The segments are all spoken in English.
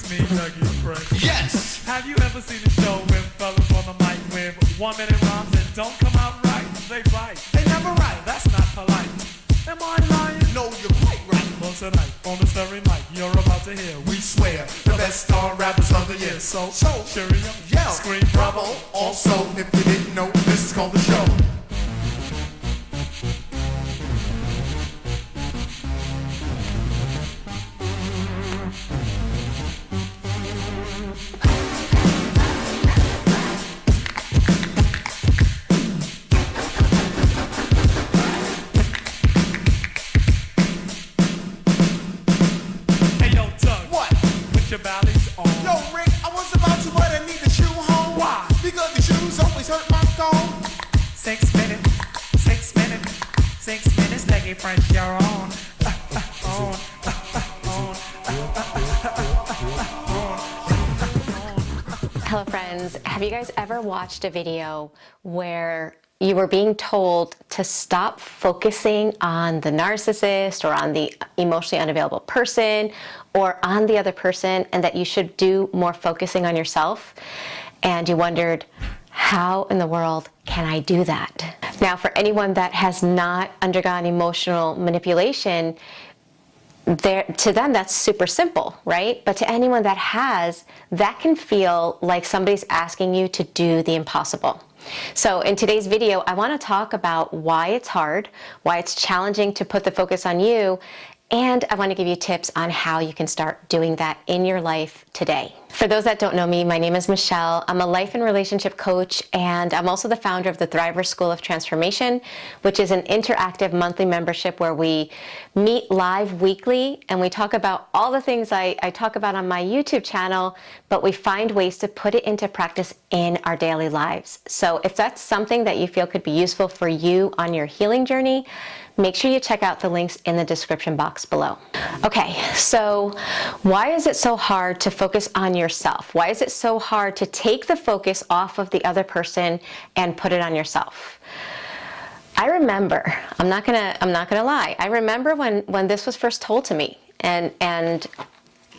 me, Dougie Fresh. Yes! Have you ever seen a show with fellas on the mic with 1 minute rhymes that don't come out right? They bite. They never right. That's not polite. Am I lying? No, you're quite right. Well, tonight, on the story mic, you're about to hear. We swear, the best star rappers of the year. So, So, cheery up, yell, scream bravo. Also, if you didn't know, this is called the show. Hey, yo, Doug, What? put your bally's on. Yo, Rick, I was about to, but I need a shoe home. Why? Because the shoes always hurt my thumb. 6 minutes, 6 minutes, 6 minutes, Dougie Fresh, you're on. Hello friends, have you guys ever watched a video where you were being told to stop focusing on the narcissist or on the emotionally unavailable person or on the other person, and that you should do more focusing on yourself? And you wondered, how in the world can I do that? Now, for anyone that has not undergone emotional manipulation, to them that's super simple, right? But to anyone that has, that can feel like somebody's asking you to do the impossible. So in today's video, I want to talk about why it's hard, why it's challenging to put the focus on you, and I want to give you tips on how you can start doing that in your life today. For those that don't know me, my name is Michelle. I'm a life and relationship coach, and I'm also the founder of the Thriver School of Transformation, which is an interactive monthly membership where we meet live weekly and we talk about all the things I talk about on my YouTube channel, but we find ways to put it into practice in our daily lives. So if that's something that you feel could be useful for you on your healing journey, make sure you check out the links in the description box below. Okay, so why is it so hard to focus on yourself? Why is it so hard to take the focus off of the other person and put it on yourself? I remember, I'm not gonna lie, I remember when this was first told to me, and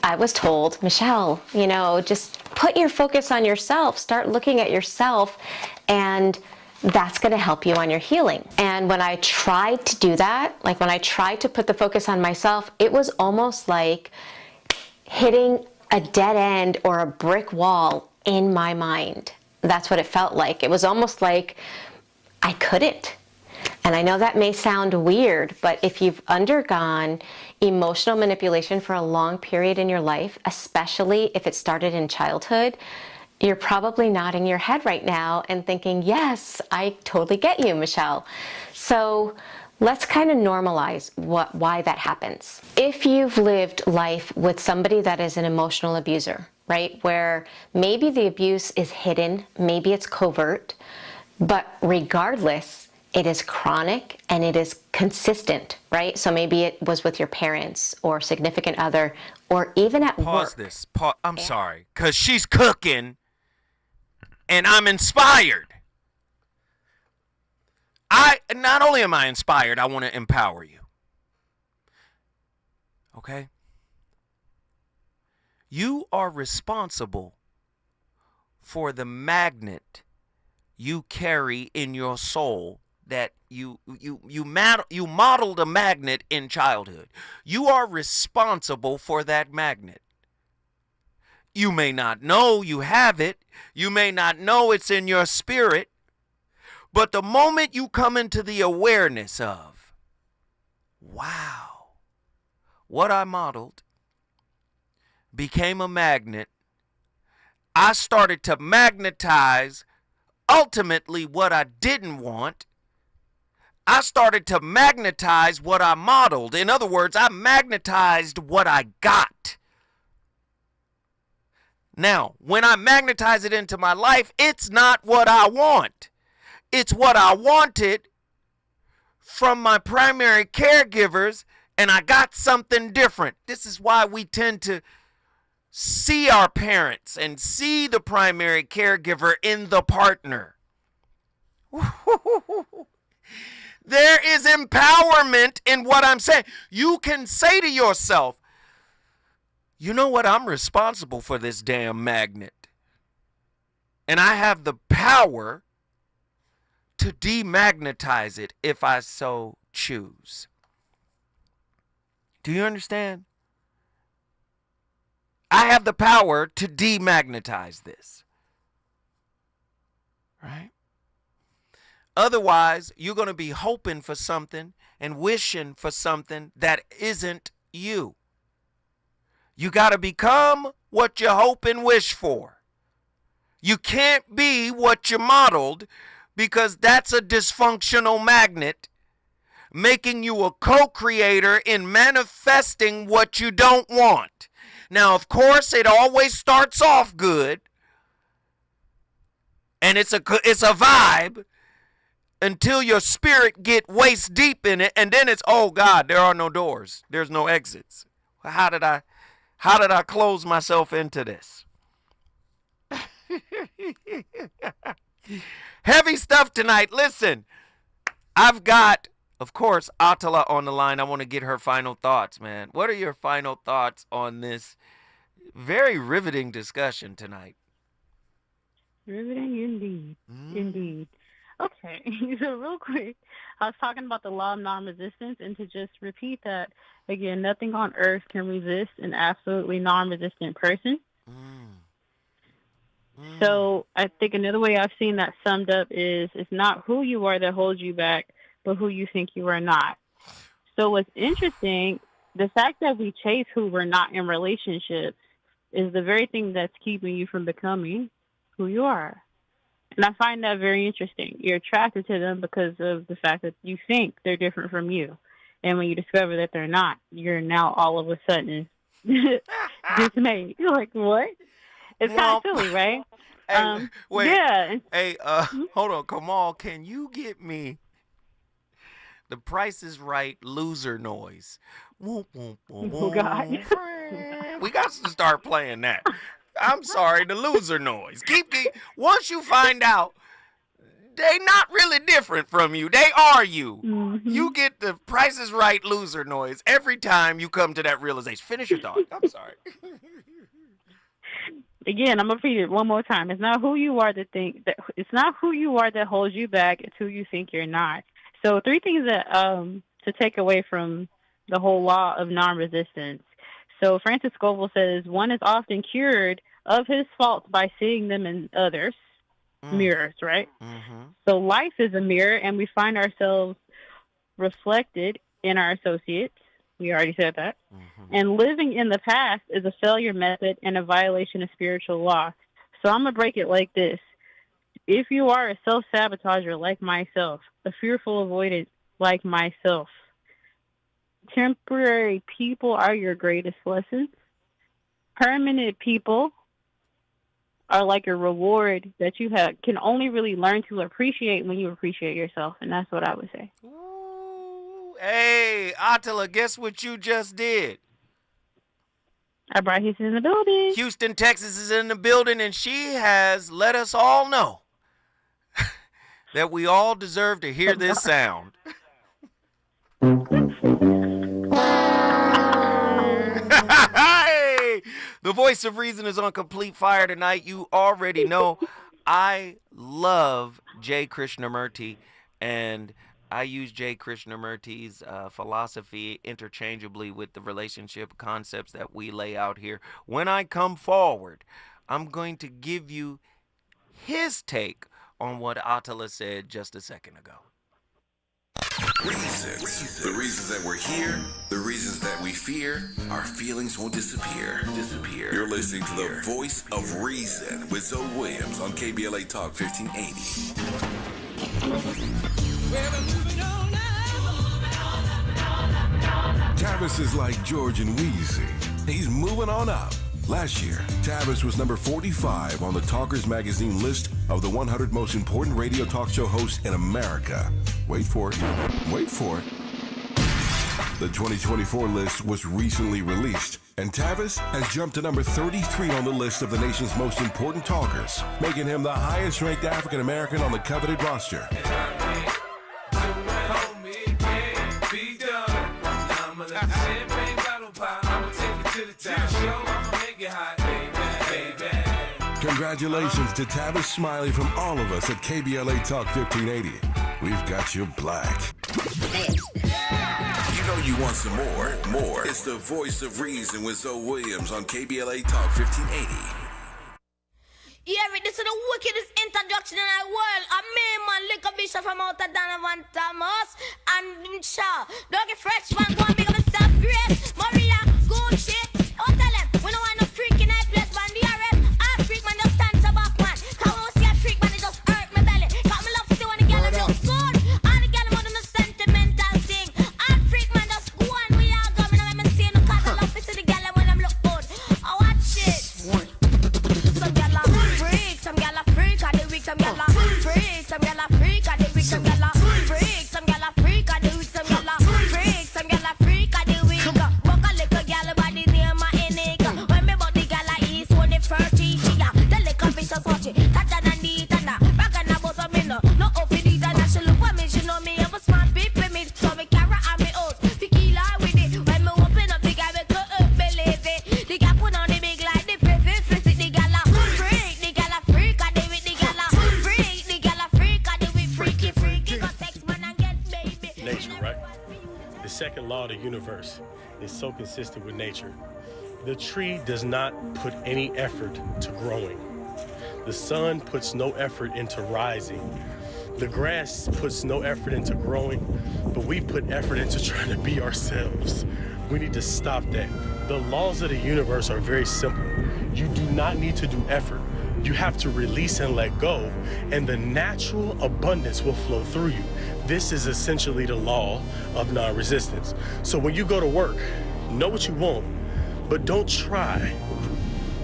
I was told, Michelle, you know, just put your focus on yourself, start looking at yourself, and that's going to help you on your healing. And when I tried to do that, like when I tried to put the focus on myself, it was almost like hitting a dead end or a brick wall in my mind. That's what it felt like. It was almost like I couldn't. And I know that may sound weird, but if you've undergone emotional manipulation for a long period in your life, especially if it started in childhood, you're probably nodding your head right now and thinking, yes, I totally get you, Michelle. So let's kind of normalize why that happens. If you've lived life with somebody that is an emotional abuser, right, where maybe the abuse is hidden, maybe it's covert, but regardless, it is chronic and it is consistent, right? So maybe it was with your parents or significant other, or even at work. Pause this. I'm sorry, because she's cooking and I'm inspired. Not only am I inspired, I want to empower you. Okay? You are responsible for the magnet you carry in your soul that you modeled a magnet in childhood. You are responsible for that magnet. You may not know you have it. You may not know it's in your spirit. But the moment you come into the awareness of, wow, what I modeled became a magnet, I started to magnetize ultimately what I didn't want. I started to magnetize what I modeled. In other words, I magnetized what I got. Now, when I magnetize it into my life, it's not what I want. It's what I wanted from my primary caregivers, and I got something different. This is why we tend to see our parents and see the primary caregiver in the partner. There is empowerment in what I'm saying. You can say to yourself, you know what? I'm responsible for this damn magnet. And I have the power to demagnetize it if I so choose. Do you understand? I have the power to demagnetize this. Right? Otherwise, you're going to be hoping for something and wishing for something that isn't you. You got to become what you hope and wish for. You can't be what you modeled, because that's a dysfunctional magnet, making you a co-creator in manifesting what you don't want. Now, of course, it always starts off good, and it's a vibe until your spirit get waist deep in it, and then it's, oh God, there are no doors, there's no exits. How did I close myself into this? Heavy stuff tonight. Listen, I've got, of course, Atala on the line. I want to get her final thoughts, man. What are your final thoughts on this very riveting discussion tonight? Riveting indeed. Indeed. Okay, so real quick, I was talking about the law of non-resistance, and to just repeat that, again, nothing on earth can resist an absolutely non-resistant person. So I think another way I've seen that summed up is, it's not who you are that holds you back, but who you think you are not. So what's interesting, the fact that we chase who we're not in relationships is the very thing that's keeping you from becoming who you are. And I find that very interesting. You're attracted to them because of the fact that you think they're different from you. And when you discover that they're not, you're now all of a sudden dismayed. You're like, what? It's kind of silly, right? Hey, wait. Yeah. Hey, hold on. Kamal, can you get me the Price is Right loser noise? Oh, God. We got to start playing that. I'm sorry, the loser noise. Keep once you find out they not really different from you, they are you. Mm-hmm. You get the Price is Right loser noise every time you come to that realization. Finish your thought. I'm sorry. Again, I'm gonna repeat it one more time. It's not who you are it's not who you are that holds you back. It's who you think you're not. So 3 things that to take away from the whole law of non-resistance. So Francis Scovel says one is often cured of his faults by seeing them in others. Mirrors, right? Mm-hmm. So life is a mirror, and we find ourselves reflected in our associates. We already said that. Mm-hmm. And living in the past is a failure method and a violation of spiritual law. So I'm going to break it like this. If you are a self-sabotager like myself, a fearful avoidant like myself, temporary people are your greatest lessons. Permanent people are like a reward that you can only really learn to appreciate when you appreciate yourself. And that's what I would say. Ooh, hey, Attila, guess what you just did? I brought Houston in the building. Houston, Texas is in the building, and she has let us all know that we all deserve to hear this sound. Hey, the voice of reason is on complete fire tonight. You already know I love Jay Krishnamurti, and I use Jay Krishnamurti's philosophy interchangeably with the relationship concepts that we lay out here. When I come forward, I'm going to give you his take on what Attila said just a second ago. Reasons. The reasons that we're here, the reasons that we fear, our feelings won't disappear. You're listening to the voice of reason with Zoe Williams on KBLA Talk 1580. Tavis is like George and Wheezy. He's moving on up. Last year, Tavis was number 45 on the Talkers magazine list of the 100 most important radio talk show hosts in America. Wait for it. Wait for it. The 2024 list was recently released, and Tavis has jumped to number 33 on the list of the nation's most important talkers, making him the highest-ranked African-American on the coveted roster. Congratulations to Tavis Smiley from all of us at KBLA Talk 1580. We've got you black. You know you want some more. More. It's the voice of reason with Zoe Williams on KBLA Talk 1580. Yeah, this is the wickedest introduction in the world. A man, liquor bishop from out of Donovan Thomas. And Shaw, Doggy Freshman, go and big up yourself, Grace, Maria, good shit. Oh, tell them, we don't want no freak in that place, man. The arrest, a freak man just stands up, man. Come on, see a freak man, it just hurt my belly. Got me love to see when the girl them look good. And the girl them on the sentimental thing. And freak man just go on, we all go. Me know me see no cause I love to see the girl them when them look good. Oh, watch it. Some girl are freak, some girl are freak, and the weak, some girl are freak, some girl are freak, and the weak, some girl are freak, some girl are freak, and the weak, some girl are freak, some girl are freak, and the weak. Walk a little girl by the name of Enika. When me bought the girl I east, when the first she the little bitch just watch it, tatter than the tanda. Back and about a minute, no up in the tanda. She look at me, she know me, I'm a smart people me, so me carry on me out, tequila with it. When me open up the guy, me couldn't believe it. The guy put on the big like the perfect fit, the girl a freak, the girl a freak, and the with the girl a freak, the girl a freak, and the with freaky, freaky, got sex man and get baby. Nature, right? The second law of the universe is so consistent with nature. The tree does not put any effort to growing. The sun puts no effort into rising. The grass puts no effort into growing, but we put effort into trying to be ourselves. We need to stop that. The laws of the universe are very simple. You do not need to do effort. You have to release and let go, and the natural abundance will flow through you. This is essentially the law of non-resistance. So when you go to work, know what you want, but don't try.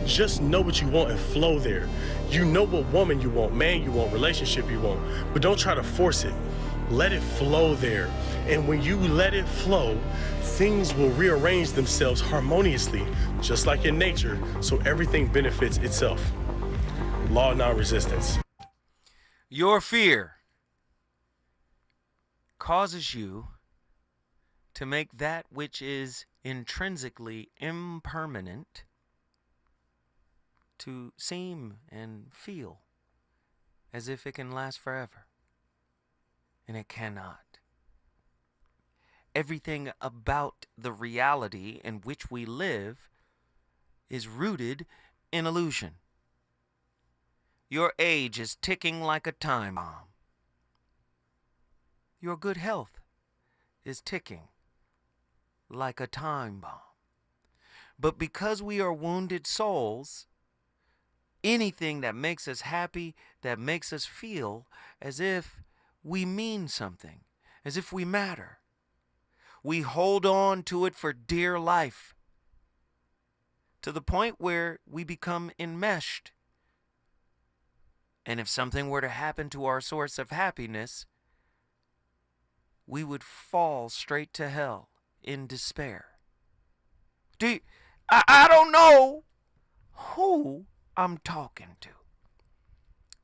Just know what you want and flow there. You know what woman you want, man you want, relationship you want, but don't try to force it. Let it flow there. And when you let it flow, things will rearrange themselves harmoniously, just like in nature, so everything benefits itself. Law of non-resistance. Your fear causes you to make that which is intrinsically impermanent to seem and feel as if it can last forever. And it cannot. Everything about the reality in which we live is rooted in illusion. Your age is ticking like a time bomb. Your good health is ticking like a time bomb. But because we are wounded souls, anything that makes us happy, that makes us feel as if we mean something, as if we matter, we hold on to it for dear life, to the point where we become enmeshed. And if something were to happen to our source of happiness, we would fall straight to hell in despair. I don't know who I'm talking to,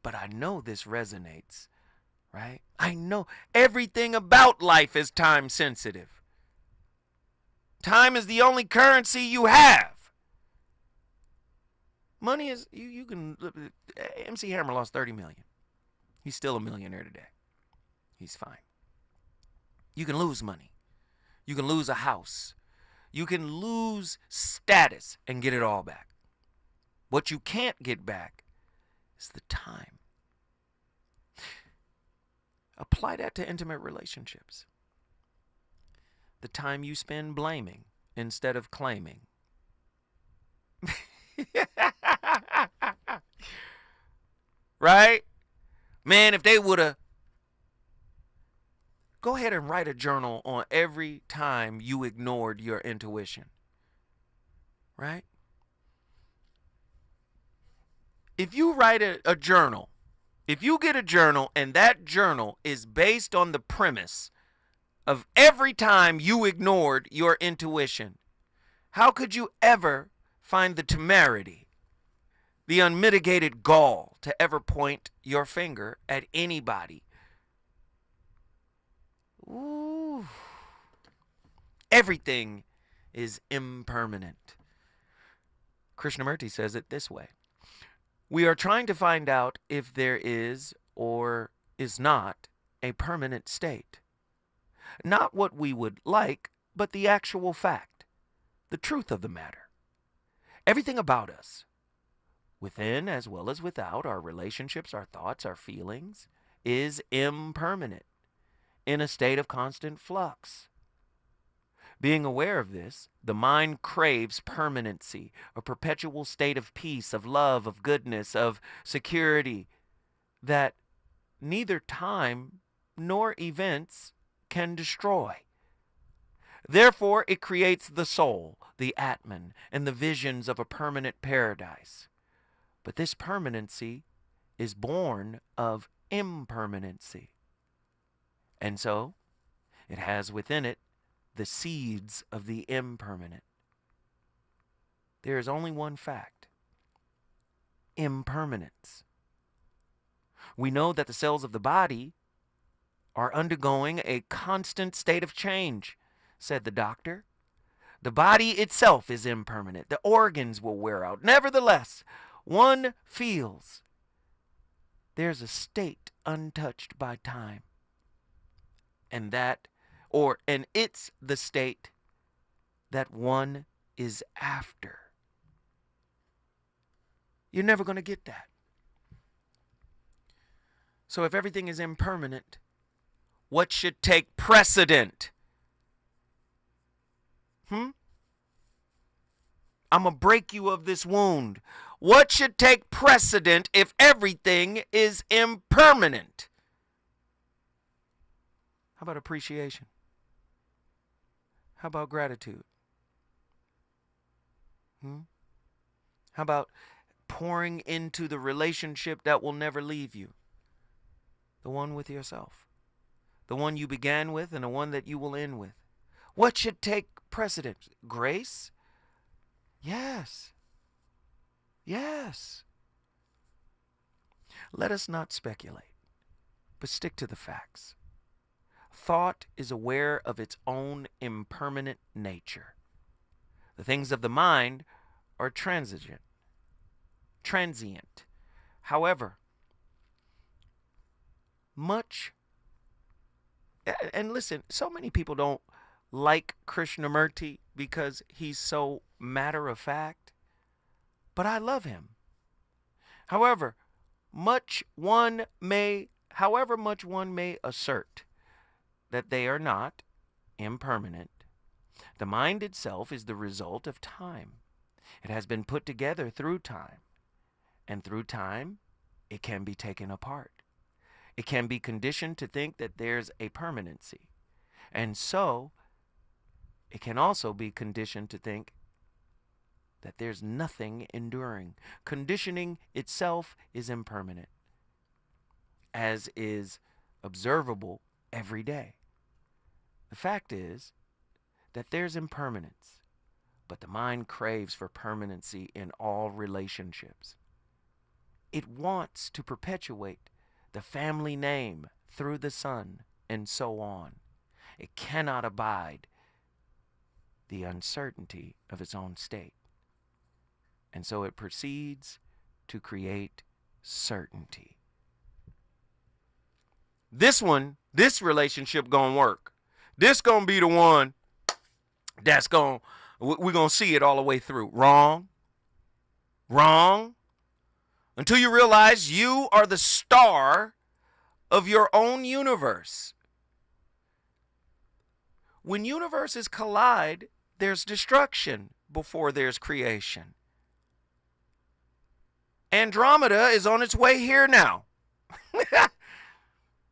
but I know this resonates, right? I know everything about life is time sensitive. Time is the only currency you have. Money is, you can, MC Hammer lost 30 million. He's still a millionaire today. He's fine. You can lose money. You can lose a house. You can lose status and get it all back. What you can't get back is the time. Apply that to intimate relationships. The time you spend blaming instead of claiming. Right? Man, if they would have... Go ahead and write a journal on every time you ignored your intuition. Right? If you write a journal, if you get a journal and that journal is based on the premise of every time you ignored your intuition, how could you ever find the temerity, the unmitigated gall to ever point your finger at anybody? Ooh. Everything is impermanent. Krishnamurti says it this way. We are trying to find out if there is or is not a permanent state. Not what we would like, but the actual fact, the truth of the matter. Everything about us, within as well as without, our relationships, our thoughts, our feelings, is impermanent, in a state of constant flux. Being aware of this, the mind craves permanency, a perpetual state of peace, of love, of goodness, of security, that neither time nor events can destroy. Therefore, it creates the soul, the Atman, and the visions of a permanent paradise. But this permanency is born of impermanency. And so, it has within it the seeds of the impermanent. There is only one fact: impermanence. We know that the cells of the body are undergoing a constant state of change, said the doctor. The body itself is impermanent. The organs will wear out. Nevertheless, one feels there's a state untouched by time. And it's the state that one is after. You're never going to get that. So if everything is impermanent, what should take precedent? I'm going to break you of this wound. What should take precedent if everything is impermanent? How about appreciation? How about gratitude? How about pouring into the relationship that will never leave you? The one with yourself. The one you began with and the one that you will end with. What should take precedence? Grace? Yes. Yes. Let us not speculate, but stick to the facts. Thought is aware of its own impermanent nature. The things of the mind are transient. However, and listen, so many people don't like Krishnamurti because he's so matter of fact, but I love him. However much one may assert that they are not impermanent, the mind itself is the result of time. It has been put together through time, and through time it can be taken apart. It can be conditioned to think that there's a permanency. And so, it can also be conditioned to think that there's nothing enduring. Conditioning itself is impermanent, as is observable every day. The fact is that there's impermanence, but the mind craves for permanency in all relationships. It wants to perpetuate the family name through the son, and so on. It cannot abide the uncertainty of its own state. And so it proceeds to create certainty. This relationship gonna work. This gonna be the one that's we're gonna see it all the way through. Wrong. Until you realize you are the star of your own universe. When universes collide, there's destruction before there's creation. Andromeda is on its way here now.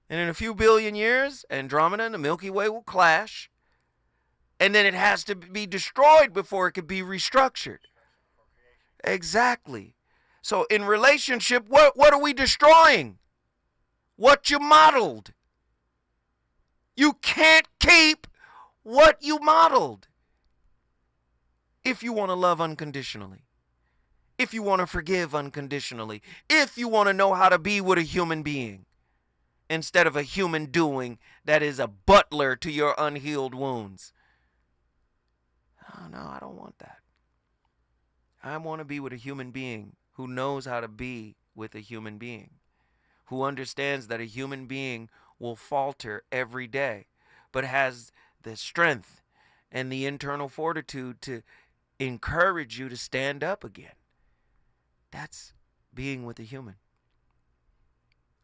And in a few billion years, Andromeda and the Milky Way will clash. And then it has to be destroyed before it can be restructured. Exactly. So in relationship, what are we destroying? What you modeled. You can't keep what you modeled. If you want to love unconditionally, if you want to forgive unconditionally, if you want to know how to be with a human being instead of a human doing that is a butler to your unhealed wounds. Oh, no, I don't want that. I want to be with a human being who knows how to be with a human being, who understands that a human being will falter every day, but has the strength and the internal fortitude to encourage you to stand up again. That's being with a human.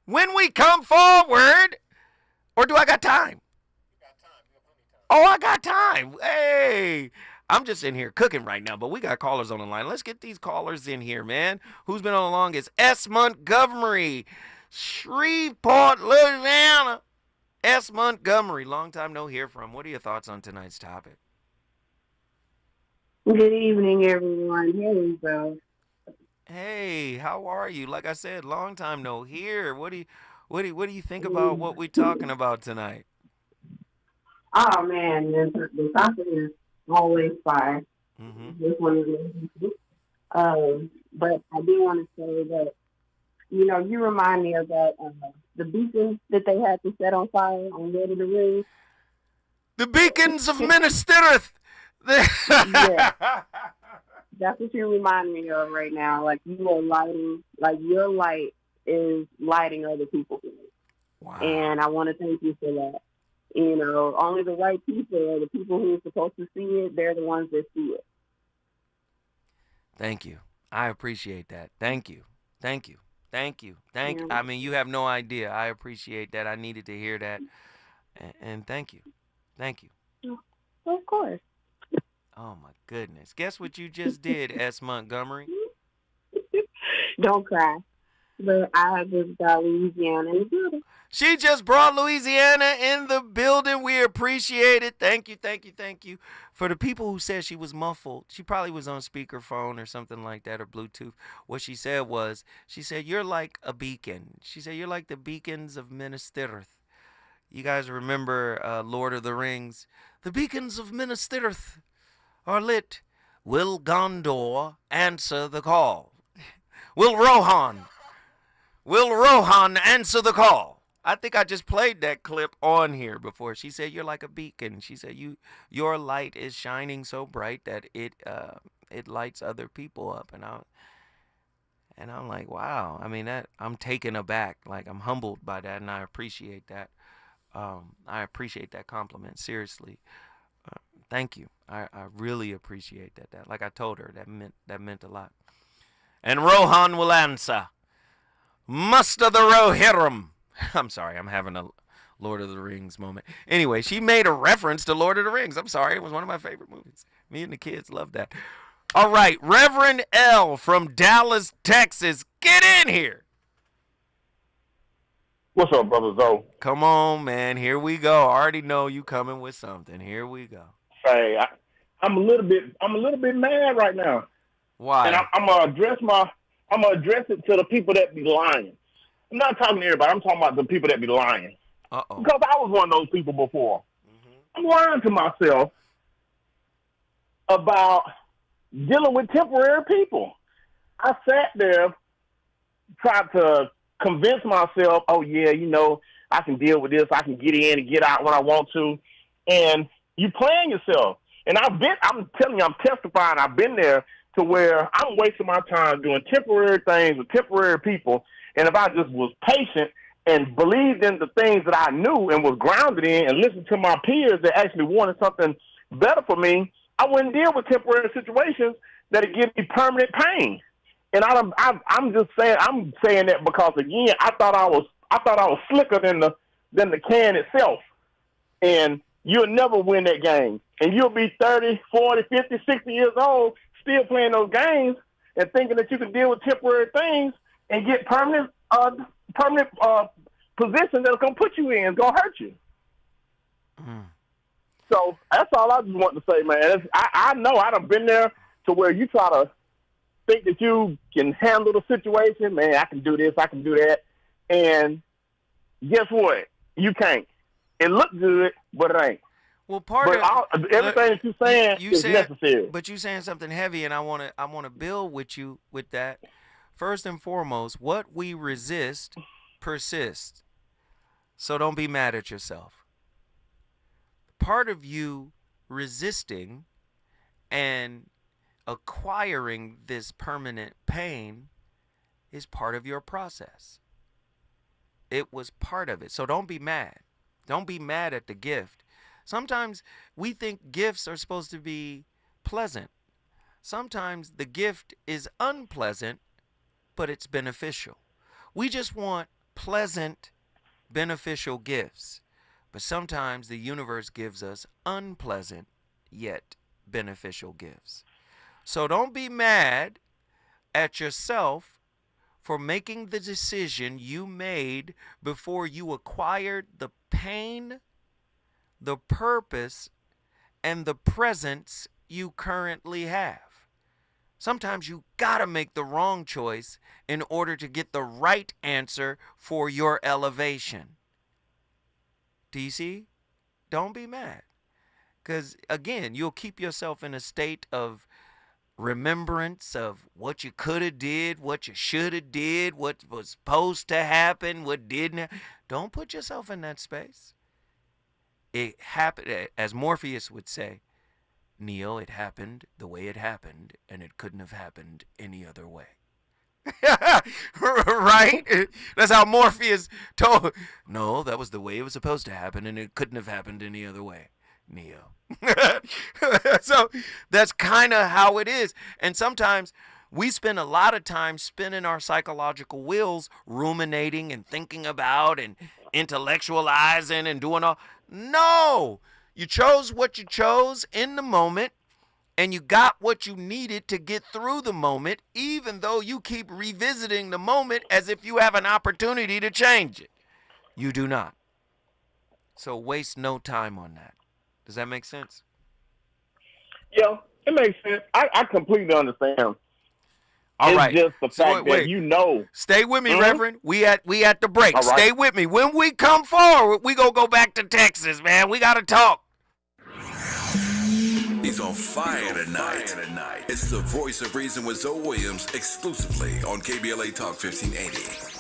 When we come forward, or do I got time? Oh, I got time. Hey, I'm just in here cooking right now, but we got callers on the line. Let's get these callers in here, man. Who's been on the longest? S. Montgomery, Shreveport, Louisiana. S. Montgomery, long time no hear from. What are your thoughts on tonight's topic? Good evening, everyone. Hey, bro. Hey, how are you? Like I said, long time no hear. What do you think about what we're talking about tonight? Oh man, the topic is always fire. Just one of the but I do want to say that you remind me of that the beacons that they had to set on fire on Lord of the Rings. The beacons of Minas Tirith. Yeah. That's what you remind me of right now. Like you are lighting, like your light is lighting other people. Wow. And I want to thank you for that. Only the right people are the people who are supposed to see it. They're the ones that see it. Thank you. I appreciate that. Thank you. Thank you. Thank you. Yeah. I mean, you have no idea. I appreciate that. I needed to hear that. And thank you. Thank you. Of course. Oh, my goodness. Guess what you just did, S. Montgomery? Don't cry. But I just got Louisiana in the building. She just brought Louisiana in the building. We appreciate it. Thank you, thank you, thank you. For the people who said she was muffled, she probably was on speakerphone or something like that, or Bluetooth. What she said was, you're like a beacon. She said, you're like the beacons of Minas Tirith. You guys remember Lord of the Rings? The beacons of Minas Tirith are lit. Will Gondor answer the call? Will Rohan answer the call? I think I just played that clip on here before. She said, you're like a beacon. She said, your light is shining so bright that it lights other people up. And I'm like, wow. I mean, I'm taken aback. Like, I'm humbled by that, and I appreciate that. I appreciate that compliment, seriously. Thank you. I really appreciate that. Like I told her, that meant a lot. And Rohan will answer. Muster the Rohirrim. I'm sorry, I'm having a Lord of the Rings moment. Anyway, she made a reference to Lord of the Rings. I'm sorry, it was one of my favorite movies. Me and the kids love that. All right, Reverend L from Dallas, Texas. Get in here. What's up, Brother Zoe? Come on, man. Here we go. I already know you coming with something. Here we go. Hey, I'm a little bit mad right now. Why? And I'm gonna address it to the people that be lying. I'm not talking to everybody. I'm talking about the people that be lying. Uh-oh. Because I was one of those people before. I'm lying to myself about dealing with temporary people. I sat there, tried to convince myself, oh, yeah, I can deal with this. I can get in and get out when I want to. And you playing yourself. And I'm telling you, I'm testifying. I've been there to where I'm wasting my time doing temporary things with temporary people. And if I just was patient and believed in the things that I knew and was grounded in and listened to my peers that actually wanted something better for me, I wouldn't deal with temporary situations that would give me permanent pain. And I'm just saying, I'm saying that because again, I thought I was slicker than the can itself. And you'll never win that game. And you'll be 30, 40, 50, 60 years old still playing those games and thinking that you can deal with temporary things and get permanent positions that's going to put you in, it's going to hurt you. So that's all I just want to say, man. I know I done been there to where you try to think that you can handle the situation. Man, I can do this, I can do that. And guess what? You can't. It looks good, but it ain't. Well, everything that you're saying is necessary. But you're saying something heavy, and I want to build with you with that. First and foremost, what we resist persists. So don't be mad at yourself. Part of you resisting and acquiring this permanent pain is part of your process. It was part of it. So don't be mad. Don't be mad at the gift. Sometimes we think gifts are supposed to be pleasant. Sometimes the gift is unpleasant, but it's beneficial. We just want pleasant, beneficial gifts. But sometimes the universe gives us unpleasant, yet beneficial gifts. So don't be mad at yourself for making the decision you made before you acquired the pain, the purpose, and the presence you currently have. Sometimes you gotta make the wrong choice in order to get the right answer for your elevation. Do you see? Don't be mad. Because again, you'll keep yourself in a state of remembrance of what you could have did, what you should have did, what was supposed to happen, what didn't. Don't put yourself in that space. It happened, as Morpheus would say, Neo, it happened the way it happened, and it couldn't have happened any other way. Right? That's how Morpheus told. No, that was the way it was supposed to happen, and it couldn't have happened any other way. Neo. So that's kind of how it is. And sometimes we spend a lot of time spinning our psychological wheels, ruminating and thinking about and intellectualizing and doing all. No, you chose what you chose in the moment, and you got what you needed to get through the moment, even though you keep revisiting the moment as if you have an opportunity to change it. You do not. So waste no time on that. Does that make sense? Yeah, it makes sense. I completely understand. All it's right. just the So fact that you know. Stay with me, Reverend. We at the break. All right. Stay with me. When we come forward, we gonna go back to Texas, man. We gotta talk. He's on fire tonight. It's the Voice of Reason with Zoe Williams, exclusively on KBLA Talk 1580.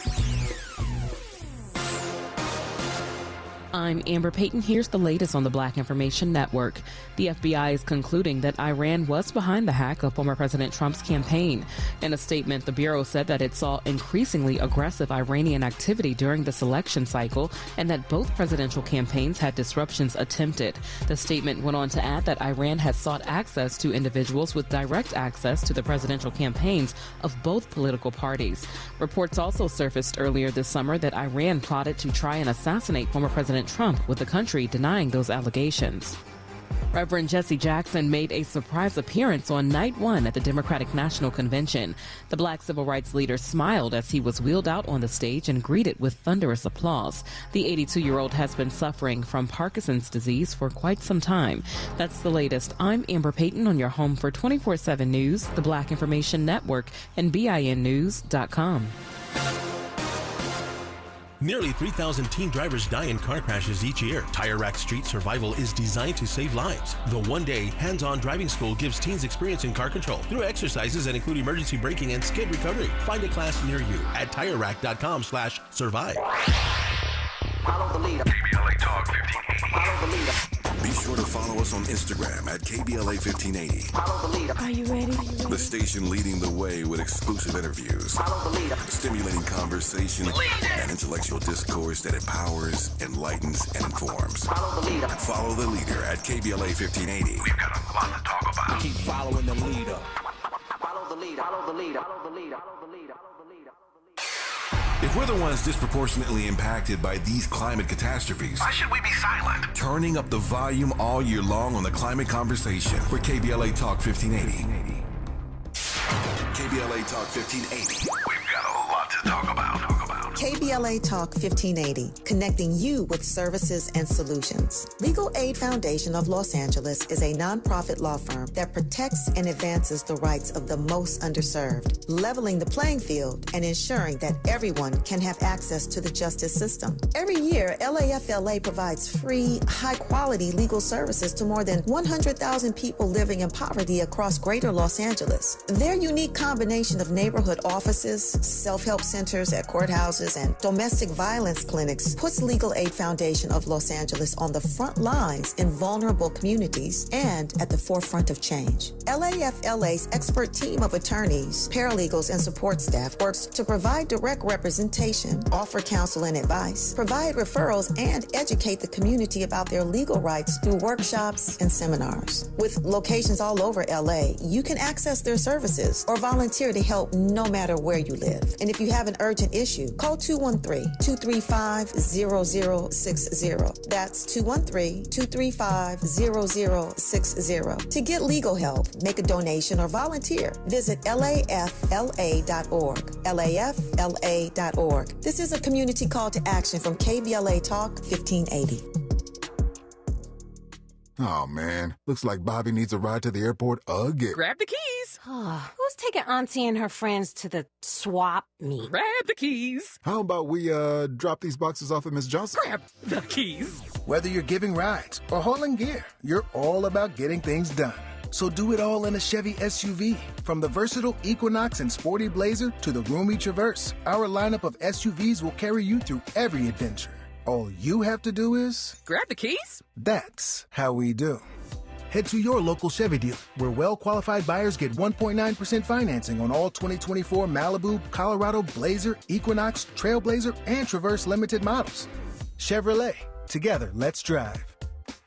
I'm Amber Payton. Here's the latest on the Black Information Network. The FBI is concluding that Iran was behind the hack of former President Trump's campaign. In a statement, the Bureau said that it saw increasingly aggressive Iranian activity during this election cycle and that both presidential campaigns had disruptions attempted. The statement went on to add that Iran has sought access to individuals with direct access to the presidential campaigns of both political parties. Reports also surfaced earlier this summer that Iran plotted to try and assassinate former President Trump, with the country denying those allegations. Reverend Jesse Jackson made a surprise appearance on night one at the Democratic National Convention. The black civil rights leader smiled as he was wheeled out on the stage and greeted with thunderous applause. The 82-year-old has been suffering from Parkinson's disease for quite some time. That's the latest. I'm Amber Payton on your home for 24/7 News, the Black Information Network, and BINnews.com. Nearly 3,000 teen drivers die in car crashes each year. Tire Rack Street Survival is designed to save lives. The one-day hands-on driving school gives teens experience in car control through exercises that include emergency braking and skid recovery. Find a class near you at TireRack.com/survive. Follow the leader. KBLA Talk 1580. Follow the leader. Be sure to follow us on Instagram at KBLA 1580. Follow the leader. Are you ready? The station leading the way with exclusive interviews, follow the leader, stimulating conversation, and intellectual discourse that empowers, enlightens, and informs. Follow the leader. Follow the leader at KBLA 1580. We've got a lot to talk about. Keep following the leader. Follow the leader. Follow the leader. Follow the leader. If we're the ones disproportionately impacted by these climate catastrophes, Why should we be silent? turning up the volume all year long on the climate conversation for KBLA Talk 1580. KBLA Talk 1580. We've got a lot to talk about. KBLA Talk 1580, connecting you with services and solutions. Legal Aid Foundation of Los Angeles is a nonprofit law firm that protects and advances the rights of the most underserved, leveling the playing field and ensuring that everyone can have access to the justice system. Every year, LAFLA provides free, high-quality legal services to more than 100,000 people living in poverty across greater Los Angeles. Their unique combination of neighborhood offices, self-help centers at courthouses, services and domestic violence clinics puts Legal Aid Foundation of Los Angeles on the front lines in vulnerable communities and at the forefront of change. LAFLA's expert team of attorneys, paralegals, and support staff works to provide direct representation, offer counsel and advice, provide referrals, and educate the community about their legal rights through workshops and seminars. With locations all over LA, you can access their services or volunteer to help no matter where you live. And if you have an urgent issue, call 213-235-0060. That's 213-235-0060. To get legal help, make a donation, or volunteer, visit lafla.org. lafla.org. This is a community call to action from KBLA Talk 1580. Oh, man. Looks like Bobby needs a ride to the airport again. Grab the keys. Who's taking Auntie and her friends to the swap meet? Grab the keys. How about we, drop these boxes off at Miss Johnson? Grab the keys. Whether you're giving rides or hauling gear, you're all about getting things done. So do it all in a Chevy SUV. From the versatile Equinox and sporty Blazer to the roomy Traverse, our lineup of SUVs will carry you through every adventure. All you have to do is... grab the keys? That's how we do. Head to your local Chevy dealer, where well-qualified buyers get 1.9% financing on all 2024 Malibu, Colorado, Blazer, Equinox, Trailblazer, and Traverse Limited models. Chevrolet. Together, let's drive.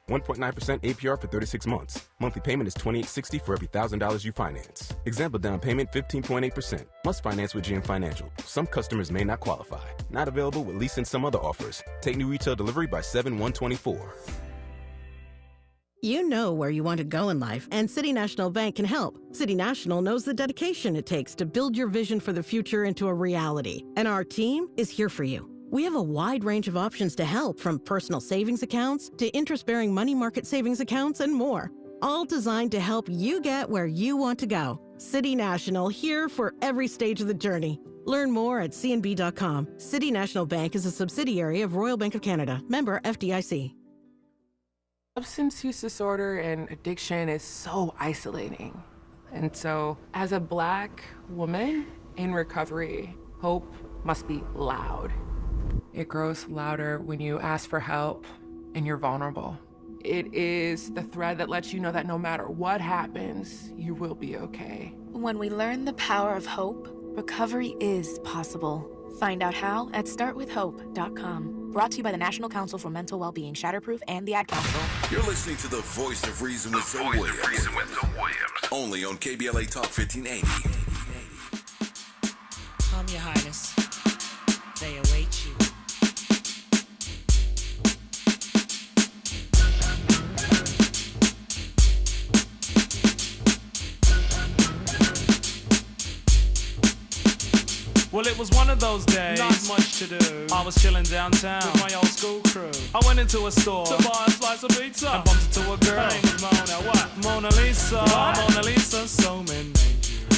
1.9% APR for 36 months. Monthly payment is $28.60 for every $1,000 you finance. Example down payment 15.8%. Must finance with GM Financial. Some customers may not qualify. Not available with lease and some other offers. Take new retail delivery by 7/1/24. You know where you want to go in life, and City National Bank can help. City National knows the dedication it takes to build your vision for the future into a reality. And our team is here for you. We have a wide range of options to help, from personal savings accounts to interest-bearing money market savings accounts and more, all designed to help you get where you want to go. City National, here for every stage of the journey. Learn more at cnb.com. City National Bank is a subsidiary of Royal Bank of Canada, member FDIC. Substance use disorder and addiction is so isolating. And so, as a Black woman in recovery, hope must be loud. It grows louder when you ask for help and you're vulnerable. It is the thread that lets you know that no matter what happens, you will be okay. When we learn the power of hope, recovery is possible. Find out how at startwithhope.com. Brought to you by the National Council for Mental Wellbeing, Shatterproof, and the Ad Council. You're listening to the Voice of Reason with Zoe Williams. Only on KBLA Talk 1580. Come, Your Highness. They await you. Well, it was one of those days, not much to do. I was chilling downtown with my old school crew. I went into a store to buy a slice of pizza and bumped into a girl. Her name was Mona. What? Mona Lisa. What? Mona Lisa, so many.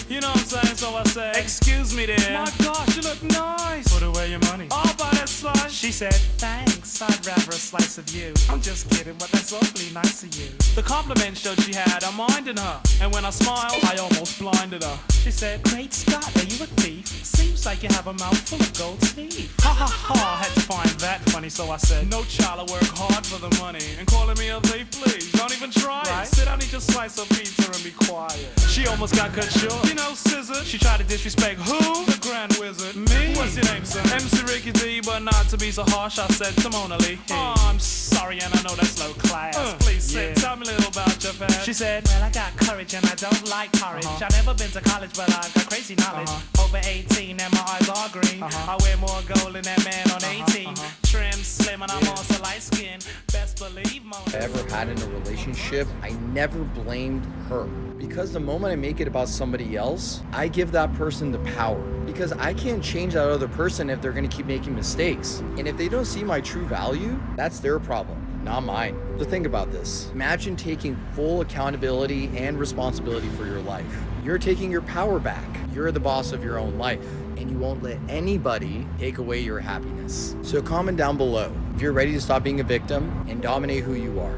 You know what I'm saying? So I said, excuse me, dear. My gosh, you look nice. Put away your money. I'll buy that slice. She said, thanks. I'd rather a slice of you. I'm just kidding, but that's awfully nice of you. The compliment showed she had a mind in her. And when I smiled, I almost blinded her. She said, great Scott, are you a thief? Seems like you have a mouth full of gold teeth. Ha ha ha, I had to find that funny, so I said, no child, I work hard for the money. And calling me a thief, please, don't even try it. Sit down, eat your slice of pizza and be quiet. She almost got cut short. You know, scissor. She tried to disrespect who? The Grand Wizard. Me? What's your name, son? MC Ricky D, but not to be so harsh, I said to Mona Lee. Oh, I'm sorry, and I know that's low class. Please sit, tell me a little about your past. She said, well, I got courage and I don't like porridge. I've never been to college, but I've got crazy knowledge. Over 18 and my eyes are green. I wear more gold than that man on 18. Trim, slim, and I'm also light skinned. Best believe Mona. Ever had in a relationship, I never blamed her. Because the moment I make it about somebody else, I give that person the power. Because I can't change that other person if they're gonna keep making mistakes. And if they don't see my true value, that's their problem, not mine. So think about this. Imagine taking full accountability and responsibility for your life. You're taking your power back. You're the boss of your own life. And you won't let anybody take away your happiness. So comment down below if you're ready to stop being a victim and dominate who you are.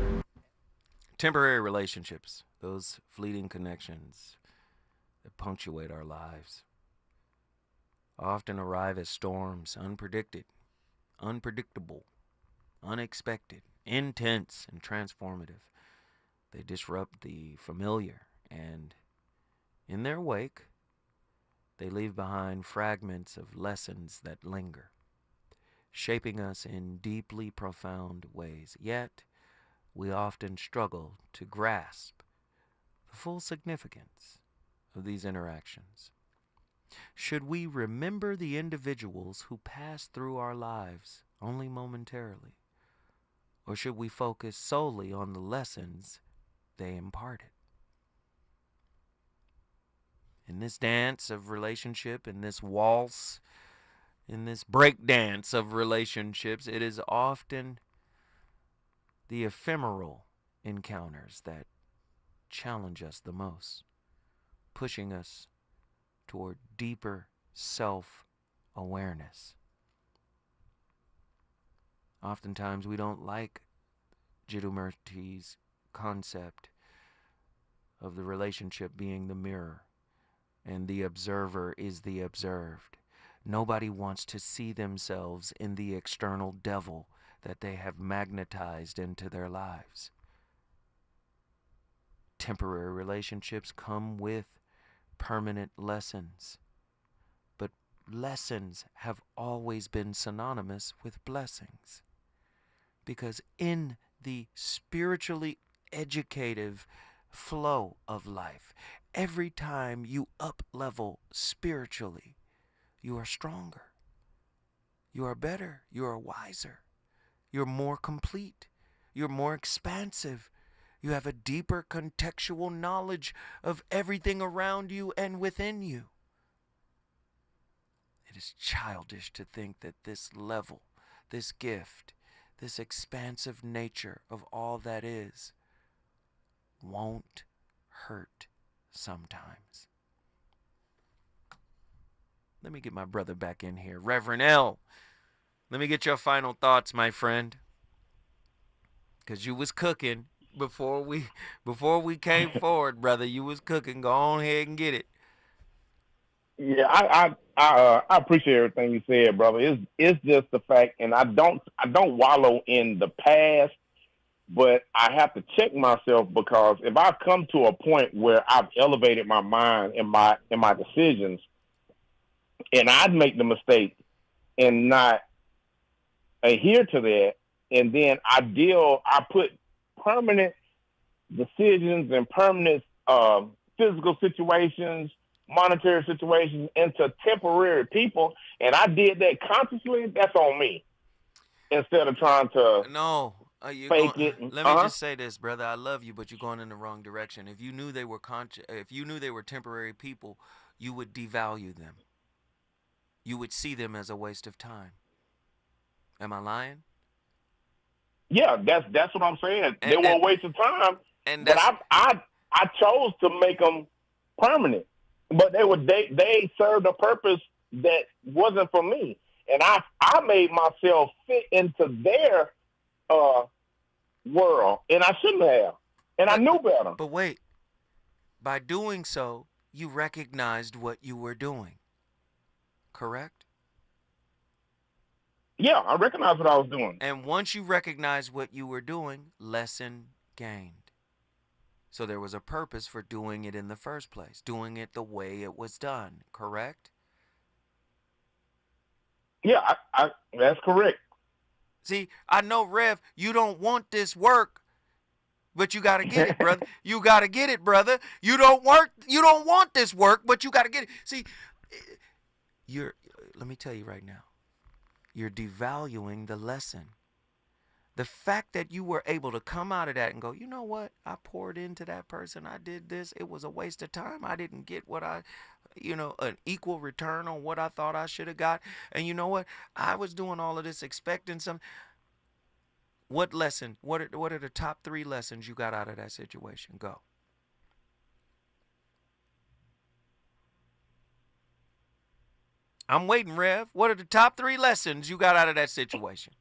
Temporary relationships, those fleeting connections that punctuate our lives, often arrive as storms, unpredictable, unexpected, intense, and transformative. They disrupt the familiar, and in their wake, they leave behind fragments of lessons that linger, shaping us in deeply profound ways. Yet, we often struggle to grasp the full significance of these interactions. Should we remember the individuals who passed through our lives only momentarily? Or should we focus solely on the lessons they imparted? In this dance of relationship, in this waltz, in this break dance of relationships, it is often the ephemeral encounters that challenge us the most, pushing us toward deeper self-awareness. Oftentimes we don't like Jiddu concept of the relationship being the mirror and the observer is the observed. Nobody wants to see themselves in the external devil that they have magnetized into their lives. Temporary relationships come with permanent lessons, but lessons have always been synonymous with blessings, because in the spiritually educative flow of life, every time you up-level spiritually, you are stronger, you are better, you are wiser, you're more complete, you're more expansive, you have a deeper contextual knowledge of everything around you and within you. It is childish to think that this level, this gift, this expansive nature of all that is won't hurt sometimes. Let me get my brother back in here. Reverend L, let me get your final thoughts, my friend. Because you was cooking before we came forward, brother. You was cooking. Go on ahead and get it. Yeah, I appreciate everything you said, brother. It's just the fact, and I don't wallow in the past, but I have to check myself, because if I come to a point where I've elevated my mind in my decisions, and I'd make the mistake and not adhere to that, and then I put permanent decisions and permanent physical situations, monetary situations into temporary people, and I did that consciously, that's on me. Instead of trying to fake it. Let me just say this, brother. I love you, but you're going in the wrong direction. If you knew they were temporary people, you would devalue them. You would see them as a waste of time. Am I lying? Yeah, that's what I'm saying. They were a waste of time, but I chose to make them permanent. But they served a purpose that wasn't for me, and I made myself fit into their world, and I shouldn't have, and I knew better. But wait, by doing so, you recognized what you were doing, correct? Yeah, I recognized what I was doing. And once you recognized what you were doing, lesson gained. So there was a purpose for doing it in the first place, doing it the way it was done, correct? Yeah, I that's correct. See, I know, Rev, you don't want this work, but you got to get it, brother. You got to get it, brother. You don't want this work, but you got to get it. See, let me tell you right now, you're devaluing the lesson. The fact that you were able to come out of that and go, you know what? I poured into that person. I did this. It was a waste of time. I didn't get what an equal return on what I thought I should have got. And you know what? I was doing all of this expecting some. What lesson? What are the top 3 lessons you got out of that situation? Go. I'm waiting, Rev. What are the top 3 lessons you got out of that situation?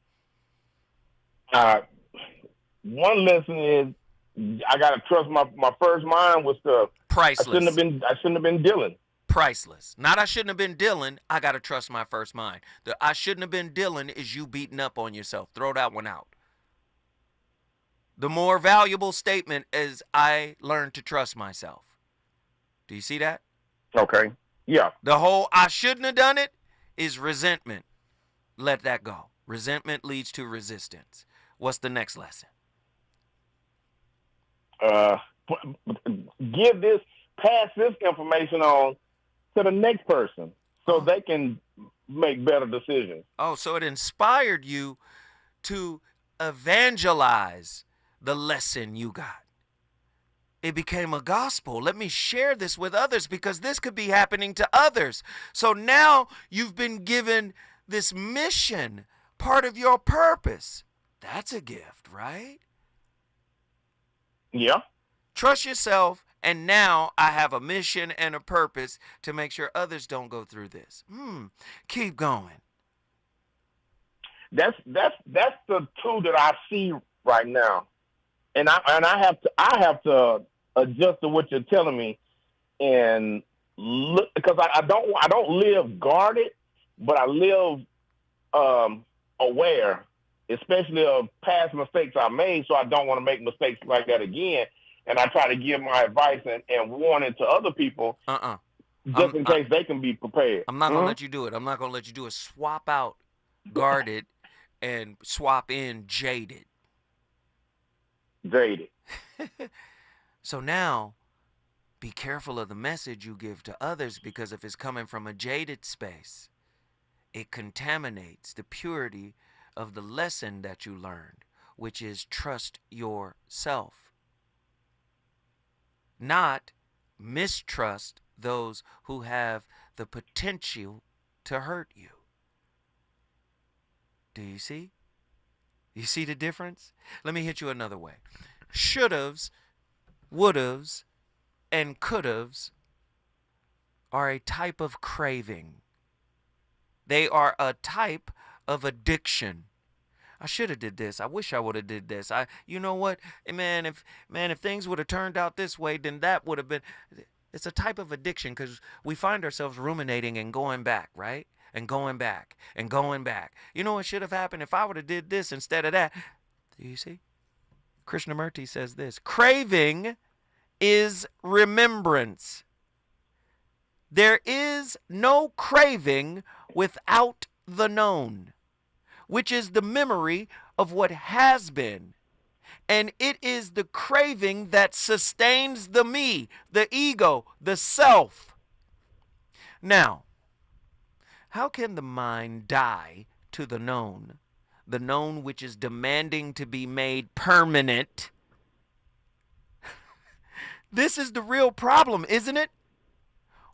One lesson is I gotta trust my first mind was priceless. I shouldn't have been dealing. priceless. Not I shouldn't have been Dylan. I got to trust my first mind. The I shouldn't have been Dylan is you beating up on yourself. Throw that one out. The more valuable statement is I learned to trust myself. Do you see that? Okay. Yeah. The whole I shouldn't have done it is resentment. Let that go. Resentment leads to resistance. What's the next lesson? Pass this information on to the next person so they can make better decisions. Oh, so it inspired you to evangelize the lesson you got. It became a gospel. Let me share this with others because this could be happening to others. So now you've been given this mission, part of your purpose. That's a gift, right? Yeah. Trust yourself, and now I have a mission and a purpose to make sure others don't go through this. Keep going. That's the tool that I see right now, and I have to adjust to what you're telling me, and look, because I don't live guarded, but I live aware, especially of past mistakes I made, so I don't want to make mistakes like that again. And I try to give my advice and warning to other people just in case they can be prepared. I'm not going to let you do it. I'm not going to let you do it. Swap out guarded and swap in jaded. Jaded. So now, be careful of the message you give to others, because if it's coming from a jaded space, it contaminates the purity of the lesson that you learned, which is trust yourself. Not mistrust those who have the potential to hurt you. Do you see? You see the difference? Let me hit you another way. Should'ves, would'ves, and could'ves are a type of craving. They are a type of addiction. I should have did this. I wish I would have did this. You know what, man? If things would have turned out this way, then that would have been. It's a type of addiction because we find ourselves ruminating and going back, right? And going back and going back. You know what should have happened if I would have did this instead of that? Do you see? Krishnamurti says this: craving is remembrance. There is no craving without the known, which is the memory of what has been. And it is the craving that sustains the me, the ego, the self. Now, how can the mind die to the known which is demanding to be made permanent? This is the real problem, isn't it?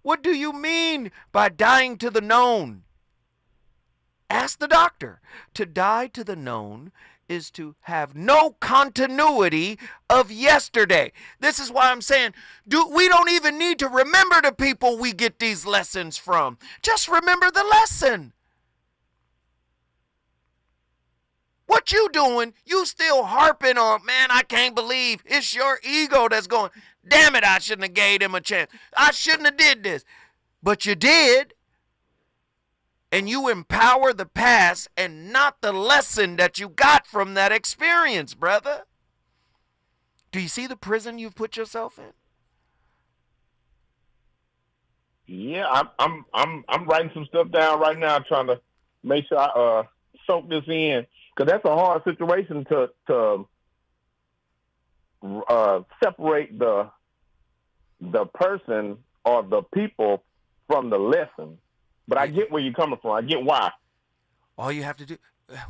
What do you mean by dying to the known? Ask the doctor. To die to the known is to have no continuity of yesterday. This is why I'm saying we don't even need to remember the people we get these lessons from. Just remember the lesson. What you doing? You still harping on, man, I can't believe it's your ego that's going, damn it, I shouldn't have gave him a chance. I shouldn't have did this. But you did. And you empower the past and not the lesson that you got from that experience, brother. Do you see the prison you've put yourself in? Yeah, I'm writing some stuff down right now, trying to make sure I soak this in, because that's a hard situation to separate the person or the people from the lesson. But I get where you're coming from. I get why. All you have to do,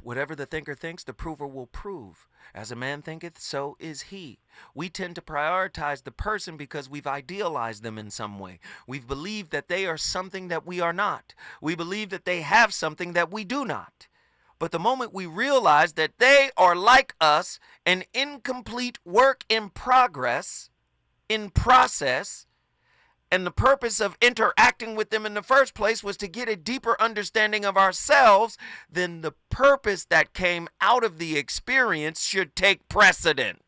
whatever the thinker thinks, the prover will prove. As a man thinketh, so is he. We tend to prioritize the person because we've idealized them in some way. We've believed that they are something that we are not. We believe that they have something that we do not. But the moment we realize that they are like us, an incomplete work in progress, in process, and the purpose of interacting with them in the first place was to get a deeper understanding of ourselves, then the purpose that came out of the experience should take precedent.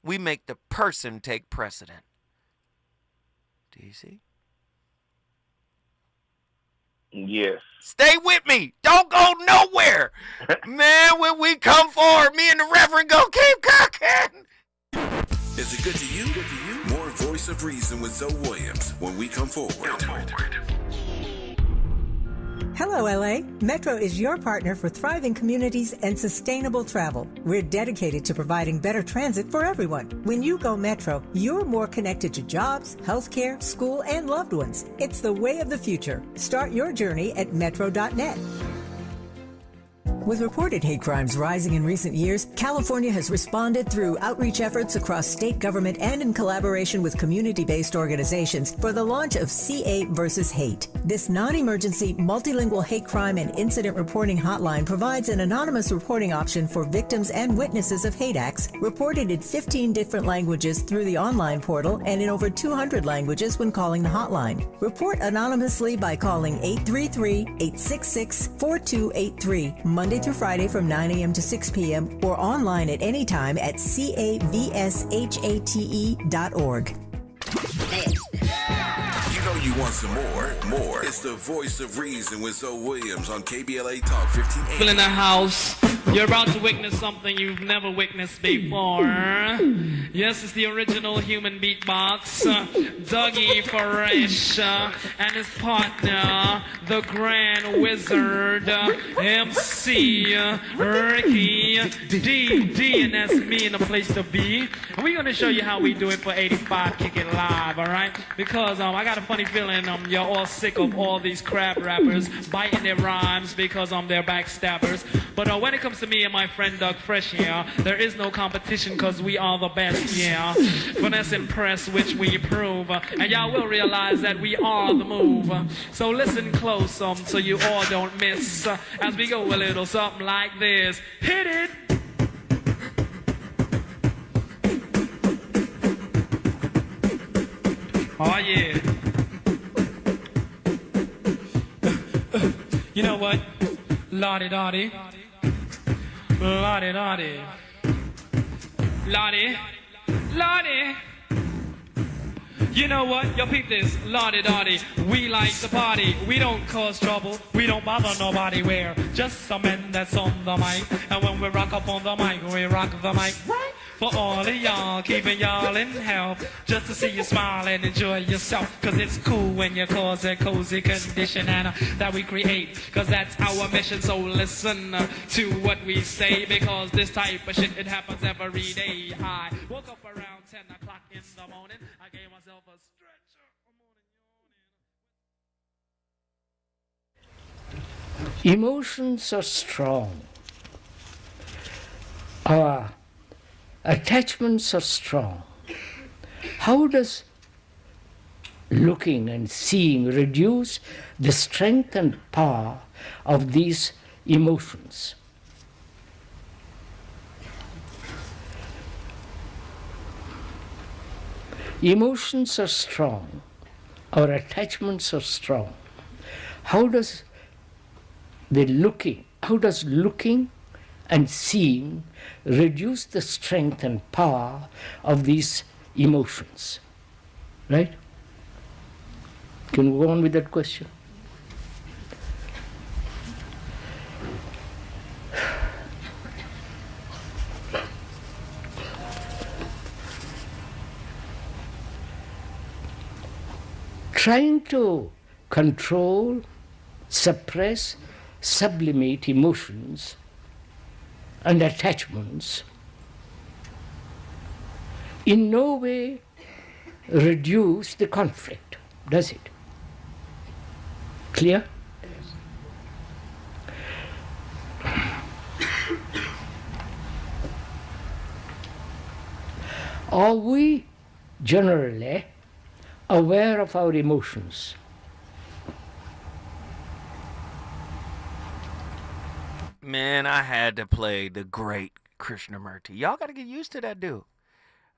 We make the person take precedent. Do you see? Yes. Stay with me. Don't go nowhere. Man, when we come forward, me and the Reverend go keep cooking. Is it good to you? More Voice of Reason with Zoe Williams when we come forward. Hello, LA. Metro is your partner for thriving communities and sustainable travel. We're dedicated to providing better transit for everyone. When you go Metro, you're more connected to jobs, healthcare, school, and loved ones. It's the way of the future. Start your journey at metro.net. With reported hate crimes rising in recent years, California has responded through outreach efforts across state government and in collaboration with community-based organizations for the launch of CA versus Hate. This non-emergency, multilingual hate crime and incident reporting hotline provides an anonymous reporting option for victims and witnesses of hate acts, reported in 15 different languages through the online portal and in over 200 languages when calling the hotline. Report anonymously by calling 833-866-4283, Monday through Friday from 9 a.m. to 6 p.m. or online at any time at cavshate.org. You know you want some more. It's the Voice of Reason with Zoe Williams on KBLA Talk 1580. People in the house, you're about to witness something you've never witnessed before. Yes, it's the original human beatbox, Dougie Fresh, and his partner, the Grand Wizard, MC Ricky D, and that's me in the place to be. And we're gonna show you how we do it for 85 Kick It Live, all right? Because I got a funny feeling you're all sick of all these crab rappers biting their rhymes because they're backstabbers. But when it comes to me and my friend Doug Fresh here, there is no competition because we are the best, yeah. Finesse and press, which we prove. And y'all will realize that we are the move. So listen close so you all don't miss as we go a little something like this. Hit it! Oh yeah. You know what? Lottie-dottie. Lottie-dottie. Lottie. Lottie. You know what? Yo, peep this. Lottie-dottie. We like to party. We don't cause trouble. We don't bother nobody. We're just some men that's on the mic. And when we rock up on the mic, we rock the mic. Right? For all of y'all, keeping y'all in health. Just to see you smile and enjoy yourself. Cause it's cool when you cause a cozy condition and that we create. Cause that's our mission. So listen to what we say. Because this type of shit, it happens every day. I woke up around 10 o'clock in the morning. I gave myself a stretcher. Emotions are strong. Our attachments are strong. How does looking and seeing reduce the strength and power of these emotions? Emotions are strong. Our attachments are strong. How does looking and seeing reduce the strength and power of these emotions? Right? Can we go on with that question? Trying to control, suppress, sublimate emotions and attachments in no way reduce the conflict, does it? Clear? Are we generally aware of our emotions? Man, I had to play the great Krishnamurti. Y'all got to get used to that dude.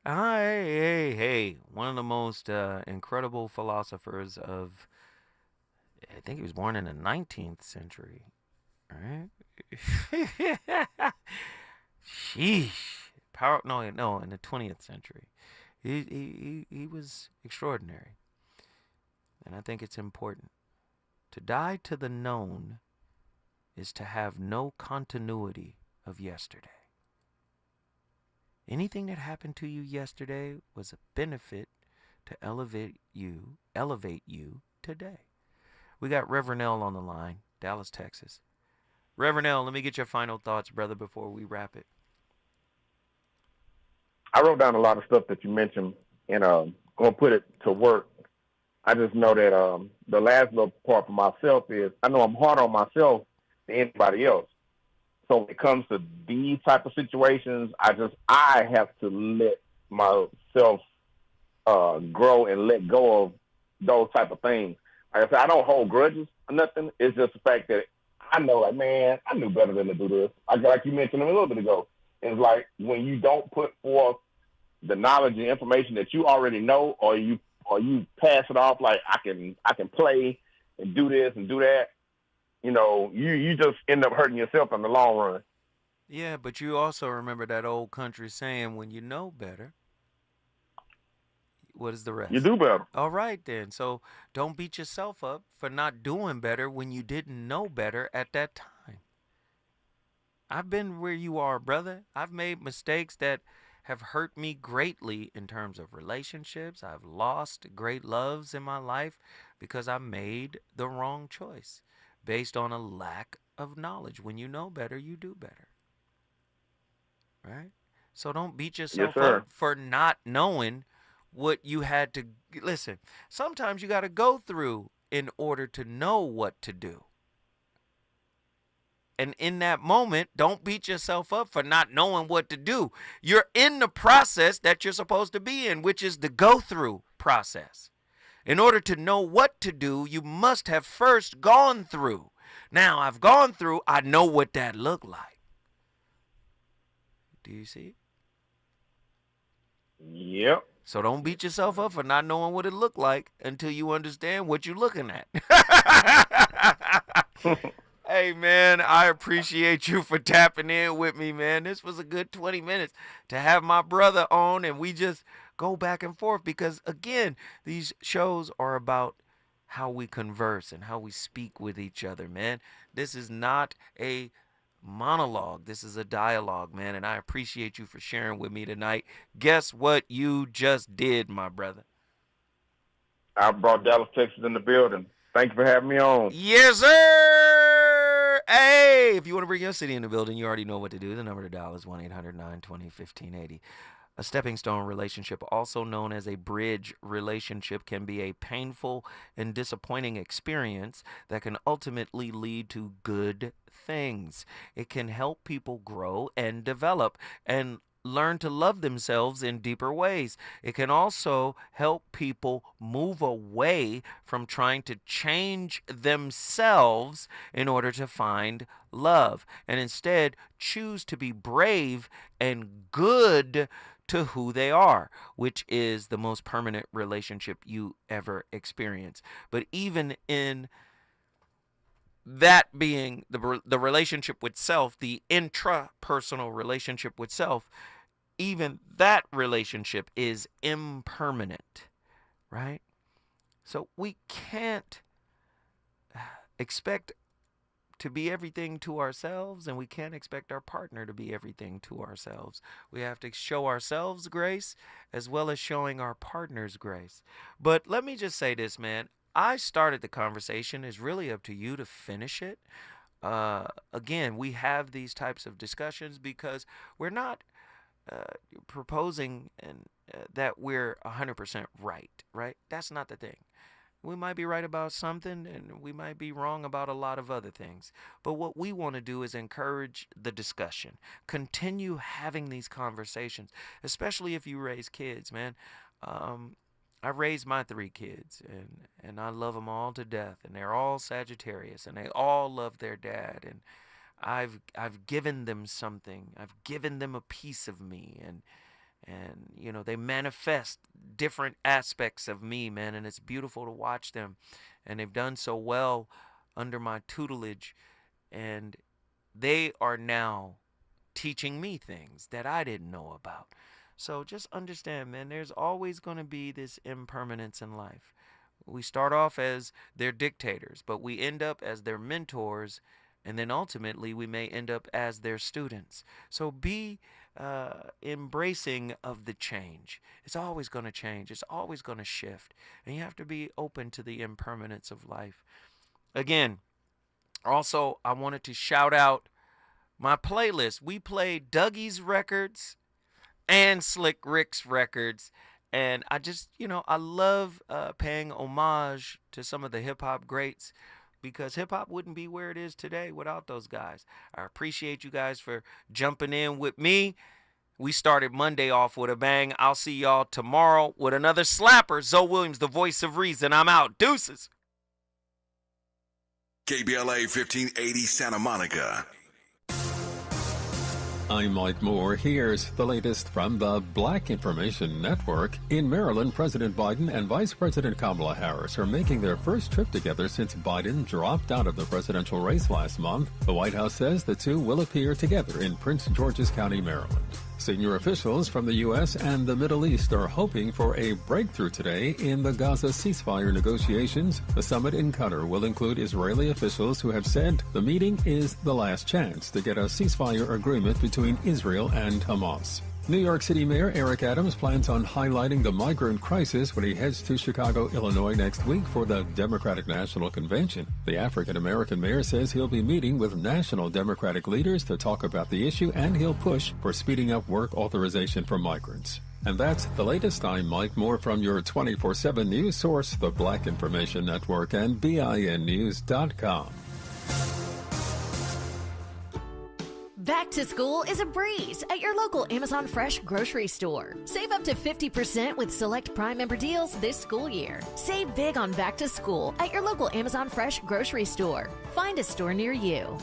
Hey. One of the most incredible philosophers of, I think he was born in the 19th century. All right? Sheesh. No, in the 20th century. He was extraordinary. And I think it's important To die to the known is to have no continuity of yesterday. Anything that happened to you yesterday was a benefit to elevate you today. We got Reverend L on the line, Dallas, Texas. Reverend L, let me get your final thoughts, brother, before we wrap it. I wrote down a lot of stuff that you mentioned, and going to put it to work. I just know that the last little part for myself is I know I'm hard on myself than anybody else. So when it comes to these type of situations, I have to let myself grow and let go of those type of things. Like I said, I don't hold grudges or nothing. It's just the fact that I know, like, man, I knew better than to do this. Like you mentioned a little bit ago. It's like when you don't put forth the knowledge and information that you already know, or you pass it off like I can play and do this and do that. You know, you just end up hurting yourself in the long run. Yeah, but you also remember that old country saying, when you know better, what is the rest? You do better. All right, then. So don't beat yourself up for not doing better when you didn't know better at that time. I've been where you are, brother. I've made mistakes that have hurt me greatly in terms of relationships. I've lost great loves in my life because I made the wrong choice based on a lack of knowledge. When you know better, you do better. Right? So don't beat yourself up for not knowing what you had to. Listen, sometimes you got to go through in order to know what to do. And in that moment, don't beat yourself up for not knowing what to do. You're in the process that you're supposed to be in, which is the go-through process. In order to know what to do, you must have first gone through. Now, I've gone through, I know what that looked like. Do you see? Yep. So don't beat yourself up for not knowing what it looked like until you understand what you're looking at. Hey, man, I appreciate you for tapping in with me, man. This was a good 20 minutes to have my brother on, and we just go back and forth because, again, these shows are about how we converse and how we speak with each other, man. This is not a monologue. This is a dialogue, man, and I appreciate you for sharing with me tonight. Guess what you just did, my brother? I brought Dallas, Texas in the building. Thank you for having me on. Yes, sir. Hey, if you want to bring your city in the building, you already know what to do. The number to dial is 1-800-920-1580. A stepping stone relationship, also known as a bridge relationship, can be a painful and disappointing experience that can ultimately lead to good things. It can help people grow and develop and learn to love themselves in deeper ways. It can also help people move away from trying to change themselves in order to find love, and instead choose to be brave and good to who they are, which is the most permanent relationship you ever experience. But even in that being the relationship with self, the intrapersonal relationship with self, even that relationship is impermanent, right? So we can't expect to be everything to ourselves, and we can't expect our partner to be everything to ourselves. We have to show ourselves grace as well as showing our partners grace. But let me just say this, man. I started the conversation. It's really up to you to finish it. Again, we have these types of discussions because we're not proposing that we're 100% right? That's not the thing. We might be right about something, and we might be wrong about a lot of other things. But what we want to do is encourage the discussion. Continue having these conversations, especially if you raise kids, man. I raised my 3 kids, and I love them all to death, and they're all Sagittarius, and they all love their dad, and I've given them something. I've given them a piece of me, and you know, they manifest different aspects of me, man, and it's beautiful to watch them, and they've done so well under my tutelage, and they are now teaching me things that I didn't know about. So just understand, man, there's always going to be this impermanence in life. We start off as their dictators, but we end up as their mentors, and then ultimately we may end up as their students. So be embracing of the change. It's always going to change. It's always going to shift. And you have to be open to the impermanence of life. Again, also, I wanted to shout out my playlist. We played Dougie's records and Slick Rick's records. And I just, I love paying homage to some of the hip-hop greats, because hip-hop wouldn't be where it is today without those guys. I appreciate you guys for jumping in with me. We started Monday off with a bang. I'll see y'all tomorrow with another slapper. Zoe Williams, the voice of reason. I'm out. Deuces. KBLA 1580 Santa Monica. I'm Mike Moore. Here's the latest from the Black Information Network. In Maryland, President Biden and Vice President Kamala Harris are making their first trip together since Biden dropped out of the presidential race last month. The White House says the two will appear together in Prince George's County, Maryland. Senior officials from the U.S. and the Middle East are hoping for a breakthrough today in the Gaza ceasefire negotiations. The summit in Qatar will include Israeli officials who have said the meeting is the last chance to get a ceasefire agreement between Israel and Hamas. New York City Mayor Eric Adams plans on highlighting the migrant crisis when he heads to Chicago, Illinois next week for the Democratic National Convention. The African-American mayor says he'll be meeting with national Democratic leaders to talk about the issue, and he'll push for speeding up work authorization for migrants. And that's the latest. I'm Mike Moore from your 24/7 news source, the Black Information Network, and BINnews.com. Back to school is a breeze at your local Amazon Fresh grocery store. Save up to 50% with select Prime member deals this school year. Save big on back to school at your local Amazon Fresh grocery store. Find a store near you.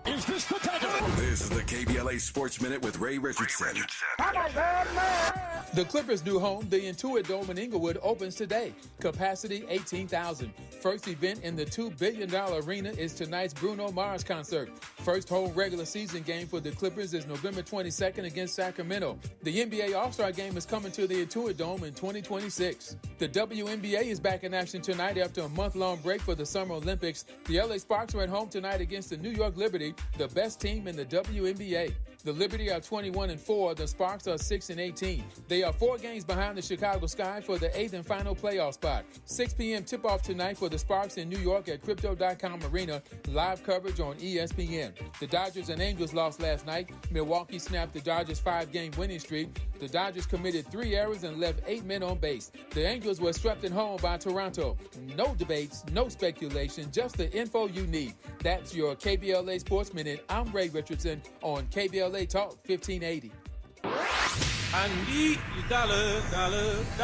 Is this the time? This is the KBLA Sports Minute with Ray Richardson. The Clippers' new home, the Intuit Dome in Inglewood, opens today. Capacity 18,000. First event in the $2 billion arena is tonight's Bruno Mars concert. First home regular season game for the Clippers is November 22nd against Sacramento. The NBA All-Star Game is coming to the Intuit Dome in 2026. The WNBA is back in action tonight after a month-long break for the Summer Olympics. The LA Sparks are at home tonight against the New York Liberty, the best team in the WNBA. The Liberty are 21-4. The Sparks are 6-18. They are 4 games behind the Chicago Sky for the 8th and final playoff spot. 6 p.m. tip-off tonight for the Sparks in New York at Crypto.com Arena. Live coverage on ESPN. The Dodgers and Angels lost last night. Milwaukee snapped the Dodgers' 5-game winning streak. The Dodgers committed 3 errors and left 8 men on base. The Angels were swept at home by Toronto. No debates, no speculation, just the info you need. That's your KBLA Sports Minute. I'm Ray Richardson on KBLA Talk 1580. I need your dollar,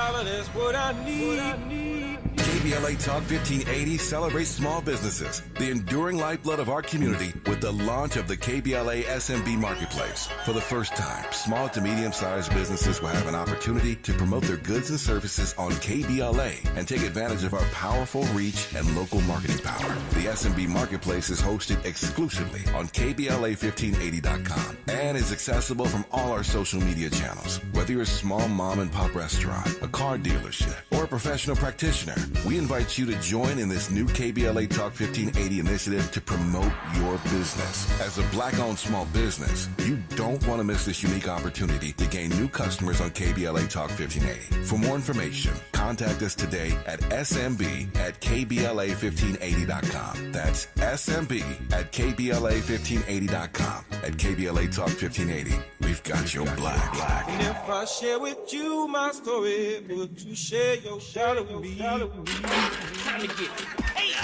that's what I need. KBLA Talk 1580 celebrates small businesses, the enduring lifeblood of our community, with the launch of the KBLA SMB Marketplace. For the first time, small to medium-sized businesses will have an opportunity to promote their goods and services on KBLA and take advantage of our powerful reach and local marketing power. The SMB Marketplace is hosted exclusively on KBLA1580.com and is accessible from all our social media channels. Whether you're a small mom-and-pop restaurant, a car dealership, or a professional practitioner, we invite you to join in this new KBLA Talk 1580 initiative to promote your business. As a black-owned small business, you don't want to miss this unique opportunity to gain new customers on KBLA Talk 1580. For more information, contact us today at smb@kbla1580.com. That's smb@kbla1580.com. At KBLA Talk 1580, we've got your black. And if I share with you my story, would you share your dollar with me? Time to get paid.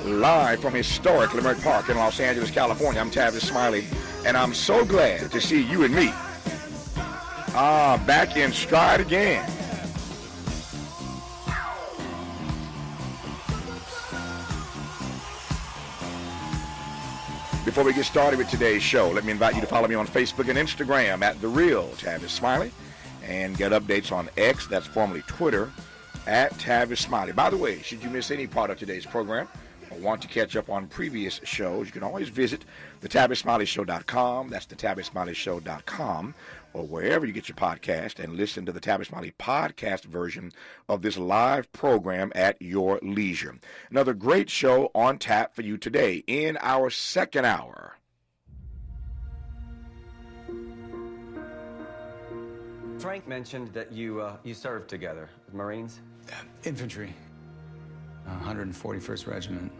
Live from historic Leimert Park in Los Angeles, California, I'm Tavis Smiley, and I'm so glad to see you and me back in stride again. Before we get started with today's show, let me invite you to follow me on Facebook and Instagram at The Real Tavis Smiley, and get updates on X, that's formerly Twitter, at Tavis Smiley. By the way, should you miss any part of today's program or want to catch up on previous shows, you can always visit thetabissmileyshow.com. That's thetabissmileyshow.com, or wherever you get your podcast, and listen to the Tavis Smiley podcast version of this live program at your leisure. Another great show on tap for you today in our second hour. Frank mentioned that you served together with Marines. Infantry, 141st Regiment.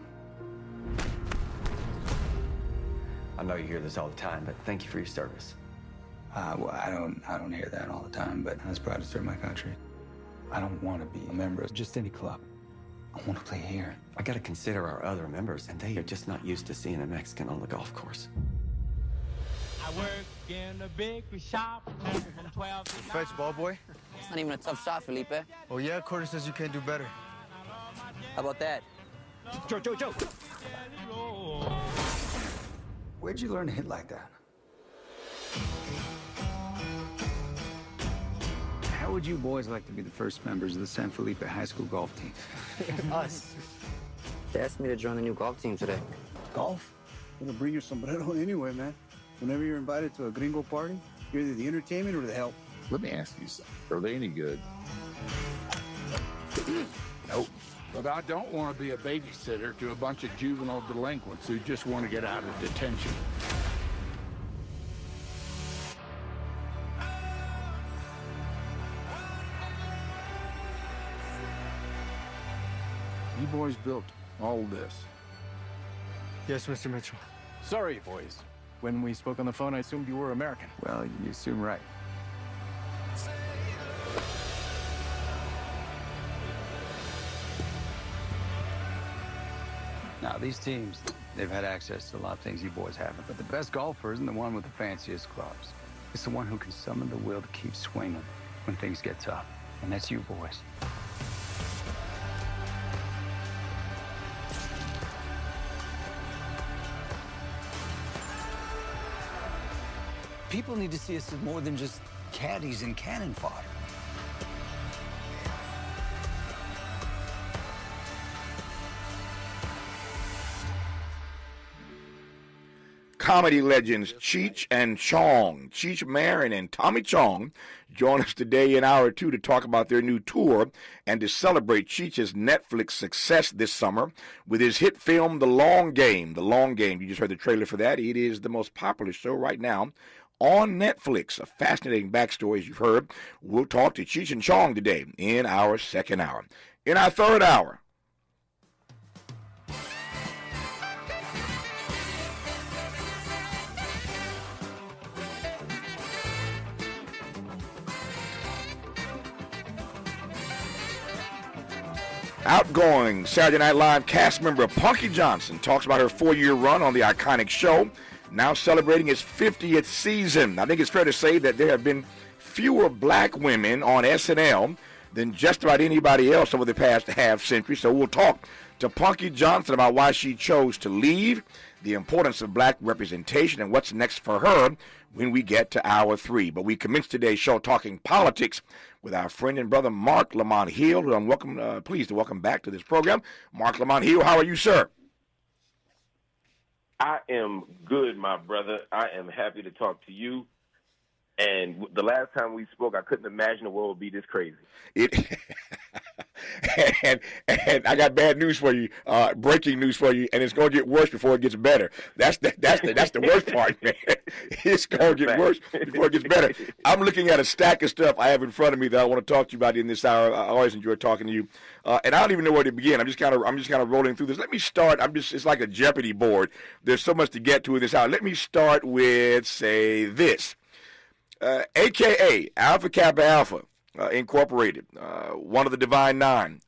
I know you hear this all the time, but thank you for your service. Well, I don't hear that all the time, but I was proud to serve my country. I don't want to be a member of just any club. I want to play here. I got to consider our other members, and they are just not used to seeing a Mexican on the golf course. I work in a bakery shop from 12 to 9. Fetch, ball boy. It's not even a tough shot, Felipe. Oh, yeah? Carter says you can't do better. How about that? Joe. Where'd you learn to hit like that? How would you boys like to be the first members of the San Felipe High School golf team? Us. They asked me to join the new golf team today. Golf? I'm gonna bring your sombrero anyway, man. Whenever you're invited to a gringo party, you're either the entertainment or the help. Let me ask you something. Are they any good? Nope. But I don't want to be a babysitter to a bunch of juvenile delinquents who just want to get out of detention. You boys built all this. Yes, Mr. Mitchell. Sorry, boys. When we spoke on the phone, I assumed you were American. Well, you assume right. Now, these teams, they've had access to a lot of things you boys haven't. But the best golfer isn't the one with the fanciest clubs. It's the one who can summon the will to keep swinging when things get tough. And that's you boys. People need to see us as more than just caddies and cannon fodder. Comedy legends Cheech and Chong, Cheech Marin and Tommy Chong, join us today in hour 2 to talk about their new tour and to celebrate Cheech's Netflix success this summer with his hit film, The Long Game. The Long Game, you just heard the trailer for that. It is the most popular show right now on Netflix. A fascinating backstory, as you've heard. We'll talk to Cheech and Chong today in our second hour. In our third hour, outgoing Saturday Night Live cast member Punky Johnson talks about her 4-year run on the iconic show, now celebrating its 50th season. I think it's fair to say that there have been fewer black women on SNL than just about anybody else over the past half century. So we'll talk to Punky Johnson about why she chose to leave, the importance of black representation, and what's next for her when we get to hour 3. But we commence today's show talking politics with our friend and brother Mark Lamont Hill, who I'm pleased to welcome back to this program. Mark Lamont Hill, how are you, sir? I am good, my brother. I am happy to talk to you. And the last time we spoke, I couldn't imagine the world would be this crazy. And I got bad news for you, breaking news for you, and it's going to get worse before it gets better. That's the worst part, man. It's going to get worse before it gets better. I'm looking at a stack of stuff I have in front of me that I want to talk to you about in this hour. I always enjoy talking to you, and I don't even know where to begin. I'm just kind of rolling through this. Let me start. It's like a Jeopardy board. There's so much to get to in this hour. Let me start with, say, this. AKA Alpha Kappa Alpha Incorporated, one of the Divine Nine,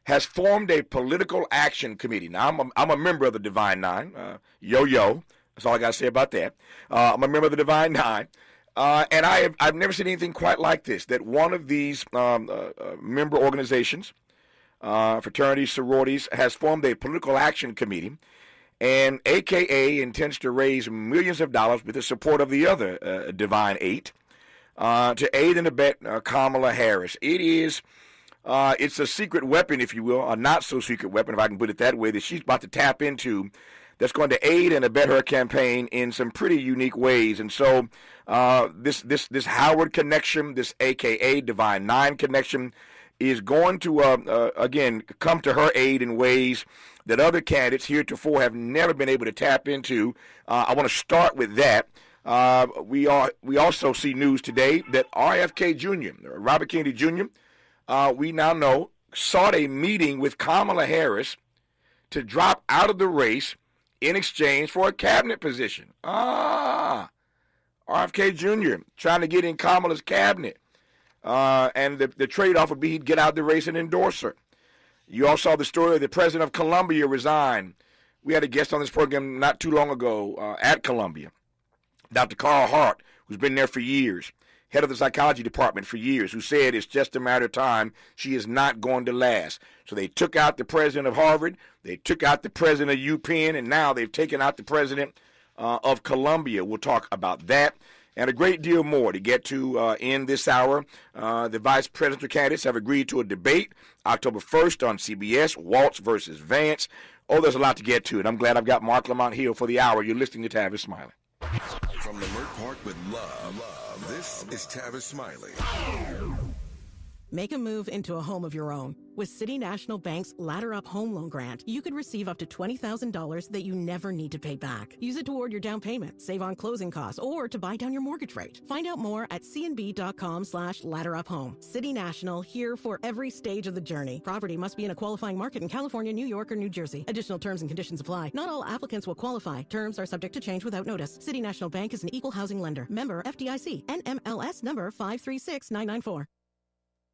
has formed a political action committee. Now, I'm a member of the Divine Nine. Yo. That's all I got to say about that. I'm a member of the Divine Nine. And I've never seen anything quite like this, that one of these member organizations, fraternities, sororities, has formed a political action committee, and AKA intends to raise millions of dollars with the support of the other Divine Eight to aid and abet Kamala Harris. It's a secret weapon, if you will, a not-so-secret weapon, if I can put it that way, that she's about to tap into, that's going to aid and abet her campaign in some pretty unique ways. And so this Howard connection, this AKA Divine Nine connection, is going to, again, come to her aid in ways that other candidates heretofore have never been able to tap into. I want to start with that. We also see news today that RFK Jr., Robert Kennedy Jr., we now know, sought a meeting with Kamala Harris to drop out of the race in exchange for a cabinet position. RFK Jr. trying to get in Kamala's cabinet. And the trade-off would be he'd get out of the race and endorse her. You all saw the story of the president of Columbia resign. We had a guest on this program not too long ago at Columbia, Dr. Carl Hart, who's been there for years, head of the psychology department for years, who said it's just a matter of time. She is not going to last. So they took out the president of Harvard, they took out the president of UPenn, and now they've taken out the president of Columbia. We'll talk about that and a great deal more to get to in this hour. The vice presidential candidates have agreed to a debate October 1st on CBS, Waltz versus Vance. Oh, there's a lot to get to, and I'm glad I've got Mark Lamont Hill for the hour. You're listening to Tavis Smiley. From Leimert Park with love, this is Tavis Smiley. Make a move into a home of your own. With City National Bank's Ladder Up Home Loan Grant, you could receive up to $20,000 that you never need to pay back. Use it toward your down payment, save on closing costs, or to buy down your mortgage rate. Find out more at cnb.com/ladderuphome. City National, here for every stage of the journey. Property must be in a qualifying market in California, New York, or New Jersey. Additional terms and conditions apply. Not all applicants will qualify. Terms are subject to change without notice. City National Bank is an equal housing lender. Member FDIC. NMLS number 536994.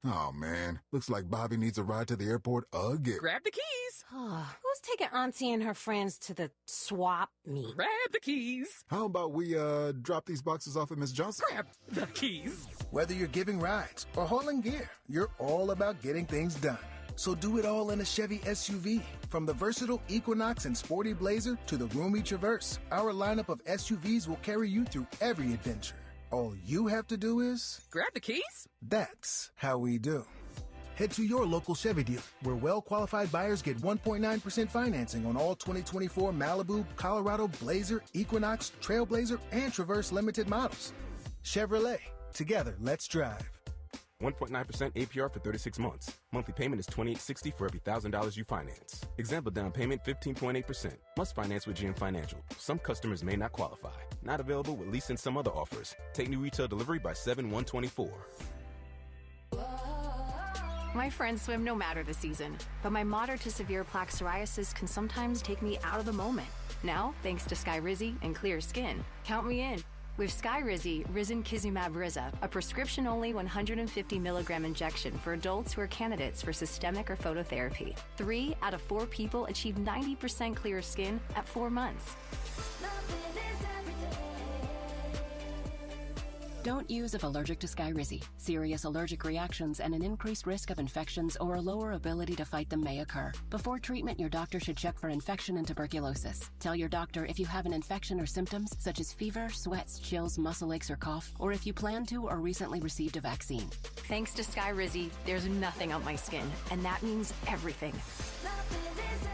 Oh, man. Looks like Bobby needs a ride to the airport again. Grab the keys. Who's taking Auntie and her friends to the swap meet? Grab the keys. How about we drop these boxes off at Miss Johnson? Grab the keys. Whether you're giving rides or hauling gear, you're all about getting things done. So do it all in a Chevy SUV. From the versatile Equinox and sporty Blazer to the roomy Traverse, our lineup of SUVs will carry you through every adventure. All you have to do is grab the keys. That's how we do. Head to your local Chevy dealer, where well-qualified buyers get 1.9% financing on all 2024 Malibu, Colorado, Blazer, Equinox, Trailblazer, and Traverse limited models. Chevrolet. Together, let's drive. 1.9% APR for 36 months. Monthly payment is $28.60 for every $1,000 you finance. Example down payment 15.8%. Must finance with GM Financial. Some customers may not qualify. Not available with lease and some other offers. Take new retail delivery by 7/1/24. My friends swim no matter the season, but my moderate to severe plaque psoriasis can sometimes take me out of the moment. Now, thanks to Skyrizi and clear skin, count me in. With Skyrizi, Risankizumab Riza, a prescription-only 150 milligram injection for adults who are candidates for systemic or phototherapy. 3 out of 4 people achieve 90% clear skin at 4 months. Don't use if allergic to Skyrizi. Serious allergic reactions and an increased risk of infections or a lower ability to fight them may occur. Before treatment, your doctor should check for infection and tuberculosis. Tell your doctor if you have an infection or symptoms such as fever, sweats, chills, muscle aches, or cough, or if you plan to or recently received a vaccine. Thanks to Skyrizi, there's nothing on my skin, and that means everything.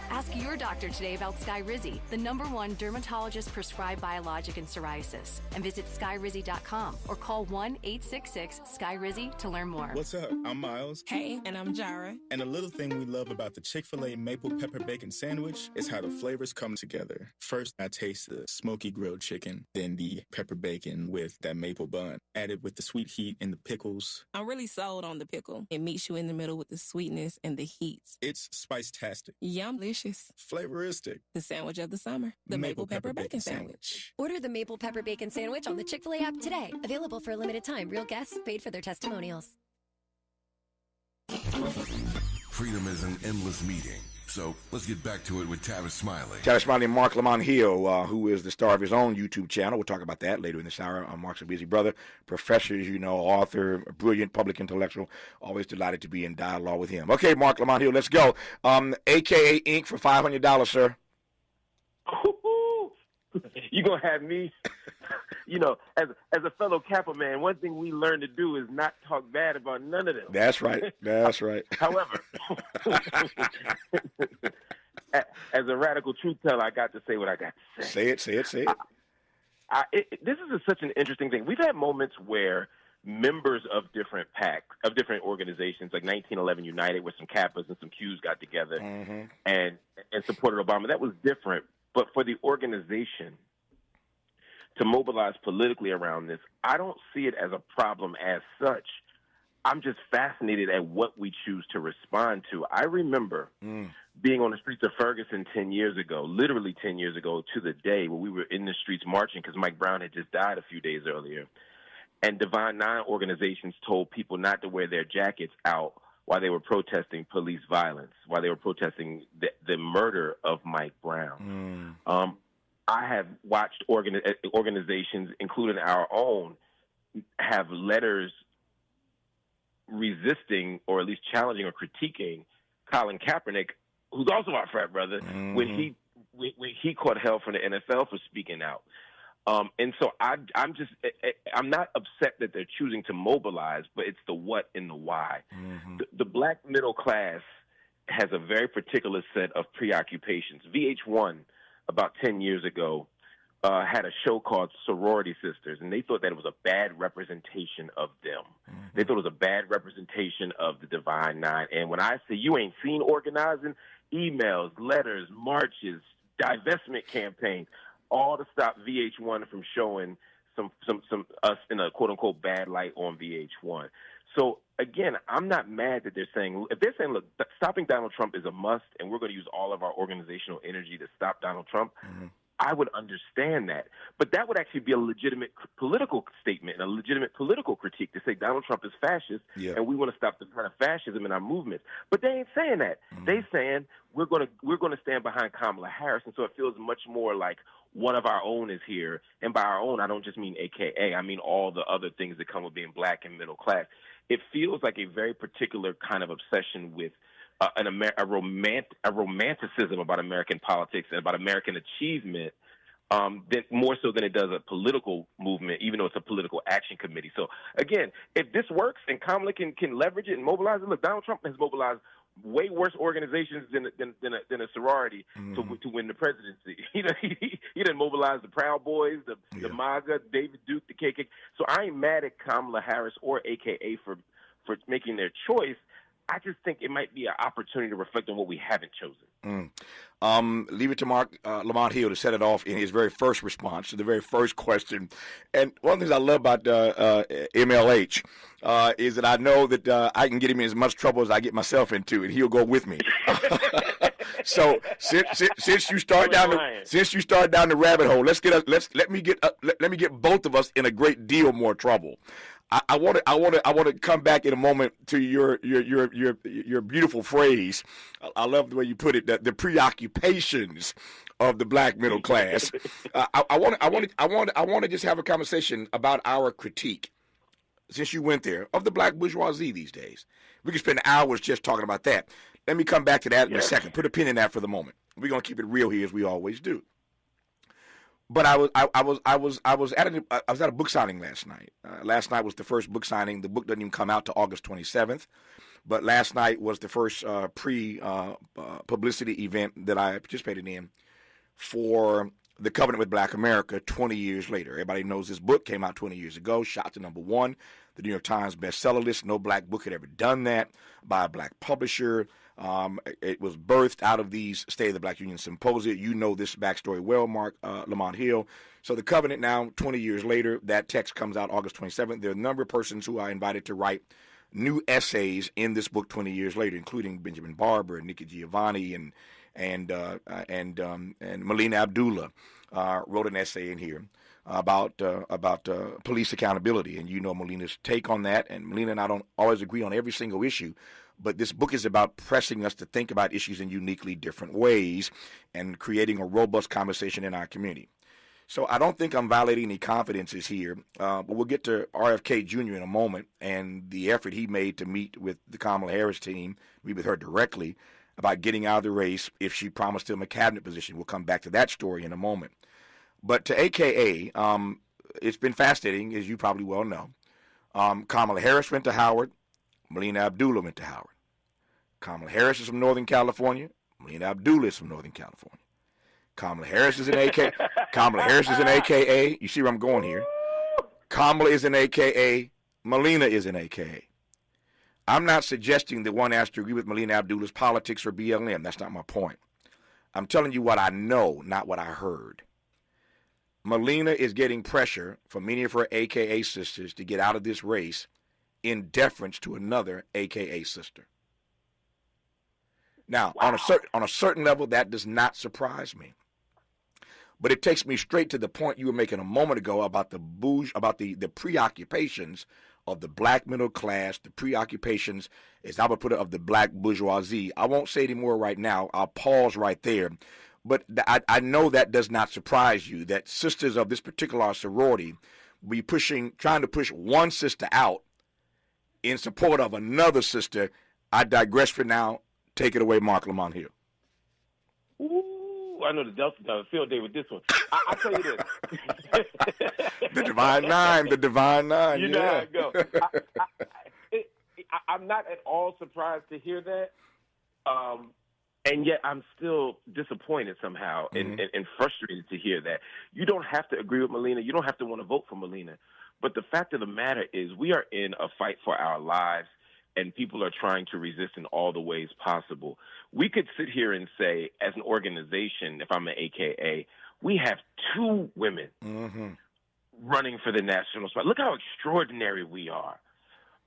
Ask your doctor today about Skyrizi, the #1 dermatologist-prescribed biologic in psoriasis, and visit skyrizi.com or call 1-866-SKYRIZI to learn more. What's up? I'm Miles. Hey, and I'm Jara. And a little thing we love about the Chick-fil-A Maple Pepper Bacon Sandwich is how the flavors come together. First, I taste the smoky grilled chicken, then the pepper bacon with that maple bun, added with the sweet heat and the pickles. I'm really sold on the pickle. It meets you in the middle with the sweetness and the heat. It's spice-tastic. Yum-licious. Flavoristic. The sandwich of the summer. The Maple Pepper Bacon Sandwich. Order the Maple Pepper Bacon Sandwich on the Chick-fil-A app today. Available for a limited time. Real guests paid for their testimonials. freedom is an endless meeting. So let's get back to it with Tavis Smiley. Tavis Smiley and Mark Lamont Hill, who is the star of his own YouTube channel. We'll talk about that later in this hour. Mark's a busy brother, professor, as you know, author, brilliant public intellectual. Always delighted to be in dialogue with him. Okay, Mark Lamont Hill, let's go. AKA Inc. for $500, sir. You're going to have me, as a fellow Kappa man, one thing we learned to do is not talk bad about none of them. That's right. That's right. However, as a radical truth teller, I got to say what I got to say. Say it. This is such an interesting thing. We've had moments where members of different organizations, like 1911 United, where some Kappas and some Qs got together and supported Obama. That was different. But for the organization to mobilize politically around this, I don't see it as a problem as such. I'm just fascinated at what we choose to respond to. I remember being on the streets of Ferguson 10 years ago, literally 10 years ago to the day, where we were in the streets marching because Mike Brown had just died a few days earlier. And Divine Nine organizations told people not to wear their jackets out while they were protesting police violence, while they were protesting the murder of Mike Brown. I have watched organizations, including our own, have letters resisting or at least challenging or critiquing Colin Kaepernick, who's also our frat brother, when he caught hell from the NFL for speaking out. And so I'm not upset that they're choosing to mobilize, but it's the what and the why. The black middle class has a very particular set of preoccupations. VH1, about 10 years ago, had a show called Sorority Sisters, and they thought that it was a bad representation of them. They thought it was a bad representation of the Divine Nine. And when I say you ain't seen organizing, emails, letters, marches, divestment campaigns, all to stop VH1 from showing some us in a quote-unquote bad light on VH1. So, again, I'm not mad that if they're saying, look, stopping Donald Trump is a must and we're going to use all of our organizational energy to stop Donald Trump, I would understand that. But that would actually be a legitimate political statement and a legitimate political critique to say Donald Trump is fascist and we want to stop the kind of fascism in our movement. But they ain't saying that. They saying we're going to stand behind Kamala Harris, and so it feels much more like one of our own is here. And by our own, I don't just mean AKA. I mean all the other things that come with being black and middle class. It feels like a very particular kind of obsession with a romanticism about American politics and about American achievement, more so than it does a political movement, even though it's a political action committee. So, again, if this works and Kamala can leverage it and mobilize it, look, Donald Trump has mobilized way worse organizations than a sorority to win the presidency. He didn't mobilize the Proud Boys, the MAGA, David Duke, the KKK. So I ain't mad at Kamala Harris or AKA for making their choice. I just think it might be an opportunity to reflect on what we haven't chosen. Leave it to Mark Lamont Hill to set it off in his very first response to the very first question. And one of the things I love about MLH is that I know that I can get him in as much trouble as I get myself into, and he'll go with me. So since you start down the rabbit hole, let me get both of us in a great deal more trouble. I want to come back in a moment to your beautiful phrase. I love the way you put it. The preoccupations of the black middle class. I want to just have a conversation about our critique, since you went there, of the black bourgeoisie these days. We could spend hours just talking about that. Let me come back to that in a second. Put a pin in that for the moment. We're gonna keep it real here, as we always do. But I was at a book signing last night. Last night was the first book signing. The book doesn't even come out to August 27th. But last night was the first publicity event that I participated in for The Covenant with Black America 20 years later. Everybody knows this book came out 20 years ago, shot to #1, the New York Times bestseller list. No black book had ever done that by a black publisher. It was birthed out of these State of the Black Union symposia. You know this backstory well, Mark Lamont Hill. So The Covenant now, 20 years later, that text comes out August 27th. There are a number of persons who I invited to write new essays in this book 20 years later, including Benjamin Barber and Nikki Giovanni and and Melina Abdullah wrote an essay in here about police accountability, and you know Melina's take on that. And Melina and I don't always agree on every single issue, but this book is about pressing us to think about issues in uniquely different ways and creating a robust conversation in our community. So I don't think I'm violating any confidences here, but we'll get to RFK Jr. in a moment and the effort he made to meet with the Kamala Harris team, meet with her directly about getting out of the race if she promised him a cabinet position. We'll come back to that story in a moment. But to AKA, it's been fascinating, as you probably well know. Kamala Harris went to Howard. Melina Abdullah went to Howard. Kamala Harris is from Northern California. Melina Abdullah is from Northern California. Kamala Harris is an AKA. Kamala Harris is an AKA. You see where I'm going here. Kamala is an AKA. Melina is an AKA. I'm not suggesting that one has to agree with Melina Abdullah's politics or BLM. That's not my point. I'm telling you what I know, not what I heard. Melina is getting pressure from many of her AKA sisters to get out of this race in deference to another AKA sister. Now, wow. on a certain level, that does not surprise me. But it takes me straight to the point you were making a moment ago about the preoccupations of the black middle class, the preoccupations, as I would put it, of the black bourgeoisie. I won't say any more right now. I'll pause right there. But I know that does not surprise you, that sisters of this particular sorority be trying to push one sister out in support of another sister. I digress for now. Take it away, Mark Lamont Hill. Ooh, I know the Delta got a field day with this one. I'll tell you this. The Divine Nine. You know how it go. I'm not at all surprised to hear that. And yet I'm still disappointed somehow and frustrated to hear that. You don't have to agree with Melina. You don't have to want to vote for Melina. But the fact of the matter is we are in a fight for our lives, and people are trying to resist in all the ways possible. We could sit here and say, as an organization, if I'm an AKA, we have 2 women running for the national spot. Look how extraordinary we are.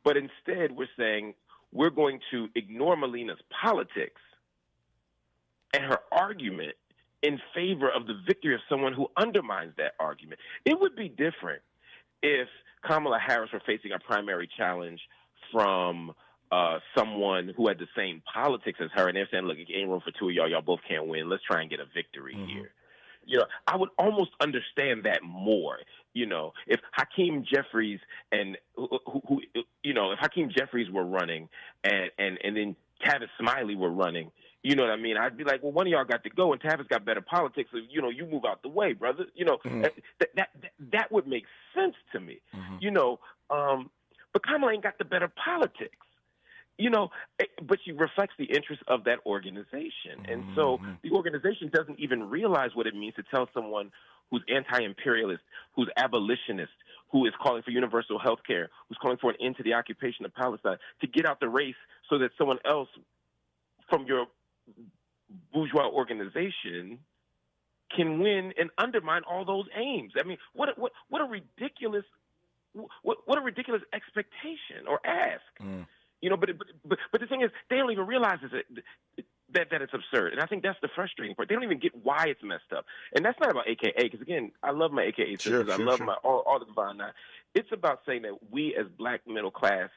But instead, we're saying we're going to ignore Melina's politics and her argument in favor of the victory of someone who undermines that argument. It would be different if Kamala Harris were facing a primary challenge from someone who had the same politics as her, and they're saying, look, it ain't room for 2 of y'all. Y'all both can't win. Let's try and get a victory here. You know, I would almost understand that more. You know, if Hakeem Jeffries and if Hakeem Jeffries were running and then Tavis Smiley were running, you know what I mean? I'd be like, well, one of y'all got to go, and Tavis got better politics, so, you know, you move out the way, brother. You know, that would make sense to me. You know, but Kamala ain't got the better politics. You know, but she reflects the interests of that organization. And so the organization doesn't even realize what it means to tell someone who's anti-imperialist, who's abolitionist, who is calling for universal health care, who's calling for an end to the occupation of Palestine, to get out the race so that someone else from your bourgeois organization can win and undermine all those aims. I mean, what a ridiculous expectation or ask. You know, but the thing is, they don't even realize that it's absurd. And I think that's the frustrating part. They don't even get why it's messed up. And that's not about AKA, because, again, I love my AKA sisters. I love all the Divine Nine. It's about saying that we as black middle class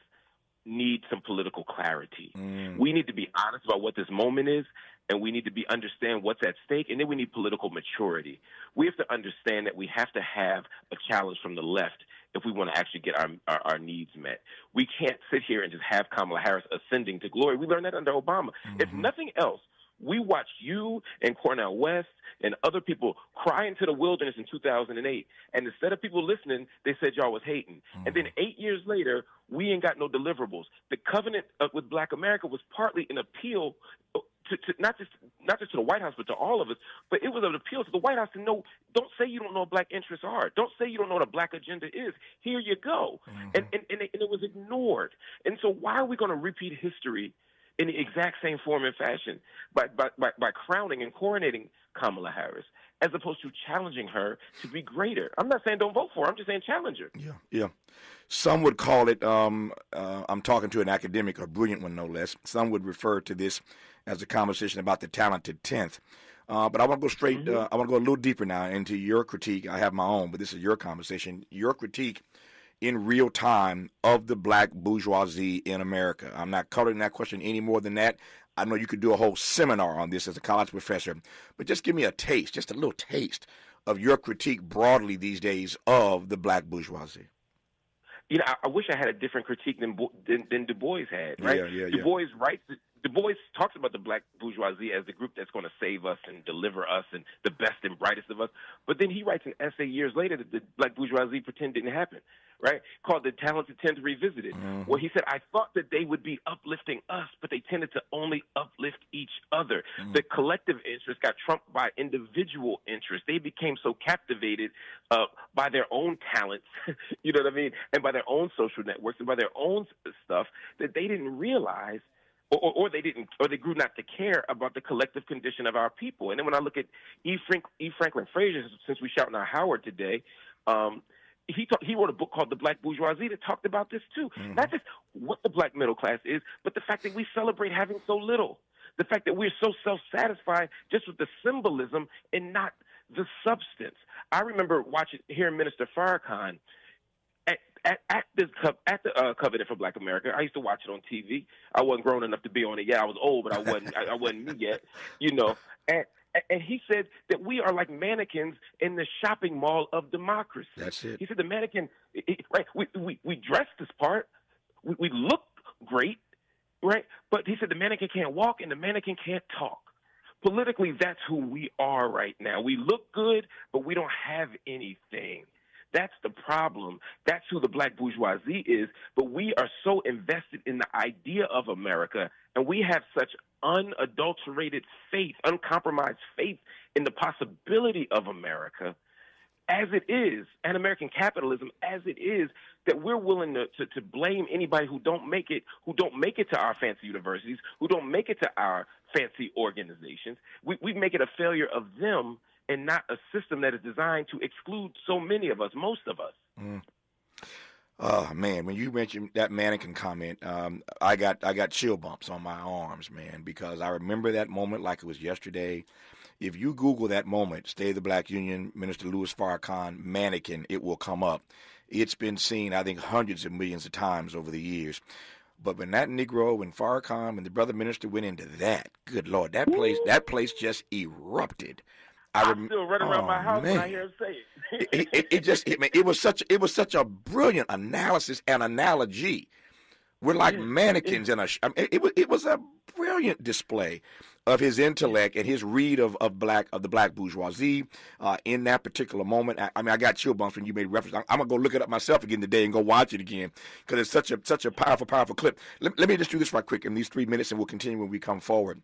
need some political clarity. We need to be honest about what this moment is, and we need to understand what's at stake, and then we need political maturity. We have to understand that we have to have a challenge from the left if we want to actually get our needs met. We can't sit here and just have Kamala Harris ascending to glory. We learned that under Obama. If nothing else, we watched you and Cornel West and other people cry into the wilderness in 2008. And instead of people listening, they said y'all was hating. And then 8 years later, we ain't got no deliverables. The covenant with Black America was partly an appeal to not just to the White House, but to all of us. But it was an appeal to the White House to know, don't say you don't know what black interests are. Don't say you don't know what a black agenda is. Here you go. And it was ignored. And so why are we going to repeat history in the exact same form and fashion by crowning and coronating Kamala Harris, as opposed to challenging her to be greater? I'm not saying don't vote for her. I'm just saying challenge her. Yeah. Some would call it, I'm talking to an academic, a brilliant one no less, some would refer to this as a conversation about the talented 10th. But I want to go straight, I want to go a little deeper now into your critique. I have my own, but this is your conversation, your critique in real time of the black bourgeoisie in America. I'm not coloring that question any more than that. I know you could do a whole seminar on this as a college professor, but just give me a taste, just a little taste of your critique broadly these days of the black bourgeoisie. You know, I wish I had a different critique than Du Bois had, right? Du Bois writes, Du Bois talks about the black bourgeoisie as the group that's going to save us and deliver us and the best and brightest of us. But then he writes an essay years later that the black bourgeoisie pretend didn't happen, right? Called The Talented 10th Revisited, where he said, I thought that they would be uplifting us, but they tended to only uplift each other. The collective interest got trumped by individual interest. They became so captivated by their own talents, you know what I mean, and by their own social networks and by their own stuff that they didn't realize or they grew not to care about the collective condition of our people. And then when I look at E. Franklin Frazier, since we shouting out Howard today, he wrote a book called The Black Bourgeoisie that talked about this too. Not just what the black middle class is, but the fact that we celebrate having so little. The fact that we're so self-satisfied just with the symbolism and not the substance. I remember hearing Minister Farrakhan at the Covenant for Black America. I used to watch it on TV. I wasn't grown enough to be on it yet. I was old, but I wasn't me yet, you know. And he said that we are like mannequins in the shopping mall of democracy. That's it. He said the mannequin, right? We dress this part, we look great, right? But he said the mannequin can't walk and the mannequin can't talk. Politically, that's who we are right now. We look good, but we don't have anything. That's the problem. That's who the black bourgeoisie is. But we are so invested in the idea of America, and we have such unadulterated faith, uncompromised faith in the possibility of America as it is, and American capitalism as it is, that we're willing to blame anybody who don't make it to our fancy universities, who don't make it to our fancy organizations. We make it a failure of them and not a system that is designed to exclude so many of us, most of us. Oh man, when you mentioned that mannequin comment, I got chill bumps on my arms, man, because I remember that moment like it was yesterday. If you Google that moment, State of the Black Union, Minister Louis Farrakhan, mannequin, it will come up. It's been seen, I think, hundreds of millions of times over the years. But when that Negro, when Farrakhan and the brother minister went into that, good Lord, that place just erupted. I'm still running around my house when I hear him say it. It was such a brilliant analysis and analogy. We're like mannequins in it was a brilliant display of his intellect and his read of the black bourgeoisie in that particular moment. I mean, I got chill bumps when you made reference. I'm gonna go look it up myself again today and go watch it again because it's such a powerful clip. Let me just do this right quick in these 3 minutes, and we'll continue when we come forward.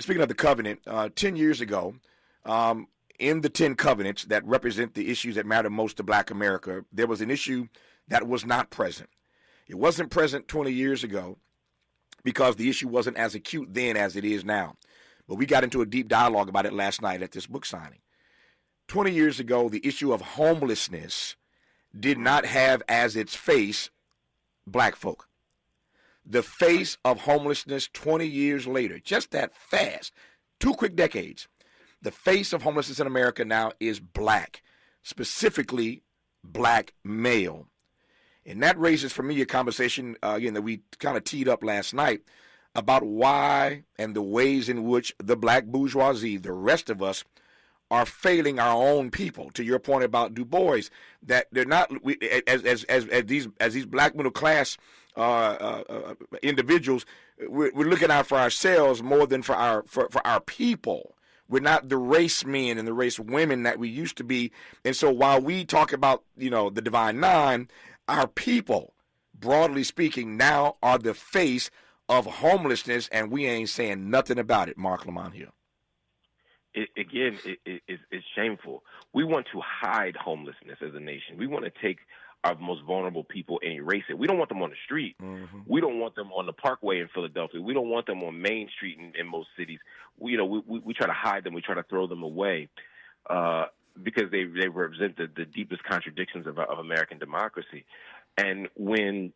Speaking of the covenant, 10 years ago. In the 10 covenants that represent the issues that matter most to black America, there was an issue that was not present. It wasn't present 20 years ago because the issue wasn't as acute then as it is now. But we got into a deep dialogue about it last night at this book signing. 20 years ago, the issue of homelessness did not have as its face black folk. The face of homelessness 20 years later, just that fast, 2 quick decades. The face of homelessness in America now is black, specifically black male. And that raises for me a conversation, again, that we kind of teed up last night about why and the ways in which the black bourgeoisie, the rest of us, are failing our own people. To your point about Du Bois, that they're not, as these black middle class individuals, we're looking out for ourselves more than for our people. We're not the race men and the race women that we used to be. And so while we talk about, the Divine Nine, our people, broadly speaking, now are the face of homelessness, and we ain't saying nothing about it, Mark Lamont Hill. It's shameful. We want to hide homelessness as a nation. We want to take our most vulnerable people and erase it. We don't want them on the street. Mm-hmm. We don't want them on the Parkway in Philadelphia. We don't want them on Main Street in most cities. We try to hide them. We try to throw them away because they represent the deepest contradictions of American democracy. And when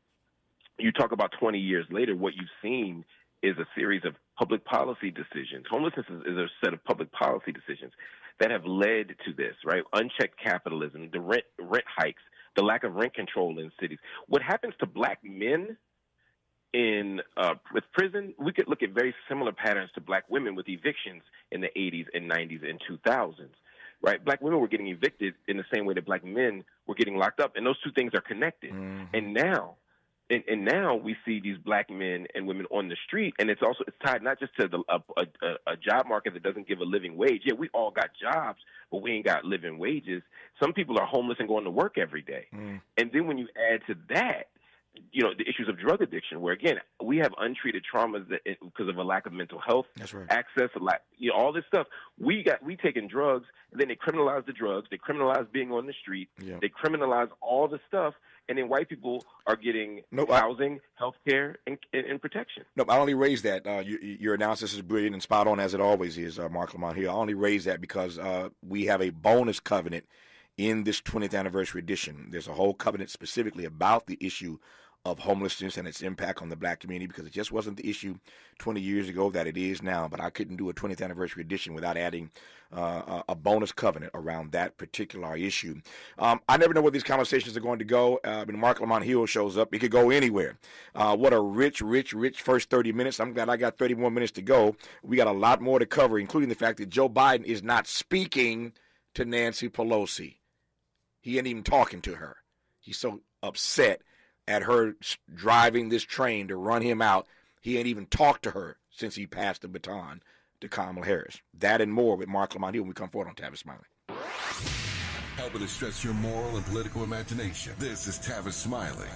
you talk about 20 years later, what you've seen is a series of public policy decisions. Homelessness is a set of public policy decisions that have led to this, right? Unchecked capitalism, the rent hikes, the lack of rent control in cities. What happens to black men in with prison, we could look at very similar patterns to black women with evictions in the 80s and 90s and 2000s, right? Black women were getting evicted in the same way that black men were getting locked up, and those two things are connected. And now we see these black men and women on the street, and it's tied not just to a job market that doesn't give a living wage. Yeah, we all got jobs, but we ain't got living wages. Some people are homeless and going to work every day. And then when you add to that, you know, the issues of drug addiction, where again we have untreated traumas because of a lack of mental health access, all this stuff. We taking drugs, and then they criminalize the drugs, they criminalize being on the street, they criminalize all the stuff, and then white people are getting housing, health care, and protection. No, I only raise that. Your analysis is brilliant and spot on, as it always is, Mark Lamont here. I only raise that because we have a bonus covenant in this 20th anniversary edition. There's a whole covenant specifically about the issue of homelessness and its impact on the black community, because it just wasn't the issue 20 years ago that it is now. But I couldn't do a 20th anniversary edition without adding a bonus covenant around that particular issue. I never know where these conversations are going to go. When Mark Lamont Hill shows up, it could go anywhere. What a rich first 30 minutes. I'm glad I got 30 more minutes to go. We got a lot more to cover, including the fact that Joe Biden is not speaking to Nancy Pelosi. He ain't even talking to her. He's so upset at her driving this train to run him out. He ain't even talked to her since he passed the baton to Kamala Harris. That and more with Mark Lamont Hill when we come forward on Tavis Smiley. Helping to stretch your moral and political imagination. This is Tavis Smiley.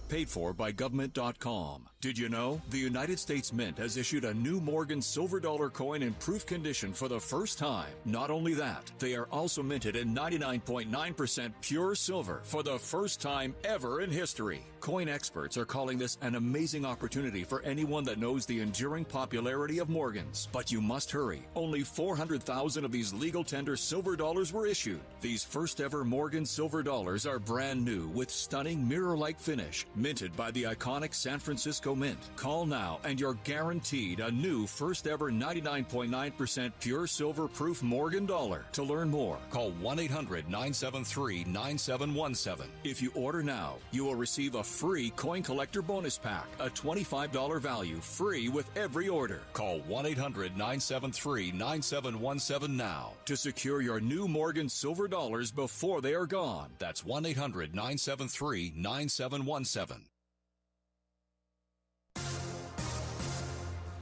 Paid for by government.com. Did you know the United States Mint has issued a new Morgan silver dollar coin in proof condition for the first time? Not only that, they are also minted in 99.9% pure silver for the first time ever in history. Coin experts are calling this an amazing opportunity for anyone that knows the enduring popularity of Morgans. But you must hurry. Only 400,000 of these legal tender silver dollars were issued. These first ever Morgan silver dollars are brand new with stunning mirror-like finish, minted by the iconic San Francisco Mint. Call now and you're guaranteed a new first ever 99.9% pure silver proof Morgan dollar. To learn more, call 1-800-973-9717. If you order now, you will receive a free coin collector bonus pack, a $25 value, free with every order. Call 1-800-973-9717 now to secure your new Morgan silver dollars before they are gone. That's 1-800-973-9717.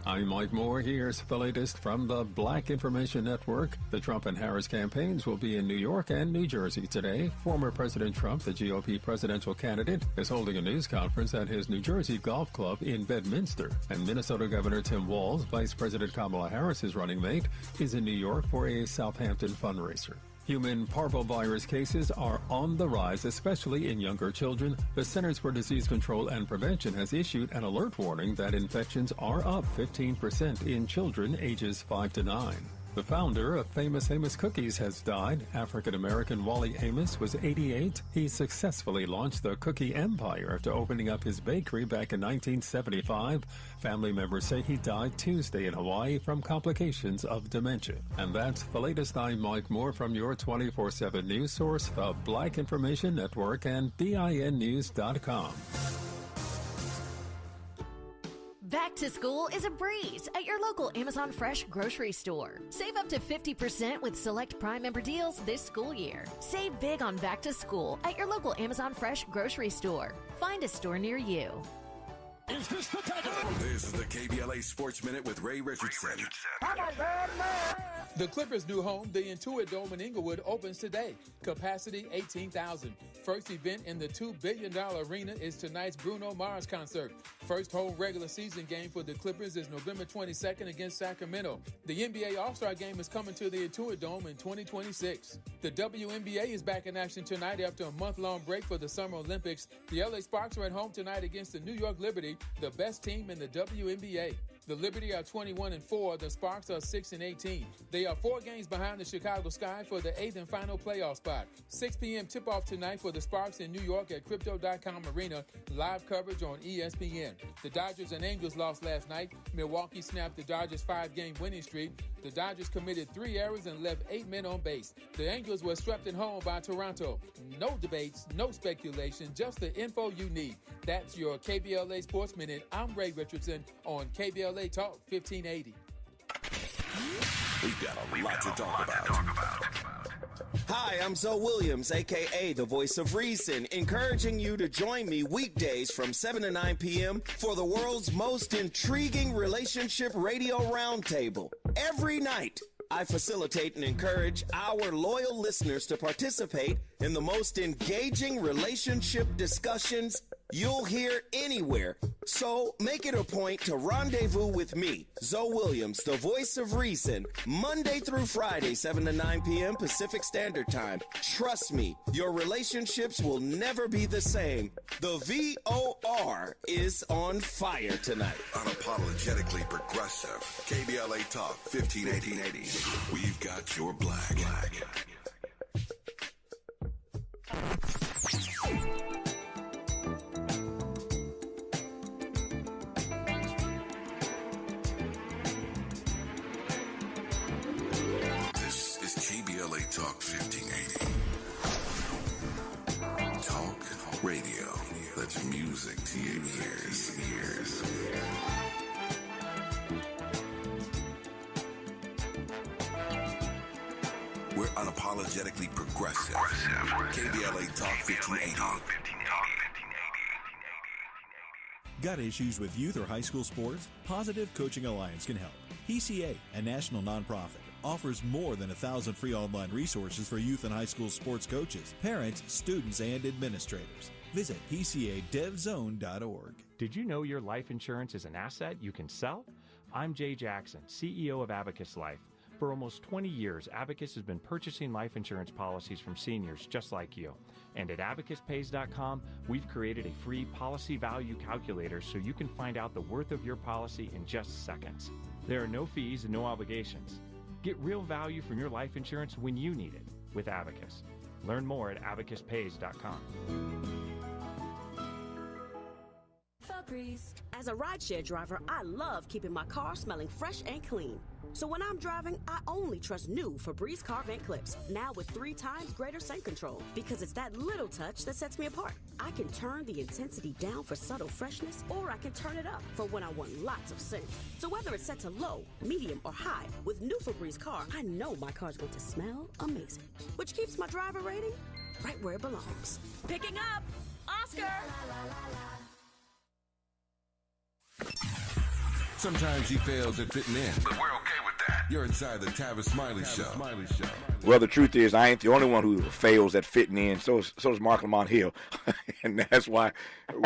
I'm Mike Moore. Here's the latest from the Black Information Network. The Trump and Harris campaigns will be in New York and New Jersey today. Former President Trump, the GOP presidential candidate, is holding a news conference at his New Jersey golf club in Bedminster. And Minnesota Governor Tim Walz, Vice President Kamala Harris's running mate, is in New York for a Southampton fundraiser. Human parvovirus cases are on the rise, especially in younger children. The Centers for Disease Control and Prevention has issued an alert warning that infections are up 15% in children ages 5 to 9. The founder of famous Amos Cookies has died. African-American Wally Amos was 88. He successfully launched the cookie empire after opening up his bakery back in 1975. Family members say he died Tuesday in Hawaii from complications of dementia. And that's the latest. I'm Mike Moore from your 24/7 news source, the Black Information Network and BINnews.com. Back to school is a breeze at your local Amazon Fresh grocery store. Save up to 50% with select Prime member deals this school year. Save big on back to school at your local Amazon Fresh grocery store. Find a store near you. Is this the This is the KBLA Sports Minute with Ray Richardson. The Clippers' new home, the Intuit Dome in Inglewood, opens today. Capacity 18,000. First event in the $2 billion arena is tonight's Bruno Mars concert. First home regular season game for the Clippers is November 22nd against Sacramento. The NBA All-Star Game is coming to the Intuit Dome in 2026. The WNBA is back in action tonight after a month-long break for the Summer Olympics. The LA Sparks are at home tonight against the New York Liberty, the best team in the WNBA. The Liberty are 21-4. The Sparks are 6-18. They are 4 games behind the Chicago Sky for the 8th and final playoff spot. 6 p.m. tip-off tonight for the Sparks in New York at Crypto.com Arena. Live coverage on ESPN. The Dodgers and Angels lost last night. Milwaukee snapped the Dodgers' 5-game winning streak. The Dodgers committed 3 errors and left 8 men on base. The Angels were swept at home by Toronto. No debates, no speculation, just the info you need. That's your KBLA Sports Minute. I'm Ray Richardson on KBLA Talk 1580. We've got a lot to talk about. Hi, I'm Zoe Williams, a.k.a. the voice of reason, encouraging you to join me weekdays from 7 to 9 p.m. for the world's most intriguing relationship radio roundtable. Every night, I facilitate and encourage our loyal listeners to participate in the most engaging relationship discussions you'll hear anywhere. So make it a point to rendezvous with me, Zoe Williams, the voice of reason, Monday through Friday, 7 to 9 p.m. Pacific Standard Time. Trust me, your relationships will never be the same. The VOR is on fire tonight. Unapologetically progressive. KBLA Talk 1580. We've got your black. This is KBLA Talk 1580. Talk radio. That's music to your ears. We're unapologetically progressive. KBLA Talk 1580. Got issues with youth or high school sports? Positive Coaching Alliance can help. PCA, a national nonprofit, offers more than 1,000 free online resources for youth and high school sports coaches, parents, students, and administrators. Visit PCADevZone.org. Did you know your life insurance is an asset you can sell? I'm Jay Jackson, CEO of Abacus Life. For almost 20 years, Abacus has been purchasing life insurance policies from seniors just like you. And at abacuspays.com, we've created a free policy value calculator so you can find out the worth of your policy in just seconds. There are no fees and no obligations. Get real value from your life insurance when you need it with Abacus. Learn more at abacuspays.com. As a rideshare driver, I love keeping my car smelling fresh and clean. So when I'm driving, I only trust new Febreze car vent clips, now with 3 times greater scent control, because it's that little touch that sets me apart. I can turn the intensity down for subtle freshness, or I can turn it up for when I want lots of scent. So whether it's set to low, medium, or high, with new Febreze car, I know my car's going to smell amazing, which keeps my driver rating right where it belongs. Picking up, Oscar. Sometimes he fails at fitting in, but we're okay with that. You're inside the Tavis Smiley Show. Well, the truth is, I ain't the only one who fails at fitting in. So is Mark Lamont Hill, and that's why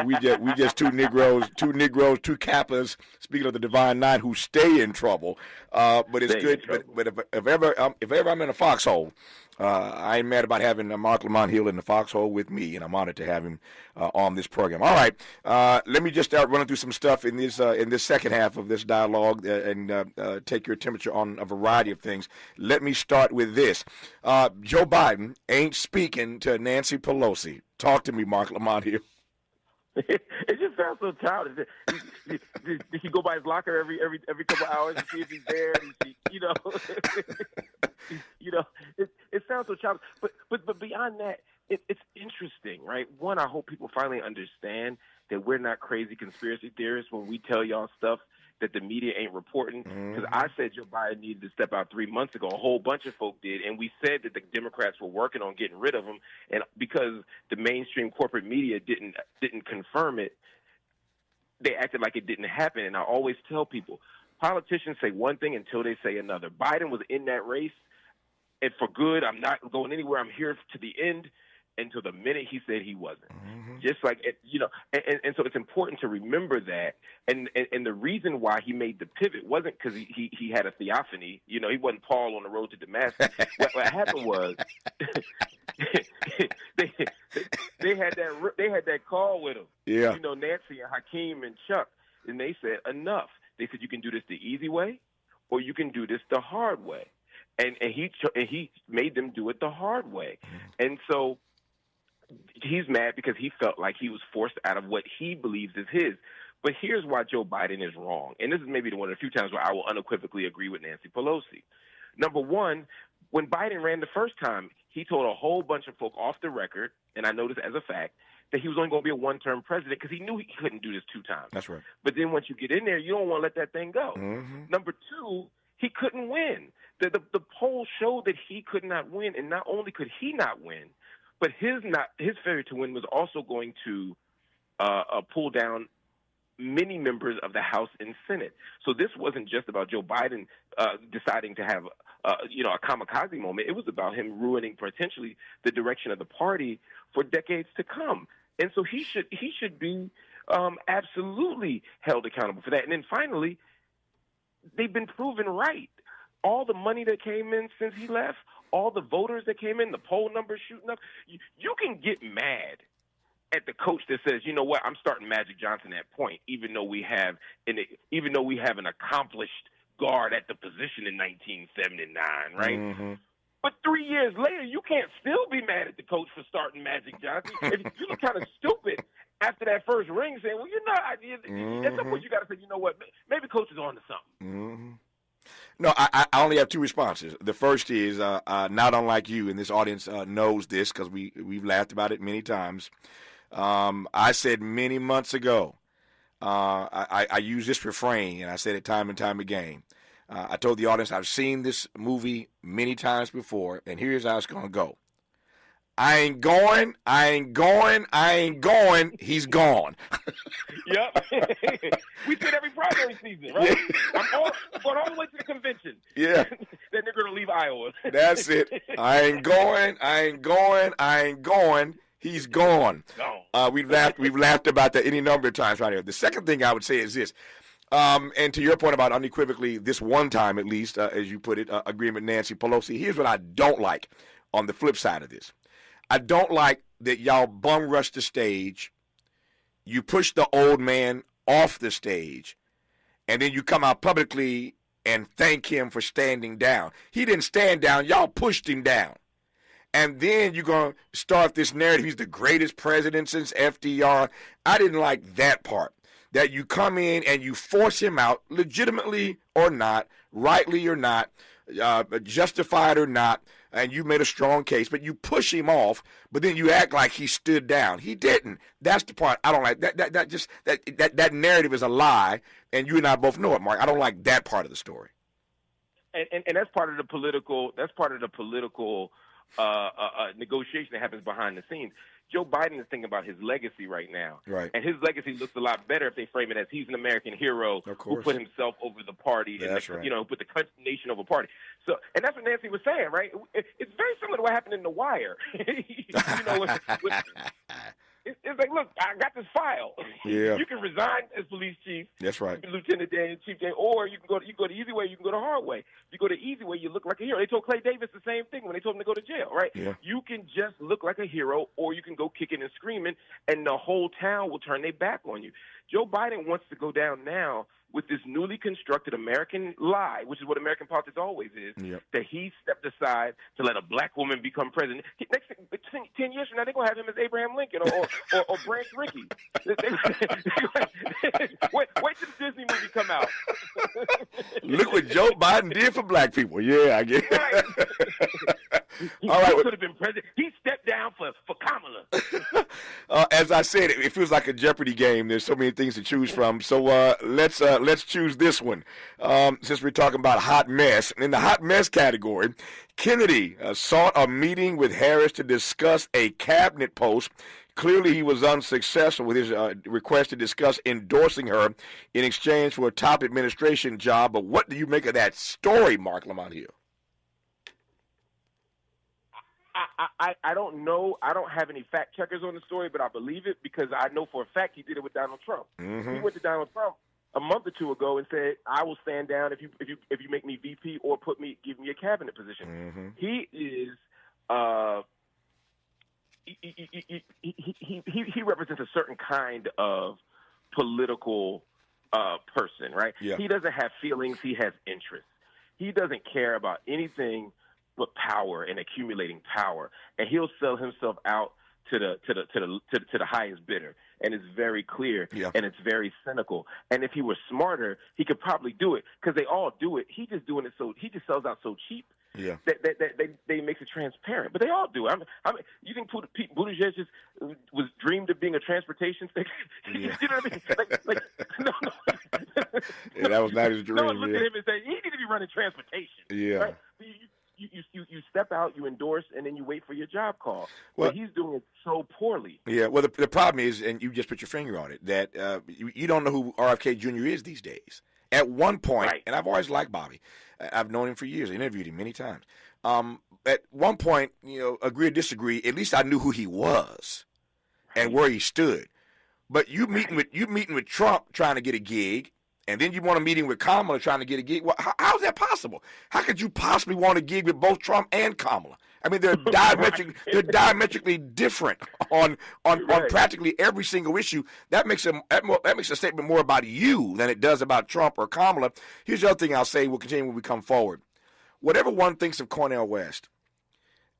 we just two Negroes, two Kappas. Speaking of the Divine Nine, who stay in trouble. But it's good. But if ever I'm in a foxhole, I ain't mad about having Mark Lamont Hill in the foxhole with me, and I'm honored to have him on this program. All right, let me just start running through some stuff in this second half of this dialogue and take your temperature on a variety of things. Let me start with this. Joe Biden ain't speaking to Nancy Pelosi. Talk to me, Mark Lamont Hill. It just sounds so childish. Did he go by his locker every couple hours to see if he's there? It sounds so childish. But beyond that, it's interesting, right? One, I hope people finally understand that we're not crazy conspiracy theorists when we tell y'all stuff that the media ain't reporting. Because I said Joe Biden needed to step out 3 months ago. A whole bunch of folk did. And we said that the Democrats were working on getting rid of him. And because the mainstream corporate media didn't confirm it, they acted like it didn't happen. And I always tell people, politicians say one thing until they say another. Biden was in that race. And for good, I'm not going anywhere. I'm here to the end. Until the minute he said he wasn't. Just like, and so it's important to remember that. And the reason why he made the pivot wasn't because he had a theophany. He wasn't Paul on the road to Damascus. what happened was they had that call with him. Yeah. Nancy and Hakeem and Chuck, and they said enough. They said you can do this the easy way, or you can do this the hard way. And he made them do it the hard way. And so he's mad because he felt like he was forced out of what he believes is his. But here's why Joe Biden is wrong. And this is maybe one of the few times where I will unequivocally agree with Nancy Pelosi. Number one, when Biden ran the first time, he told a whole bunch of folk off the record, and I know this as a fact, that he was only going to be a one-term president because he knew he couldn't do this 2 times. That's right. But then once you get in there, you don't want to let that thing go. Number two, he couldn't win. The polls showed that he could not win, and not only could he not win, but his failure to win was also going to pull down many members of the House and Senate. So this wasn't just about Joe Biden deciding to have a kamikaze moment. It was about him ruining potentially the direction of the party for decades to come. And so he should be absolutely held accountable for that. And then finally, they've been proven right. All the money that came in since he left, all the voters that came in, the poll numbers shooting up, you can get mad at the coach that says, you know what, I'm starting Magic Johnson at point, even though we have an accomplished guard at the position in 1979, right? But 3 years later, you can't still be mad at the coach for starting Magic Johnson. If you look kind of stupid after that first ring, saying, well, at some point you got to say, you know what, maybe coach is on to something. No, I only have 2 responses. The first is not unlike you, and this audience knows this because we've laughed about it many times. I said many months ago, I use this refrain, and I said it time and time again. I told the audience I've seen this movie many times before, and here's how it's going to go. I ain't going, he's gone. Yep. We said every primary season, right? Yeah. I'm going all the way to the convention. Yeah. Then they're going to leave Iowa. That's it. I ain't going, he's gone. We've laughed about that any number of times right here. The second thing I would say is this. And to your point about unequivocally, this one time at least, as you put it, agreement Nancy Pelosi, here's what I don't like on the flip side of this. I don't like that y'all bum rush the stage, you push the old man off the stage, and then you come out publicly and thank him for standing down. He didn't stand down. Y'all pushed him down. And then you're going to start this narrative. He's the greatest president since FDR. I didn't like that part. That you come in and you force him out, legitimately or not, rightly or not, justified or not, and you made a strong case, but you push him off, but then you act like he stood down. He didn't. That's the part I don't like. That narrative is a lie, and you and I both know it, Mark. I don't like that part of the story. And that's part of the political. That's part of the political negotiation that happens behind the scenes. Joe Biden is thinking about his legacy right now. Right. And his legacy looks a lot better if they frame it as he's an American hero who put himself over the party and put the country, nation over party. So, and that's what Nancy was saying, right? It's very similar to what happened in The Wire. It's like, look, I got this file. Yeah. You can resign as police chief. That's right. Lieutenant Dan, Chief Dan, or you can go the easy way. You can go the hard way. If you go the easy way, you look like a hero. They told Clay Davis the same thing when they told him to go to jail, right? Yeah. You can just look like a hero, or you can go kicking and screaming, and the whole town will turn their back on you. Joe Biden wants to go down now with this newly constructed American lie, which is what American politics always is, that he stepped aside to let a black woman become president. Next 10 years from now, they're going to have him as Abraham Lincoln or Branch Rickey. Wait till the Disney movie come out. Look what Joe Biden did for black people. Yeah, I get it. Right. All right. He could have been president. He stepped down for Kamala. As I said, it feels like a Jeopardy game. There's so many things to choose from. So let's choose this one. Since we're talking about hot mess. In the hot mess category, Kennedy sought a meeting with Harris to discuss a cabinet post. Clearly, he was unsuccessful with his request to discuss endorsing her in exchange for a top administration job. But what do you make of that story, Mark Lamont Hill? I don't know. I don't have any fact checkers on the story, but I believe it because I know for a fact he did it with Donald Trump. Mm-hmm. He went to Donald Trump a month or two ago and said, "I will stand down if you make me VP or give me a cabinet position." Mm-hmm. He is he represents a certain kind of political person, right? Yeah. He doesn't have feelings. He has interests. He doesn't care about anything but power and accumulating power, and he'll sell himself out to the highest bidder. And it's very clear, and it's very cynical. And if he were smarter, he could probably do it because they all do it. He just sells out so cheap. Yeah. That they makes it transparent, but they all do. I mean, you think Pete Buttigieg just was dreamed of being a transportation thing? Yeah. You know what I mean? Like no. Yeah, that was not his dream. No one looked at him and said he needs to be running transportation. Yeah. Right? You step out, you endorse, and then you wait for your job call. Well, but he's doing it so poorly. Yeah, well, the problem is, and you just put your finger on it, that you don't know who RFK Jr. is these days. At one point, and I've always liked Bobby. I've known him for years. I interviewed him many times. At one point, agree or disagree, at least I knew who he was and where he stood. But you meeting with Trump trying to get a gig, and then you want a meeting with Kamala trying to get a gig. Well, how is that possible? How could you possibly want a gig with both Trump and Kamala? I mean, they're diametrically different on practically every single issue. That makes a statement more about you than it does about Trump or Kamala. Here's the other thing I'll say. We'll continue when we come forward. Whatever one thinks of Cornel West,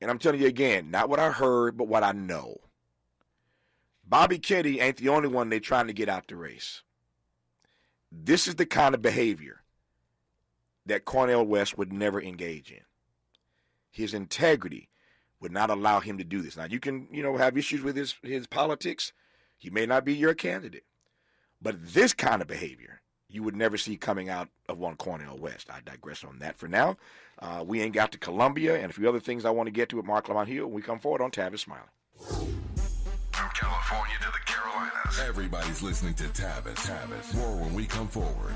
and I'm telling you again, not what I heard, but what I know. Bobby Kennedy ain't the only one they're trying to get out the race. This is the kind of behavior that Cornel West would never engage in. His integrity would not allow him to do this. Now, you can, have issues with his politics. He may not be your candidate. But this kind of behavior, you would never see coming out of one Cornel West. I digress on that for now. We ain't got to Columbia and a few other things I want to get to with Mark Lamont Hill when we come forward on Tavis Smiley. From California to the Carolinas, everybody's listening to Tavis. More when we come forward.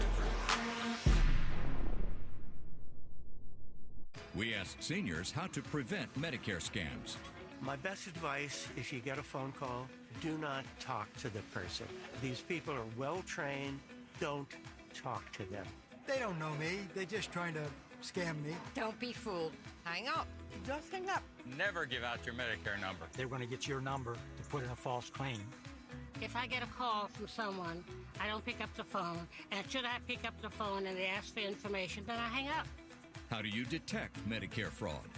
We asked seniors how to prevent Medicare scams. My best advice, if you get a phone call, do not talk to the person. These people are well-trained. Don't talk to them. They don't know me. They're just trying to scam me. Don't be fooled. Hang up. Just hang up. Never give out your Medicare number. They're going to get your number to put in a false claim. If I get a call from someone, I don't pick up the phone. And should I pick up the phone and they ask for information, then I hang up. How do you detect Medicare fraud?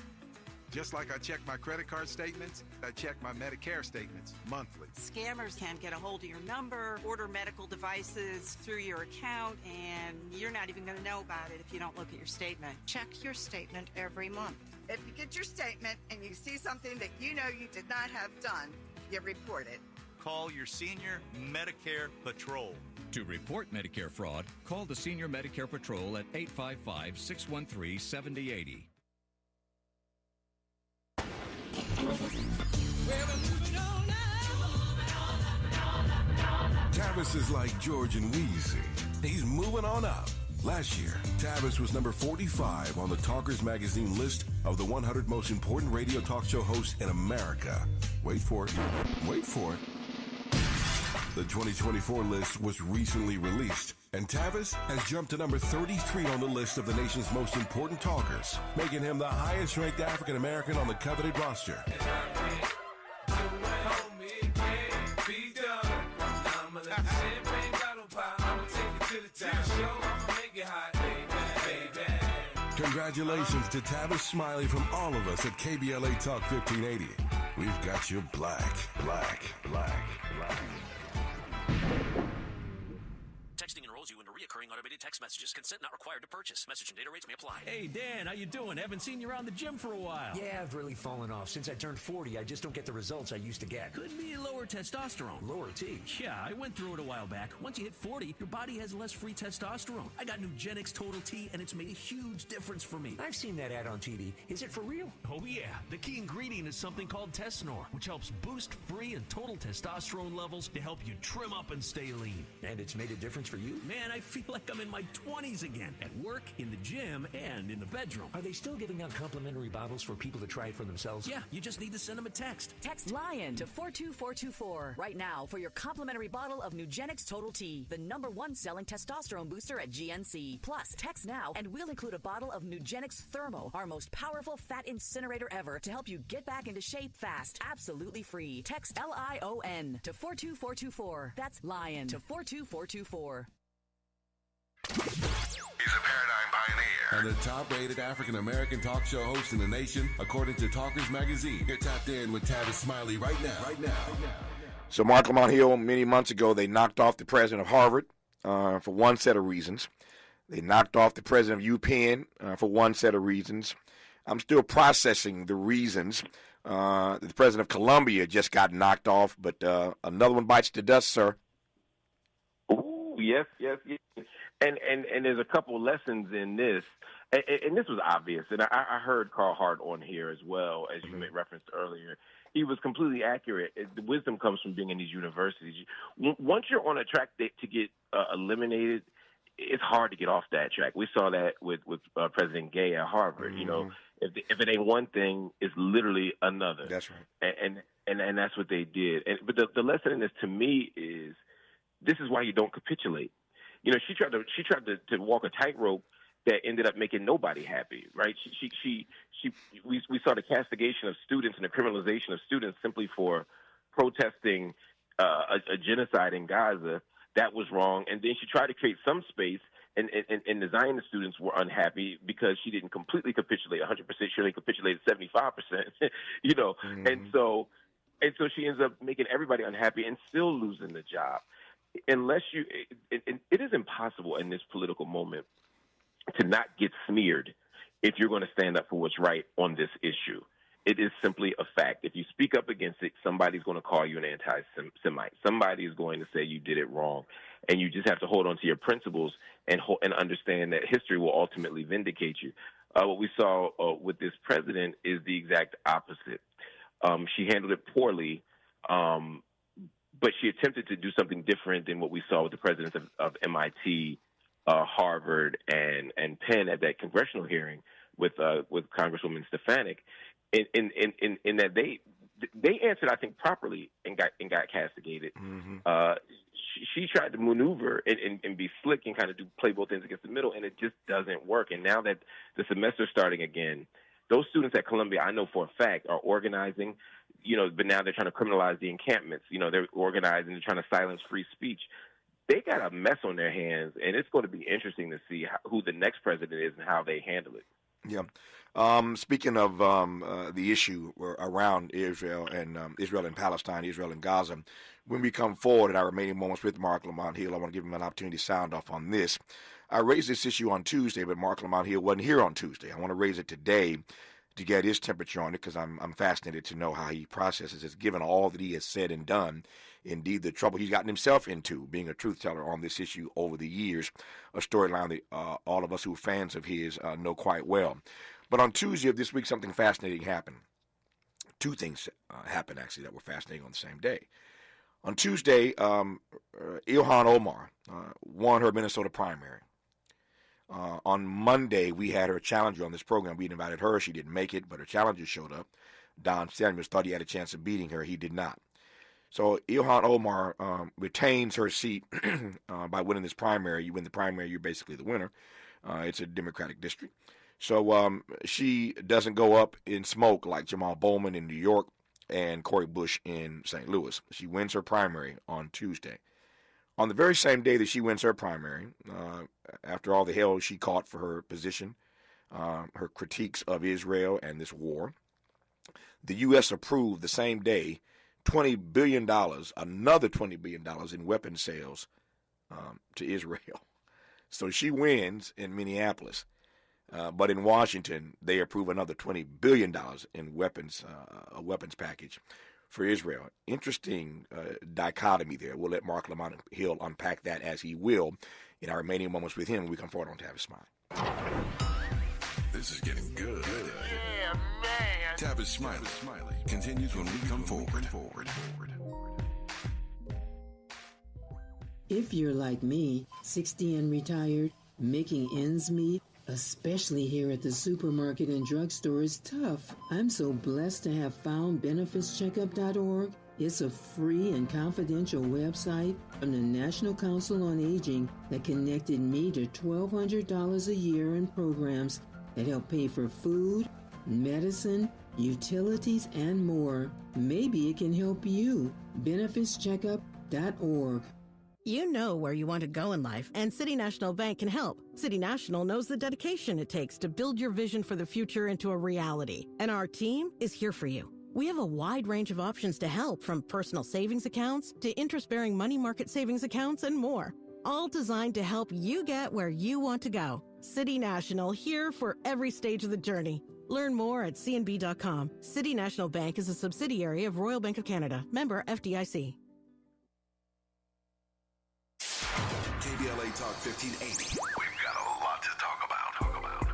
Just like I check my credit card statements, I check my Medicare statements monthly. Scammers can get a hold of your number, order medical devices through your account, and you're not even going to know about it if you don't look at your statement. Check your statement every month. If you get your statement and you see something that you know you did not have done, you report it. Call your Senior Medicare Patrol. To report Medicare fraud, call the Senior Medicare Patrol at 855-613-7080. Tavis is like George and Wheezy. He's moving on up. Last year, Tavis was number 45 on the Talkers Magazine list of the 100 most important radio talk show hosts in America. Wait for it. Wait for it. The 2024 list was recently released, and Tavis has jumped to number 33 on the list of the nation's most important talkers, making him the highest-ranked African-American on the coveted roster. Congratulations to Tavis Smiley from all of us at KBLA Talk 1580. We've got you black. Texting enrolls you into reoccurring automated text messages. Consent not required to purchase. Message and data rates may apply. Hey, Dan, how you doing? Haven't seen you around the gym for a while. Yeah, I've really fallen off. Since I turned 40, I just don't get the results I used to get. Could be lower testosterone. Lower T? Yeah, I went through it a while back. Once you hit 40, your body has less free testosterone. I got Nugenix Total T, and it's made a huge difference for me. I've seen that ad on TV. Is it for real? Oh, yeah. The key ingredient is something called Tesnor, which helps boost free and total testosterone levels to help you trim up and stay lean. And it's made a difference for you? Man, I feel like I'm in my 20s again. At work, in the gym, and in the bedroom. Are they still giving out complimentary bottles for people to try it for themselves? Yeah, you just need to send them a text. Text LION to 42424 right now for your complimentary bottle of Nugenix Total T, the #1 selling testosterone booster at GNC. Plus, text now and we'll include a bottle of Nugenix Thermo, our most powerful fat incinerator ever, to help you get back into shape fast. Absolutely free. Text LION to 42424. That's LION to 42424. He's a paradigm pioneer and the top-rated African-American talk show host in the nation, according to Talkers Magazine. You're tapped in with Tavis Smiley right now. So Mark Lamont Hill, many months ago, they knocked off the president of Harvard for one set of reasons. They knocked off the president of UPenn for one set of reasons. I'm still processing the reasons. The president of Columbia just got knocked off, but another one bites the dust, sir. Ooh, yes. And there's a couple lessons in this. And this was obvious. And I heard Carl Hart on here as well, as you made reference earlier. He was completely accurate. The wisdom comes from being in these universities. Once you're on a track to get eliminated, it's hard to get off that track. We saw that with President Gay at Harvard. You know, if it ain't one thing, it's literally another. That's right. And that's what they did. But the lesson in this to me is this is why you don't capitulate. You know, she tried to walk a tightrope that ended up making nobody happy, right? We saw the castigation of students and the criminalization of students simply for protesting a genocide in Gaza. That was wrong. And then she tried to create some space, and the Zionist students were unhappy because she didn't completely capitulate 100%. She only capitulated 75%, you know. And so she ends up making everybody unhappy and still losing the job. Unless it is impossible in this political moment to not get smeared if you're going to stand up for what's right on this issue. It is simply a fact. If you speak up against it, somebody's going to call you an anti-Semite. Somebody is going to say you did it wrong. And you just have to hold on to your principles and understand that history will ultimately vindicate you. What we saw with this president is the exact opposite. She handled it poorly, but she attempted to do something different than what we saw with the presidents of MIT, Harvard, and Penn at that congressional hearing with Congresswoman Stefanik, in that they answered, I think, properly and got castigated. She tried to maneuver and be slick and kind of play both ends against the middle, and it just doesn't work. And now that the semester's starting again, those students at Columbia, I know for a fact, are organizing. You know, but now they're trying to criminalize the encampments. You know, they're organizing, they're trying to silence free speech. They got a mess on their hands, and it's going to be interesting to see who the next president is and how they handle it. Yeah. Speaking of the issue around Israel and Palestine, Israel and Gaza, when we come forward in our remaining moments with Mark Lamont Hill, I want to give him an opportunity to sound off on this. I raised this issue on Tuesday, but Mark Lamont Hill wasn't here on Tuesday. I want to raise it today to get his temperature on it because I'm fascinated to know how he processes it, given all that he has said and done. Indeed, the trouble he's gotten himself into being a truth teller on this issue over the years, a storyline that all of us who are fans of his know quite well. But on Tuesday of this week, something fascinating happened. Two things happened, actually, that were fascinating on the same day. On Tuesday, Ilhan Omar won her Minnesota primary. On Monday, we had her challenger on this program. We invited her. She didn't make it, but her challenger showed up. Don Samuels thought he had a chance of beating her. He did not. So Ilhan Omar retains her seat by winning this primary. You win the primary, you're basically the winner. It's a Democratic district. So she doesn't go up in smoke like Jamal Bowman in New York and Cori Bush in St. Louis. She wins her primary on Tuesday. On the very same day that she wins her primary, after all the hell she caught for her position, her critiques of Israel and this war, the U.S. approved the same day $20 billion, another $20 billion in weapon sales to Israel. So she wins in Minneapolis. But in Washington, they approve another $20 billion in weapons, a weapons package for Israel. Interesting dichotomy there. We'll let Mark Lamont Hill unpack that as he will in our remaining moments with him when we come forward on Tavis Smiley. This is getting good. Yeah, man. Tavis Smiley continues when we come forward. If you're like me, 60 and retired, making ends meet, especially here at the supermarket and drugstore, is tough. I'm so blessed to have found BenefitsCheckup.org. It's a free and confidential website from the National Council on Aging that connected me to $1,200 a year in programs that help pay for food, medicine, utilities, and more. Maybe it can help you. BenefitsCheckup.org. You know where you want to go in life, and City National Bank can help. City National knows the dedication it takes to build your vision for the future into a reality, and our team is here for you. We have a wide range of options to help, from personal savings accounts to interest-bearing money market savings accounts and more, all designed to help you get where you want to go. City National, here for every stage of the journey. Learn more at cnb.com. City National Bank is a subsidiary of Royal Bank of Canada. Member FDIC. KBLA Talk 1580. We've got a lot to talk about.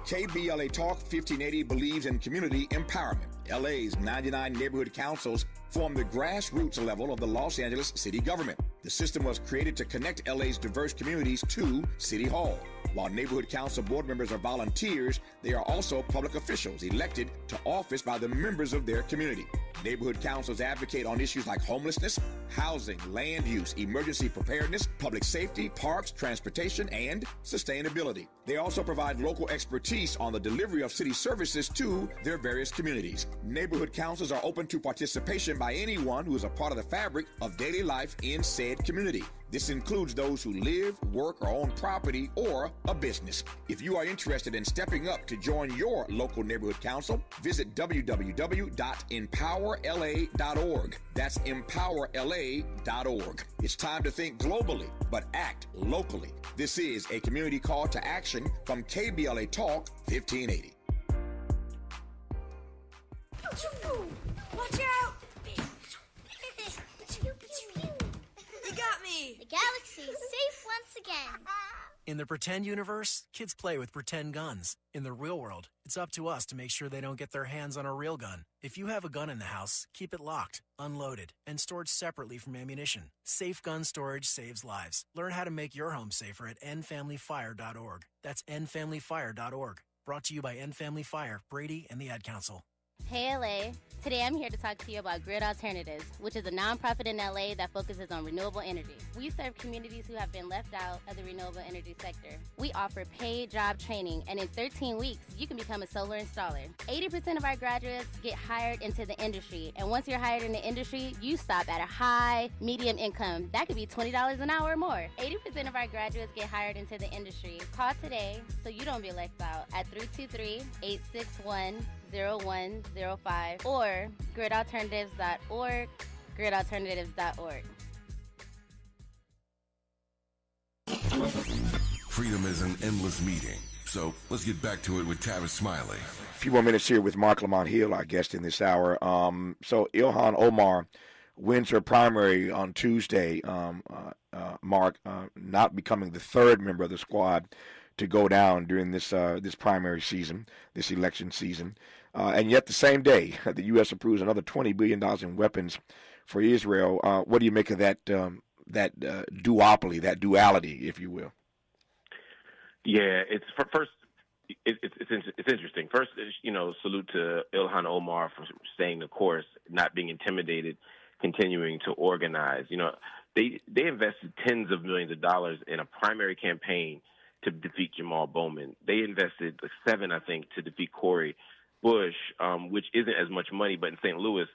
KBLA Talk 1580 believes in community empowerment. LA's 99 neighborhood councils form the grassroots level of the Los Angeles city government. The system was created to connect LA's diverse communities to City Hall. While neighborhood council board members are volunteers, they are also public officials elected to office by the members of their community. Neighborhood councils advocate on issues like homelessness, housing, land use, emergency preparedness, public safety, parks, transportation, and sustainability. They also provide local expertise on the delivery of city services to their various communities. Neighborhood councils are open to participation by anyone who is a part of the fabric of daily life in said community. This includes those who live, work, or own property or a business. If you are interested in stepping up to join your local neighborhood council, visit www.empowerla.org. That's empowerla.org. It's time to think globally, but act locally. This is a community call to action from KBLA Talk 1580. Watch out! You got me! The galaxy is safe once again. In the pretend universe, kids play with pretend guns. In the real world, it's up to us to make sure they don't get their hands on a real gun. If you have a gun in the house, keep it locked, unloaded, and stored separately from ammunition. Safe gun storage saves lives. Learn how to make your home safer at endfamilyfire.org. That's endfamilyfire.org. Brought to you by End Family Fire, Brady, and the Ad Council. Hey LA, today I'm here to talk to you about Grid Alternatives, which is a nonprofit in LA that focuses on renewable energy. We serve communities who have been left out of the renewable energy sector. We offer paid job training, and in 13 weeks, you can become a solar installer. 80% of our graduates get hired into the industry, and once you're hired in the industry, you stop at a high, medium income. That could be $20 an hour or more. 80% of our graduates get hired into the industry. Call today so you don't be left out at 323-861-0105 or gridalternatives.org, gridalternatives.org. Freedom is an endless meeting. So let's get back to it with Tavis Smiley. A few more minutes here with Mark Lamont Hill, our guest in this hour. So Ilhan Omar wins her primary on Tuesday. Mark, not becoming the third member of the squad to go down during this primary season, this election season. And yet the same day, the U.S. approves another $20 billion in weapons for Israel. What do you make of that duopoly, that duality, if you will? Yeah, it's interesting. First, salute to Ilhan Omar for staying the course, not being intimidated, continuing to organize. They invested tens of millions of dollars in a primary campaign to defeat Jamal Bowman. They invested $7, I think, to defeat Corey Bush, which isn't as much money, but in St. Louis,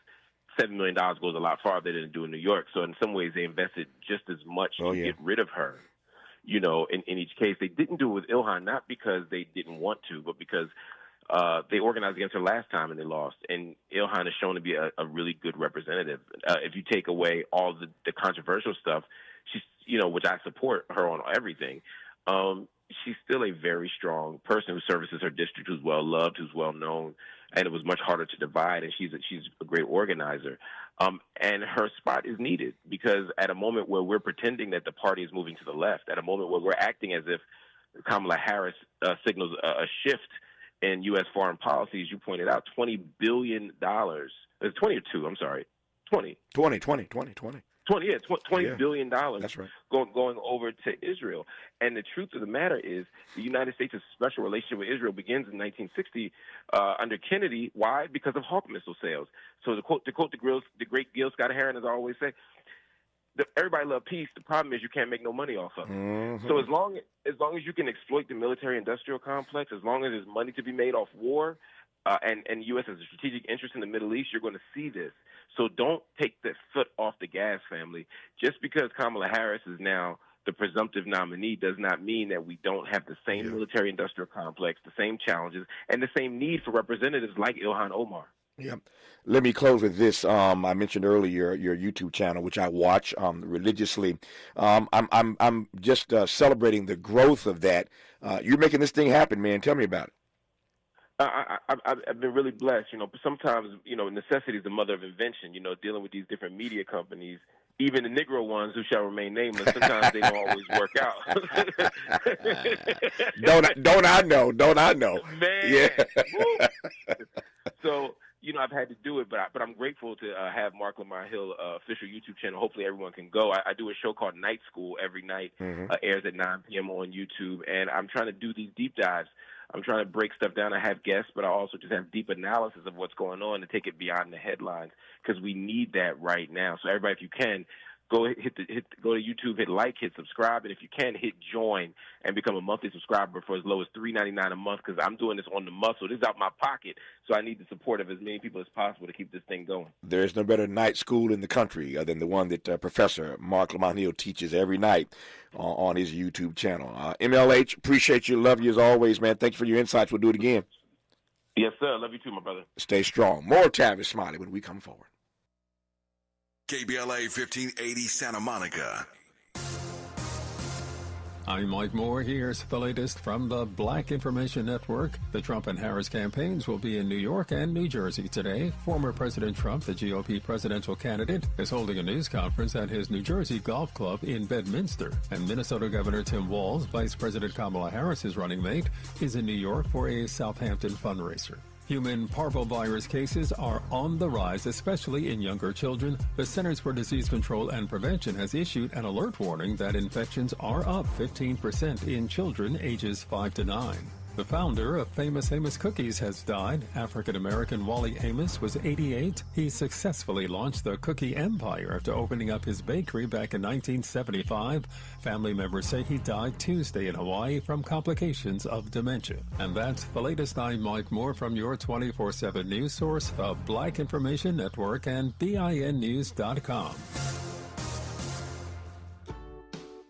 $7 million goes a lot farther than it do in New York. So in some ways, they invested just as much to get rid of her. In each case, they didn't do it with Ilhan, not because they didn't want to, but because they organized against her last time and they lost. And Ilhan is shown to be a really good representative. If you take away all the controversial stuff, she's, which I support her on everything. She's still a very strong person who services her district, who's well loved, who's well known, and it was much harder to divide. And she's a great organizer, and her spot is needed because at a moment where we're pretending that the party is moving to the left, at a moment where we're acting as if Kamala Harris signals a shift in U.S. foreign policy, as you pointed out, $20 billion. It's 20 or 2. I'm sorry, 20. 20. $20 billion That's right. going over to Israel. And the truth of the matter is the United States' special relationship with Israel begins in 1960 under Kennedy. Why? Because of Hawk missile sales. So to quote the great Gil Scott-Heron, as I always say, everybody loves peace. The problem is you can't make no money off of it. Mm-hmm. So as long as you can exploit the military-industrial complex, as long as there's money to be made off war, and U.S. has a strategic interest in the Middle East, you're going to see this. So don't take the foot off the gas, family. Just because Kamala Harris is now the presumptive nominee does not mean that we don't have the same military-industrial complex, the same challenges, and the same need for representatives like Ilhan Omar. Yeah. Let me close with this. I mentioned earlier your YouTube channel, which I watch religiously. I'm just celebrating the growth of that. You're making this thing happen, man. Tell me about it. I've been really blessed. Sometimes, necessity is the mother of invention. Dealing with these different media companies, even the Negro ones who shall remain nameless, sometimes they don't always work out. Don't I know? Man. Yeah. So, I've had to do it, but I'm grateful to have Mark Lamar Hill official YouTube channel. Hopefully everyone can go. I do a show called Night School every night. Airs at 9 p.m. on YouTube, and I'm trying to do these deep dives. I'm trying to break stuff down. I have guests, but I also just have deep analysis of what's going on to take it beyond the headlines, because we need that right now. So everybody, if you can, go to YouTube, hit like, hit subscribe, and if you can, hit join and become a monthly subscriber for as low as $3.99 a month, because I'm doing this on the muscle. This is out my pocket, so I need the support of as many people as possible to keep this thing going. There's no better night school in the country than the one that Professor Mark Lamar Hill teaches every night on his YouTube channel. MLH, appreciate you. Love you as always, man. Thank you for your insights. We'll do it again. Yes, sir. Love you too, my brother. Stay strong. More Tavis Smiley when we come forward. KBLA 1580 Santa Monica. I'm Mike Moore. Here's the latest from the Black Information Network. The Trump and Harris campaigns will be in New York and New Jersey today. Former President Trump, the GOP presidential candidate, is holding a news conference at his New Jersey golf club in Bedminster. And Minnesota Governor Tim Walz, Vice President Kamala Harris's running mate, is in New York for a Southampton fundraiser. Human parvovirus cases are on the rise, especially in younger children. The Centers for Disease Control and Prevention has issued an alert warning that infections are up 15% in children ages 5 to 9. The founder of Famous Amos Cookies has died. African-American Wally Amos was 88. He successfully launched the cookie empire after opening up his bakery back in 1975. Family members say he died Tuesday in Hawaii from complications of dementia. And that's the latest. I'm Mike Moore from your 24/7 news source, the Black Information Network, and BINnews.com.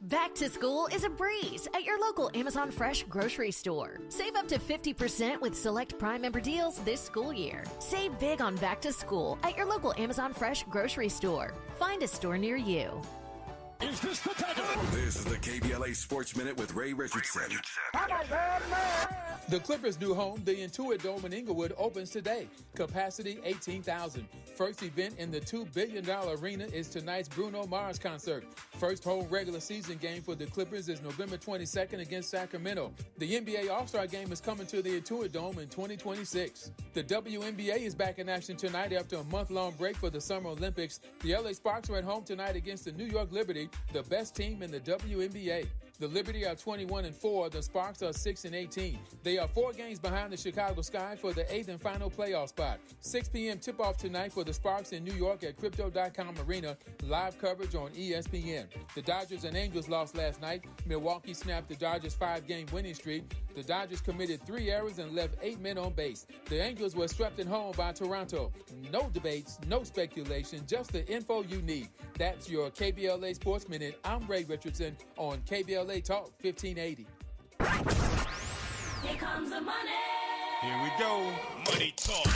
Back to school is a breeze at your local Amazon Fresh grocery store. Save up to 50% with select Prime member deals this school year. Save big on back to school at your local Amazon Fresh grocery store. Find a store near you. Is this the time? This is the KBLA Sports Minute with Ray Richardson. The Clippers' new home, the Intuit Dome in Inglewood, opens today. Capacity 18,000. First event in the $2 billion arena is tonight's Bruno Mars concert. First home regular season game for the Clippers is November 22nd against Sacramento. The NBA All-Star Game is coming to the Intuit Dome in 2026. The WNBA is back in action tonight after a month-long break for the Summer Olympics. The LA Sparks are at home tonight against the New York Liberty, the best team in the WNBA. The Liberty are 21-4. The Sparks are 6-18. They are 4 games behind the Chicago Sky for the 8th and final playoff spot. 6 p.m. tip-off tonight for the Sparks in New York at Crypto.com Arena. Live coverage on ESPN. The Dodgers and Angels lost last night. Milwaukee snapped the Dodgers' 5-game winning streak. The Dodgers committed 3 errors and left 8 men on base. The Angels were swept at home by Toronto. No debates, no speculation, just the info you need. That's your KBLA Sports Minute. I'm Ray Richardson on KBLA Talk 1580. Here comes the money. Here we go. Money Talk.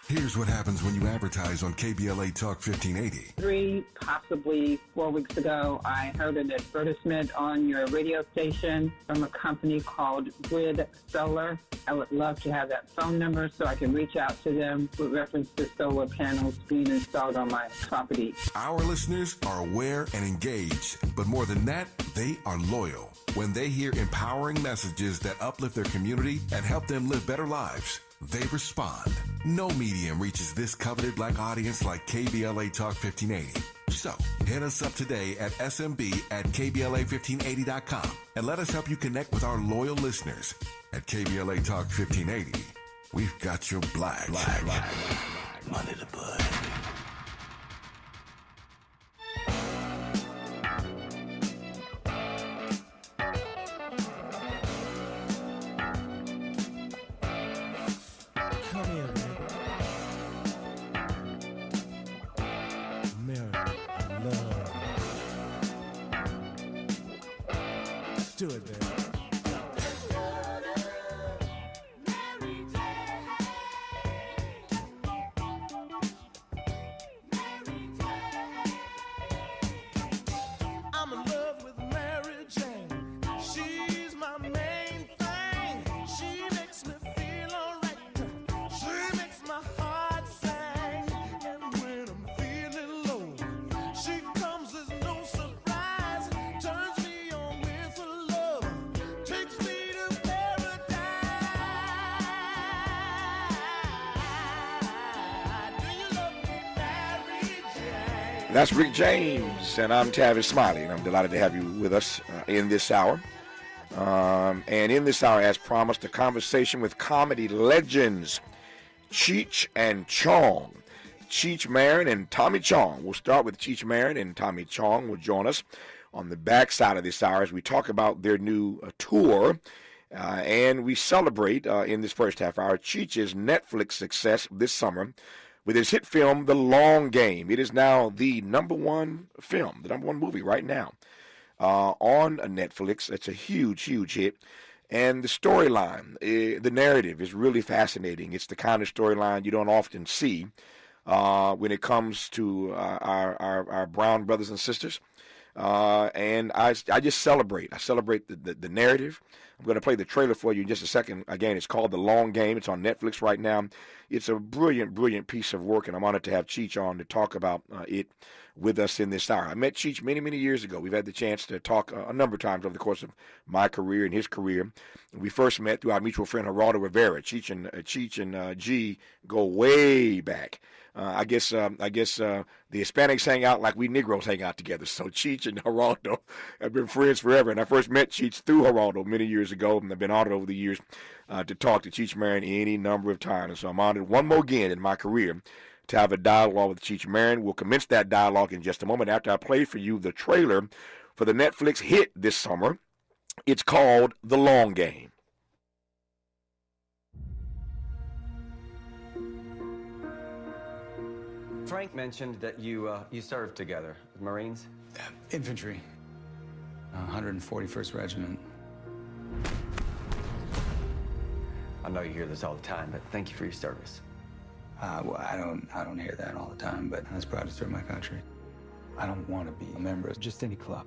Here's what happens when you advertise on KBLA Talk 1580. 3, possibly 4 weeks ago, I heard an advertisement on your radio station from a company called Grid Solar. I would love to have that phone number so I can reach out to them with reference to solar panels being installed on my property. Our listeners are aware and engaged, but more than that, they are loyal. When they hear empowering messages that uplift their community and help them live better lives, they respond. No medium reaches this coveted black audience like KBLA Talk 1580. So, hit us up today at smb@kbla1580.com and let us help you connect with our loyal listeners. At KBLA Talk 1580, we've got your black. Money to bud. Do it, baby. I'm in love with Mary Jane. She's my main thing. She makes me feel alright. She makes my heart sing. And when I'm feeling low, she comes as no surprise. Turns me on with her love. Takes me to paradise. Do you love me, Mary Jane? That's Rick James, and I'm Tavis Smiley, and I'm delighted to have you with us in this hour. And in this hour, as promised, a conversation with comedy legends, Cheech and Chong. Cheech Marin and Tommy Chong. We'll start with Cheech Marin, and Tommy Chong will join us on the backside of this hour as we talk about their new tour. And we celebrate in this first half hour Cheech's Netflix success this summer with his hit film, The Long Game. It is now the number one film, the number one movie right now on Netflix. It's a huge, huge hit. And the storyline, the narrative is really fascinating. It's the kind of storyline you don't often see when it comes to our brown brothers and sisters. And I just celebrate. I celebrate the narrative. I'm going to play the trailer for you in just a second. Again, it's called The Long Game. It's on Netflix right now. It's a brilliant, brilliant piece of work, and I'm honored to have Cheech on to talk about it with us in this hour. I met Cheech many, many years ago. We've had the chance to talk a number of times over the course of my career and his career. We first met through our mutual friend Geraldo Rivera. Cheech and G go way back. I guess the Hispanics hang out like we Negroes hang out together. So Cheech and Geraldo have been friends forever. And I first met Cheech through Geraldo many years ago, and I've been honored over the years to talk to Cheech Marin any number of times. And so I'm honored one more again in my career to have a dialogue with Cheech Marin. We'll commence that dialogue in just a moment after I play for you the trailer for the Netflix hit this summer. It's called The Long Game. Frank mentioned that you served together with Marines. Infantry, 141st Regiment. I know you hear this all the time, but thank you for your service. Well, I don't hear that all the time, but I was proud to serve my country. I don't want to be a member of just any club.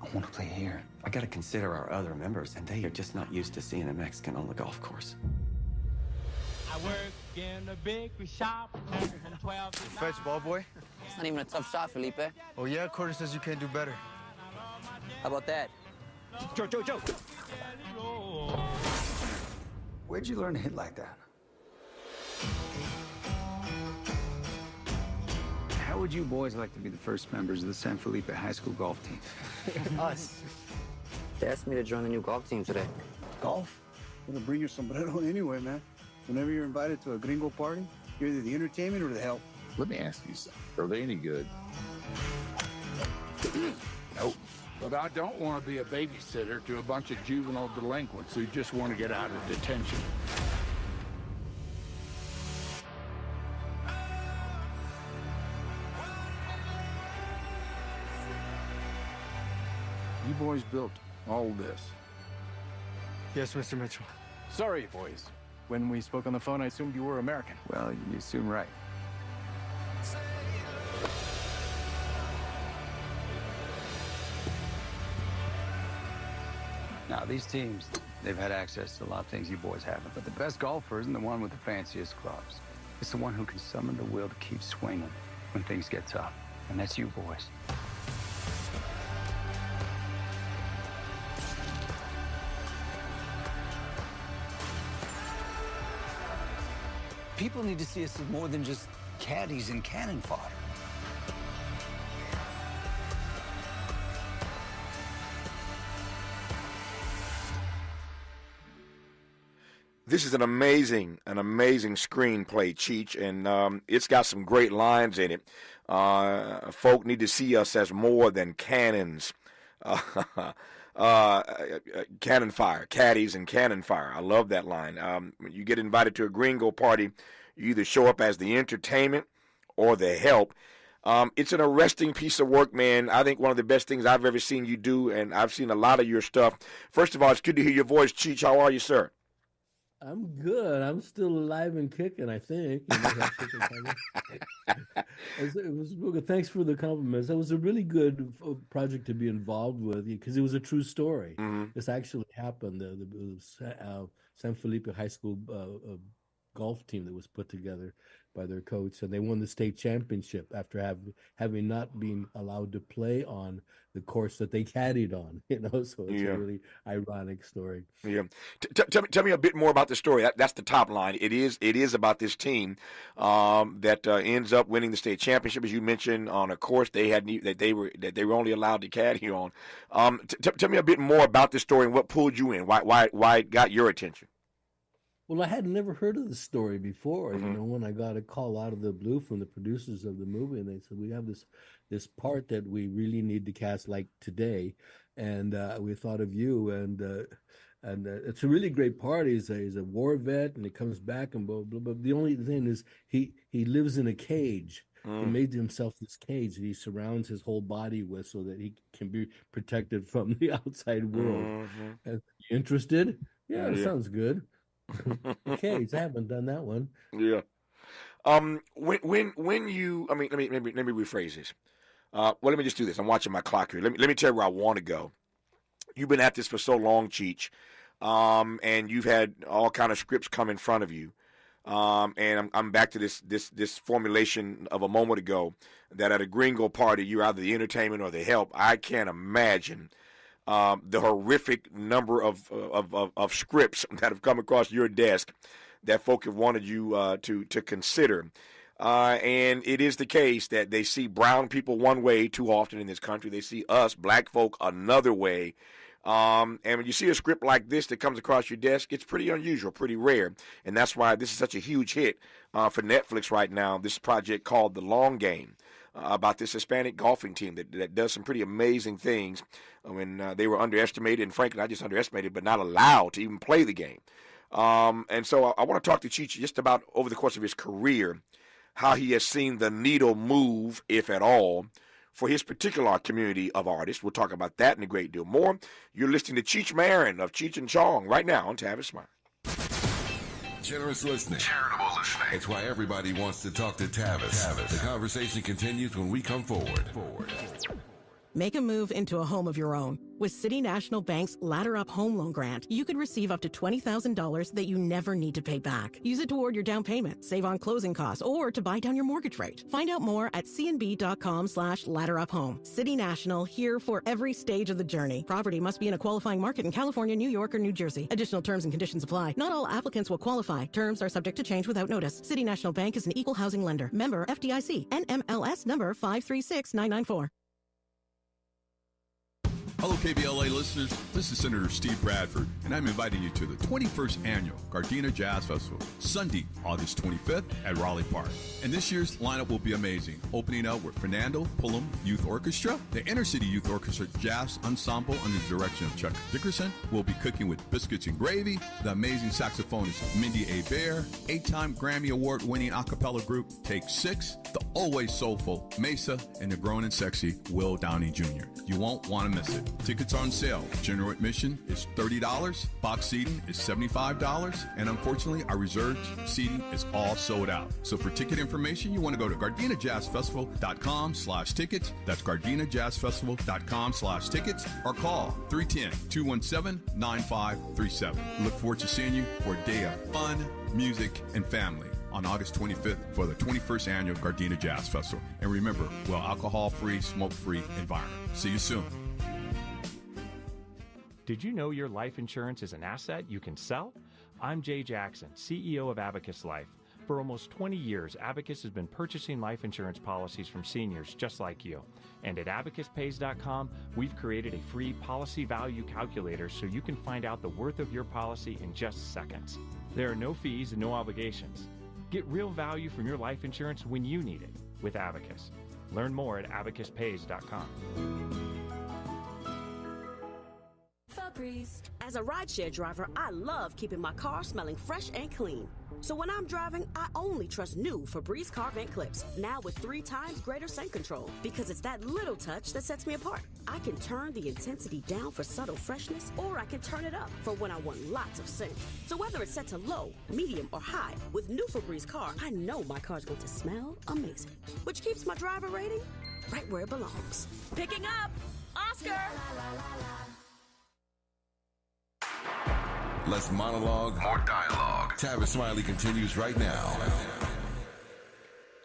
I want to play here. I got to consider our other members, and they are just not used to seeing a Mexican on the golf course. I work in a bakery shop from 12 to 9. Fetch, ball boy. It's not even a tough shot, Felipe. Oh, yeah? Carter says you can't do better. How about that? Joe. Where'd you learn to hit like that? How would you boys like to be the first members of the San Felipe High School golf team? Us. They asked me to join the new golf team today. Golf? I'm gonna bring your sombrero anyway, man. Whenever you're invited to a gringo party, you're either the entertainment or the help. Let me ask you something. Are they any good? Nope. But I don't want to be a babysitter to a bunch of juvenile delinquents who just want to get out of detention. You boys built all this. Yes, Mr. Mitchell. Sorry, boys. When we spoke on the phone, I assumed you were American. Well, you assume right. Now, these teams, they've had access to a lot of things you boys haven't. But the best golfer isn't the one with the fanciest clubs. It's the one who can summon the will to keep swinging when things get tough. And that's you boys. People need to see us as more than just caddies and cannon fodder. This is an amazing screenplay, Cheech, and it's got some great lines in it. Folk need to see us as more than cannons. Cannon fire, caddies and cannon fire. I love that line. When you get invited to a gringo party, you either show up as the entertainment or the help. It's an arresting piece of work, man. I think one of the best things I've ever seen you do, and I've seen a lot of your stuff. First of all, it's good to hear your voice, Cheech. How are you, sir? I'm good. I'm still alive and kicking, I think. You know, it was real good. Thanks for the compliments. It was a really good project to be involved with because it was a true story. This actually happened. The San Felipe High School golf team that was put together by their coach, and they won the state championship after having not been allowed to play on the course that they caddied on. You know, so it's a really ironic story. Yeah, tell me a bit more about the story. That's the top line. It is about this team that ends up winning the state championship, as you mentioned, on a course that they were only allowed to caddy on. Tell me a bit more about the story and what pulled you in. Why it got your attention? Well, I had never heard of the story before. You know, when I got a call out of the blue from the producers of the movie, and they said, we have this part that we really need to cast like today, and we thought of you, and it's a really great part. He's a war vet, and he comes back, and blah blah blah. The only thing is he lives in a cage. He made himself this cage that he surrounds his whole body with, so that he can be protected from the outside world. And you interested? Yeah, it sounds good. Okay, I haven't done that one. Yeah. When you, let me rephrase this. Well, let me just do this. I'm watching my clock here. Let me tell you where I want to go. You've been at this for so long, Cheech, and you've had all kind of scripts come in front of you. And I'm back to this formulation of a moment ago that at a gringo party you're either the entertainment or the help. I can't imagine the horrific number of scripts that have come across your desk that folk have wanted you to consider. And it is the case that they see brown people one way too often in this country. They see us, black folk, another way. And when you see a script like this that comes across your desk, it's pretty unusual, pretty rare. And that's why this is such a huge hit for Netflix right now, this project called The Long Game. About this Hispanic golfing team that does some pretty amazing things when they were underestimated, and frankly, not just underestimated, but not allowed to even play the game. And so I want to talk to Cheech just about over the course of his career, how he has seen the needle move, if at all, for his particular community of artists. We'll talk about that and a great deal more. You're listening to Cheech Marin of Cheech and Chong right now on Tavis Smart. Generous listening. Charitable listening. It's why everybody wants to talk to Tavis. The conversation continues when we come forward. Make a move into a home of your own. With City National Bank's Ladder Up Home Loan Grant, you could receive up to $20,000 that you never need to pay back. Use it toward your down payment, save on closing costs, or to buy down your mortgage rate. Find out more at cnb.com/ladderuphome. City National, here for every stage of the journey. Property must be in a qualifying market in California, New York, or New Jersey. Additional terms and conditions apply. Not all applicants will qualify. Terms are subject to change without notice. City National Bank is an equal housing lender. Member FDIC. NMLS number 536994. Hello, KBLA listeners. This is Senator Steve Bradford, and I'm inviting you to the 21st Annual Gardena Jazz Festival, Sunday, August 25th at Raleigh Park. And this year's lineup will be amazing, opening up with Fernando Pullum Youth Orchestra, the Inner City Youth Orchestra Jazz Ensemble under the direction of Chuck Dickerson will be cooking with biscuits and gravy, the amazing saxophonist Mindy A. Bear, 8-time Grammy Award-winning a cappella group Take 6, the always soulful Mesa, and the grown and sexy Will Downey Jr. You won't want to miss it. Tickets on sale. General admission is $30. Box seating is $75. And unfortunately, our reserved seating is all sold out. So for ticket information, you want to go to GardenaJazzFestival.com/tickets. That's GardenaJazzFestival.com/tickets. Or call 310-217-9537. Look forward to seeing you for a day of fun, music, and family on August 25th for the 21st Annual Gardena Jazz Festival. And remember, well, alcohol-free, smoke-free environment. See you soon. Did you know your life insurance is an asset you can sell? I'm Jay Jackson, CEO of Abacus Life. For almost 20 years, Abacus has been purchasing life insurance policies from seniors just like you. And at abacuspays.com, we've created a free policy value calculator so you can find out the worth of your policy in just seconds. There are no fees and no obligations. Get real value from your life insurance when you need it with Abacus. Learn more at abacuspays.com. Febreze As a rideshare driver, I love keeping my car smelling fresh and clean. So when I'm driving, I only trust new Febreze car vent clips, now with 3 times greater scent control, because it's that little touch that sets me apart. I can turn the intensity down for subtle freshness, or I can turn it up for when I want lots of scent. So whether it's set to low, medium, or high, with new Febreze car, I know my car's going to smell amazing, which keeps my driver rating right where it belongs. Picking up, Oscar! Less monologue, more dialogue. Tavis Smiley continues right now.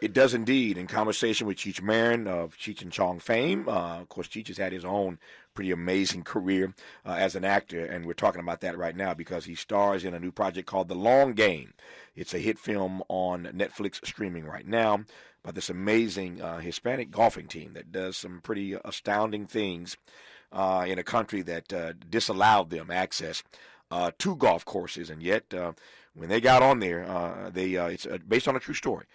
It does indeed. In conversation with Cheech Marin of Cheech and Chong fame. Of course, Cheech has had his own pretty amazing career as an actor, and we're talking about that right now because he stars in a new project called The Long Game. It's a hit film on Netflix streaming right now by this amazing Hispanic golfing team that does some pretty astounding things in a country that disallowed them access to golf courses, and yet when they got on there, it's based on a true story.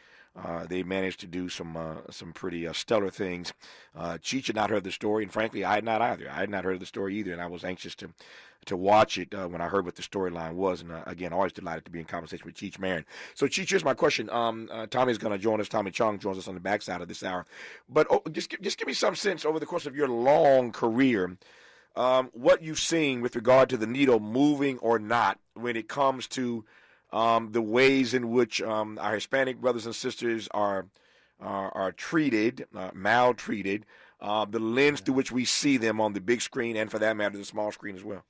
They managed to do some pretty stellar things. Cheech had not heard the story, and frankly, I had not either. I had not heard the story either, and I was anxious to watch it when I heard what the storyline was. And again, always delighted to be in conversation with Cheech Marin. So, Cheech, here's my question. Tommy's going to join us. Tommy Chung joins us on the backside of this hour. But just give me some sense over the course of your long career. What you've seen with regard to the needle moving or not when it comes to the ways in which our Hispanic brothers and sisters are treated, maltreated, the lens through which we see them on the big screen and, for that matter, the small screen as well.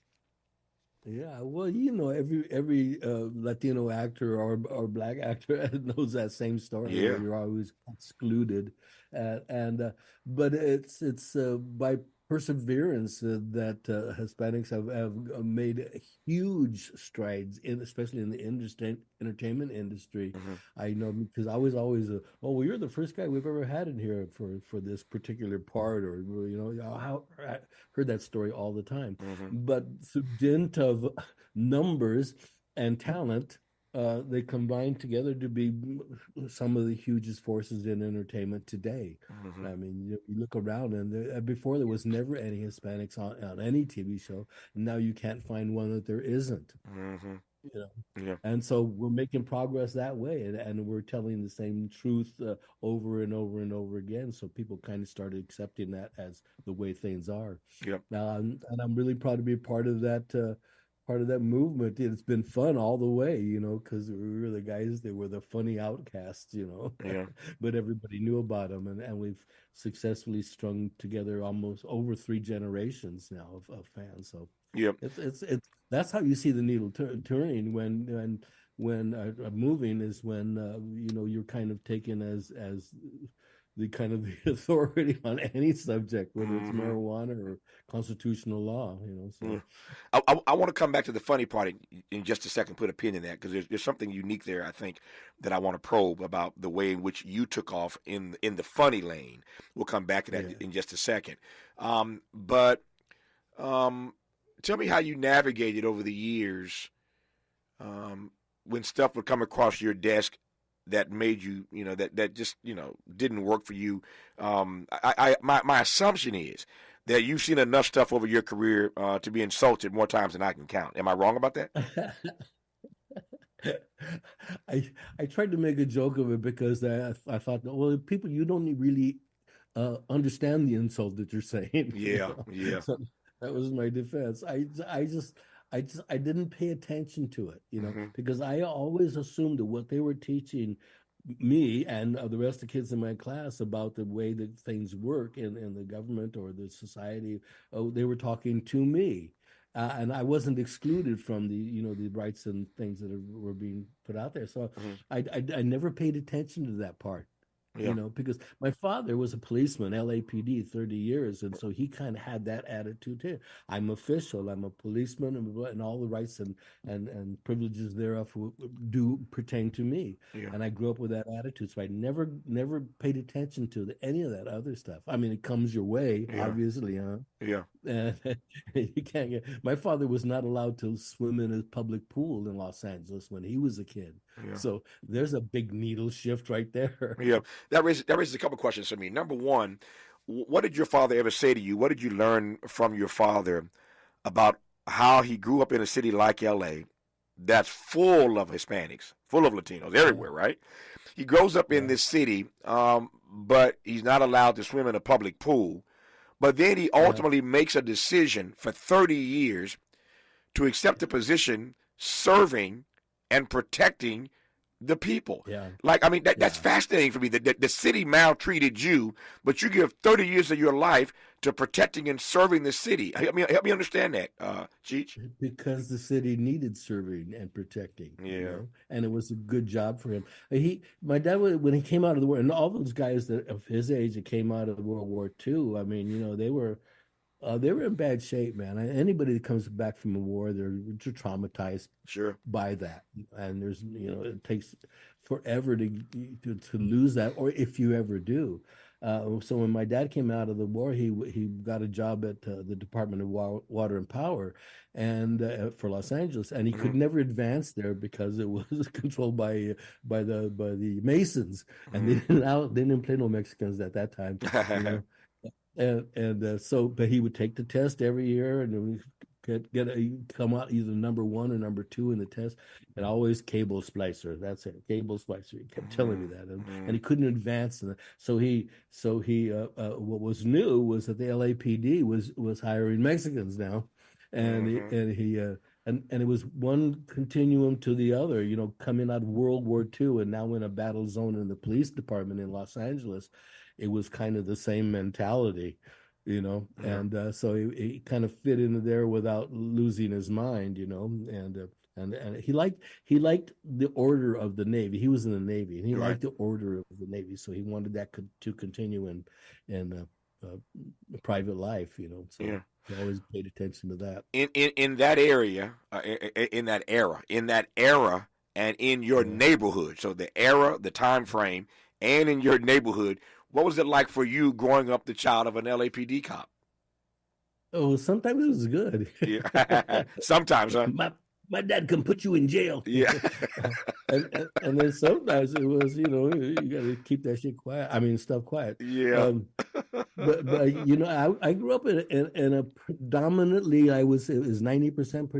Yeah, well, every Latino actor or black actor knows that same story. Yeah. Where you're always excluded, but it's by perseverance that Hispanics have made huge strides especially in the entertainment industry. Mm-hmm. I know because I was always well, you're the first guy we've ever had in here for this particular part, or I heard that story all the time. Mm-hmm. But through dint of numbers and talent, they combine together to be some of the hugest forces in entertainment today. Mm-hmm. I mean, you look around, and before there was never any Hispanics on any TV show. And now you can't find one that there isn't. Mm-hmm. Yeah. And so we're making progress that way, and we're telling the same truth over and over and over again. So people kind of started accepting that as the way things are. Yep. And I'm really proud to be part of that. Part of that movement. It's been fun all the way, because we were the guys that were the funny outcasts, Yeah. But everybody knew about them, and we've successfully strung together almost over 3 generations now of fans. So yep. It's that's how you see the needle turning when moving is when you're kind of taken as the kind of the authority on any subject, whether it's marijuana or constitutional law, So I want to come back to the funny part in just a second, put a pin in that, because there's something unique there, I think, that I want to probe about the way in which you took off in the funny lane. We'll come back to that in just a second. But tell me how you navigated over the years when stuff would come across your desk that made you, that just, didn't work for you. My assumption is that you've seen enough stuff over your career to be insulted more times than I can count. Am I wrong about that? I tried to make a joke of it because I thought, well, people, you don't really understand the insult that you're saying. Yeah, yeah. So that was my defense. I didn't pay attention to it, because I always assumed that what they were teaching me and the rest of the kids in my class about the way that things work in the government or the society, they were talking to me. And I wasn't excluded from the rights and things that were being put out there. So I never paid attention to that part. Yeah. Because my father was a policeman, LAPD, 30 years. And so he kind of had that attitude too. I'm official, I'm a policeman, and all the rights and privileges thereof do pertain to me. Yeah. And I grew up with that attitude. So I never paid attention to any of that other stuff. I mean, it comes your way, obviously, huh? Yeah. You can't get. My father was not allowed to swim in a public pool in Los Angeles when he was a kid. Yeah. So there's a big needle shift right there. Yeah, that raises a couple questions for me. Number one, what did your father ever say to you? What did you learn from your father about how he grew up in a city like L.A. that's full of Hispanics, full of Latinos everywhere, right? He grows up in this city, but he's not allowed to swim in a public pool. But then he ultimately makes a decision for 30 years to accept a position serving and protecting the people. Yeah. Like, I mean, that's fascinating for me. The city maltreated you, but you give 30 years of your life to protecting and serving the city. Help me understand that, Cheech. Because the city needed serving and protecting. Yeah. You know? And it was a good job for him. My dad, when he came out of the war, and all those guys that of his age that came out of World War II, I mean, you know, they were in bad shape, man. Anybody that comes back from a war, they're traumatized by that. And there's, you know, it takes forever to lose that, or if you ever do. So when my dad came out of the war, he got a job at the Department of Water and Power, and for Los Angeles, and he could never advance there because it was controlled by the Masons, and they didn't play no Mexicans at that time. You know? But he would take the test every year, and come out either number 1 or number 2 in the test, and always cable splicer. That's it, cable splicer. He kept telling me that, and he couldn't advance. So he what was new was that the LAPD was hiring Mexicans now, and it was one continuum to the other. You know, coming out of World War II and now in a battle zone in the police department in Los Angeles. It was kind of the same mentality, you know, and so he kind of fit into there without losing his mind, you know, and he liked the order of the Navy. He was in the Navy, and he liked the order of the Navy, so he wanted that to continue in private life, you know. So he always paid attention to that. In that area, in that era, and in your neighborhood. So the era, the time frame, and in your neighborhood. What was it like for you growing up the child of an LAPD cop? Oh, sometimes it was good. Yeah. Sometimes, huh? My dad can put you in jail. Yeah. and then sometimes it was, you know, you got to keep that shit quiet. I mean, stuff quiet. Yeah. But you know, I grew up in a predominantly, it was 90%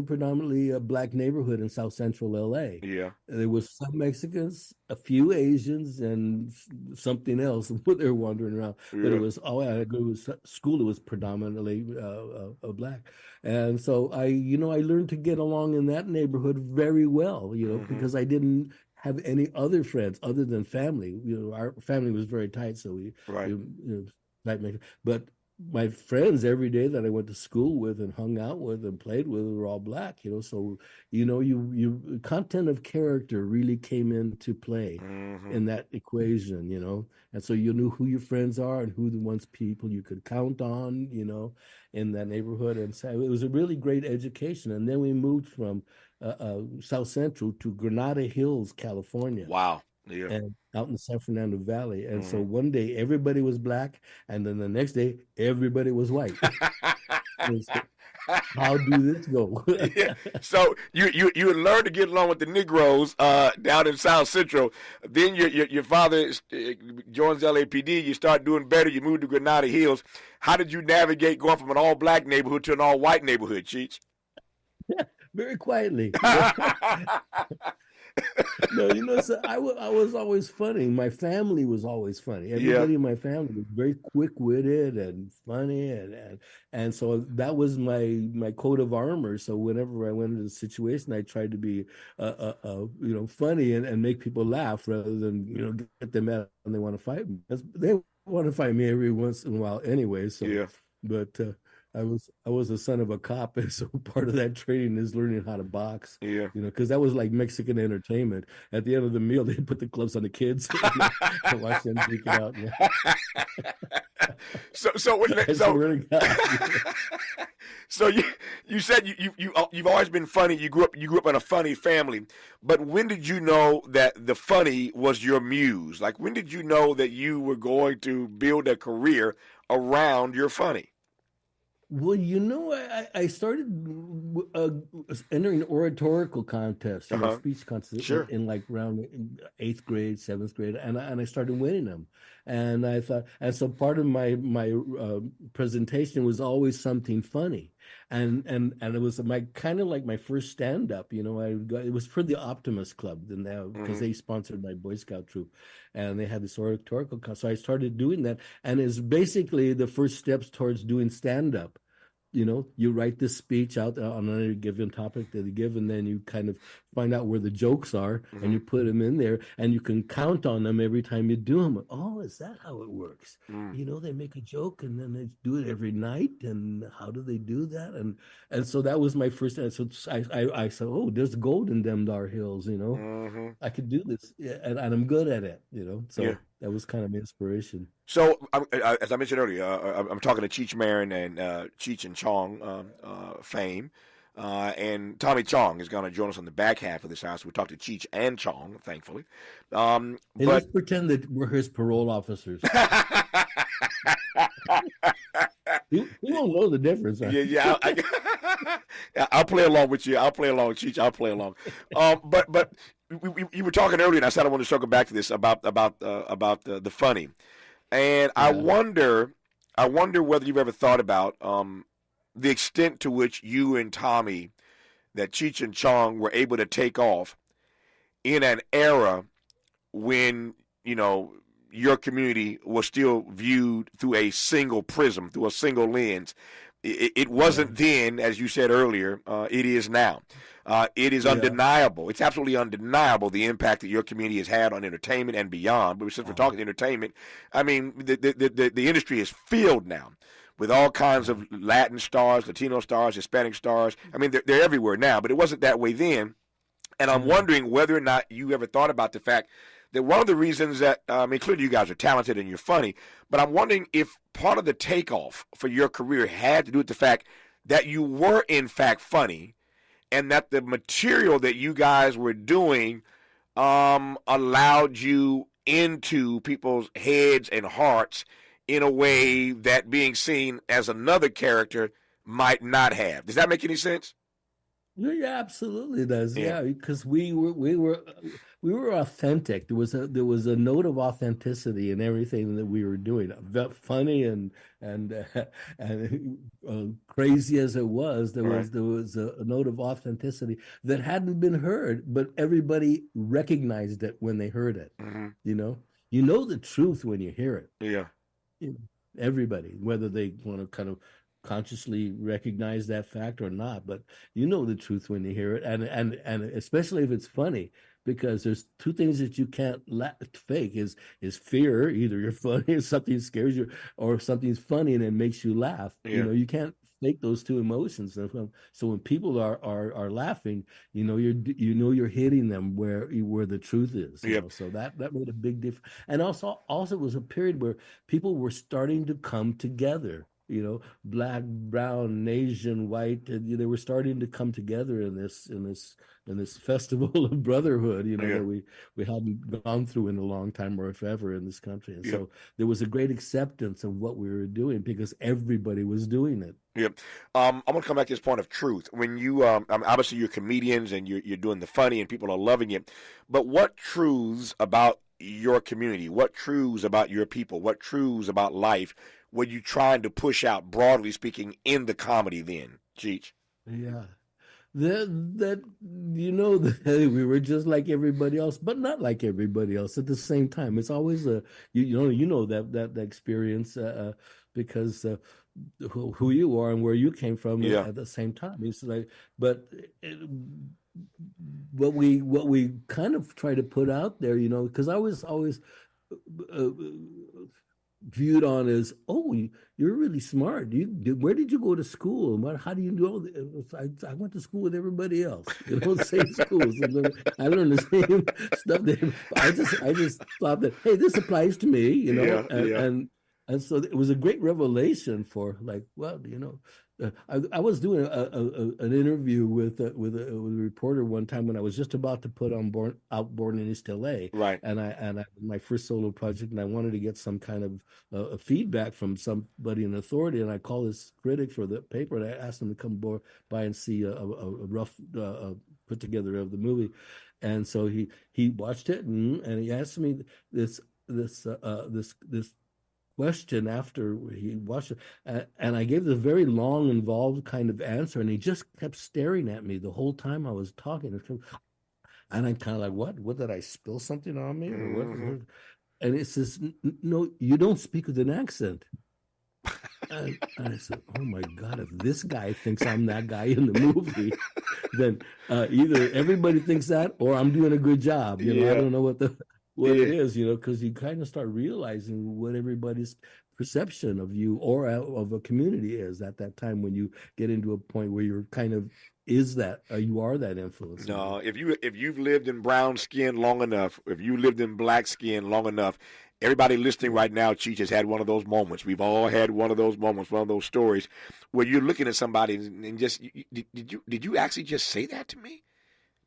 predominantly a black neighborhood in South Central LA. Yeah. There was some Mexicans, a few Asians, and something else they were wandering around. Yeah. But it was school. It was predominantly black, and so I learned to get along in that neighborhood very well. You know, because I didn't have any other friends other than family. You know, our family was very tight, so but my friends every day that I went to school with and hung out with and played with were all black, you know. So, you know, you content of character really came into play in that equation, you know. And so you knew who your friends are and who the ones people you could count on, you know, in that neighborhood. And so it was a really great education. And then we moved from South Central to Granada Hills, California. Wow. Yeah. And out in the San Fernando Valley. And so one day everybody was black, and then the next day everybody was white. How do this go? Yeah. So you learn to get along with the Negroes down in South Central. Then your father joins LAPD. You start doing better. You move to Granada Hills. How did you navigate going from an all black neighborhood to an all white neighborhood, Cheech? Very quietly. No, you know, so I was always funny. My family was always funny. Everybody in my family was very quick-witted and funny, and so that was my coat of armor. So whenever I went into a situation, I tried to be, you know, funny and make people laugh rather than, you know, get them mad when they want to fight me. They want to fight me every once in a while anyway. So, but. I was a son of a cop, and so part of that training is learning how to box. Yeah, you know, because that was like Mexican entertainment. At the end of the meal, they put the gloves on the kids and watch them take it out. Yeah. So you said you've always been funny. You grew up in a funny family, but when did you know that the funny was your muse? Like, when did you know that you were going to build a career around your funny? Well, I started entering oratorical contests, speech contests Sure. in like around eighth grade, seventh grade, and I started winning them. And I thought, and so part of my presentation was always something funny, and it was my kind of like my first stand up. It was for the Optimist Club, and because they sponsored my Boy Scout troop, and they had this oratorical. So I started doing that, and it's basically the first steps towards doing stand up. You write this speech out on a given topic that you give, and then you kind of find out where the jokes are, and you put them in there, and you can count on them every time you do them. Oh, is that how it works? They make a joke, and then they do it every night, and how do they do that? And so that was my first. And so I said, oh, there's gold in them dar hills. I could do this, and I'm good at it. So. Yeah. That was kind of inspiration. So, as I mentioned earlier, I'm talking to Cheech Marin and Cheech and Chong fame. And Tommy Chong is going to join us on the back half of this house. We'll talk to Cheech and Chong, thankfully. But let's pretend that we're his parole officers. You won't know the difference. Huh? Yeah. I'll play along with you. I'll play along, Cheech. I'll play along. But you were talking earlier, and I said I want to circle back to this about the funny, and yeah. I wonder whether you've ever thought about the extent to which you and Tommy, that Cheech and Chong were able to take off in an era when your community was still viewed through a single prism, through a single lens. It wasn't then, as you said earlier. It is now. It is undeniable. It's absolutely undeniable the impact that your community has had on entertainment and beyond. But since we're talking entertainment, I mean, the industry is filled now with all kinds of Latin stars, Latino stars, Hispanic stars. I mean, they're everywhere now, but it wasn't that way then. And I'm wondering whether or not you ever thought about the fact that one of the reasons that, clearly you guys are talented and you're funny, but I'm wondering if part of the takeoff for your career had to do with the fact that you were, in fact, funny, and that the material that you guys were doing allowed you into people's heads and hearts in a way that being seen as another character might not have. Does that make any sense? Yeah, absolutely does. Yeah, because we were authentic. There was a note of authenticity in everything that we were doing. Funny and crazy as it was, there was a note of authenticity that hadn't been heard, but everybody recognized it when they heard it. You know the truth when you hear it. Yeah. Everybody, whether they want to kind of consciously recognize that fact or not, but you know the truth when you hear it, and especially if it's funny, because there's two things that you can't fake is fear. Either you're funny or something scares you, or something's funny and it makes you laugh. You can't fake those two emotions. So when people are laughing, you're hitting them where the truth is. So that made a big difference. And also it was a period where people were starting to come together. Black, brown, Asian, white, they were starting to come together in this festival of brotherhood, that we hadn't gone through in a long time or if ever in this country. And so there was a great acceptance of what we were doing because everybody was doing it. Yep. I'm going to come back to this point of truth. When you, obviously you're comedians and you're doing the funny and people are loving it, but what truths about your community, what truths about your people, what truths about life were you trying to push out, broadly speaking, in the comedy then, Cheech? Yeah. That we were just like everybody else, but not like everybody else at the same time. It's always that experience because who you are and where you came from at the same time. It's like, but what we kind of try to put out there, because I was always viewed on as, oh, you're really smart. Where did you go to school? How do you do all this? I went to school with everybody else, same schools. I learned the same stuff. I just thought that, hey, this applies to me, and so it was a great revelation for like, well, I was doing an interview with a reporter one time when I was just about to put on Born in East LA, right? And I my first solo project, and I wanted to get some kind of feedback from somebody in authority, and I called this critic for the paper, and I asked him to come by and see a rough put together of the movie, and so he watched it, and he asked me this question after he watched it, and I gave the very long, involved kind of answer, and he just kept staring at me the whole time I was talking. And I'm kind of like, what did I spill something on me, or what? And it says, no, you don't speak with an accent. And I said, oh my God, if this guy thinks I'm that guy in the movie, then either everybody thinks that, or I'm doing a good job. You know, I don't know what it is, you know, because you kind of start realizing what everybody's perception of you or of a community is at that time when you get into a point where you're kind of you are that influence. No, if you've lived in brown skin long enough, if you lived in black skin long enough, everybody listening right now, Cheech, has had one of those moments. We've all had one of those moments, one of those stories where you're looking at somebody and just did you actually just say that to me?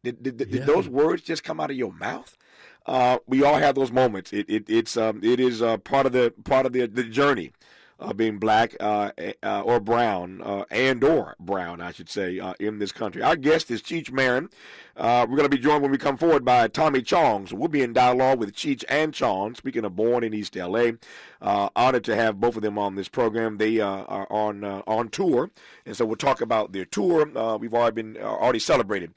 Did those words just come out of your mouth? We all have those moments. It is part of the journey of being black or brown or brown, I should say, in this country. Our guest is Cheech Marin. We're going to be joined when we come forward by Tommy Chong. So we'll be in dialogue with Cheech and Chong. Speaking of Born in East LA, honored to have both of them on this program. They are on tour, and so we'll talk about their tour. We've already celebrated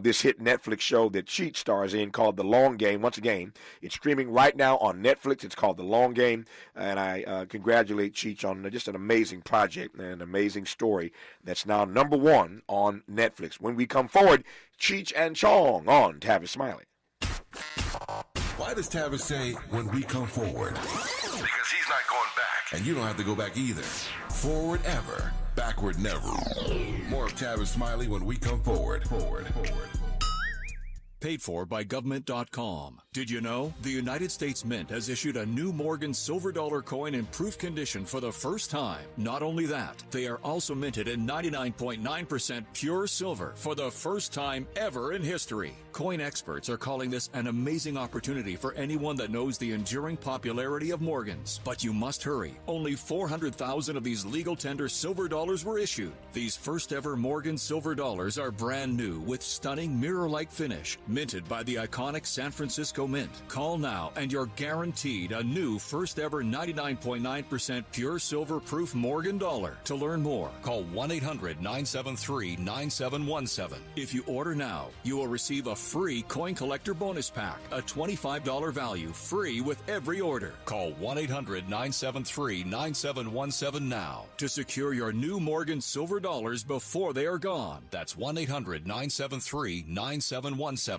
this hit Netflix show that Cheech stars in called The Long Game. Once again, it's streaming right now on Netflix. It's called The Long Game, and I congratulate Cheech on just an amazing project and an amazing story that's now #1 on Netflix. When we come forward, Cheech and Chong on Tavis Smiley. Why does Tavis say when we come forward? Because he's not going back. And you don't have to go back either. Forward ever, backward never. More of Tavis Smiley when we come forward. Paid for by government.com. Did you know the United States Mint has issued a new Morgan silver dollar coin in proof condition for the first time? Not only that, they are also minted in 99.9% pure silver for the first time ever in history. Coin experts are calling this an amazing opportunity for anyone that knows the enduring popularity of Morgans. But you must hurry. Only 400,000 of these legal tender silver dollars were issued. These first ever Morgan silver dollars are brand new with stunning mirror-like finish, minted by the iconic San Francisco Mint. Call now and you're guaranteed a new first ever 99.9% pure silver proof Morgan dollar. To learn more, call 1-800-973-9717. If you order now, you will receive a free coin collector bonus pack, a $25 value, free with every order. Call 1-800-973-9717 now to secure your new Morgan silver dollars before they are gone. That's 1-800-973-9717.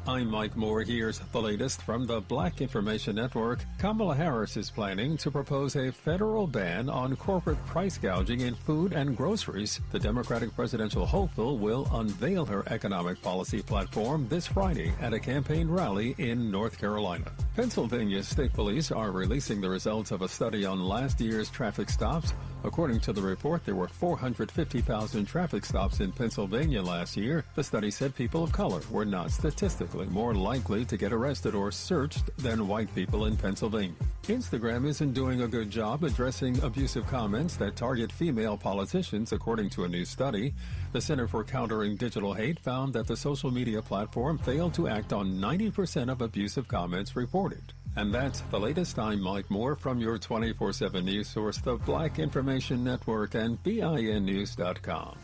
I'm Mike Moore. Here's the latest from the Black Information Network. Kamala Harris is planning to propose a federal ban on corporate price gouging in food and groceries. The Democratic presidential hopeful will unveil her economic policy platform this Friday at a campaign rally in North Carolina. Pennsylvania State Police are releasing the results of a study on last year's traffic stops. According to the report, there were 450,000 traffic stops in Pennsylvania last year. The study said people of color were not statistically more likely to get arrested or searched than white people in Pennsylvania. Instagram isn't doing a good job addressing abusive comments that target female politicians, according to a new study. The Center for Countering Digital Hate found that the social media platform failed to act on 90% of abusive comments reported. And that's the latest. I'm Mike Moore from your 24/7 news source, the Black Information Network and BINnews.com.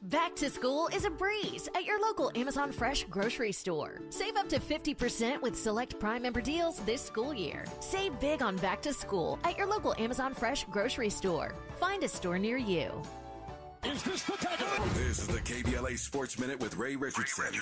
Back to school is a breeze at your local Amazon Fresh grocery store. Save up to 50% with select Prime member deals this school year. Save big on back to school at your local Amazon Fresh grocery store. Find a store near you. It's Is this the tackle? This is the KBLA Sports Minute with Ray Richardson.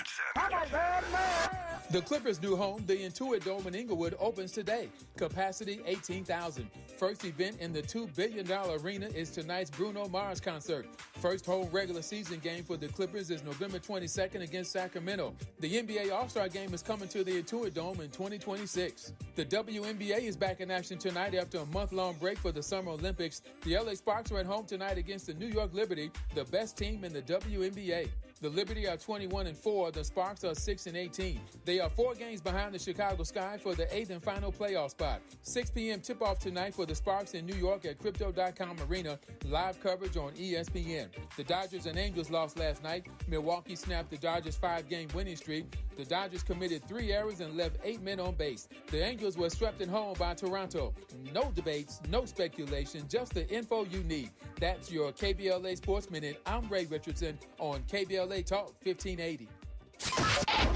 The Clippers' new home, the Intuit Dome in Inglewood, opens today. Capacity 18,000. First event in the $2 billion arena is tonight's Bruno Mars concert. First home regular season game for the Clippers is November 22nd against Sacramento. The NBA All-Star Game is coming to the Intuit Dome in 2026. The WNBA is back in action tonight after a month-long break for the Summer Olympics. The LA Sparks are at home tonight against the New York Liberty, the best team in the WNBA. The Liberty are 21-4. The Sparks are 6-18. They are 4 games behind the Chicago Sky for the 8th and final playoff spot. 6 p.m. tip-off tonight for the Sparks in New York at Crypto.com Arena. Live coverage on ESPN. The Dodgers and Angels lost last night. Milwaukee snapped the Dodgers' 5-game winning streak. The Dodgers committed 3 errors and left 8 men on base. The Angels were swept at home by Toronto. No debates, no speculation, just the info you need. That's your KBLA Sports Minute. I'm Ray Richardson on KBLA Talk 1580.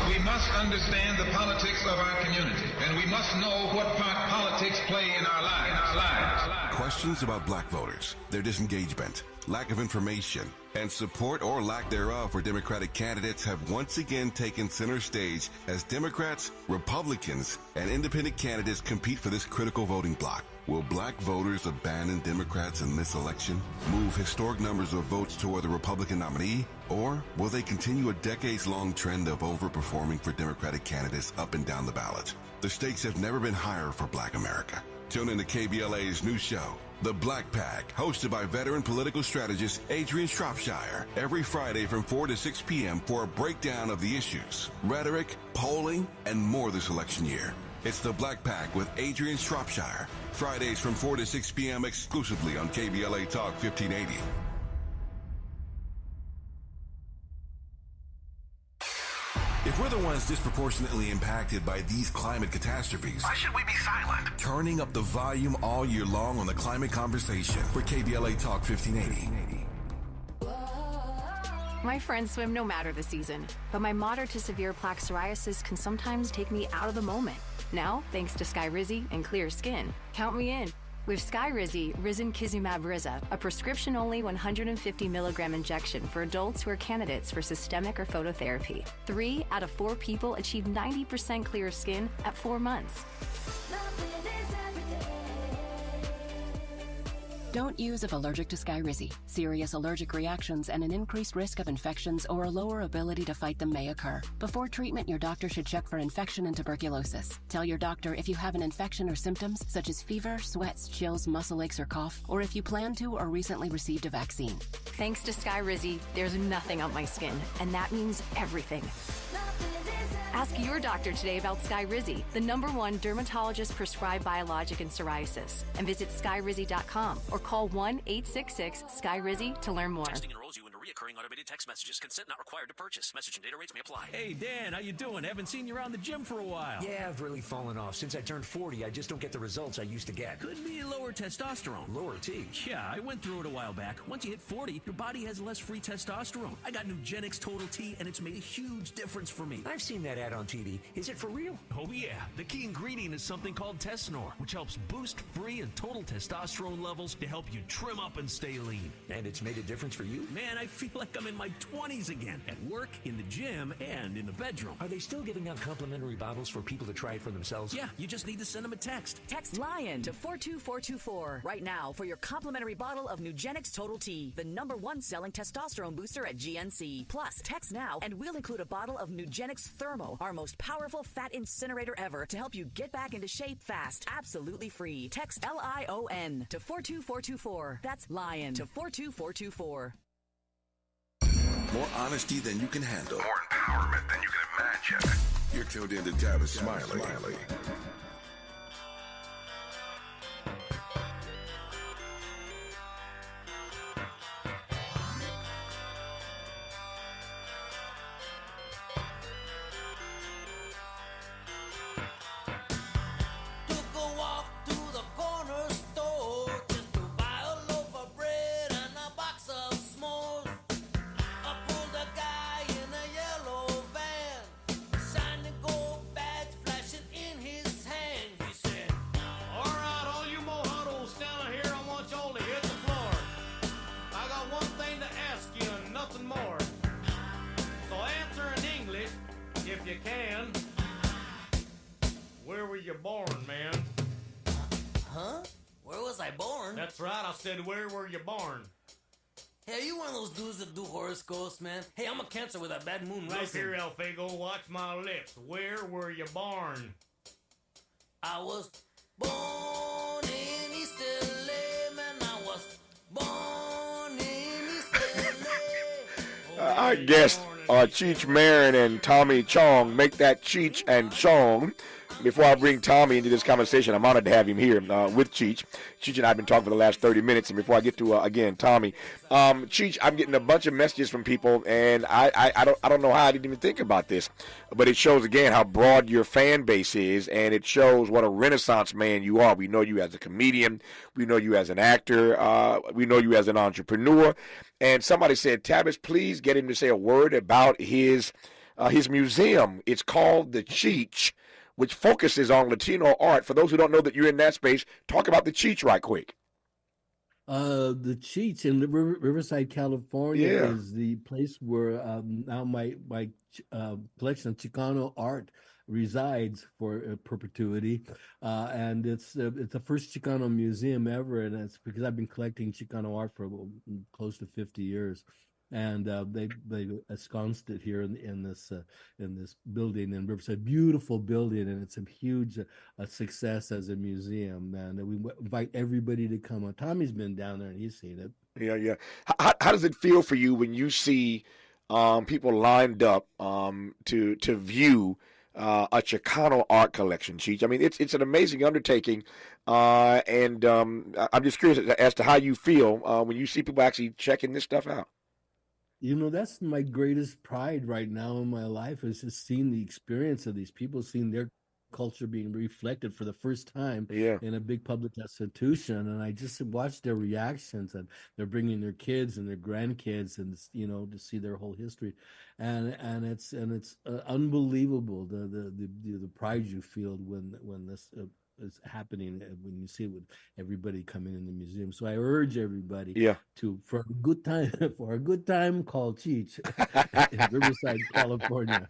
We must understand the politics of our community, and we must know what part politics play in our lives. Questions about black voters, their disengagement, lack of information, and support or lack thereof for Democratic candidates have once again taken center stage as Democrats, Republicans, and independent candidates compete for this critical voting bloc. Will black voters abandon Democrats in this election, move historic numbers of votes toward the Republican nominee, or will they continue a decades-long trend of overperforming for Democratic candidates up and down the ballot? The stakes have never been higher for black America. Tune in to KBLA's new show, The Black Pack, hosted by veteran political strategist Adrian Shropshire, every Friday from 4 to 6 p.m. for a breakdown of the issues, rhetoric, polling, and more this election year. It's The Black Pack with Adrian Shropshire, Fridays from 4 to 6 p.m. exclusively on KBLA Talk 1580. If we're the ones disproportionately impacted by these climate catastrophes, why should we be silent? Turning up the volume all year long on the climate conversation for KBLA Talk 1580. My friends swim no matter the season, but my moderate to severe plaque psoriasis can sometimes take me out of the moment. Now, thanks to Skyrizi and clear skin, count me in. With Skyrizi, Risankizumab Riza, a prescription-only 150 milligram injection for adults who are candidates for systemic or phototherapy. 3 out of 4 people achieve 90% clear skin at 4 months. Don't use if allergic to Skyrizi. Serious allergic reactions and an increased risk of infections or a lower ability to fight them may occur. Before treatment, your doctor should check for infection and tuberculosis. Tell your doctor if you have an infection or symptoms such as fever, sweats, chills, muscle aches, or cough, or if you plan to or recently received a vaccine. Thanks to Skyrizi, there's nothing on my skin, and that means everything. Ask your doctor today about Skyrizi, the #1 dermatologist-prescribed biologic in psoriasis, and visit skyrizi.com or call 1-866-SKYRIZI to learn more. Texting enrolls you into reoccurring automated text messages. Consent not required to purchase. Message and data rates may apply. Hey, Dan, how you doing? Haven't seen you around the gym for a while. Yeah, I've really fallen off. Since I turned 40, I just don't get the results I used to get. Could be lower testosterone. Lower T? Yeah, I went through it a while back. Once you hit 40, your body has less free testosterone. I got Nugenix Total T, and it's made a huge difference for me. I've seen that ad on TV. Is it for real? Oh, yeah. The key ingredient is something called Tesnor, which helps boost free and total testosterone levels to help you trim up and stay lean. And it's made a difference for you? Man, I feel like I'm in my 20s again. At work, in the gym, and in the bedroom. Are they still giving out complimentary bottles for people to try it for themselves? Yeah, you just need to send them a text. Text LION to 42424 right now for your complimentary bottle of Nugenix Total T, the #1 selling testosterone booster at GNC. Plus, text now and we'll include a bottle of Nugenix Thermo, our most powerful fat incinerator ever, to help you get back into shape fast. Absolutely free. Text LION to 42424. That's LION to 42424. More honesty than you can handle. More empowerment than you can imagine. You're tuned in to Tavis Smiley. Shiny gold badge flashing in his hand. you born, man? Huh? Where was I born? That's right, I said, where were you born? Hey, are you one of those dudes that do horoscopes, man? Hey, I'm a Cancer with a bad moon Look rising. here, El Fago, watch my lips. Where were you born? I was born in East LA, man. I was born in East LA. Our guests are Cheech Marin and Tommy Chong. Make that Cheech and Chong. Before I bring Tommy into this conversation, I'm honored to have him here with Cheech. Cheech and I have been talking for the last 30 minutes, and before I get to, again, Tommy, Cheech, I'm getting a bunch of messages from people, and I don't know how I didn't even think about this, but it shows, again, how broad your fan base is, and it shows what a renaissance man you are. We know you as a comedian. We know you as an actor. We know you as an entrepreneur. And somebody said, Tavis, please get him to say a word about his museum. It's called the Cheech, which focuses on Latino art. For those who don't know that you're in that space, talk about the Cheech right quick. The Cheech in Riverside, California is the place where now my collection of Chicano art resides for perpetuity, and it's the first Chicano museum ever, and it's because I've been collecting Chicano art for close to 50 years. And they ensconced it here in this building in Riverside, beautiful building, and it's a huge success as a museum. And we invite everybody to come. Tommy's been down there and he's seen it. Yeah. How does it feel for you when you see people lined up to view a Chicano art collection, Cheech? I mean, it's an amazing undertaking, and I'm just curious as to how you feel when you see people actually checking this stuff out. You know, that's my greatest pride right now in my life, is just seeing the experience of these people, seeing their culture being reflected for the first time in a big public institution. And I just watch their reactions, and they're bringing their kids and their grandkids, and to see their whole history, and it's unbelievable the pride you feel when this is happening, when you see it with everybody coming in the museum. So I urge everybody for a good time call Cheech in Riverside, California.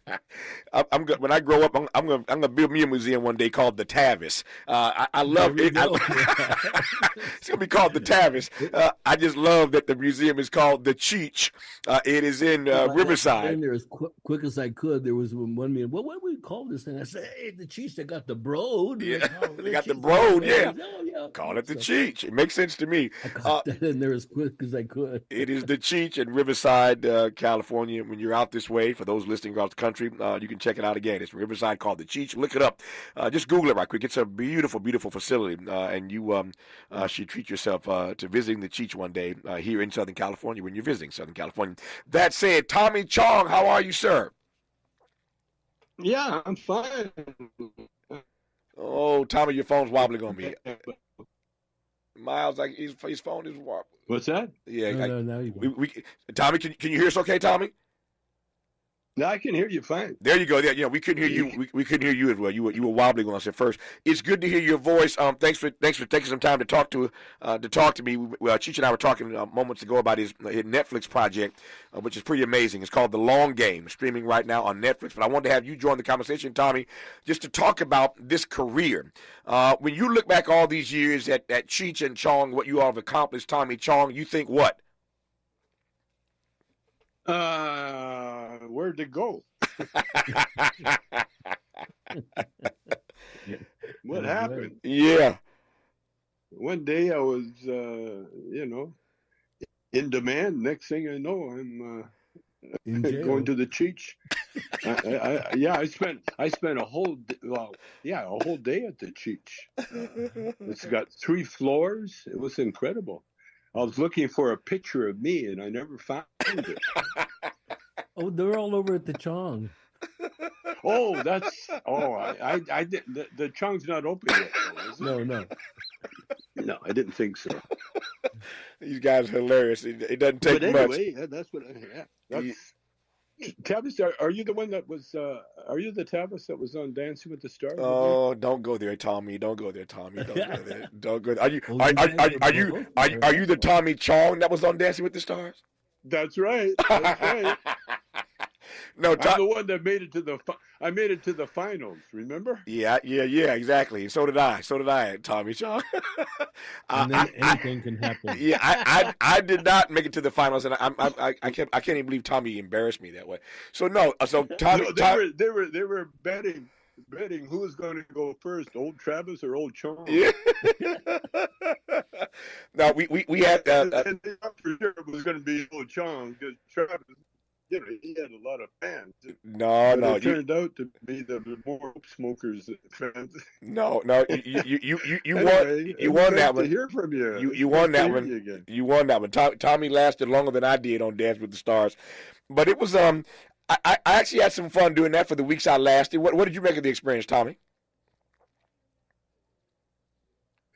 I'm good. When I grow up, I'm gonna build me a museum one day called the Tavis. I love it. It's gonna be called the Tavis. I just love that the museum is called the Cheech. It is in Riverside. I got in there as quick as I could. There was one man. What do we call this thing? I said, hey, the Cheech that got the broad. Yeah. They got the broad, Call it the Cheech. It makes sense to me. I got that in there as quick as I could. It is the Cheech in Riverside, California. When you're out this way, for those listening across the country, you can check it out again. It's Riverside, called the Cheech. Look it up. Just Google it right quick. It's a beautiful, beautiful facility, and you should treat yourself to visiting the Cheech one day here in Southern California when you're visiting Southern California. That said, Tommy Chong, how are you, sir? Yeah, I'm fine. Oh, Tommy, your phone's wobbling on me. Miles, like his phone is wobbling. What's that? Yeah, no, you go. Tommy, can you hear us okay, Tommy? No, I can hear you fine. There you go. Yeah, we couldn't hear you. We couldn't hear you as well. You were wobbling on us at first. It's good to hear your voice. Thanks for taking some time to talk to me. Cheech and I were talking moments ago about his Netflix project, which is pretty amazing. It's called The Long Game, streaming right now on Netflix. But I wanted to have you join the conversation, Tommy, just to talk about this career. When you look back all these years at Cheech and Chong, what you all have accomplished, Tommy Chong, you think what? Where'd it go? What happened? Yeah. One day I was, in demand. Next thing I know, I'm going to the Cheech. I spent a whole day at the Cheech. It's got 3 floors. It was incredible. I was looking for a picture of me, and I never found it. Oh, they're all over at the Chong. I didn't. The Chong's not open yet. Though, is it? No, I didn't think so. These guys are hilarious. It doesn't take much. But anyway, that's what. Tavis, are you the one that was? Are you the Tavis that was on Dancing with the Stars? Oh, don't go there, Tommy. Don't go there, Tommy. Don't go there. Don't go there. Are you the Tommy Chong that was on Dancing with the Stars? That's right. That's right. No, I'm the one that made it to I made it to the finals. Remember? Yeah, exactly. So did I, Tommy Chong. And then anything can happen. Yeah, I did not make it to the finals, and I can't even believe Tommy embarrassed me that way. So no, Tommy, no, they were betting who was going to go first, old Travis or old Chong. Yeah. No, we had and for sure it was going to be old Chong because Travis, he had a lot of fans. No, it turned out to be the more smokers fans. No, you anyway, won that one. To hear from you. You won that one. You won that one. Tommy lasted longer than I did on Dance with the Stars, but it was I actually had some fun doing that for the weeks I lasted. What did you make of the experience, Tommy?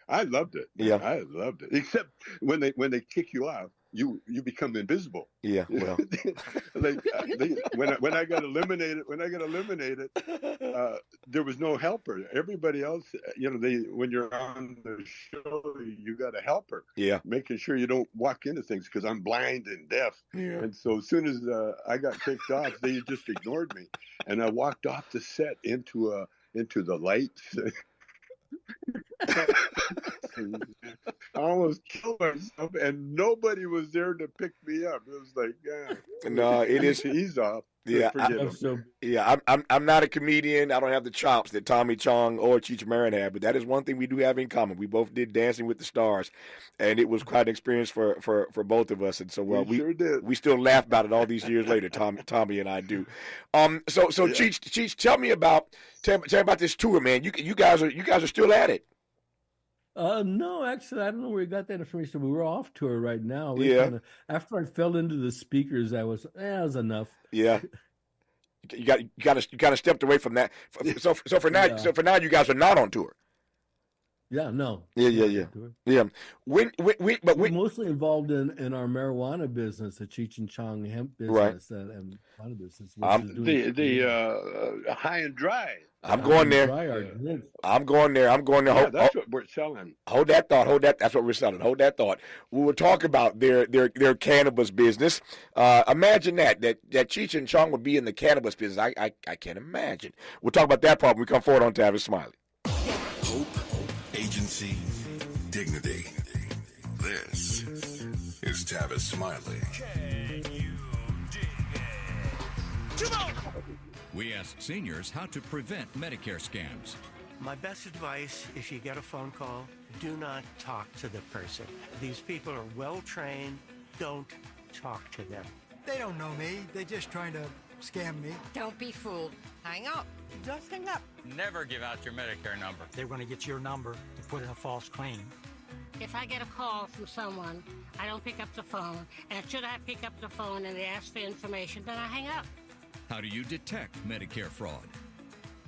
I loved it. Yeah, I loved it. Except when they kick you out, you become invisible. Yeah, well, when I got eliminated, there was no helper. Everybody else, when you're on the show, you got a helper. Yeah, making sure you don't walk into things because I'm blind and deaf. Yeah. And so as soon as I got kicked off, they just ignored me, and I walked off the set into the lights. I almost killed myself, and nobody was there to pick me up. It was like, no, it is. He's off. Yeah, I'm not a comedian. I don't have the chops that Tommy Chong or Cheech Marin had, but that is one thing we do have in common. We both did Dancing with the Stars, and it was quite an experience for both of us. And so, we sure did. We still laugh about it all these years later. Tommy and I do. So yeah. Cheech, tell me about this tour, man. You guys are still at it. No, actually, I don't know where you got that information. We were off tour right now. After I fell into the speakers, that was enough. Yeah, you got to stepped away from that. So for now, you guys are not on tour. Yeah, no. Yeah. But we're mostly involved in our marijuana business, the Cheech and Chong hemp business, right. And marijuana business. The high and dry. I'm going there. I'm going there. Yeah, that's what we're selling. Hold that thought. That's what we're selling. Hold that thought. We will talk about their cannabis business. Imagine that Cheech and Chong would be in the cannabis business. I can't imagine. We'll talk about that part when we come forward on Tavis Smiley. Hope, agency, dignity. This is Tavis Smiley. Can you dig it? Come on! We ask seniors how to prevent Medicare scams. My best advice, if you get a phone call, do not talk to the person. These people are well trained. Don't talk to them. They don't know me. They're just trying to scam me. Don't be fooled. Hang up. Just hang up. Never give out your Medicare number. They're going to get your number to put in a false claim. If I get a call from someone, I don't pick up the phone. And should I pick up the phone and they ask for information, then I hang up. How do you detect Medicare fraud?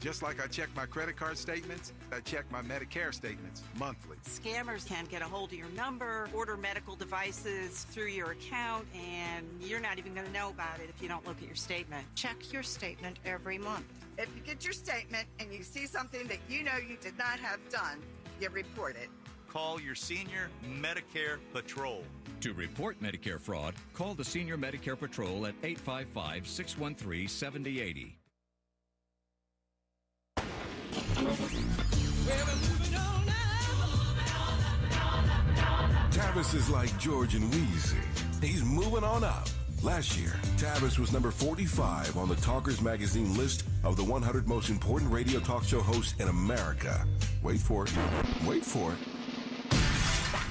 Just like I check my credit card statements, I check my Medicare statements monthly. Scammers can get a hold of your number, order medical devices through your account, and you're not even going to know about it if you don't look at your statement. Check your statement every month. If you get your statement and you see something that you know you did not have done, you report it. Call your senior Medicare Patrol. To report Medicare fraud, call the Senior Medicare Patrol at 855-613-7080. Tavis is like George and Wheezy. He's moving on up. Last year, Tavis was number 45 on the Talkers Magazine list of the 100 most important radio talk show hosts in America. Wait for it.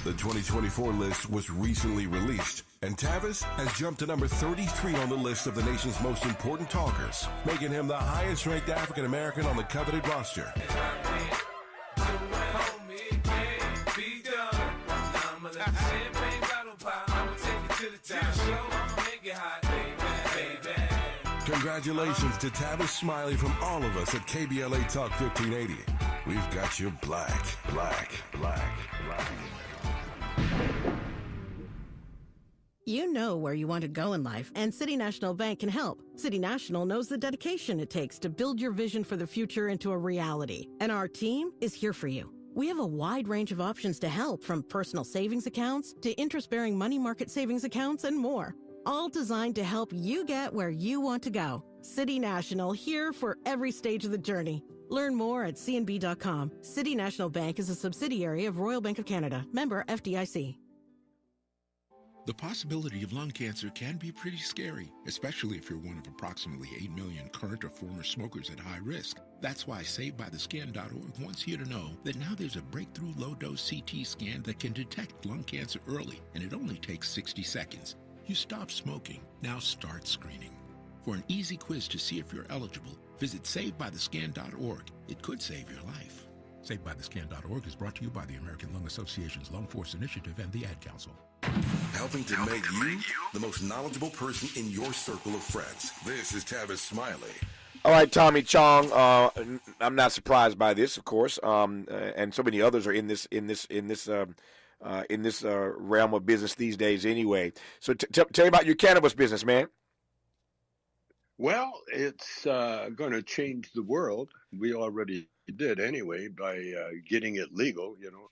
The 2024 list was recently released, and Tavis has jumped to number 33 on the list of the nation's most important talkers, making him the highest-ranked African-American on the coveted roster. Congratulations to Tavis Smiley from all of us at KBLA Talk 1580. We've got you black. You know where you want to go in life, and City National Bank can help. City National knows the dedication it takes to build your vision for the future into a reality, and our team is here for you. We have a wide range of options to help, from personal savings accounts to interest-bearing money market savings accounts and more, all designed to help you get where you want to go. City National, here for every stage of the journey. Learn more at cnb.com. City National Bank is a subsidiary of Royal Bank of Canada. Member FDIC. The possibility of lung cancer can be pretty scary, especially if you're one of approximately 8 million current or former smokers at high risk. That's why SaveByTheScan.org wants you to know that now there's a breakthrough low-dose CT scan that can detect lung cancer early, and it only takes 60 seconds. You stop smoking, now start screening. For an easy quiz to see if you're eligible, visit SaveByTheScan.org. It could save your life. SaveByTheScan.org is brought to you by the American Lung Association's Lung Force Initiative and the Ad Council. Helping to make you the most knowledgeable person in your circle of friends. This is Tavis Smiley. All right, Tommy Chong. I'm not surprised by this, of course, and so many others are in this realm of business these days, anyway. So tell me about your cannabis business, man. Well, it's going to change the world. We already did anyway by getting it legal. You know,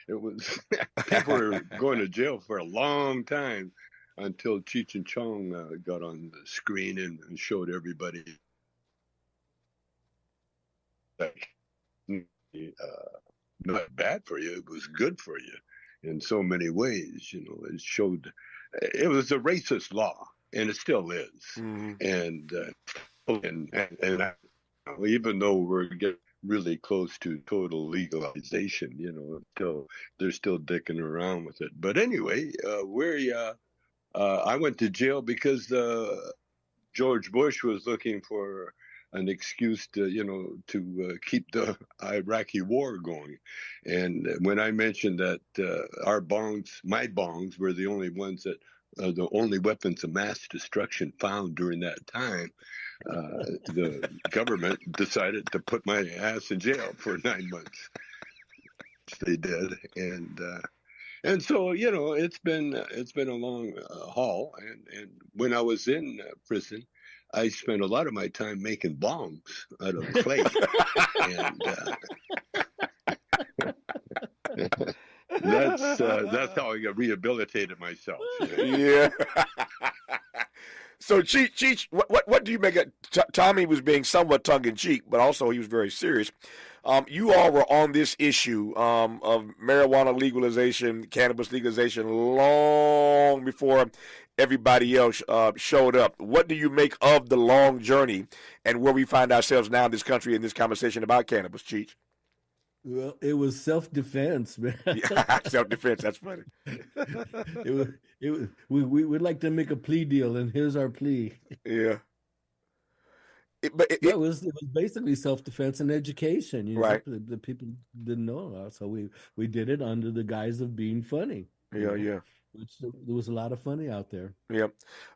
it was people were going to jail for a long time until Cheech and Chong got on the screen and showed everybody that not bad for you. It was good for you in so many ways. You know, it showed it was a racist law. And it still is. And even though we're getting really close to total legalization, you know, they're still dicking around with it. But anyway, I went to jail because George Bush was looking for an excuse to keep the Iraqi war going. And when I mentioned that my bongs were the only ones that the only weapons of mass destruction found during that time, the government decided to put my ass in jail for 9 months. They did, and so you know it's been a long haul. And when I was in prison, I spent a lot of my time making bongs out of clay, and. That's how I rehabilitated myself. Yeah. So, Cheech, what do you make of Tommy was being somewhat tongue-in-cheek, but also he was very serious. You all were on this issue of marijuana legalization, cannabis legalization, long before everybody else showed up. What do you make of the long journey and where we find ourselves now in this country in this conversation about cannabis, Cheech? Well, it was self-defense, man. Yeah, self-defense. That's funny. We'd like to make a plea deal, and here's our plea. Yeah. It was basically self-defense and education. You know, right. The people didn't know, so we did it under the guise of being funny. Yeah. Which there was a lot of funny out there. Yeah,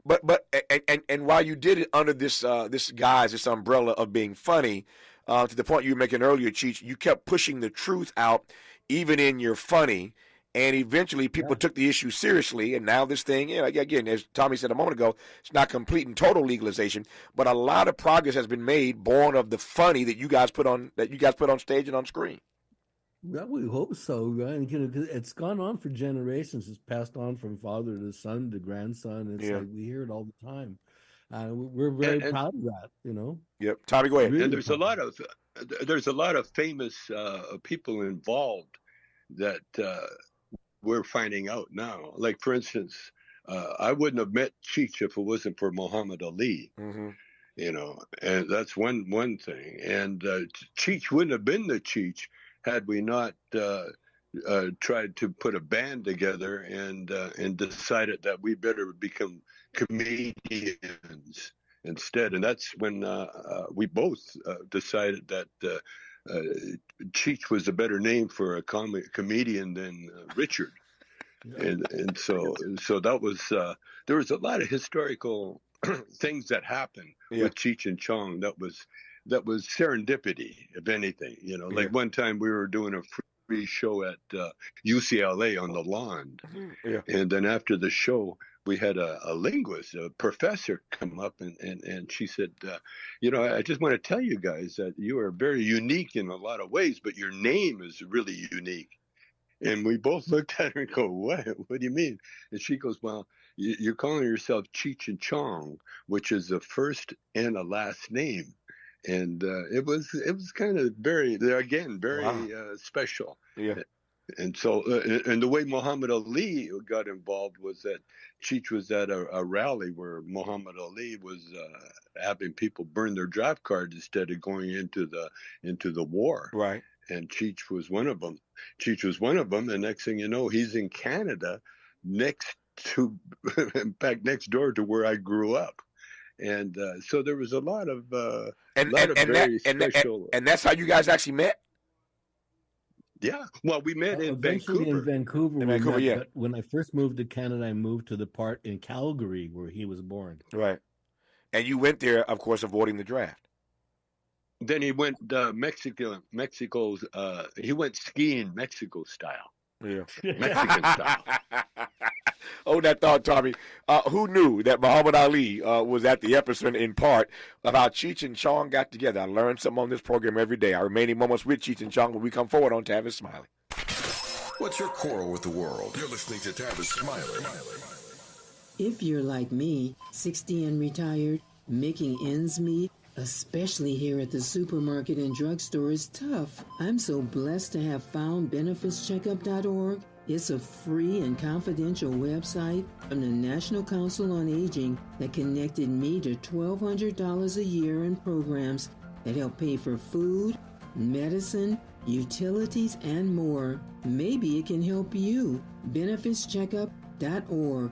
but while you did it under this guise, this umbrella of being funny. To the point you were making earlier, Cheech, you kept pushing the truth out, even in your funny, and eventually people took the issue seriously. And now this thing, again, as Tommy said a moment ago, it's not complete and total legalization, but a lot of progress has been made, born of the funny that you guys put on stage and on screen. Well, we hope so, right? You know, it's gone on for generations. It's passed on from father to son to grandson. It's like we hear it all the time. We're very proud of that, you know. Yep, Tommy, go ahead. Really and there's a lot of famous people involved that we're finding out now. Like, for instance, I wouldn't have met Cheech if it wasn't for Muhammad Ali. You know, and that's one thing. And Cheech wouldn't have been the Cheech had we not tried to put a band together and decided that we better become comedians instead. And that's when we both decided that Cheech was a better name for a comedian than Richard. And so that was there was a lot of historical things that happened with Cheech and Chong that was serendipity, if anything. You know, like one time we were doing a free show at UCLA on the lawn, and then after the show we had a linguist, a professor, come up and she said, you know, I just want to tell you guys that you are very unique in a lot of ways, but your name is really unique. And we both looked at her and go, what do you mean? And she goes, well, you're calling yourself Cheech and Chong, which is a first and a last name. And it was kind of very special. Yeah. And so, and the way Muhammad Ali got involved was that Cheech was at a rally where Muhammad Ali was having people burn their draft cards instead of going into the war. Right. And Cheech was one of them. And next thing you know, he's in Canada, in fact, next door to where I grew up. And so there was a lot of very special. And that's how you guys actually met. Yeah, well, we met in eventually Vancouver. in Vancouver. In Vancouver, yeah. But when I first moved to Canada, I moved to the part in Calgary where he was born. Right. And you went there, of course, avoiding the draft. Then he went Mexico's. He went skiing Mexico style. Yeah, Mexican style. Oh, that thought, Tommy. Who knew that Muhammad Ali was at the epicenter in part of how Cheech and Chong got together? I learned something on this program every day. Our remaining moments with Cheech and Chong when we come forward on Tavis Smiley. What's your quarrel with the world? You're listening to Tavis Smiley. If you're like me, 60 and retired, making ends meet, especially here at the supermarket and drugstore, is tough. I'm so blessed to have found benefitscheckup.org. It's a free and confidential website from the National Council on Aging that connected me to $1,200 a year in programs that help pay for food, medicine, utilities, and more. Maybe it can help you. benefitscheckup.org.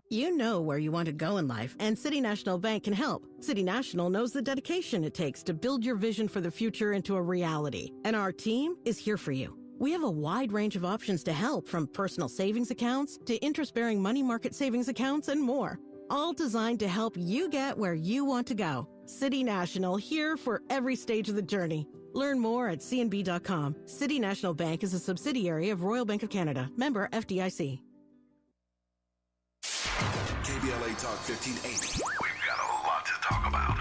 You know where you want to go in life, and City National Bank can help. City National knows the dedication it takes to build your vision for the future into a reality, and our team is here for you. We have a wide range of options to help, from personal savings accounts to interest-bearing money market savings accounts and more, all designed to help you get where you want to go. City National, here for every stage of the journey. Learn more at cnb.com. City National Bank is a subsidiary of Royal Bank of Canada, member FDIC. KBLA Talk 1580. We've got a lot to talk about.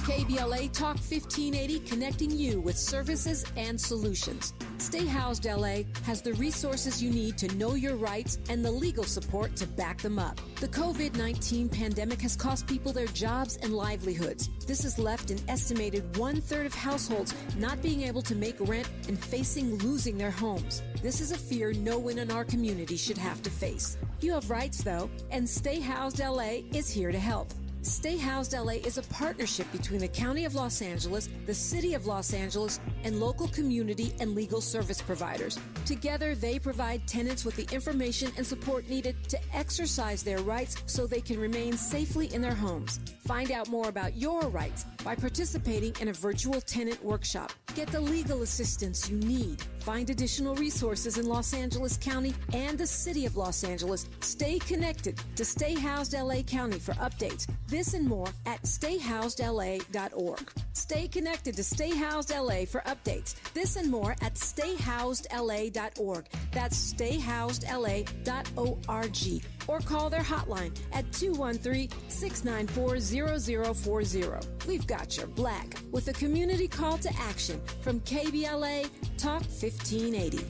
KBLA Talk 1580, connecting you with services and solutions. Stay Housed LA has the resources you need to know your rights and the legal support to back them up. The COVID-19 pandemic has cost people their jobs and livelihoods. This has left an estimated 1/3 of households not being able to make rent and facing losing their homes. This is a fear no one in our community should have to face. You have rights, though, and Stay Housed LA is here to help. Stay Housed LA is a partnership between the County of Los Angeles, the City of Los Angeles, and local community and legal service providers. Together, they provide tenants with the information and support needed to exercise their rights so they can remain safely in their homes. Find out more about your rights by participating in a virtual tenant workshop. Get the legal assistance you need. Find additional resources in Los Angeles County and the City of Los Angeles. Stay connected to Stay Housed LA County for updates. This and more at stayhousedla.org. Stay connected to Stay Housed LA for updates. This and more at stayhousedla.org. That's stayhousedla.org. Or call their hotline at 213-694-0040. We've got your black with a community call to action from KBLA Talk 1580.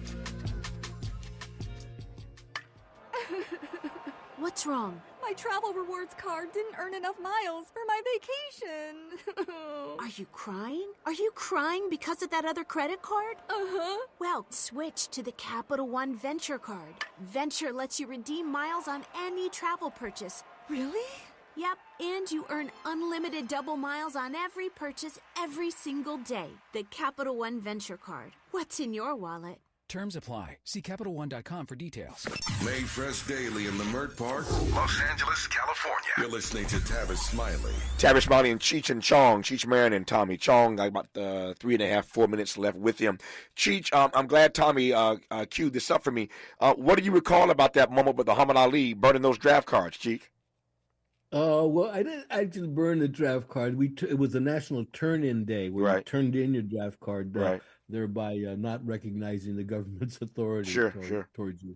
What's wrong? My travel rewards card didn't earn enough miles for my vacation. Are you crying? Are you crying because of that other credit card? Uh-huh. Well, switch to the Capital One Venture card. Venture lets you redeem miles on any travel purchase. Really? Yep, and you earn unlimited double miles on every purchase every single day. The Capital One Venture card. What's in your wallet? Terms apply. See CapitalOne.com for details. Made fresh daily in the Mert Park, Los Angeles, California. You're listening to Tavis Smiley. Tavis Smiley and Cheech and Chong. Cheech Marin and Tommy Chong. Got about 4 minutes left with him. Cheech, I'm glad Tommy queued this up for me. What do you recall about that moment with Muhammad Ali burning those draft cards, Cheech? Well, I didn't actually burn the draft card. It was a national turn-in day where you turned in your draft card, thereby not recognizing the government's authority towards you.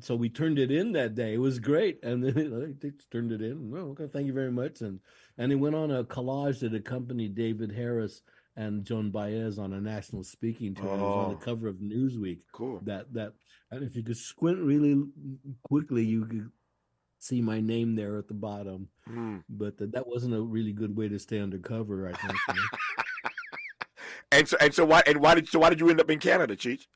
So we turned it in that day. It was great, and then they turned it in. Well, okay, thank you very much. And it went on a collage that accompanied David Harris and Joan Baez on a national speaking tour. It was on the cover of Newsweek. Cool. And if you could squint really quickly, you could see my name there at the bottom. But that wasn't a really good way to stay undercover, I think. You know? Why did you end up in Canada, Cheech?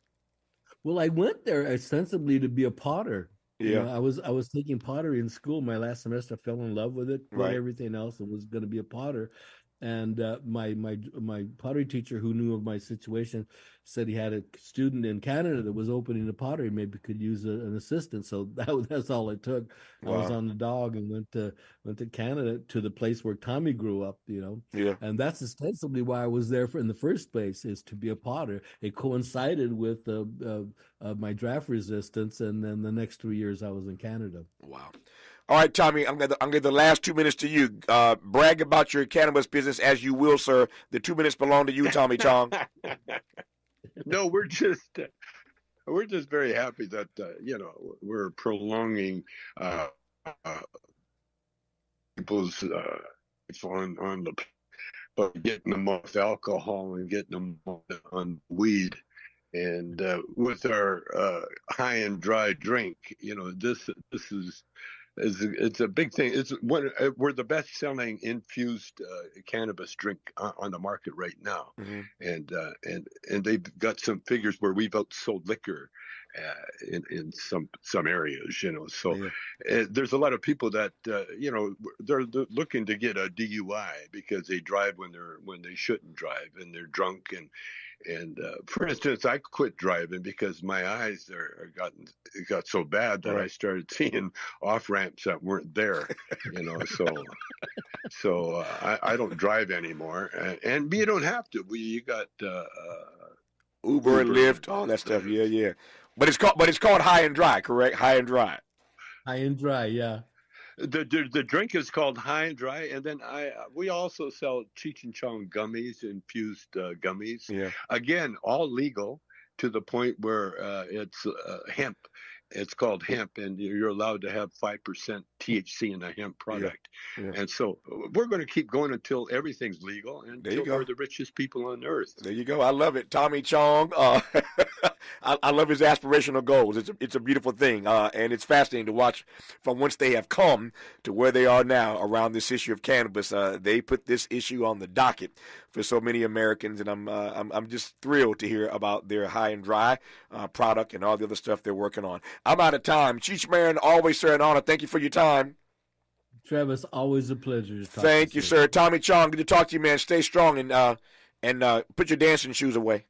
Well, I went there ostensibly to be a potter. Yeah. You know, I was taking pottery in school. My last semester, I fell in love with it, quit Right. everything else, and was going to be a potter. And my pottery teacher, who knew of my situation, said he had a student in Canada that was opening a pottery, maybe could use an assistant. So that's all it took. I was Wow. on the dog and went to Canada, to the place where Tommy grew up. You know, Yeah. and that's ostensibly why I was there in the first place, is to be a potter. It coincided with my draft resistance, and then the next 3 years I was in Canada. Wow. All right, Tommy, I'm gonna give the last 2 minutes to you. Brag about your cannabis business as you will, sir. The 2 minutes belong to you, Tommy Chong. No, we're just very happy that we're prolonging people's on the, but getting them off alcohol and getting them on weed. And with our high and dry drink, this is it's a big thing. We're the best selling infused cannabis drink on the market right now. Mm-hmm. And they've got some figures where we've outsold liquor in some areas, So there's a lot of people that they're looking to get a DUI because they drive when they shouldn't drive, and they're drunk. And for instance, I quit driving because my eyes got so bad that I started seeing off ramps that weren't there, So I don't drive anymore, and you don't have to. You got Uber and Lyft, all that stuff. Yeah. But it's called High and Dry, correct? High and Dry. High and Dry, yeah. The drink is called High and Dry, and then we also sell Cheech and Chong gummies, infused gummies. Yeah. Again, all legal to the point where it's hemp. It's called hemp, and you're allowed to have 5% THC in a hemp product. Yeah. And so we're going to keep going until everything's legal, and until we're the richest people on earth. There you go. I love it. Tommy Chong. I love his aspirational goals. It's a beautiful thing, and it's fascinating to watch from whence they have come to where they are now around this issue of cannabis. They put this issue on the docket for so many Americans, and I'm just thrilled to hear about their High and Dry product and all the other stuff they're working on. I'm out of time. Cheech Marin, always, sir, an honor. Thank you for your time. Travis, always a pleasure to talk Thank to you, sir. Tommy Chong, good to talk to you, man. Stay strong and put your dancing shoes away.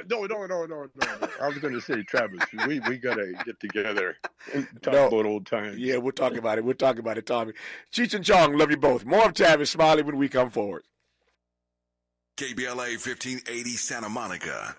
No. I was going to say, Travis, we got to get together and talk about old times. Yeah, we'll talk about it. We'll talk about it, Tommy. Cheech and Chong, love you both. More of Travis Smiley when we come forward. KBLA 1580 Santa Monica.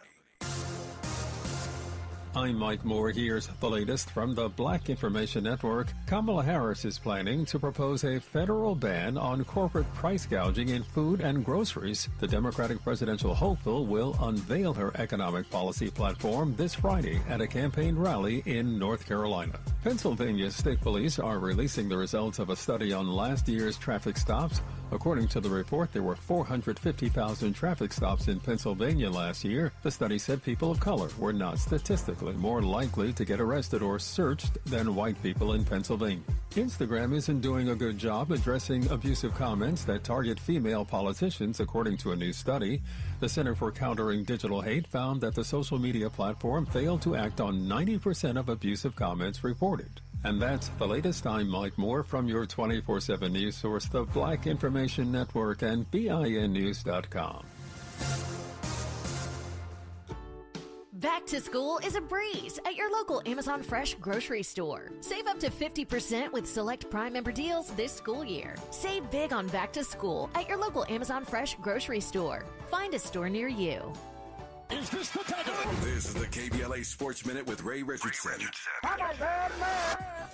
I'm Mike Moore. Here's the latest from the Black Information Network. Kamala Harris is planning to propose a federal ban on corporate price gouging in food and groceries. The Democratic presidential hopeful will unveil her economic policy platform this Friday at a campaign rally in North Carolina. Pennsylvania State Police are releasing the results of a study on last year's traffic stops. According to the report, there were 450,000 traffic stops in Pennsylvania last year. The study said people of color were not statistically more likely to get arrested or searched than white people in Pennsylvania. Instagram isn't doing a good job addressing abusive comments that target female politicians, according to a new study. The Center for Countering Digital Hate found that the social media platform failed to act on 90% of abusive comments reported. And that's the latest. I'm Mike Moore from your 24/7 news source, the Black Information Network, and BINnews.com. Back to school is a breeze at your local Amazon Fresh grocery store. Save up to 50% with select Prime member deals this school year. Save big on back to school at your local Amazon Fresh grocery store. Find a store near you. This is the KBLA Sports Minute with Ray Richardson.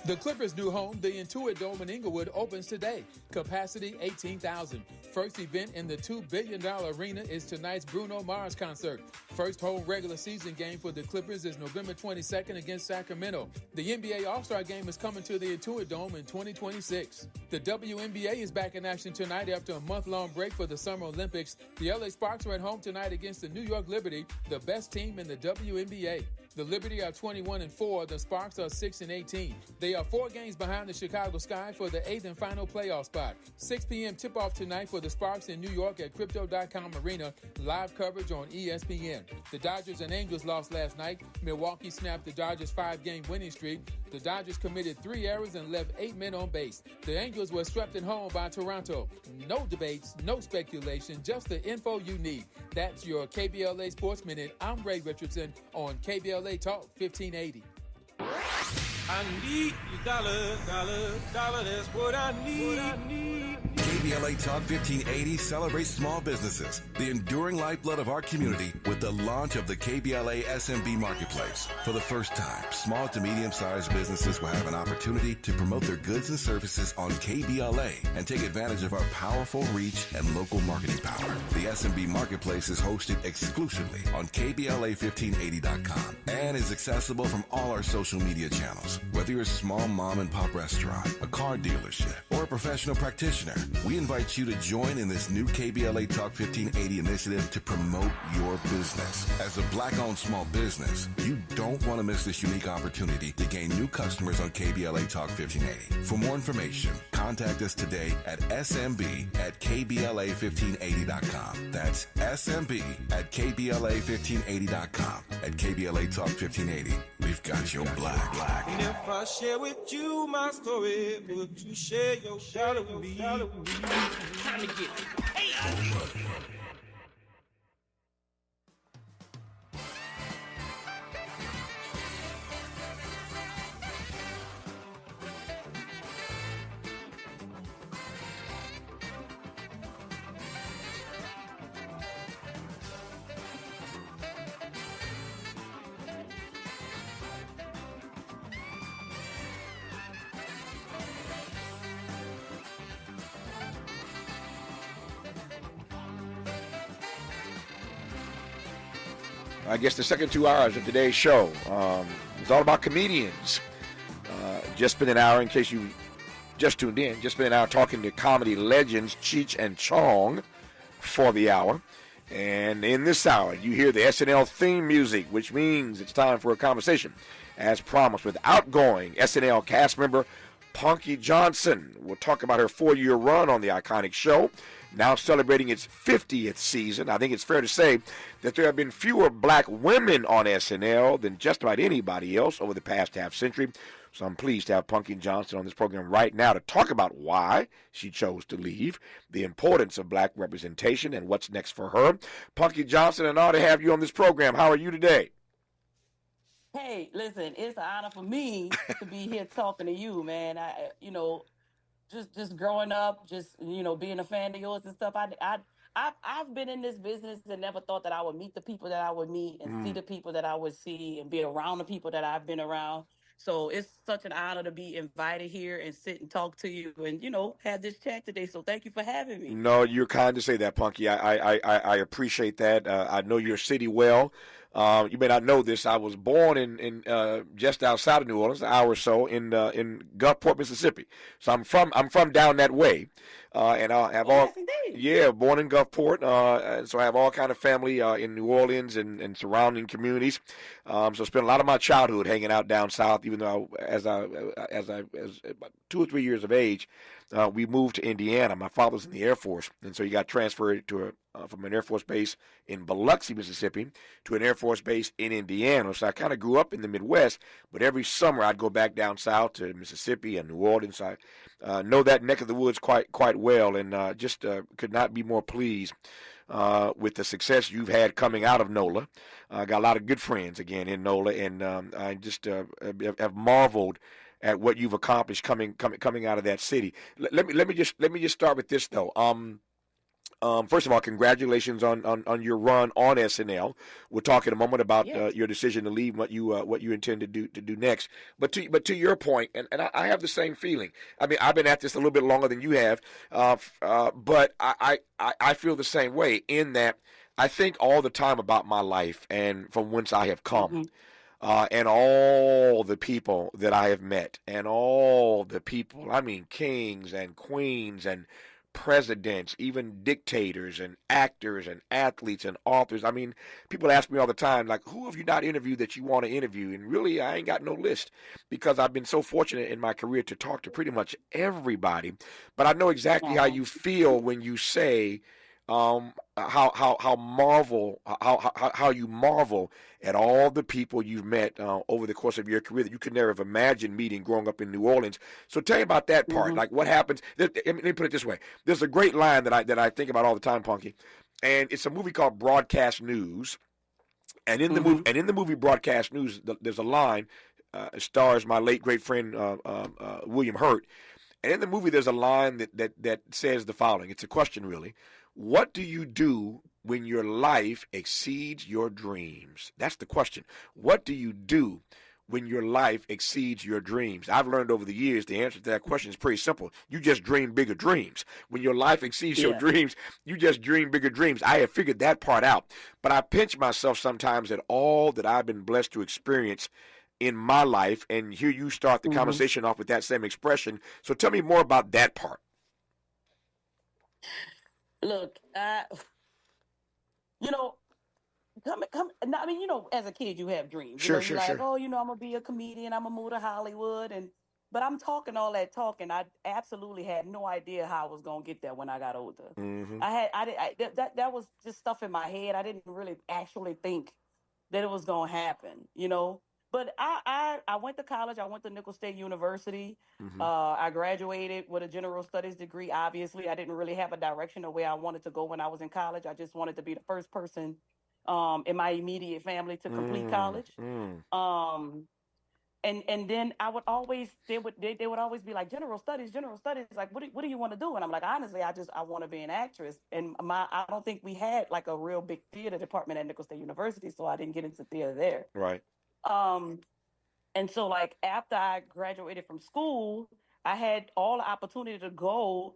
The Clippers' new home, the Intuit Dome in Inglewood, opens today. Capacity 18,000. First event in the $2 billion arena is tonight's Bruno Mars concert. First home regular season game for the Clippers is November 22nd against Sacramento. The NBA All-Star Game is coming to the Intuit Dome in 2026. The WNBA is back in action tonight after a month-long break for the Summer Olympics. The LA Sparks are at home tonight against the New York Liberty, the best team in the WNBA. The Liberty are 21-4. The Sparks are 6-18. They are 4 games behind the Chicago Sky for the 8th and final playoff spot. 6 p.m. tip-off tonight for the Sparks in New York at Crypto.com Arena. Live coverage on ESPN. The Dodgers and Angels lost last night. Milwaukee snapped the Dodgers' 5-game winning streak. The Dodgers committed 3 errors and left 8 men on base. The Angels were swept at home by Toronto. No debates, no speculation, just the info you need. That's your KBLA Sports Minute. I'm Ray Richardson on KBLA Talk 1580. I need your dollar, that's what I need. KBLA Talk 1580 celebrates small businesses, the enduring lifeblood of our community, with the launch of the KBLA SMB Marketplace. For the first time, small to medium-sized businesses will have an opportunity to promote their goods and services on KBLA and take advantage of our powerful reach and local marketing power. The SMB Marketplace is hosted exclusively on KBLA1580.com and is accessible from all our social media channels. Whether you're a small mom and pop restaurant, a car dealership, or a professional practitioner, we invite you to join in this new KBLA Talk 1580 initiative to promote your business. As a black-owned small business, you don't want to miss this unique opportunity to gain new customers on KBLA Talk 1580. For more information, contact us today at smb@kbla1580.com. That's smb@kbla1580.com. At KBLA Talk 1580, we've got your black. And if I share with you my story, would you share your dollar with me? Time to get it. Hey, I guess the second 2 hours of today's show is all about comedians. Just spent an hour, in case you just tuned in, just spent an hour talking to comedy legends Cheech and Chong for the hour. And in this hour, you hear the SNL theme music, which means it's time for a conversation, as promised, with outgoing SNL cast member Punky Johnson. We'll talk about her 4-year run on the iconic show, now celebrating its 50th season. I think it's fair to say that there have been fewer black women on SNL than just about anybody else over the past half century. So I'm pleased to have Punky Johnson on this program right now to talk about why she chose to leave, the importance of black representation, and what's next for her. Punky Johnson, an honor to have you on this program. How are you today? Hey, listen, it's an honor for me to be here talking to you, man. Just growing up, being a fan of yours and stuff. I've been in this business and never thought that I would meet the people that I would meet and see the people that I would see and be around the people that I've been around. So it's such an honor to be invited here and sit and talk to you and, have this chat today. So thank you for having me. No, you're kind to say that, Punky. I appreciate that. I know your city well. You may not know this. I was born in just outside of New Orleans, an hour or so in Gulfport, Mississippi. So I'm from down that way, and I have born in Gulfport. And so I have all kind of family in New Orleans and surrounding communities. So I spent a lot of my childhood hanging out down south. Even though as about 2 or 3 years of age, we moved to Indiana. My father's in the Air Force, and so he got transferred to from an Air Force base in Biloxi, Mississippi, to an Air Force base in Indiana. So I kind of grew up in the Midwest, but every summer I'd go back down south to Mississippi and New Orleans. So I know that neck of the woods quite well, and just could not be more pleased with the success you've had coming out of NOLA. I got a lot of good friends again in NOLA, and I just have marveled at what you've accomplished coming out of that city. Let me just start with this though. First of all, congratulations on your run on SNL. We'll talk in a moment about your decision to leave, what you intend to do next. But to your point, and I have the same feeling. I mean, I've been at this a little bit longer than you have, but I feel the same way in that I think all the time about my life and from whence I have come. And all the people that I have met, and all the people, I mean, kings and queens and presidents, even dictators and actors and athletes and authors. I mean, people ask me all the time, like, who have you not interviewed that you want to interview? And really, I ain't got no list because I've been so fortunate in my career to talk to pretty much everybody. But I know exactly how you feel when you say how you marvel at all the people you've met over the course of your career that you could never have imagined meeting growing up in New Orleans. So tell me about that part. Like, what happens? Let me put it this way. There's a great line that I think about all the time, Punky, and it's a movie called Broadcast News. And in the movie Broadcast News, there's a line. It stars my late great friend William Hurt. And in the movie, there's a line that says the following. It's a question, really. What do you do when your life exceeds your dreams? That's the question. What do you do when your life exceeds your dreams? I've learned over the years the answer to that question is pretty simple. You just dream bigger dreams. When your life exceeds your dreams, you just dream bigger dreams. I have figured that part out. But I pinch myself sometimes at all that I've been blessed to experience in my life, and here you start the conversation off with that same expression. So tell me more about that part. Look, you know, I mean, you know, as a kid, you have dreams. Sure, you're like, oh, you know, I'm gonna be a comedian. I'm gonna move to Hollywood, but I'm talking all that talking. I absolutely had no idea how I was gonna get there when I got older. That was just stuff in my head. I didn't really actually think that it was gonna happen, you know. But I went to college. I went to Nicholls State University. I graduated with a general studies degree. Obviously, I didn't really have a direction of where I wanted to go when I was in college. I just wanted to be the first person in my immediate family to complete college. And then I would always they would always be like, general studies. Like, what do you want to do? And I'm like, honestly, I want to be an actress. And I don't think we had like a real big theater department at Nicholls State University, so I didn't get into theater there. Right. And so like after I graduated from school, I had all the opportunity to go,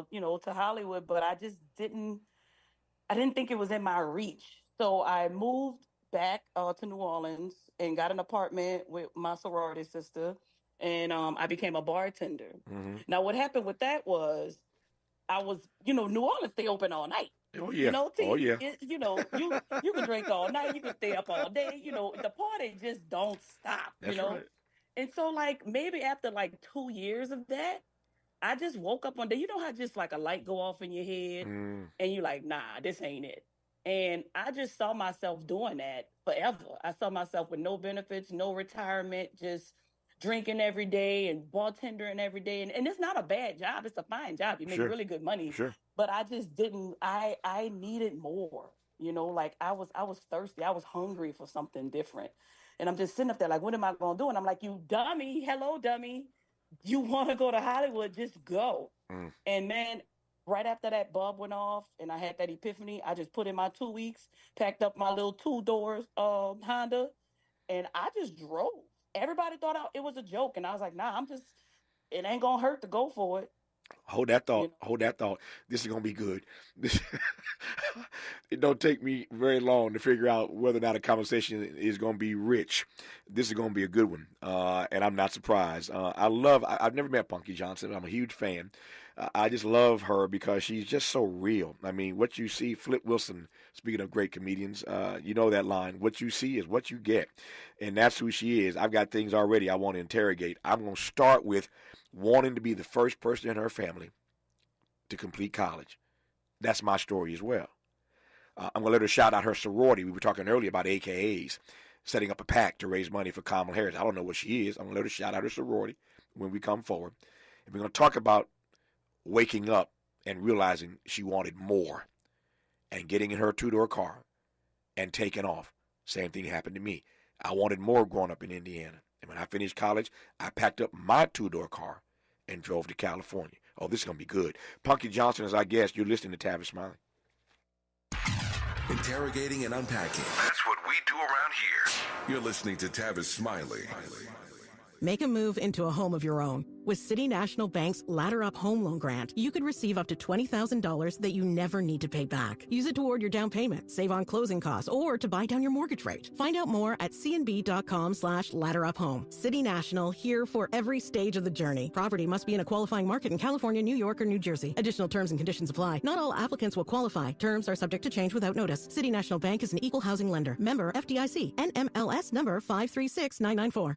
you know, to Hollywood, but I didn't think it was in my reach. So I moved back to New Orleans and got an apartment with my sorority sister, and I became a bartender. Now, what happened with that was I was, you know, New Orleans stay open all night. Oh yeah. You know, you know, you can drink all night, you can stay up all day. You know, the party just don't stop. That's you know, right. And so like maybe after like 2 years of that, I just woke up one day. You know how just like a light go off in your head, and you're like, nah, this ain't it. And I just saw myself doing that forever. I saw myself with no benefits, no retirement, just drinking every day and bartending every day. And it's not a bad job. It's a fine job. You make really good money. Sure. But I just didn't, I needed more, you know, like I was thirsty. I was hungry for something different. And I'm just sitting up there like, what am I going to do? And I'm like, you dummy. Hello, dummy. You want to go to Hollywood? Just go. And man, right after that bulb went off and I had that epiphany, I just put in my 2 weeks, packed up my little 2-door Honda, and I just drove. Everybody thought it was a joke, and I was like, nah, it ain't gonna hurt to go for it. Hold that thought. Hold that thought. This is gonna be good. It don't take me very long to figure out whether or not a conversation is gonna be rich. This is gonna be a good one, and I'm not surprised. I've never met Punky Johnson. I'm a huge fan. I just love her because she's just so real. I mean, what you see, Flip Wilson, speaking of great comedians, you know that line, what you see is what you get. And that's who she is. I've got things already I want to interrogate. I'm going to start with wanting to be the first person in her family to complete college. That's my story as well. I'm going to let her shout out her sorority. We were talking earlier about AKAs, setting up a PAC to raise money for Kamala Harris. I don't know what she is. I'm going to let her shout out her sorority when we come forward. And we're going to talk about waking up and realizing she wanted more and getting in her 2-door car and taking off. Same thing happened to me. I wanted more growing up in Indiana. And when I finished college, I packed up my 2-door car and drove to California. Oh, this is going to be good. Punky Johnson is our guest. You're listening to Tavis Smiley. Interrogating and unpacking. That's what we do around here. You're listening to Tavis Smiley. Make a move into a home of your own. With City National Bank's Ladder Up Home Loan Grant, you could receive up to $20,000 that you never need to pay back. Use it toward your down payment, save on closing costs, or to buy down your mortgage rate. Find out more at cnb.com/ladderuphome. City National, here for every stage of the journey. Property must be in a qualifying market in California, New York, or New Jersey. Additional terms and conditions apply. Not all applicants will qualify. Terms are subject to change without notice. City National Bank is an equal housing lender. Member FDIC. NMLS number 536994.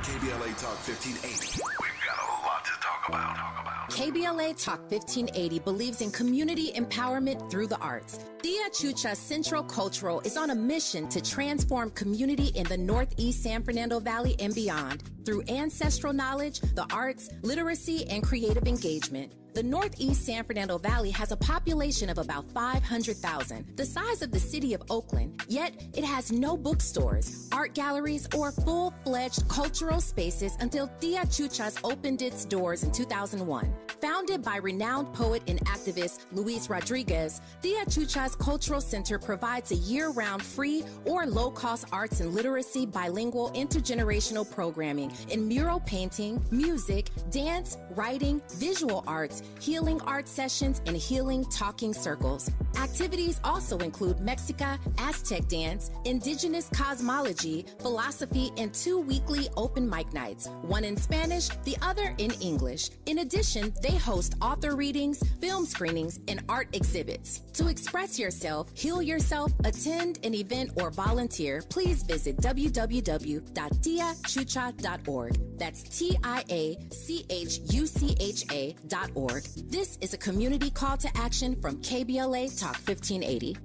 KBLA Talk 1580. We've got a lot to talk about. KBLA Talk 1580 believes in community empowerment through the arts. Tia Chucha Central Cultural is on a mission to transform community in the Northeast San Fernando Valley and beyond through ancestral knowledge, the arts, literacy, and creative engagement. The Northeast San Fernando Valley has a population of about 500,000, the size of the city of Oakland, yet it has no bookstores, art galleries, or full-fledged cultural spaces until Tia Chucha's opened its doors in 2001. Founded by renowned poet and activist Luis Rodriguez, Tia Chucha's Cultural Center provides a year-round free or low-cost arts and literacy bilingual intergenerational programming in mural painting, music, dance, writing, visual arts, healing art sessions, and healing talking circles. Activities also include Mexica, Aztec dance, indigenous cosmology, philosophy, and 2 weekly open mic nights, one in Spanish, the other in English. In addition, they host author readings, film screenings, and art exhibits. To express yourself, heal yourself, attend an event, or volunteer, please visit www.tiachucha.org. That's TIACHUCHA.org. This is a community call to action from KBLA Talk 1580.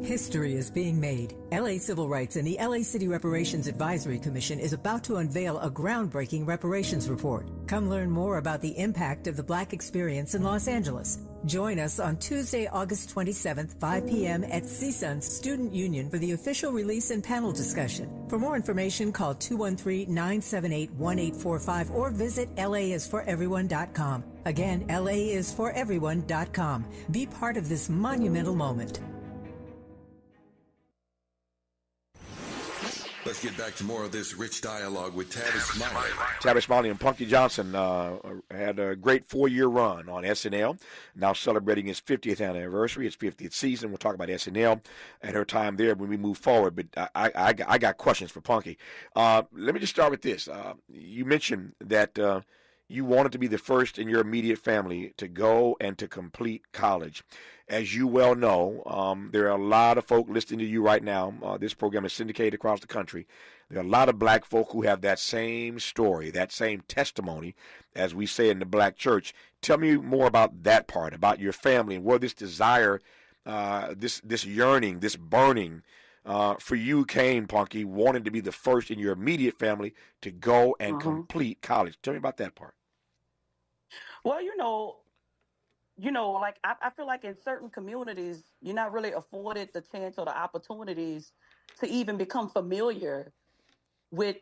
History is being made. LA Civil Rights and the LA City Reparations Advisory Commission is about to unveil a groundbreaking reparations report. Come learn more about the impact of the Black experience in Los Angeles. Join us on Tuesday, August 27th, 5 p.m. at CSUN's Student Union for the official release and panel discussion. For more information, call 213-978-1845 or visit laisforeveryone.com. Again, laisforeveryone.com. Be part of this monumental moment. Let's get back to more of this rich dialogue with Tavis Smiley. Tavis Smiley and Punky Johnson had a great 4-year run on SNL, now celebrating its 50th anniversary, its 50th season. We'll talk about SNL and her time there when we move forward, but I got questions for Punky. Let me just start with this. You mentioned that you wanted to be the first in your immediate family to go and to complete college. As you well know, there are a lot of folk listening to you right now. This program is syndicated across the country. There are a lot of black folk who have that same story, that same testimony, as we say in the black church. Tell me more about that part, about your family, and where this desire, this yearning, this burning for you came, Punky, wanting to be the first in your immediate family to go and complete college. Tell me about that part. Well, like I feel like in certain communities, you're not really afforded the chance or the opportunities to even become familiar with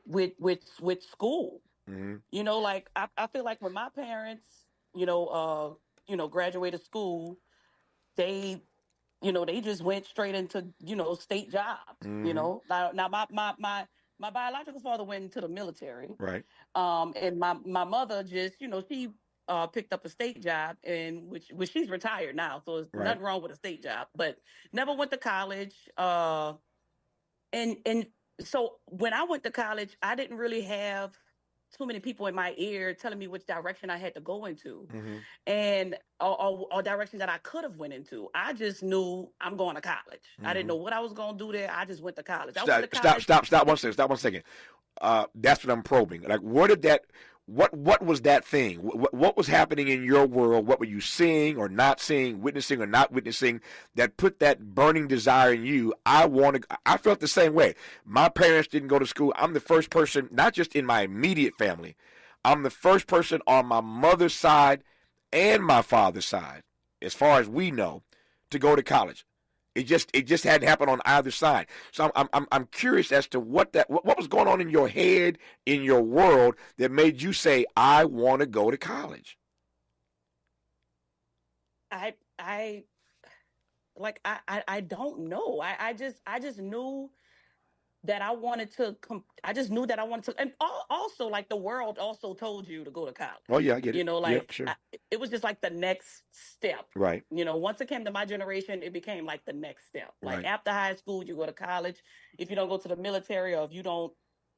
school. Mm-hmm. Like I feel like when my parents, graduated school, they just went straight into, state jobs. Mm-hmm. Now my biological father went into the military. Right. And my mother just, she picked up a state job, and which she's retired now, so there's nothing wrong with a state job, but never went to college. And so when I went to college, I didn't really have too many people in my ear telling me which direction I had to go into, and or direction that I could have went into. I just knew I'm going to college. I didn't know what I was going to do there. I just went to college. Stop 1 second. That's what I'm probing. Like, where did that? What was that thing? What was happening in your world? What were you seeing or not seeing, witnessing or not witnessing, that put that burning desire in you? I felt the same way. My parents didn't go to school. I'm the first person, not just in my immediate family, I'm the first person on my mother's side and my father's side, as far as we know, to go to college. It just hadn't happened on either side. So I'm curious as to what was going on in your head, in your world, that made you say, I want to go to college. I don't know. I just knew that I wanted to, I just knew that I wanted to, and also like the world also told you to go to college. Oh yeah, I get it. You know, Yeah, like sure. it was just like the next step. Right. You know, once it came to my generation, it became like the next step. Like Right. after high school, you go to college. If you don't go to the military, or if you don't,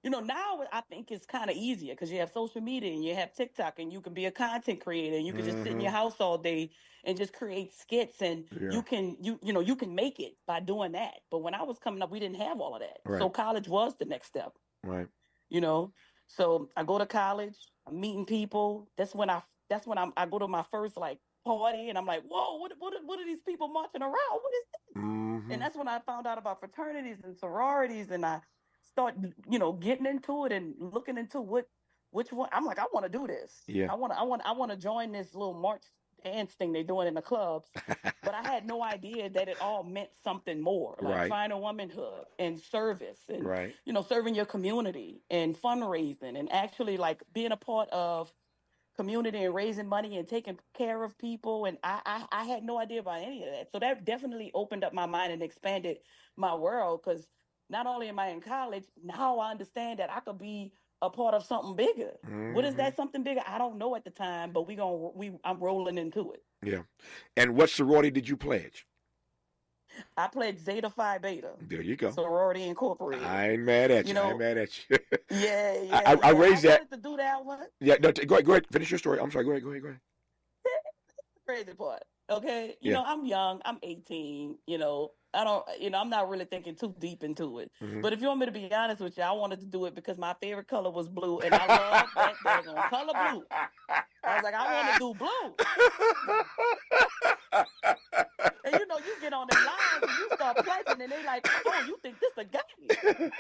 you know, now I think it's kind of easier because you have social media and you have TikTok and you can be a content creator and you can just sit in your house all day and just create skits, and Yeah. you can you can make it by doing that. But when I was coming up, we didn't have all of that. Right. So college was the next step. Right. You know. So I go to college, I'm meeting people. That's when I go to my first like party, and I'm like, whoa, what are these people marching around? What is this? Mm-hmm. And that's when I found out about fraternities and sororities, and I start, getting into it and looking into which one. I'm like, I want to do this. Yeah. I want to join this little march dance thing they're doing in the clubs. But I had no idea that it all meant something more, like Right. finding womanhood and service and, Right. serving your community and fundraising and actually like being a part of community and raising money and taking care of people. And I had no idea about any of that. So that definitely opened up my mind and expanded my world, because not only am I in college, now I understand that I could be a part of something bigger. What is that something bigger? I don't know at the time, but I'm rolling into it. Yeah. And what sorority did you pledge? I pledged Zeta Phi Beta. There you go. Sorority Incorporated. I ain't mad at you. You know, I ain't mad at you. Yeah. I raised that. I wanted to do that one. Yeah. No, go ahead. Finish your story. I'm sorry. Go ahead. Crazy part. Okay. Yeah. I'm young. I'm 18. I don't, I'm not really thinking too deep into it. Mhm. But if you want me to be honest with you, I wanted to do it because my favorite color was blue, and I love that daggone color blue. I was like, I want to do blue. And you get on the lines and you start pledging, and they like, oh, you think this a game?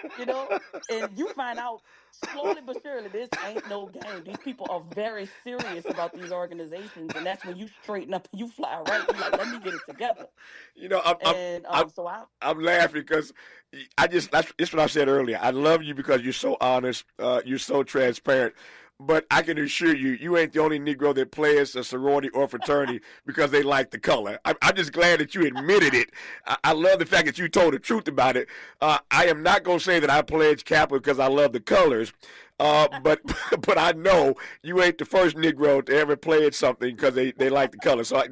And you find out slowly but surely this ain't no game. These people are very serious about these organizations, and that's when you straighten up and you fly right. You're like, let me get it together. I'm laughing because that's what I said earlier. I love you because you're so honest, you're so transparent. But I can assure you, you ain't the only Negro that plays a sorority or fraternity because they like the color. I'm just glad that you admitted it. I love the fact that you told the truth about it. I am not going to say that I pledge Kappa because I love the colors, but I know you ain't the first Negro to ever pledge something because they like the color. So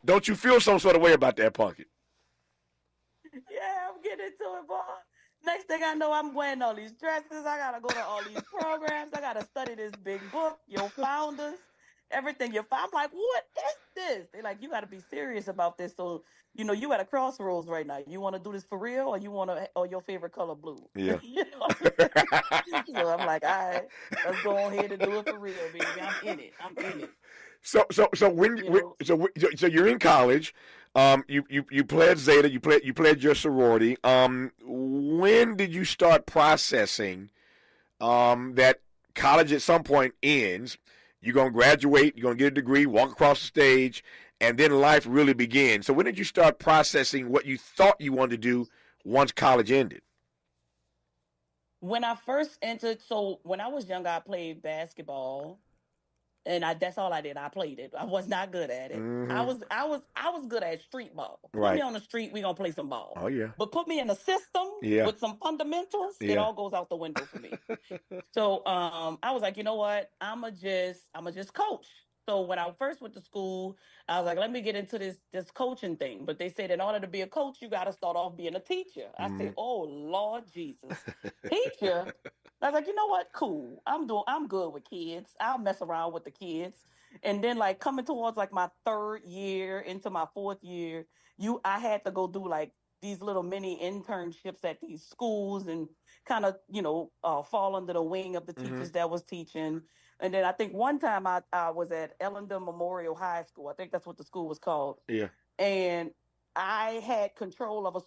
don't you feel some sort of way about that, Punky? Yeah, I'm getting into it, boy. Next thing I know, I'm wearing all these dresses. I got to go to all these programs. I got to study this big book, your founders, everything. I'm like, what is this? They're like, you got to be serious about this. So, you at a crossroads right now. You want to do this for real, or your favorite color blue? Yeah. So I'm like, all right, let's go on here to do it for real, baby. I'm in it. So you're in college. You pledged Zeta. You pledged your sorority. When did you start processing that college at some point ends? You're gonna graduate. You're gonna get a degree. Walk across the stage, and then life really begins. So when did you start processing what you thought you wanted to do once college ended? When I first entered, so when I was younger, I played basketball. And that's all I did. I played it. I was not good at it. Mm-hmm. I was good at street ball. Right. Put me on the street, we gonna play some ball. Oh yeah. But put me in a system with some fundamentals, it all goes out the window for me. So I was like, you know what? I'ma just coach. So when I first went to school, I was like, let me get into this coaching thing. But they said in order to be a coach, you got to start off being a teacher. I said, oh Lord Jesus, teacher. I was like, you know what? Cool. I'm good with kids. I'll mess around with the kids. And then like coming towards like my third year into my fourth year, I had to go do like these little mini internships at these schools and kind of, fall under the wing of the teachers that was teaching. And then I think one time I was at Ellendon Memorial High School. I think that's what the school was called. Yeah. And I had control of a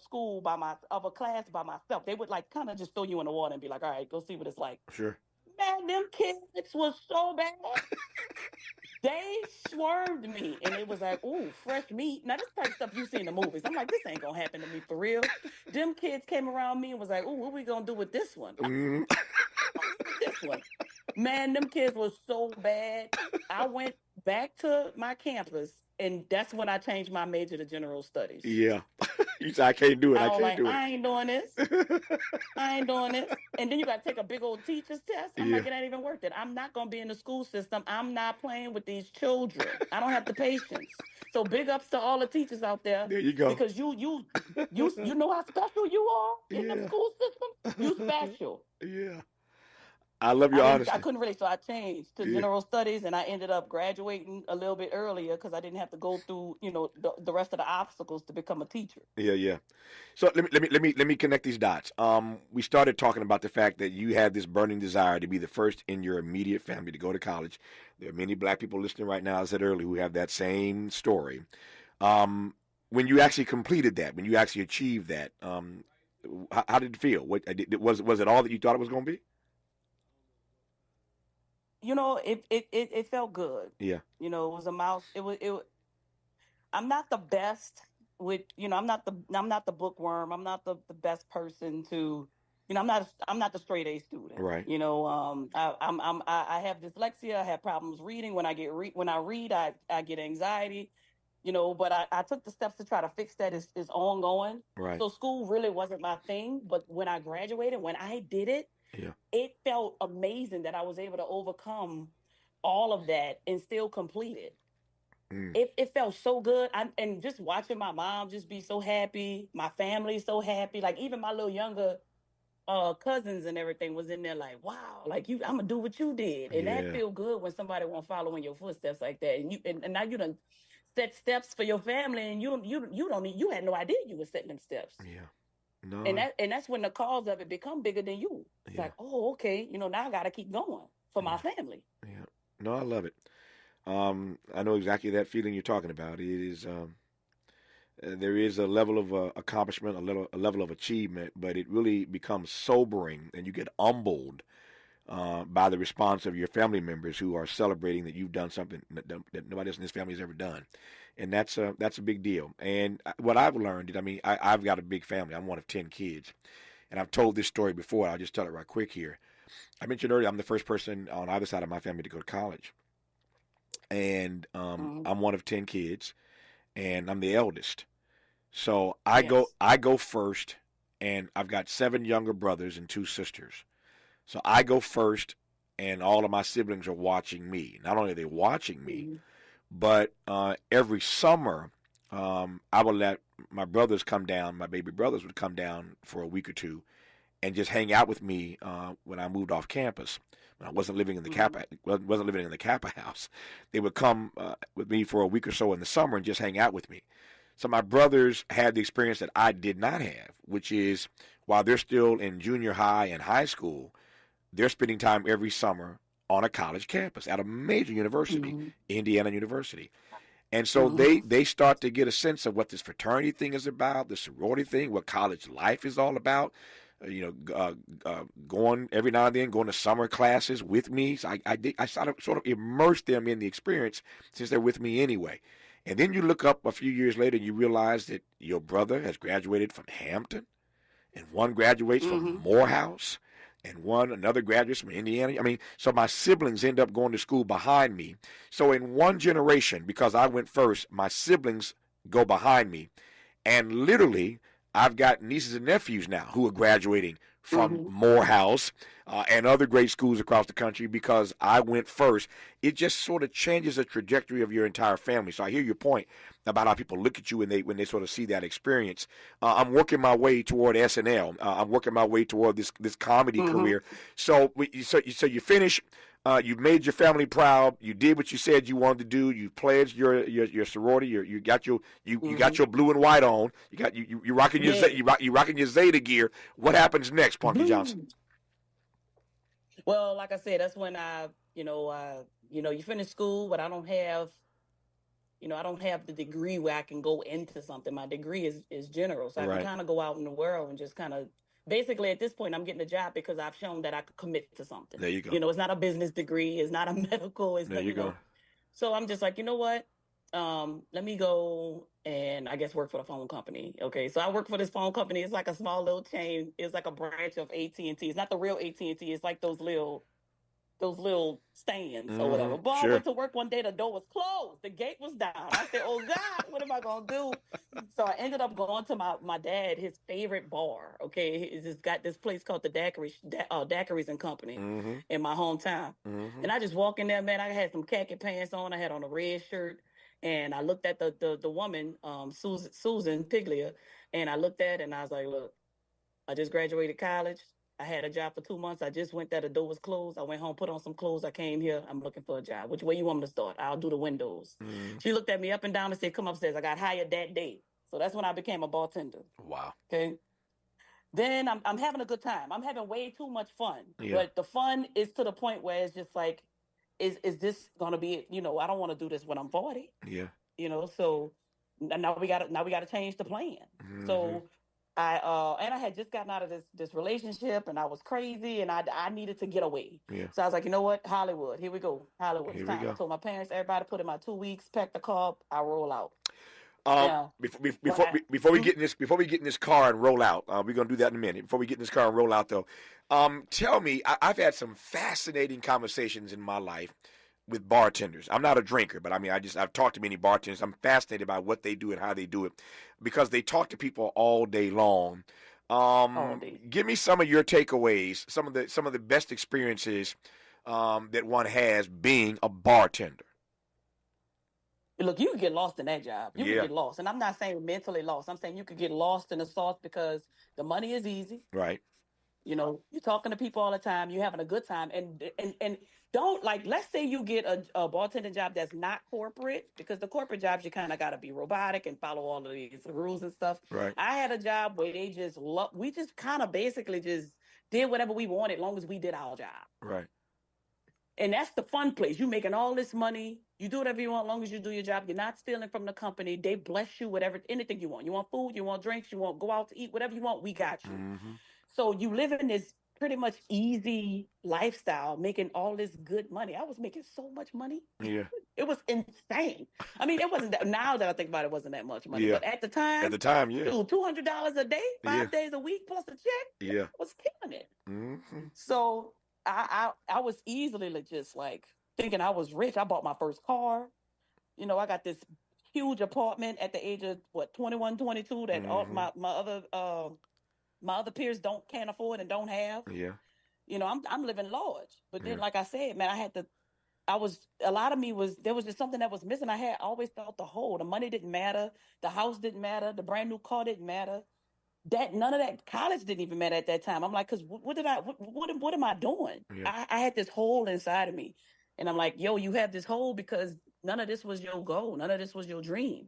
class by myself. They would like kind of just throw you in the water and be like, all right, go see what it's like. Sure. Man, them kids was so bad. They swerved me. And it was like, ooh, fresh meat. Now, this type of stuff you see in the movies. I'm like, this ain't going to happen to me for real. Them kids came around me and was like, ooh, what we going to do with this one? This one. Man, them kids was so bad. I went back to my campus, and that's when I changed my major to general studies. Yeah. You say, I can't do it. I I was can't like, do it. I ain't doing this. I ain't doing this. And then you got to take a big old teacher's test. I'm like, it ain't even worth it. I'm not going to be in the school system. I'm not playing with these children. I don't have the patience. So big ups to all the teachers out there. There you go. Because you know how special you are in the school system. You special. Yeah. I love your honesty. I couldn't really, so I changed to general studies, and I ended up graduating a little bit earlier because I didn't have to go through, the rest of the obstacles to become a teacher. Yeah. So let me connect these dots. We started talking about the fact that you had this burning desire to be the first in your immediate family to go to college. There are many black people listening right now, as I said earlier, who have that same story. When you actually completed that, when you actually achieved that, how did it feel? Was it all that you thought it was going to be? It felt good. Yeah. It was a mouse. I'm not the best with, I'm not the bookworm. I'm not the best person to, I'm not the straight A student. Right. I have dyslexia. I have problems reading. When I read, I get anxiety. But I took the steps to try to fix that. Is ongoing. Right. So school really wasn't my thing. But when I graduated, when I did it, it felt amazing that I was able to overcome all of that and still complete it. It felt so good. And just watching my mom just be so happy, my family so happy, like even my little younger cousins and everything was in there like, wow, like I'm gonna do what you did. And that feel good when somebody won't follow in your footsteps like that. And now you done set steps for your family, and you had no idea you were setting them steps. Yeah. No. And that's when the cause of it become bigger than you. It's like, oh, okay, now I got to keep going for my family. Yeah. No, I love it. I know exactly that feeling you're talking about. It is there is a level of accomplishment, a level of achievement, but it really becomes sobering, and you get humbled by the response of your family members who are celebrating that you've done something that nobody else in this family has ever done. And that's a big deal. And what I've learned, I've got a big family. I'm one of 10 kids. And I've told this story before. I'll just tell it right quick here. I mentioned earlier I'm the first person on either side of my family to go to college. And I'm one of 10 kids, and I'm the eldest. So I go first, and I've got 7 younger brothers and 2 sisters. So I go first, and all of my siblings are watching me. Not only are they watching me, but every summer, I would let my brothers come down. My baby brothers would come down for a week or two and just hang out with me when I moved off campus. When I wasn't living in the Kappa house, they would come with me for a week or so in the summer and just hang out with me. So my brothers had the experience that I did not have, which is while they're still in junior high and high school, they're spending time every summer on a college campus at a major university, Indiana University. And so they start to get a sense of what this fraternity thing is about, the sorority thing, what college life is all about. Going every now and then, going to summer classes with me. So I sort of immersed them in the experience since they're with me anyway. And then you look up a few years later and you realize that your brother has graduated from Hampton, and one graduates from Morehouse, and another graduates from Indiana. So my siblings end up going to school behind me. So in one generation, because I went first, my siblings go behind me. And literally, I've got nieces and nephews now who are graduating from Morehouse and other great schools across the country because I went first. It just sort of changes the trajectory of your entire family. So I hear your point about how people look at you when they sort of see that experience. I'm working my way toward SNL. I'm working my way toward this comedy career. So you finish. You made your family proud. You did what you said you wanted to do. You pledged your sorority. You got your blue and white on. You rocking your rocking your Zeta gear. What happens next, Punky Johnson? Well, like I said, that's when you finish school, but I don't have the degree where I can go into something. My degree is general, so I can kind of go out in the world and just kind of. Basically, at this point, I'm getting a job because I've shown that I could commit to something. There you go. It's not a business degree. It's not a medical. There you go. So I'm just like, you know what? Let me go and I guess work for the phone company. Okay, so I work for this phone company. It's like a small little chain. It's like a branch of AT&T. It's not the real AT&T. It's like those little those little stands or whatever. But I went to work one day, the door was closed, the gate was down. I said, "Oh God, what am I gonna do?" So I ended up going to my dad, his favorite bar. Okay, he's got this place called the Daiquiris and Company in my hometown. And I just walk in there, man. I had some khaki pants on, I had on a red shirt, and I looked at the woman, Susan Piglia, and I looked at it and I was like, "Look, I just graduated college. I had a job for 2 months. I just went there. The door was closed. I went home, put on some clothes. I came here. I'm looking for a job. Which way you want me to start? I'll do the windows." She looked at me up and down and said, "Come upstairs." I got hired that day. So that's when I became a bartender. Wow. Okay. Then I'm having a good time. I'm having way too much fun. Yeah. But the fun is to the point where it's just like, is this gonna be, I don't want to do this when I'm 40. Yeah. So now we gotta change the plan. So I had just gotten out of this relationship, and I was crazy, and I needed to get away. Yeah. So I was like, you know what, Hollywood, here we go, Hollywood. Here It's we time. go. I told my parents, everybody, put in my 2 weeks, pack the car, I roll out. Before we get in this car and roll out, we're gonna do that in a minute. Before we get in this car and roll out, though, tell me, I've had some fascinating conversations in my life with bartenders. I'm not a drinker, but I mean, I've talked to many bartenders. I'm fascinated by what they do and how they do it, because they talk to people all day long. Give me some of your takeaways, some of the best experiences that one has being a bartender. Look, you could get lost in that job. You could get lost. And I'm not saying mentally lost. I'm saying you could get lost in the sauce because the money is easy. Right. You're talking to people all the time. You're having a good time. And don't, let's say you get a bartending job that's not corporate, because the corporate jobs, you kind of got to be robotic and follow all of these rules and stuff. Right. I had a job where they just we just kind of basically just did whatever we wanted as long as we did our job. Right. And that's the fun place. You're making all this money. You do whatever you want as long as you do your job. You're not stealing from the company. They bless you, anything you want. You want food, you want drinks, you want to go out to eat, whatever you want, we got you. So you live in this pretty much easy lifestyle, making all this good money. I was making so much money. Yeah. It was insane. I mean, it wasn't that, now that I think about it, wasn't that much money. Yeah. But at the time, yeah. Dude, $200 a day, 5 days a week plus a check. Yeah. I was killing it. So I was easily just thinking I was rich. I bought my first car. I got this huge apartment at the age of 21, 22 that all my other peers can't afford and don't have. Yeah. I'm living large. But then, like I said, man, there was just something that was missing. I always felt the hole. The money didn't matter. The house didn't matter. The brand new car didn't matter. None of that. College didn't even matter at that time. I'm like, because what am I doing? Yeah. I had this hole inside of me, and I'm like, yo, you have this hole because none of this was your goal. None of this was your dream,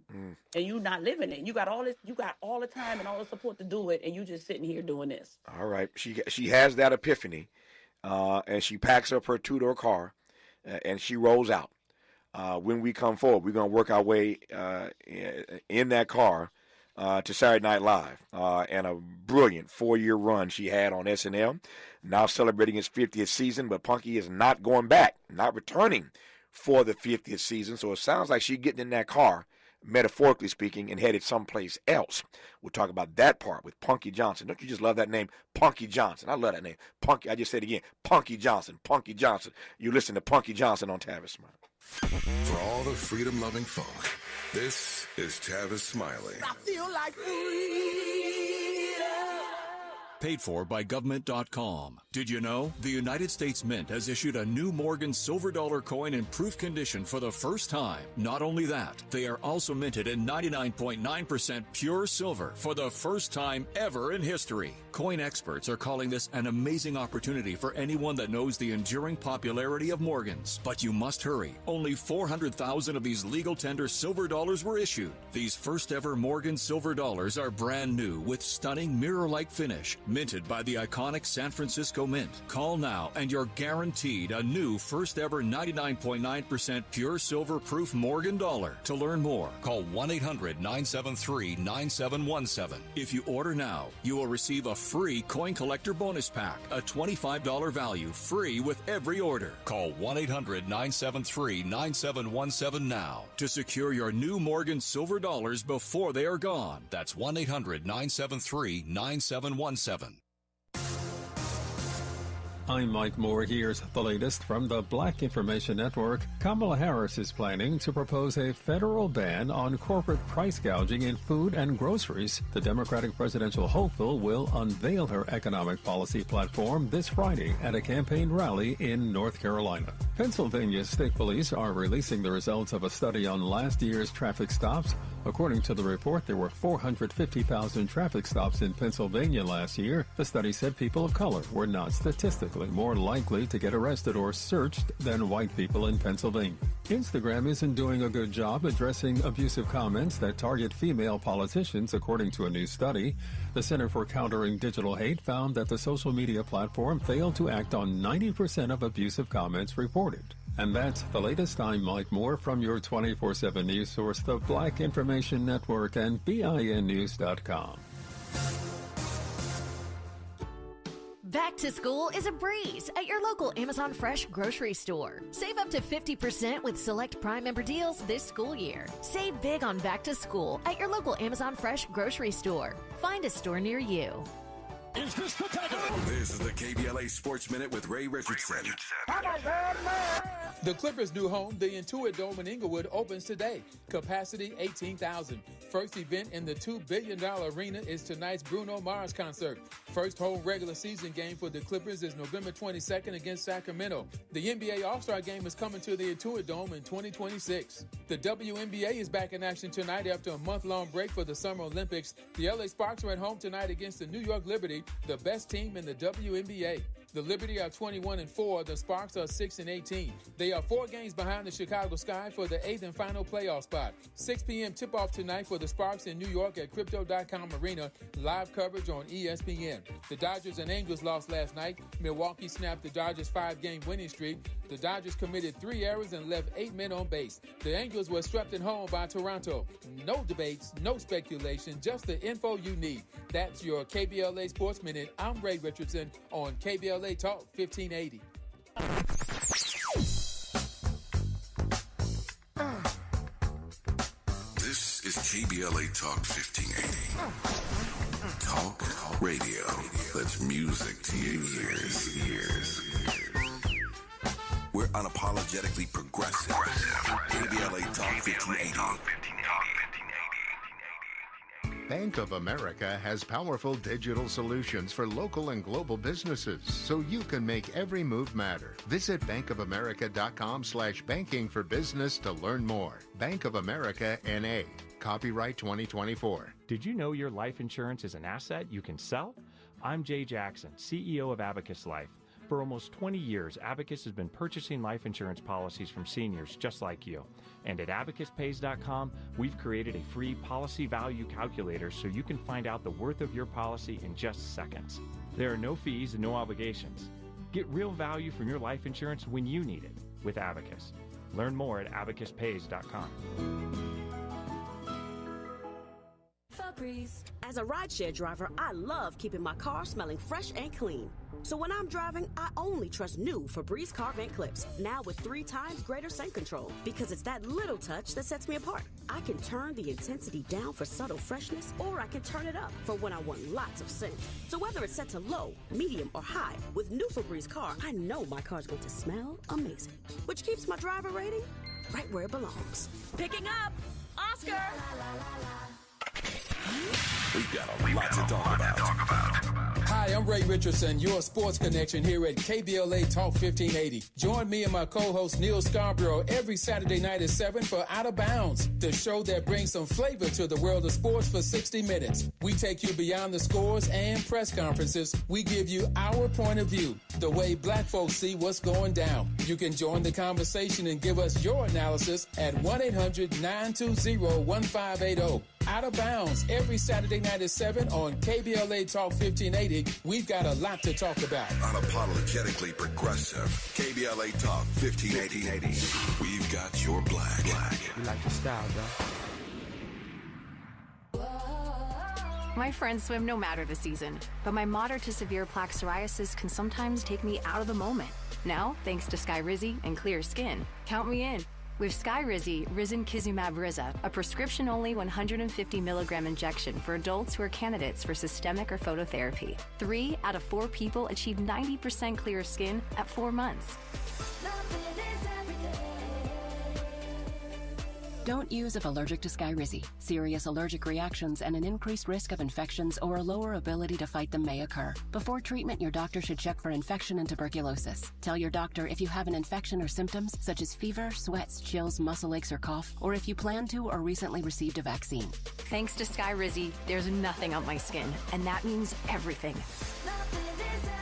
and you're not living it. You got all this. You got all the time and all the support to do it, and you just sitting here doing this. All right. She has that epiphany, and she packs up her 2-door car, and she rolls out. When we come forward, we're gonna work our way in that car to Saturday Night Live, and a brilliant 4-year run she had on SNL, now celebrating its 50th season, but Punky is not going back, not returning for the 50th season, so it sounds like she's getting in that car, metaphorically speaking, and headed someplace else. We'll talk about that part with Punky Johnson. Don't you just love that name, Punky Johnson? I love that name, Punky. I just said it again, Punky Johnson, Punky Johnson. You listen to Punky Johnson on Tavis Smiley. For all the freedom-loving folk, this is Tavis Smiley. I feel like freedom. Paid for by government.com. Did you know? The United States Mint has issued a new Morgan silver dollar coin in proof condition for the first time. Not only that, they are also minted in 99.9% pure silver for the first time ever in history. Coin experts are calling this an amazing opportunity for anyone that knows the enduring popularity of Morgans. But you must hurry. Only 400,000 of these legal tender silver dollars were issued. These first ever Morgan silver dollars are brand new with stunning mirror-like finish, minted by the iconic San Francisco Mint. Call now and you're guaranteed a new first ever 99.9% pure silver proof Morgan dollar. To learn more, call 1-800-973-9717. If you order now, you will receive a free coin collector bonus pack, a $25 value, free with every order. Call 1-800-973-9717 now to secure your new Morgan silver dollars before they are gone. That's 1-800-973-9717. I'm Mike Moore. Here's the latest from the Black Information Network. Kamala Harris is planning to propose a federal ban on corporate price gouging in food and groceries. The Democratic presidential hopeful will unveil her economic policy platform this Friday at a campaign rally in North Carolina. Pennsylvania State Police are releasing the results of a study on last year's traffic stops. According to the report, there were 450,000 traffic stops in Pennsylvania last year. The study said people of color were not statistically more likely to get arrested or searched than white people in Pennsylvania. Instagram isn't doing a good job addressing abusive comments that target female politicians, according to a new study. The Center for Countering Digital Hate found that the social media platform failed to act on 90% of abusive comments reported. And that's the latest. I'm Mike Moore from your 24/7 news source, the Black Information Network and BINnews.com. Back to school is a breeze at your local Amazon Fresh grocery store. Save up to 50% with select Prime member deals this school year. Save big on back to school at your local Amazon Fresh grocery store. Find a store near you. Is this the takeover? This is the KBLA Sports Minute with Ray Richardson. The Clippers' new home, the Intuit Dome in Inglewood, opens today. Capacity 18,000. First event in the $2 billion arena is tonight's Bruno Mars concert. First home regular season game for the Clippers is November 22nd against Sacramento. The NBA All-Star Game is coming to the Intuit Dome in 2026. The WNBA is back in action tonight after a month-long break for the Summer Olympics. The LA Sparks are at home tonight against the New York Liberty, the best team in the WNBA. The Liberty are 21-4. The Sparks are 6-18. They are 4 games behind the Chicago Sky for the 8th and final playoff spot. 6 p.m. tip-off tonight for the Sparks in New York at Crypto.com Arena. Live coverage on ESPN. The Dodgers and Angels lost last night. Milwaukee snapped the Dodgers' 5-game winning streak. The Dodgers committed 3 errors and left 8 men on base. The Angels were swept at home by Toronto. No debates, no speculation, just the info you need. That's your KBLA Sports Minute. I'm Ray Richardson on KBLA Talk 1580. This is KBLA Talk 1580. Talk radio. That's music to your ears. We're unapologetically progressive. KBLA Talk 1580. Bank of America has powerful digital solutions for local and global businesses, so you can make every move matter. Visit bankofamerica.com/banking for business to learn more. Bank of America N.A. Copyright 2024. Did you know your life insurance is an asset you can sell? I'm Jay Jackson, CEO of Abacus Life. For almost 20 years, Abacus has been purchasing life insurance policies from seniors just like you. And at abacuspays.com, we've created a free policy value calculator so you can find out the worth of your policy in just seconds. There are no fees and no obligations. Get real value from your life insurance when you need it with Abacus. Learn more at abacuspays.com. As a rideshare driver, I love keeping my car smelling fresh and clean. So when I'm driving, I only trust new Febreze car vent clips, now with 3 times greater scent control, because it's that little touch that sets me apart. I can turn the intensity down for subtle freshness, or I can turn it up for when I want lots of scent. So whether it's set to low, medium, or high, with new Febreze car, I know my car's going to smell amazing, which keeps my driver rating right where it belongs. Picking up, Oscar! We've got a lot to talk about. Hi, I'm Ray Richardson, your sports connection here at KBLA Talk 1580. Join me and my co-host Neil Scarborough every Saturday night at 7 for Out of Bounds, the show that brings some flavor to the world of sports for 60 minutes. We take you beyond the scores and press conferences. We give you our point of view, the way black folks see what's going down. You can join the conversation and give us your analysis at 1-800-920-1580. Out of Bounds every Saturday night at 7 on KBLA Talk 1580. We've got a lot to talk about. Unapologetically progressive. KBLA Talk 1580. We've got your black. You like the style, though? My friends swim no matter the season, but my moderate to severe plaque psoriasis can sometimes take me out of the moment. Now, thanks to Skyrizi and Clear Skin, count me in. With Skyrizi Risankizumab Riza, a prescription-only 150 milligram injection for adults who are candidates for systemic or phototherapy. 3 out of 4 people achieve 90% clear skin at 4 months. Don't use if allergic to Skyrizi. Serious allergic reactions and an increased risk of infections or a lower ability to fight them may occur. Before treatment, your doctor should check for infection and tuberculosis. Tell your doctor if you have an infection or symptoms such as fever, sweats, chills, muscle aches, or cough, or if you plan to or recently received a vaccine. Thanks to Skyrizi, there's nothing on my skin, and that means everything.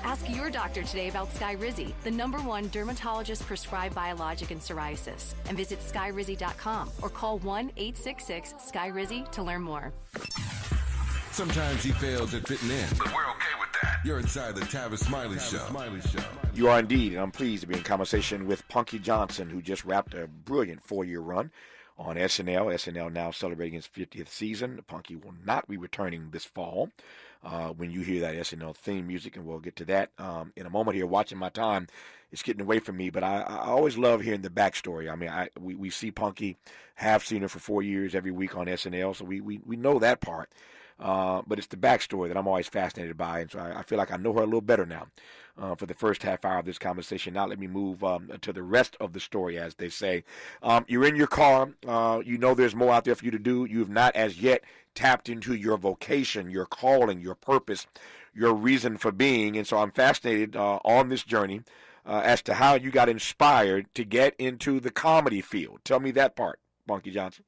Ask your doctor today about Skyrizi, the #1 dermatologist-prescribed biologic in psoriasis, and visit skyrizi.com or call 1-866-SKYRIZI to learn more. Sometimes he fails at fitting in, but we're okay with that. You're inside the Tavis Smiley Show. You are indeed, and I'm pleased to be in conversation with Punky Johnson, who just wrapped a brilliant 4-year run on SNL. SNL now celebrating its 50th season. Punky will not be returning this fall. When you hear that SNL theme music, and we'll get to that in a moment here. Watching my time, it's getting away from me, but I always love hearing the backstory. I mean, we see Punky, have seen her for 4 years every week on SNL, so we know that part. But it's the backstory that I'm always fascinated by, and so I feel like I know her a little better now. For the first half hour of this conversation. Now let me move to the rest of the story, as they say. You're in your car. You know there's more out there for you to do. You have not as yet tapped into your vocation, your calling, your purpose, your reason for being. And so I'm fascinated on this journey as to how you got inspired to get into the comedy field. Tell me that part, Punky Johnson.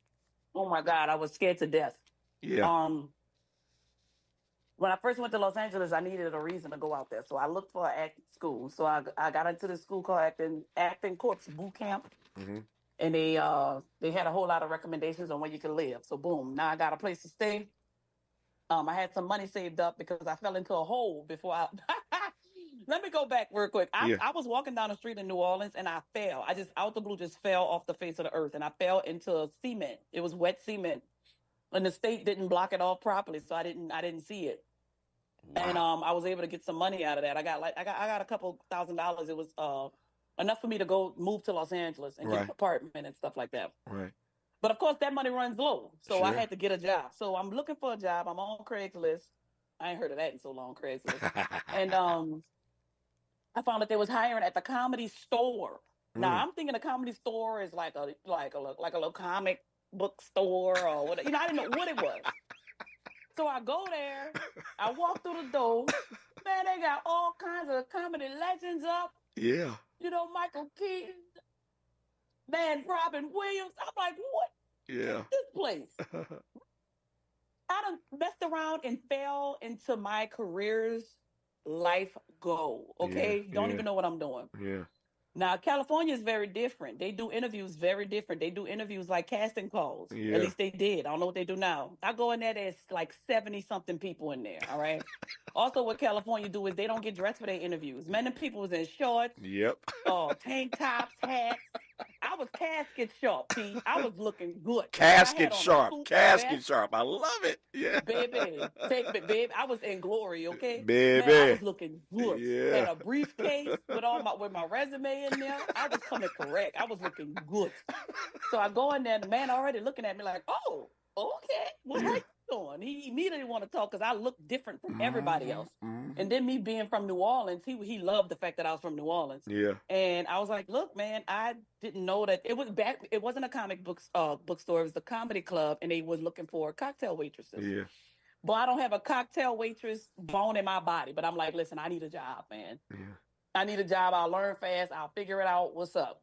Oh, my God. I was scared to death. Yeah. When I first went to Los Angeles, I needed a reason to go out there. So I looked for an acting school. So I got into this school called Acting Corps Boot Camp. Mm-hmm. And they had a whole lot of recommendations on where you can live. So boom, now I got a place to stay. I had some money saved up because I fell into a hole before I... Let me go back real quick. I was walking down the street in New Orleans and I fell. I just, out the blue, just fell off the face of the earth. And I fell into cement. It was wet cement. And the state didn't block it off properly, so I didn't see it. Wow. And I was able to get some money out of that. I got a couple $1,000. It was enough for me to move to Los Angeles and get an apartment and stuff like that. Right. But of course, that money runs low, so Sure. I had to get a job. So I'm looking for a job. I'm on Craigslist. I ain't heard of that in so long, Craigslist. And I found that they was hiring at the Comedy Store. Now I'm thinking the Comedy Store is like a little comic book store or whatever. I didn't know what it was. So I go there, I walk through the door, man, they got all kinds of comedy legends up. Yeah. Michael Keaton, man, Robin Williams. I'm like, what? Yeah. Is this place? I done messed around and fell into my career's life goal, okay? Don't even know what I'm doing. Yeah. Now, California is very different. They do interviews very different. They do interviews like casting calls. Yeah. At least they did. I don't know what they do now. I go in there, there's like 70-something people in there, all right? Also, what California do is they don't get dressed for their interviews. Men and people was in shorts, Yep. tank tops, hats. I was casket sharp, Pete. I was looking good. Casket sharp. I love it. Yeah. Baby. Babe. I was in glory, okay? Baby. Man, I was looking good. Yeah. And a briefcase with my resume in there. I was coming correct. I was looking good. So I go in there, and the man already looking at me like, oh, okay. Well, how you doing? He immediately want to talk because I look different from everybody else. Mm-hmm. And then me being from New Orleans, he loved the fact that I was from New Orleans. Yeah. And I was like, look, man, I didn't know that it wasn't a comic bookstore, it was the comedy club, and they was looking for cocktail waitresses. Yeah. But I don't have a cocktail waitress bone in my body. But I'm like, listen, I need a job, man. Yeah. I need a job. I'll learn fast. I'll figure it out. What's up?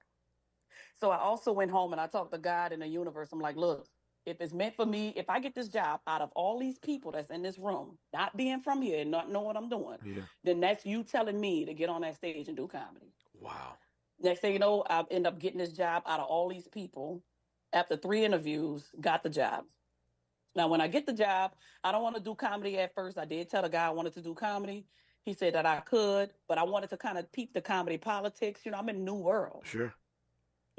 So I also went home and I talked to God in the universe. I'm like, look, if it's meant for me, if I get this job out of all these people that's in this room, not being from here and not knowing what I'm doing, then that's you telling me to get on that stage and do comedy. Wow. Next thing you know, I end up getting this job out of all these people. After 3 interviews, got the job. Now, when I get the job, I don't want to do comedy at first. I did tell the guy I wanted to do comedy. He said that I could, but I wanted to kind of peep the comedy politics. I'm in a new world. Sure.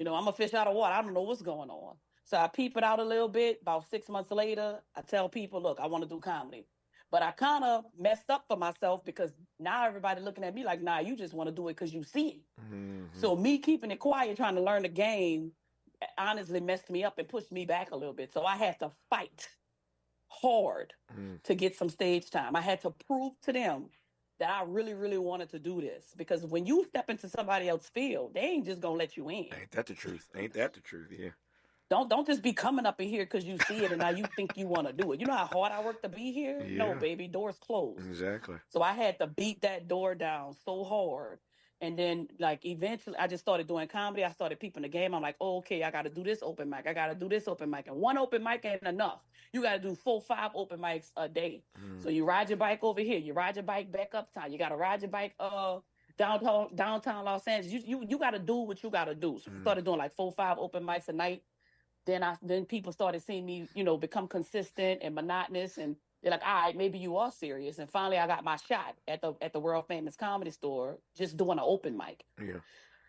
I'm a fish out of water. I don't know what's going on. So I peep it out a little bit. About 6 months later, I tell people, look, I want to do comedy. But I kind of messed up for myself because now everybody looking at me like, nah, you just want to do it because you see it. Mm-hmm. So me keeping it quiet, trying to learn the game, honestly messed me up and pushed me back a little bit. So I had to fight hard to get some stage time. I had to prove to them that I really, really wanted to do this, because when you step into somebody else's field, they ain't just gonna let you in. Ain't that the truth? Ain't that the truth? Yeah. Don't just be coming up in here because you see it and now you think you want to do it. You know how hard I work to be here? Yeah. No, baby, doors closed. Exactly. So I had to beat that door down so hard. And then, like, eventually, I just started doing comedy. I started peeping the game. I'm like, oh, okay, I got to do this open mic. I got to do this open mic. And one open mic ain't enough. You got to do 4, 5 open mics a day. So you ride your bike over here. You ride your bike back uptown. You got to ride your bike downtown Los Angeles. You got to do what you got to do. So I started doing like 4, 5 open mics a night. Then people started seeing me, become consistent and monotonous, and they're like, all right, maybe you are serious. And finally, I got my shot at the world famous Comedy Store, just doing an open mic. Yeah.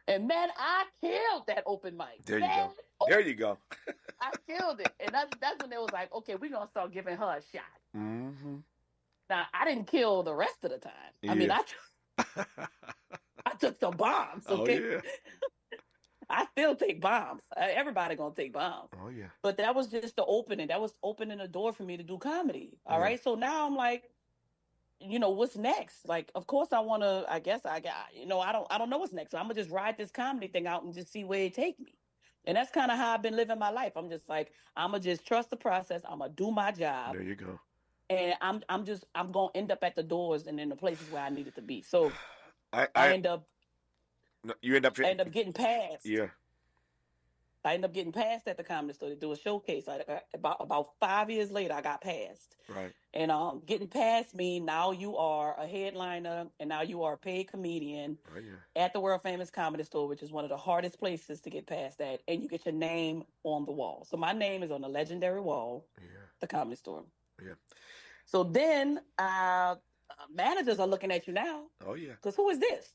And man, I killed that open mic. There you go. There you go. I killed it, and that's when they was like, okay, we're gonna start giving her a shot. Mm-hmm. Now I didn't kill the rest of the time. I mean, I took some bombs. Okay. Oh, yeah. I still take bombs. Everybody gonna take bombs. Oh yeah. But that was just the opening. That was opening the door for me to do comedy. All right. So now I'm like, what's next? Like, of course I want to. I guess I got. I don't know what's next. So I'm gonna just ride this comedy thing out and just see where it take me. And that's kind of how I've been living my life. I'm just like, I'm gonna just trust the process. I'm gonna do my job. There you go. And I'm gonna end up at the doors and in the places where I needed to be. So I end up. You end up getting passed. Yeah. I ended up getting passed at the Comedy Store to do a showcase. About 5 years later, I got passed. Right. And getting passed means now you are a headliner and now you are a paid comedian at the world famous Comedy Store, which is one of the hardest places to get passed at. And you get your name on the wall. So my name is on the legendary wall, the Comedy Store. Yeah. So then managers are looking at you now. Oh, yeah. Because who is this?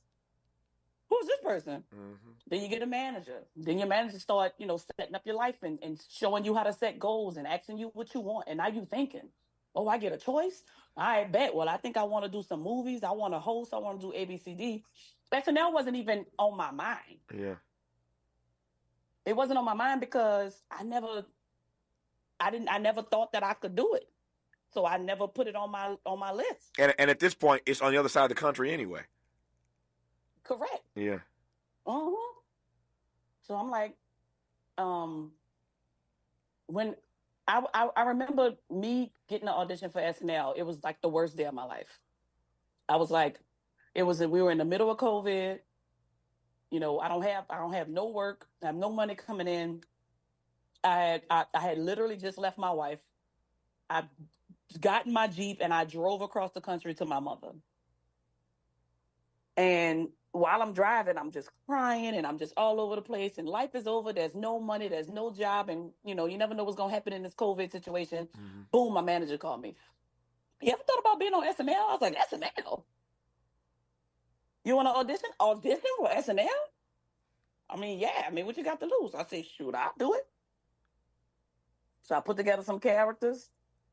Who's this person? Mm-hmm. Then you get a manager. Then your manager start, setting up your life and showing you how to set goals and asking you what you want. And now you thinking, oh, I get a choice? I bet. Well, I think I want to do some movies. I want to host. I want to do ABCD. SNL wasn't even on my mind. Yeah. It wasn't on my mind because I never thought that I could do it. So I never put it on my list. And at this point, it's on the other side of the country anyway. Correct. Yeah. Uh-huh. So I'm like, when I remember me getting an audition for SNL, it was like the worst day of my life. I was like, we were in the middle of COVID. I don't have no work. I have no money coming in. I had literally just left my wife. I got in my Jeep and I drove across the country to my mother. And while I'm driving, I'm just crying and I'm just all over the place and life is over. There's no money. There's no job. And, you never know what's going to happen in this COVID situation. Mm-hmm. Boom, my manager called me. You ever thought about being on SNL? I was like, SNL? You want to audition? Audition for SNL? I mean, yeah. I mean, what you got to lose? I said, shoot, I'll do it. So I put together some characters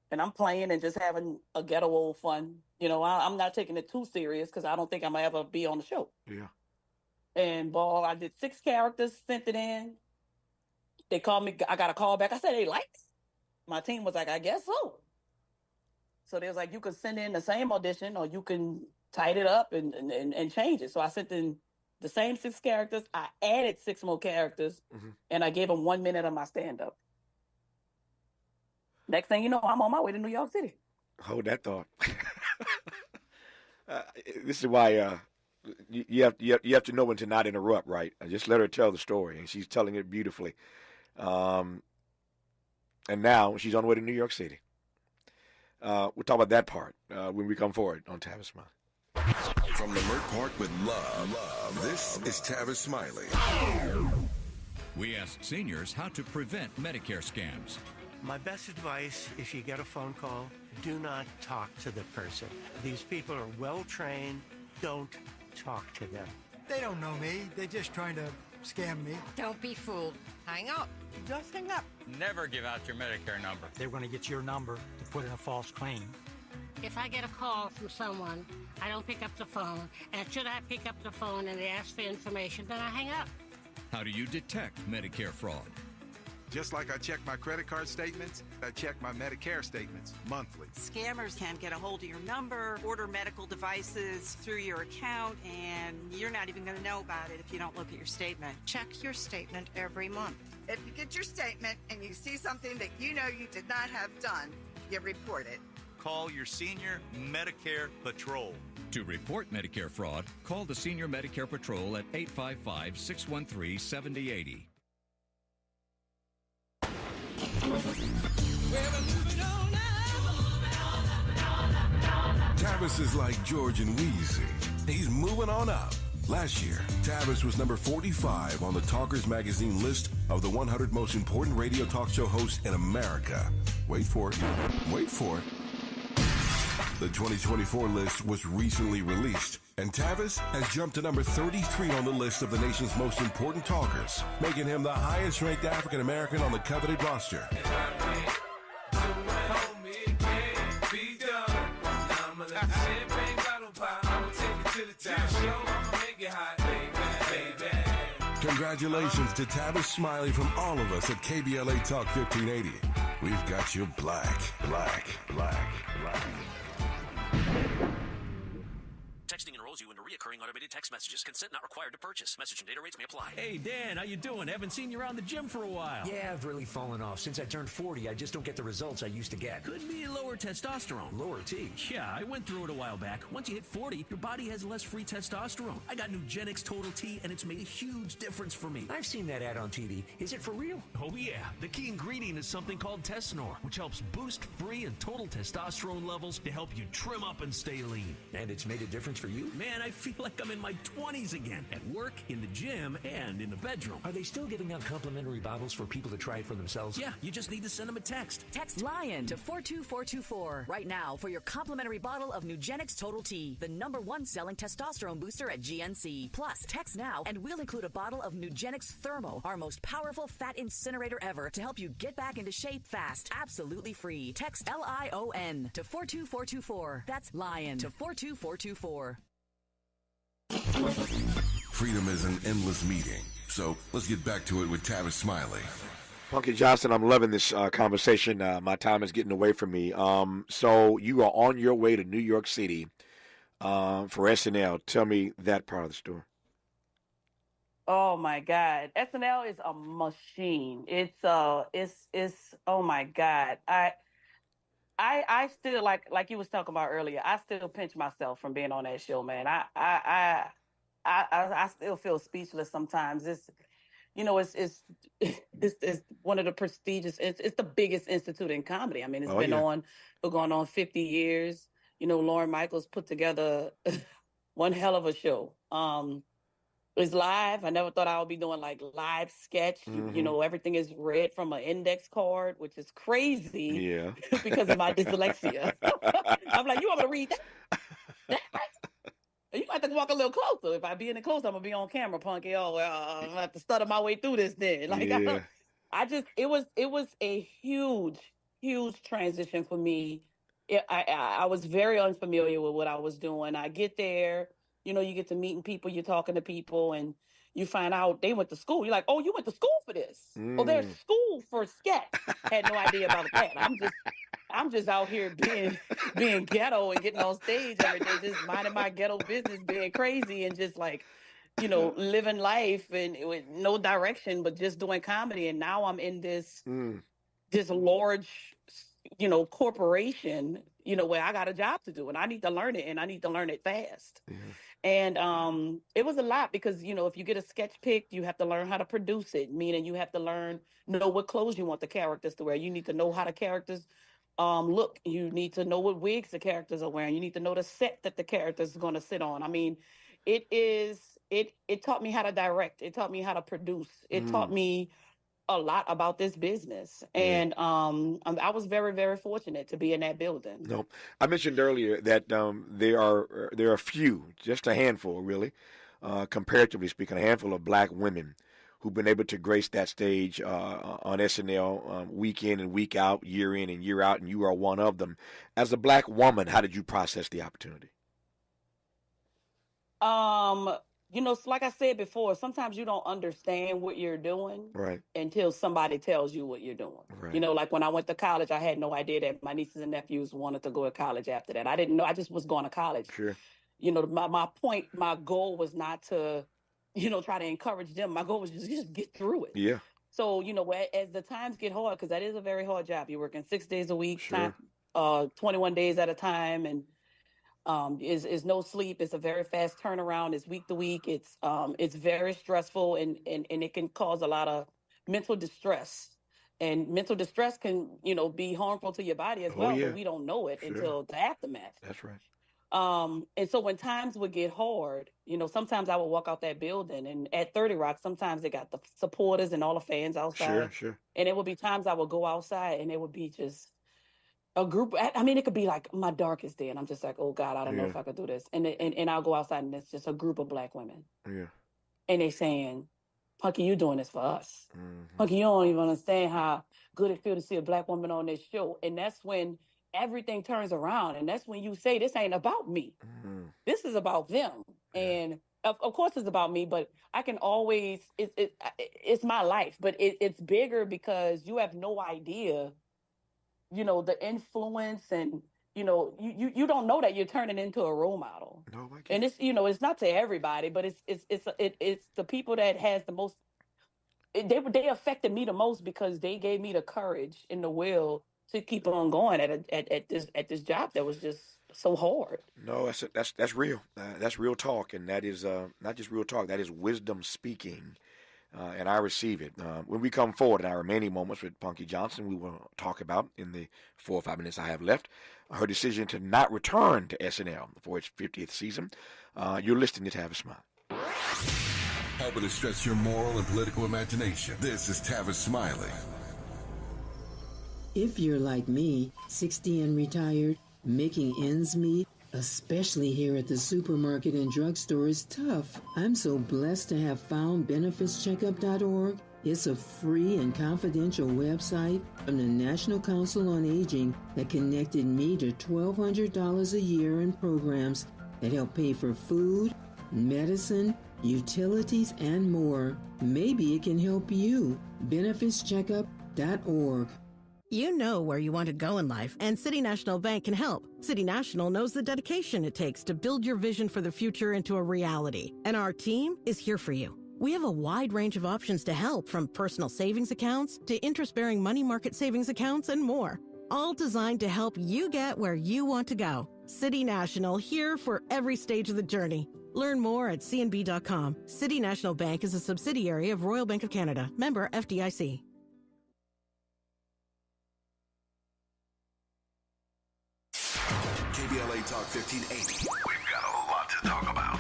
and I'm playing and just having a ghetto old fun. I'm not taking it too serious because I don't think I'm going to ever be on the show. Yeah. And, I did 6 characters, sent it in. They called me. I got a call back. I said, they liked it. My team was like, I guess so. So they was like, you can send in the same audition or you can tighten it up and change it. So I sent in the same 6 characters. I added 6 more characters, and I gave them 1 minute of my stand-up. Next thing you know, I'm on my way to New York City. Hold that thought. This is why you have to know when to not interrupt, right? Just let her tell the story, and she's telling it beautifully. And now she's on the way to New York City. We'll talk about that part when we come forward on Tavis Smiley. From Lamert Park with love, this is Tavis Smiley. We asked seniors how to prevent Medicare scams. My best advice, if you get a phone call, do not talk to the person. These people are well-trained. Don't talk to them. They don't know me. They're just trying to scam me. Don't be fooled. Hang up. Just hang up. Never give out your Medicare number. They're going to get your number to put in a false claim. If I get a call from someone, I don't pick up the phone. And should I pick up the phone and they ask for information, then I hang up. How do you detect Medicare fraud? Just like I check my credit card statements, I check my Medicare statements monthly. Scammers can get a hold of your number, order medical devices through your account, and you're not even going to know about it if you don't look at your statement. Check your statement every month. If you get your statement and you see something that you know you did not have done, you report it. Call your senior Medicare Patrol. To report Medicare fraud, call the Senior Medicare Patrol at 855-613-7080. Tavis is like George and Wheezy. He's moving on up. Last year, Tavis was number 45 on the Talkers Magazine list of the 100 most important radio talk show hosts in America. Wait for it. Wait for it. The 2024 list was recently released, and Tavis has jumped to number 33 on the list of the nation's most important talkers, making him the highest-ranked African-American on the coveted roster. Congratulations to Tavis Smiley from all of us at KBLA Talk 1580. We've got you black. Texting enrolls you into recurring automated text messages. Consent not required to purchase. Message and data rates may apply. Hey, Dan, how you doing? Haven't seen you around the gym for a while. Yeah, I've really fallen off. Since I turned 40, I just don't get the results I used to get. Could be lower testosterone. Lower T? Yeah, I went through it a while back. Once you hit 40, your body has less free testosterone. I got Nugenix Total T, and it's made a huge difference for me. I've seen that ad on TV. Is it for real? Oh, yeah. The key ingredient is something called Tesnor, which helps boost free and total testosterone levels to help you trim up and stay lean. And it's made a difference for you? Man, I feel like I'm in my 20s again. At work, in the gym, and in the bedroom. Are they still giving out complimentary bottles for people to try it for themselves? Yeah, you just need to send them a text. Text LION to 42424 right now for your complimentary bottle of Nugenix Total T, the #1 selling testosterone booster at GNC. Plus, text now and we'll include a bottle of Nugenix Thermo, our most powerful fat incinerator ever, to help you get back into shape fast. Absolutely free. Text LION to 42424. That's LION to 42424. Freedom is an endless meeting. So let's get back to it with Tavis Smiley. Punky Johnson, I'm loving this conversation. My time is getting away from me. So you are on your way to New York City for SNL. Tell me that part of the story. Oh my God, SNL is a machine. It's oh my God. I still like you was talking about earlier. I still pinch myself from being on that show, man. I still feel speechless sometimes. It's one of the prestigious. It's the biggest institute in comedy. I mean, it's been on for going on 50 years. You know, Lauren Michaels put together one hell of a show. It's live. I never thought I would be doing like live sketch. Mm-hmm. You know, everything is read from an index card, which is crazy. Yeah. Because of my dyslexia. I'm like, you want me to read that? You might have to walk a little closer. If I be in it close, I'm gonna be on camera, Punky. Oh, well, I'm gonna have to stutter my way through this then. Like, yeah. It was a huge transition for me. I was very unfamiliar with what I was doing. I get there. You know, you get to meeting people, you're talking to people, and you find out they went to school. You're like, oh, you went to school for this. Oh, there's school for sketch. Had no idea about that. I'm just out here being ghetto and getting on stage every day, just minding my ghetto business, being crazy and just like, you know, living life and with no direction, but just doing comedy. And now I'm in this large, you know, corporation, you know, where I got a job to do and I need to learn it and I need to learn it fast. Yeah. And it was a lot because, you know, if you get a sketch picked, you have to learn how to produce it, meaning you have to know what clothes you want the characters to wear. You need to know how the characters look. You need to know what wigs the characters are wearing. You need to know the set that the characters are going to sit on. I mean, it taught me how to direct. It taught me how to produce. It taught me a lot about this business. And I was very, very fortunate to be in that building. No, I mentioned earlier that there are few, just a handful really, comparatively speaking, a handful of black women who've been able to grace that stage on SNL week in and week out, year in and year out, and you are one of them. As a black woman, how did you process the opportunity? You know, like I said before, sometimes you don't understand what you're doing Right. until somebody tells you what you're doing. Right. You know, like when I went to college, I had no idea that my nieces and nephews wanted to go to college after that. I didn't know. I just was going to college. Sure. You know, my goal was not to, you know, try to encourage them. My goal was just get through it. Yeah. So, you know, as the times get hard, because that is a very hard job. You're working 6 days a week, Sure. 21 days at a time, and is no sleep. It's a very fast turnaround. It's week to week. It's very stressful, and it can cause a lot of mental distress. And mental distress can, you know, be harmful to your body as well, yeah. but we don't know it until the aftermath. That's right. And so when times would get hard, you know, sometimes I would walk out that building, and at 30 Rock, sometimes they got the supporters and all the fans outside. Sure. And it would be times I would go outside, and it would be just a group. I mean, it could be like my darkest day, and I'm just like, oh God, I don't know if I could do this. And I'll go outside, and it's just a group of Black women. Yeah. And they saying, Punky, you doing this for us. Mm-hmm. Punky, you don't even understand how good it feels to see a Black woman on this show. And that's when everything turns around. And that's when you say, this ain't about me. Mm-hmm. This is about them. Yeah. And of course it's about me, but I can always, it's my life, but it's bigger because you have no idea, you know, the influence, and, you know, you don't know that you're turning into a role model. No, I get and it's, you know, it's not to everybody, but it's the people that has the most, they affected me the most because they gave me the courage and the will to keep on going at this job that was just so hard. No, that's real. That's real talk, and that is not just real talk. That is wisdom speaking, and I receive it. When we come forward in our remaining moments with Punky Johnson, we will talk about, in the 4 or 5 minutes I have left, her decision to not return to SNL for its 50th season. You're listening to Tavis Smiley. Helping to stretch your moral and political imagination. This is Tavis Smiley. If you're like me, 60 and retired, making ends meet, especially here at the supermarket and drugstore, is tough. I'm so blessed to have found BenefitsCheckup.org. It's a free and confidential website from the National Council on Aging that connected me to $1,200 a year in programs that help pay for food, medicine, utilities, and more. Maybe it can help you. BenefitsCheckup.org. You know where you want to go in life, and City National Bank can help. City National knows the dedication it takes to build your vision for the future into a reality, and our team is here for you. We have a wide range of options to help, from personal savings accounts to interest-bearing money market savings accounts and more, all designed to help you get where you want to go. City National, here for every stage of the journey. Learn more at cnb.com. City National Bank is a subsidiary of Royal Bank of Canada, member FDIC. KBLA Talk 1580. We've got a lot to talk about.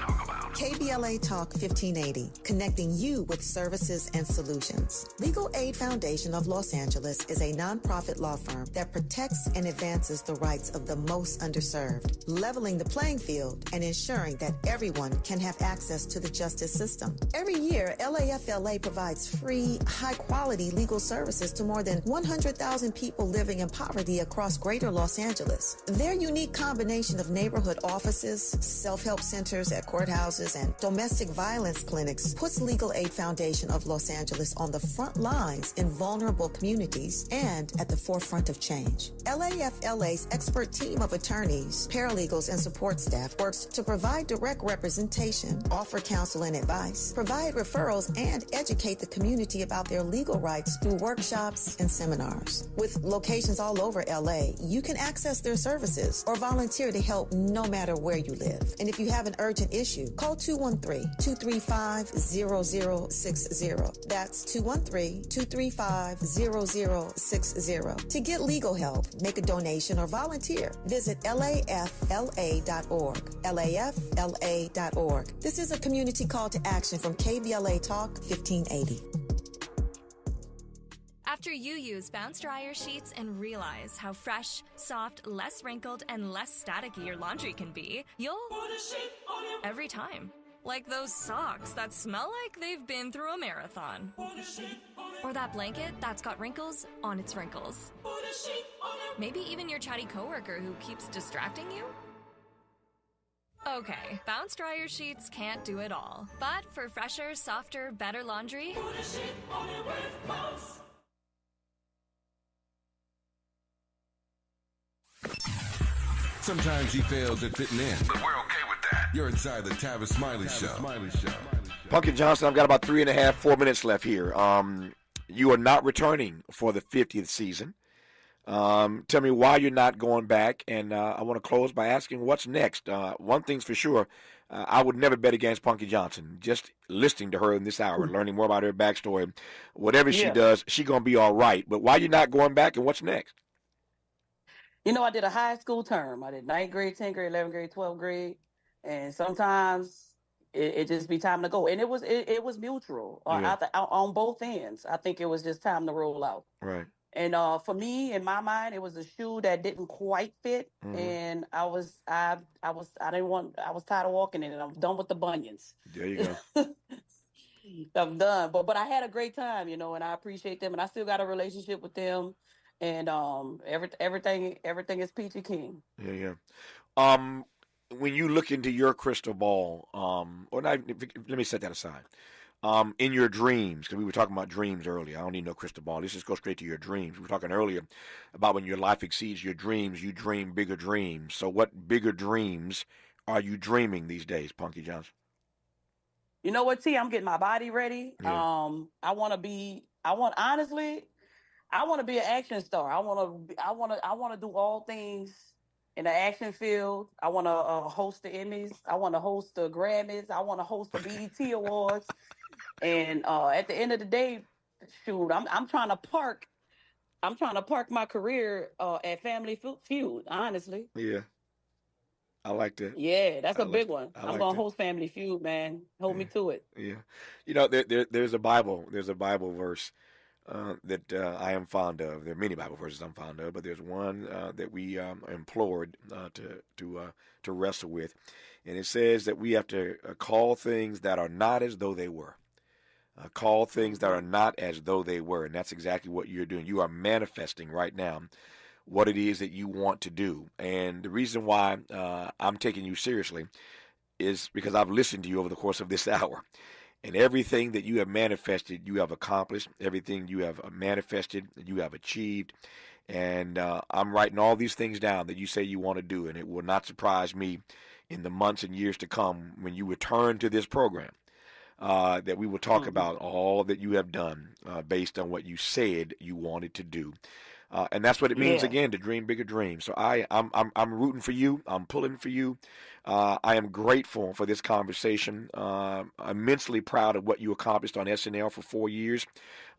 KBLA Talk 1580, connecting you with services and solutions. Legal Aid Foundation of Los Angeles is a nonprofit law firm that protects and advances the rights of the most underserved, leveling the playing field and ensuring that everyone can have access to the justice system. Every year, LAFLA provides free, high-quality legal services to more than 100,000 people living in poverty across greater Los Angeles. Their unique combination of neighborhood offices, self-help centers at courthouses, and domestic violence clinics puts Legal Aid Foundation of Los Angeles on the front lines in vulnerable communities and at the forefront of change. LAFLA's expert team of attorneys, paralegals, and support staff works to provide direct representation, offer counsel and advice, provide referrals, and educate the community about their legal rights through workshops and seminars. With locations all over LA, you can access their services or volunteer to help no matter where you live. And if you have an urgent issue, call 213-235-0060. That's 213-235-0060. To get legal help, make a donation, or volunteer, visit LAFLA.org. LAFLA.org. This is a community call to action from KBLA Talk 1580. After you use Bounce Dryer sheets and realize how fresh, soft, less wrinkled, and less staticky your laundry can be, you'll put a sheet on it every time. Like those socks that smell like they've been through a marathon. Put a sheet on it. Or that blanket that's got wrinkles on its wrinkles. Put a sheet on it. Maybe even your chatty coworker who keeps distracting you. Okay, bounce dryer sheets can't do it all. But for fresher, softer, better laundry, put a sheet on it with Bounce. Sometimes he fails at fitting in, but we're okay with that. You're inside the Tavis Smiley Show. Punky Johnson, I've got about 4 minutes left here. You are not returning for the 50th season. Tell me why you're not going back, and I want to close by asking what's next. One thing's for sure, I would never bet against Punky Johnson. Just listening to her in this hour, learning more about her backstory, whatever she does, she's going to be all right. But why you not going back, and what's next? You know, I did a high school term. I did 9th grade, 10th grade, 11th grade, 12th grade, and sometimes it just be time to go. And it was mutual on both ends. I think it was just time to roll out. Right. And for me, in my mind, it was a shoe that didn't quite fit, and I was tired of walking in it. I'm done with the bunions. There you go. I'm done. But I had a great time, you know, and I appreciate them, and I still got a relationship with them, and everything is peachy keen. Yeah. When you look into your crystal ball, let me set that aside. In your dreams, because we were talking about dreams earlier. I don't need no crystal ball. Let's just go straight to your dreams. We were talking earlier about when your life exceeds your dreams, you dream bigger dreams. So what bigger dreams are you dreaming these days, Punky Johnson? You know what, T? I'm getting my body ready. Yeah. I want to be an action star. I want to do all things in the action field. I want to host the Emmys. I want to host the Grammys. I want to host the BET Awards. And at the end of the day, shoot, I'm trying to park my career at Family Feud, honestly. Yeah. I like that. Yeah, that's a big one. I'm going to host Family Feud, man. Hold me to it. Yeah. You know, there's a Bible verse that I am fond of. There are many Bible verses I'm fond of, but there's one that we implored to wrestle with. And it says that we have to call things that are not as though they were. Call things that are not as though they were. And that's exactly what you're doing. You are manifesting right now what it is that you want to do. And the reason why I'm taking you seriously is because I've listened to you over the course of this hour. And everything that you have manifested, you have accomplished. Everything you have manifested, you have achieved. And I'm writing all these things down that you say you want to do. And it will not surprise me in the months and years to come when you return to this program. That we will talk about all that you have done based on what you said you wanted to do. And that's what it means, again, to dream bigger dreams. So I'm rooting for you. I'm pulling for you. I am grateful for this conversation. Immensely proud of what you accomplished on SNL for 4 years.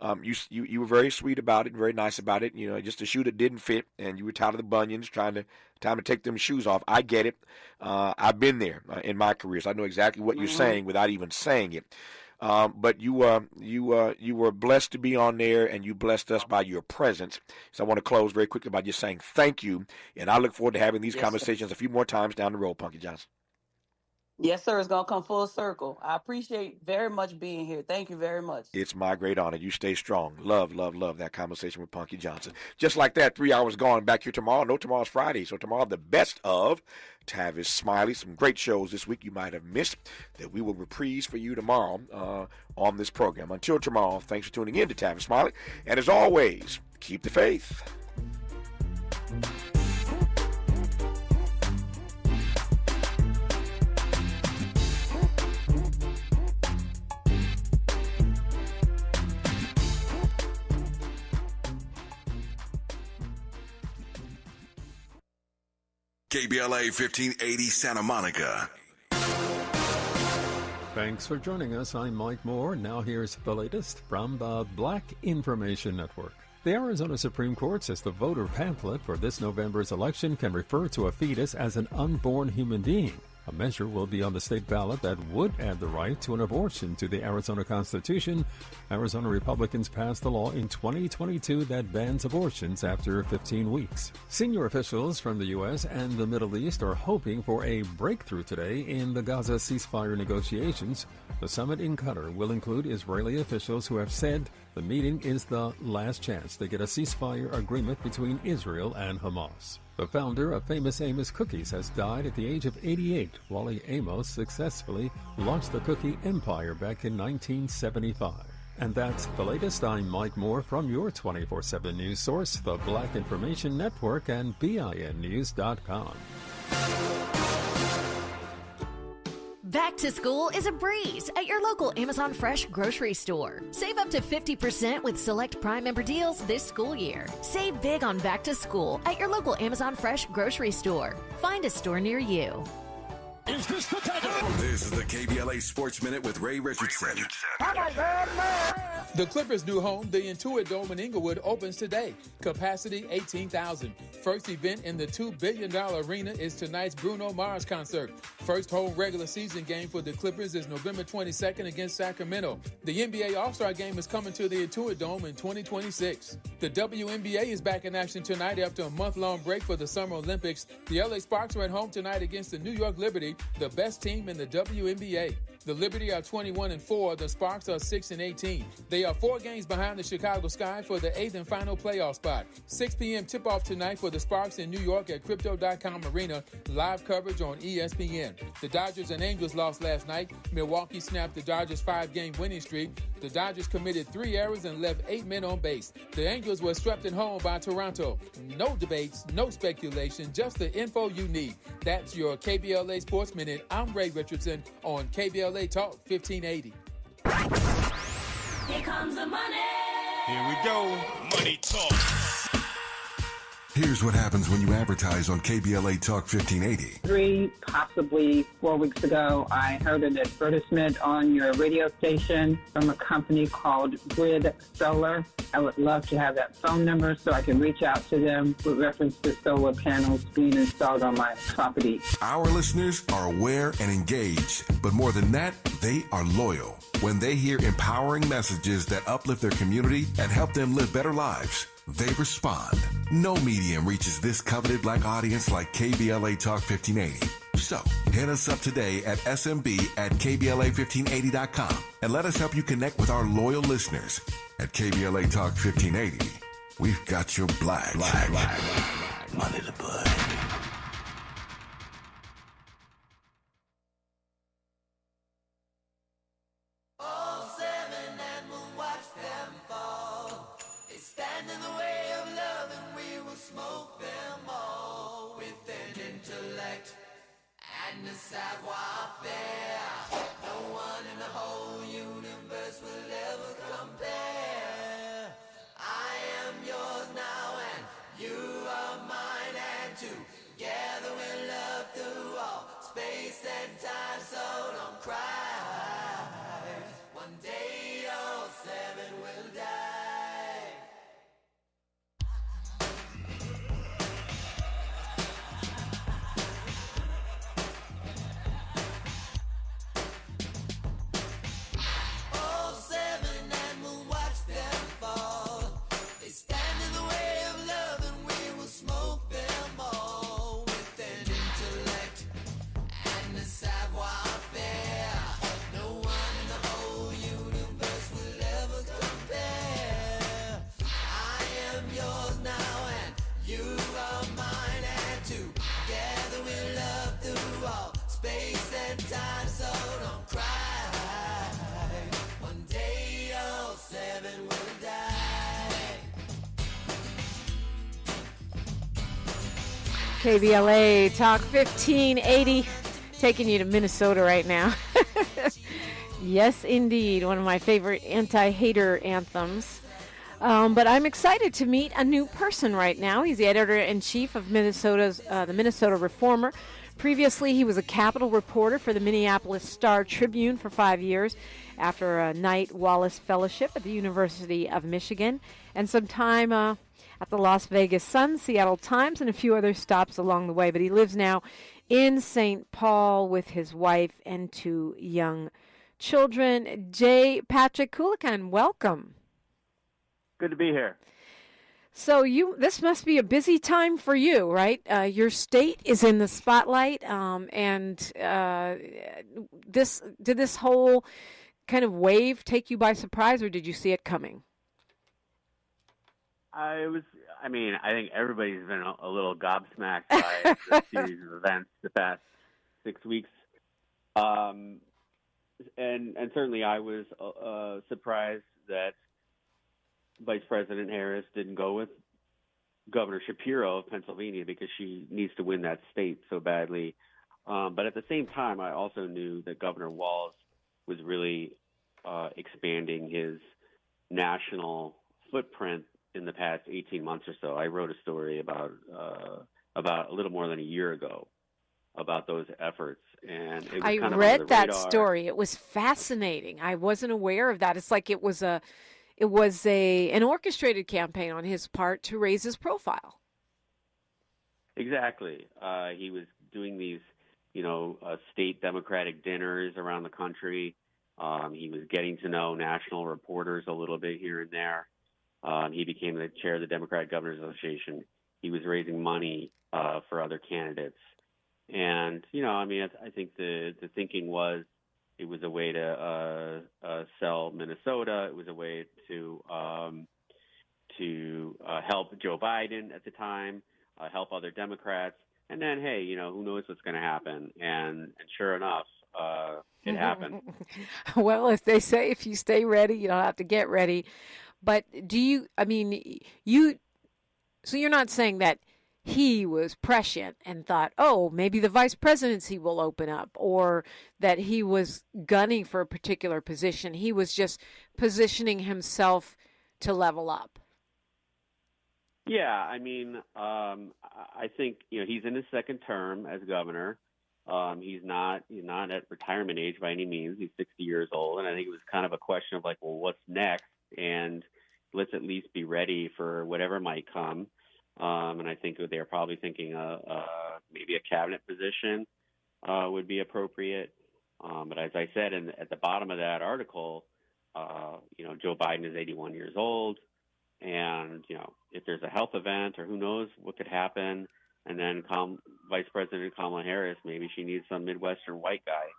You were very sweet about it, very nice about it. You know, just a shoe that didn't fit, and you were tired of the bunions, time to take them shoes off. I get it. I've been there in my career, so I know exactly what you're saying without even saying it. But you were blessed to be on there, and you blessed us by your presence. So I want to close very quickly by just saying thank you, and I look forward to having these conversations a few more times down the road, Punky Johnson. Yes, sir. It's going to come full circle. I appreciate very much being here. Thank you very much. It's my great honor. You stay strong. Love that conversation with Punky Johnson. Just like that, 3 hours gone. Back here tomorrow. No, tomorrow's Friday. So tomorrow, the best of Tavis Smiley. Some great shows this week you might have missed that we will reprise for you tomorrow on this program. Until tomorrow, thanks for tuning in to Tavis Smiley. And as always, keep the faith. KBLA 1580 Santa Monica. Thanks for joining us. I'm Mike Moore. Now here's the latest from the Black Information Network. The Arizona Supreme Court says the voter pamphlet for this November's election can refer to a fetus as an unborn human being. A measure will be on the state ballot that would add the right to an abortion to the Arizona Constitution. Arizona Republicans passed the law in 2022 that bans abortions after 15 weeks. Senior officials from the U.S. and the Middle East are hoping for a breakthrough today in the Gaza ceasefire negotiations. The summit in Qatar will include Israeli officials who have said The meeting is the last chance to get a ceasefire agreement between Israel and Hamas. The founder of famous Amos Cookies has died at the age of 88, while Amos successfully launched the cookie empire back in 1975. And that's the latest. I'm Mike Moore from your 24/7 news source, the Black Information Network and BINnews.com. Back to school is a breeze at your local Amazon Fresh grocery store. Save up to 50% with select Prime member deals this school year. Save big on back to school at your local Amazon Fresh grocery store. Find a store near you. Is this the This is the KBLA Sports Minute with Ray Richardson. The Clippers' new home, the Intuit Dome in Inglewood, opens today. Capacity 18,000. First event in the $2 billion arena is tonight's Bruno Mars concert. First home regular season game for the Clippers is November 22nd against Sacramento. The NBA All-Star Game is coming to the Intuit Dome in 2026. The WNBA is back in action tonight after a month-long break for the Summer Olympics. The LA Sparks are at home tonight against the New York Liberty, the best team in the WNBA. The Liberty are 21-4. The Sparks are 6-18. They are 4 games behind the Chicago Sky for the 8th and final playoff spot. 6 p.m. tip-off tonight for the Sparks in New York at Crypto.com Arena. Live coverage on ESPN. The Dodgers and Angels lost last night. Milwaukee snapped the Dodgers' 5-game winning streak. The Dodgers committed 3 errors and left 8 men on base. The Angels were swept at home by Toronto. No debates, no speculation, just the info you need. That's your KBLA Sports Minute. I'm Ray Richardson on KBLA Talk 1580. Here comes the money. Here we go. Money Talk. Here's what happens when you advertise on KBLA Talk 1580. 3, possibly 4 weeks ago, I heard an advertisement on your radio station from a company called Grid Solar. I would love to have that phone number so I can reach out to them with reference to solar panels being installed on my property. Our listeners are aware and engaged, but more than that, they are loyal. When they hear empowering messages that uplift their community and help them live better lives, they respond. No medium reaches this coveted black audience like KBLA Talk 1580. So, hit us up today at smb@kbla1580.com and let us help you connect with our loyal listeners. At KBLA Talk 1580, we've got your black. Money to put. KBLA Talk 1580, taking you to Minnesota right now. Yes, indeed, one of my favorite anti-hater anthems. But I'm excited to meet a new person right now. He's the editor-in-chief of Minnesota's the Minnesota Reformer. Previously, he was a Capitol reporter for the Minneapolis Star-Tribune for 5 years after a Knight Wallace Fellowship at the University of Michigan, and some time at the Las Vegas Sun, Seattle Times, and a few other stops along the way. But he lives now in St. Paul with his wife and 2 young children. J. Patrick Coulican, welcome. Good to be here. So this must be a busy time for you, right? Your state is in the spotlight, and did this whole kind of wave take you by surprise, or did you see it coming? I think everybody's been a little gobsmacked by the series of events the past 6 weeks. And certainly I was surprised that Vice President Harris didn't go with Governor Shapiro of Pennsylvania because she needs to win that state so badly. But at the same time, I also knew that Governor Walz was really expanding his national footprint in the past 18 months or so. I wrote a story about a little more than a year ago about those efforts, and it was I kind of read under the that radar. story. It was fascinating. I wasn't aware of that. It's like it was an orchestrated campaign on his part to raise his profile. Exactly. He was doing these, state Democratic dinners around the country. He was getting to know national reporters a little bit here and there. He became the chair of the Democratic Governors Association. He was raising money for other candidates. And, I think the thinking was it was a way to sell Minnesota. It was a way to help Joe Biden at the time, help other Democrats. And then, hey, who knows what's going to happen? And sure enough, it happened. Well, as they say, if you stay ready, you don't have to get ready. But so you're not saying that he was prescient and thought, oh, maybe the vice presidency will open up, or that he was gunning for a particular position. He was just positioning himself to level up. Yeah, I think he's in his second term as governor. He's not at retirement age by any means. He's 60 years old, and I think it was kind of a question of what's next, and let's at least be ready for whatever might come. And I think they're probably thinking maybe a cabinet position would be appropriate. But as I said at the bottom of that article, Joe Biden is 81 years old. And, if there's a health event or who knows what could happen, and then Vice President Kamala Harris, maybe she needs some Midwestern white guy.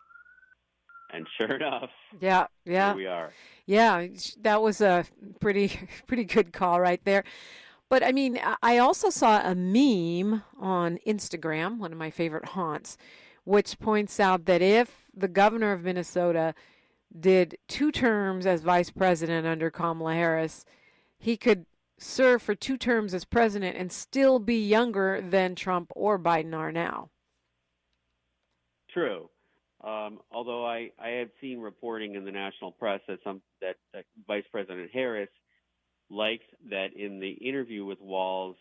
And sure enough, yeah, here we are. Yeah, that was a pretty good call right there. But, I also saw a meme on Instagram, one of my favorite haunts, which points out that if the governor of Minnesota did 2 terms as vice president under Kamala Harris, he could serve for 2 terms as president and still be younger than Trump or Biden are now. True. Although I have seen reporting in the national press that Vice President Harris liked that in the interview with Walz,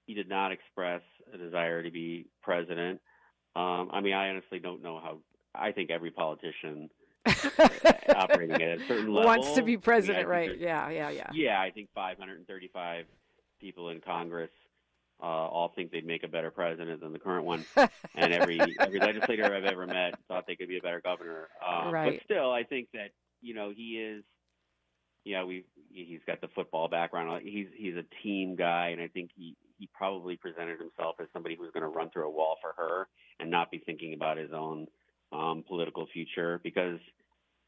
he did not express a desire to be president. I honestly don't know how. I think every politician operating at a certain level wants to be president, right? Yeah. Yeah, I think 535 people in Congress all think they'd make a better president than the current one, and every legislator I've ever met thought they could be a better governor. Right. But still, I think that he is. He's got the football background. He's a team guy, and I think he probably presented himself as somebody who's going to run through a wall for her and not be thinking about his own political future because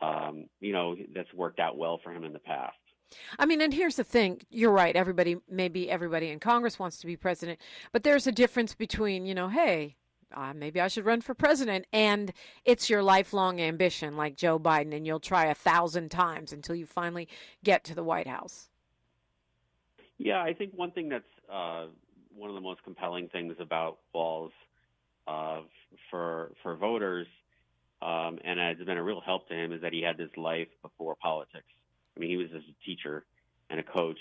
that's worked out well for him in the past. And here's the thing. You're right. Maybe everybody in Congress wants to be president, but there's a difference between, hey, maybe I should run for president, and it's your lifelong ambition like Joe Biden, and you'll try 1,000 times until you finally get to the White House. Yeah, I think one thing that's one of the most compelling things about Walz for voters, and it's been a real help to him, is that he had this life before politics. He was just a teacher and a coach,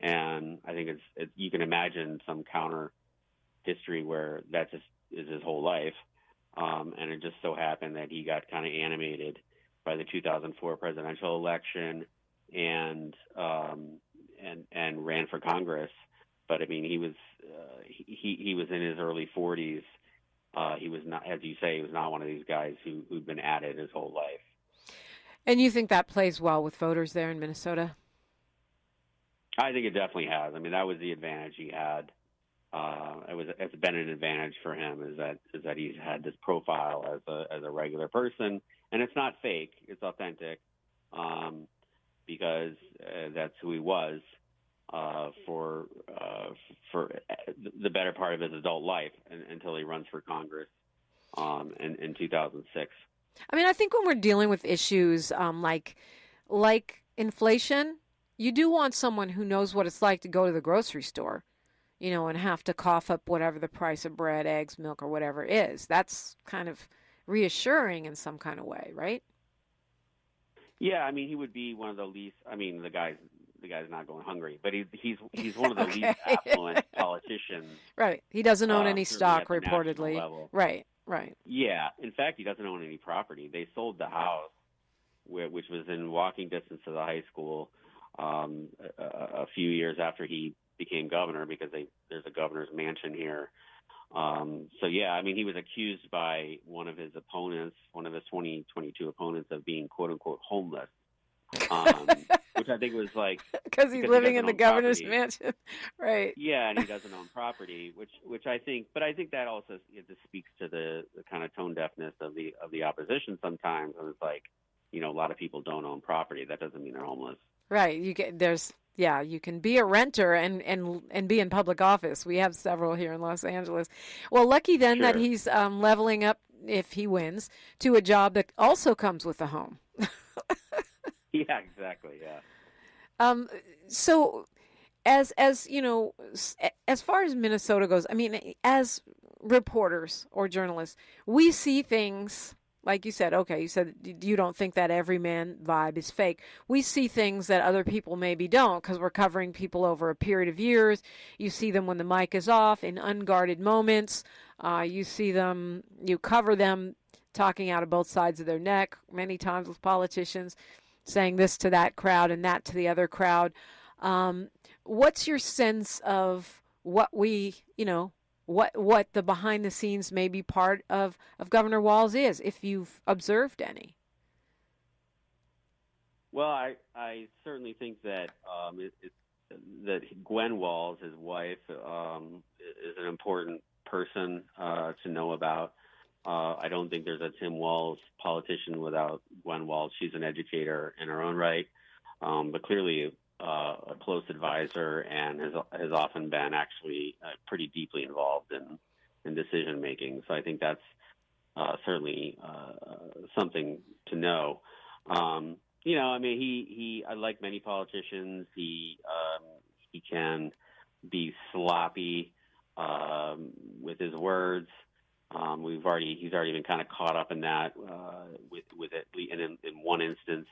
and I think you can imagine some counter history where that just is his whole life, and it just so happened that he got kind of animated by the 2004 presidential election and ran for Congress. But he was he was in his early 40s. He was not, as you say, he was not one of these guys who'd been at it his whole life. And you think that plays well with voters there in Minnesota? I think it definitely has. That was the advantage he had. It's been an advantage for him is that he's had this profile as a regular person, and it's not fake; it's authentic, because that's who he was. for the better part of his adult life until he runs for Congress in 2006. I mean, I think when we're dealing with issues like inflation, you do want someone who knows what it's like to go to the grocery store, and have to cough up whatever the price of bread, eggs, milk, or whatever is. That's kind of reassuring in some kind of way, right? Yeah, I mean, he would be one of the least. I mean, the guy's not going hungry, but he's one of the least affluent politicians. Right. He doesn't own any stock, at the reportedly. national level. Right. Right. Yeah. In fact, he doesn't own any property. They sold the house, which was in walking distance to the high school, a few years after he became governor, because there's a governor's mansion here. So yeah, I mean, he was accused by one of his 2022 opponents, of being "quote unquote" homeless, which I think was like because he's living in the governor's mansion, right? Yeah, and he doesn't own property, which I think that also just speaks to the kind of tone deafness of the opposition sometimes. And it's like, a lot of people don't own property. That doesn't mean they're homeless. Right. You can be a renter and be in public office. We have several here in Los Angeles. Well, lucky then that he's leveling up, if he wins, to a job that also comes with a home. Yeah, exactly. Yeah. So as far as Minnesota goes, I mean, as reporters or journalists, we see things. Like you said, you said you don't think that everyman vibe is fake. We see things that other people maybe don't, because we're covering people over a period of years. You see them when the mic is off, in unguarded moments. You cover them talking out of both sides of their neck, many times with politicians, saying this to that crowd and that to the other crowd. What's your sense of what what the behind the scenes maybe part of Governor Walz is, if you've observed any? Well, I certainly think that that Gwen Walz, his wife, is an important person to know about. I don't think there's a Tim Walz politician without Gwen Walz. She's an educator in her own right, but clearly a close advisor, and has often been actually pretty deeply involved in decision making. So I think that's certainly something to know. I mean, he like many politicians, he can be sloppy with his words. He's already been kind of caught up in that with it, and in one instance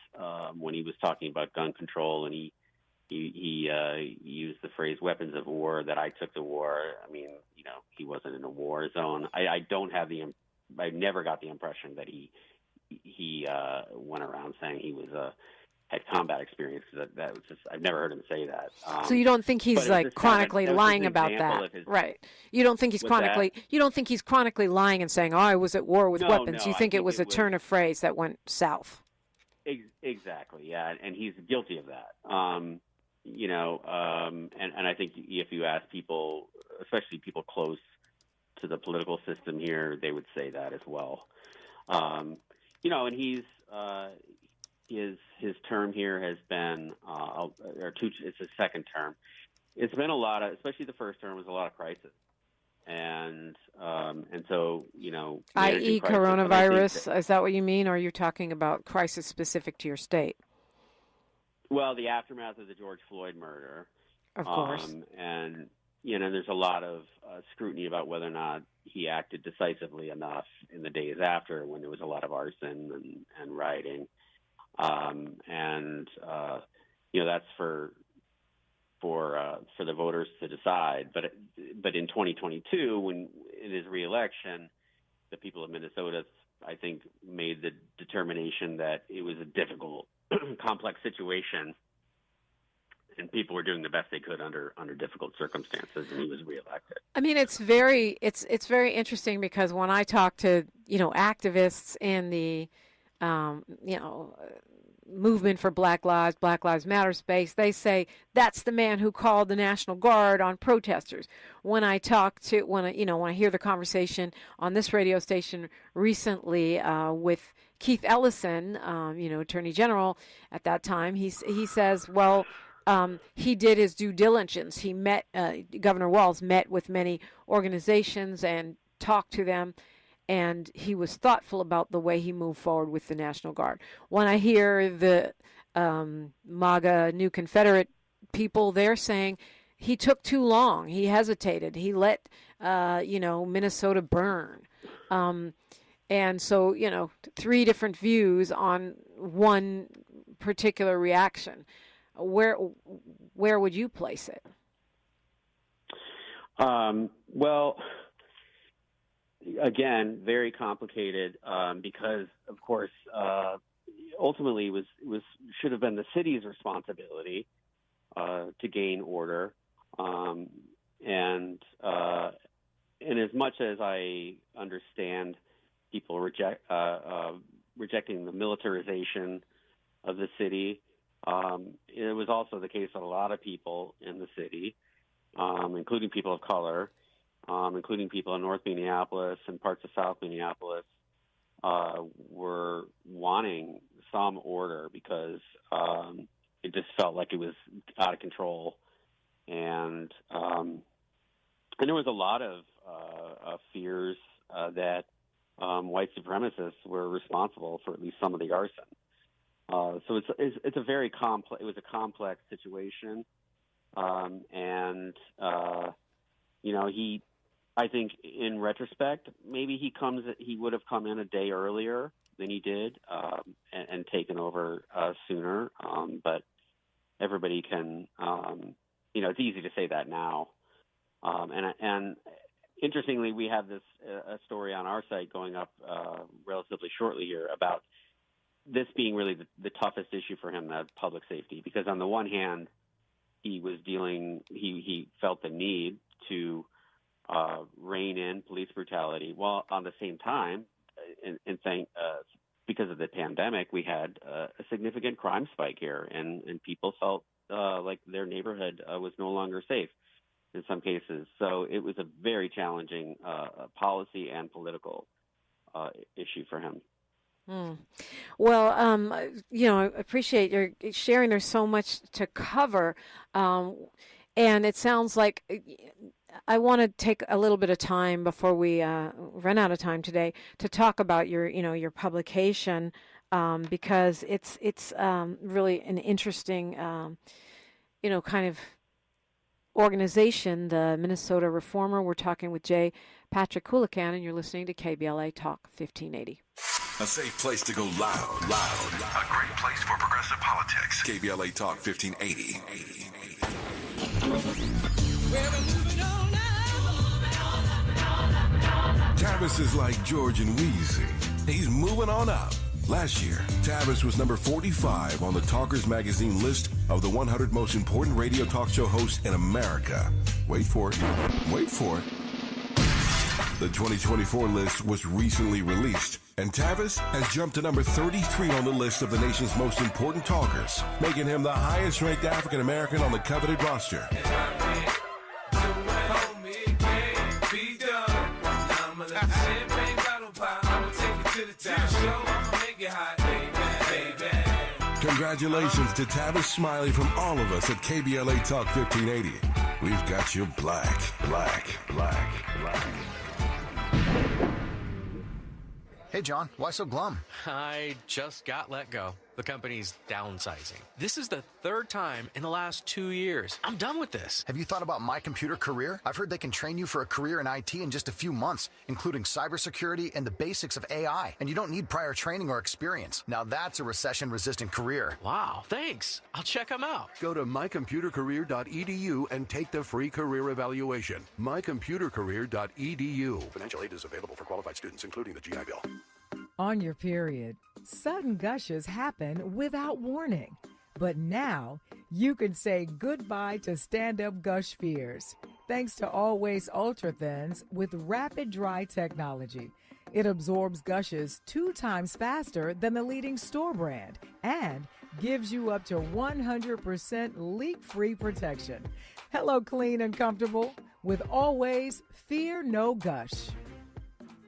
when he was talking about gun control, and he used the phrase "weapons of war," that I took to war. I mean, he wasn't in a war zone. I never got the impression that he went around saying he had combat experience. That was just, I've never heard him say that. So you don't think he's chronically lying about that, right? You don't think he's chronically lying and saying, "Oh, I was at war with weapons." No, you think it was a turn of phrase that went south. Exactly, yeah, and he's guilty of that. And I think if you ask people, especially people close to the political system here, they would say that as well. And he's his term here has been it's his second term. It's been a lot of, especially the first term was a lot of crisis, and so i.e. coronavirus. Is that what you mean, or are you talking about crisis specific to your state? Well, the aftermath of the George Floyd murder, of course, and there's a lot of scrutiny about whether or not he acted decisively enough in the days after, when there was a lot of arson and rioting, that's for the voters to decide. But in 2022, when in his reelection, the people of Minnesota, I think, made the determination that it was a difficult, complex situation, and people were doing the best they could under difficult circumstances, and he was reelected. I mean, it's very interesting, because when I talk to activists in the movement for Black Lives Matter space, they say that's the man who called the National Guard on protesters. When I hear the conversation on this radio station recently with Keith Ellison, Attorney General at that time, he says, well, he did his due diligence. He met, Governor Walz met with many organizations and talked to them, and he was thoughtful about the way he moved forward with the National Guard. When I hear the MAGA New Confederate people, they're saying he took too long. He hesitated. He let, Minnesota burn. And so, 3 different views on one particular reaction. Where would you place it? Well, again, very complicated because, of course, ultimately it should have been the city's responsibility to gain order, and as much as I understand people rejecting the militarization of the city, it was also the case that a lot of people in the city, including people of color, including people in North Minneapolis and parts of South Minneapolis, were wanting some order because it just felt like it was out of control, and there was a lot of fears that white supremacists were responsible for at least some of the arson. So it's a very complex. It was a complex situation, and I think in retrospect, maybe he would have come in a day earlier than he did and taken over sooner. But everybody can, it's easy to say that now. And interestingly, we have this a story on our site going up relatively shortly here about this being really the toughest issue for him, that public safety, because on the one hand, he felt the need to rein in police brutality, while on the same time, because of the pandemic, we had a significant crime spike here, and people felt like their neighborhood was no longer safe in some cases. So it was a very challenging policy and political issue for him. Well, I appreciate your sharing. There's so much to cover, and it sounds like I want to take a little bit of time before we run out of time today to talk about your publication, because it's really an interesting, kind of organization, the Minnesota Reformer. We're talking with J. Patrick Coulican, and you're listening to KBLA Talk 1580. A safe place to go loud. A great place for progressive politics. KBLA Talk 1580. Tavis is like George and Wheezy. He's moving on up. Last year, Tavis was number 45 on the Talkers Magazine list of the 100 most important radio talk show hosts in America. Wait for it. The 2024 list was recently released, and Tavis has jumped to number 33 on the list of the nation's most important talkers, making him the highest-ranked African-American on the coveted roster. Congratulations to Tavis Smiley from all of us at KBLA Talk 1580. We've got you black. Hey, John, why so glum? I just got let go. The company's downsizing. This is the 3rd time in the last 2 years. I'm done with this. Have you thought about My Computer Career? I've heard they can train you for a career in IT in just a few months, including cybersecurity and the basics of AI. And you don't need prior training or experience. Now that's a recession-resistant career. Wow, thanks. I'll check them out. Go to mycomputercareer.edu and take the free career evaluation. mycomputercareer.edu. Financial aid is available for qualified students, including the GI Bill. On your period, sudden gushes happen without warning. But now, you can say goodbye to stand-up gush fears. Thanks to Always Ultra Thins with rapid dry technology. It absorbs gushes 2 times faster than the leading store brand and gives you up to 100% leak-free protection. Hello, clean and comfortable with Always Fear No Gush.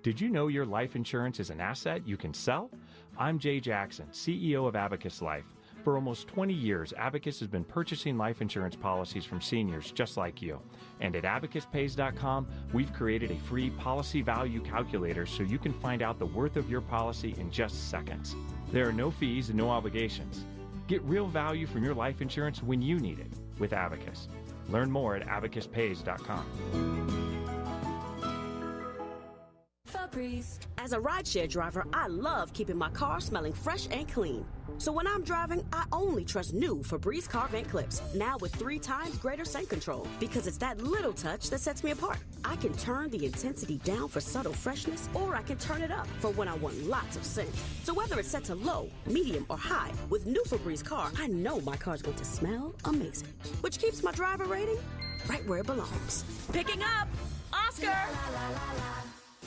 Did you know your life insurance is an asset you can sell? I'm Jay Jackson, CEO of Abacus Life. For almost 20 years, Abacus has been purchasing life insurance policies from seniors just like you. And at abacuspays.com, we've created a free policy value calculator so you can find out the worth of your policy in just seconds. There are no fees and no obligations. Get real value from your life insurance when you need it with Abacus. Learn more at abacuspays.com. As a rideshare driver, I love keeping my car smelling fresh and clean. So when I'm driving, I only trust new Febreze car vent clips, now with 3 times greater scent control, because it's that little touch that sets me apart. I can turn the intensity down for subtle freshness, or I can turn it up for when I want lots of scent. So whether it's set to low, medium, or high, with new Febreze car, I know my car's going to smell amazing, which keeps my driver rating right where it belongs. Picking up Oscar!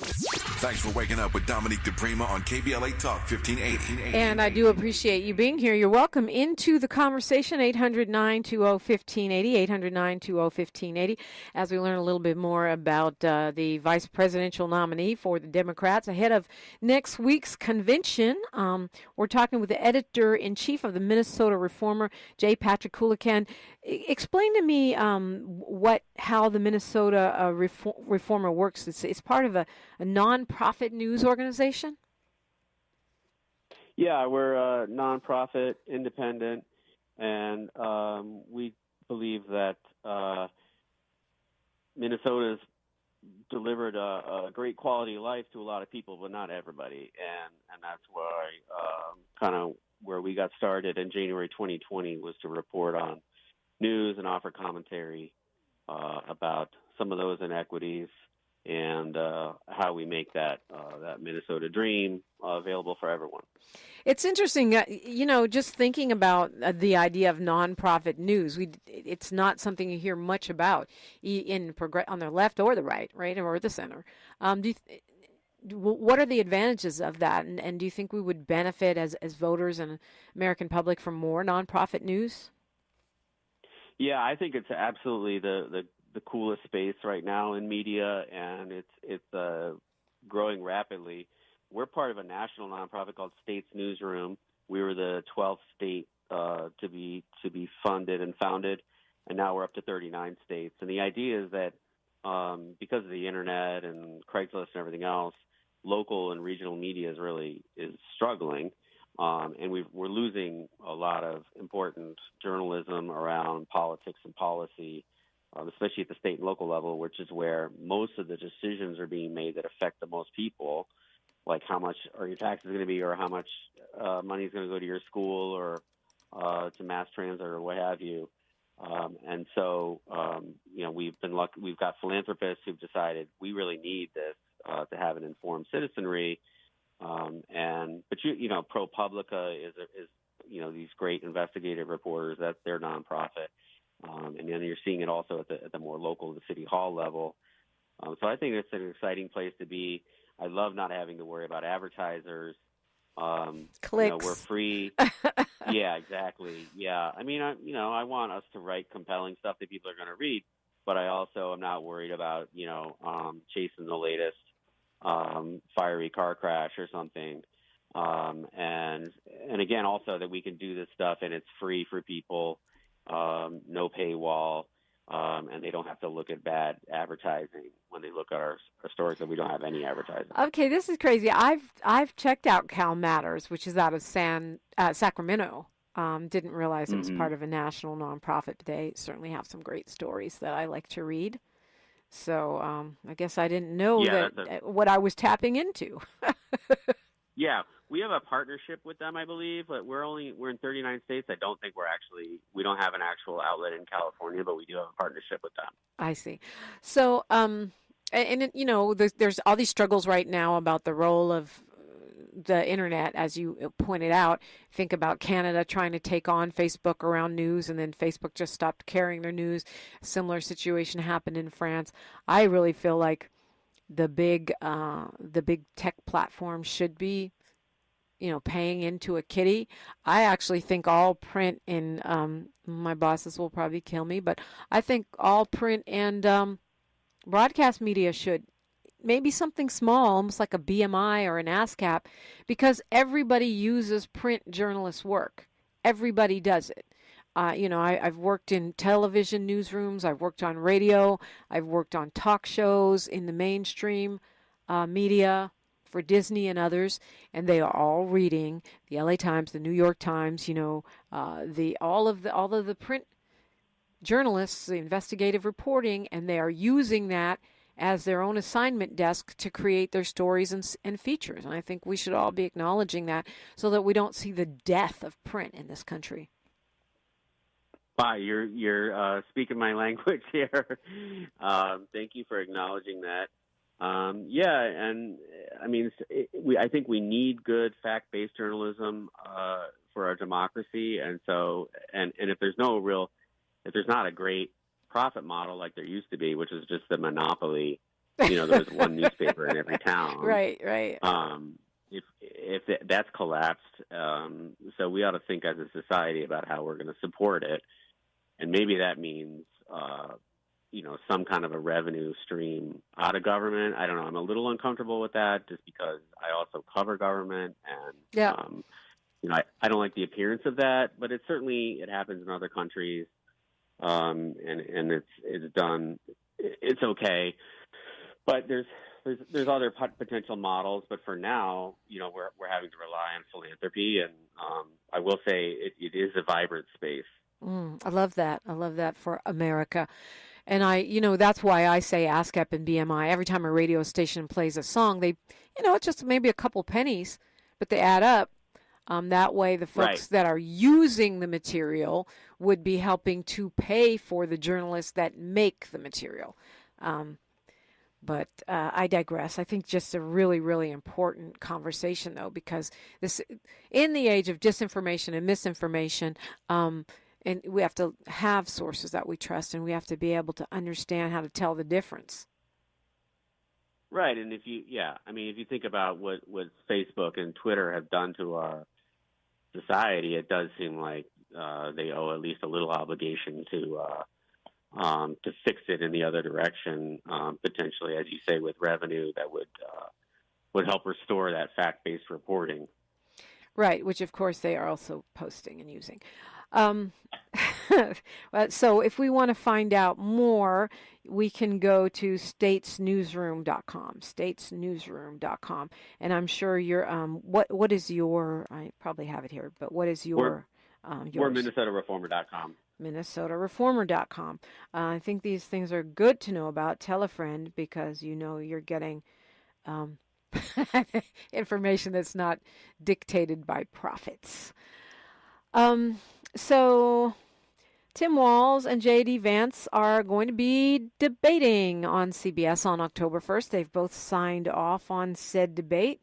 Thanks for waking up with Dominique DePrima on KBLA Talk 1580. And I do appreciate you being here. You're welcome into the conversation, 800-920-1580, 800-920-1580, as we learn a little bit more about the vice presidential nominee for the Democrats ahead of next week's convention. We're talking with the editor-in-chief of the Minnesota Reformer, J. Patrick Coulican. Explain to me how the Minnesota Reformer works. It's part of a non-profit news organization? Yeah, we're a non-profit, independent, and we believe that Minnesota's delivered a great quality of life to a lot of people, but not everybody, and that's why kind of where we got started in January 2020 was to report on news and offer commentary about some of those inequities and how we make that Minnesota dream available for everyone. It's interesting, just thinking about the idea of nonprofit news. It's not something you hear much about on the left or the right, or the center. What are the advantages of that, and do you think we would benefit as voters and American public from more nonprofit news? Yeah, I think it's absolutely the coolest space right now in media, and it's growing rapidly. We're part of a national nonprofit called States Newsroom. We were the 12th state to be funded and founded, and now we're up to 39 states. And the idea is that because of the internet and Craigslist and everything else, local and regional media is struggling. And we're losing a lot of important journalism around politics and policy, especially at the state and local level, which is where most of the decisions are being made that affect the most people, like how much are your taxes going to be, or how much money is going to go to your school or to mass transit or what have you. And so, we've been lucky. We've got philanthropists who've decided we really need this to have an informed citizenry. But ProPublica is these great investigative reporters. That's their nonprofit, and then you're seeing it also at the more local, the city hall level. So I think it's an exciting place to be. I love not having to worry about advertisers. Clicks. We're free. Yeah, exactly. Yeah, I mean, I want us to write compelling stuff that people are going to read, but I also am not worried about chasing the latest fiery car crash or something. And again, also that we can do this stuff and it's free for people, no paywall, and they don't have to look at bad advertising when they look at our stories, that we don't have any advertising. Okay, this is crazy. I've checked out Cal Matters, which is out of Sacramento. Didn't realize it was part of a national nonprofit, but they certainly have some great stories that I like to read. So I guess I didn't know what I was tapping into. Yeah, we have a partnership with them, I believe, but we're in 39 states. I don't think we don't have an actual outlet in California, but we do have a partnership with them. I see. So, there's all these struggles right now about the role of the internet, as you pointed out. Think about Canada trying to take on Facebook around news, and then Facebook just stopped carrying their news. A similar situation happened in France. I really feel like the big tech platforms should be, paying into a kitty. I actually think all print and my bosses will probably kill me, but I think all print and broadcast media should. Maybe something small, almost like a BMI or an ASCAP, because everybody uses print journalist work. everybody does it. I've worked in television newsrooms. I've worked on radio. I've worked on talk shows in the mainstream media for Disney and others, and they are all reading the LA Times, the New York Times, all of the print journalists, the investigative reporting, and they are using that as their own assignment desk to create their stories and features. And I think we should all be acknowledging that so that we don't see the death of print in this country. Wow, you're speaking my language here. Thank you for acknowledging that. And I mean, I think we need good fact-based journalism for our democracy, and so if there's not a great profit model like there used to be, which is just the monopoly, there was one newspaper in every town. Right. If that's collapsed, so we ought to think as a society about how we're going to support it, and maybe that means some kind of a revenue stream out of government. I don't know. I'm a little uncomfortable with that just because I also cover government, and I don't like the appearance of that, but it happens in other countries. And it's done. It's okay, but there's other potential models. But for now, we're having to rely on philanthropy, and I will say it is a vibrant space. I love that. I love that for America, and that's why I say ASCAP and BMI. Every time a radio station plays a song, they, it's just maybe a couple pennies, but they add up. That way, the folks that are using the material would be helping to pay for the journalists that make the material. But I digress. I think just a really, really important conversation, though, because in the age of disinformation and misinformation, and we have to have sources that we trust, and we have to be able to understand how to tell the difference. Right, and if you think about what Facebook and Twitter have done to our society, it does seem like they owe at least a little obligation to fix it in the other direction, potentially, as you say, with revenue that would help restore that fact-based reporting. Right, which of course they are also posting and using. So if we want to find out more, we can go to statesnewsroom.com, and I'm sure your what is your, I probably have it here, but what is your We're MinnesotaReformer.com. MinnesotaReformer.com. I think these things are good to know about. Tell a friend, because you're getting information that's not dictated by profits. So Tim Walz and J.D. Vance are going to be debating on CBS on October 1st. They've both signed off on said debate,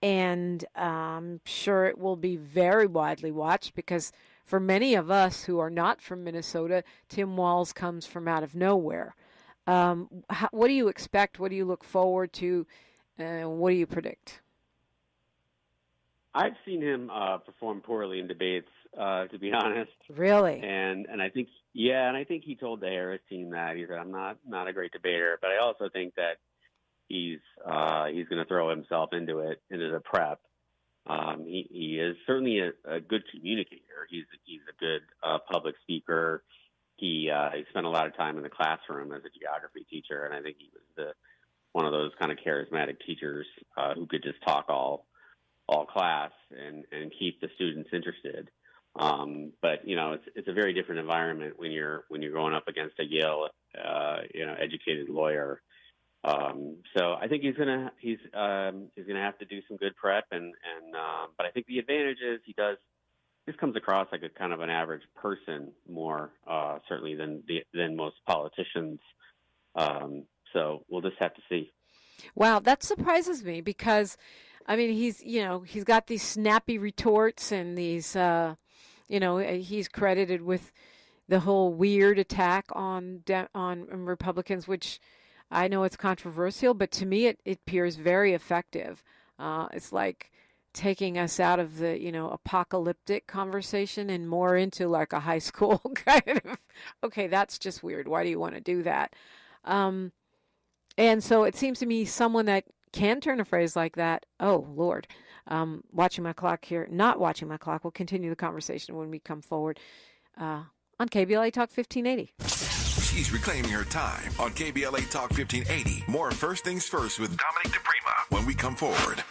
and I'm sure it will be very widely watched because for many of us who are not from Minnesota, Tim Walz comes from out of nowhere. What do you expect? What do you look forward to? What do you predict? I've seen him perform poorly in debates, to be honest. Really? And I think he told the Harris team that he said, "I'm not a great debater," but I also think that he's going to throw himself into the prep. He is certainly a good communicator. He's a good public speaker. He spent a lot of time in the classroom as a geography teacher, and I think he was one of those kind of charismatic teachers who could just talk all class and keep the students interested. But it's a very different environment when you're going up against a Yale educated lawyer. So I think he's gonna have to do some good prep, but I think the advantage is he comes across like a kind of an average person more certainly than most politicians. So we'll just have to see. Wow, that surprises me because, I mean, he's got these snappy retorts and these, he's credited with the whole weird attack on Republicans, which I know it's controversial, but to me it appears very effective. It's like taking us out of the, apocalyptic conversation and more into like a high school kind of, okay, that's just weird. Why do you want to do that? And so it seems to me someone that can turn a phrase like that, oh, Lord. watching my clock here, not watching my clock. We'll continue the conversation when we come forward on KBLA Talk 1580. She's reclaiming her time on KBLA Talk 1580. More First Things First with Dominic DePrima when we come forward.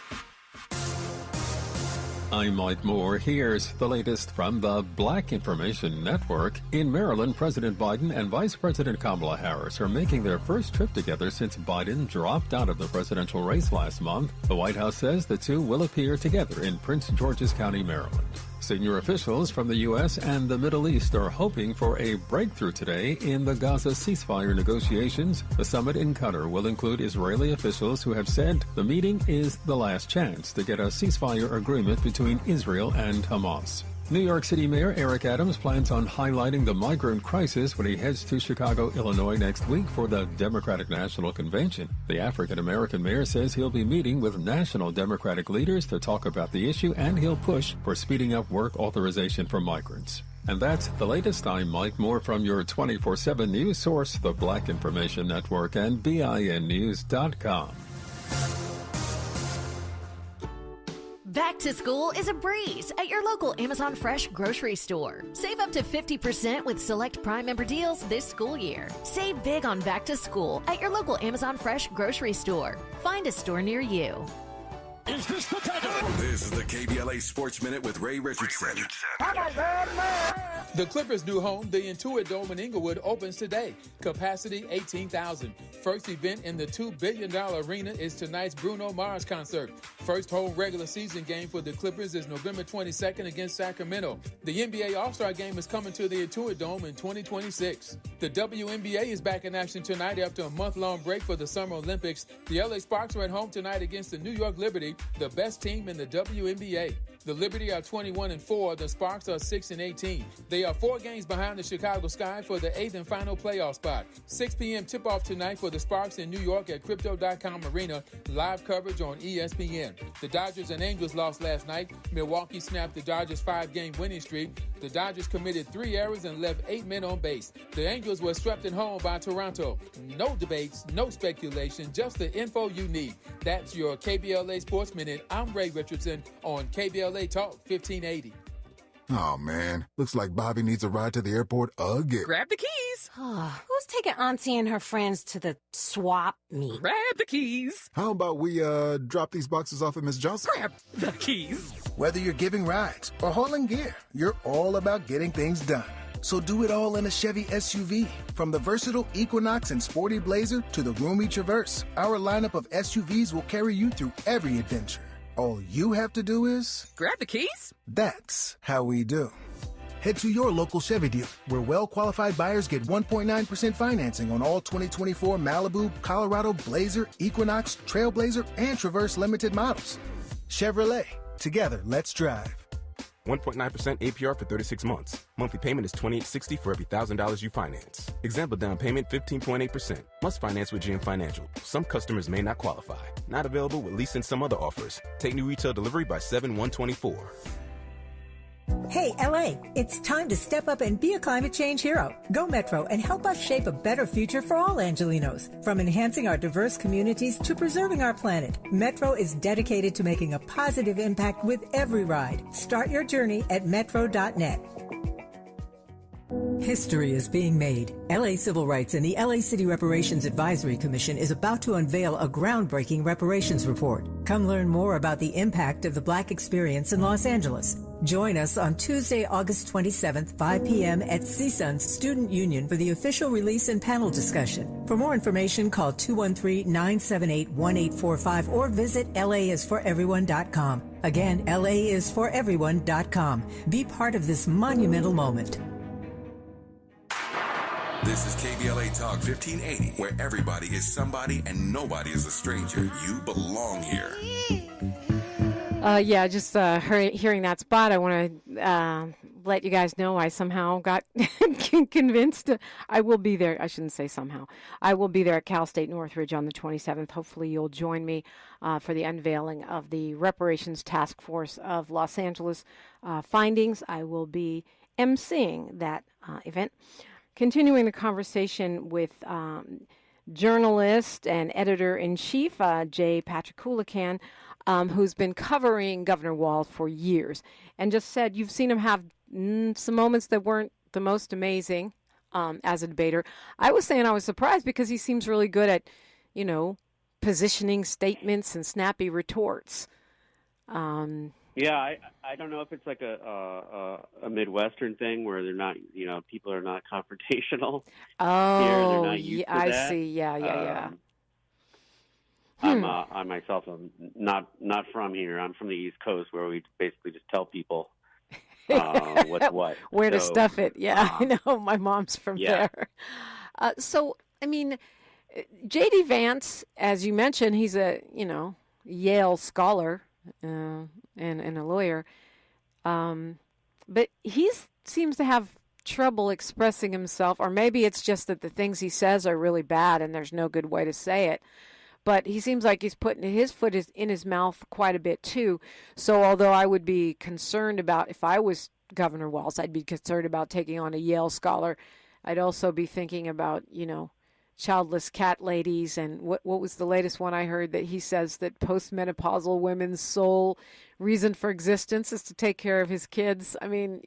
I'm Mike Moore. Here's the latest from the Black Information Network. In Maryland, President Biden and Vice President Kamala Harris are making their first trip together since Biden dropped out of the presidential race last month. The White House says the two will appear together in Prince George's County, Maryland. Senior officials from the U.S. and the Middle East are hoping for a breakthrough today in the Gaza ceasefire negotiations. The summit in Qatar will include Israeli officials who have said the meeting is the last chance to get a ceasefire agreement between Israel and Hamas. New York City Mayor Eric Adams plans on highlighting the migrant crisis when he heads to Chicago, Illinois next week for the Democratic National Convention. The African-American mayor says he'll be meeting with national Democratic leaders to talk about the issue, and he'll push for speeding up work authorization for migrants. And that's the latest. I'm Mike Moore from your 24/7 news source, the Black Information Network, and BINnews.com. Back to school is a breeze at your local Amazon Fresh grocery store. Save up to 50% with select Prime member deals this school year. Save big on back to school at your local Amazon Fresh grocery store. Find a store near you. Is this the This is the KBLA Sports Minute with Ray Richardson. The Clippers' new home, the Intuit Dome in Inglewood, opens today. Capacity 18,000. First event in the $2 billion arena is tonight's Bruno Mars concert. First home regular season game for the Clippers is November 22nd against Sacramento. The NBA All-Star Game is coming to the Intuit Dome in 2026. The WNBA is back in action tonight after a month-long break for the Summer Olympics. The LA Sparks are at home tonight against the New York Liberty, the best team in the WNBA. The Liberty are 21-4. The Sparks are 6-18. They are 4 games behind the Chicago Sky for the 8th and final playoff spot. 6 p.m. tip-off tonight for the Sparks in New York at Crypto.com Arena. Live coverage on ESPN. The Dodgers and Angels lost last night. Milwaukee snapped the Dodgers' 5-game winning streak. The Dodgers committed 3 errors and left 8 men on base. The Angels were swept at home by Toronto. No debates, no speculation, just the info you need. That's your KBLA Sports Minute. I'm Ray Richardson on KBLA Talk 1580. Oh, man. Looks like Bobby needs a ride to the airport again. Grab the keys. Who's taking Auntie and her friends to the swap meet? Grab the keys. How about we drop these boxes off at Miss Johnson? Grab the keys. Whether you're giving rides or hauling gear, you're all about getting things done. So do it all in a Chevy SUV. From the versatile Equinox and Sporty Blazer to the roomy Traverse, our lineup of SUVs will carry you through every adventure. All you have to do is... grab the keys? That's how we do. Head to your local Chevy dealer, where well-qualified buyers get 1.9% financing on all 2024 Malibu, Colorado, Blazer, Equinox, Trailblazer, and Traverse limited models. Chevrolet. Together, let's drive. 1.9% APR for 36 months. Monthly payment is $28.60 for every $1,000 you finance. Example down payment 15.8%. Must finance with GM Financial. Some customers may not qualify. Not available with lease and some other offers. Take new retail delivery by 7/1/24. Hey, LA, it's time to step up and be a climate change hero. Go Metro and help us shape a better future for all Angelinos. From enhancing our diverse communities to preserving our planet, Metro is dedicated to making a positive impact with every ride. Start your journey at metro.net. History is being made. LA Civil Rights and the LA City Reparations Advisory Commission is about to unveil a groundbreaking reparations report. Come learn more about the impact of the Black experience in Los Angeles. Join us on Tuesday, August 27th, 5 p.m. at CSUN's Student Union for the official release and panel discussion. For more information, call 213-978-1845 or visit laisforeveryone.com. Again, laisforeveryone.com. Be part of this monumental moment. This is KBLA Talk 1580, where everybody is somebody and nobody is a stranger. You belong here. Just hearing that spot, I want to let you guys know I somehow got convinced. I will be there. I shouldn't say somehow. I will be there at Cal State Northridge on the 27th. Hopefully you'll join me for the unveiling of the Reparations Task Force of Los Angeles findings. I will be emceeing that event. Continuing the conversation with journalist and editor-in-chief, Jay Patrick-Coolican, who's been covering Governor Walz for years, and just said you've seen him have some moments that weren't the most amazing as a debater. I was saying I was surprised because he seems really good at, positioning statements and snappy retorts. Yeah, I don't know if it's like a Midwestern thing where they're not, people are not confrontational. Oh, here. They're not used to I that. see. Yeah. I myself am not from here. I'm from the East Coast, where we basically just tell people what's what, where to stuff it. Yeah, I know. My mom's from there. So, I mean, J.D. Vance, as you mentioned, he's a Yale scholar and a lawyer, but he seems to have trouble expressing himself, or maybe it's just that the things he says are really bad and there's no good way to say it. But he seems like he's putting his foot in his mouth quite a bit, too. So although I would be concerned about, if I was Governor Walz, I'd be concerned about taking on a Yale scholar. I'd also be thinking about, childless cat ladies. And what was the latest one I heard, that he says that postmenopausal women's sole reason for existence is to take care of his kids. I mean,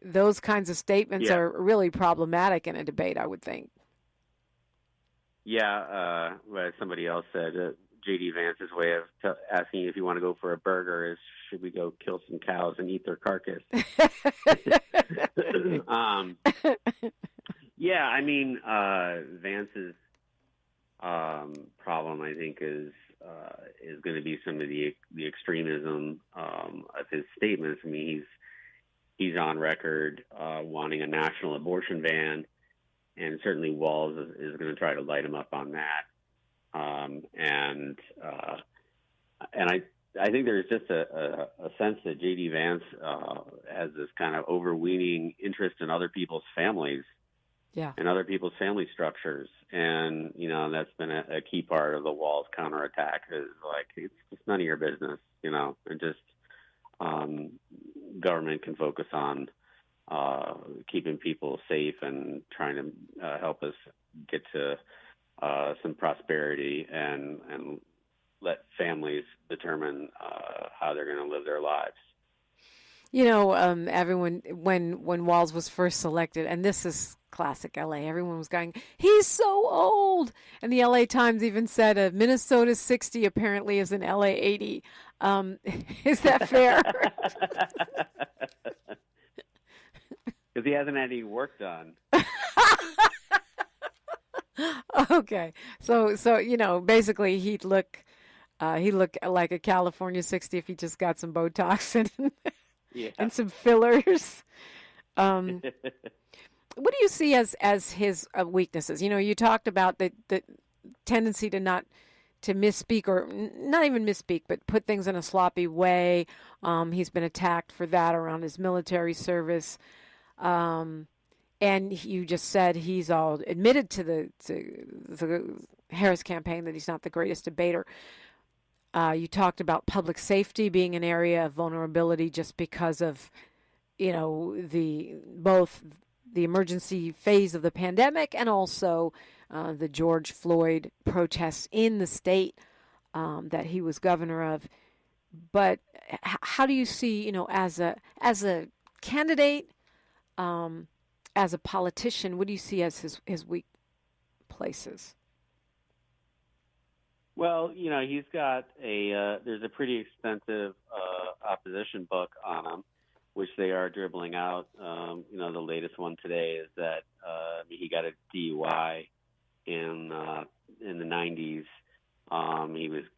those kinds of statements are really problematic in a debate, I would think. Yeah, somebody else said J.D. Vance's way of asking if you want to go for a burger is, should we go kill some cows and eat their carcass? Yeah, I mean, Vance's problem, I think, is going to be some of the extremism of his statements. I mean, he's on record wanting a national abortion ban. And certainly Walz is going to try to light him up on that. And I think there's just a sense that J.D. Vance has this kind of overweening interest in other people's families and other people's family structures. And, that's been a key part of the Walz counterattack, is like, it's just none of your business, and just government can focus on keeping people safe and trying to help us get to some prosperity and let families determine how they're going to live their lives. Everyone, when Walz was first selected, and this is classic LA, everyone was going, he's so old. And the LA Times even said a Minnesota 60 apparently is an LA 80. Is that fair? Because he hasn't had any work done. Okay, so basically he'd look like a California 60 if he just got some Botox and some fillers. What do you see as his weaknesses? You talked about the tendency to misspeak, or not even misspeak, but put things in a sloppy way. He's been attacked for that around his military service. And you just said he's all admitted to the Harris campaign that he's not the greatest debater. You talked about public safety being an area of vulnerability just because of, both the emergency phase of the pandemic and also the George Floyd protests in the state that he was governor of. But how do you see, as a candidate, as a politician, what do you see as his weak places? Well, he's got there's a pretty extensive opposition book on him, which they are dribbling out. The latest one today is that he got a DUI in the 90s.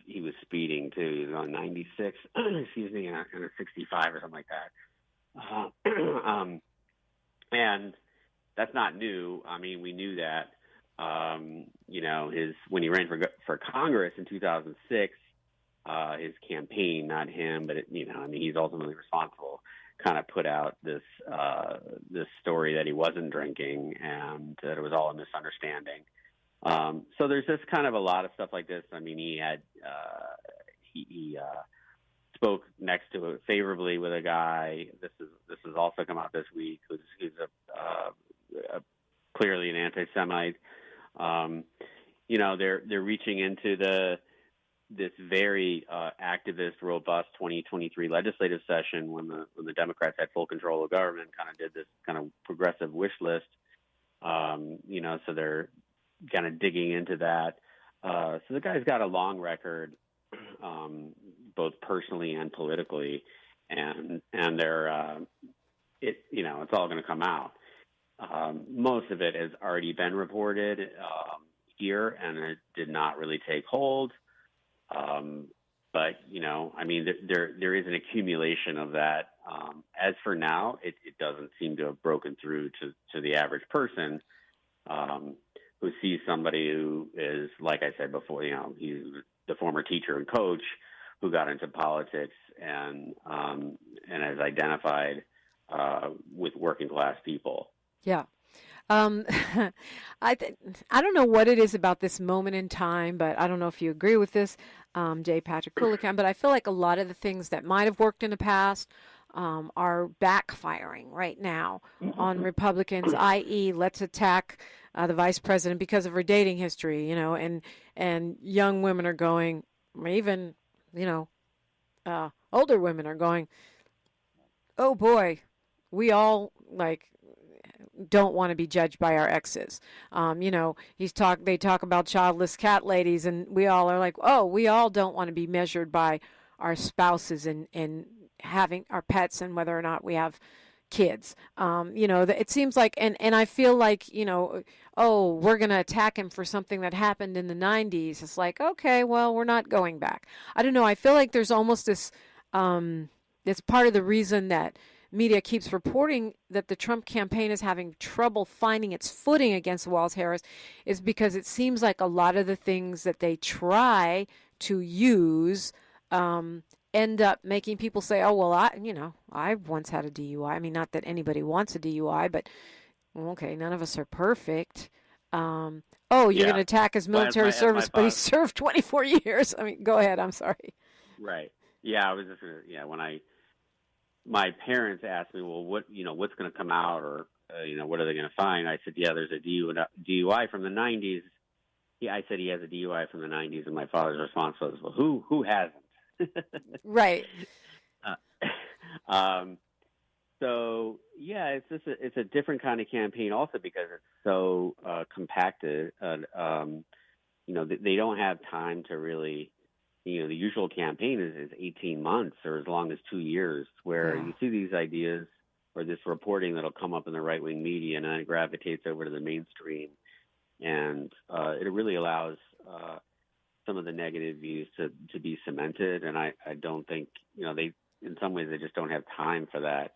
He was speeding too. He was on 96, excuse me, and a 65 or something like that. And that's not new. I mean, we knew that. When he ran for Congress in 2006, his campaign, not him, but he's ultimately responsible, kind of put out this story that he wasn't drinking and that it was all a misunderstanding. So there's just kind of a lot of stuff like this. I mean, he spoke next to it favorably with a guy. This has also come out this week, who's clearly an anti-Semite. they're reaching into this very activist, robust 2023 legislative session when the Democrats had full control of government, kind of did this kind of progressive wish list. So they're kind of digging into that. So the guy's got a long record, both personally and politically, and they're it's all going to come out. Most of it has already been reported here, and it did not really take hold. But there is an accumulation of that. As for now, it doesn't seem to have broken through to the average person who sees somebody who is, like I said before, he's the former teacher and coach who got into politics and has identified with working class people. Yeah. I don't know what it is about this moment in time, but I don't know if you agree with this, J. Patrick Coolican, but I feel like a lot of the things that might have worked in the past are backfiring right now on Republicans, i.e., let's attack the vice president because of her dating history, and young women are going, or even, older women are going, oh boy, we all don't want to be judged by our exes. They talk about childless cat ladies, and we all are like, oh, we all don't want to be measured by our spouses and having our pets and whether or not we have kids. It seems like, and I feel like, oh, we're going to attack him for something that happened in the 90s. It's like, okay, well, we're not going back. I don't know. I feel like there's almost this, it's part of the reason that media keeps reporting that the Trump campaign is having trouble finding its footing against Walz-Harris is because it seems like a lot of the things that they try to use end up making people say, oh, well, I once had a DUI. I mean, not that anybody wants a DUI, but okay, none of us are perfect. You're going to attack his military service, but he served 24 years. I mean, go ahead. I'm sorry. Right. Yeah, I was just going to, when my parents asked me, well, what's going to come out, or what are they going to find? I said, yeah, there's a DUI from the 90s. Yeah, I said he has a DUI from the 90s, and my father's response was, well, who hasn't? Right. So yeah, it's a different kind of campaign also because it's so compacted. They don't have time to really. The usual campaign is 18 months or as long as 2 years, where you see these ideas or this reporting that'll come up in the right-wing media and then it gravitates over to the mainstream. And it really allows some of the negative views to be cemented. And I don't think, in some ways, they just don't have time for that.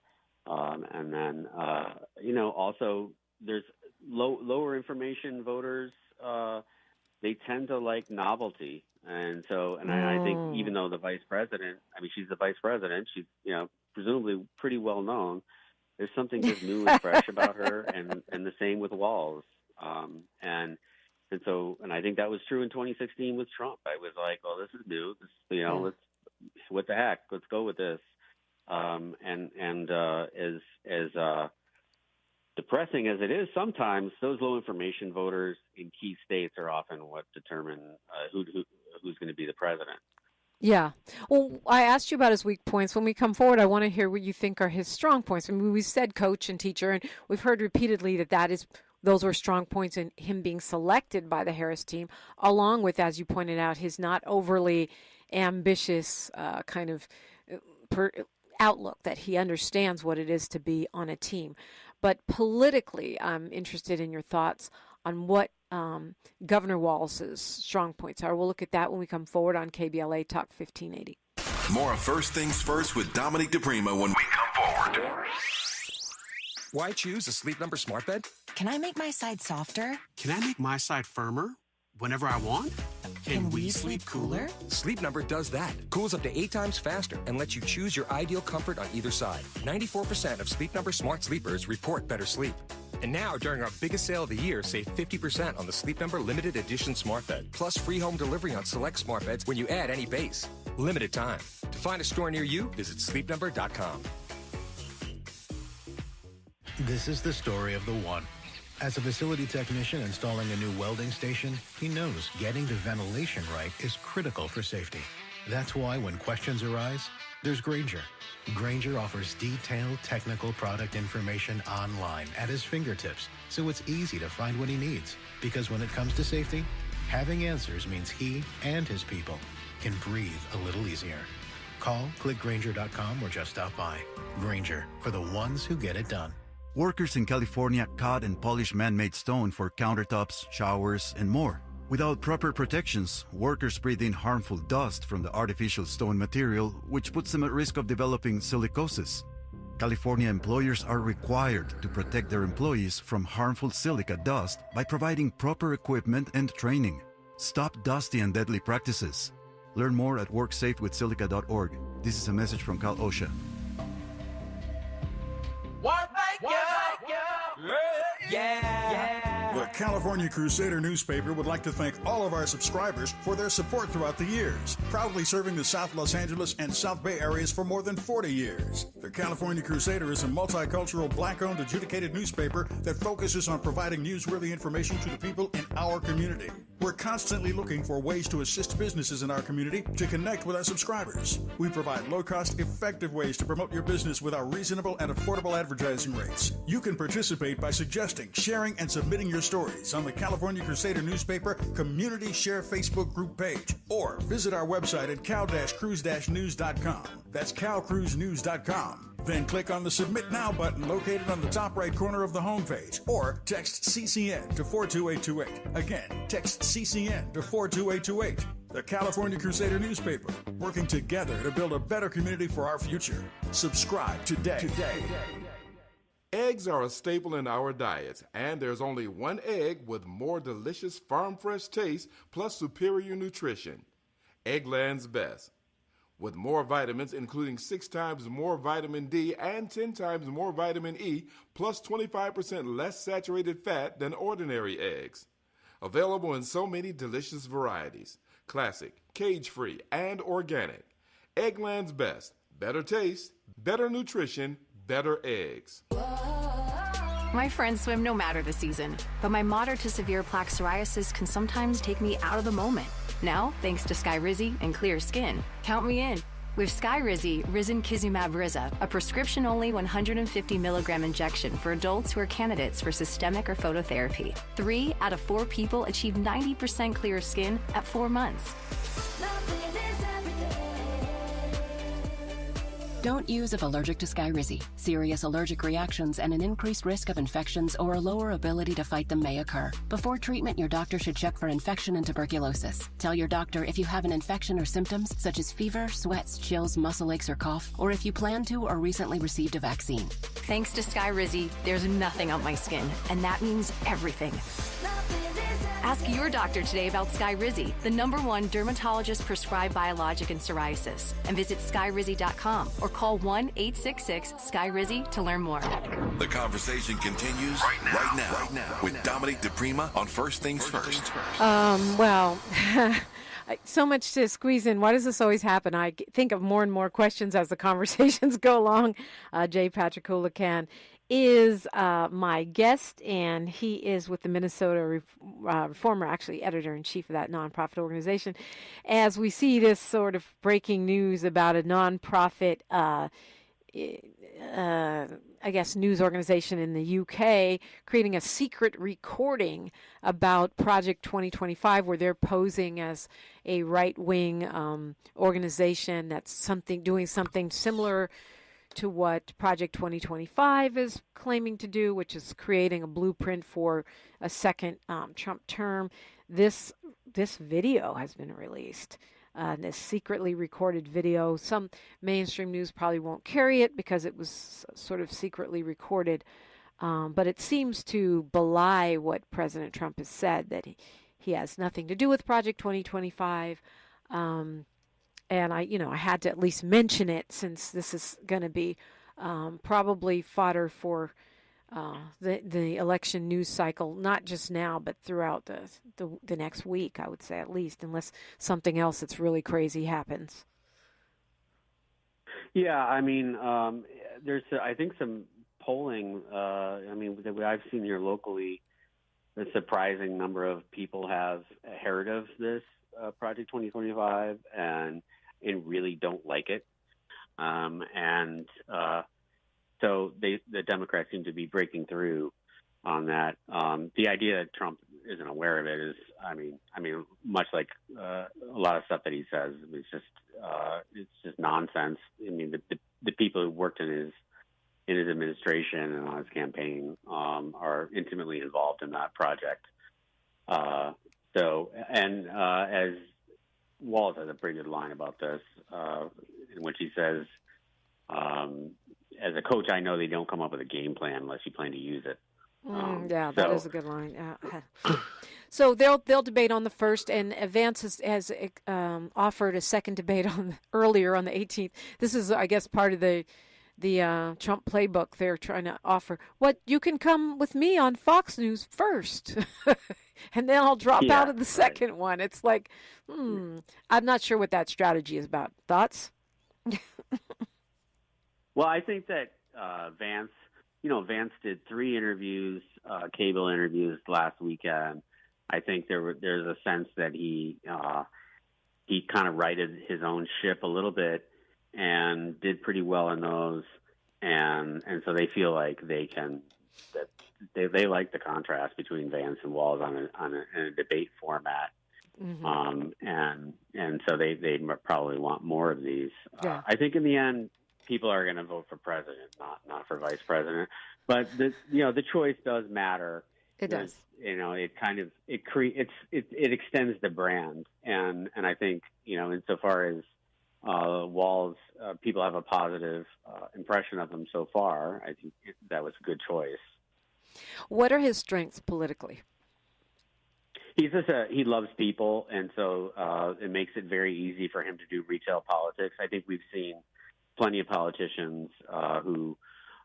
And then, also there's lower information voters. They tend to like novelty. And so, I think even though the vice president, she's the vice president, she's, presumably pretty well known, there's something just new and fresh about her, and the same with Walz. And I think that was true in 2016 with Trump. I was like, well, this is new. Let's, what the heck? Let's go with this. As depressing as it is sometimes, those low information voters in key states are often what determine who's going to be the president. Yeah. Well, I asked you about his weak points. When we come forward, I want to hear what you think are his strong points. We said coach and teacher, and we've heard repeatedly those were strong points in him being selected by the Harris team, along with, as you pointed out, his not overly ambitious kind of outlook, that he understands what it is to be on a team. But politically, I'm interested in your thoughts on what Governor Walz's strong points are. We'll look at that when we come forward on KBLA Talk 1580. More of First Things First with Dominic DePrima when we come forward. Why choose a Sleep Number smart bed? Can I make my side softer? Can I make my side firmer whenever I want? Can we sleep cooler? Sleep Number does that. Cools up to 8 times faster and lets you choose your ideal comfort on either side. 94% of Sleep Number smart sleepers report better sleep. And now, during our biggest sale of the year, save 50% on the Sleep Number limited edition smart bed, plus free home delivery on select smart beds when you add any base. Limited time. To find a store near you, visit sleepnumber.com. This is the story of the one. As a facility technician installing a new welding station, he knows getting the ventilation right is critical for safety. That's why when questions arise, there's Grainger. Grainger offers detailed technical product information online at his fingertips, so it's easy to find what he needs. Because when it comes to safety, having answers means he and his people can breathe a little easier. Call, click Grainger.com, or just stop by. Grainger, for the ones who get it done. Workers in California cut and polish man-made stone for countertops, showers, and more. Without proper protections, workers breathe in harmful dust from the artificial stone material, which puts them at risk of developing silicosis. California employers are required to protect their employees from harmful silica dust by providing proper equipment and training. Stop dusty and deadly practices. Learn more at worksafewithsilica.org. This is a message from Cal OSHA. The California Crusader newspaper would like to thank all of our subscribers for their support throughout the years, proudly serving the South Los Angeles and South Bay areas for more than 40 years. The California Crusader is a multicultural, black-owned, adjudicated newspaper that focuses on providing newsworthy information to the people in our community. We're constantly looking for ways to assist businesses in our community to connect with our subscribers. We provide low-cost, effective ways to promote your business with our reasonable and affordable advertising rates. You can participate by suggesting, sharing, and submitting your stories on the California Crusader newspaper Community Share Facebook group page, or visit our website at cal-cruise-news.com. That's calcruisenews.com. Then click on the Submit Now button located on the top right corner of the homepage, or text CCN to 42828. Again, text CCN to 42828. The California Crusader newspaper, working together to build a better community for our future. Subscribe today. Eggs are a staple in our diets, and there's only one egg with more delicious farm-fresh taste plus superior nutrition. Eggland's Best. With more vitamins, including 6 times more vitamin D and 10 times more vitamin E, plus 25% less saturated fat than ordinary eggs. Available in so many delicious varieties. Classic, cage-free, and organic. Eggland's Best. Better taste, better nutrition, better eggs. My friends swim no matter the season, but my moderate to severe plaque psoriasis can sometimes take me out of the moment. Now, thanks to Skyrizi and clear skin, count me in. With Skyrizi, Risankizumab Riza, a prescription-only 150 milligram injection for adults who are candidates for systemic or phototherapy. 3 out of 4 people achieve 90% clear skin at 4 months. Don't use if allergic to Skyrizi. Serious allergic reactions and an increased risk of infections or a lower ability to fight them may occur. Before treatment, your doctor should check for infection and tuberculosis. Tell your doctor if you have an infection or symptoms such as fever, sweats, chills, muscle aches, or cough, or if you plan to or recently received a vaccine. Thanks to Skyrizi, there's nothing on my skin, and that means everything. Ask your doctor today about Skyrizi, the #1 dermatologist-prescribed biologic in psoriasis, and visit skyrizi.com or call 1-866-SKYRIZI to learn more. The conversation continues right now with Dominique DePrima on First Things First. Well, so much to squeeze in. Why does this always happen? I think of more and more questions as the conversations go along. J. Patrick Houlihan is my guest, and he is with the Minnesota Reformer, actually editor-in-chief of that nonprofit organization. As we see this sort of breaking news about a nonprofit, I guess, news organization in the UK creating a secret recording about Project 2025, where they're posing as a right-wing organization that's doing something similar to what Project 2025 is claiming to do, which is creating a blueprint for a second Trump term. This video has been released, this secretly recorded video. Some mainstream news probably won't carry it because it was sort of secretly recorded, but it seems to belie what President Trump has said, that he has nothing to do with Project 2025. And I had to at least mention it, since this is going to be probably fodder for the election news cycle, not just now, but throughout the next week, I would say, at least, unless something else that's really crazy happens. Yeah, I mean, there's, I think, some polling, I mean, that I've seen here locally, a surprising number of people have heard of this Project 2025 and really don't like it. So the Democrats seem to be breaking through on that. The idea that Trump isn't aware of it is, I mean, much like a lot of stuff that he says, it's just nonsense. I mean, the people who worked in his administration and on his campaign are intimately involved in that project. As Walls has a pretty good line about this, in which he says, as a coach, I know they don't come up with a game plan unless you plan to use it. That is a good line. So they'll debate on the 1st, and Vance has offered a second debate earlier on the 18th. This is, I guess, part of the Trump playbook. They're trying to offer, you can come with me on Fox News first, and then I'll drop out of the second one. It's like, I'm not sure what that strategy is about. Thoughts? Well, I think that Vance did 3 interviews, cable interviews last weekend. I think there's a sense that he kind of righted his own ship a little bit and did pretty well in those, and so they feel like they like the contrast between Vance and Walz in a debate format. And so they probably want more of these. I think in the end, people are going to vote for president, not for vice president. But the choice does matter. It does. It extends the brand, and I think insofar as Walz, people have a positive impression of him so far. I think that was a good choice. What are his strengths politically? He loves people, and so it makes it very easy for him to do retail politics. I think we've seen plenty of politicians who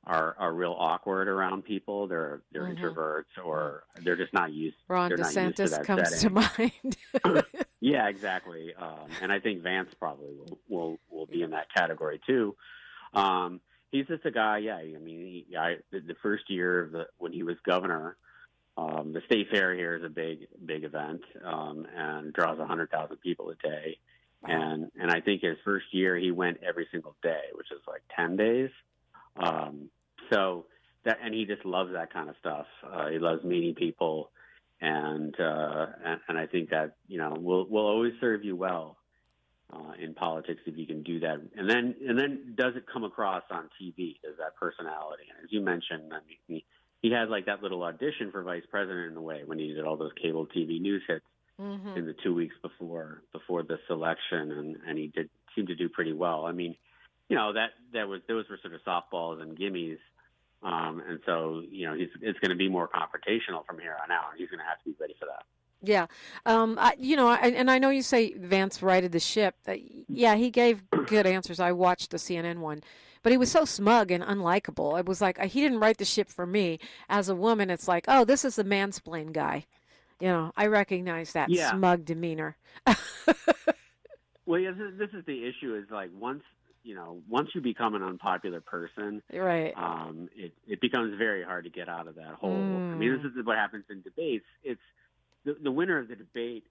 are real awkward around people. They're introverts, or they're just not used. Ron DeSantis comes to mind. Yeah, exactly. And I think Vance probably will be in that category too. He's just a guy. Yeah, I mean, the first year when he was governor, the state fair here is a big event and draws 100,000 people a day. Wow. And I think his first year he went every single day, which is like 10 days. And he just loves that kind of stuff. He loves meeting people, and I think that will always serve you well in politics if you can do that. And then does it come across on TV? Does that personality? And as you mentioned, I mean, he had like that little audition for vice president in a way when he did all those cable TV news hits. In the 2 weeks before this election, and he did seem to do pretty well. I mean, those were sort of softballs and gimmies, and so it's going to be more confrontational from here on out. He's going to have to be ready for that. Yeah, and I know you say Vance righted the ship. He gave good answers. I watched the CNN one, but he was so smug and unlikable. It was like he didn't right the ship for me. As a woman, it's like, oh, this is the mansplain guy. I recognize that smug demeanor. Well, this is the issue. Is like once you become an unpopular person, right? It becomes very hard to get out of that hole. I mean, this is what happens in debates. It's the winner of the debate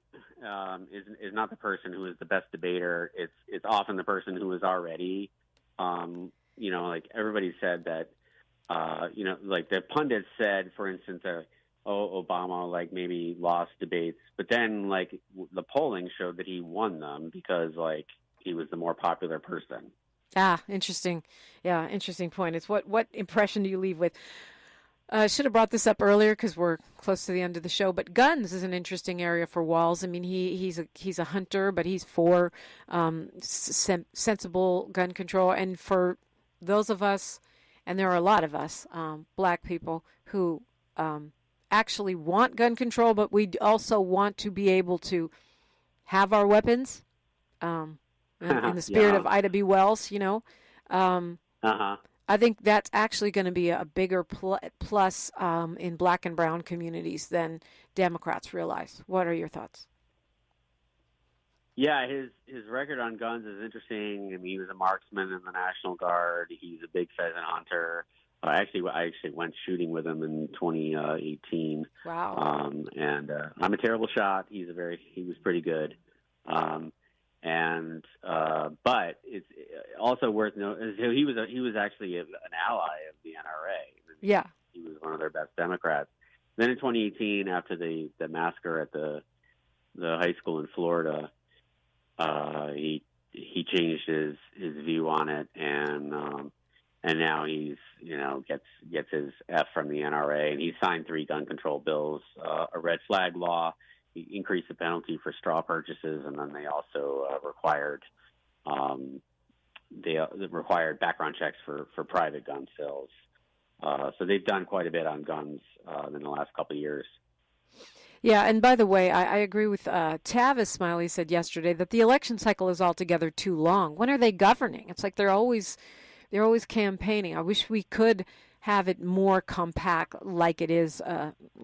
is not the person who is the best debater. It's often the person who is already, like everybody said that, like the pundits said, for instance, Obama like maybe lost debates, but then like the polling showed that he won them because like he was the more popular person. Interesting. Yeah, interesting point. It's what impression do you leave with? I should have brought this up earlier because we're close to the end of the show, but guns is an interesting area for Walz. I mean, he's a hunter, but he's for sensible gun control. And for those of us, and there are a lot of us, black people who actually want gun control, but we also want to be able to have our weapons in the spirit of Ida B. Wells, I think that's actually going to be a bigger plus in black and brown communities than Democrats realize. What are your thoughts? Yeah, his record on guns is interesting. I mean, he was a marksman in the National Guard. He's a big pheasant hunter. I actually went shooting with him in 2018. Wow. And I'm a terrible shot. He was pretty good. But it's also worth noting, he was actually an ally of the NRA. Yeah. He was one of their best Democrats. Then in 2018, after the massacre at the high school in Florida, he changed his view on it, and now he's gets his F from the NRA, and he signed 3 gun control bills, a red flag law. He increased the penalty for straw purchases, and then they also required background checks for private gun sales. So they've done quite a bit on guns in the last couple of years. Yeah, and by the way, I agree with Tavis Smiley said yesterday that the election cycle is altogether too long. When are they governing? It's like they're always campaigning. I wish we could have it more compact, like it is,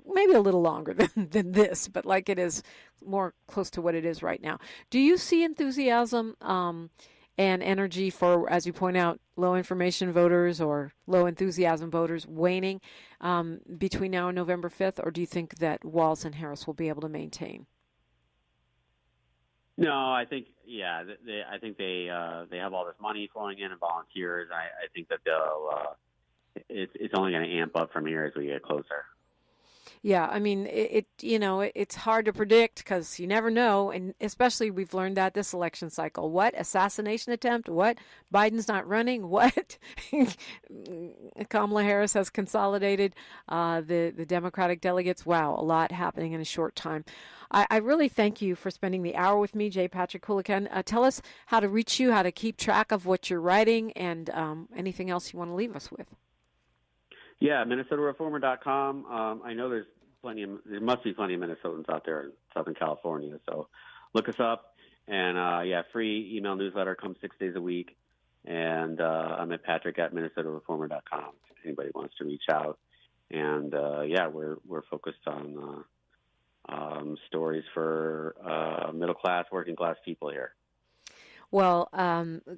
maybe a little longer than this, but like it is more close to what it is right now. Do you see enthusiasm and energy for, as you point out, low information voters or low enthusiasm voters waning between now and November 5th, or do you think that Walz and Harris will be able to maintain? No, I think they have all this money flowing in and volunteers. I think that they'll. It's only going to amp up from here as we get closer. Yeah, I mean, it's hard to predict because you never know, and especially we've learned that this election cycle. What assassination attempt? What Biden's not running? What Kamala Harris has consolidated the Democratic delegates? Wow, a lot happening in a short time. I really thank you for spending the hour with me, J. Patrick Houlihan. Tell us how to reach you, how to keep track of what you're writing, and anything else you want to leave us with. Yeah, MinnesotaReformer.com. I know there must be plenty of Minnesotans out there in Southern California. So look us up. And, free email newsletter comes 6 days a week. And I'm at Patrick@MinnesotaReformer.com if anybody wants to reach out. And, we're focused on stories for middle-class, working-class people here. Well,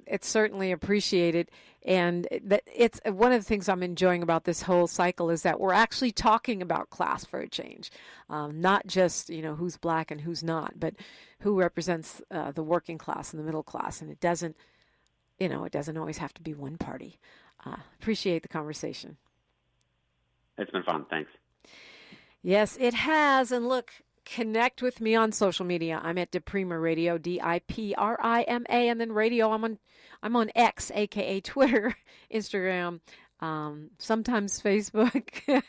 it's certainly appreciated, and it's one of the things I'm enjoying about this whole cycle is that we're actually talking about class for a change, not just who's black and who's not, but who represents the working class and the middle class, and it doesn't always have to be one party. Appreciate the conversation. It's been fun. Thanks. Yes, it has, and look. Connect with me on social media. I'm at Diprima Radio, DIPRIMA, and then radio. I'm on X, aka Twitter, Instagram, sometimes Facebook,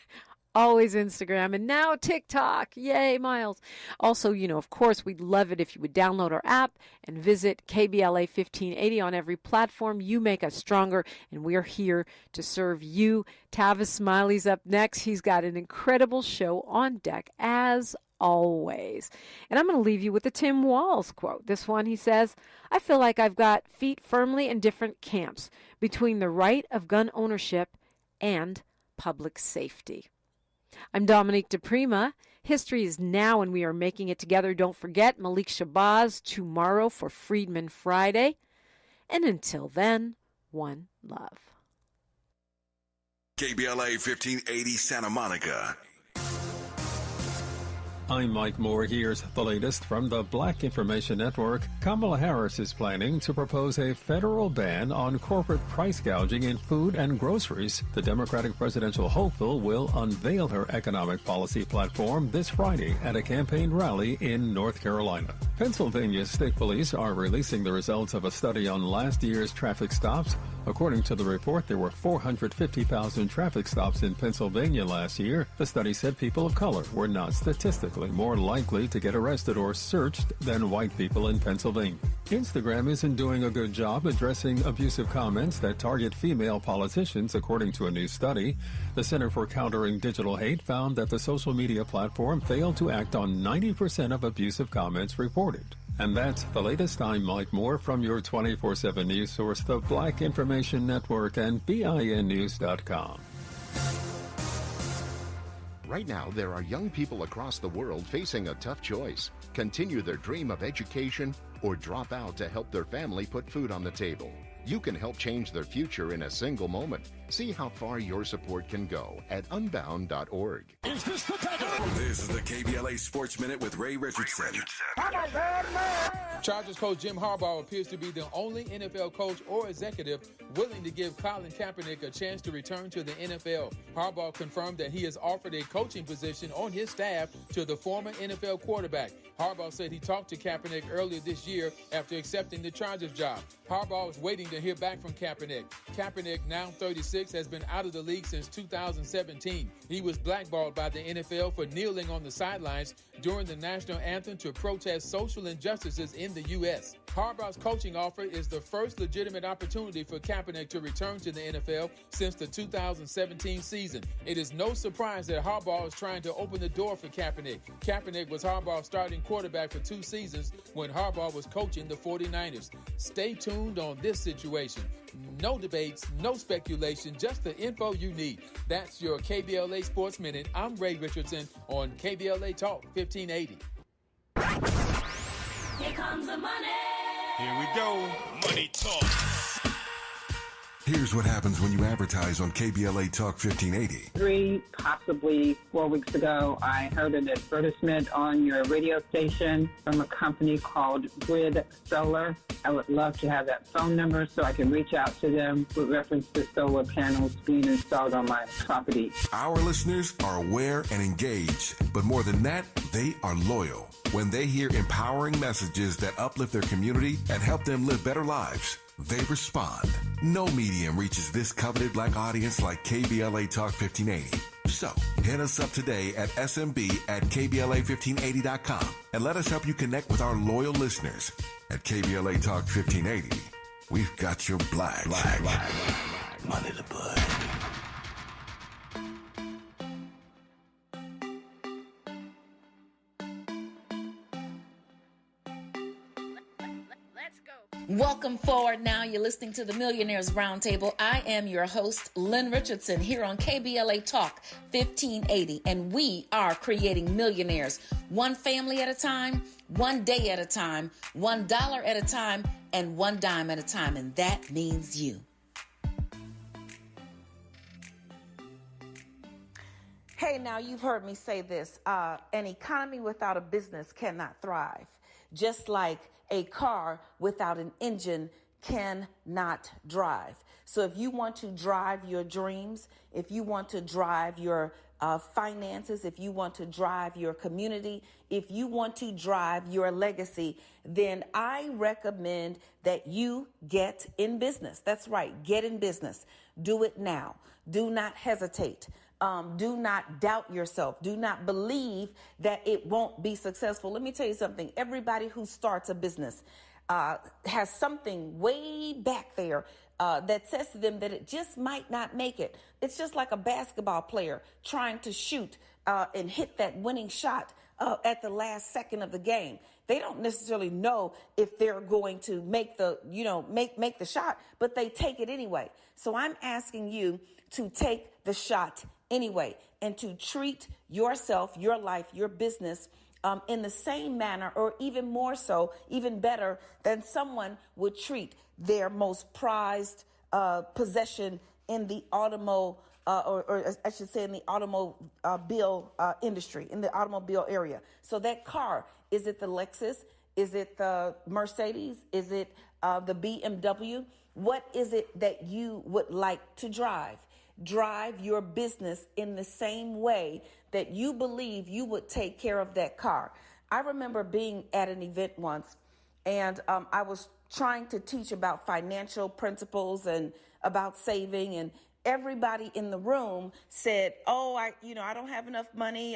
always Instagram, and now TikTok. Yay, Miles. Also, of course, we'd love it if you would download our app and visit KBLA 1580 on every platform. You make us stronger, and we're here to serve you. Tavis Smiley's up next. He's got an incredible show on deck, as always. And I'm going to leave you with the Tim Walz quote. This one, he says, "I feel like I've got feet firmly in different camps between the right of gun ownership and public safety." I'm Dominique DePrima. History is now, and we are making it together. Don't forget Malik Shabazz tomorrow for Freedman Friday. And until then, one love. KBLA 1580 Santa Monica. I'm Mike Moore. Here's the latest from the Black Information Network. Kamala Harris is planning to propose a federal ban on corporate price gouging in food and groceries. The Democratic presidential hopeful will unveil her economic policy platform this Friday at a campaign rally in North Carolina. Pennsylvania state police are releasing the results of a study on last year's traffic stops. According to the report, there were 450,000 traffic stops in Pennsylvania last year. The study said people of color were not statistically more likely to get arrested or searched than white people in Pennsylvania. Instagram isn't doing a good job addressing abusive comments that target female politicians, according to a new study. The Center for Countering Digital Hate found that the social media platform failed to act on 90% of abusive comments reported. And that's the latest. I'm Mike Moore from your 24/7 news source, the Black Information Network, and BINnews.com. Right now, there are young people across the world facing a tough choice: continue their dream of education or drop out to help their family put food on the table. You can help change their future in a single moment. See how far your support can go at unbound.org. This is the KBLA Sports Minute with Ray Richardson. Chargers coach Jim Harbaugh appears to be the only NFL coach or executive willing to give Colin Kaepernick a chance to return to the NFL. Harbaugh confirmed that he has offered a coaching position on his staff to the former NFL quarterback. Harbaugh said he talked to Kaepernick earlier this year after accepting the Chargers job. Harbaugh is waiting to hear back from Kaepernick. Kaepernick, now 36, has been out of the league since 2017. He was blackballed by the NFL for kneeling on the sidelines during the national anthem to protest social injustices in the U.S. Harbaugh's coaching offer is the first legitimate opportunity for Kaepernick to return to the NFL since the 2017 season. It is no surprise that Harbaugh is trying to open the door for Kaepernick. Kaepernick was Harbaugh's starting quarterback for 2 seasons when Harbaugh was coaching the 49ers. Stay tuned on this situation. No debates, no speculation, just the info you need. That's your KBLA Sports Minute. I'm Ray Richardson on KBLA Talk 1580. Here comes the money. Here we go. Money talk. Here's what happens when you advertise on KBLA Talk 1580. 3, possibly 4 weeks ago, I heard an advertisement on your radio station from a company called Grid Solar. I would love to have that phone number so I can reach out to them with reference to solar panels being installed on my property. Our listeners are aware and engaged, but more than that, they are loyal. When they hear empowering messages that uplift their community and help them live better lives, they respond. No medium reaches this coveted black audience like KBLA Talk 1580. So, hit us up today at smb@kbla1580.com and let us help you connect with our loyal listeners. At KBLA Talk 1580, we've got your black. Money to put. Welcome forward now. You're listening to the Millionaires Roundtable. I am your host, Lynn Richardson, here on KBLA Talk 1580. And we are creating millionaires, one family at a time, one day at a time, $1 at a time, and $1 at a time. And that means you. Hey, now you've heard me say this. An economy without a business cannot thrive. Just like a car without an engine cannot drive. So if you want to drive your dreams, if you want to drive your finances, if you want to drive your community, if you want to drive your legacy, then I recommend that you get in business. That's right. Get in business. Do it now. Do not hesitate. Do not doubt yourself. Do not believe that it won't be successful. Let me tell you something. Everybody who starts a business has something way back there that says to them that it just might not make it. It's just like a basketball player trying to shoot and hit that winning shot at the last second of the game. They don't necessarily know if they're going to make the shot, but they take it anyway. So I'm asking you to take the shot anyway, and to treat yourself, your life, your business in the same manner, or even more so, even better than someone would treat their most prized possession in the automobile, or I should say in the automobile industry, in the automobile area. So that car, is it the Lexus? Is it the Mercedes? Is it the BMW? What is it that you would like to drive? Drive your business in the same way that you believe you would take care of that car. I remember being at an event once, and I was trying to teach about financial principles and about saving, and everybody in the room said, "Oh, I don't have enough money.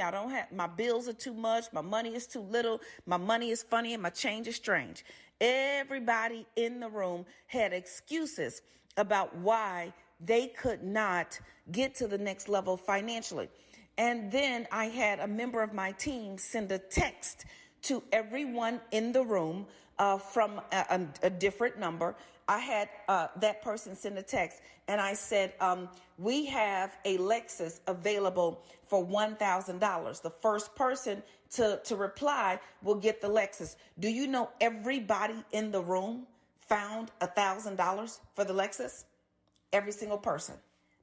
My bills are too much. My money is too little. My money is funny, and my change is strange." Everybody in the room had excuses about why they could not get to the next level financially. And then I had a member of my team send a text to everyone in the room from a different number. I had that person send a text, and I said, we have a Lexus available for $1,000. The first person to reply will get the Lexus. Do you know everybody in the room found $1,000 for the Lexus? Every single person.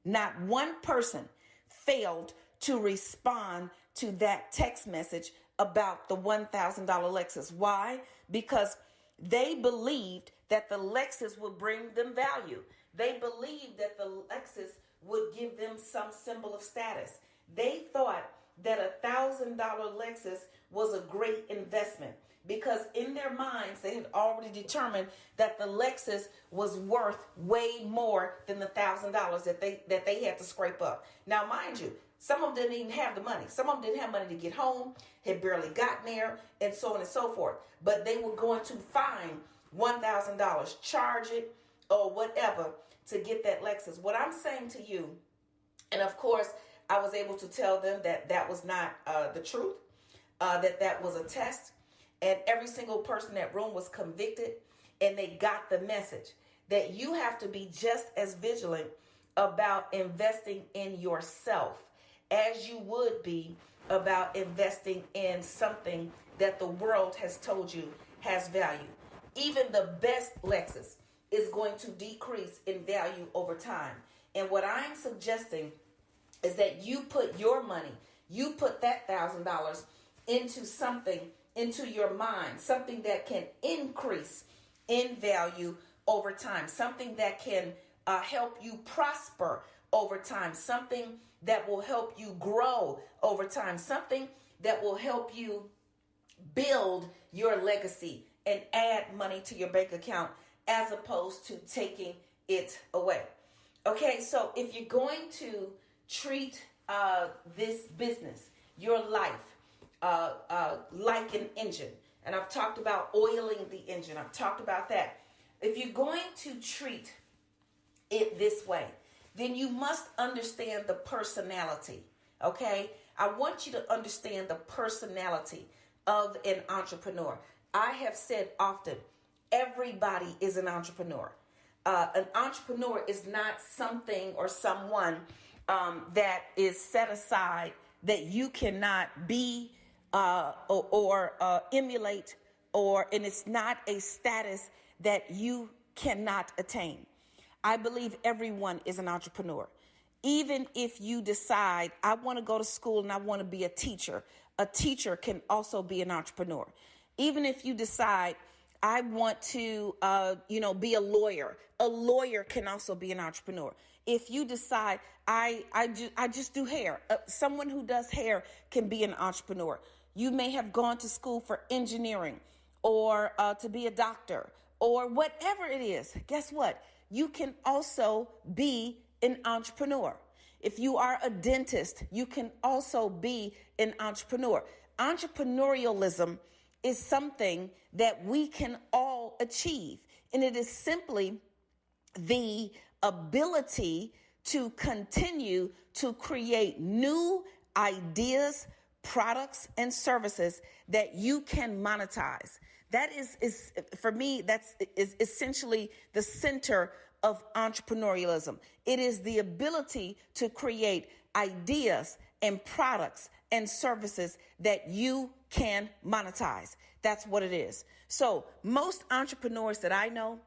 Not one person failed to respond to that text message about the $1,000 Lexus. Why? Because they believed that the Lexus would bring them value. They believed that the Lexus would give them some symbol of status. They thought that $1,000 Lexus was a great investment because in their minds, they had already determined that the Lexus was worth way more than the $1,000 that they had to scrape up. Now, mind you, some of them didn't even have the money. Some of them didn't have money to get home, had barely gotten there, and so on and so forth. But they were going to find $1,000, charge it, or whatever to get that Lexus. What I'm saying to you, and of course, I was able to tell them that that was not the truth, that was a test. And every single person in that room was convicted, and they got the message that you have to be just as vigilant about investing in yourself as you would be about investing in something that the world has told you has value. Even the best Lexus is going to decrease in value over time. And what I'm suggesting is that you put your money, you put that $1,000 into something, into your mind, something that can increase in value over time, something that can help you prosper over time, something that will help you grow over time, something that will help you build your legacy and add money to your bank account as opposed to taking it away. Okay, so if you're going to treat this business, your life, like an engine, and I've talked about oiling the engine, I've talked about that. If you're going to treat it this way, then you must understand the personality, okay? I want you to understand the personality of an entrepreneur. I have said often, everybody is an entrepreneur. An entrepreneur is not something or someone that is set aside that you cannot be or emulate, and it's not a status that you cannot attain. I believe everyone is an entrepreneur. Even if you decide, I want to go to school and I want to be a teacher can also be an entrepreneur. Even if you decide, I want to, be a lawyer can also be an entrepreneur. If you decide, I just do hair, someone who does hair can be an entrepreneur. You may have gone to school for engineering or to be a doctor or whatever it is. Guess what? You can also be an entrepreneur. If you are a dentist, you can also be an entrepreneur. Entrepreneurialism is something that we can all achieve, and it is simply the ability to continue to create new ideas, products, and services that you can monetize. That is for me, that's essentially the center of entrepreneurialism. It is the ability to create ideas and products and services that you can monetize. That's what it is. So most entrepreneurs that I know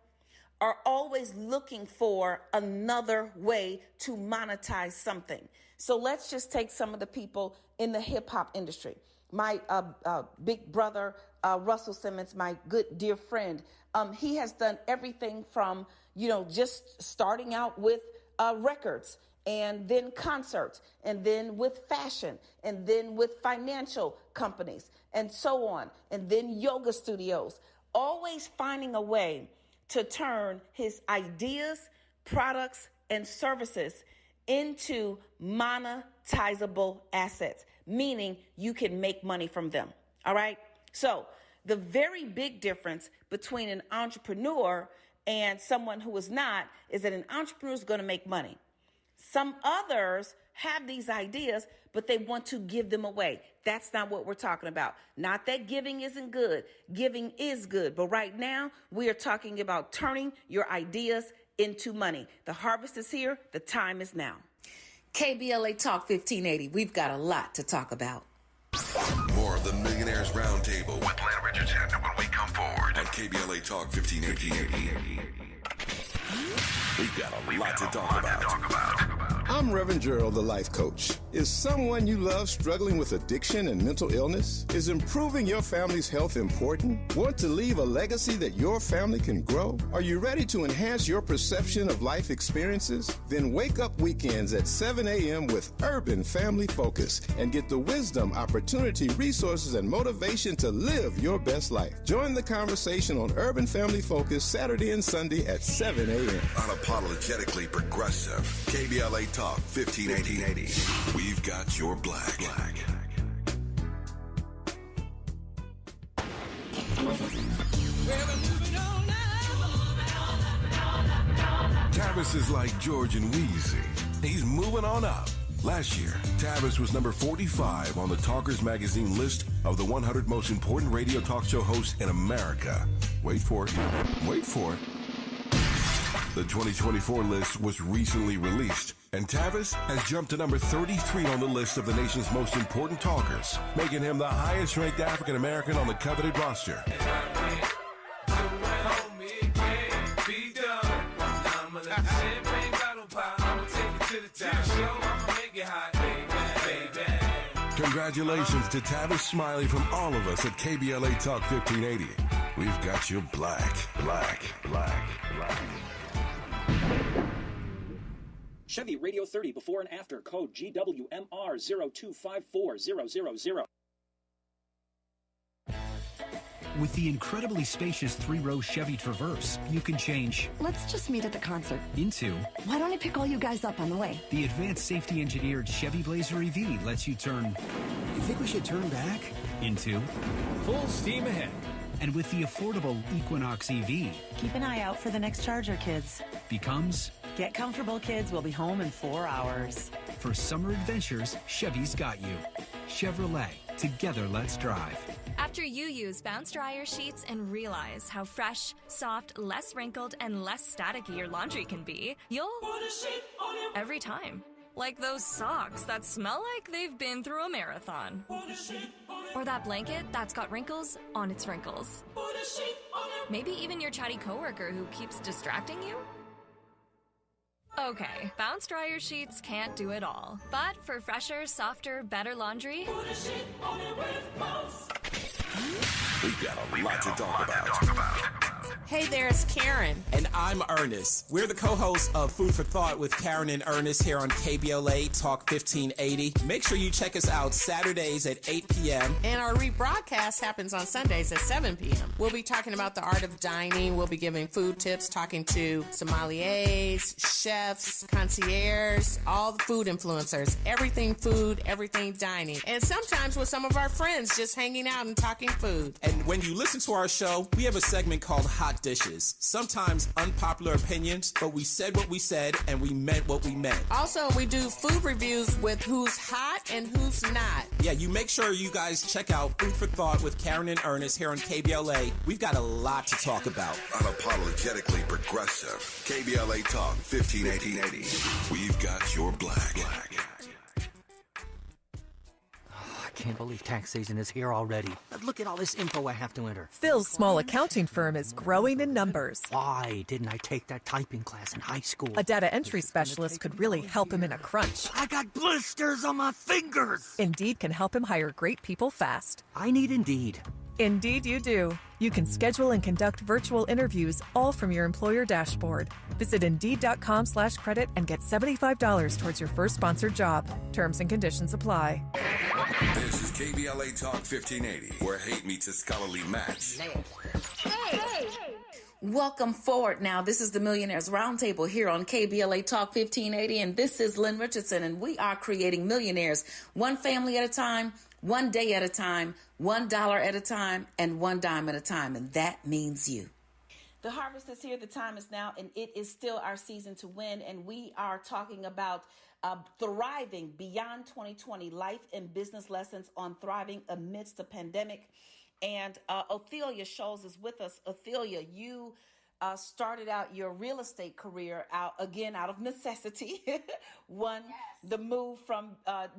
are always looking for another way to monetize something. So let's just take some of the people in the hip hop industry. My big brother, Russell Simmons, my good dear friend, he has done everything from, just starting out with records, and then concerts, and then with fashion, and then with financial companies, and so on, and then yoga studios, always finding a way to turn his ideas, products, and services into monetizable assets, meaning you can make money from them. All right. So the very big difference between an entrepreneur and someone who is not is that an entrepreneur is going to make money. Some others have these ideas, but they want to give them away. That's not what we're talking about. Not that giving isn't good. Giving is good. But right now, we are talking about turning your ideas into money. The harvest is here. The time is now. KBLA Talk 1580. We've got a lot to talk about. More of the Millionaires Roundtable with Lynn Richardson when we come forward on KBLA Talk 1580. We've got a lot to talk about. I'm Reverend Gerald, the life coach. Is someone you love struggling with addiction and mental illness? Is improving your family's health important? Want to leave a legacy that your family can grow? Are you ready to enhance your perception of life experiences? Then wake up weekends at 7 a.m. with Urban Family Focus and get the wisdom, opportunity, resources, and motivation to live your best life. Join the conversation on Urban Family Focus Saturday and Sunday at 7 a.m. Unapologetically progressive. KBLA Talk 1580. We've got your black. Tavis is like George and Wheezy. He's moving on up. Last year, Tavis was number 45 on the Talkers magazine list of the 100 most important radio talk show hosts in America. Wait for it. Wait for it. The 2024 list was recently released, and Tavis has jumped to number 33 on the list of the nation's most important talkers, making him the highest-ranked African-American on the coveted roster. Congratulations to Tavis Smiley from all of us at KBLA Talk 1580. We've got you black. Chevy Radio 30 before and after, code GWMR0254000. With the incredibly spacious 3-row Chevy Traverse, you can change "Let's just meet at the concert" into "Why don't I pick all you guys up on the way?" The advanced safety engineered Chevy Blazer EV lets you turn "You think we should turn back?" into full steam ahead. And with the affordable Equinox EV, keep an eye out for the next Charger, kids. Becomes "Get comfortable, kids. We'll be home in 4 hours." For summer adventures, Chevy's got you. Chevrolet. Together, let's drive. After you use Bounce Dryer sheets and realize how fresh, soft, less wrinkled, and less staticky your laundry can be, you'll put a sheet on it every time. Like those socks that smell like they've been through a marathon. Put a sheet on it. Or that blanket that's got wrinkles on its wrinkles. Put a sheet on it. Maybe even your chatty coworker who keeps distracting you. Okay, Bounce Dryer sheets can't do it all. But for fresher, softer, better laundry, put a sheet on it with Bounce. We've got a lot to talk about. Hey there, it's Karen. And I'm Ernest. We're the co-hosts of Food for Thought with Karen and Ernest here on KBLA Talk 1580. Make sure you check us out Saturdays at 8 p.m. And our rebroadcast happens on Sundays at 7 p.m. We'll be talking about the art of dining. We'll be giving food tips, talking to sommeliers, chefs, concierges, all the food influencers. Everything food, everything dining. And sometimes with some of our friends just hanging out and talking food. And when you listen to our show, we have a segment called Hot Dishes. Sometimes unpopular opinions, but we said what we said and we meant what we meant. Also, we do food reviews with who's hot and who's not. Yeah, you make sure you guys check out Food for Thought with Karen and Ernest here on KBLA. We've got a lot to talk about. Unapologetically progressive. KBLA Talk 1580. We've got your black. I can't believe tax season is here already. Look at all this info I have to enter. Phil's small accounting firm is growing in numbers. Why didn't I take that typing class in high school? A data entry specialist could really help him in a crunch. I got blisters on my fingers. Indeed can help him hire great people fast. I need Indeed. Indeed you do. You can schedule and conduct virtual interviews all from your employer dashboard. Visit Indeed.com/credit and get $75 towards your first sponsored job. Terms and conditions apply. This is KBLA Talk 1580, where hate meets a scholarly match. Hey. Welcome forward now. This is the Millionaires Roundtable here on KBLA Talk 1580, and this is Lynn Richardson, and we are creating millionaires one family at a time, one day at a time, $1 at a time, and one dime at a time, and that means you. The harvest is here, the time is now, and it is still our season to win, and we are talking about thriving beyond 2020, life and business lessons on thriving amidst a pandemic. And Othelia Scholes is with us. Othelia, you started out your real estate career out of necessity. One, the move from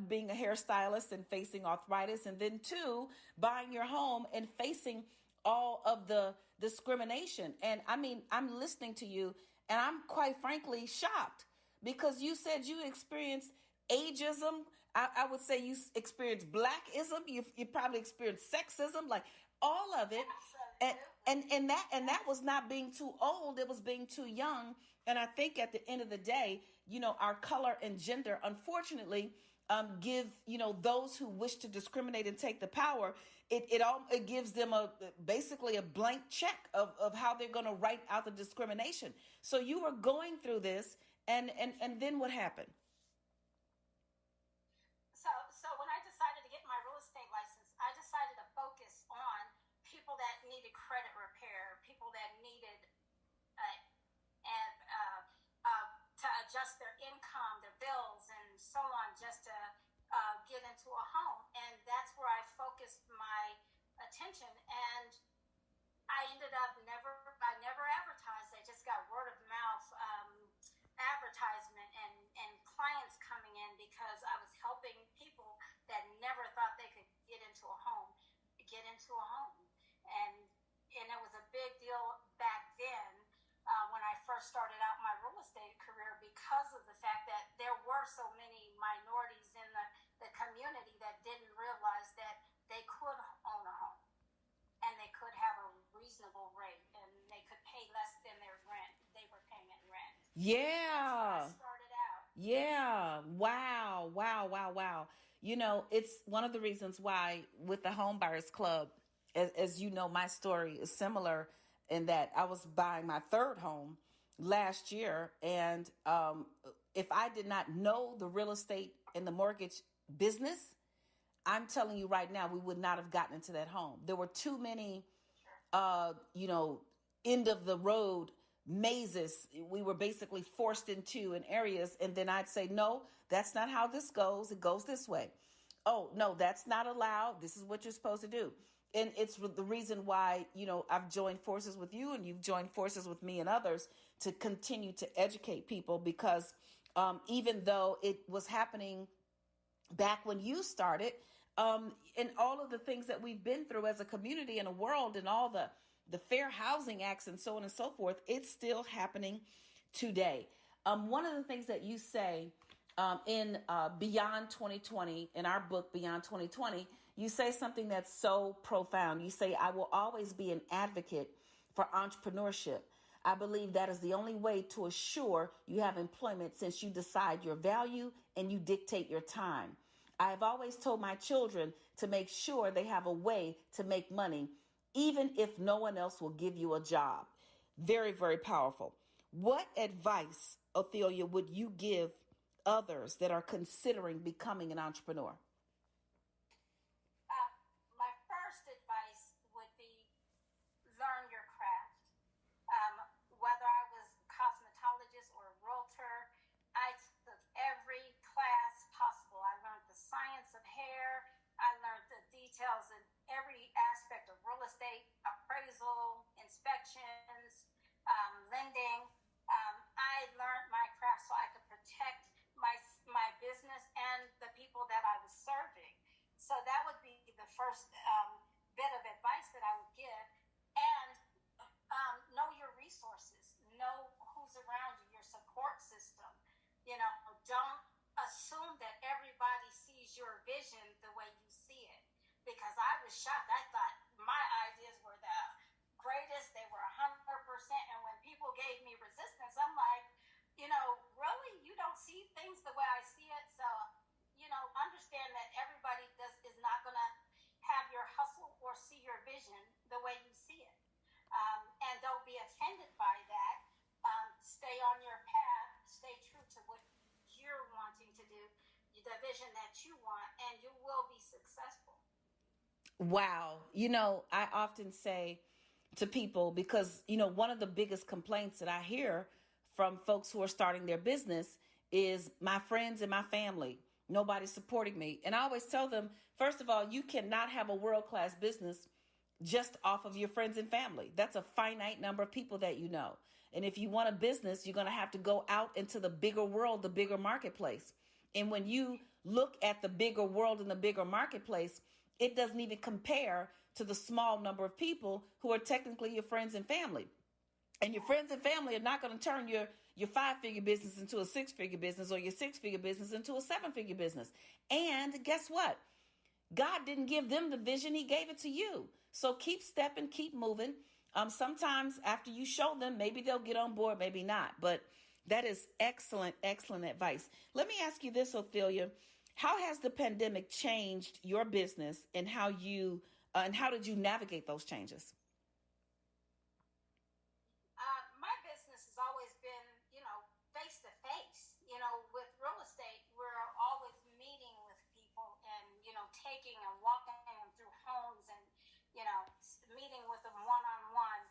being a hairstylist and facing arthritis, and then two, buying your home and facing all of the discrimination. And I mean, I'm listening to you and I'm quite frankly shocked because you said you experienced ageism. I would say you experienced blackism. You probably experienced sexism, like all of it. And that was not being too old. It was being too young. And I think at the end of the day, our color and gender, unfortunately, give, those who wish to discriminate and take the power, it gives them basically a blank check of how they're going to write out the discrimination. So you were going through this and then what happened? So when I decided to get my real estate license, I decided to focus on people that needed credit repair, people that needed to adjust their income, their bills, and so on, just to get into a home. And that's where I focused my attention. And I ended up I never advertised. I just got word of mouth advertisement and clients coming in because I was helping people that never thought they could get into a home. And it was a big deal back then when I first started out my real estate career because of the fact that there were so many minorities in the community that didn't realize that they could own a home and they could have a reasonable rate and they could pay less than their rent. They were paying in rent. Yeah. That's where I started out. Yeah. Wow. It's one of the reasons why with the Home Buyers Club, as you know, my story is similar in that I was buying my third home last year. And if I did not know the real estate and the mortgage business, I'm telling you right now, we would not have gotten into that home. There were too many, end of the road mazes we were basically forced into in areas. And then I'd say, no, that's not how this goes. It goes this way. Oh, no, that's not allowed. This is what you're supposed to do. And it's the reason why, I've joined forces with you and you've joined forces with me and others to continue to educate people because even though it was happening back when you started, and all of the things that we've been through as a community and a world and all the Fair Housing Acts and so on and so forth, it's still happening today. One of the things that you say in Beyond 2020, in our book, Beyond 2020, you say something that's so profound. You say, I will always be an advocate for entrepreneurship. I believe that is the only way to assure you have employment since you decide your value and you dictate your time. I have always told my children to make sure they have a way to make money, even if no one else will give you a job. Very, very powerful. What advice, Othelia, would you give others that are considering becoming an entrepreneur? My first advice would be learn your craft. Whether I was a cosmetologist or a realtor, I took every class possible. I learned the science of hair. I learned the details in every aspect of real estate, appraisal, inspections, lending. I learned my craft so I could protect my business and the people that I was serving. So that would be the first bit of advice that I would give. And know your resources. Know who's around you, your support system. Don't assume that everybody sees your vision the way you see it. Because I was shocked. I thought my ideas were the greatest. They were 100%. And when people gave me resistance, I'm like, really? You don't see things the way I see it? So, understand that everybody is not going to have your hustle or see your vision the way you see it. And don't be offended by that. Stay on your path. Stay true to what you're wanting to do, the vision that you want, and you will be successful. Wow. I often say to people, because, one of the biggest complaints that I hear from folks who are starting their business is my friends and my family. Nobody's supporting me. And I always tell them, first of all, you cannot have a world-class business just off of your friends and family. That's a finite number of people that you know. And if you want a business, you're going to have to go out into the bigger world, the bigger marketplace. And when you look at the bigger world and the bigger marketplace, it doesn't even compare to the small number of people who are technically your friends and family. And your friends and family are not going to turn your 5-figure business into a 6-figure business, or your 6-figure business into a 7-figure business. And guess what? God didn't give them the vision. He gave it to you. So keep stepping, keep moving. Sometimes after you show them, maybe they'll get on board, maybe not. But that is excellent, excellent advice. Let me ask you this, Ophelia. How has the pandemic changed your business, and how did you navigate those changes? My business has always been, face to face. With real estate, we're always meeting with people and, taking and walking them through homes and, meeting with them one-on-one.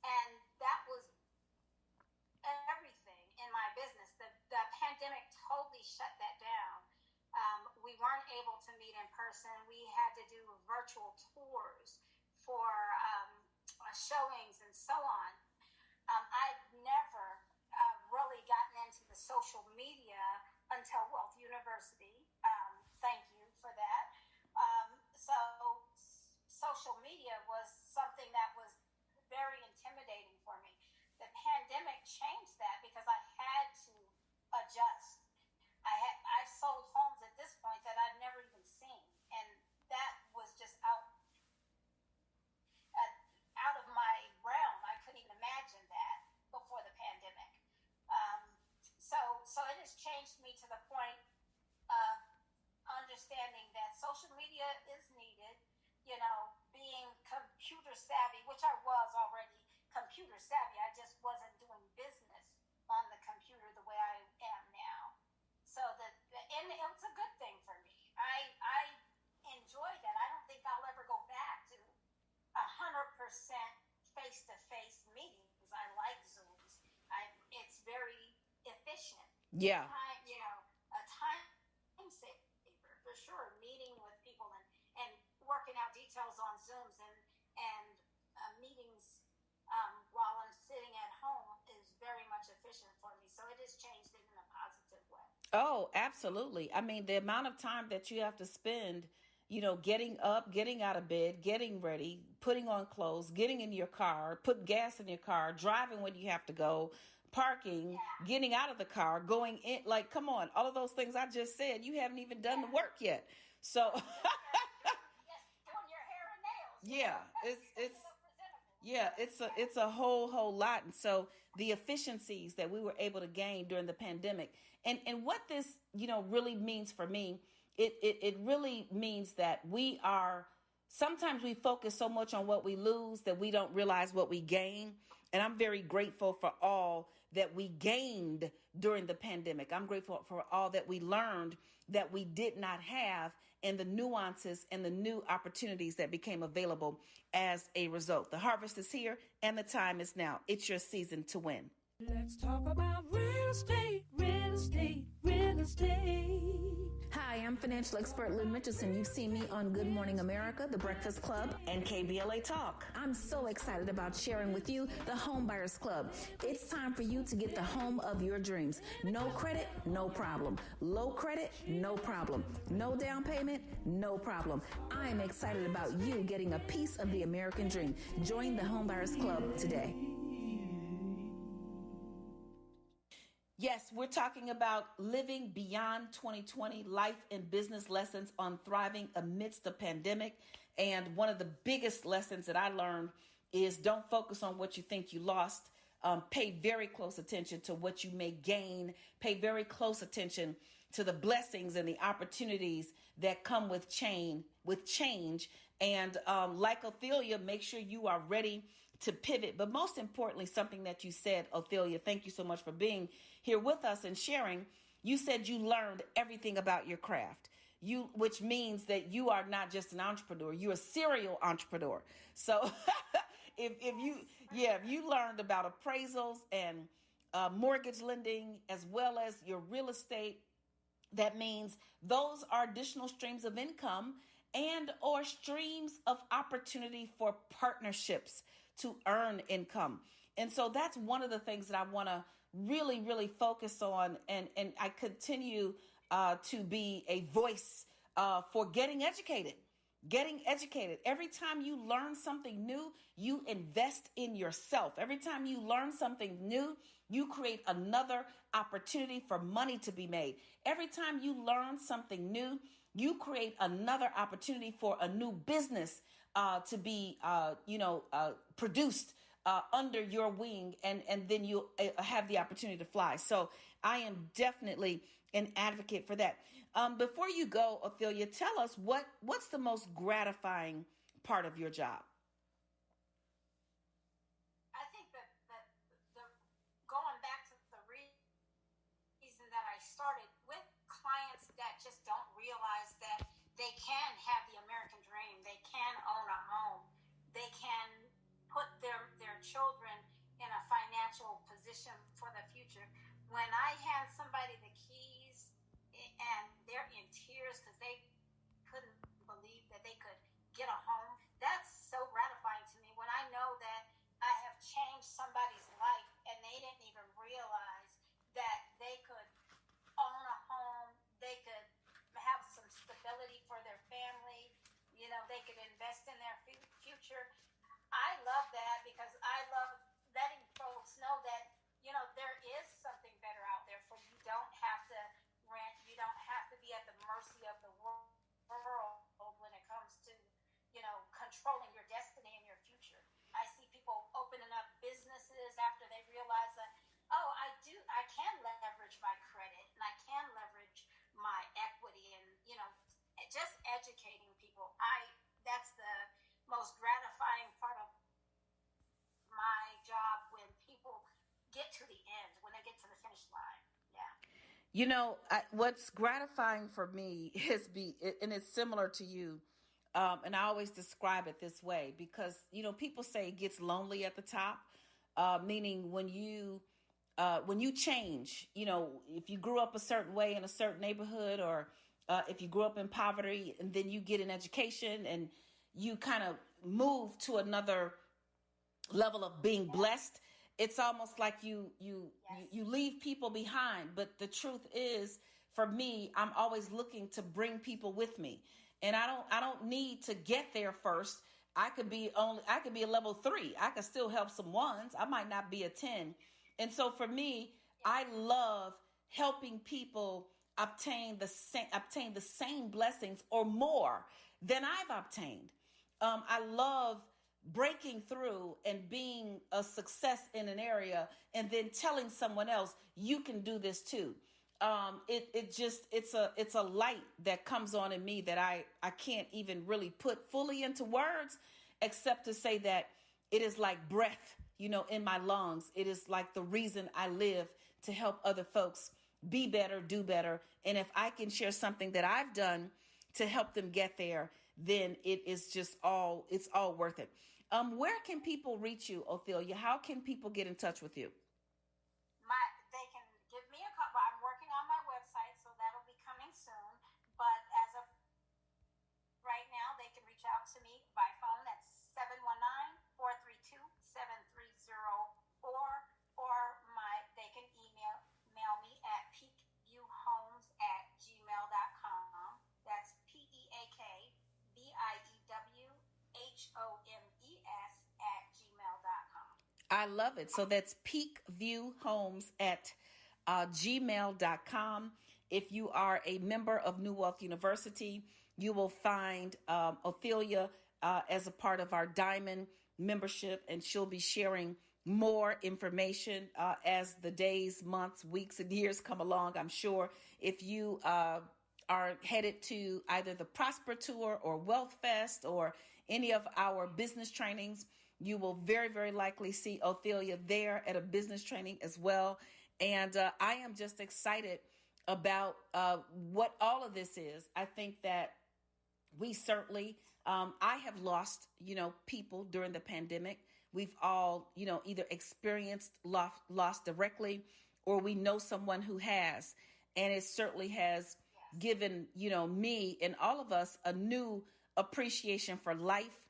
And that was everything in my business. The pandemic totally shut that down. We weren't able to meet in person. We had to do virtual tours for showings and so on. I've never really gotten into the social media until Wealth University. Thank you for that. So social media was something that was very intimidating for me. The pandemic changed that because I had to adjust. I've sold homes at this point that I've never even seen, and that was just out of my realm. I couldn't even imagine that before the pandemic. So it has changed me to the point of understanding that social media is needed. Being computer savvy, which I was already computer savvy. I just wasn't doing business on the computer the way I am now. So and it's a good thing for me. I enjoy that. I don't think I'll ever go back to 100% face-to-face meetings. I like Zooms. It's very efficient. Yeah. A time saver for sure. Meeting with people and working out details on Zooms and meetings while I'm sitting at home is very much efficient for me. So it has changed it in a positive way. Oh, absolutely. I mean, the amount of time that you have to spend, getting up, getting out of bed, getting ready, putting on clothes, getting in your car, put gas in your car, driving when you have to go, parking, getting out of the car, going in, like, come on, all of those things I just said, you haven't even done the work yet. So doing your hair and nails. Yeah, it's a whole lot. And so the efficiencies that we were able to gain during the pandemic, and what this, really means for me, it really means that sometimes we focus so much on what we lose that we don't realize what we gain. And I'm very grateful for all that we gained during the pandemic. I'm grateful for all that we learned that we did not have, and the nuances and the new opportunities that became available as a result. The harvest is here and the time is now. It's your season to win. Let's talk about real estate, real estate, real estate. Hi, I'm financial expert Lynn Richardson. You've seen me on Good Morning America, The Breakfast Club, and KBLA Talk. I'm so excited about sharing with you the Home Buyers Club. It's time for you to get the home of your dreams. No credit, no problem. Low credit, no problem. No down payment, no problem. I'm excited about you getting a piece of the American dream. Join the Home Buyers Club today. Yes, we're talking about living beyond 2020, life and business lessons on thriving amidst the pandemic. And one of the biggest lessons that I learned is don't focus on what you think you lost. Pay very close attention to what you may gain. Pay very close attention to the blessings and the opportunities that come with change. And like Ophelia, make sure you are ready to pivot. But most importantly, something that you said, Ophelia, thank you so much for being here with us and sharing. You said you learned everything about your craft, which means that you are not just an entrepreneur, you're a serial entrepreneur. So if you learned about appraisals and mortgage lending, as well as your real estate, that means those are additional streams of income and or streams of opportunity for partnerships to earn income. And so that's one of the things that I want to really, really focus on. And I continue to be a voice for getting educated. Getting educated. Every time you learn something new, you invest in yourself. Every time you learn something new, you create another opportunity for money to be made. Every time you learn something new, you create another opportunity for a new business to be, produced under your wing, and then you have the opportunity to fly. So I am definitely an advocate for that. Before you go, Ophelia, tell us what's the most gratifying part of your job? I think that the going back to the reason that I started with clients that just don't realize that they can have the American dream, they can own a home, they can put their children in a financial position for the future. When I hand somebody the keys and they're in tears because they couldn't believe that they could get a home, that's so gratifying to me. When I know that I have changed somebody's life and they didn't even realize that they could own a home, they could have some stability for their family, they could invest in their future. I love that because I love letting folks know that, there is something better out there for you. You don't have to rent. You don't have to be at the mercy of the world when it comes to, controlling your destiny and your future. I see people opening up businesses after they realize that, I can leverage my credit and I can leverage my equity and, just educating people. That's the most gratifying part of my job, when people get to the end, when they get to the finish line. Yeah. What's gratifying for me and it's similar to you, and I always describe it this way because, people say it gets lonely at the top, meaning when you change, if you grew up a certain way in a certain neighborhood, or if you grew up in poverty and then you get an education and you kind of move to another level of being blessed, it's almost like you leave people behind. But the truth is, for me, I'm always looking to bring people with me, and I don't need to get there first. I could be a level 3. I could still help some ones. I might not be a 10. And so for me, I love helping people obtain the same blessings or more than I've obtained. I love breaking through and being a success in an area and then telling someone else, you can do this too. It's a light that comes on in me that I can't even really put fully into words, except to say that it is like breath, in my lungs. It is like the reason I live, to help other folks be better, do better. And if I can share something that I've done to help them get there, then it's all worth it. Where can people reach you, Ophelia? How can people get in touch with you? They can give me a call. I'm working on my website, so that'll be coming soon. But as of right now, they can reach out to me by phone at 719-432-7304, or they can email me at peakviewhomes@gmail.com. That's PEAKVIEWHOMES@gmail.com. I love it. So that's peakviewhomes@gmail.com. If you are a member of New Wealth University, you will find Ophelia as a part of our Diamond membership, and she'll be sharing more information as the days, months, weeks, and years come along, I'm sure. If you are headed to either the Prosper Tour or Wealth Fest or any of our business trainings, you will very, very likely see Ophelia there at a business training as well. And I am just excited about what all of this is. I think that we certainly, I have lost, people during the pandemic. We've all, either experienced loss directly, or we know someone who has. And it certainly has given, me and all of us a new appreciation for life,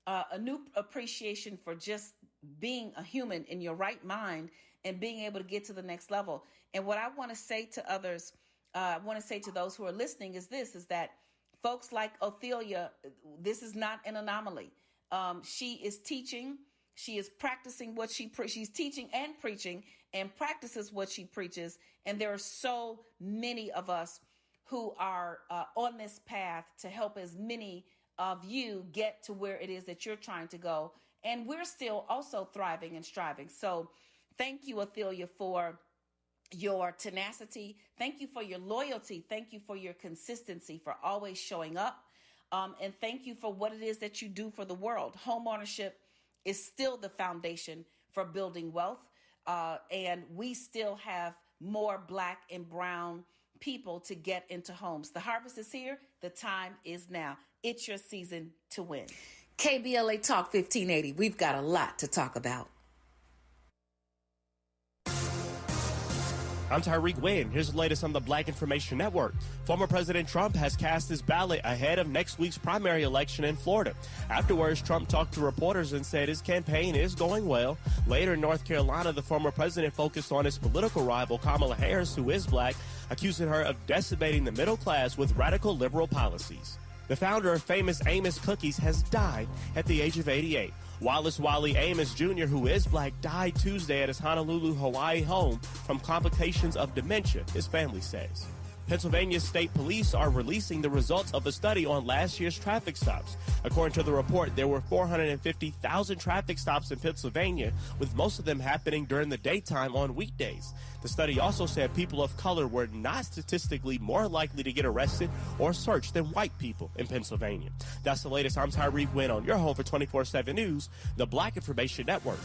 a new appreciation for just being a human in your right mind and being able to get to the next level. And what I want to say to others, I want to say to those who are listening is that folks like Ophelia, this is not an anomaly. She is teaching. She is practicing what she's teaching and preaching, and practices what she preaches. And there are so many of us who are on this path to help as many of you get to where it is that you're trying to go. And we're still also thriving and striving. So thank you, Ophelia, for your tenacity. Thank you for your loyalty. Thank you for your consistency, for always showing up. And thank you for what it is that you do for the world. Home ownership is still the foundation for building wealth. And we still have more Black and brown people to get into homes. The harvest is here. The time is now. It's your season to win. KBLA Talk 1580. We've got a lot to talk about. I'm Tyreek Wynn. Here's the latest on the Black Information Network. Former President Trump has cast his ballot ahead of next week's primary election in Florida. Afterwards, Trump talked to reporters and said his campaign is going well. Later in North Carolina, the former president focused on his political rival, Kamala Harris, who is Black, accusing her of decimating the middle class with radical liberal policies. The founder of famous Amos Cookies has died at the age of 88. Wallace Wally Amos Jr., who is Black, died Tuesday at his Honolulu, Hawaii home from complications of dementia, his family says. Pennsylvania State Police are releasing the results of a study on last year's traffic stops. According to the report, there were 450,000 traffic stops in Pennsylvania, with most of them happening during the daytime on weekdays. The study also said people of color were not statistically more likely to get arrested or searched than white people in Pennsylvania. That's the latest. I'm Tyreek Wynn on your home for 24/7 News, the Black Information Network.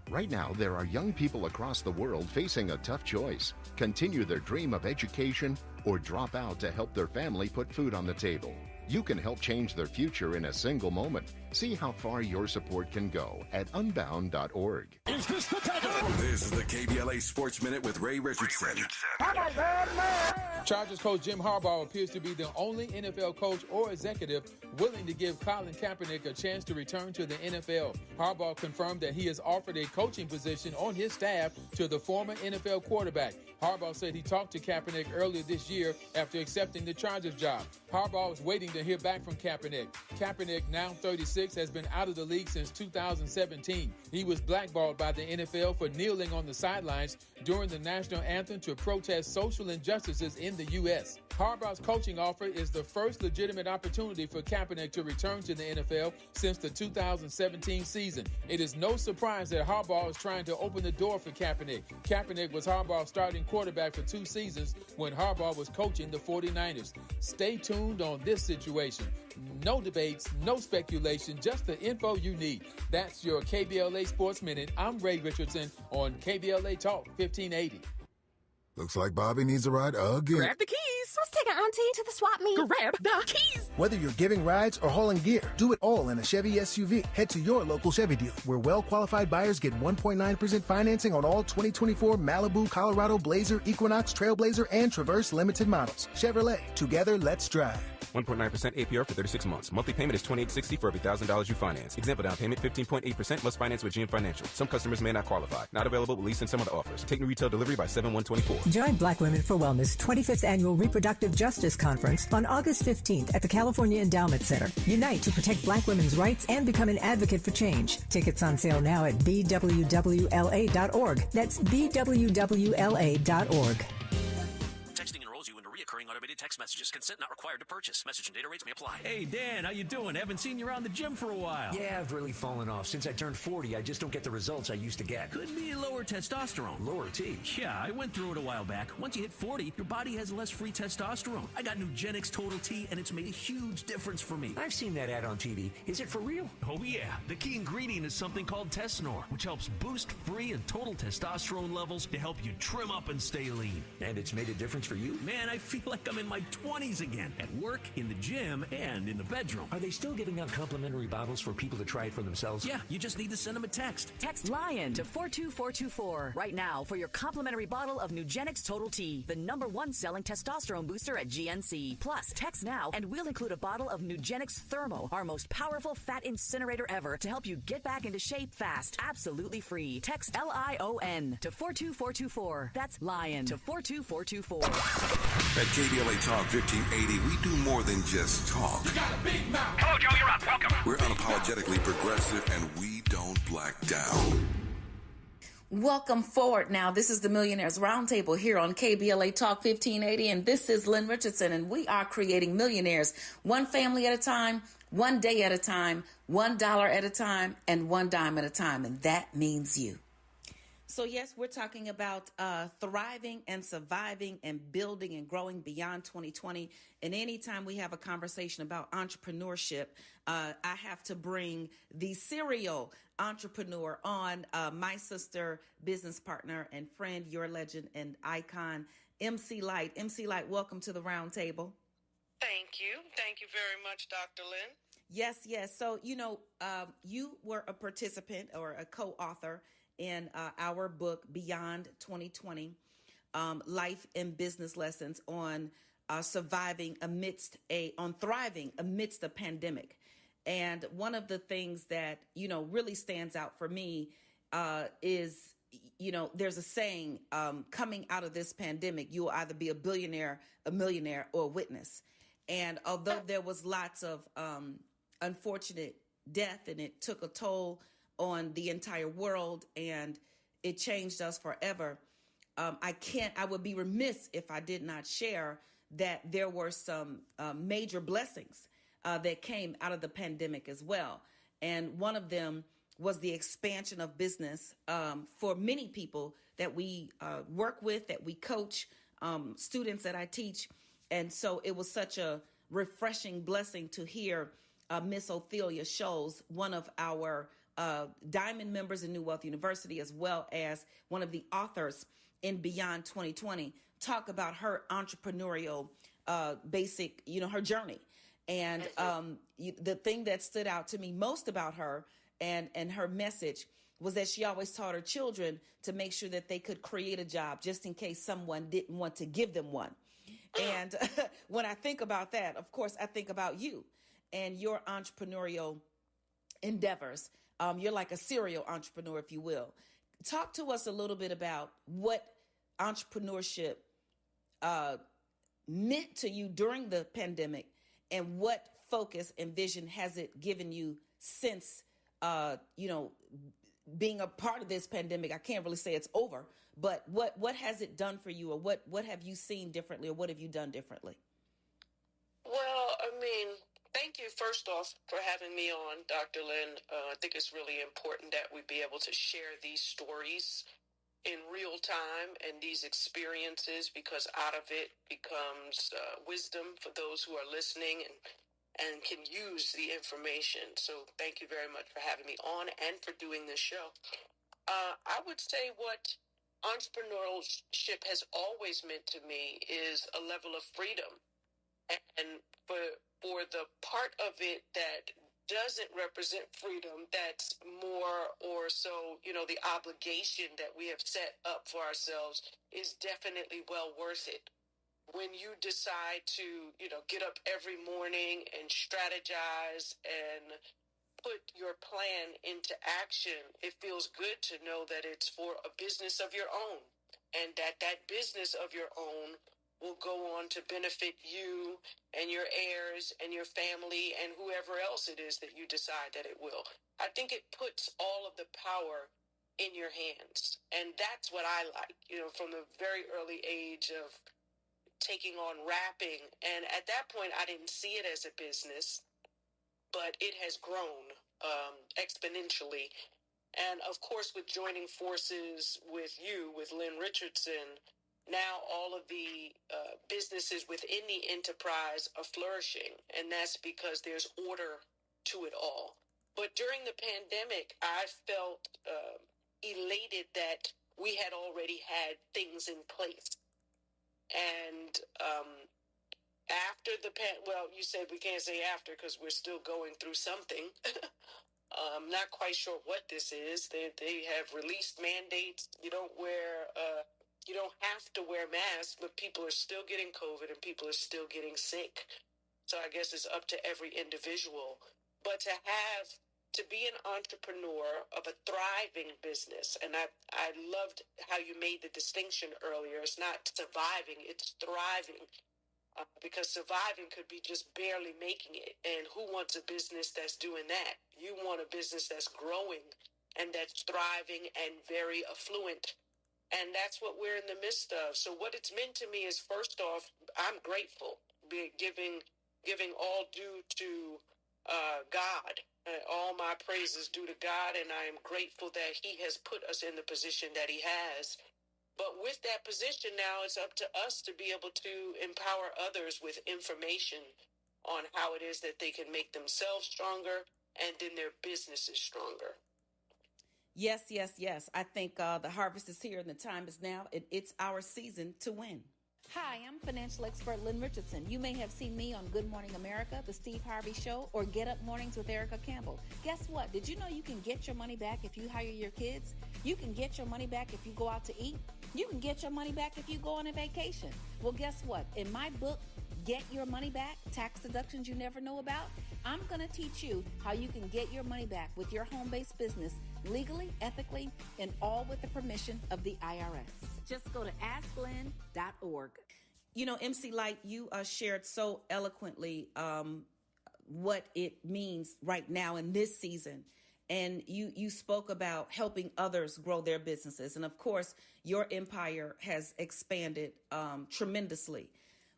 Right now, there are young people across the world facing a tough choice. Continue their dream of education or drop out to help their family put food on the table. You can help change their future in a single moment. See how far your support can go at unbound.org. Is this the time? This is the KBLA Sports Minute with Ray Richardson. Chargers coach Jim Harbaugh appears to be the only NFL coach or executive willing to give Colin Kaepernick a chance to return to the NFL. Harbaugh confirmed that he has offered a coaching position on his staff to the former NFL quarterback. Harbaugh said he talked to Kaepernick earlier this year after accepting the Chargers job. Harbaugh is waiting to hear back from Kaepernick. Kaepernick, now 36, has been out of the league since 2017. He was blackballed by the NFL for kneeling on the sidelines during the national anthem to protest social injustices in the U.S. Harbaugh's coaching offer is the first legitimate opportunity for Kaepernick to return to the NFL since the 2017 season. It is no surprise that Harbaugh is trying to open the door for Kaepernick. Kaepernick was Harbaugh's starting quarterback for 2 seasons when Harbaugh was coaching the 49ers. Stay tuned on this situation. No debates, no speculation, just the info you need. That's your KBLA Sports Minute. I'm Ray Richardson on KBLA Talk 1580. Looks like Bobby needs a ride again. Grab the keys. Let's take our auntie to the swap meet. Grab the keys. Whether you're giving rides or hauling gear, do it all in a Chevy SUV. Head to your local Chevy dealer, where well-qualified buyers get 1.9% financing on all 2024 Malibu, Colorado, Blazer, Equinox, Trailblazer, and Traverse limited models. Chevrolet, together, let's drive. 1.9% APR for 36 months. Monthly payment is $28.60 for every $1,000 you finance. Example down payment 15.8% plus finance with GM Financial. Some customers may not qualify. Not available with lease and some other offers. Take new retail delivery by 7/1/24. Join Black Women for Wellness 25th Annual Reproductive Justice Conference on August 15th at the California Endowment Center. Unite to protect Black women's rights and become an advocate for change. Tickets on sale now at bwwla.org. That's bwwla.org. Texting enrolls you into reoccurring automated text messages. Consent not required to purchase. Message and data rates may apply. Hey, Dan, how you doing? Haven't seen you around the gym for a while. Yeah, I've really fallen off. Since I turned 40, I just don't get the results I used to get. Could be lower testosterone. Lower T? Yeah, I went through it a while back. Once you hit 40, your body has less free testosterone. I got Nugenix Total T, and it's made a huge difference for me. I've seen that ad on TV. Is it for real? Oh, yeah. The key ingredient is something called Tesnor, which helps boost free and total testosterone levels to help you trim up and stay lean. And it's made a difference for you? Man, I feel like I'm in my 20s again. At work, in the gym, and in the bedroom. Are they still giving out complimentary bottles for people to try it for themselves? Yeah, you just need to send them a text. Text LION to 42424 right now for your complimentary bottle of Nugenix Total T, the #1 selling testosterone booster at GNC. Plus, text now and we'll include a bottle of Nugenix Thermo, our most powerful fat incinerator ever, to help you get back into shape fast. Absolutely free. Text LION to 42424. That's LION to 42424. At KBLA Talk Talk 1580, we do more than just talk. You got a big mouth. Hello, Joe, you're up. Welcome. We're unapologetically progressive, and we don't black down. Welcome forward now. This is the Millionaires Roundtable here on KBLA Talk 1580, and this is Lynn Richardson, and we are creating millionaires one family at a time, one day at a time, $1 at a time, and one dime at a time, and that means you. So yes, we're talking about thriving and surviving and building and growing beyond 2020. And anytime we have a conversation about entrepreneurship, I have to bring the serial entrepreneur on, my sister, business partner, and friend, your legend and icon, MC Light. MC Light, welcome to the round table. Thank you. Thank you very much, Dr. Lynn. Yes, yes. So, you were a participant or a co-author in our book, Beyond 2020, Life and Business Lessons on thriving amidst a pandemic. And one of the things that, really stands out for me is, there's a saying, coming out of this pandemic, you will either be a billionaire, a millionaire, or a witness. And although there was lots of unfortunate death and it took a toll on the entire world and it changed us forever, I would be remiss if I did not share that there were some major blessings that came out of the pandemic as well. And one of them was the expansion of business for many people that we work with, that we coach, students that I teach. And so it was such a refreshing blessing to hear Miss Ophelia Scholes, one of our Diamond members in New Wealth University, as well as one of the authors in Beyond 2020, talk about her entrepreneurial her journey. And the thing that stood out to me most about her and her message was that she always taught her children to make sure that they could create a job just in case someone didn't want to give them one. And when I think about that, of course, I think about you and your entrepreneurial endeavors. You're like a serial entrepreneur, if you will. Talk to us a little bit about what entrepreneurship meant to you during the pandemic and what focus and vision has it given you since, being a part of this pandemic. I can't really say it's over, but what has it done for you, or what have you seen differently, or what have you done differently? Well, thank you, first off, for having me on, Dr. Lynn. I think it's really important that we be able to share these stories in real time and these experiences, because out of it becomes wisdom for those who are listening and can use the information. So thank you very much for having me on and for doing this show. I would say what entrepreneurship has always meant to me is a level of freedom. And for the part of it that doesn't represent freedom, that's more or so, the obligation that we have set up for ourselves is definitely well worth it. When you decide to, get up every morning and strategize and put your plan into action, it feels good to know that it's for a business of your own, and that business of your own will go on to benefit you and your heirs and your family and whoever else it is that you decide that it will. I think it puts all of the power in your hands. And that's what I like, from a very early age of taking on rapping. And at that point, I didn't see it as a business, but it has grown exponentially. And of course, with joining forces with you, with Lynn Richardson, now all of the businesses within the enterprise are flourishing, and that's because there's order to it all. But during the pandemic, I felt elated that we had already had things in place. And after you said we can't say after because we're still going through something. I'm not quite sure what this is. They have released mandates. You don't have to wear masks, but people are still getting COVID and people are still getting sick. So I guess it's up to every individual. But to be an entrepreneur of a thriving business, and I loved how you made the distinction earlier. It's not surviving, it's thriving. because surviving could be just barely making it. And who wants a business that's doing that? You want a business that's growing and that's thriving and very affluent. And that's what we're in the midst of. So what it's meant to me is, first off, I'm grateful, giving all due to God. All my praises due to God, and I am grateful that he has put us in the position that he has. But with that position now, it's up to us to be able to empower others with information on how it is that they can make themselves stronger and then their businesses stronger. Yes, yes, yes. I think the harvest is here and the time is now. It's our season to win. Hi, I'm financial expert Lynn Richardson. You may have seen me on Good Morning America, The Steve Harvey Show, or Get Up Mornings with Erica Campbell. Guess what? Did you know you can get your money back if you hire your kids? You can get your money back if you go out to eat. You can get your money back if you go on a vacation. Well, guess what? In my book, Get Your Money Back, Tax Deductions You Never Know About, I'm going to teach you how you can get your money back with your home-based business legally, ethically, and all with the permission of the IRS. Just go to AskLynn.org. You know, MC Light, you shared so eloquently what it means right now in this season. And you spoke about helping others grow their businesses. And of course, your empire has expanded tremendously.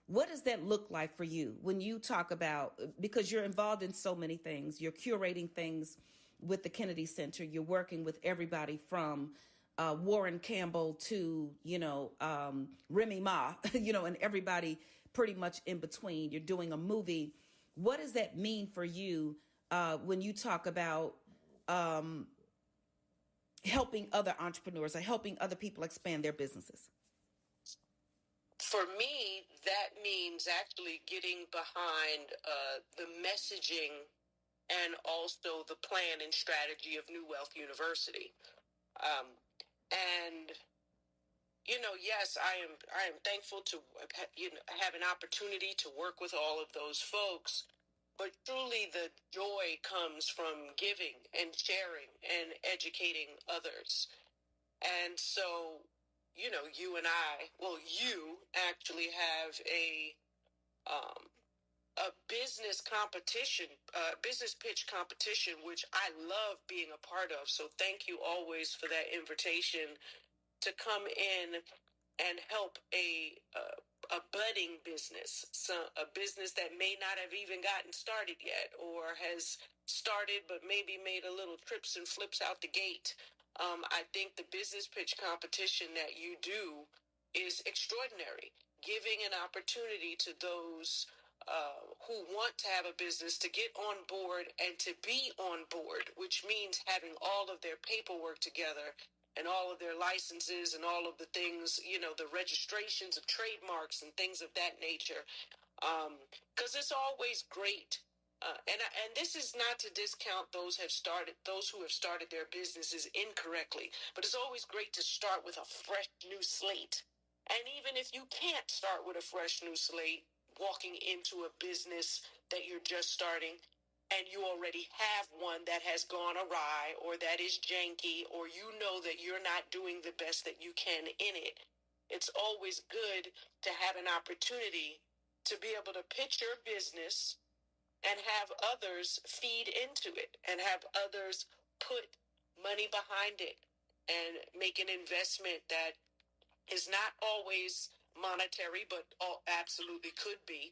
What does that look like for you when you talk about, because you're involved in so many things, you're curating things with the Kennedy Center, you're working with everybody from Warren Campbell to, Remy Ma, and everybody pretty much in between. You're doing a movie. What does that mean for you when you talk about helping other entrepreneurs or helping other people expand their businesses? For me, that means actually getting behind the messaging and also the plan and strategy of New Wealth University. Yes, I am thankful to have an opportunity to work with all of those folks. But truly, the joy comes from giving and sharing and educating others. And so, you and I, you actually have a business competition, business pitch competition, which I love being a part of. So thank you always for that invitation to come in and help a budding business, a business that may not have even gotten started yet, or has started but maybe made a little trips and flips out the gate. I think the business pitch competition that you do is extraordinary, giving an opportunity to those who want to have a business to get on board and to be on board, which means having all of their paperwork together and all of their licenses and all of the things, the registrations of trademarks and things of that nature. Because it's always great. And this is not to discount those who have started their businesses incorrectly, but it's always great to start with a fresh new slate. And even if you can't start with a fresh new slate, walking into a business that you're just starting, and you already have one that has gone awry or that is janky, or that you're not doing the best that you can in it, it's always good to have an opportunity to be able to pitch your business and have others feed into it and have others put money behind it and make an investment that is not always monetary, but absolutely could be,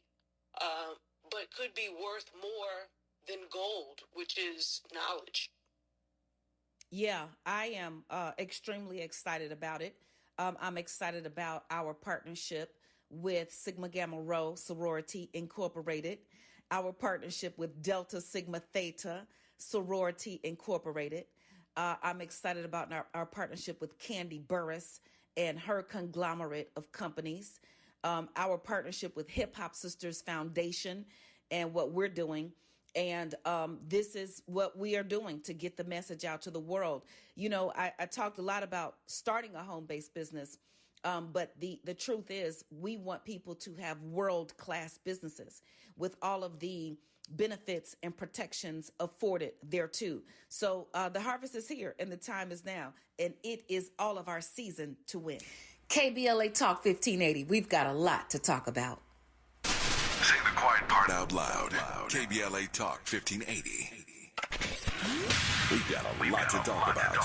but could be worth more than gold, which is knowledge. Yeah, I am extremely excited about it. I'm excited about our partnership with Sigma Gamma Rho Sorority Incorporated, our partnership with Delta Sigma Theta Sorority Incorporated. I'm excited about our partnership with Candy Burris and her conglomerate of companies, our partnership with Hip Hop Sisters Foundation and what we're doing. And this is what we are doing to get the message out to the world. I talked a lot about starting a home-based business, but the truth is we want people to have world-class businesses with all of the benefits and protections afforded thereto. So the harvest is here and the time is now, and it is all of our season to win. KBLA Talk 1580. We've got a lot to talk about. Say the quiet part out loud. KBLA Talk 1580. We've got a lot to talk about.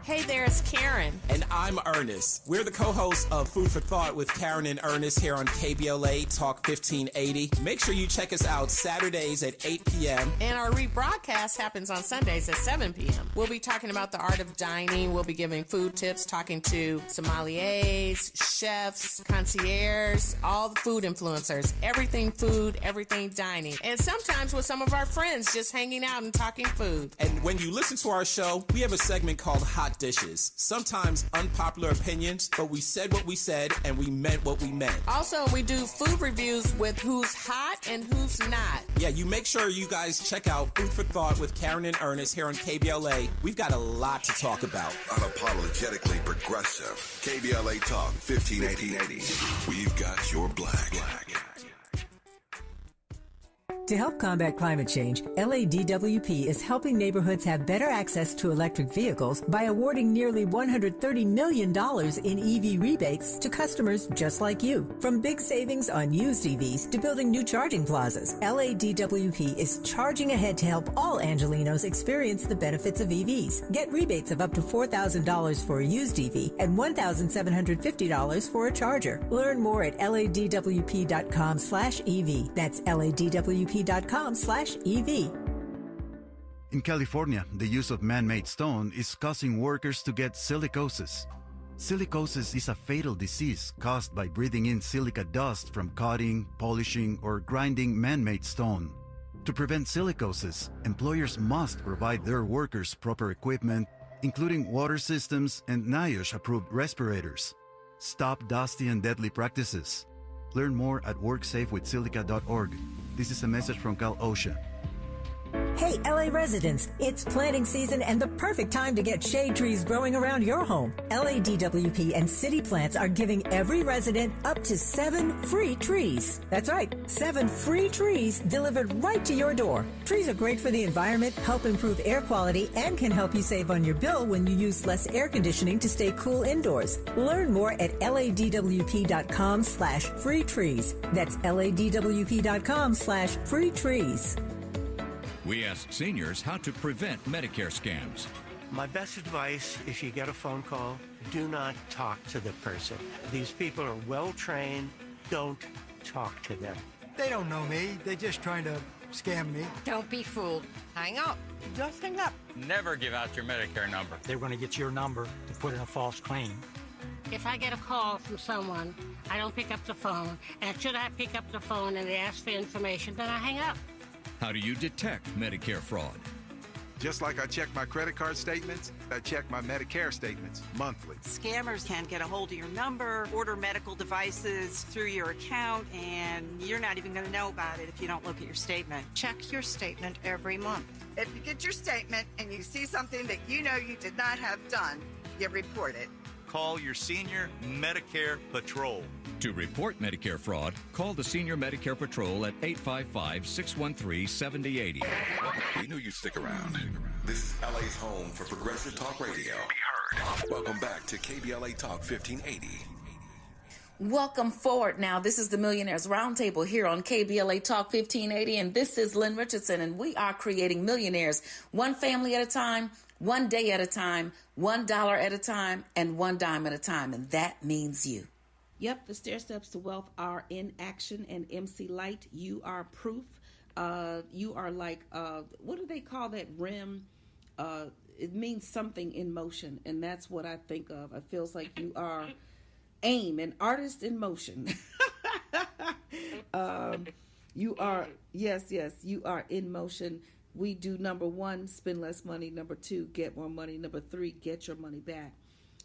Hey there, it's Karen. And I'm Ernest. We're the co-hosts of Food for Thought with Karen and Ernest here on KBLA Talk 1580. Make sure you check us out Saturdays at 8 p.m. And our rebroadcast happens on Sundays at 7 p.m. We'll be talking about the art of dining. We'll be giving food tips, talking to sommeliers, chefs, concierges, all the food influencers, everything food, everything dining. And sometimes with some of our friends just hanging out and talking food. And when you listen to our show, we have a segment called Hot Dishes. Sometimes unpopular opinions, but we said what we said and we meant what we meant. Also, we do food reviews with who's hot and who's not. Yeah, you make sure you guys check out Food for Thought with Karen and Ernest here on KBLA. We've got a lot to talk about. Unapologetically progressive. KBLA Talk 1580. We've got your black. To help combat climate change, LADWP is helping neighborhoods have better access to electric vehicles by awarding nearly $130 million in EV rebates to customers just like you. From big savings on used EVs to building new charging plazas, LADWP is charging ahead to help all Angelenos experience the benefits of EVs. Get rebates of up to $4,000 for a used EV and $1,750 for a charger. Learn more at ladwp.com/EV. That's ladwp.com/EV. In California, the use of man-made stone is causing workers to get silicosis. Silicosis is a fatal disease caused by breathing in silica dust from cutting, polishing, or grinding man-made stone. To prevent silicosis, employers must provide their workers proper equipment, including water systems and NIOSH-approved respirators. Stop dusty and deadly practices. Learn more at worksafewithsilica.org. This is a message from Cal OSHA. Hey, LA residents, it's planting season and the perfect time to get shade trees growing around your home. LADWP and City Plants are giving every resident up to 7 free trees. That's right, 7 free trees delivered right to your door. Trees are great for the environment, help improve air quality, and can help you save on your bill when you use less air conditioning to stay cool indoors. Learn more at ladwp.com/free trees. That's ladwp.com/free trees. We ask seniors how to prevent Medicare scams. My best advice, if you get a phone call, do not talk to the person. These people are well trained. Don't talk to them. They don't know me. They're just trying to scam me. Don't be fooled. Hang up. Just hang up. Never give out your Medicare number. They're going to get your number to put in a false claim. If I get a call from someone, I don't pick up the phone. And should I pick up the phone and they ask for information, then I hang up. How do you detect Medicare fraud? Just like I check my credit card statements, I check my Medicare statements monthly. Scammers can get a hold of your number, order medical devices through your account, and you're not even going to know about it if you don't look at your statement. Check your statement every month. If you get your statement and you see something that you know you did not have done, you report it. Call your Senior Medicare Patrol. To report Medicare fraud, call the Senior Medicare Patrol at 855-613-7080. We knew you'd stick around. This is LA's home for progressive talk radio. Be heard. Welcome back to KBLA Talk 1580. Welcome forward now. This is the Millionaires Roundtable here on KBLA Talk 1580, and this is Lynn Richardson, and we are creating millionaires one family at a time, one day at a time, $1 at a time, and one dime at a time, and that means you. Yep, the stair steps to wealth are in action, and MC Light, you are proof. You are like, what do they call that rim? It means something in motion, and that's what I think of. It feels like you are AIM, an artist in motion. You are, yes, you are in motion. We do number 1, spend less money. Number 2, get more money. Number 3, get your money back.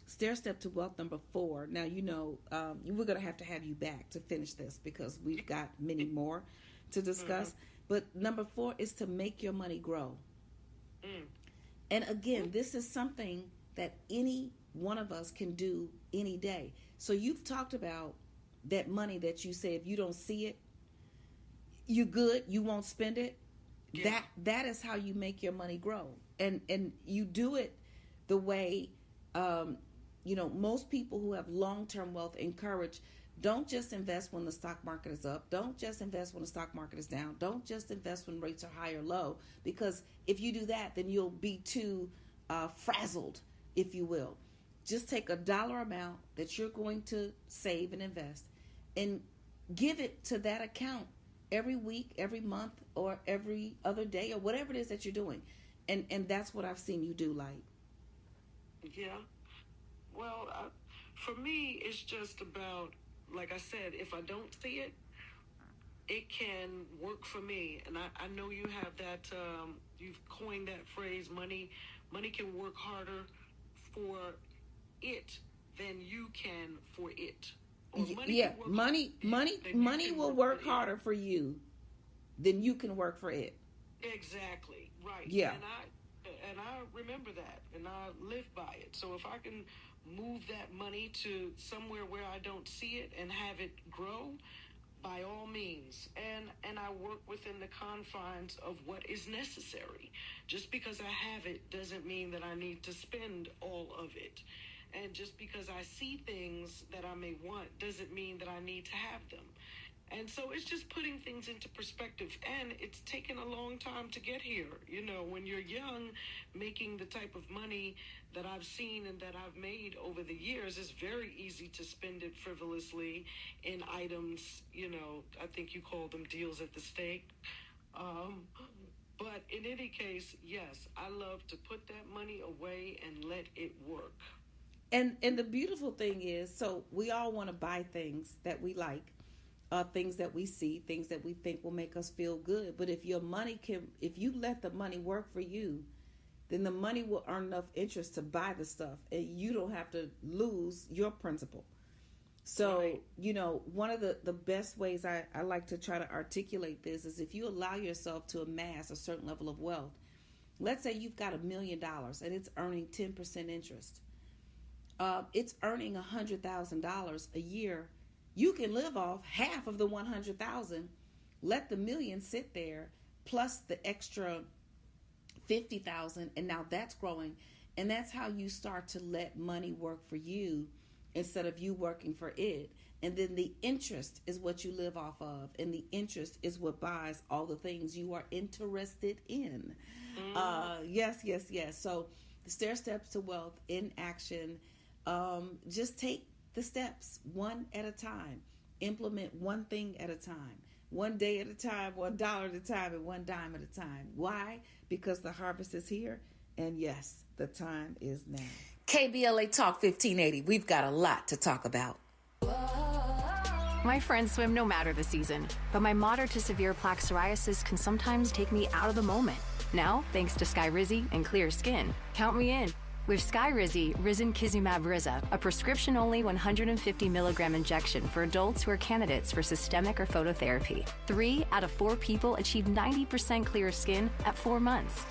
Stair step to wealth number 4. Now, you know, we're going to have you back to finish this because we've got many more to discuss. But number 4 is to make your money grow. And again, this is something that any one of us can do any day. So you've talked about that money that you say if you don't see it, you good, you won't spend it. Yeah. That is how you make your money grow. And you do it the way, most people who have long-term wealth encourage Don't just invest when the stock market is up. Don't just invest when the stock market is down. Don't just invest when rates are high or low, because if you do that, then you'll be too frazzled, if you will. Just take a dollar amount that you're going to save and invest and give it to that account every week, every month, or every other day, or whatever it is that you're doing. And that's what I've seen you do, Light. Yeah. Well, for me, it's just about, like I said, if I don't see it, it can work for me. And I know you have that, you've coined that phrase, money can work harder for it than you can for it. Money will work harder for you than you can work for it. Exactly, right. Yeah. And I remember that, and I live by it. So if I can move that money to somewhere where I don't see it and have it grow, by all means. And I work within the confines of what is necessary. Just because I have it doesn't mean that I need to spend all of it. And just because I see things that I may want doesn't mean that I need to have them. And so it's just putting things into perspective. And it's taken a long time to get here. You know, when you're young, making the type of money that I've seen and that I've made over the years, it's very easy to spend it frivolously in items, you know, I think you call them deals at the stake. But in any case, yes, I love to put that money away and let it work. And the beautiful thing is, so we all want to buy things that we like, things that we see, things that we think will make us feel good. But if you let the money work for you, then the money will earn enough interest to buy the stuff, and you don't have to lose your principal. So, right. You know, one of the best ways I like to try to articulate this is if you allow yourself to amass a certain level of wealth. Let's say you've got $1 million and it's earning 10% interest. It's earning $100,000 a year. You can live off half of the $100,000. Let the $1 million sit there, plus the extra $50,000, and now that's growing. And that's how you start to let money work for you instead of you working for it. And then the interest is what you live off of, and the interest is what buys all the things you are interested in. Yes. So the stair steps to wealth in action. Just take the steps one at a time. Implement one thing at a time. One day at a time, $1 at a time, and one dime at a time. Why? Because the harvest is here, and yes, the time is now. KBLA Talk 1580. We've got a lot to talk about. My friends swim no matter the season, but my moderate to severe plaque psoriasis can sometimes take me out of the moment. Now, thanks to Skyrizi and clear skin, count me in. With Skyrizi, Risankizumab Riza, a prescription-only 150 milligram injection for adults who are candidates for systemic or phototherapy. 3 out of 4 people achieve 90% clear skin at 4 months.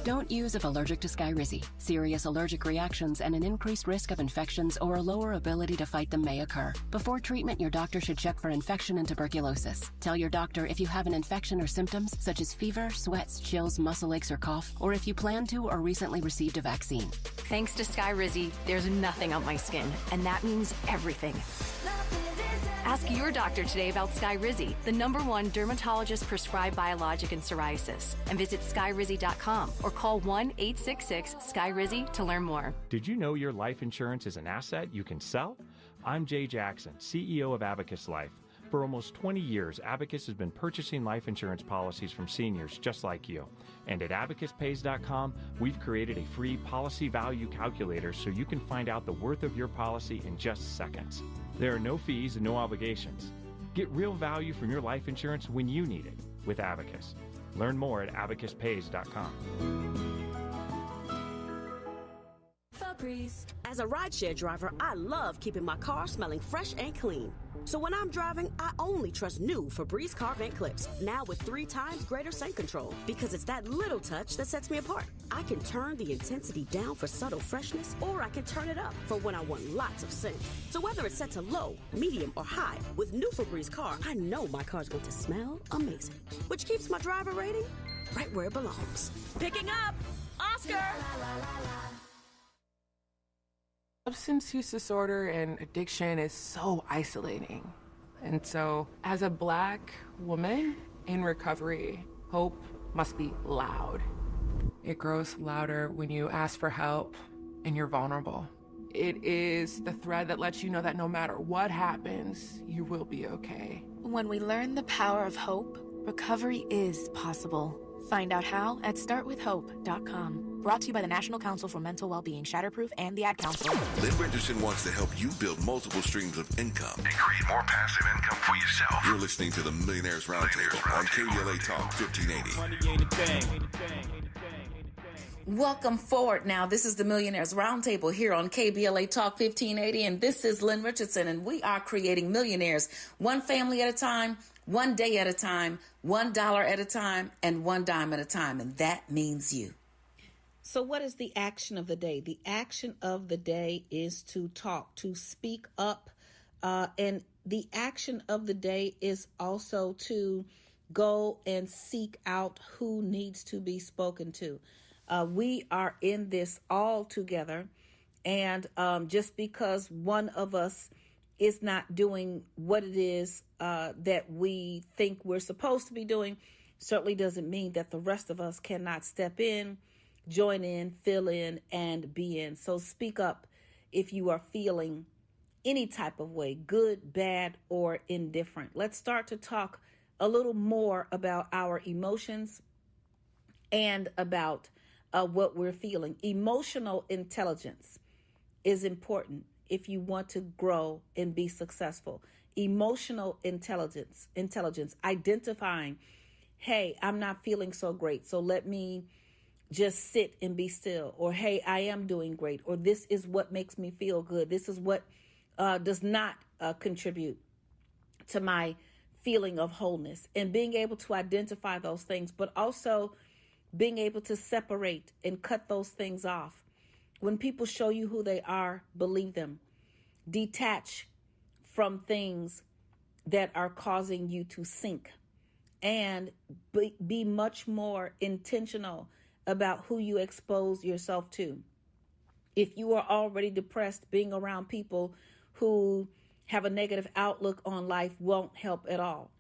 Don't use if allergic to Skyrizi. Serious allergic reactions and an increased risk of infections or a lower ability to fight them may occur. Before treatment, your doctor should check for infection and tuberculosis. Tell your doctor if you have an infection or symptoms such as fever, sweats, chills, muscle aches, or cough, or if you plan to or recently received a vaccine. Thanks to Skyrizi, there's nothing on my skin, and that means everything. Ask your doctor today about Skyrizi, the #1 dermatologist-prescribed biologic in psoriasis, and visit skyrizi.com or call 1-866-SKYRIZI to learn more. Did you know your life insurance is an asset you can sell? I'm Jay Jackson, CEO of Abacus Life. For almost 20 years, Abacus has been purchasing life insurance policies from seniors just like you. And at abacuspays.com, we've created a free policy value calculator so you can find out the worth of your policy in just seconds. There are no fees and no obligations. Get real value from your life insurance when you need it with Abacus. Learn more at abacuspays.com. As a rideshare driver, I love keeping my car smelling fresh and clean. So when I'm driving, I only trust new Febreze car vent clips, now with 3 times greater scent control, because it's that little touch that sets me apart. I can turn the intensity down for subtle freshness, or I can turn it up for when I want lots of scent. So whether it's set to low, medium, or high, with new Febreze car, I know my car's going to smell amazing, which keeps my driver rating right where it belongs. Picking up Oscar! Substance use disorder and addiction is so isolating. And so, as a Black woman in recovery, hope must be loud. It grows louder when you ask for help and you're vulnerable. It is the thread that lets you know that no matter what happens, you will be okay. When we learn the power of hope, recovery is possible. Find out how at startwithhope.com. Brought to you by the National Council for Mental Wellbeing, Shatterproof, and the Ad Council. Lynn Richardson wants to help you build multiple streams of income and create more passive income for yourself. You're listening to the Millionaires Roundtable on KBLA Talk 1580. Welcome forward now. This is the Millionaires Roundtable here on KBLA Talk 1580, and this is Lynn Richardson, and we are creating millionaires one family at a time, one day at a time, $1 at a time, and one dime at a time, and that means you. So what is the action of the day? The action of the day is to talk, to speak up, and the action of the day is also to go and seek out who needs to be spoken to. We are in this all together, and just because one of us is not doing what it is that we think we're supposed to be doing certainly doesn't mean that the rest of us cannot step in, join in, fill in, and be in. So speak up if you are feeling any type of way, good, bad, or indifferent. Let's start to talk a little more about our emotions and about what we're feeling. Emotional intelligence is important if you want to grow and be successful. Emotional intelligence, identifying, hey, I'm not feeling so great, so let me just sit and be still. Or, hey, I am doing great. Or this is what makes me feel good. This is what does not contribute to my feeling of wholeness. And being able to identify those things, but also being able to separate and cut those things off. When people show you who they are, believe them. Detach from things that are causing you to sink, and be much more intentional about who you expose yourself to. If you are already depressed, being around people who have a negative outlook on life won't help at all.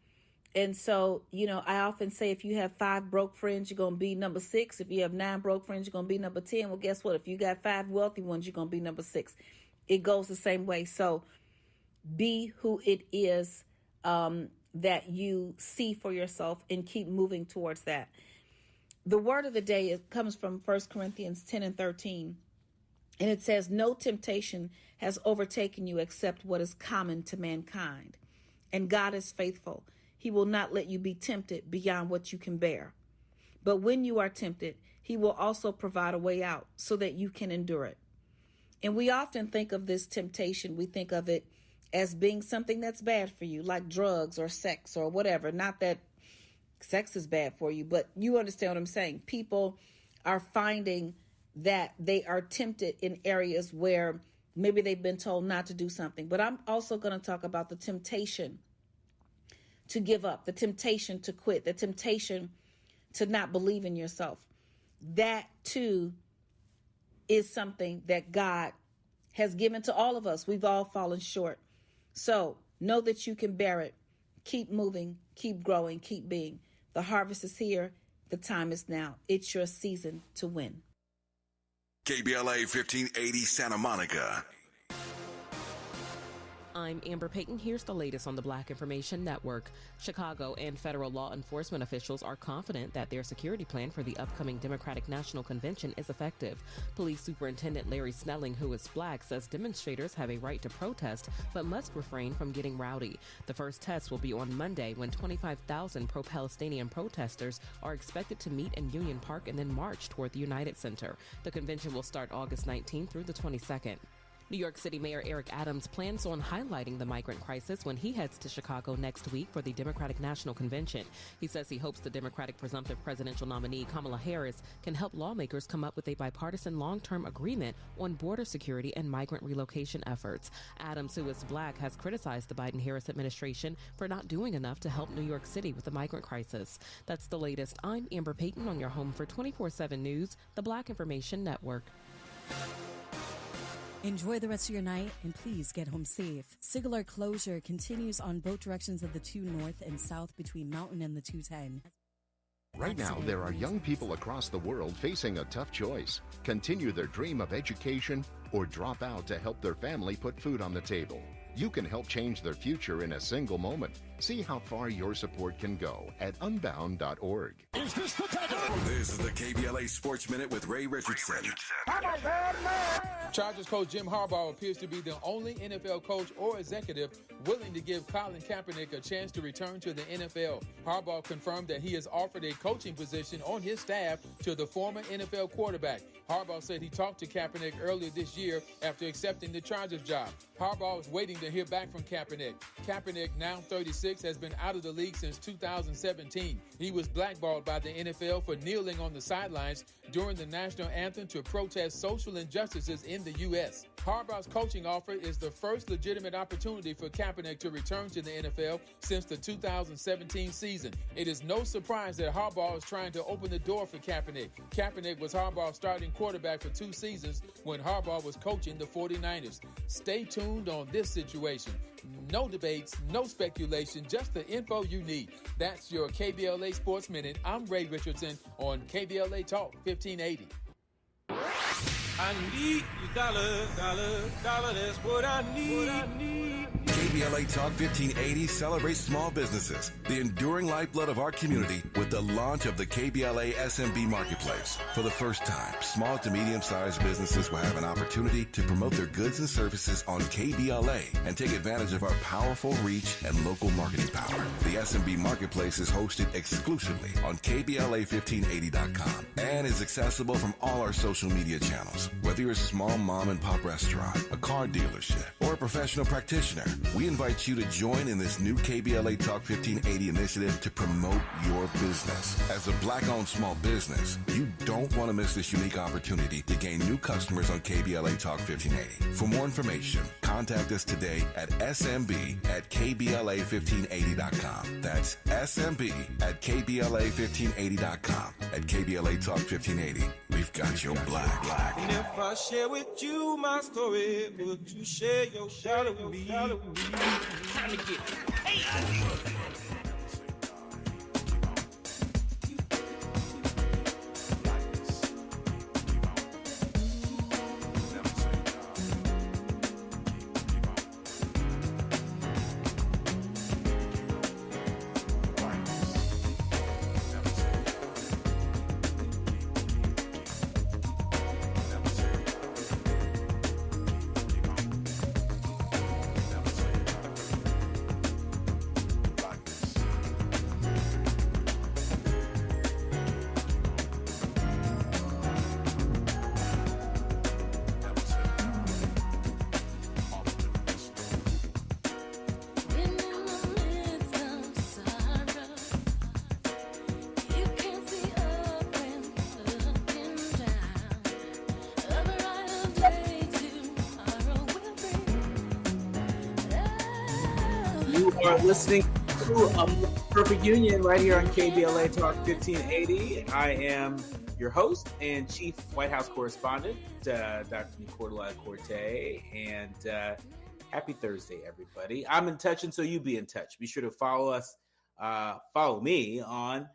And so, I often say if you have 5 broke friends, you're going to be number 6. If you have 9 broke friends, you're going to be number 10. Well, guess what? If you got 5 wealthy ones, you're going to be number 6. It goes the same way. So be who it is that you see for yourself and keep moving towards that. The word of the day comes from 1 Corinthians 10 and 13. And it says, no temptation has overtaken you except what is common to mankind. And God is faithful. He will not let you be tempted beyond what you can bear. But when you are tempted, he will also provide a way out so that you can endure it. And we often think of this temptation, we think of it as being something that's bad for you, like drugs or sex or whatever. Not that sex is bad for you, but you understand what I'm saying. People are finding that they are tempted in areas where maybe they've been told not to do something. But I'm also going to talk about the temptation to give up, the temptation to quit, the temptation to not believe in yourself. That too is something that God has given to all of us. We've all fallen short. So know that you can bear it. Keep moving, keep growing, keep being. The harvest is here. The time is now. It's your season to win. KBLA 1580 Santa Monica. I'm Amber Payton. Here's the latest on the Black Information Network. Chicago and federal law enforcement officials are confident that their security plan for the upcoming Democratic National Convention is effective. Police Superintendent Larry Snelling, who is Black, says demonstrators have a right to protest but must refrain from getting rowdy. The first test will be on Monday, when 25,000 pro-Palestinian protesters are expected to meet in Union Park and then march toward the United Center. The convention will start August 19th through the 22nd. New York City Mayor Eric Adams plans on highlighting the migrant crisis when he heads to Chicago next week for the Democratic National Convention. He says he hopes the Democratic presumptive presidential nominee Kamala Harris can help lawmakers come up with a bipartisan long-term agreement on border security and migrant relocation efforts. Adams, who is Black, has criticized the Biden-Harris administration for not doing enough to help New York City with the migrant crisis. That's the latest. I'm Amber Payton on your home for 24/7 News, the Black Information Network. Enjoy the rest of your night and please get home safe. Singular closure continues on both directions of the 2 north and south between Mountain and the 210. Right now, there are young people across the world facing a tough choice. Continue their dream of education or drop out to help their family put food on the table. You can help change their future in a single moment. See how far your support can go at unbound.org. Is this the time? This is the KBLA Sports Minute with Ray Richardson. Chargers coach Jim Harbaugh appears to be the only NFL coach or executive willing to give Colin Kaepernick a chance to return to the NFL. Harbaugh confirmed that he has offered a coaching position on his staff to the former NFL quarterback. Harbaugh said he talked to Kaepernick earlier this year after accepting the Chargers job. Harbaugh is waiting to hear back from Kaepernick. Kaepernick, now 36, has been out of the league since 2017. He was blackballed by the NFL for kneeling on the sidelines during the national anthem to protest social injustices in the U.S. Harbaugh's coaching offer is the first legitimate opportunity for Kaepernick to return to the NFL since the 2017 season. It is no surprise that Harbaugh is trying to open the door for Kaepernick. Kaepernick was Harbaugh's starting quarterback for 2 seasons when Harbaugh was coaching the 49ers. Stay tuned on this situation. No debates, no speculation, just the info you need. That's your KBLA Sports Minute. I'm Ray Richardson on KBLA Talk 1580. I need you, dollar, that's what I need. KBLA Talk 1580 celebrates small businesses, the enduring lifeblood of our community, with the launch of the KBLA SMB Marketplace. For the first time, small to medium-sized businesses will have an opportunity to promote their goods and services on KBLA and take advantage of our powerful reach and local marketing power. The SMB Marketplace is hosted exclusively on KBLA1580.com and is accessible from all our social media channels. Whether you're a small mom and pop restaurant, a car dealership, or a professional practitioner, we invite you to join in this new KBLA Talk 1580 initiative to promote your business. As a black-owned small business, you don't want to miss this unique opportunity to gain new customers on KBLA Talk 1580. For more information, contact us today at smb@kbla1580.com. That's smb@kbla1580.com. At KBLA Talk 1580, we've got your black. And if I share with you my story, would you share your shadow with me? Time to get it. Hey! You are listening to A Perfect Union right here on KBLA Talk 1580. I am your host and Chief White House Correspondent, Dr. Nicola Corte, and happy Thursday, everybody. I'm in touch, and so you be in touch. Be sure to follow us, follow me on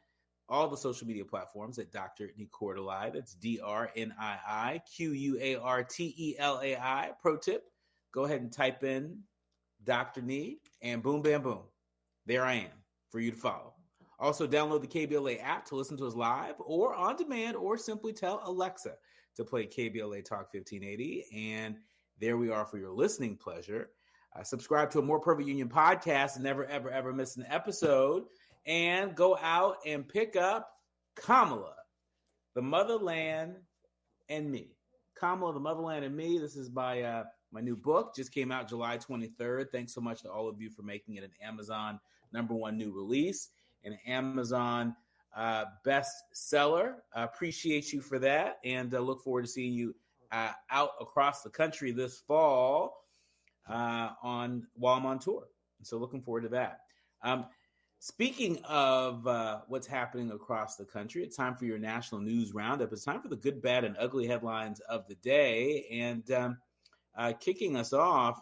all the social media platforms at Dr. Nicola. That's DrNiiQuartelai. Pro tip, go ahead and type in Dr. Nee, and boom, bam, boom. There I am for you to follow. Also, download the KBLA app to listen to us live or on demand, or simply tell Alexa to play KBLA Talk 1580. And there we are for your listening pleasure. Subscribe to A More Perfect Union podcast and never, ever, ever miss an episode. And go out and pick up Kamala, The Motherland and Me. Kamala, The Motherland and Me. This is by my new book. Just came out July 23rd. Thanks so much to all of you for making it an Amazon #1 new release, an Amazon bestseller. I appreciate you for that, and look forward to seeing you out across the country this fall while I'm on tour. So looking forward to that. Speaking of what's happening across the country, it's time for your national news roundup. It's time for the good, bad, and ugly headlines of the day. And kicking us off,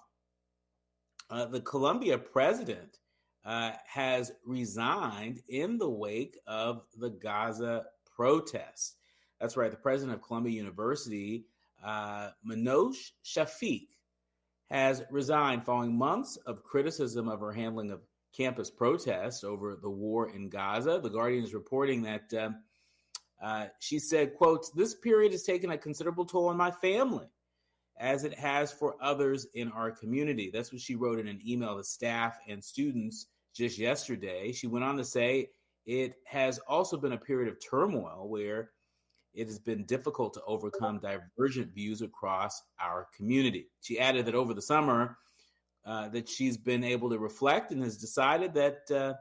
the Colombia president has resigned in the wake of the Gaza protests. That's right. The president of Columbia University, Manoj Shafiq, has resigned following months of criticism of her handling of campus protests over the war in Gaza. The Guardian is reporting that she said, quote, "This period has taken a considerable toll on my family, as it has for others in our community." That's what she wrote in an email to staff and students just yesterday. She went on to say, "It has also been a period of turmoil where it has been difficult to overcome divergent views across our community." She added that over the summer, that she's been able to reflect and has decided that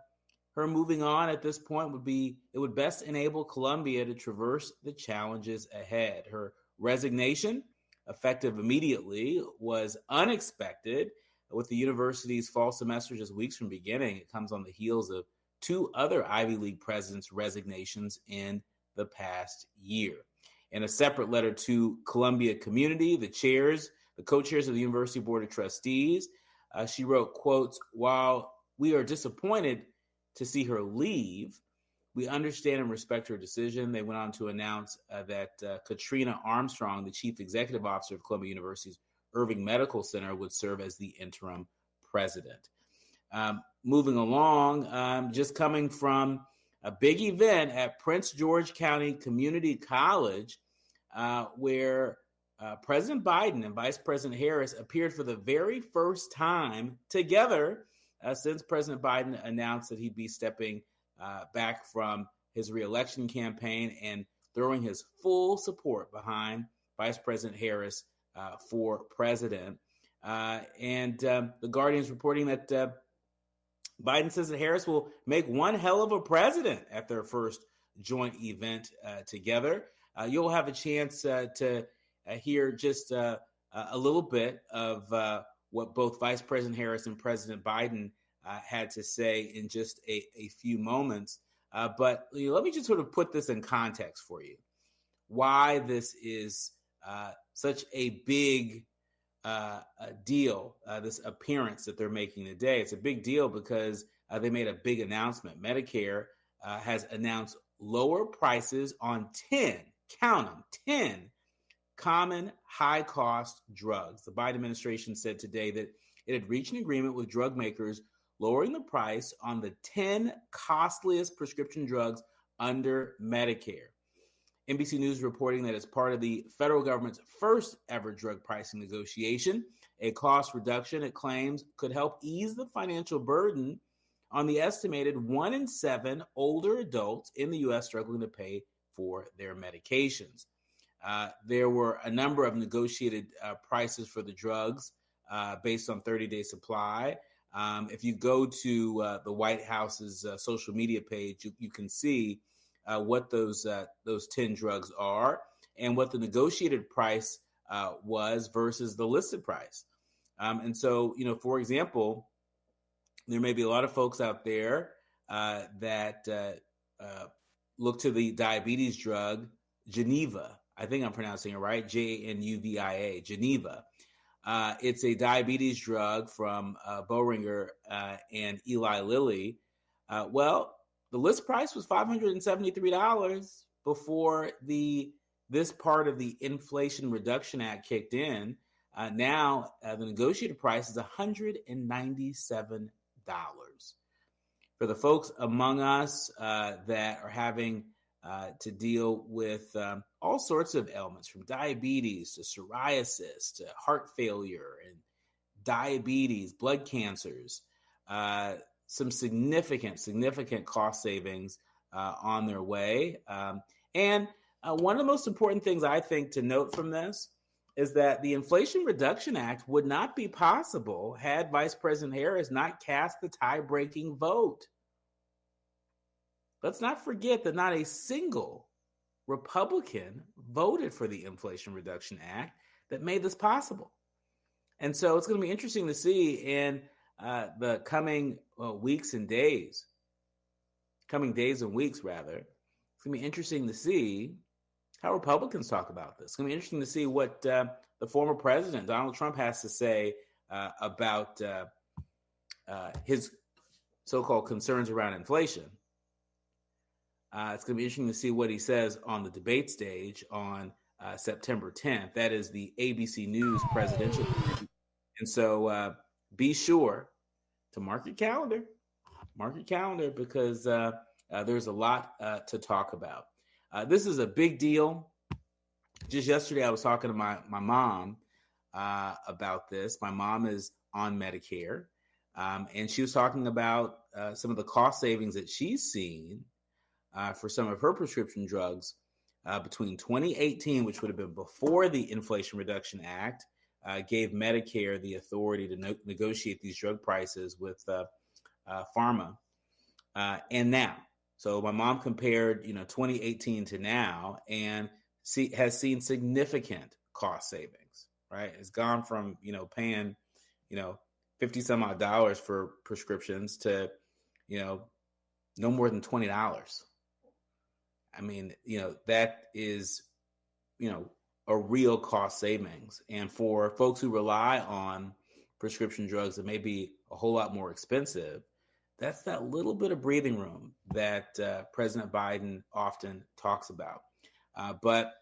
her moving on at this point would best enable Columbia to traverse the challenges ahead. Her resignation, effective immediately, was unexpected. With the university's fall semester just weeks from beginning, it comes on the heels of 2 other Ivy League presidents' resignations in the past year. In a separate letter to Columbia community, the co-chairs of the University Board of Trustees, she wrote, quote, "While we are disappointed to see her leave, we understand and respect her decision." They went on to announce that Katrina Armstrong, the chief executive officer of Columbia University's Irving Medical Center, would serve as the interim president. Moving along, just coming from a big event at Prince George County Community College, where President Biden and Vice President Harris appeared for the very first time together since President Biden announced that he'd be stepping back from his reelection campaign and throwing his full support behind Vice President Harris for president. And the Guardian's reporting that Biden says that Harris will make one hell of a president at their first joint event together. You'll have a chance to hear just a little bit of what both Vice President Harris and President Biden had to say in just a few moments. But let me just sort of put this in context for you, why this is such a big deal, this appearance that they're making today. It's a big deal because they made a big announcement. Medicare has announced lower prices on 10, count them, 10 common high-cost drugs. The Biden administration said today that it had reached an agreement with drug makers lowering the price on the 10 costliest prescription drugs under Medicare. NBC News reporting that as part of the federal government's first ever drug pricing negotiation, a cost reduction, it claims, could help ease the financial burden on the estimated 1 in 7 older adults in the U.S. struggling to pay for their medications. There were a number of negotiated prices for the drugs based on 30-day supply. If you go to the White House's social media page, you can see what those 10 drugs are and what the negotiated price was versus the listed price. And so, for example, there may be a lot of folks out there that look to the diabetes drug Geneva. I think I'm pronouncing it right, Januvia, Geneva. It's a diabetes drug from Boehringer and Eli Lilly. Well, the list price was $573 before this part of the Inflation Reduction Act kicked in. Now, the negotiated price is $197. For the folks among us that are having to deal with all sorts of ailments, from diabetes to psoriasis to heart failure and diabetes, blood cancers, some significant cost savings on their way. And one of the most important things I think to note from this is that the Inflation Reduction Act would not be possible had Vice President Harris not cast the tie-breaking vote. Let's not forget that not a single Republican voted for the Inflation Reduction Act that made this possible. And so it's going to be interesting to see in the coming weeks and days, coming days and weeks, rather. It's going to be interesting to see how Republicans talk about this. It's going to be interesting to see what the former president, Donald Trump, has to say about his so-called concerns around inflation. It's going to be interesting to see what he says on the debate stage on September 10th. That is the ABC News presidential debate. And so be sure to mark your calendar. Mark your calendar because there's a lot to talk about. This is a big deal. Just yesterday, I was talking to my mom about this. My mom is on Medicare, and she was talking about some of the cost savings that she's seen for some of her prescription drugs between 2018, which would have been before the Inflation Reduction Act, gave Medicare the authority to negotiate these drug prices with pharma, and now. So my mom compared, 2018 to now, and has seen significant cost savings. Right, it's gone from paying $50 some odd for prescriptions to no more than $20. I mean, that is a real cost savings, and for folks who rely on prescription drugs that may be a whole lot more expensive, that's that little bit of breathing room that President Biden often talks about. But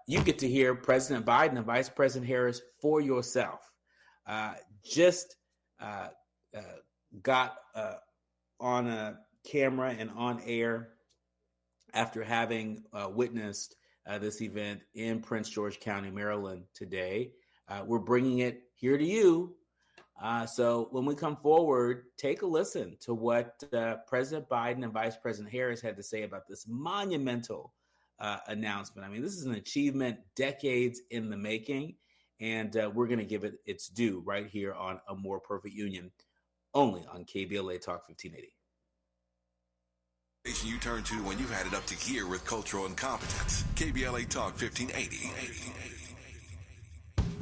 you get to hear President Biden and Vice President Harris for yourself. Just got on a camera and on air after having witnessed this event in Prince George County, Maryland today. We're bringing it here to you. So when we come forward, take a listen to what President Biden and Vice President Harris had to say about this monumental announcement. I mean, this is an achievement decades in the making, and we're going to give it its due right here on A More Perfect Union, only on KBLA Talk 1580. You turn to when you've had it up to here with cultural incompetence. KBLA Talk 1580.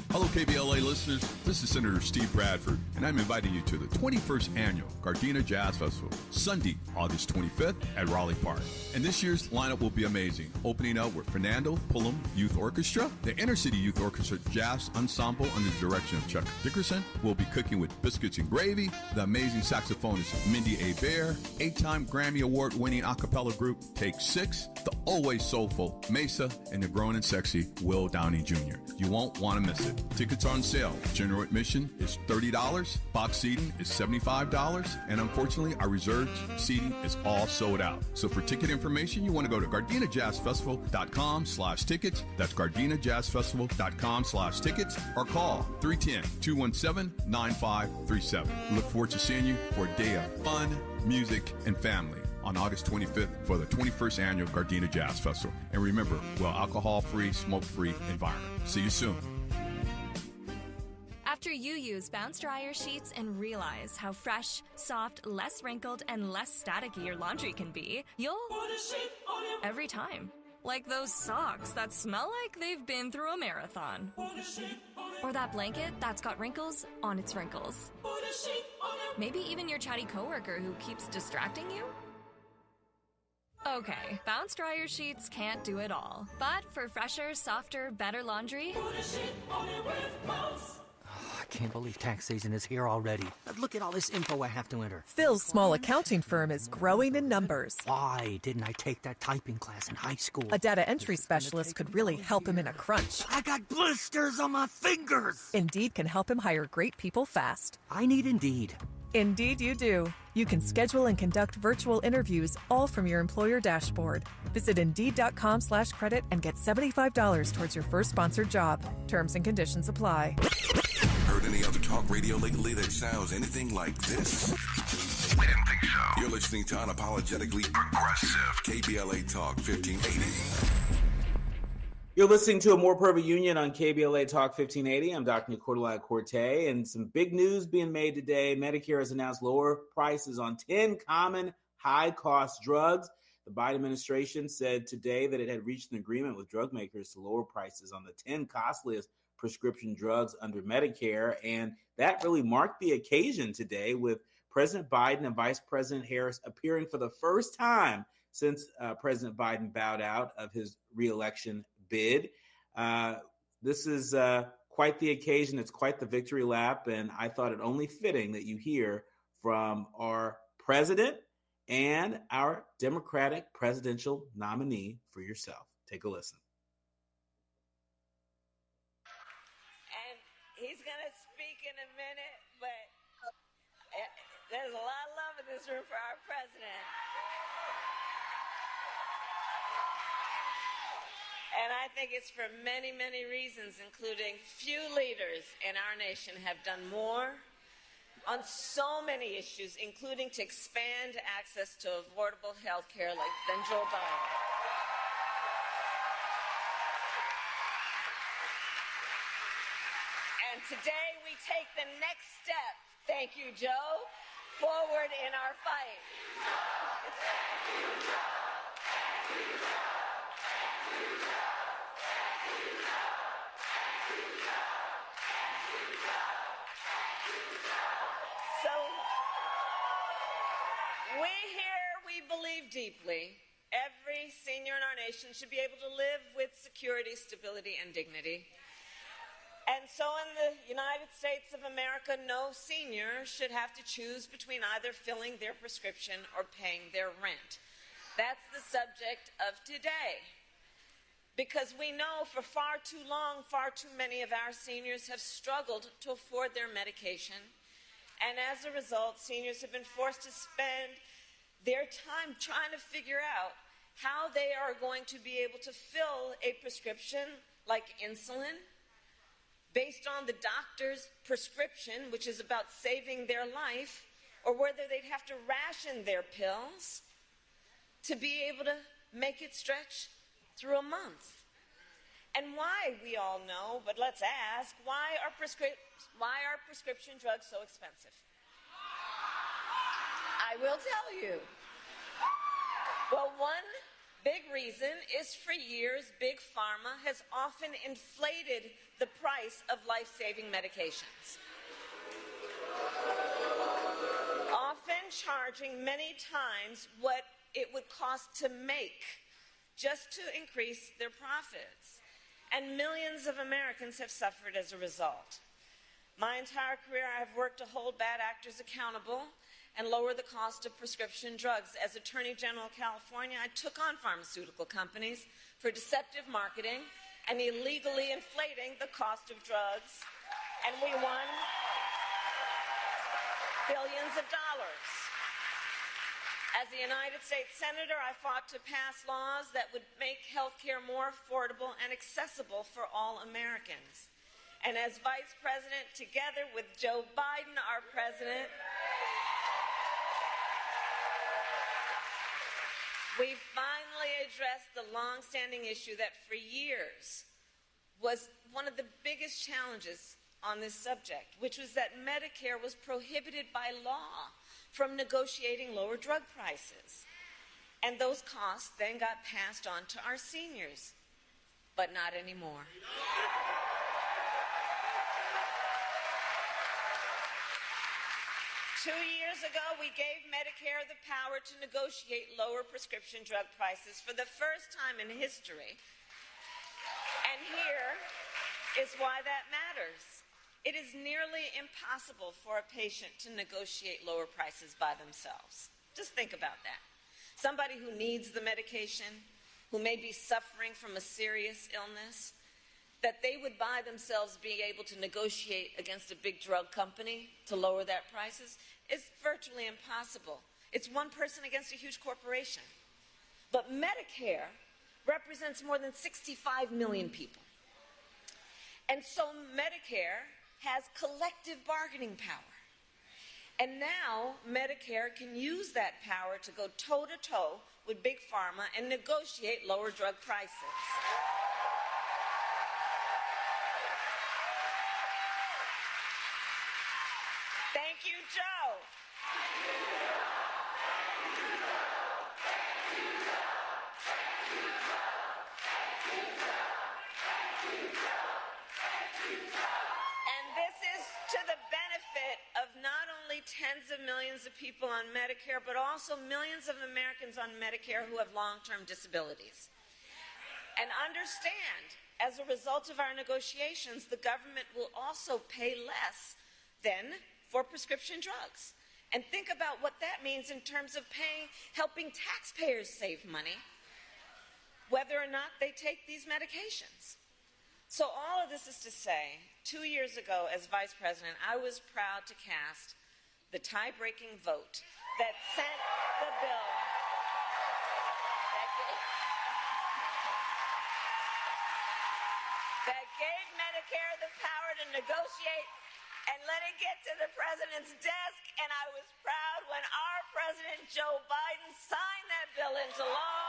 Hello, KBLA listeners. This is Senator Steve Bradford, and I'm inviting you to the 21st Annual Gardena Jazz Festival, Sunday, August 25th at Raleigh Park. And this year's lineup will be amazing, opening up with Fernando Pullum Youth Orchestra. The Inner City Youth Orchestra Jazz Ensemble under the direction of Chuck Dickerson will be cooking with biscuits and gravy. The amazing saxophonist Mindy A. Bear, 8-time Grammy Award-winning a cappella group Take 6, the always soulful Mesa, and the grown and sexy Will Downey Jr. You won't want to miss it. Tickets are on sale. General admission is $30. Box seating is $75. And unfortunately, our reserved seating is all sold out. So for ticket information, you want to go to GardenaJazzFestival.com/tickets. That's GardenaJazzFestival.com/tickets. Or call 310-217-9537. Look forward to seeing you for a day of fun, music, and family on August 25th for the 21st Annual Gardena Jazz Festival. And remember, well, alcohol-free, smoke-free environment. See you soon. After you use Bounce Dryer sheets and realize how fresh, soft, less wrinkled, and less staticky your laundry can be, you'll put a sheet on it every time. Like those socks that smell like they've been through a marathon. Put a sheet on it. Or that blanket that's got wrinkles on its wrinkles. Put a sheet on it. Maybe even your chatty coworker who keeps distracting you. Okay, Bounce Dryer sheets can't do it all. But for fresher, softer, better laundry, put a sheet on it with Bounce. I can't believe tax season is here already. Look at all this info I have to enter. Phil's small accounting firm is growing in numbers. Why didn't I take that typing class in high school? A data entry specialist could really help him in a crunch. I got blisters on my fingers. Indeed can help him hire great people fast. I need Indeed. Indeed you do. You can schedule and conduct virtual interviews all from your employer dashboard. Visit Indeed.com/credit and get $75 towards your first sponsored job. Terms and conditions apply. Heard any other talk radio lately that sounds anything like this? Didn't think so. You're listening to Unapologetically Progressive, KBLA Talk 1580. You're listening to A More Perfect Union on KBLA Talk 1580. I'm Dr. Nicola Corte, and some big news being made today. Medicare has announced lower prices on 10 common high-cost drugs. The Biden administration said today that it had reached an agreement with drug makers to lower prices on the 10 costliest prescription drugs under Medicare, and that really marked the occasion today with President Biden and Vice President Harris appearing for the first time since President Biden bowed out of his reelection bid. This is quite the occasion. It's quite the victory lap, and I thought it only fitting that you hear from our president and our Democratic presidential nominee for yourself. Take a listen. And he's going to speak in a minute, but there's a lot of love in this room for our president. And I think it's for many, many reasons, including few leaders in our nation have done more on so many issues, including to expand access to affordable health care than Joe Biden. And today we take the next step, thank you, Joe, forward in our fight. So we believe deeply every senior in our nation should be able to live with security, stability, and dignity. And so in the United States of America, no senior should have to choose between either filling their prescription or paying their rent. That's the subject of today. Because we know for far too long, far too many of our seniors have struggled to afford their medication. And as a result, seniors have been forced to spend their time trying to figure out how they are going to be able to fill a prescription like insulin based on the doctor's prescription, which is about saving their life, or whether they'd have to ration their pills to be able to make it stretch through a month. And why, we all know, but let's ask, why are prescription drugs so expensive? I will tell you. Well, one big reason is for years, Big Pharma has often inflated the price of life-saving medications, often charging many times what it would cost to make just to increase their profits. And millions of Americans have suffered as a result. My entire career, I have worked to hold bad actors accountable and lower the cost of prescription drugs. As Attorney General of California, I took on pharmaceutical companies for deceptive marketing and illegally inflating the cost of drugs, and we won billions of dollars. As a United States Senator, I fought to pass laws that would make health care more affordable and accessible for all Americans. And as Vice President, together with Joe Biden, our president, we finally addressed the long-standing issue that for years was one of the biggest challenges on this subject, which was that Medicare was prohibited by law from negotiating lower drug prices. And those costs then got passed on to our seniors, but not anymore. 2 years ago, we gave Medicare the power to negotiate lower prescription drug prices for the first time in history. And here is why that matters. It is nearly impossible for a patient to negotiate lower prices by themselves. Just think about that. Somebody who needs the medication, who may be suffering from a serious illness, that they would by themselves be able to negotiate against a big drug company to lower their prices is virtually impossible. It's one person against a huge corporation. But Medicare represents more than 65 million people. And so Medicare has collective bargaining power. And now Medicare can use that power to go toe-to-toe with Big Pharma and negotiate lower drug prices. Thank you, Joe. And this is to the benefit of not only tens of millions millions of people on Medicare, but also millions of Americans on Medicare who have long-term disabilities. And understand, as a result of our negotiations, the government will also pay less than for prescription drugs. And think about what that means in terms of helping taxpayers save money, whether or not they take these medications. So all of this is to say, 2 years ago as Vice President, I was proud to cast the tie-breaking vote that sent the bill that gave Medicare the power to negotiate and let it get to the president's desk. And I was proud when our President Joe Biden signed that bill into law.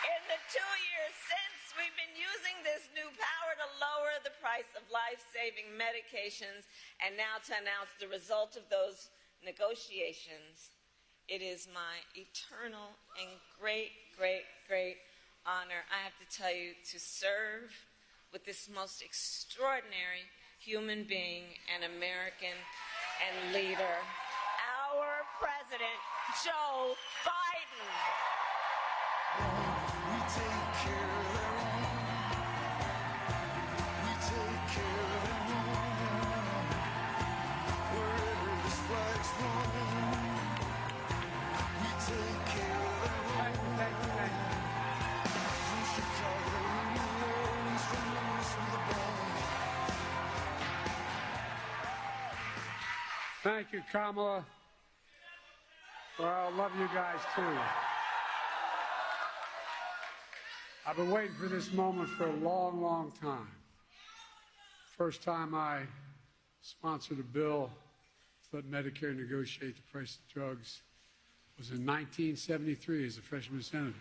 In the 2 years since, we've been using this new power to lower the price of life-saving medications, and now to announce the result of those negotiations. It is my eternal and great, great, great honor, I have to tell you, to serve with this most extraordinary human being and American and leader, our President, Joe Biden. Thank you, Kamala. Well, I love you guys, too. I've been waiting for this moment for a long, long time. First time I sponsored a bill to let Medicare negotiate the price of drugs was in 1973 as a freshman senator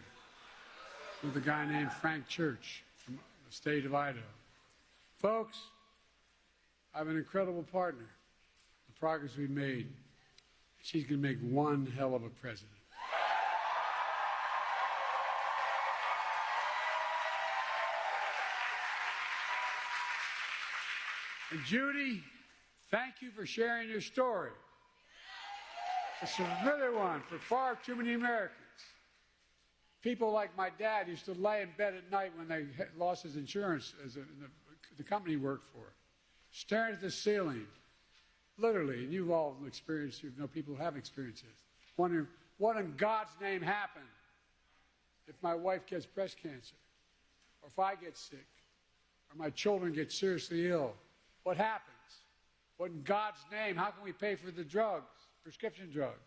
with a guy named Frank Church from the state of Idaho. Folks, I have an incredible partner. The progress we've made, she's going to make one hell of a president. And Judy, thank you for sharing your story. It's a familiar one for far too many Americans. People like my dad used to lay in bed at night when they lost his insurance as the company he worked for, staring at the ceiling, literally, and you've all experienced, you know people who have experienced this, wondering what in God's name happened if my wife gets breast cancer, or if I get sick, or my children get seriously ill. What happens? What in God's name, how can we pay for the drugs, prescription drugs?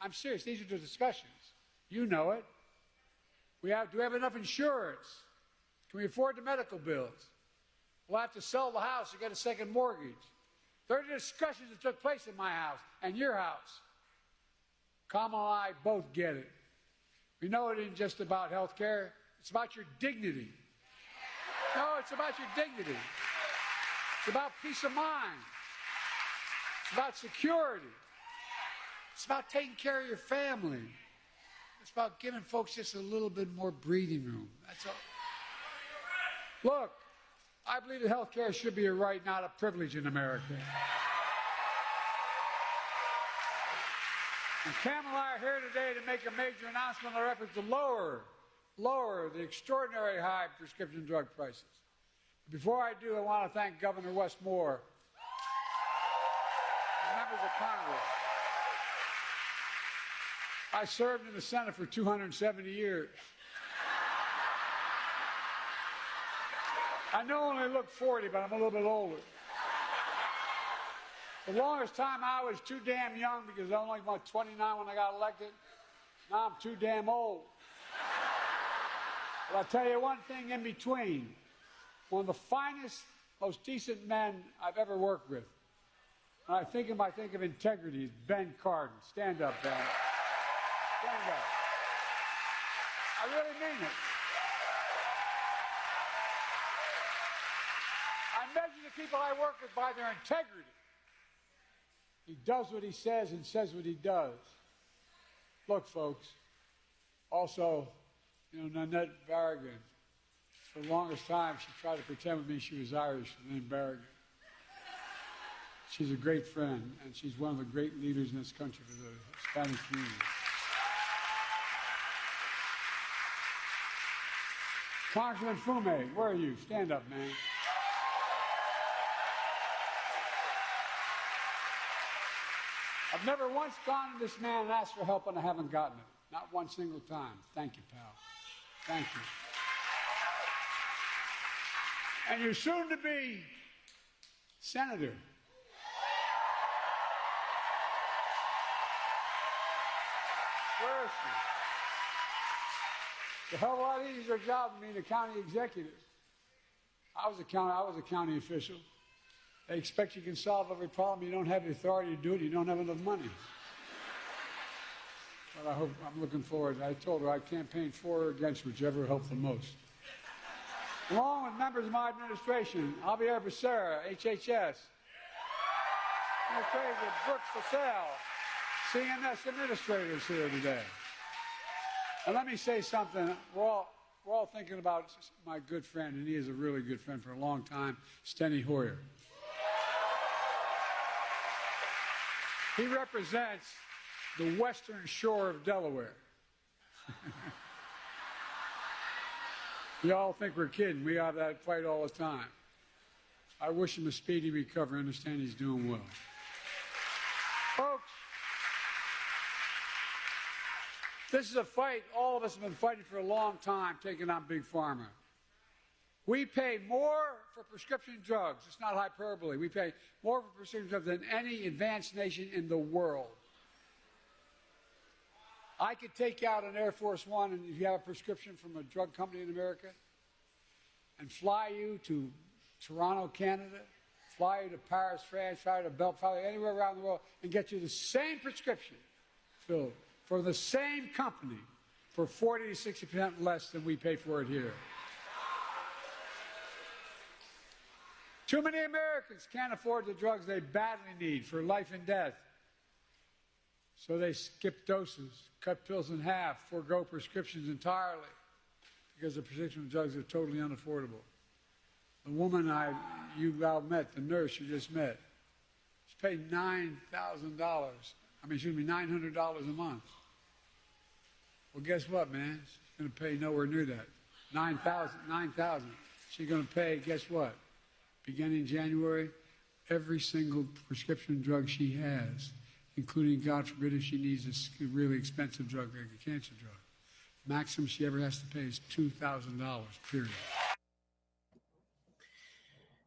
I'm serious, these are the discussions. You know it. Do we have enough insurance? Can we afford the medical bills? We'll have to sell the house to get a second mortgage. There are discussions that took place in my house and your house. Kamala and I both get it. We know it isn't just about health care. It's about your dignity. No, it's about your dignity. It's about peace of mind. It's about security. It's about taking care of your family. It's about giving folks just a little bit more breathing room. That's all. Look, I believe that health care should be a right, not a privilege in America. And Kamala and I are here today to make a major announcement on our efforts to lower the extraordinary high prescription drug prices. Before I do, I want to thank Governor Wes Moore and members of Congress. I served in the Senate for 270 years. I know I only look 40, but I'm a little bit older. The longest time I was too damn young because I was only about 29 when I got elected. Now I'm too damn old. But I'll tell you one thing in between. One of the finest, most decent men I've ever worked with. And I think of integrity is Ben Cardin. Stand up, Ben. Stand up. I really mean it. I measure the people I work with by their integrity. He does what he says and says what he does. Look, folks, also, Nanette Barragan, for the longest time, she tried to pretend with me she was Irish, and then Barragan. She's a great friend, and she's one of the great leaders in this country for the Hispanic community. Congressman Fume, where are you? Stand up, man. I've never once gone to this man and asked for help, and I haven't gotten it. Not one single time. Thank you, pal. Thank you. And you're soon to be senator. Where is she? It's a hell of a lot easier job than being a county executive. I was a county official. They expect you can solve every problem. You don't have the authority to do it. You don't have enough money. But I'm looking forward. I told her I campaigned for or against whichever helped the most. Along with members of my administration, Javier Becerra, HHS, Administrator Brooks LaSalle, CMS administrators here today. And let me say something. We're all thinking about my good friend, and he is a really good friend for a long time, Steny Hoyer. He represents the western shore of Delaware. You all think we're kidding. We have that fight all the time. I wish him a speedy recovery. I understand he's doing well. Folks, this is a fight all of us have been fighting for a long time, taking on Big Pharma. We pay more for prescription drugs. It's not hyperbole. We pay more for prescription drugs than any advanced nation in the world. I could take out an Air Force One, and if you have a prescription from a drug company in America, and fly you to Toronto, Canada, fly you to Paris, France, fly you to Belgium, fly you anywhere around the world, and get you the same prescription filled for the same company for 40 to 60% less than we pay for it here. Too many Americans can't afford the drugs they badly need for life and death. So they skip doses, cut pills in half, forego prescriptions entirely because the prescription drugs are totally unaffordable. The woman you all met, the nurse you just met, she's paid $900 a month. Well, guess what, man? She's going to pay nowhere near that. $9,000. She's going to pay, guess what? Beginning January, every single prescription drug she has, including, God forbid, if she needs a really expensive drug like a cancer drug. Maximum she ever has to pay is $2,000, period.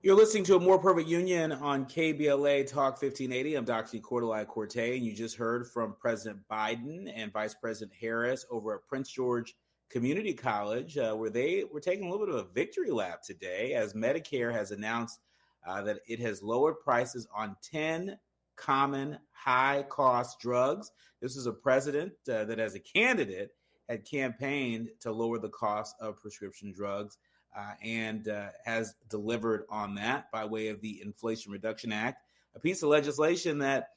You're listening to A More Perfect Union on KBLA Talk 1580. I'm Dr. Cordelai Corte, and you just heard from President Biden and Vice President Harris over at Prince George Community College, where they were taking a little bit of a victory lap today as Medicare has announced that it has lowered prices on 10 common high-cost drugs. This is a president that, as a candidate, had campaigned to lower the cost of prescription drugs and has delivered on that by way of the Inflation Reduction Act, a piece of legislation that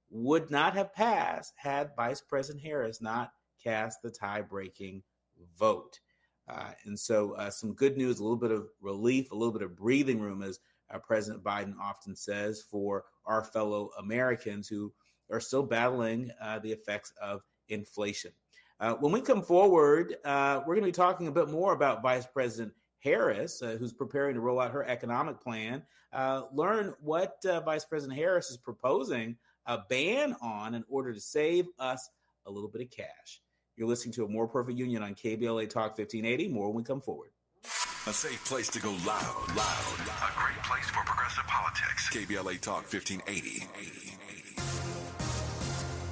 would not have passed had Vice President Harris not cast the tie-breaking vote. And so some good news, a little bit of relief, a little bit of breathing room, as President Biden often says, for our fellow Americans who are still battling the effects of inflation. When we come forward, we're going to be talking a bit more about Vice President Harris, who's preparing to roll out her economic plan. Learn what Vice President Harris is proposing a ban on in order to save us a little bit of cash. You're listening to A More Perfect Union on KBLA Talk 1580. More when we come forward. A safe place to go loud. A great place for progressive politics. KBLA Talk 1580.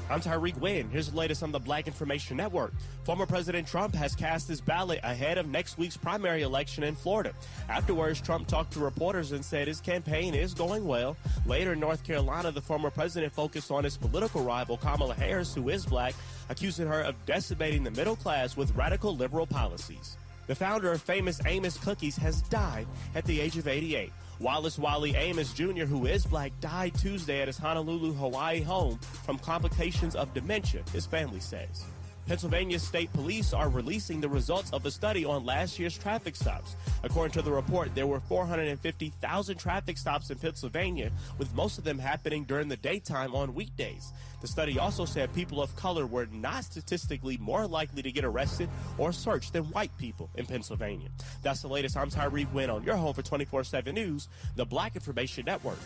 I'm Tyreek Wynn. Here's the latest on the Black Information Network. Former President Trump has cast his ballot ahead of next week's primary election in Florida. Afterwards, Trump talked to reporters and said his campaign is going well. Later in North Carolina, the former president focused on his political rival, Kamala Harris, who is black, accusing her of decimating the middle class with radical liberal policies. The founder of famous Amos Cookies has died at the age of 88. Wallace Wally Amos Jr., who is black, died Tuesday at his Honolulu, Hawaii home from complications of dementia, his family says. Pennsylvania State Police are releasing the results of a study on last year's traffic stops. According to the report, there were 450,000 traffic stops in Pennsylvania, with most of them happening during the daytime on weekdays. The study also said people of color were not statistically more likely to get arrested or searched than white people in Pennsylvania. That's the latest. I'm Tyreek Wynn on your home for 24/7 News, the Black Information Network.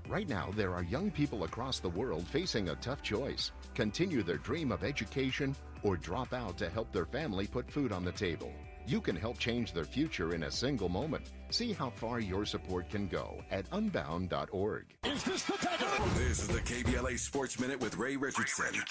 Right now, there are young people across the world facing a tough choice. Continue their dream of education or drop out to help their family put food on the table. You can help change their future in a single moment. See how far your support can go at unbound.org. This is the KBLA Sports Minute with Ray Richardson.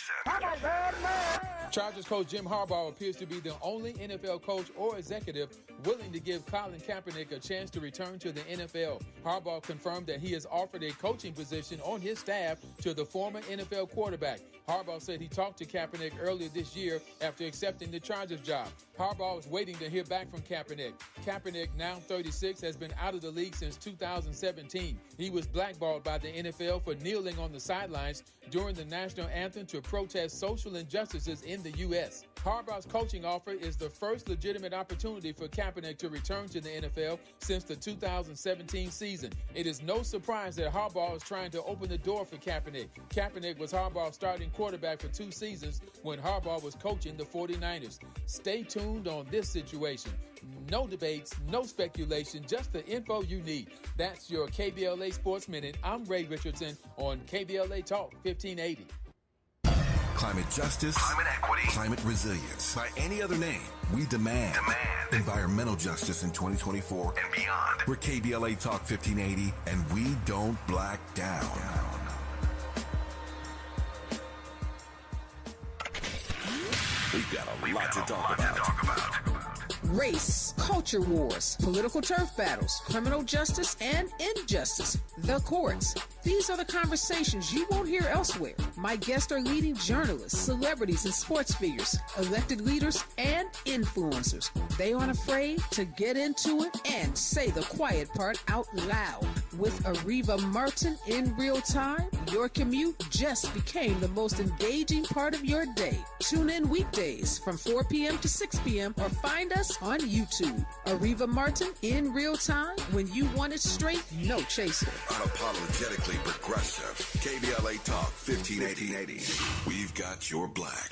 Chargers coach Jim Harbaugh appears to be the only NFL coach or executive willing to give Colin Kaepernick a chance to return to the NFL. Harbaugh confirmed that he has offered a coaching position on his staff to the former NFL quarterback. Harbaugh said he talked to Kaepernick earlier this year after accepting the Chargers job. Harbaugh is waiting to hear back from Kaepernick. Kaepernick, now 36, has been out of the league since 2017. He was blackballed by the NFL for kneeling on the sidelines during the national anthem to protest social injustices in the U.S. Harbaugh's coaching offer is the first legitimate opportunity for Kaepernick to return to the NFL since the 2017 season. It is no surprise that Harbaugh is trying to open the door for Kaepernick. Kaepernick was Harbaugh's starting quarterback for 2 seasons when Harbaugh was coaching the 49ers. Stay tuned on this situation. No debates, no speculation, just the info you need. That's your KBLA Sports Minute. I'm Ray Richardson on KBLA Talk 1580. Climate justice, climate equity, climate resilience. By any other name, we demand environmental justice in 2024 and beyond. We're KBLA Talk 1580, and we don't black down. We've got a lot to talk about. Race, culture wars, political turf battles, criminal justice, and injustice. The courts. These are the conversations you won't hear elsewhere. My guests are leading journalists, celebrities, and sports figures, elected leaders, and influencers. They aren't afraid to get into it and say the quiet part out loud. With Ariva Martin in real time, your commute just became the most engaging part of your day. Tune in weekdays from 4 p.m. to 6 p.m. or find us on YouTube. Ariva Martin in real time, when you want it straight, no chaser. Unapologetically progressive. KBLA Talk 1580. We've got your black.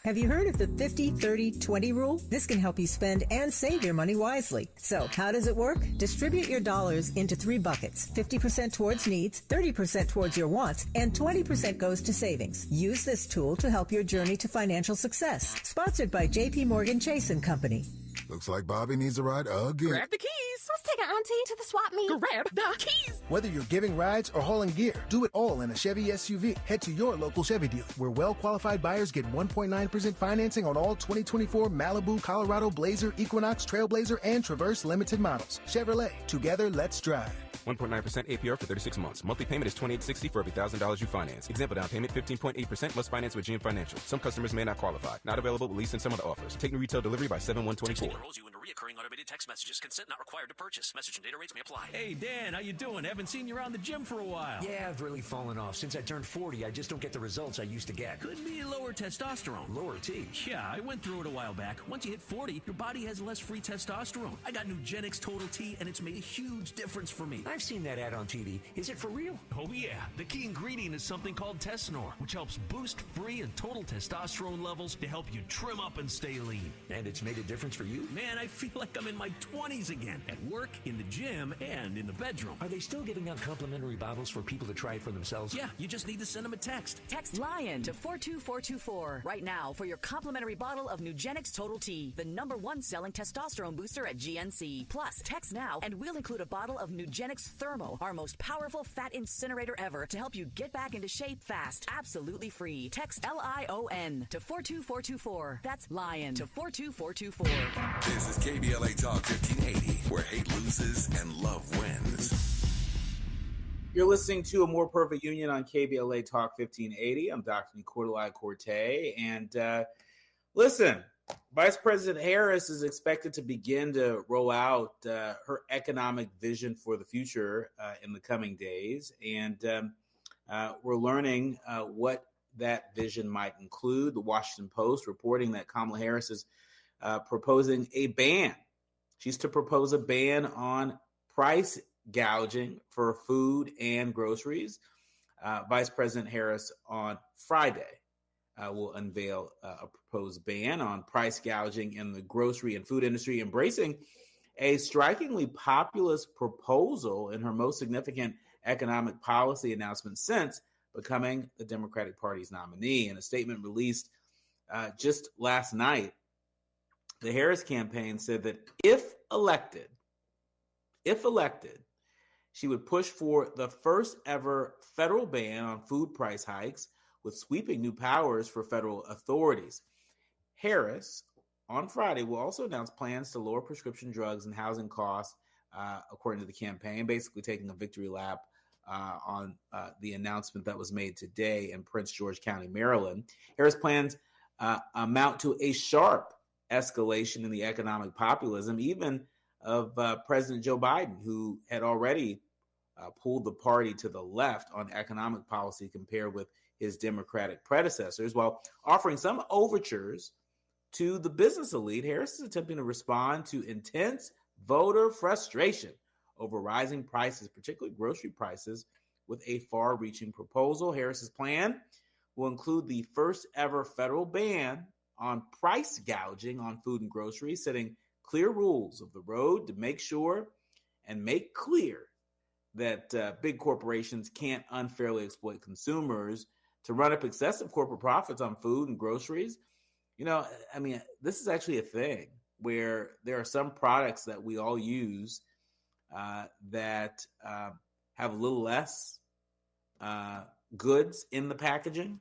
Have you heard of the 50-30-20 rule? This can help you spend and save your money wisely. So, how does it work? Distribute your dollars into 3 buckets. 50% towards needs, 30% towards your wants, and 20% goes to savings. Use this tool to help your journey to financial success. Sponsored by J.P. Morgan Chase & Company. Looks like Bobby needs a ride again. Grab the keys. Let's take our auntie to the swap meet. Grab the keys. Whether you're giving rides or hauling gear, do it all in a Chevy SUV. Head to your local Chevy dealer, where well-qualified buyers get 1.9% financing on all 2024 Malibu, Colorado, Blazer, Equinox, Trailblazer, and Traverse limited models. Chevrolet, together, let's drive. 1.9% APR for 36 months. Monthly payment is $28.60 for every $1,000 you finance. Example down payment 15.8% must finance with GM Financial. Some customers may not qualify. Not available with lease and some other offers. Take new retail delivery by 7/1/24. Enrolls you into recurring automated text messages. Consent not required to purchase. Message and data rates may apply. Hey, Dan, how you doing? Haven't seen you around the gym for a while. Yeah, I've really fallen off. Since I turned 40, I just don't get the results I used to get. Could be lower testosterone. Lower T? Yeah, I went through it a while back. Once you hit 40, your body has less free testosterone. I got Nugenix Total T, and it's made a huge difference for me. I've seen that ad on TV. Is it for real? Oh, yeah. The key ingredient is something called Tesnor, which helps boost free and total testosterone levels to help you trim up and stay lean. And it's made a difference for you? Man, I feel like I'm in my 20s again. At work, in the gym, and in the bedroom. Are they still giving out complimentary bottles for people to try it for themselves? Yeah, you just need to send them a text. Text LION to 42424 right now for your complimentary bottle of Nugenix Total T, the #1 selling testosterone booster at GNC. Plus, text now and we'll include a bottle of Nugenix Thermo, our most powerful fat incinerator ever, to help you get back into shape fast. Absolutely free. Text LION to 42424. That's LION to 42424. This is KBLA Talk 1580, where hate loses and love wins. You're listening to A More Perfect Union on KBLA Talk 1580. I'm Dr. Nicolai Corte. And listen, Vice President Harris is expected to begin to roll out her economic vision for the future in the coming days. And we're learning what that vision might include. The Washington Post reporting that Kamala Harris is proposing a ban. She's to propose a ban on price gouging for food and groceries. Vice President Harris on Friday will unveil a proposed ban on price gouging in the grocery and food industry, embracing a strikingly populist proposal in her most significant economic policy announcement since becoming the Democratic Party's nominee. In a statement released just last night, the Harris campaign said that if elected, she would push for the first ever federal ban on food price hikes with sweeping new powers for federal authorities. Harris, on Friday, will also announce plans to lower prescription drugs and housing costs, according to the campaign, basically taking a victory lap on the announcement that was made today in Prince George County, Maryland. Harris' plans amount to a sharp escalation in the economic populism, even of President Joe Biden, who had already pulled the party to the left on economic policy compared with his Democratic predecessors, while offering some overtures to the business elite. Harris is attempting to respond to intense voter frustration over rising prices, particularly grocery prices, with a far-reaching proposal. Harris's plan will include the first ever federal ban on price gouging on food and groceries, setting clear rules of the road to make sure and make clear that big corporations can't unfairly exploit consumers to run up excessive corporate profits on food and groceries. You know, I mean, this is actually a thing where there are some products that we all use that have a little less goods in the packaging.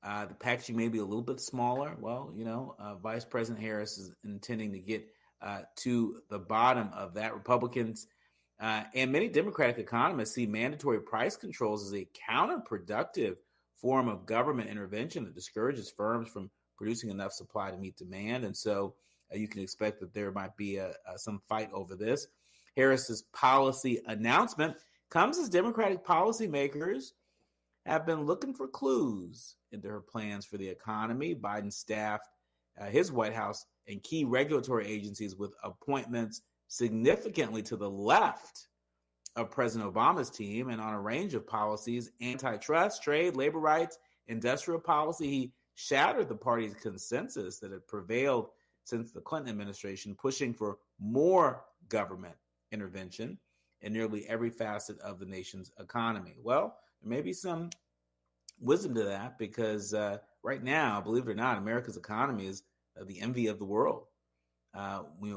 The packaging may be a little bit smaller. Well, you know, Vice President Harris is intending to get to the bottom of that. Republicans and many Democratic economists see mandatory price controls as a counterproductive form of government intervention that discourages firms from producing enough supply to meet demand. And so you can expect that there might be some fight over this. Harris's policy announcement comes as Democratic policymakers have been looking for clues into her plans for the economy. Biden staffed his White House and key regulatory agencies with appointments significantly to the left of President Obama's team and on a range of policies: antitrust, trade, labor rights, industrial policy. He shattered the party's consensus that had prevailed since the Clinton administration, pushing for more government intervention in nearly every facet of the nation's economy. Well, there may be some wisdom to that because right now, believe it or not, America's economy is the envy of the world.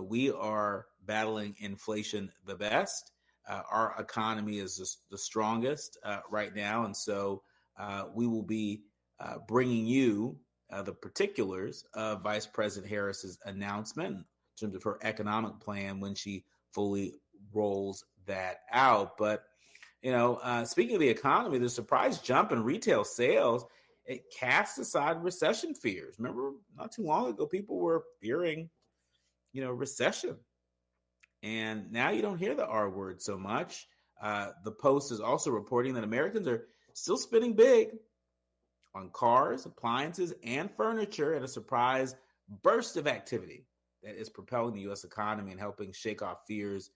We are battling inflation the best. Our economy is the strongest right now. And so we will be bringing you the particulars of Vice President Harris's announcement in terms of her economic plan when she fully rolls that out. But, you know, speaking of the economy, the surprise jump in retail sales, it casts aside recession fears. Remember, not too long ago, people were fearing, recession. And now you don't hear the R word so much. The Post is also reporting that Americans are still spending big on cars, appliances, and furniture at a surprise burst of activity that is propelling the U.S. economy and helping shake off fears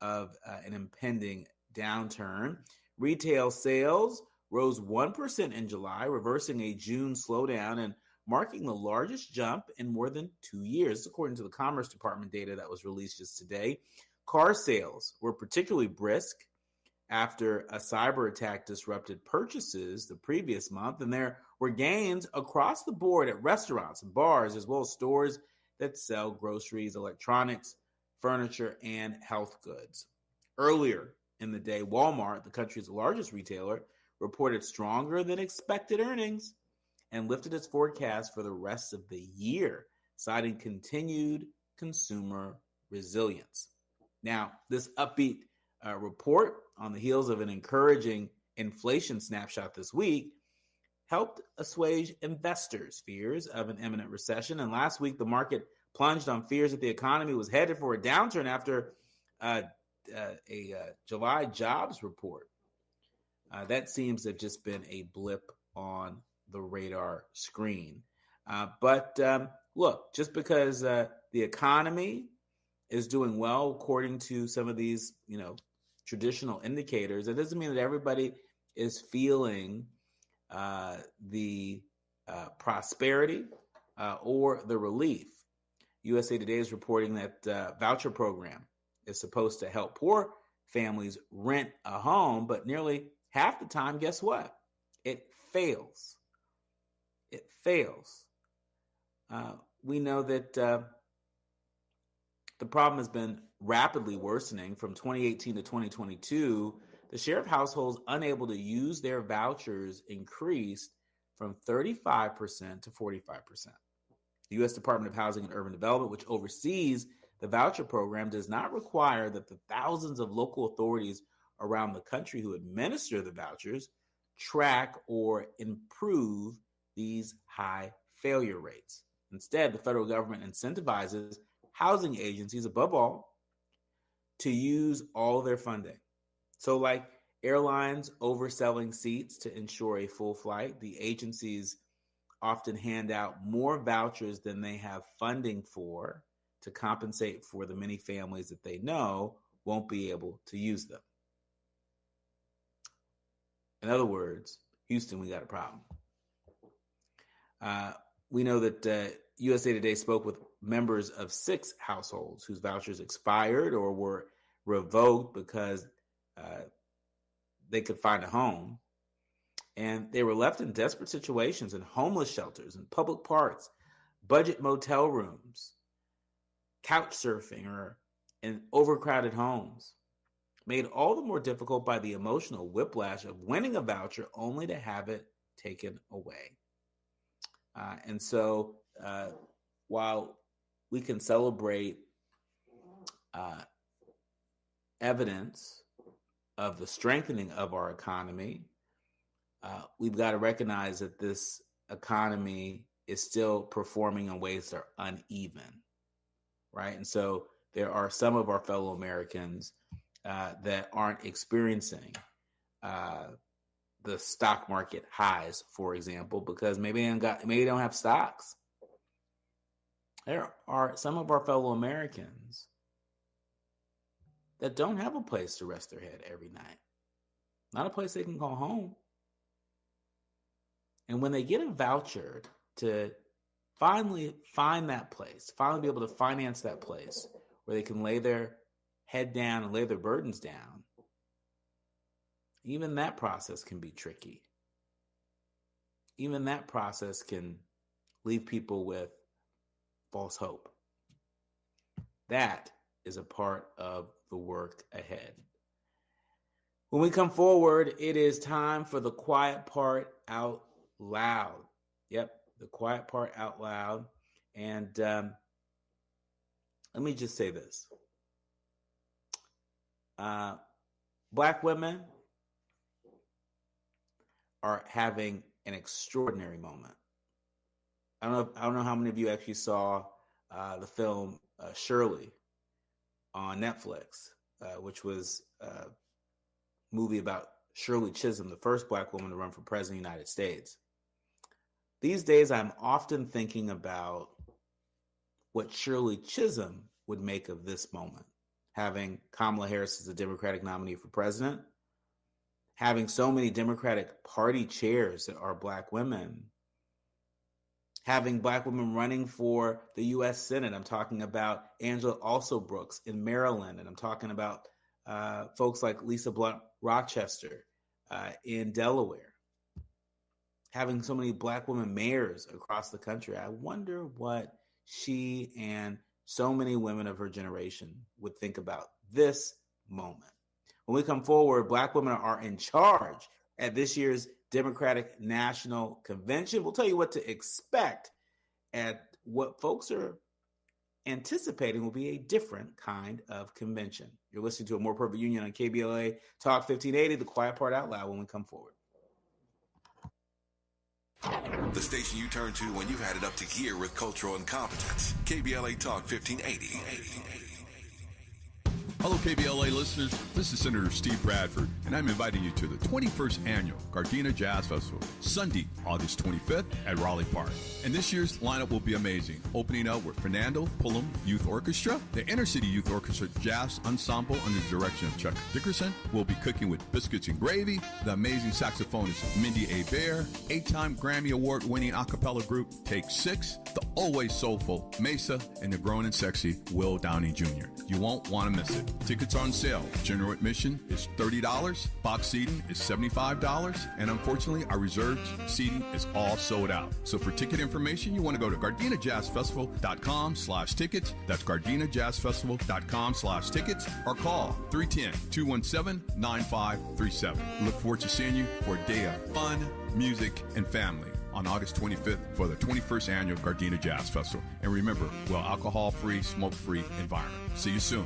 of an impending downturn. Retail sales rose 1% in July, reversing a June slowdown and marking the largest jump in more than 2 years, according to the Commerce Department data that was released just today. Car sales were particularly brisk after a cyber attack disrupted purchases the previous month, and there were gains across the board at restaurants and bars, as well as stores that sell groceries, electronics, furniture, and health goods. Earlier in the day, Walmart, the country's largest retailer, reported stronger than expected earnings and lifted its forecast for the rest of the year, citing continued consumer resilience. Now, this upbeat report on the heels of an encouraging inflation snapshot this week helped assuage investors' fears of an imminent recession. And last week, the market plunged on fears that the economy was headed for a downturn after a July jobs report. That seems to have just been a blip on the radar screen. But look, just because the economy is doing well according to some of these, traditional indicators, it doesn't mean that everybody is feeling the prosperity or the relief. USA Today is reporting that voucher program is supposed to help poor families rent a home, but nearly half the time, guess what? It fails. It fails. We know that the problem has been rapidly worsening from 2018 to 2022. The share of households unable to use their vouchers increased from 35% to 45%. The U.S. Department of Housing and Urban Development, which oversees the voucher program, does not require that the thousands of local authorities around the country who administer the vouchers track or improve these high failure rates. Instead, the federal government incentivizes housing agencies, above all, to use all their funding. So like airlines overselling seats to ensure a full flight, the agencies often hand out more vouchers than they have funding for to compensate for the many families that they know won't be able to use them. In other words, Houston, we got a problem. We know that USA Today spoke with members of 6 households whose vouchers expired or were revoked because they could find a home. And they were left in desperate situations in homeless shelters, in public parks, budget motel rooms, couch surfing, or in overcrowded homes, made all the more difficult by the emotional whiplash of winning a voucher only to have it taken away. And so while we can celebrate evidence of the strengthening of our economy, we've got to recognize that this economy is still performing in ways that are uneven, right? And so there are some of our fellow Americans that aren't experiencing the stock market highs, for example, because maybe they don't have stocks. There are some of our fellow Americans that don't have a place to rest their head every night, not a place they can call home. And when they get a voucher to finally find that place, finally be able to finance that place where they can lay their head down and lay their burdens down, even that process can be tricky. Even that process can leave people with false hope. That is a part of the work ahead. When we come forward, it is time for the quiet part out loud. Yep, the quiet part out loud. And let me just say this. Black women are having an extraordinary moment. I don't know how many of you actually saw the film Shirley on Netflix, which was a movie about Shirley Chisholm, the first Black woman to run for president of the United States. These days, I'm often thinking about what Shirley Chisholm would make of this moment, having Kamala Harris as the Democratic nominee for president, having so many Democratic Party chairs that are Black women, having Black women running for the U.S. Senate. I'm talking about Angela Alsobrooks in Maryland, and I'm talking about folks like Lisa Blunt Rochester in Delaware. Having so many Black women mayors across the country, I wonder what she and so many women of her generation would think about this moment. When we come forward, Black women are in charge at this year's Democratic National Convention. We'll tell you what to expect at what folks are anticipating will be a different kind of convention. You're listening to A More Perfect Union on KBLA Talk 1580, the quiet part out loud when we come forward. The station you turn to when you've had it up to gear with cultural incompetence. KBLA Talk 1580. Hello, KBLA listeners. This is Senator Steve Bradford, and I'm inviting you to the 21st Annual Gardena Jazz Festival, Sunday, August 25th at Raleigh Park. And this year's lineup will be amazing, opening up with Fernando Pullum Youth Orchestra, the Inner City Youth Orchestra Jazz Ensemble under the direction of Chuck Dickerson. We'll be cooking with biscuits and gravy, the amazing saxophonist Mindy A. Bear, 8-time Grammy Award-winning a cappella group Take 6, the always soulful Mesa, and the grown and sexy Will Downing Jr. You won't want to miss it. Tickets on sale. General admission is $30. Box seating is $75. And unfortunately, our reserved seating is all sold out. So for ticket information, you want to go to GardenaJazzFestival.com/tickets. That's GardenaJazzFestival.com/tickets. Or call 310-217-9537. Look forward to seeing you for a day of fun, music, and family on August 25th for the 21st Annual Gardena Jazz Festival. And remember, well, alcohol-free, smoke-free environment. See you soon.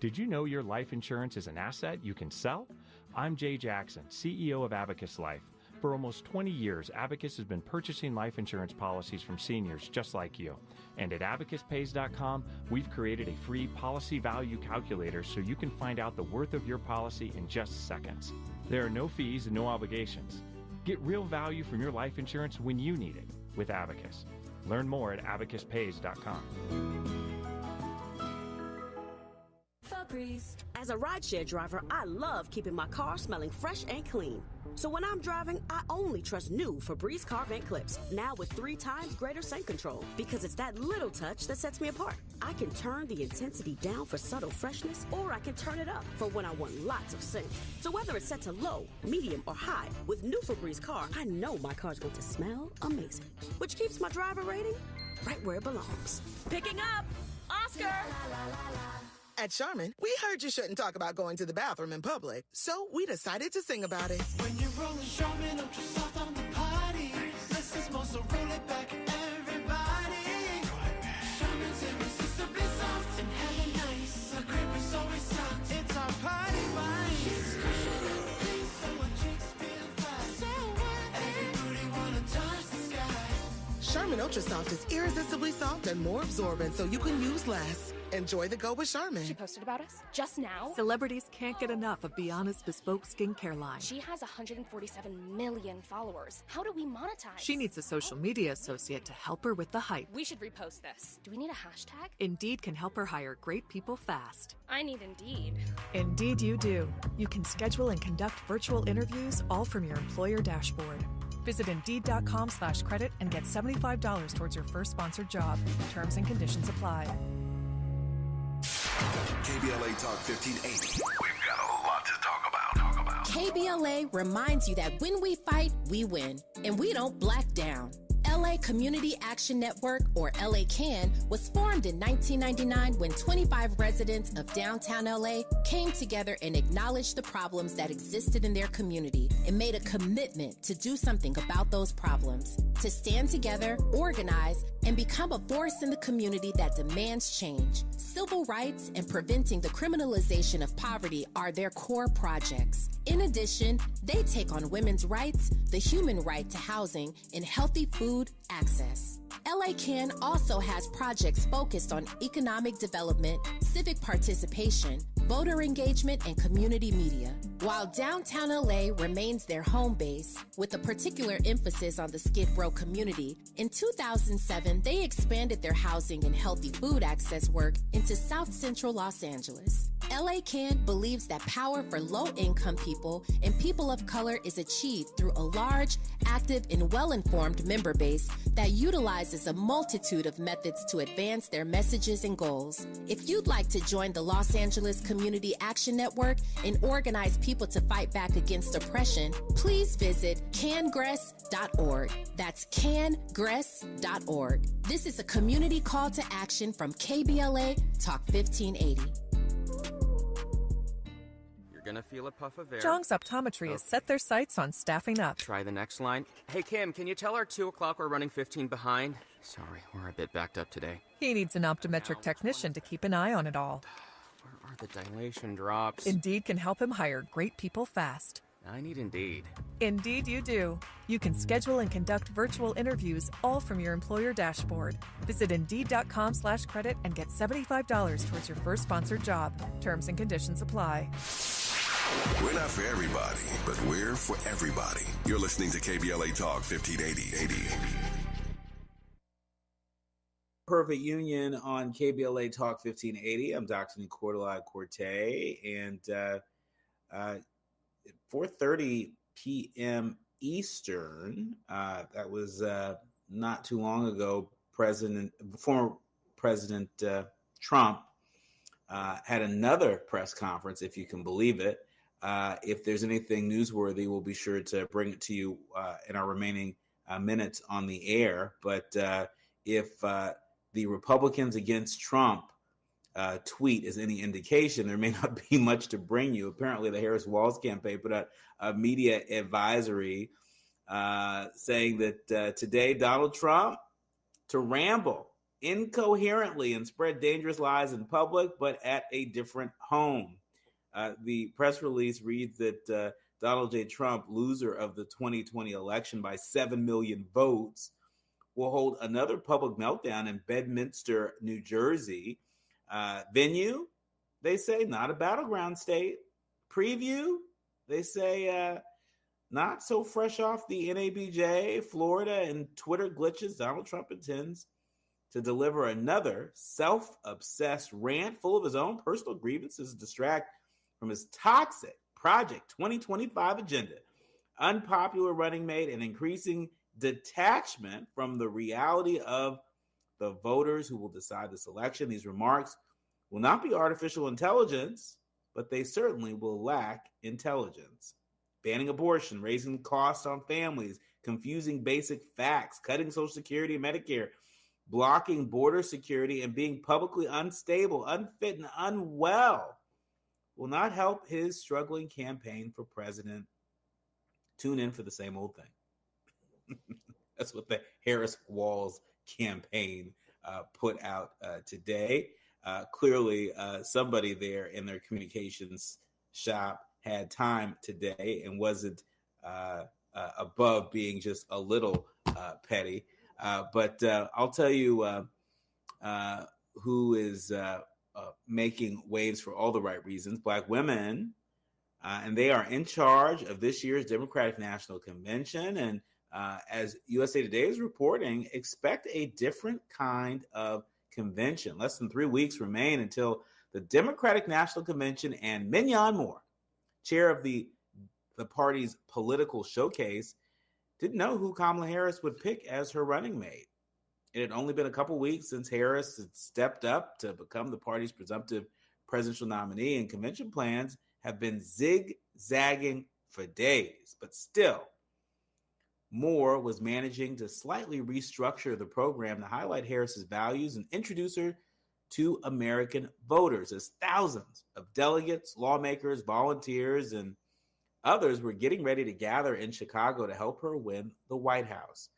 Did you know your life insurance is an asset you can sell? I'm Jay Jackson, CEO of Abacus Life. For almost 20 years, Abacus has been purchasing life insurance policies from seniors just like you. And at abacuspays.com, we've created a free policy value calculator so you can find out the worth of your policy in just seconds. There are no fees and no obligations. Get real value from your life insurance when you need it with Abacus. Learn more at abacuspays.com. As a rideshare driver, I love keeping my car smelling fresh and clean. So when I'm driving, I only trust new Febreze car vent clips, now with 3 times greater scent control, because it's that little touch that sets me apart. I can turn the intensity down for subtle freshness, or I can turn it up for when I want lots of scent. So whether it's set to low, medium, or high, with new Febreze car, I know my car's going to smell amazing, which keeps my driver rating right where it belongs. Picking up, Oscar! At Charmin, we heard you shouldn't talk about going to the bathroom in public, so we decided to sing about it. When you're rolling Charmin Ultra Soft on the party, less is more, so roll it back, everybody. Charmin's irresistibly soft and hella nice. The grip is always soft. It's our party vibe. It's cushioning things so our cheeks feel fine. So what? Every booty wanna touch the sky. Charmin Ultra Soft is irresistibly soft and more absorbent, so you can use less. Enjoy the go with Charmin. She posted about us just now. Celebrities can't get enough of Beyonce's bespoke skincare line. She has 147 million followers. How do we monetize? She needs a social media associate to help her with the hype. We should repost this. Do we need a hashtag? Indeed can help her hire great people fast. I need Indeed. Indeed you do. You can schedule and conduct virtual interviews all from your employer dashboard. Visit Indeed.com/credit and get $75 towards your first sponsored job. Terms and conditions apply. KBLA Talk 1580. We've got a lot to talk about. KBLA reminds you that when we fight, we win, and we don't black down. LA Community Action Network, or LA CAN, was formed in 1999 when 25 residents of downtown LA came together and acknowledged the problems that existed in their community and made a commitment to do something about those problems, to stand together, organize, and become a force in the community that demands change. Civil rights and preventing the criminalization of poverty are their core projects. In addition, they take on women's rights, the human right to housing, and healthy food access. LA CAN also has projects focused on economic development, civic participation, voter engagement, and community media. While downtown LA remains their home base, with a particular emphasis on the Skid Row community, in 2007, they expanded their housing and healthy food access work into South Central Los Angeles. LA CAN believes that power for low-income people and people of color is achieved through a large, active, and well-informed member base that utilizes a multitude of methods to advance their messages and goals. If you'd like to join the Los Angeles Community Action Network and organize people to fight back against oppression, please visit cangress.org. That's cangress.org. This is a community call to action from KBLA Talk 1580. Gonna feel a puff of air. Zhang's Optometry has set their sights on staffing up. Try the next line. Hey, Kim, can you tell our 2 o'clock we're running 15 behind? Sorry, we're a bit backed up today. He needs an optometric technician to keep an eye on it all. Where are the dilation drops? Indeed can help him hire great people fast. I need Indeed. Indeed, you do. You can schedule and conduct virtual interviews all from your employer dashboard. Visit Indeed.com/credit and get $75 towards your first sponsored job. Terms and conditions apply. We're not for everybody, but we're for everybody. You're listening to KBLA Talk 1580. Perfect Union on KBLA Talk 1580. I'm Dr. Nicordelai Corte, and 4:30 p.m. Eastern. That was not too long ago. Former President Trump had another press conference, if you can believe it. If there's anything newsworthy, we'll be sure to bring it to you in our remaining minutes on the air. But if the Republicans against Trump tweet is any indication, there may not be much to bring you. Apparently, the Harris Walls campaign put out a media advisory saying that today Donald Trump to ramble incoherently and spread dangerous lies in public, but at a different home. The press release reads that Donald J. Trump, loser of the 2020 election by 7 million votes, will hold another public meltdown in Bedminster, New Jersey. Venue, they say, not a battleground state. Preview, they say, not so fresh off the NABJ, Florida, and Twitter glitches. Donald Trump intends to deliver another self-obsessed rant full of his own personal grievances to distract from his toxic Project 2025 agenda, unpopular running mate, and increasing detachment from the reality of the voters who will decide this election. These remarks will not be artificial intelligence, but they certainly will lack intelligence. Banning abortion, raising costs on families, confusing basic facts, cutting Social Security and Medicare, blocking border security, and being publicly unstable, unfit, and unwell will not help his struggling campaign for president. Tune in for the same old thing. That's what the Harris Walls campaign put out today. Clearly, somebody there in their communications shop had time today and wasn't above being just a little petty. But I'll tell you who is making waves for all the right reasons. Black women, and they are in charge of this year's Democratic National Convention. And as USA Today is reporting, expect a different kind of convention. Less than 3 weeks remain until the Democratic National Convention, and Mignon Moore, chair of the party's political showcase, didn't know who Kamala Harris would pick as her running mate. It had only been a couple weeks since Harris had stepped up to become the party's presumptive presidential nominee, and convention plans have been zigzagging for days. But still, Moore was managing to slightly restructure the program to highlight Harris's values and introduce her to American voters, as thousands of delegates, lawmakers, volunteers, and others were getting ready to gather in Chicago to help her win the White House.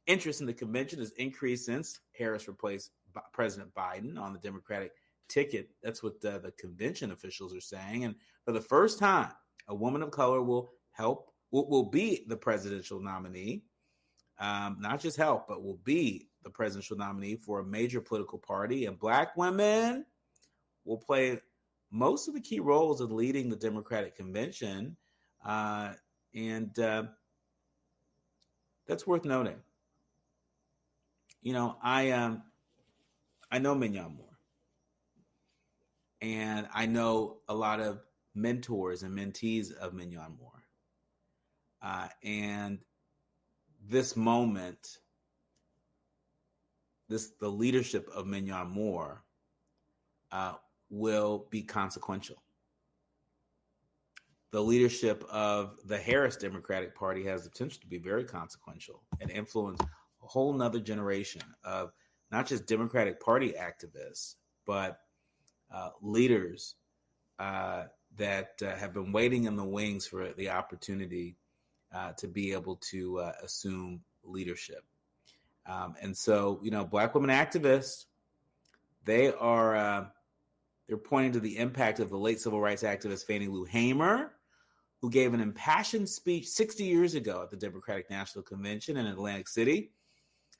Interest in the convention has increased since Harris replaced President Biden on the Democratic ticket. That's what the convention officials are saying. And for the first time, a woman of color will be the presidential nominee. Not just help, but will be the presidential nominee for a major political party. And Black women will play most of the key roles in leading the Democratic convention. And that's worth noting. You know, I know Mignon Moore, and I know a lot of mentors and mentees of Mignon Moore. And this moment, the leadership of Mignon Moore will be consequential. The leadership of the Harris Democratic Party has the potential to be very consequential and influence a whole nother generation of not just Democratic Party activists, but leaders that have been waiting in the wings for the opportunity to be able to assume leadership. And so, you know, Black women activists, they're pointing to the impact of the late civil rights activist Fannie Lou Hamer, who gave an impassioned speech 60 years ago at the Democratic National Convention in Atlantic City,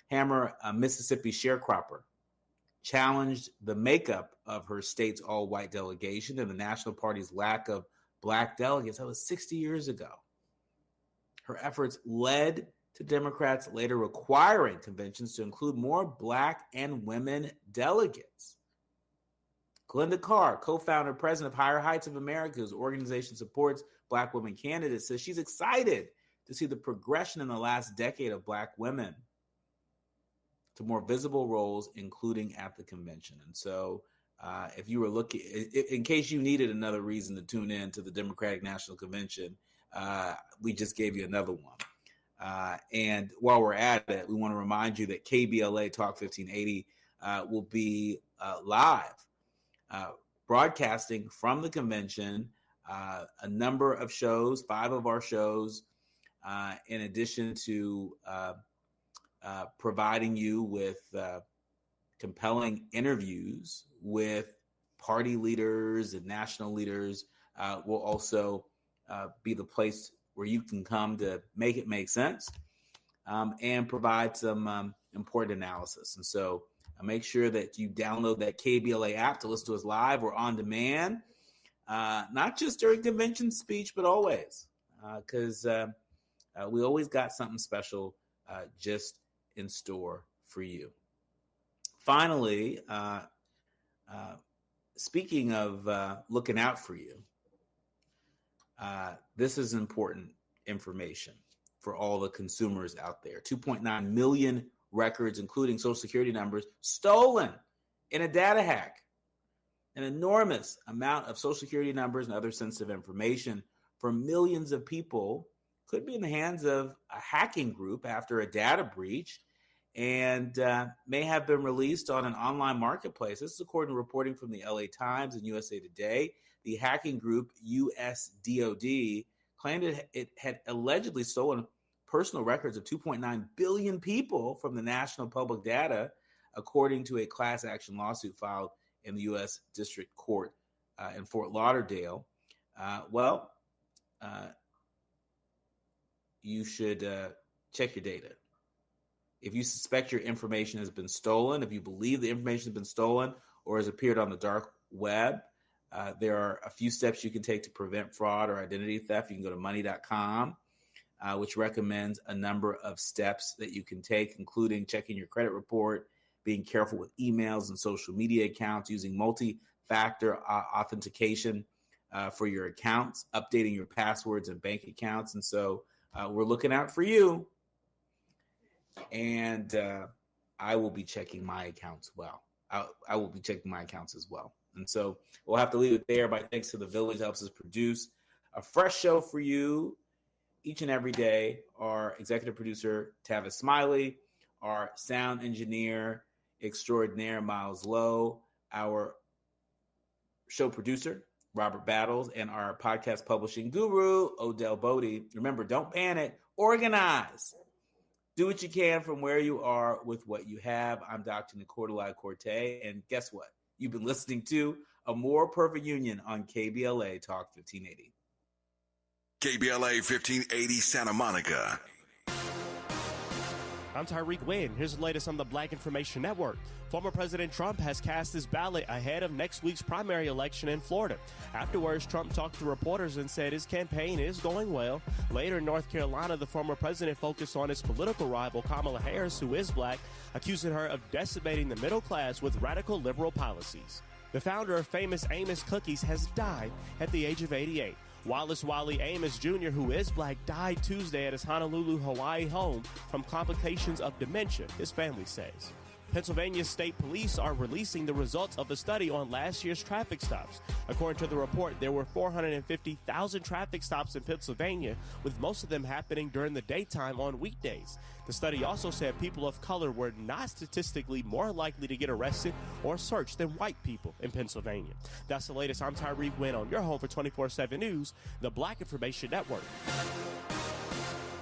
Hammer, a Mississippi sharecropper, challenged the makeup of her state's all-white delegation and the National Party's lack of black delegates. That was 60 years ago. Her efforts led to Democrats later requiring conventions to include more black and women delegates. Glenda Carr, co-founder and president of Higher Heights of America, whose organization supports black women candidates, says she's excited to see the progression in the last decade of black women to more visible roles, including at the convention. And so if you were looking, in case you needed another reason to tune in to the Democratic National Convention, we just gave you another one. And while we're at it, we want to remind you that KBLA Talk 1580 will be live, broadcasting from the convention, a number of shows, 5 of our shows, in addition to providing you with compelling interviews with party leaders and national leaders. Will also be the place where you can come to make it make sense and provide some important analysis. And so make sure that you download that KBLA app to listen to us live or on demand, not just during convention speech, but always, because we always got something special just in store for you. Finally, speaking of looking out for you, this is important information for all the consumers out there. 2.9 million records, including Social Security numbers, stolen in a data hack. An enormous amount of Social Security numbers and other sensitive information for millions of people could be in the hands of a hacking group after a data breach and may have been released on an online marketplace. This is according to reporting from the LA Times and USA Today. The hacking group USDOD claimed it had allegedly stolen personal records of 2.9 billion people from the National Public Data, according to a class action lawsuit filed in the U.S. District Court in Fort Lauderdale. You should check your data. If you suspect your information has been stolen, if you believe the information has been stolen or has appeared on the dark web, there are a few steps you can take to prevent fraud or identity theft. You can go to money.com, which recommends a number of steps that you can take, including checking your credit report, being careful with emails and social media accounts, using multi-factor authentication for your accounts, updating your passwords and bank accounts. And so we're looking out for you. And I will be checking my accounts well. I will be checking my accounts as well. And so we'll have to leave it there. By thanks to The Village helps us produce a fresh show for you each and every day. Our executive producer, Tavis Smiley, our sound engineer extraordinaire, Miles Lowe, our show producer, Robert Battles, and our podcast publishing guru, Odell Bodie. Remember, don't panic. Organize. Do what you can from where you are with what you have. I'm Dr. Nicordelai Corte, and guess what? You've been listening to A More Perfect Union on KBLA Talk 1580. KBLA 1580 Santa Monica. I'm Tyreek Wynn. Here's the latest on the Black Information Network. Former President Trump has cast his ballot ahead of next week's primary election in Florida. Afterwards, Trump talked to reporters and said his campaign is going well. Later in North Carolina, the former president focused on his political rival, Kamala Harris, who is black, accusing her of decimating the middle class with radical liberal policies. The founder of famous Amos Cookies has died at the age of 88. Wallace Wally Amos Jr., who is black, died Tuesday at his Honolulu, Hawaii home from complications of dementia, his family says. Pennsylvania State Police are releasing the results of a study on last year's traffic stops. According to the report, there were 450,000 traffic stops in Pennsylvania, with most of them happening during the daytime on weekdays. The study also said people of color were not statistically more likely to get arrested or searched than white people in Pennsylvania. That's the latest. I'm Tyreek Wynn on your home for 24/7 News, the Black Information Network.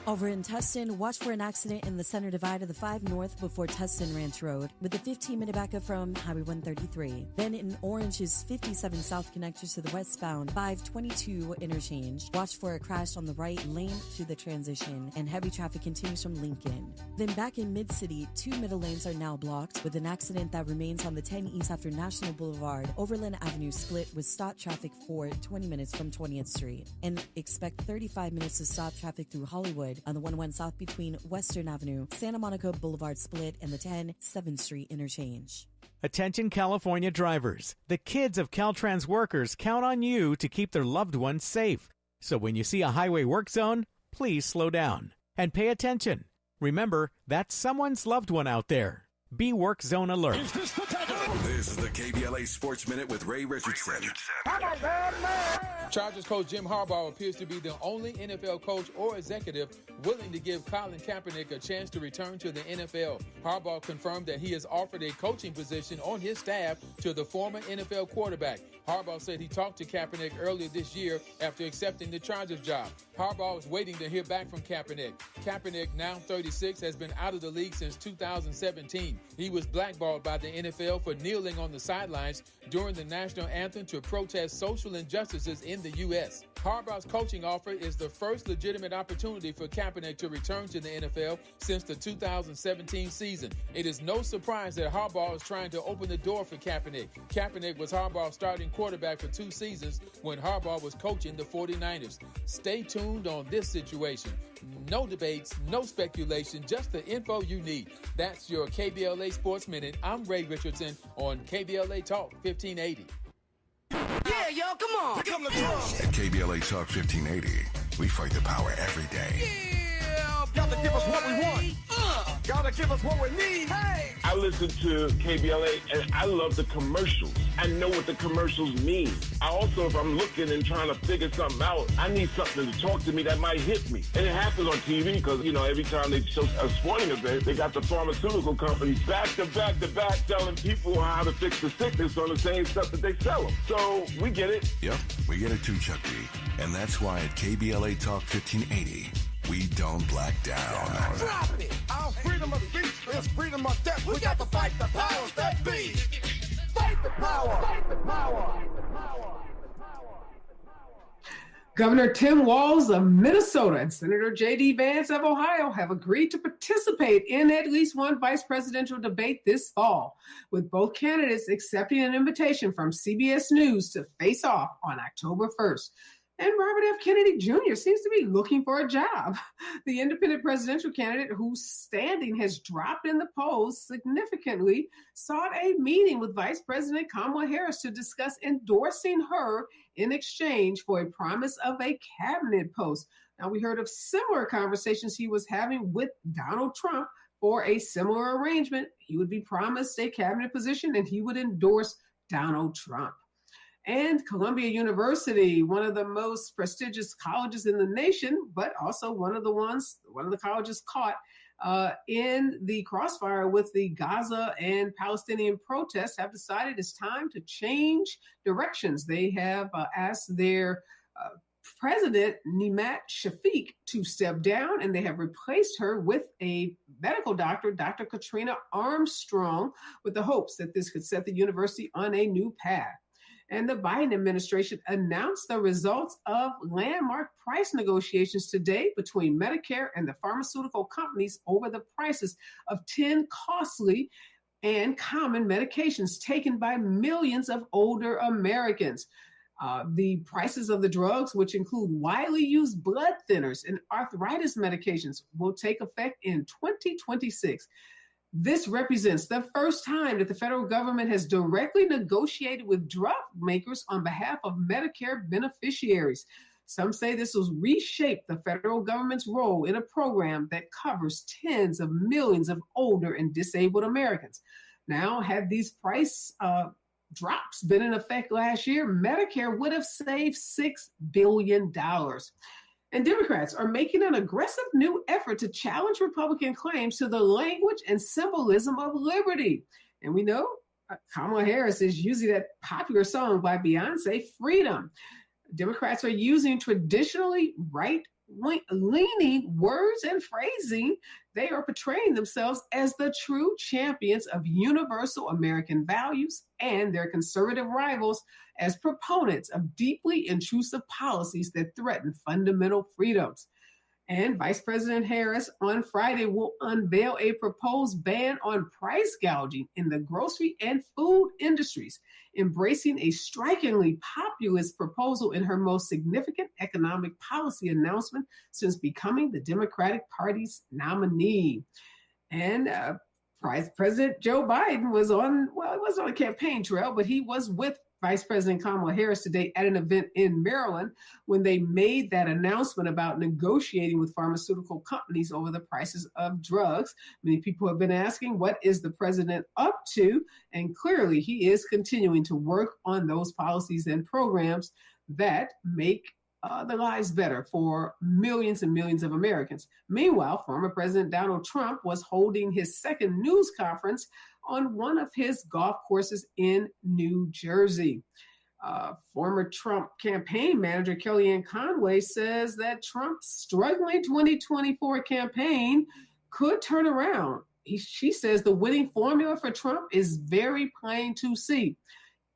Over in Tustin, watch for an accident in the center divide of the 5 North before Tustin Ranch Road with a 15-minute backup from Highway 133. Then in Orange's 57 South connectors to the westbound 522 interchange. Watch for a crash on the right lane through the transition, and heavy traffic continues from Lincoln. Then back in Mid-City, 2 middle lanes are now blocked with an accident that remains on the 10 East after National Boulevard. Overland Avenue split with stop traffic for 20 minutes from 20th Street. And expect 35 minutes of stop traffic through Hollywood on the 1-1 South between Western Avenue, Santa Monica Boulevard split, and the 10 7th Street interchange. Attention California drivers. The kids of Caltrans workers count on you to keep their loved ones safe. So when you see a highway work zone, please slow down and pay attention. Remember, that's someone's loved one out there. Be work zone alert. This is the KBLA Sports Minute with Ray Richardson. Chargers coach Jim Harbaugh appears to be the only NFL coach or executive willing to give Colin Kaepernick a chance to return to the NFL. Harbaugh confirmed that he has offered a coaching position on his staff to the former NFL quarterback. Harbaugh said he talked to Kaepernick earlier this year after accepting the Chargers job. Harbaugh is waiting to hear back from Kaepernick. Kaepernick, now 36, has been out of the league since 2017. He was blackballed by the NFL for kneeling on the sidelines during the national anthem to protest social injustices in the U.S. Harbaugh's coaching offer is the first legitimate opportunity for Kaepernick to return to the NFL since the 2017 season. It is no surprise that Harbaugh is trying to open the door for Kaepernick. Kaepernick was Harbaugh's starting quarterback for 2 seasons when Harbaugh was coaching the 49ers. Stay tuned on this situation. No debates, no speculation, just the info you need. That's your KBLA Sports Minute. I'm Ray Richardson on KBLA Talk 1580. Yeah, y'all, come on. Come to At KBLA Talk 1580, we fight the power every day. Yeah, gotta give us what we want. Gotta give us what we need. Hey. I listen to KBLA and I love the commercials. I know what the commercials mean. I also, if I'm looking and trying to figure something out, I need something to talk to me that might hit me. And it happens on TV because, you know, every time they show a sporting event, they got the pharmaceutical companies back to back telling people how to fix the sickness on the same stuff that they sell them. So we get it. Yep, we get it too, Chuck D. And that's why at KBLA Talk 1580, we don't black down. Drop it. Our freedom of speech is freedom of death. We got to fight the powers that be. Fight the power. Fight the power. Governor Tim Walz of Minnesota and Senator J.D. Vance of Ohio have agreed to participate in at least one vice presidential debate this fall, with both candidates accepting an invitation from CBS News to face off on October 1st. And Robert F. Kennedy Jr. seems to be looking for a job. The independent presidential candidate, whose standing has dropped in the polls significantly, sought a meeting with Vice President Kamala Harris to discuss endorsing her in exchange for a promise of a cabinet post. Now, we heard of similar conversations he was having with Donald Trump for a similar arrangement. He would be promised a cabinet position and he would endorse Donald Trump. And Columbia University, one of the most prestigious colleges in the nation, but also one of the colleges caught in the crossfire with the Gaza and Palestinian protests, have decided it's time to change directions. They have asked their president, Nimat Shafiq, to step down, and they have replaced her with a medical doctor, Dr. Katrina Armstrong, with the hopes that this could set the university on a new path. And the Biden administration announced the results of landmark price negotiations today between Medicare and the pharmaceutical companies over the prices of 10 costly and common medications taken by millions of older Americans. The prices of the drugs, which include widely used blood thinners and arthritis medications, will take effect in 2026. This represents the first time that the federal government has directly negotiated with drug makers on behalf of Medicare beneficiaries. Some say this will reshape the federal government's role in a program that covers tens of millions of older and disabled Americans. Now, had these price drops been in effect last year, Medicare would have saved $6 billion. And Democrats are making an aggressive new effort to challenge Republican claims to the language and symbolism of liberty. And we know Kamala Harris is using that popular song by Beyonce, Freedom. Democrats are using traditionally right leaning words and phrasing, they are portraying themselves as the true champions of universal American values and their conservative rivals as proponents of deeply intrusive policies that threaten fundamental freedoms. And Vice President Harris on Friday will unveil a proposed ban on price gouging in the grocery and food industries, embracing a strikingly populist proposal in her most significant economic policy announcement since becoming the Democratic Party's nominee. And President Joe Biden was on a campaign trail, but he was with Vice President Kamala Harris today at an event in Maryland when they made that announcement about negotiating with pharmaceutical companies over the prices of drugs. Many people have been asking, what is the president up to? And clearly he is continuing to work on those policies and programs that make their lives better for millions and millions of Americans. Meanwhile, former President Donald Trump was holding his second news conference on one of his golf courses in New Jersey. Former Trump campaign manager Kellyanne Conway says that Trump's struggling 2024 campaign could turn around. She says the winning formula for Trump is very plain to see.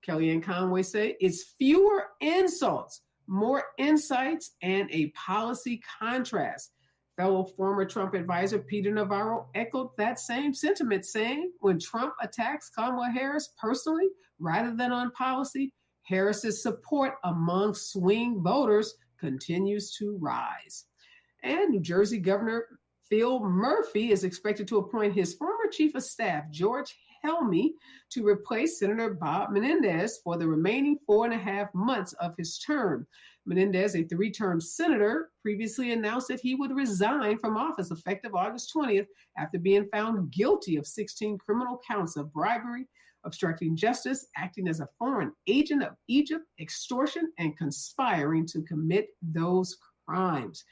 Kellyanne Conway said it's fewer insults, more insights, and a policy contrast. Fellow former Trump advisor Peter Navarro echoed that same sentiment, saying when Trump attacks Kamala Harris personally rather than on policy, Harris's support among swing voters continues to rise. And New Jersey Governor Phil Murphy is expected to appoint his former chief of staff, George Helmy, to replace Senator Bob Menendez for the remaining 4.5 months of his term. Menendez, a 3-term senator, previously announced that he would resign from office effective August 20th after being found guilty of 16 criminal counts of bribery, obstructing justice, acting as a foreign agent of Egypt, extortion, and conspiring to commit those crimes.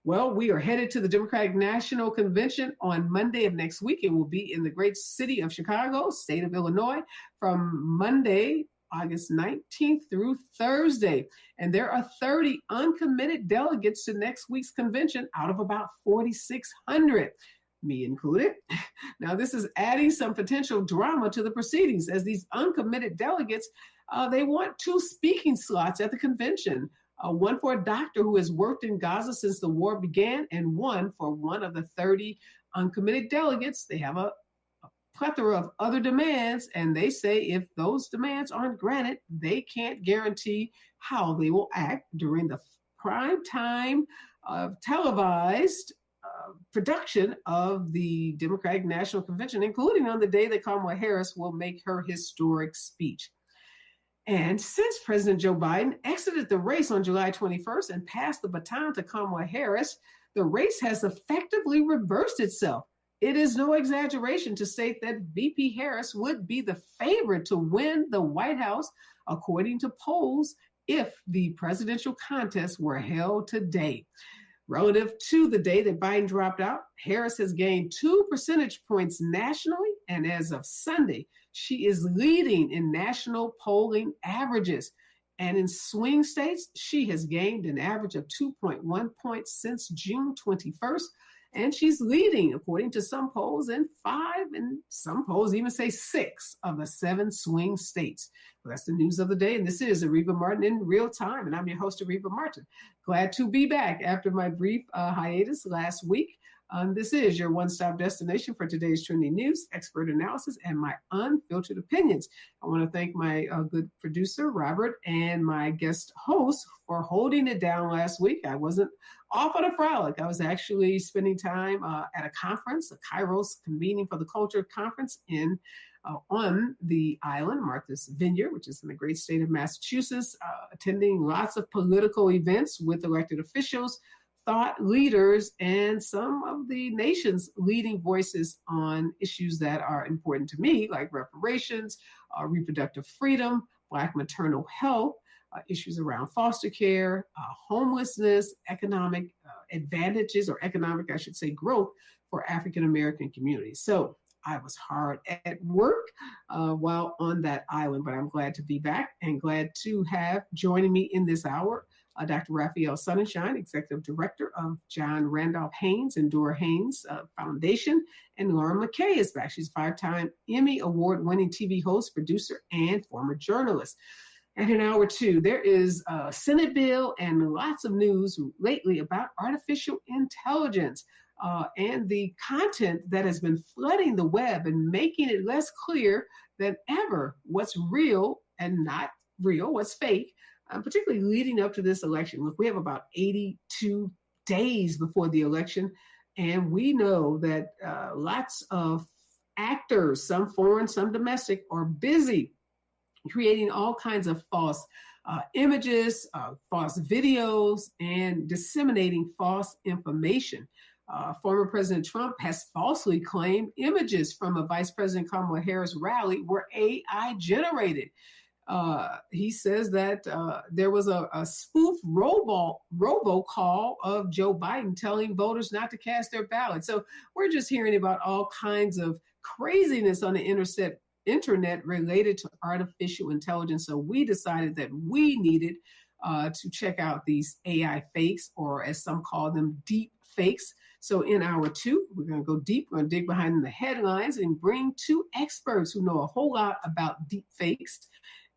Well, we are headed to the Democratic National Convention on Monday of next week. It will be in the great city of Chicago, state of Illinois, from Monday, August 19th through Thursday. And there are 30 uncommitted delegates to next week's convention out of about 4,600, me included. Now, this is adding some potential drama to the proceedings as these uncommitted delegates, they want 2 speaking slots at the convention. One for a doctor who has worked in Gaza since the war began, and one for one of the 30 uncommitted delegates. They have a plethora of other demands, and they say if those demands aren't granted, they can't guarantee how they will act during the prime time of televised production of the Democratic National Convention, including on the day that Kamala Harris will make her historic speech. And since President Joe Biden exited the race on July 21st and passed the baton to Kamala Harris, the race has effectively reversed itself. It is no exaggeration to state that VP Harris would be the favorite to win the White House, according to polls, if the presidential contest were held today. Relative to the day that Biden dropped out, Harris has gained 2 percentage points nationally, and as of Sunday, she is leading in national polling averages. And in swing states, she has gained an average of 2.1 points since June 21st. And she's leading, according to some polls, in 5, and some polls even say 6 of the 7 swing states. Well, that's the news of the day. And this is Areva Martin in real time. And I'm your host, Areva Martin. Glad to be back after my brief hiatus last week. This is your one-stop destination for today's trending news, expert analysis, and my unfiltered opinions. I want to thank my good producer, Robert, and my guest host for holding it down last week. I wasn't off on a frolic. I was actually spending time at a conference, a Kairos Convening for the Culture conference on the island, Martha's Vineyard, which is in the great state of Massachusetts, attending lots of political events with elected officials, thought leaders, and some of the nation's leading voices on issues that are important to me, like reparations, reproductive freedom, Black maternal health, issues around foster care, homelessness, economic advantages, or economic, I should say, growth for African American communities. So I was hard at work while on that island, but I'm glad to be back and glad to have joining me in this hour Dr. Raphael Sonnenschein, Executive Director of John Randolph Haynes and Dora Haynes Foundation. And Lauren McKay is back. She's a 5-time Emmy Award-winning TV host, producer, and former journalist. And in hour 2, there is a Senate bill and lots of news lately about artificial intelligence and the content that has been flooding the web and making it less clear than ever what's real and not real, what's fake, particularly leading up to this election. Look, we have about 82 days before the election, and we know that lots of actors, some foreign, some domestic, are busy creating all kinds of false images, false videos, and disseminating false information. Former President Trump has falsely claimed images from a Vice President Kamala Harris rally were AI generated. He says that there was a spoof robocall of Joe Biden telling voters not to cast their ballot. So we're just hearing about all kinds of craziness on the internet related to artificial intelligence. So we decided that we needed to check out these AI fakes, or as some call them, deep fakes. So in hour 2, we're going to go deep. We're going to dig behind the headlines and bring 2 experts who know a whole lot about deep fakes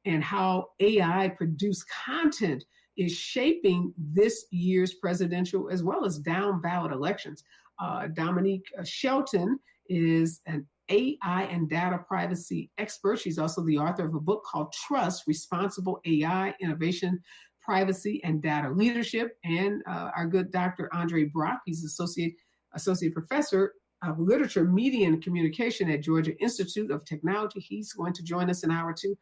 and how AI produced content is shaping this year's presidential as well as down ballot elections. Dominique Shelton is an AI and data privacy expert. She's also the author of a book called Trust, Responsible AI, Innovation, Privacy, and Data Leadership. And our good Dr. Andre Brock, he's associate professor of literature, media, and communication at Georgia Institute of Technology. He's going to join us in hour 2.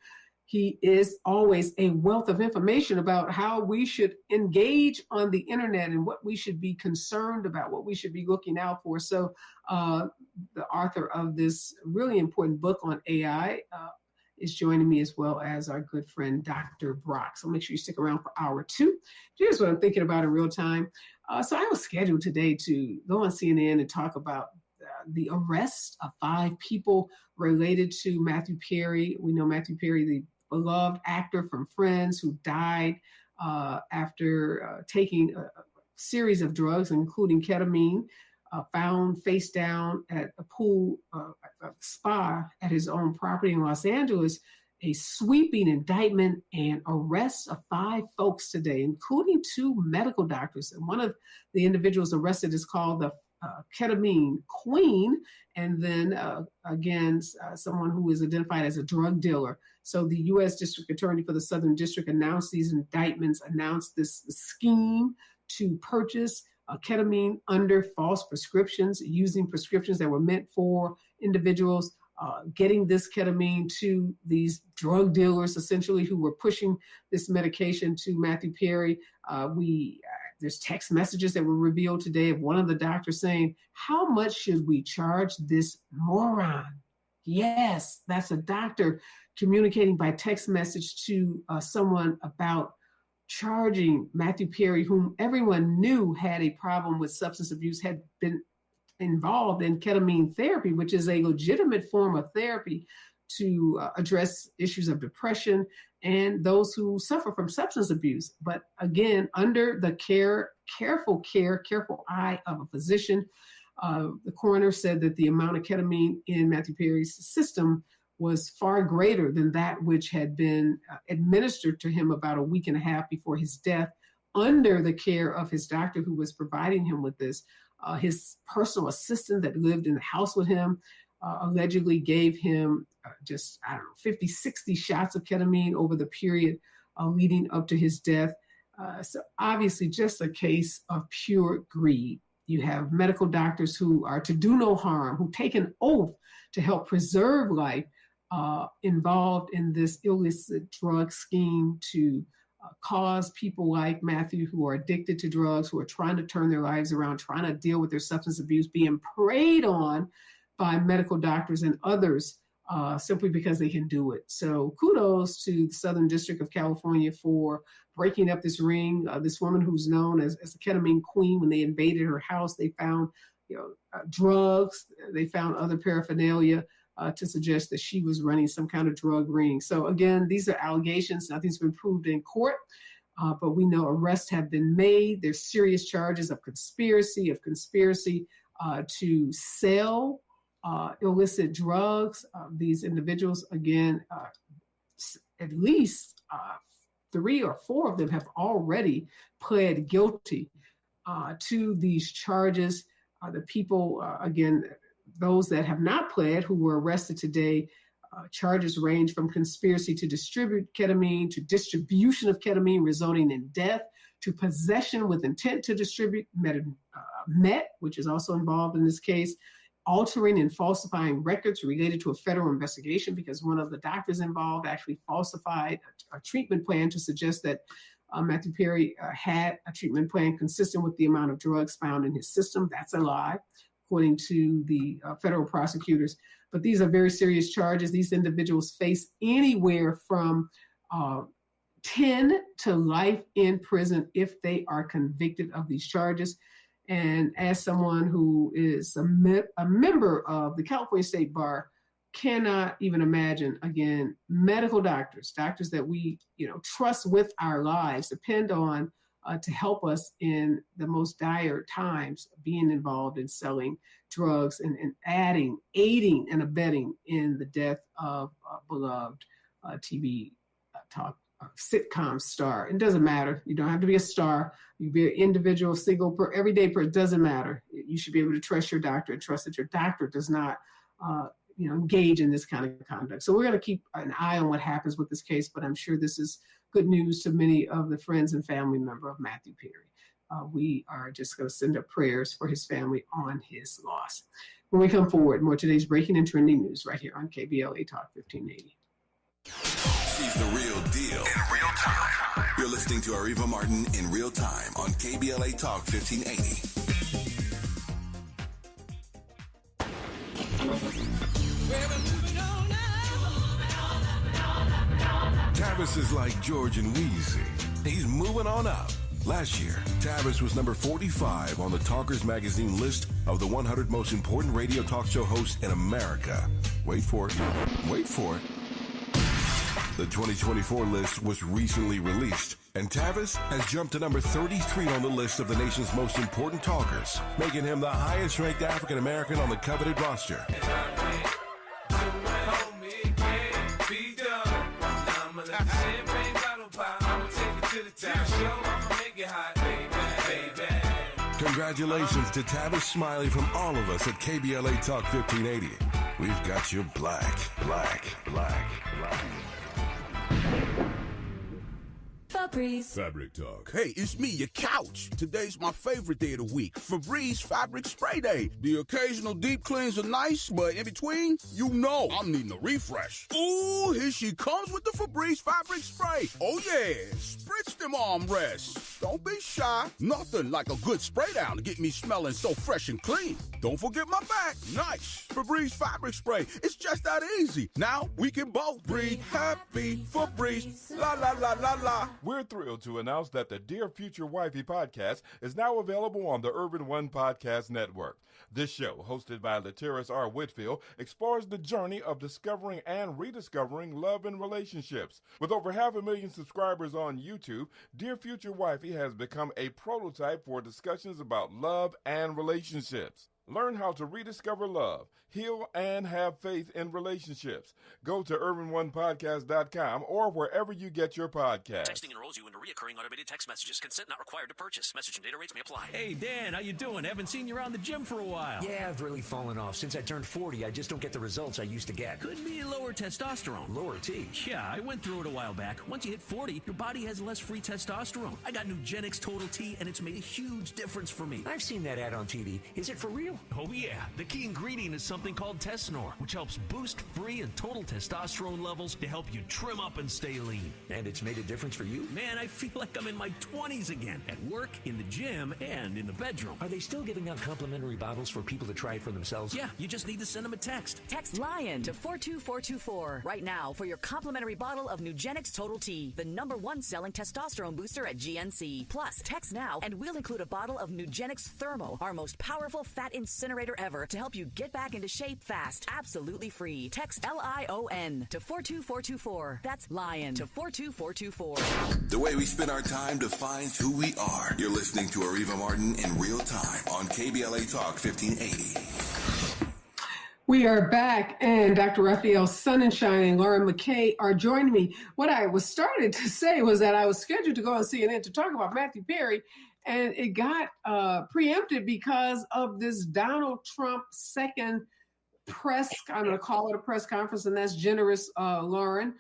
He is always a wealth of information about how we should engage on the internet and what we should be concerned about, what we should be looking out for. So the author of this really important book on AI is joining me, as well as our good friend, Dr. Brock. So make sure you stick around for hour 2. Here's what I'm thinking about in real time. So I was scheduled today to go on CNN and talk about the arrest of 5 people related to Matthew Perry. We know Matthew Perry, the beloved actor from Friends, who died after taking a series of drugs, including ketamine, found face down at a pool a spa at his own property in Los Angeles. A sweeping indictment and arrest of 5 folks today, including 2 medical doctors. And one of the individuals arrested is called the ketamine queen, and then someone who is identified as a drug dealer. So the U.S. District Attorney for the Southern District announced these indictments, announced this scheme to purchase ketamine under false prescriptions, using prescriptions that were meant for individuals, getting this ketamine to these drug dealers, essentially, who were pushing this medication to Matthew Perry. There's text messages that were revealed today of one of the doctors saying, "How much should we charge this moron?" Yes, that's a doctor communicating by text message to someone about charging Matthew Perry, whom everyone knew had a problem with substance abuse, had been involved in ketamine therapy, which is a legitimate form of therapy to address issues of depression and those who suffer from substance abuse. But again, under the careful eye of a physician, the coroner said that the amount of ketamine in Matthew Perry's system was far greater than that which had been administered to him about a week and a half before his death, under the care of his doctor who was providing him with this. His personal assistant that lived in the house with him allegedly gave him 50, 60 shots of ketamine over the period leading up to his death. So obviously just a case of pure greed. You have medical doctors who are to do no harm, who take an oath to help preserve life, involved in this illicit drug scheme to cause people like Matthew, who are addicted to drugs, who are trying to turn their lives around, trying to deal with their substance abuse, being preyed on by medical doctors and others simply because they can do it. So kudos to the Southern District of California for breaking up this ring. This woman who's known as the ketamine queen, when they invaded her house, they found drugs, they found other paraphernalia to suggest that she was running some kind of drug ring. So again, these are allegations. Nothing's been proved in court. but we know arrests have been made. There's serious charges of conspiracy to sell illicit drugs. These individuals, again, at least 3 or 4 of them have already pled guilty to these charges. The people, again, those that have not pled who were arrested today, charges range from conspiracy to distribute ketamine, to distribution of ketamine resulting in death, to possession with intent to distribute met, which is also involved in this case, altering and falsifying records related to a federal investigation because one of the doctors involved actually falsified a treatment plan to suggest that Matthew Perry had a treatment plan consistent with the amount of drugs found in his system. That's a lie, according to the federal prosecutors. But these are very serious charges. These individuals face anywhere from 10 to life in prison if they are convicted of these charges. And as someone who is a member of the California State Bar, cannot even imagine, again, medical doctors that we trust with our lives, depend on to help us in the most dire times, being involved in selling drugs and aiding and abetting in the death of beloved TV talk sitcom star. It doesn't matter. You don't have to be a star. You can be an individual, single, everyday person. It doesn't matter. You should be able to trust your doctor and trust that your doctor does not engage in this kind of conduct. So we're going to keep an eye on what happens with this case, but I'm sure this is good news to many of the friends and family members of Matthew Perry. We are just going to send up prayers for his family on his loss. When we come forward, more today's breaking and trending news right here on KBLA Talk 1580. She's the real deal in real time. You're listening to Ariva Martin in real time on KBLA Talk 1580. Tavis is like George and Wheezy. He's moving on up. Last year, Tavis was number 45 on the Talkers Magazine list of the 100 most important radio talk show hosts in America. Wait for it. Wait for it. The 2024 list was recently released, and Tavis has jumped to number 33 on the list of the nation's most important talkers, making him the highest-ranked African-American on the coveted roster. Congratulations to Tavis Smiley from all of us at KBLA Talk 1580. We've got you black. Febreze Fabric Talk. Hey, it's me, your couch. Today's my favorite day of the week. Febreze Fabric Spray Day. The occasional deep cleans are nice, but in between, I'm needing a refresh. Ooh, here she comes with the Febreze Fabric Spray. Oh yeah, spritz them armrests. Don't be shy. Nothing like a good spray down to get me smelling so fresh and clean. Don't forget my back. Nice. Febreze Fabric Spray. It's just that easy. Now we can both breathe happy. Febreze. La la la la la. We're thrilled to announce that the Dear Future Wifey podcast is now available on the Urban One Podcast Network. This show, hosted by Latiris R. Whitfield, explores the journey of discovering and rediscovering love and relationships. With over 500,000 subscribers on YouTube, Dear Future Wifey has become a prototype for discussions about love and relationships. Learn how to rediscover love, heal, and have faith in relationships. Go to urbanonepodcast.com or wherever you get your podcasts. Texting enrolls you into recurring automated text messages. Consent not required to purchase. Message and data rates may apply. Hey, Dan, how you doing? Haven't seen you around the gym for a while. Yeah, I've really fallen off. Since I turned 40, I just don't get the results I used to get. Could be lower testosterone. Lower T? Yeah, I went through it a while back. Once you hit 40, your body has less free testosterone. I got Nugenix Total T, and it's made a huge difference for me. I've seen that ad on TV. Is it for real? Oh, yeah. The key ingredient is something called Tesnor, which helps boost free and total testosterone levels to help you trim up and stay lean. And it's made a difference for you? Man, I feel like I'm in my 20s again, at work, in the gym, and in the bedroom. Are they still giving out complimentary bottles for people to try it for themselves? Yeah, you just need to send them a text. Text LION to 42424 right now for your complimentary bottle of Nugenix Total T, the #1 selling testosterone booster at GNC. Plus, text now and we'll include a bottle of Nugenix Thermo, our most powerful fat incinerator ever to help you get back into shape fast. Absolutely free. Text LION to 42424. That's LION to 42424. The way we spend our time defines who we are. You're listening to Ariva Martin in real time on KBLA Talk 1580. We are back, and Dr. Raphael Sonnenschein and Lauren McKay are joining me. What I was started to say was that I was scheduled to go on CNN to talk about Matthew Perry, and it got preempted because of this Donald Trump second I'm going to call it a press conference, and that's generous, Lauren.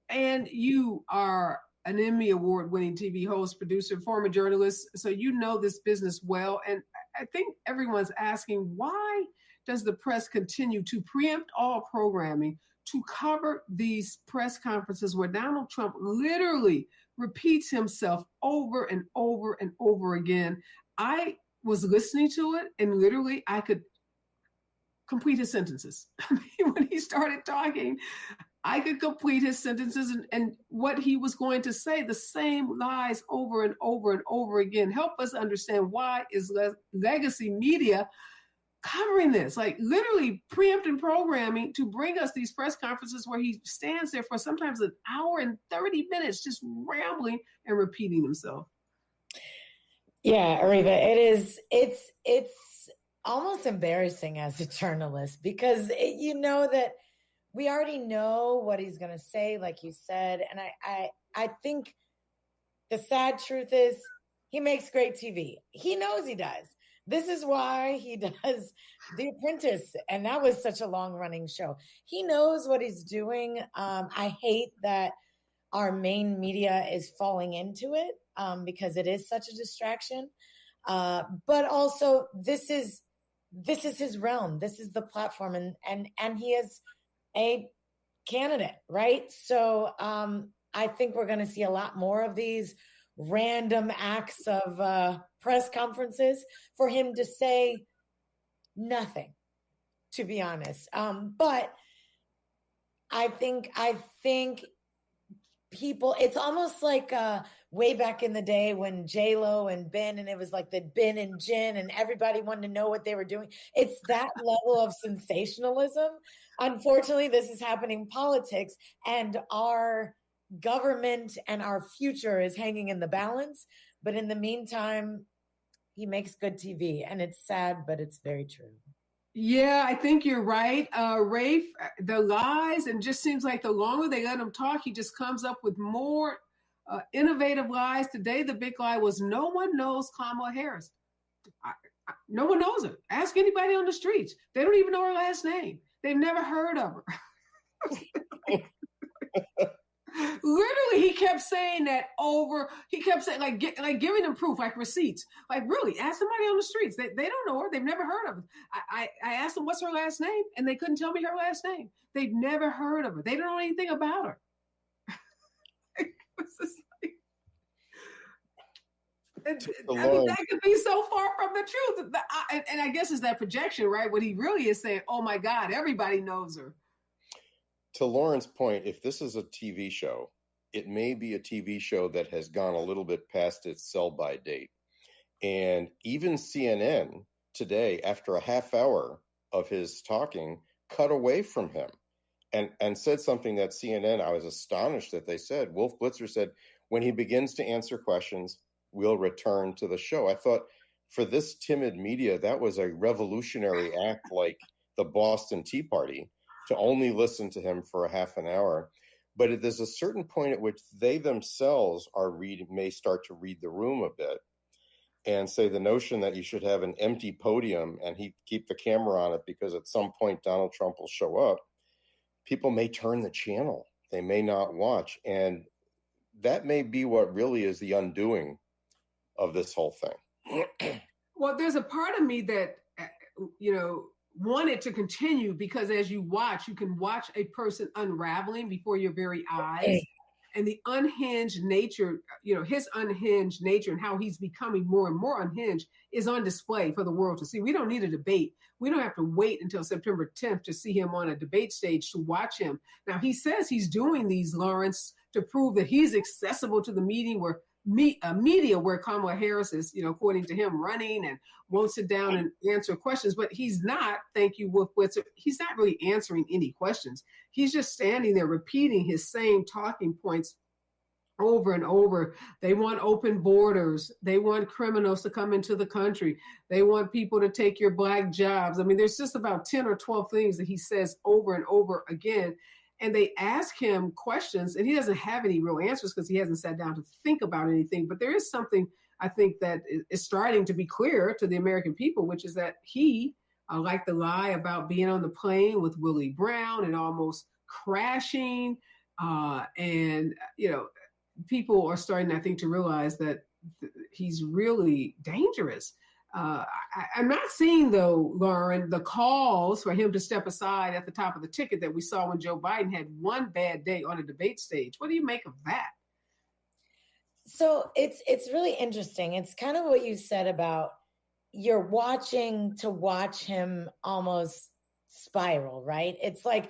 And you are an Emmy Award-winning TV host, producer, former journalist, so you know this business well. And I think everyone's asking, why does the press continue to preempt all programming to cover these press conferences where Donald Trump literally repeats himself over and over and over again? I was listening to it, and literally I could complete his sentences. I mean, when he started talking, I could complete his sentences and what he was going to say, the same lies over and over and over again. Help us understand, why is legacy media covering this, like literally preempting programming to bring us these press conferences where he stands there for sometimes an hour and 30 minutes just rambling and repeating himself? Yeah, Ariva, it's almost embarrassing as a journalist, because you know that we already know what he's going to say, like you said. And I think the sad truth is he makes great TV. He knows he does. This is why he does The Apprentice, and that was such a long-running show. He knows what he's doing. I hate that our main media is falling into it because it is such a distraction. But also, this is his realm. This is the platform, and he is a candidate, right? So I think we're going to see a lot more of these random acts of press conferences for him to say nothing, to be honest. But I think people, it's almost like way back in the day when J-Lo and Ben, and it was like the Ben and Jen, and everybody wanted to know what they were doing. It's that level of sensationalism. Unfortunately, this is happening in politics, and our government and our future is hanging in the balance. But in the meantime, he makes good TV, and it's sad, but it's very true. Yeah, I think you're right, Rafe. The lies, and just seems like the longer they let him talk, he just comes up with more innovative lies. Today, the big lie was no one knows Kamala Harris. No one knows her. Ask anybody on the streets. They don't even know her last name. They've never heard of her. Literally, he kept saying that over. He kept saying, like giving them proof, like receipts. Like, really, ask somebody on the streets. They don't know her. They've never heard of her. I asked them, what's her last name? And they couldn't tell me her last name. They've never heard of her. They don't know anything about her. I mean, that could be so far from the truth. And I guess it's that projection, right? What he really is saying, oh my God, everybody knows her. To Lauren's point, if this is a TV show, it may be a TV show that has gone a little bit past its sell-by date. And even CNN today, after a half hour of his talking, cut away from him and said something that CNN, I was astonished that they said. Wolf Blitzer said, when he begins to answer questions, we'll return to the show. I thought, for this timid media, that was a revolutionary act, like the Boston Tea Party, to only listen to him for a half an hour. But there's a certain point at which they themselves may start to read the room a bit and say the notion that you should have an empty podium and keep the camera on it because at some point Donald Trump will show up. People may turn the channel. They may not watch. And that may be what really is the undoing of this whole thing. Well, there's a part of me that, wanted to continue, because as you watch, you can watch a person unraveling before your very eyes. And the unhinged nature, his unhinged nature and how he's becoming more and more unhinged is on display for the world to see. We don't need a debate. We don't have to wait until September 10th to see him on a debate stage to watch him. Now, he says he's doing these, Lawrence, to prove that he's accessible to the media, where media where Kamala Harris is, according to him, running and won't sit down and answer questions. But he's not, thank you, Wolf Blitzer, he's not really answering any questions. He's just standing there repeating his same talking points over and over. They want open borders. They want criminals to come into the country. They want people to take your black jobs. I mean, there's just about 10 or 12 things that he says over and over again. And they ask him questions, and he doesn't have any real answers because he hasn't sat down to think about anything. But there is something, I think, that is starting to be clear to the American people, which is that he, like the lie about being on the plane with Willie Brown and almost crashing, people are starting, I think, to realize that he's really dangerous. I'm not seeing, though, Lauren, the calls for him to step aside at the top of the ticket that we saw when Joe Biden had one bad day on a debate stage. What do you make of that? So it's really interesting. It's kind of what you said about you're watching to watch him almost spiral, right? It's like,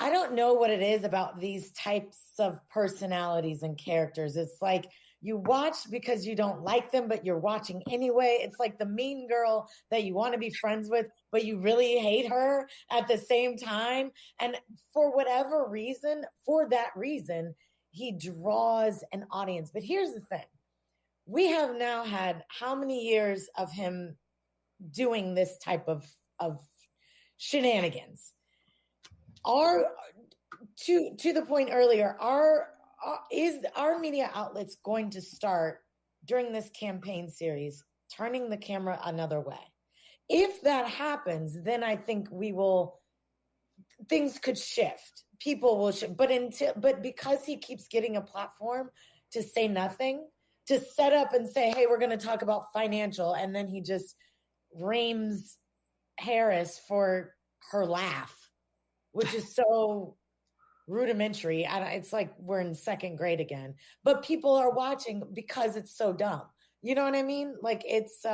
I don't know what it is about these types of personalities and characters. It's like you watch because you don't like them, but you're watching anyway. It's like the mean girl that you want to be friends with, but you really hate her at the same time. And for whatever reason, for that reason, he draws an audience. But here's the thing. We have now had how many years of him doing this type of shenanigans? To the point earlier, is our media outlets going to start during this campaign series turning the camera another way? If that happens, then I think things could shift. People will shift, but because he keeps getting a platform to say nothing, to set up and say, hey, we're going to talk about financial, and then he just reams Harris for her laugh, which is so rudimentary. It's like we're in second grade again, but people are watching because it's so dumb. You know what I mean? Like it's,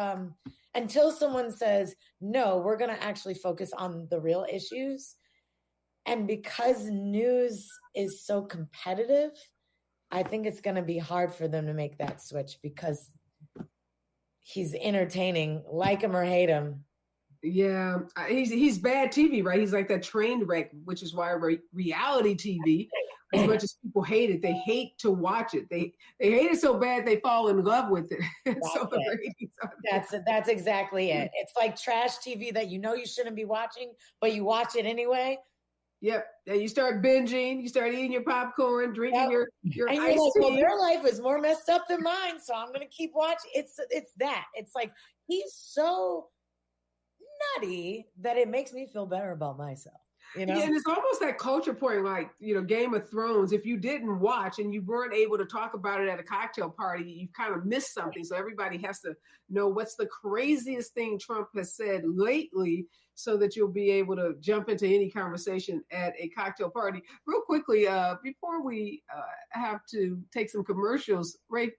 until someone says, no, we're going to actually focus on the real issues. And because news is so competitive, I think it's going to be hard for them to make that switch because he's entertaining, like him or hate him. Yeah, he's bad TV, right? He's like that train wreck, which is why reality TV, as much as people hate it, they hate to watch it. They hate it so bad they fall in love with it. That's exactly it. It's like trash TV that you know you shouldn't be watching, but you watch it anyway. Yep. And you start binging, you start eating your popcorn, drinking your and you're iced like, tea. well, their life is more messed up than mine, so I'm gonna keep watching. It's that. It's like he's so nutty that it makes me feel better about myself. You know? Yeah, and it's almost that culture point, like, Game of Thrones. If you didn't watch and you weren't able to talk about it at a cocktail party, you kind of missed something. So everybody has to know what's the craziest thing Trump has said lately so that you'll be able to jump into any conversation at a cocktail party. Real quickly, before we have to take some commercials, Ray,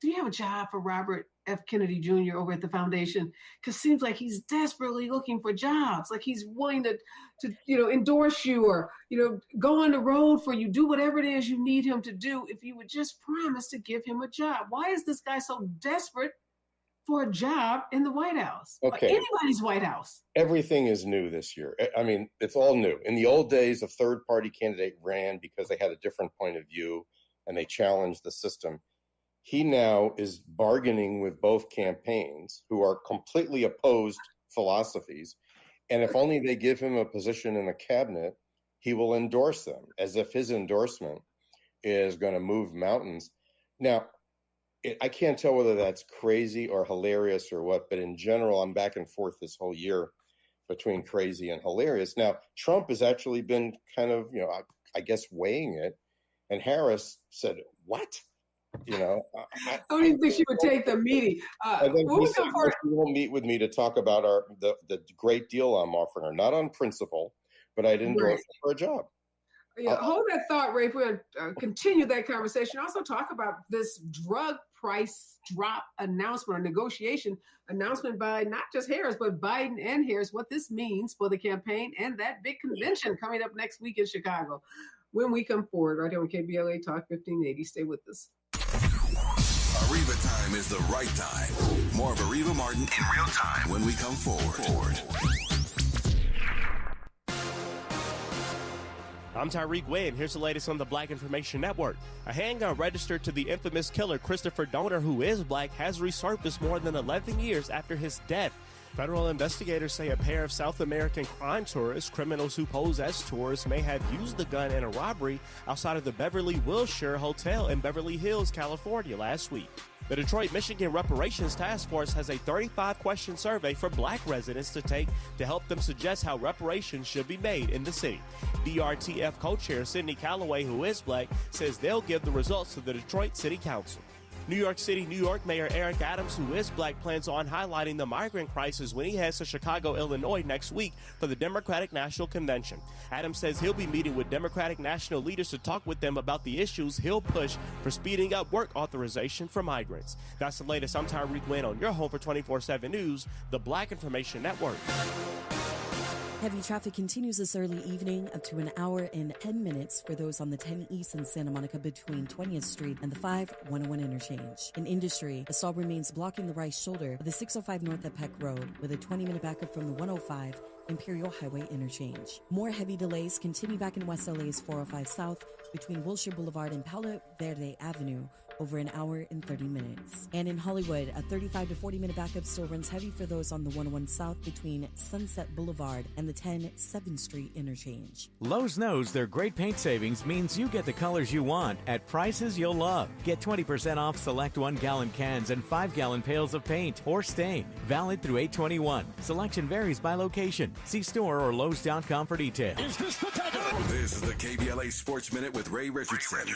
do you have a job for Robert F. Kennedy Jr. over at the foundation? Because it seems like he's desperately looking for jobs. Like he's willing to endorse you or, go on the road for you, do whatever it is you need him to do if you would just promise to give him a job. Why is this guy so desperate for a job in the White House? Okay. Or anybody's White House. Everything is new this year. I mean, it's all new. In the old days, a third-party candidate ran because they had a different point of view and they challenged the system. He now is bargaining with both campaigns who are completely opposed philosophies. And if only they give him a position in the cabinet, he will endorse them as if his endorsement is going to move mountains. Now, I can't tell whether that's crazy or hilarious or what, but in general, I'm back and forth this whole year between crazy and hilarious. Now, Trump has actually been kind of, I guess weighing it. And Harris said, what? I don't even think she would take the meeting. And then he said, you will meet with me to talk about the great deal I'm offering her, not on principle, but I'd endorse her for a job. Yeah, hold that thought, Ray. We're going to continue that conversation. Also talk about this drug price drop announcement or negotiation announcement by not just Harris, but Biden and Harris, what this means for the campaign and that big convention coming up next week in Chicago. When we come forward, right here on KBLA Talk 1580. Stay with us. Reva time is the right time. More of Reva Martin in real time when we come forward. I'm Tyreek Wynn. Here's the latest on the Black Information Network. A handgun registered to the infamous killer Christopher Donner, who is black, has resurfaced more than 11 years after his death. Federal investigators say a pair of South American crime tourists, criminals who pose as tourists, may have used the gun in a robbery outside of the Beverly Wilshire Hotel in Beverly Hills, California last week. The Detroit, Michigan Reparations Task Force has a 35-question survey for black residents to take to help them suggest how reparations should be made in the city. DRTF co-chair Sidney Calloway, who is black, says they'll give the results to the Detroit City Council. New York City, New York Mayor Eric Adams, who is black, plans on highlighting the migrant crisis when he heads to Chicago, Illinois next week for the Democratic National Convention. Adams says he'll be meeting with Democratic national leaders to talk with them about the issues he'll push for speeding up work authorization for migrants. That's the latest. I'm Tyreek Wynn on your home for 24/7 News, the Black Information Network. Heavy traffic continues this early evening up to an hour and 10 minutes for those on the 10 East in Santa Monica between 20th Street and the 5-101 interchange. In Industry, a stall remains blocking the right shoulder of the 605 North at Peck Road with a 20-minute backup from the 105 Imperial Highway interchange. More heavy delays continue back in West LA's 405 South between Wilshire Boulevard and Palo Verde Avenue, over an hour and 30 minutes. And in Hollywood, a 35 to 40-minute backup still runs heavy for those on the 101 South between Sunset Boulevard and the 10 7th Street interchange. Lowe's knows their great paint savings means you get the colors you want at prices you'll love. Get 20% off select 1-gallon cans and 5-gallon pails of paint or stain. Valid through 8/21. Selection varies by location. See store or Lowe's.com for details. This is the KBLA Sports Minute with Ray Richardson.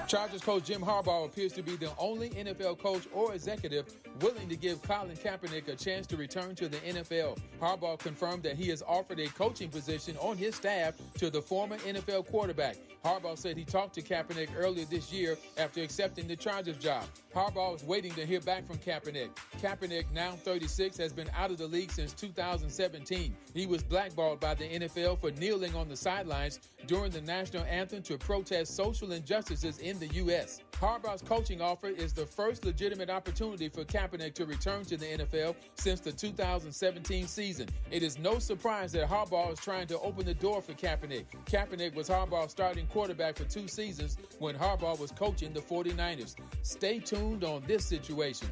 Chargers coach Jim Harbaugh appears to be the only NFL coach or executive willing to give Colin Kaepernick a chance to return to the NFL. Harbaugh confirmed that he has offered a coaching position on his staff to the former NFL quarterback. Harbaugh said he talked to Kaepernick earlier this year after accepting the Chargers job. Harbaugh is waiting to hear back from Kaepernick. Kaepernick, now 36, has been out of the league since 2017. He was blackballed by the NFL for kneeling on the sidelines during the national anthem to protest social injustices in the U.S. Harbaugh's coaching offer is the first legitimate opportunity for Kaepernick to return to the NFL since the 2017 season. It is no surprise that Harbaugh is trying to open the door for Kaepernick. Kaepernick was Harbaugh's starting quarterback for 2 seasons when Harbaugh was coaching the 49ers. Stay tuned on this situation.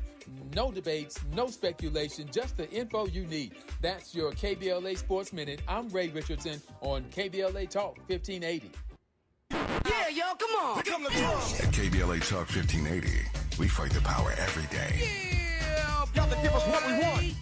No debates, no speculation, just the info you need. That's your KBLA Sports Minute. I'm Ray Richardson on KBLA Talk 1580. Yeah, y'all, come on. At KBLA Talk 1580, we fight the power every day. Yeah, gotta give us what we want.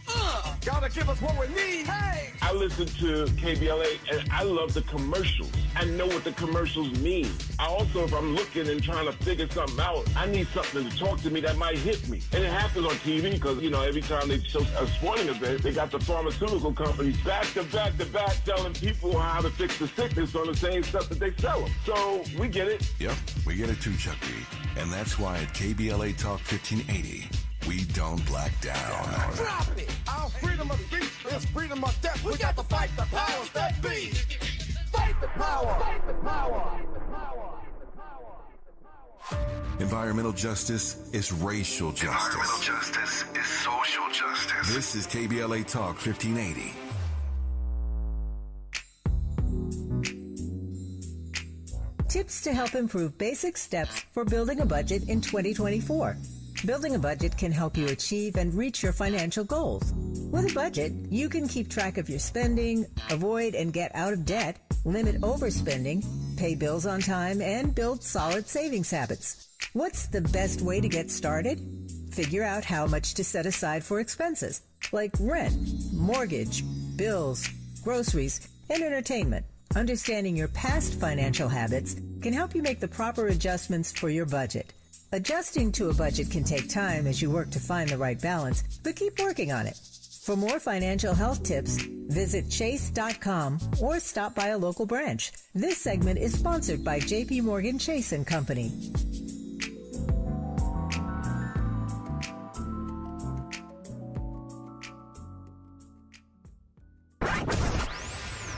Gotta give us what we need. Hey. I listen to KBLA and I love the commercials. I know what the commercials mean. I also, if I'm looking and trying to figure something out, I need something to talk to me that might hit me. And it happens on TV because, you know, every time they show a sporting event, they got the pharmaceutical companies back to back to back telling people how to fix the sickness on the same stuff that they sell them. So we get it. Yep, we get it too, Chuck D. And that's why at KBLA Talk 1580, we don't black down. Drop it. Our freedom of speech is freedom of death. We got to fight the powers that be. Fight the power. Fight the power. Environmental justice is racial justice. Environmental justice is social justice. This is KBLA Talk 1580. Tips to help improve basic steps for building a budget in 2024. Building a budget can help you achieve and reach your financial goals. With a budget, you can keep track of your spending, avoid and get out of debt, limit overspending, pay bills on time, and build solid savings habits. What's the best way to get started? Figure out how much to set aside for expenses, like rent, mortgage, bills, groceries, and entertainment. Understanding your past financial habits can help you make the proper adjustments for your budget. Adjusting to a budget can take time as you work to find the right balance, but keep working on it. For more financial health tips, visit chase.com or stop by a local branch. This segment is sponsored by J.P. Morgan Chase & Company.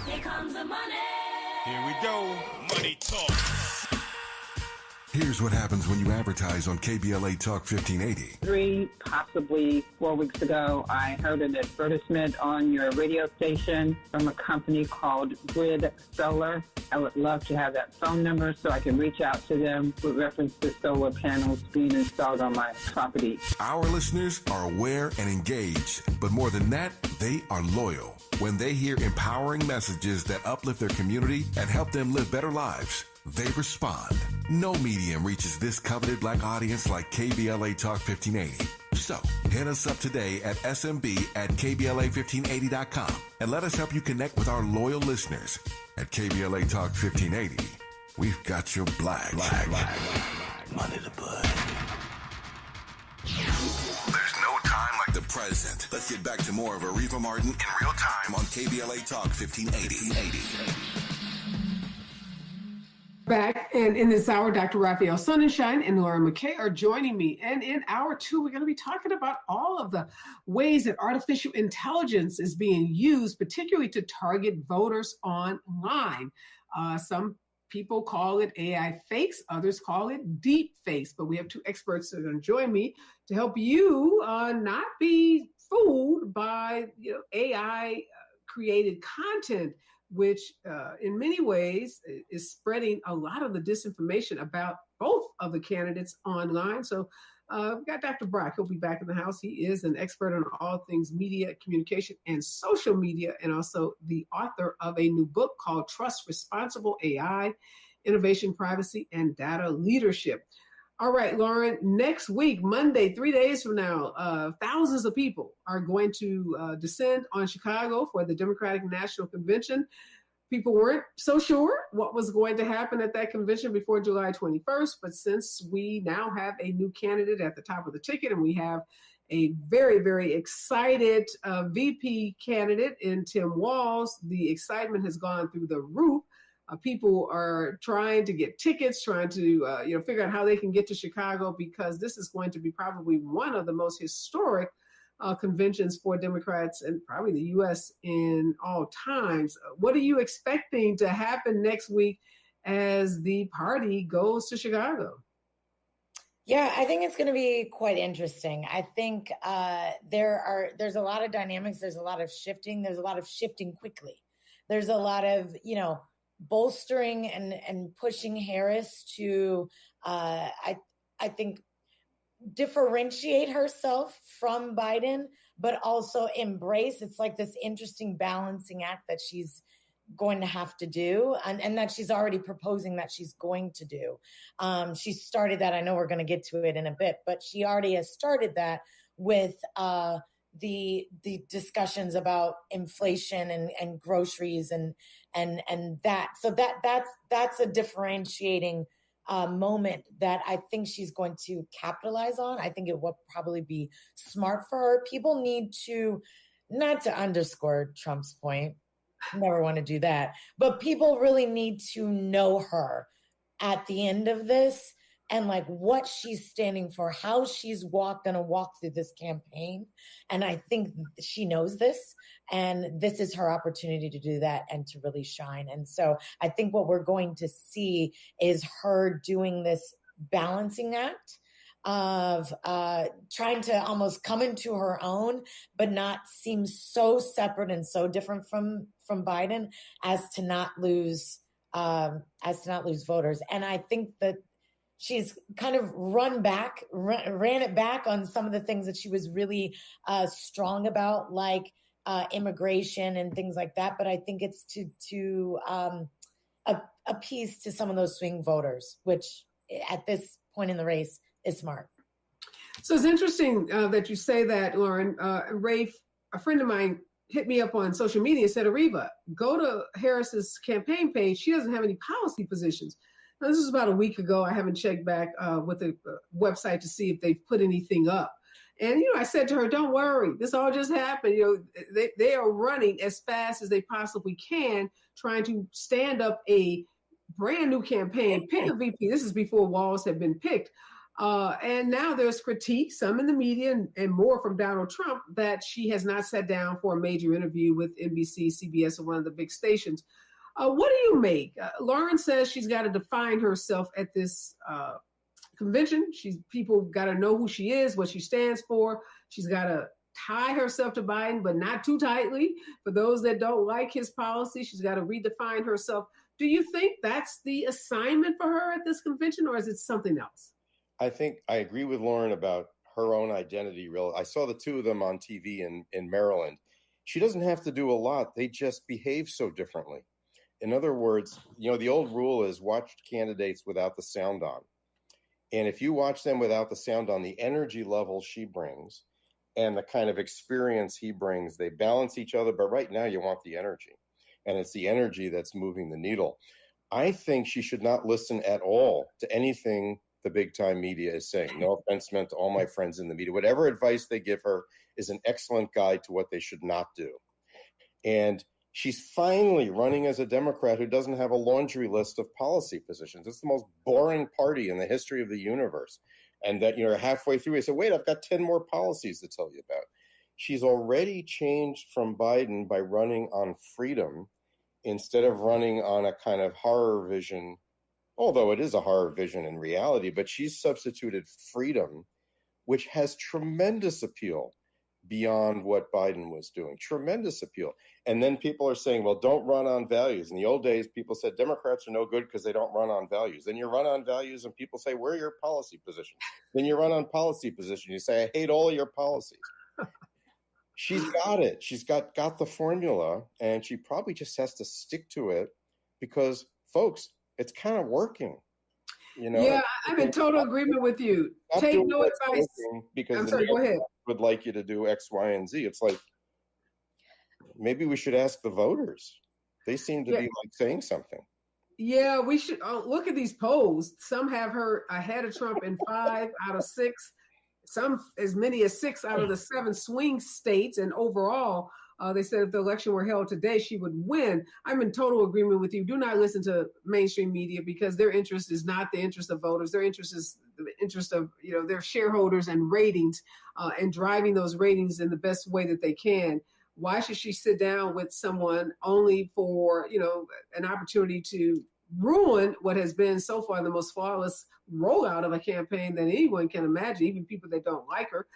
Here comes the money. Here we go. Money talk. Here's what happens when you advertise on KBLA Talk 1580. 3, possibly 4 weeks ago, I heard an advertisement on your radio station from a company called Grid Solar. I would love to have that phone number so I can reach out to them with reference to solar panels being installed on my property. Our listeners are aware and engaged, but more than that, they are loyal. When they hear empowering messages that uplift their community and help them live better lives, they respond. No medium reaches this coveted black audience like KBLA Talk 1580. So, hit us up today at smb@kbla1580.com and let us help you connect with our loyal listeners. At KBLA Talk 1580, we've got your black. Money to put. There's no time like the present. Let's get back to more of Ariva Martin in real time on KBLA Talk 1580. Back, and in this hour, Dr. Raphael Sonnenschein and Laura McKay are joining me. And in hour 2, we're going to be talking about all of the ways that artificial intelligence is being used, particularly to target voters online. Some people call it AI fakes, others call it deep fakes. But we have 2 experts that are going to join me to help you not be fooled by AI created content, which in many ways is spreading a lot of the disinformation about both of the candidates online. So we've got Dr. Brock. He'll be back in the house. He is an expert on all things media, communication, and social media, and also the author of a new book called Trust Responsible AI, Innovation, Privacy, and Data Leadership. All right, Lauren, next week, Monday, 3 days from now, thousands of people are going to descend on Chicago for the Democratic National Convention. People weren't so sure what was going to happen at that convention before July 21st, but since we now have a new candidate at the top of the ticket and we have a very, very excited VP candidate in Tim Walz, the excitement has gone through the roof. People are trying to get tickets, trying to figure out how they can get to Chicago, because this is going to be probably one of the most historic conventions for Democrats and probably the U.S. in all times. What are you expecting to happen next week as the party goes to Chicago? Yeah, I think it's going to be quite interesting. I think there's a lot of dynamics. There's a lot of shifting. There's a lot of shifting quickly. There's a lot of, bolstering and pushing Harris to, I think, differentiate herself from Biden, but also embrace. It's like this interesting balancing act that she's going to have to do, and that she's already proposing that she's going to do. She started that. I know we're going to get to it in a bit, but she already has started that with the discussions about inflation and groceries and that. So that's a differentiating moment that I think she's going to capitalize on. I think it will probably be smart for her. People need to, not to underscore Trump's point, never want to do that, but people really need to know her at the end of this and like what she's standing for, how she's gonna walk through this campaign. And I think she knows this, and this is her opportunity to do that and to really shine. And so I think what we're going to see is her doing this balancing act of trying to almost come into her own, but not seem so separate and so different from Biden as to not lose voters. And I think that she's kind of ran it back on some of the things that she was really strong about, like immigration and things like that. But I think it's to appease to some of those swing voters, which at this point in the race is smart. So it's interesting that you say that, Lauren. Rafe, a friend of mine, hit me up on social media and said, Ariva, go to Harris's campaign page. She doesn't have any policy positions. Now, this was about a week ago. I haven't checked back with the website to see if they've put anything up. And, I said to her, don't worry, this all just happened. They are running as fast as they possibly can, trying to stand up a brand new campaign, pick a VP. This is before Walz had been picked. And now there's critique, some in the media and more from Donald Trump, that she has not sat down for a major interview with NBC, CBS, or one of the big stations. What do you make? Lauren says she's got to define herself at this convention. People got to know who she is, what she stands for. She's got to tie herself to Biden, but not too tightly. For those that don't like his policy, she's got to redefine herself. Do you think that's the assignment for her at this convention, or is it something else? I think I agree with Lauren about her own identity. I saw the two of them on TV in Maryland. She doesn't have to do a lot. They just behave so differently. In other words, the old rule is watch candidates without the sound on. And if you watch them without the sound on, the energy level she brings and the kind of experience he brings, they balance each other. But right now you want the energy. And it's the energy that's moving the needle. I think she should not listen at all to anything the big time media is saying. No offense meant to all my friends in the media. Whatever advice they give her is an excellent guide to what they should not do. And she's finally running as a Democrat who doesn't have a laundry list of policy positions. It's the most boring party in the history of the universe. And that, halfway through, I said, wait, I've got 10 more policies to tell you about. She's already changed from Biden by running on freedom instead of running on a kind of horror vision, although it is a horror vision in reality, but she's substituted freedom, which has tremendous appeal beyond what Biden was doing. Tremendous appeal. And then people are saying, well, don't run on values. In the old days, people said Democrats are no good because they don't run on values. Then you run on values and people say, where are your policy positions? Then you run on policy position. You say, I hate all your policies. She's got it. She's got the formula, and she probably just has to stick to it because, folks, it's kind of working. Yeah, I'm in total agreement with you. Take no advice. Because I'm sorry, go ahead. Would like you to do X, Y, and Z. It's like, maybe we should ask the voters. They seem to be like saying something. Yeah, we should look at these polls. Some have her ahead of Trump in 5 out of 6. Some as many as 6 out of the 7 swing states. And overall, they said if the election were held today, she would win. I'm in total agreement with you. Do not listen to mainstream media because their interest is not the interest of voters. Their interest is the interest of their shareholders and ratings, and driving those ratings in the best way that they can. Why should she sit down with someone only for an opportunity to ruin what has been so far the most flawless rollout of a campaign that anyone can imagine? Even people that don't like her,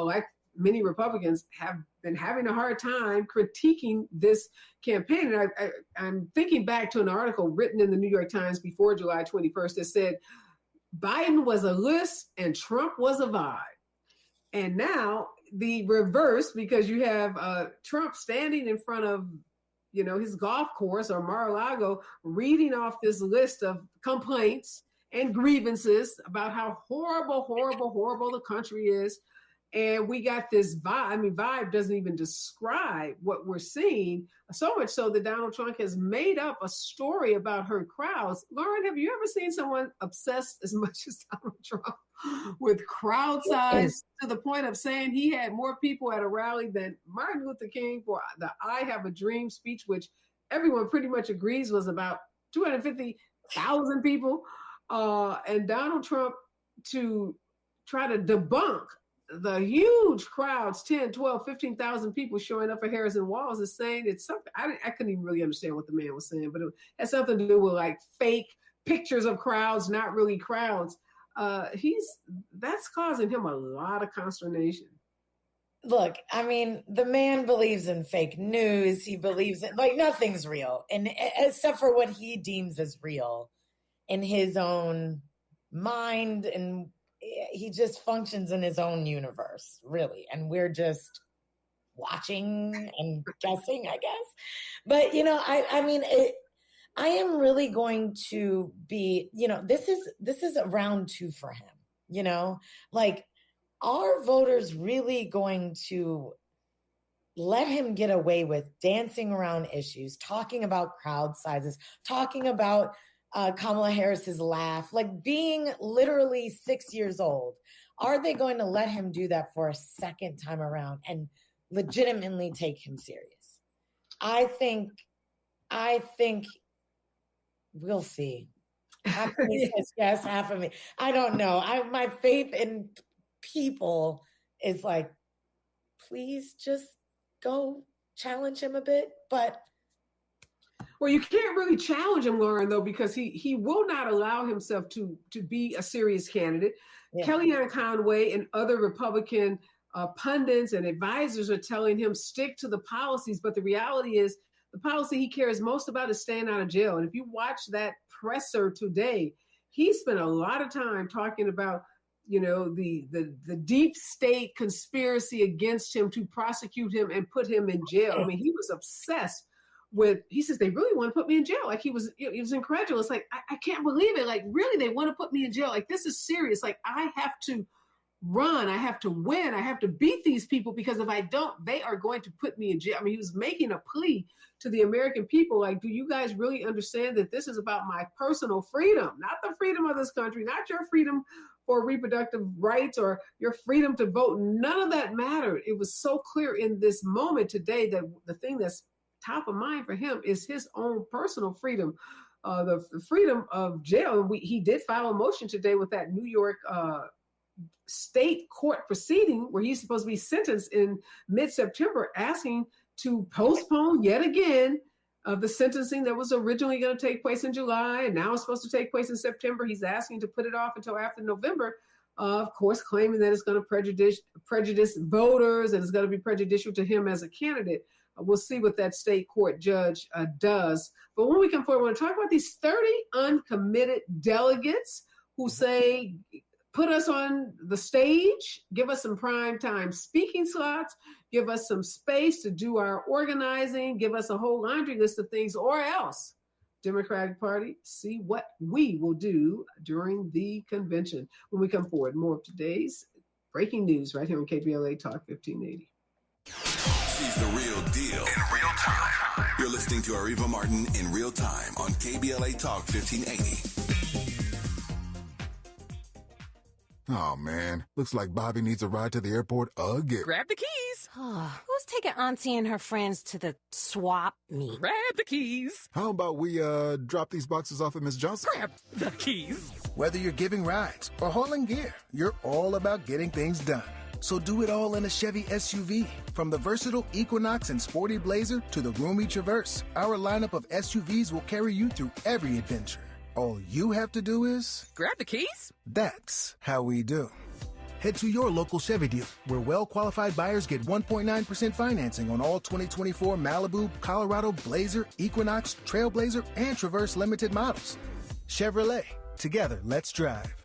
like many Republicans, have been having a hard time critiquing this campaign. And I'm thinking back to an article written in the New York Times before July 21st that said Biden was a list and Trump was a vibe. And now the reverse, because you have Trump standing in front of his golf course or Mar-a-Lago reading off this list of complaints and grievances about how horrible, horrible, horrible the country is. And we got this vibe. I mean, vibe doesn't even describe what we're seeing. So much so that Donald Trump has made up a story about her crowds. Lauren, have you ever seen someone obsessed as much as Donald Trump with crowd size to the point of saying he had more people at a rally than Martin Luther King for the I Have a Dream speech, which everyone pretty much agrees was about 250,000 people. And Donald Trump, to try to debunk the huge crowds, 10, 12, 15,000 people showing up for Harrison Walls, is saying it's something. I couldn't even really understand what the man was saying, but it had something to do with like fake pictures of crowds, not really crowds. That's causing him a lot of consternation. Look, I mean, the man believes in fake news. He believes in nothing's real, and except for what he deems as real in his own mind, and he just functions in his own universe, really. And we're just watching and guessing, I guess. But, I am really going to be, this is a round 2 for him, are voters really going to let him get away with dancing around issues, talking about crowd sizes, talking about Kamala Harris's laugh, being literally 6 years old? Are they going to let him do that for a second time around and legitimately take him serious? I think we'll see. Half of me says yes, half of me. I don't know. My faith in people is please just go challenge him a bit. But Well, you can't really challenge him, Lauren, though, because he will not allow himself to be a serious candidate. Yeah. Kellyanne Conway and other Republican pundits and advisors are telling him stick to the policies. But the reality is the policy he cares most about is staying out of jail. And if you watch that presser today, he spent a lot of time talking about, you know, the deep state conspiracy against him to prosecute him and put him in jail. I mean, he was obsessed with, he says, they really want to put me in jail. Like he was incredulous. Like, I can't believe it. Like, really, they want to put me in jail. Like, this is serious. Like, I have to run. I have to win. I have to beat these people, because if I don't, they are going to put me in jail. I mean, he was making a plea to the American people. Like, do you guys really understand that this is about my personal freedom, not the freedom of this country, not your freedom for reproductive rights or your freedom to vote? None of that mattered. It was so clear in this moment today that the thing that's top of mind for him is his own personal freedom, the freedom of jail. He did file a motion today with that New York state court proceeding where he's supposed to be sentenced in mid-September, asking to postpone yet again the sentencing that was originally going to take place in July and now is supposed to take place in September. He's asking to put it off until after November, of course, claiming that it's going to prejudice voters and it's going to be prejudicial to him as a candidate. We'll see what that state court judge does. But when we come forward, we want to talk about these 30 uncommitted delegates who say, put us on the stage, give us some prime time speaking slots, give us some space to do our organizing, give us a whole laundry list of things, or else, Democratic Party, see what we will do during the convention. When we come forward, more of today's breaking news right here on KBLA Talk 1580. She's the real deal in real time. You're listening to Ariva Martin in real time on KBLA Talk 1580. Oh, man. Looks like Bobby needs a ride to the airport again. Grab the keys. Who's taking Auntie and her friends to the swap meet? Grab the keys. How about we drop these boxes off at Miss Johnson? Grab the keys. Whether you're giving rides or hauling gear, you're all about getting things done. So do it all in a Chevy SUV. From the versatile Equinox and Sporty Blazer to the roomy Traverse, our lineup of SUVs will carry you through every adventure. All you have to do is grab the keys. That's how we do. Head to your local Chevy dealer, where well-qualified buyers get 1.9% financing on all 2024 Malibu, Colorado, Blazer, Equinox, Trailblazer, and Traverse limited models. Chevrolet. Together, let's drive.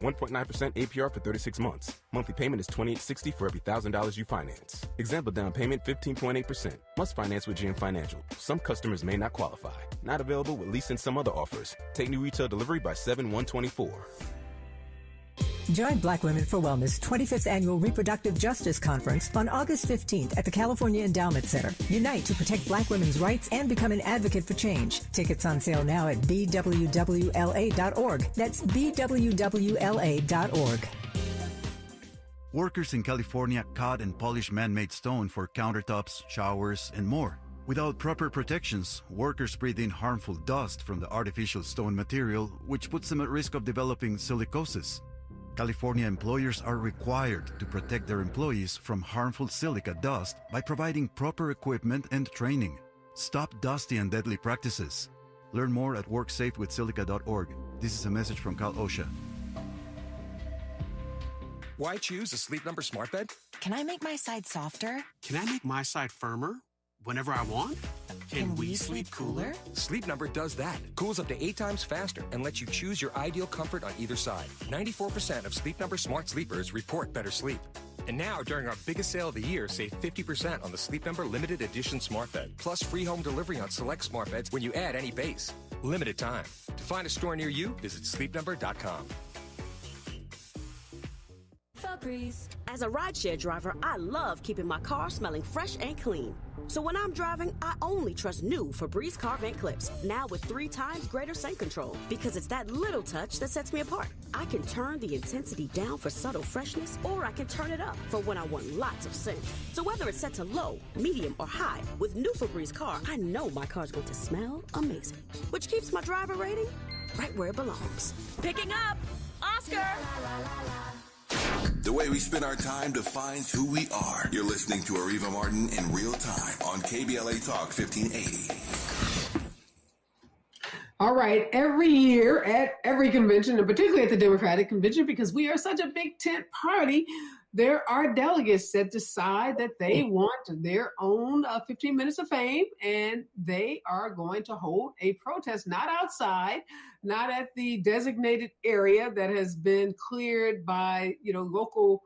1.9% APR for 36 months. Monthly payment is $28.60 for every $1,000 you finance. Example down payment 15.8%. Must finance with GM Financial. Some customers may not qualify. Not available with lease and some other offers. Take new retail delivery by 7/1/24. Join Black Women for Wellness 25th Annual Reproductive Justice Conference on August 15th at the California Endowment Center. Unite to protect Black women's rights and become an advocate for change. Tickets on sale now at bwwla.org. That's bwwla.org. Workers in California cut and polish man-made stone for countertops, showers, and more. Without proper protections, workers breathe in harmful dust from the artificial stone material, which puts them at risk of developing silicosis. California employers are required to protect their employees from harmful silica dust by providing proper equipment and training. Stop dusty and deadly practices. Learn more at worksafewithsilica.org. This is a message from Cal OSHA. Why choose a Sleep Number smart bed? Can I make my side softer? Can I make my side firmer whenever I want? Can we sleep cooler? Sleep Number does that. Cools up to 8 times faster and lets you choose your ideal comfort on either side. 94% of Sleep Number smart sleepers report better sleep. And now, during our biggest sale of the year, save 50% on the Sleep Number limited edition smart bed. Plus free home delivery on select smart beds when you add any base. Limited time. To find a store near you, visit sleepnumber.com. As a rideshare driver, I love keeping my car smelling fresh and clean. So when I'm driving, I only trust new Febreze car vent clips, now with 3 times greater scent control, because it's that little touch that sets me apart. I can turn the intensity down for subtle freshness, or I can turn it up for when I want lots of scent. So whether it's set to low, medium, or high, with new Febreze car, I know my car's going to smell amazing, which keeps my driver rating right where it belongs. Picking up, Oscar! The way we spend our time defines who we are. You're listening to Ariva Martin in real time on KBLA Talk 1580. All right. Every year at every convention, and particularly at the Democratic convention, because we are such a big tent party, there are delegates that decide that they want their own 15 minutes of fame, and they are going to hold a protest, not outside, not at the designated area that has been cleared by, local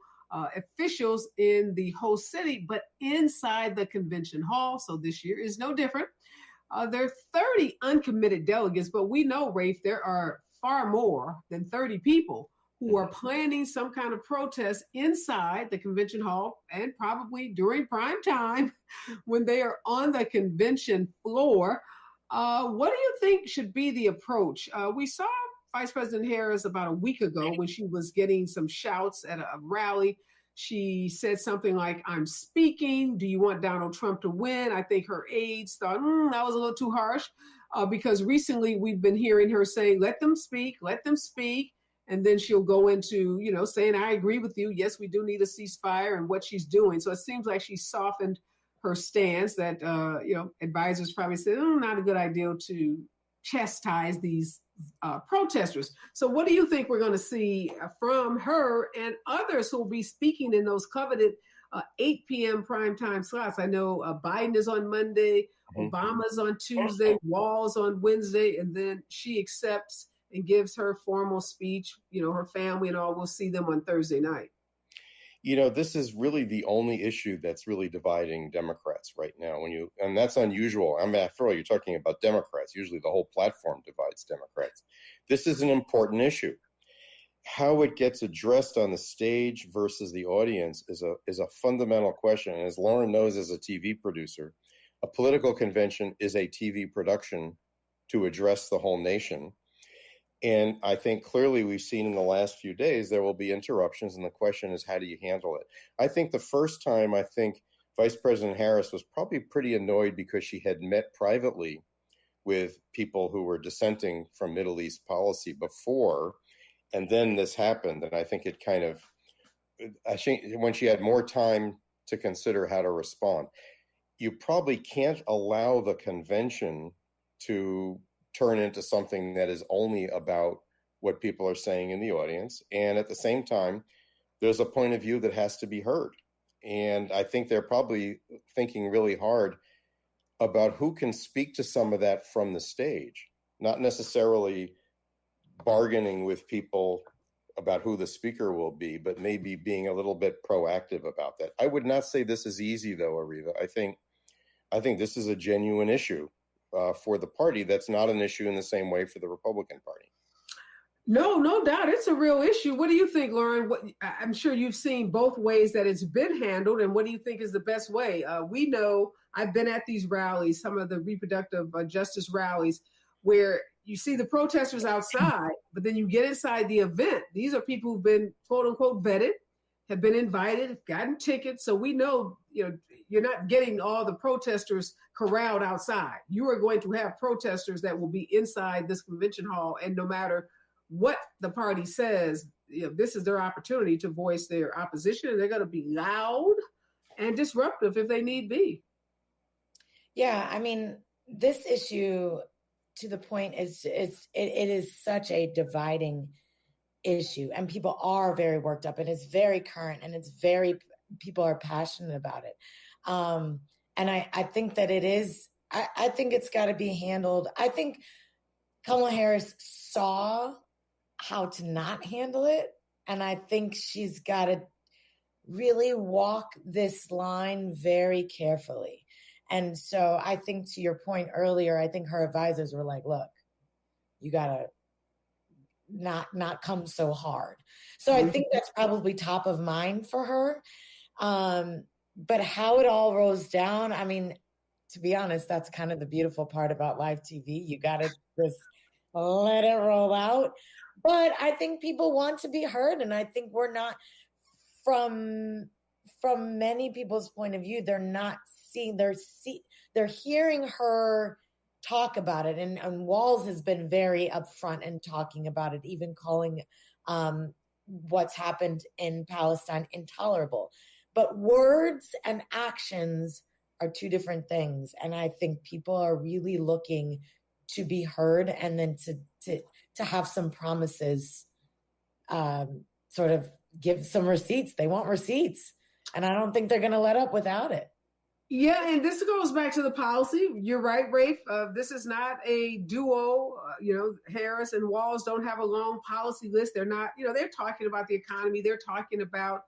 officials in the host city, but inside the convention hall. So this year is no different. There are 30 uncommitted delegates, but we know, Rafe, there are far more than 30 people who are planning some kind of protest inside the convention hall and probably during prime time when they are on the convention floor. What do you think should be the approach? We saw Vice President Harris about a week ago when she was getting some shouts at a rally. She said something like, "I'm speaking. Do you want Donald Trump to win?" I think her aides thought that was a little too harsh because recently we've been hearing her saying, let them speak. And then she'll go into, saying, I agree with you. Yes, we do need a ceasefire and what she's doing. So it seems like she softened her stance that, advisors probably said, not a good idea to chastise these protesters. So what do you think we're going to see from her and others who will be speaking in those coveted 8 p.m. primetime slots? I know Biden is on Monday, Obama's on Tuesday, Walz on Wednesday, and then she accepts and gives her formal speech, her family and all. We'll see them on Thursday night. This is really the only issue that's really dividing Democrats right now. And that's unusual. After all, you're talking about Democrats. Usually the whole platform divides Democrats. This is an important issue. How it gets addressed on the stage versus the audience is a fundamental question. And as Lauren knows, as a TV producer, a political convention is a TV production to address the whole nation. And I think clearly we've seen in the last few days there will be interruptions, and the question is, how do you handle it? I think the first time, Vice President Harris was probably pretty annoyed because she had met privately with people who were dissenting from Middle East policy before, and then this happened. And I think when she had more time to consider how to respond, you probably can't allow the convention to turn into something that is only about what people are saying in the audience. And at the same time, there's a point of view that has to be heard. And I think they're probably thinking really hard about who can speak to some of that from the stage, not necessarily bargaining with people about who the speaker will be, but maybe being a little bit proactive about that. I would not say this is easy, though, Ariva. I think this is a genuine issue for the party. That's not an issue in the same way for the Republican Party. No doubt. It's a real issue. What do you think, Lauren? I'm sure you've seen both ways that it's been handled. And what do you think is the best way? We know I've been at these rallies, some of the reproductive justice rallies, where you see the protesters outside, but then you get inside the event. These are people who've been, quote unquote, vetted, have been invited, have gotten tickets. So we know, you're not getting all the protesters corralled outside. You are going to have protesters that will be inside this convention hall. And no matter what the party says, this is their opportunity to voice their opposition. And they're going to be loud and disruptive if they need be. Yeah, this issue, to the point, it is such a dividing issue, and people are very worked up, and it's very current, and people are passionate about it. And I think that it is, I think it's got to be handled. I think Kamala Harris saw how to not handle it, and I think she's got to really walk this line very carefully. And so I think, to your point earlier, I think her advisors were like, look, you got to not come so hard. So I think that's probably top of mind for her. But how it all rolls down, to be honest, that's kind of the beautiful part about live TV. You got to just let it roll out. But I think people want to be heard. And I think we're not, from many people's point of view, they're not seeing, they're hearing her talk about it. And Walz has been very upfront in talking about it, even calling what's happened in Palestine intolerable. But words and actions are two different things. And I think people are really looking to be heard and then to have some promises, sort of give some receipts. They want receipts. And I don't think they're going to let up without it. Yeah, and this goes back to the policy. You're right, Rafe. This is not a duo. Harris and Walz don't have a long policy list. They're not, they're talking about the economy. They're talking about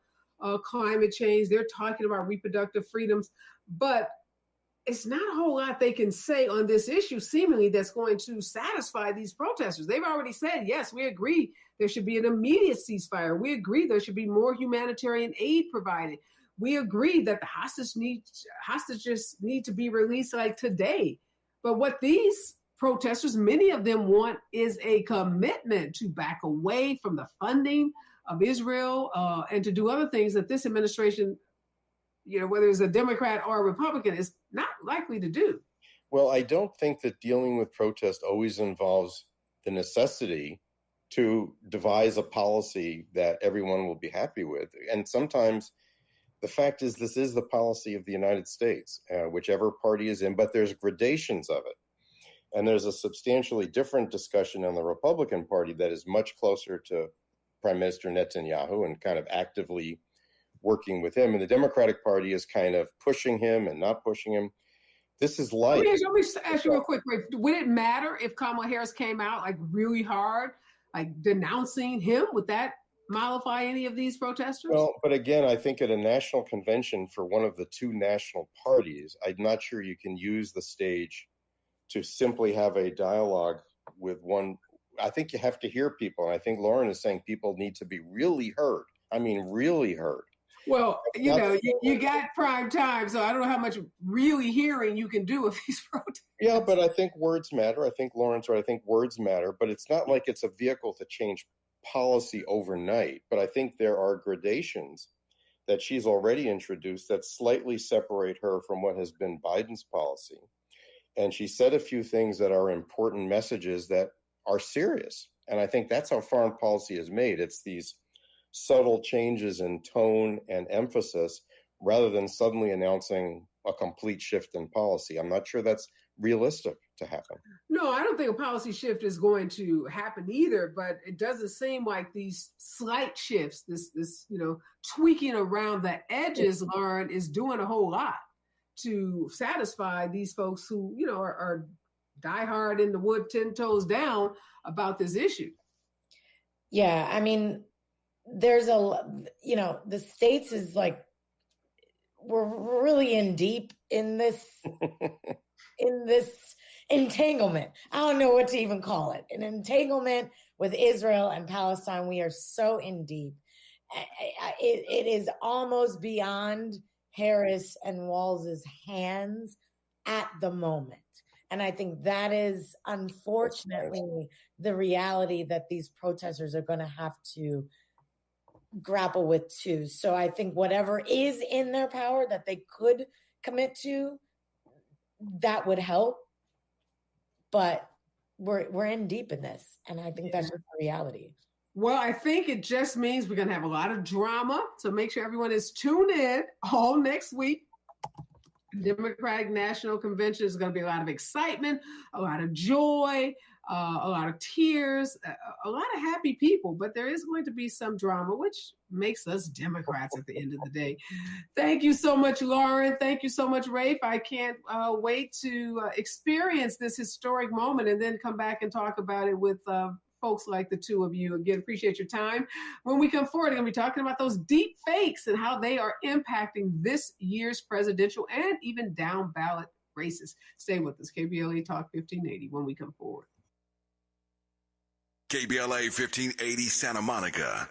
climate change. They're talking about reproductive freedoms. But it's not a whole lot they can say on this issue, seemingly, that's going to satisfy these protesters. They've already said, yes, we agree there should be an immediate ceasefire. We agree there should be more humanitarian aid provided. We agree that the hostages need to be released like today. But what these protesters, many of them want is a commitment to back away from the funding of Israel and to do other things that this administration, whether it's a Democrat or a Republican, is not likely to do. Well, I don't think that dealing with protest always involves the necessity to devise a policy that everyone will be happy with. And sometimes the fact is, this is the policy of the United States, whichever party is in, but there's gradations of it. And there's a substantially different discussion in the Republican Party that is much closer to Prime Minister Netanyahu and kind of actively working with him. And the Democratic Party is kind of pushing him and not pushing him. This is life. Let me ask you real quick, Ray. Would it matter if Kamala Harris came out like really hard, like denouncing him? Would that mollify any of these protesters? Well, but again, I think at a national convention for one of the two national parties, I'm not sure you can use the stage to simply have a dialogue with one. I think you have to hear people. And I think Lauren is saying people need to be really heard. I mean, really heard. Well, you got prime time, so I don't know how much really hearing you can do with these protests. Yeah, but I think words matter. I think Lauren's right. I think words matter, but it's not like it's a vehicle to change policy overnight. But I think there are gradations that she's already introduced that slightly separate her from what has been Biden's policy. And she said a few things that are important messages that are serious. And I think that's how foreign policy is made. It's these subtle changes in tone and emphasis rather than suddenly announcing a complete shift in policy. I'm not sure that's realistic to happen. No, I don't think a policy shift is going to happen either, but it doesn't seem like these slight shifts, this tweaking around the edges, Lauren, is doing a whole lot to satisfy these folks who, are diehard in the wood, 10 toes down about this issue. Yeah, I mean, there's the States is like, we're really in deep in this entanglement. I don't know what to even call it. An entanglement with Israel and Palestine. We are so in deep. It is almost beyond Harris and Walz's hands at the moment. And I think that is unfortunately the reality that these protesters are going to have to grapple with too. So I think whatever is in their power that they could commit to, that would help. But we're in deep in this, and I think that's just the reality. Well, I think it just means we're going to have a lot of drama. So make sure everyone is tuned in all next week. Democratic National Convention is going to be a lot of excitement, a lot of joy, a lot of tears, a lot of happy people, but there is going to be some drama, which makes us Democrats at the end of the day. Thank you so much, Lauren. Thank you so much, Rafe. I can't wait to experience this historic moment and then come back and talk about it with folks like the two of you. Again, appreciate your time. When we come forward, we're going to be talking about those deep fakes and how they are impacting this year's presidential and even down ballot races. Stay with us. KBLA Talk 1580 when we come forward. KBLA 1580 Santa Monica.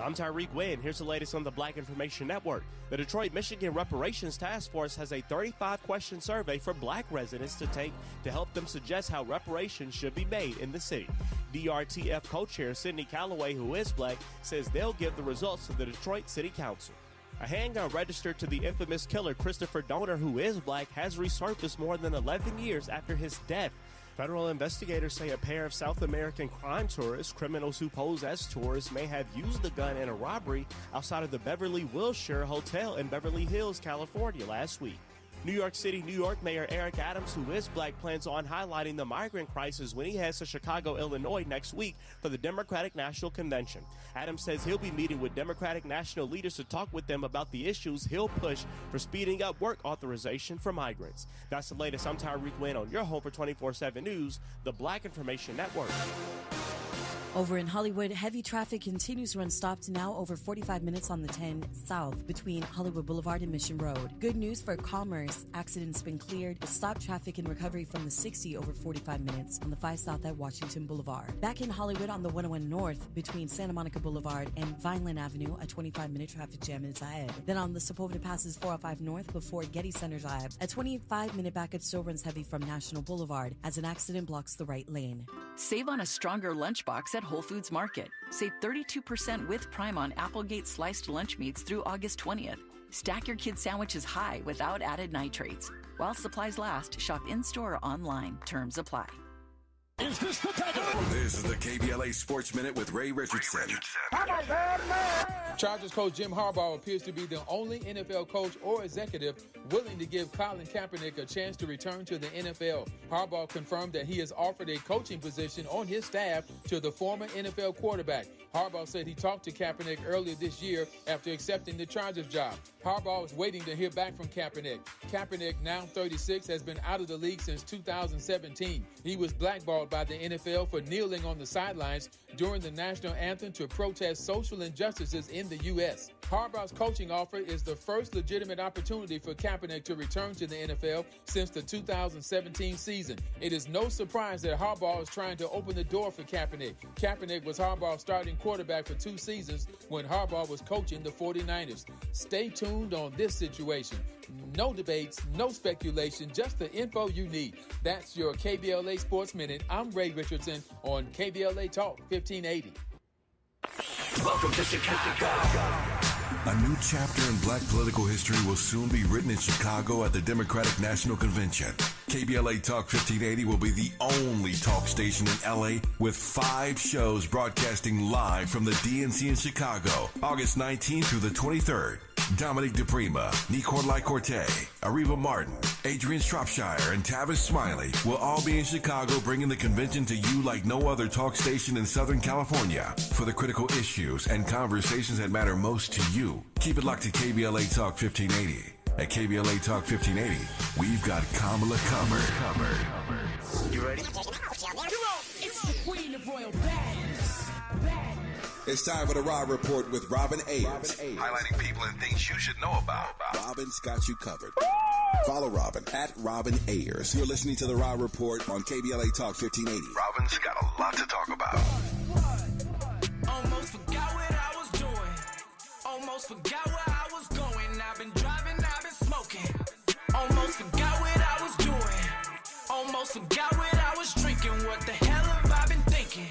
I'm Tyreek Wynn. Here's the latest on the Black Information Network. The Detroit, Michigan Reparations Task Force has a 35-question survey for Black residents to take to help them suggest how reparations should be made in the city. DRTF co-chair Sidney Calloway, who is Black, says they'll give the results to the Detroit City Council. A handgun registered to the infamous killer Christopher Donner, who is Black, has resurfaced more than 11 years after his death. Federal investigators say a pair of South American crime tourists, criminals who pose as tourists, may have used the gun in a robbery outside of the Beverly Wilshire Hotel in Beverly Hills, California last week. New York City, New York Mayor Eric Adams, who is black, plans on highlighting the migrant crisis when he heads to Chicago, Illinois next week for the Democratic National Convention. Adams says he'll be meeting with Democratic national leaders to talk with them about the issues he'll push for speeding up work authorization for migrants. That's the latest. I'm Tyreek Wynn on your home for 24/7 News, the Black Information Network. Over in Hollywood, heavy traffic continues to unstopped now over 45 minutes on the 10 South between Hollywood Boulevard and Mission Road. Good news for Commerce. Accident's been cleared. Stop traffic and recovery from the 60 over 45 minutes on the 5 South at Washington Boulevard. Back in Hollywood on the 101 North between Santa Monica Boulevard and Vineland Avenue, a 25-minute traffic jam is ahead. Then on the Sepulveda passes 405 North before Getty Center Drive, a 25-minute backup still runs heavy from National Boulevard as an accident blocks the right lane. Save on a stronger lunchbox at Whole Foods Market. Save 32% with Prime on Applegate sliced lunch meats through August 20th. Stack your kids' sandwiches high without added nitrates. While supplies last, shop in-store or online. Terms apply. This is the KBLA Sports Minute with Ray Richardson. Chargers coach Jim Harbaugh appears to be the only NFL coach or executive willing to give Colin Kaepernick a chance to return to the NFL. Harbaugh confirmed that he has offered a coaching position on his staff to the former NFL quarterback. Harbaugh said he talked to Kaepernick earlier this year after accepting the Chargers job. Harbaugh is waiting to hear back from Kaepernick. Kaepernick, now 36, has been out of the league since 2017. He was blackballed by the NFL for kneeling on the sidelines during the national anthem to protest social injustices in the U.S. Harbaugh's coaching offer is the first legitimate opportunity for Kaepernick to return to the NFL since the 2017 season. It is no surprise that Harbaugh is trying to open the door for Kaepernick. Kaepernick was Harbaugh's starting quarterback for 2 seasons when Harbaugh was coaching the 49ers. Stay tuned on this situation. No debates, no speculation, just the info you need. That's your KBLA Sports Minute. I'm Ray Richardson on KBLA Talk 1580. Welcome to Chicago. A new chapter in black political history will soon be written in Chicago at the Democratic National Convention. KBLA Talk 1580 will be the only talk station in LA with 5 shows broadcasting live from the DNC in Chicago, August 19th through the 23rd. Dominic DePrima, Nicolai Corte, Ariva Martin, Adrian Shropshire, and Tavis Smiley will all be in Chicago bringing the convention to you like no other talk station in Southern California for the critical issues and conversations that matter most to you. Keep it locked to KBLA Talk 1580. At KBLA Talk 1580, we've got Kamala covered. You ready? It's the queen of royal badness. It's time for the Raw Report with Robin Ayers. Highlighting people and things you should know about. Robin's got you covered. Follow Robin at Robin Ayers. You're listening to the Raw Report on KBLA Talk 1580. Robin's got a lot to talk about. Almost forgot what I was doing. Almost forgot where I was going. I've been driving, I've been smoking. Almost forgot what I was doing. Almost forgot what I was drinking. What the hell have I been thinking?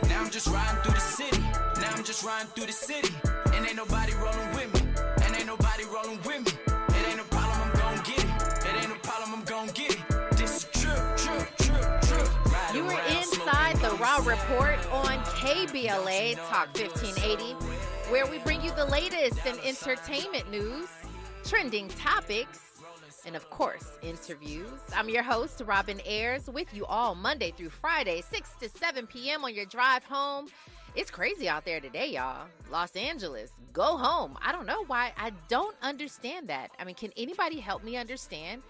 Now I'm just riding through the city. Now I'm just riding through the city. And ain't nobody rolling with me. And ain't nobody rolling with me. It ain't a problem, I'm gon' get it. It ain't a problem, I'm gon' get it. This is true. You were inside the Raw Report on KBLA Talk 1580, where we bring you the latest in entertainment news, trending topics, and of course, interviews. I'm your host, Robin Ayers, with you all Monday through Friday, 6 to 7 p.m. on your drive home. It's crazy out there today, y'all. Los Angeles, go home. I don't know why. I don't understand that. I mean, can anybody help me understand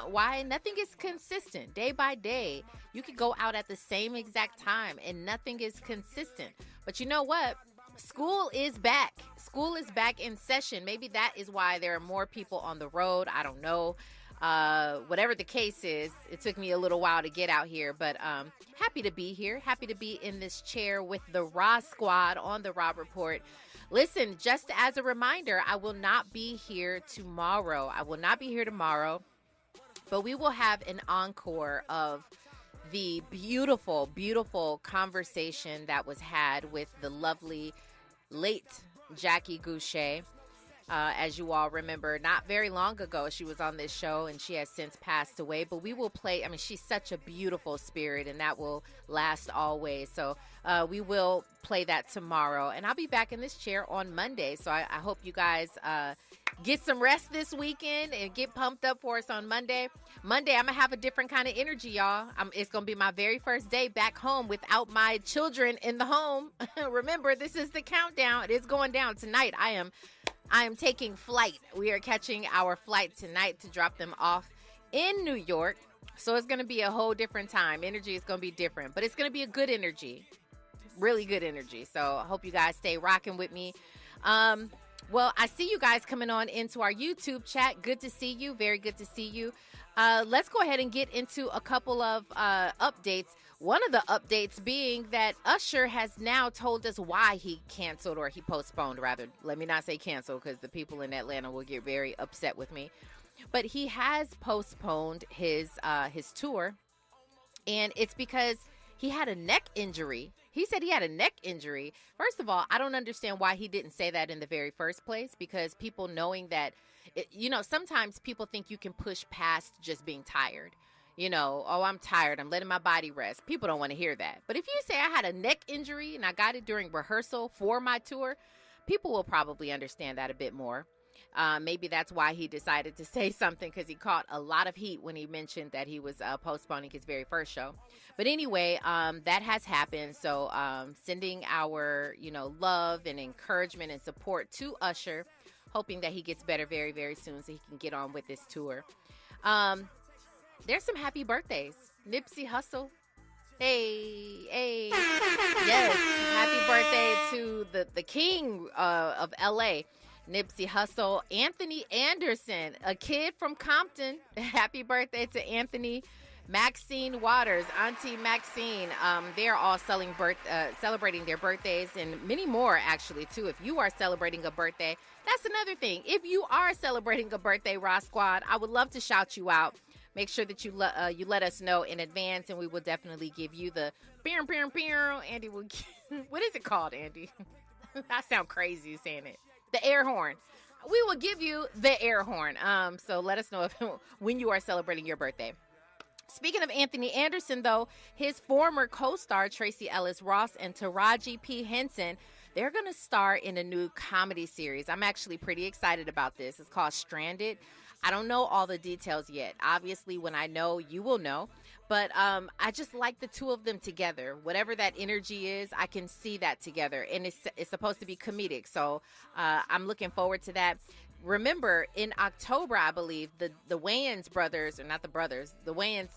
why nothing is consistent day by day? You could go out at the same exact time and nothing is consistent. But you know what? School is back. School is back in session. Maybe that is why there are more people on the road. I don't know. Whatever the case is, it took me a little while to get out here, but happy to be here. Happy to be in this chair with the Raw Squad on the Raw Report. Listen, just as a reminder, I will not be here tomorrow. But we will have an encore of the beautiful, beautiful conversation that was had with the lovely late Jackie Goucher. As you all remember, not very long ago, she was on this show, and she has since passed away. But we will play, I mean, she's such a beautiful spirit, and that will last always. So we will play that tomorrow. And I'll be back in this chair on Monday. So I hope you guys get some rest this weekend and get pumped up for us on Monday. Monday, I'm going to have a different kind of energy, y'all. It's going to be my very first day back home without my children in the home. Remember, this is the countdown. It is going down tonight. I am taking flight. We are catching our flight tonight to drop them off in New York. So it's going to be a whole different time. Energy is going to be different, but it's going to be a good energy. Really good energy. So I hope you guys stay rocking with me. Well, I see you guys coming on into our YouTube chat. Good to see you. Very good to see you. Let's go ahead and get into a couple of updates. One of the updates being that Usher has now told us why he canceled, or he postponed, rather. Let me not say canceled, because the people in Atlanta will get very upset with me. But he has postponed his tour, and it's because he had a neck injury. He said he had a neck injury. First of all, I don't understand why he didn't say that in the very first place, because people knowing that, sometimes people think you can push past just being tired. Oh, I'm tired. I'm letting my body rest. People don't want to hear that. But if you say I had a neck injury and I got it during rehearsal for my tour, people will probably understand that a bit more. Maybe that's why he decided to say something, because he caught a lot of heat when he mentioned that he was postponing his very first show. But anyway, that has happened. So sending our, love and encouragement and support to Usher, hoping that he gets better very, very soon so he can get on with this tour. There's some happy birthdays. Nipsey Hussle. Hey. Yes. Happy birthday to the king of LA, Nipsey Hussle. Anthony Anderson, a kid from Compton. Happy birthday to Anthony. Maxine Waters, Auntie Maxine. They're all celebrating their birthdays, and many more, actually, too. If you are celebrating a birthday, that's another thing. If you are celebrating a birthday, Raw Squad, I would love to shout you out. Make sure that you let us know in advance, and we will definitely give you the pew, pew, pew. Andy will what is it called, Andy? I sound crazy saying it. The air horn. We will give you the air horn. So let us know when you are celebrating your birthday. Speaking of Anthony Anderson, though, his former co-star Tracy Ellis Ross and Taraji P. Henson, they're going to star in a new comedy series. I'm actually pretty excited about this. It's called Stranded. I don't know all the details yet. Obviously, when I know, you will know. But I just like the two of them together. Whatever that energy is, I can see that together. And it's supposed to be comedic. So I'm looking forward to that. Remember, in October, I believe, the Wayans brothers, or not the brothers, the Wayans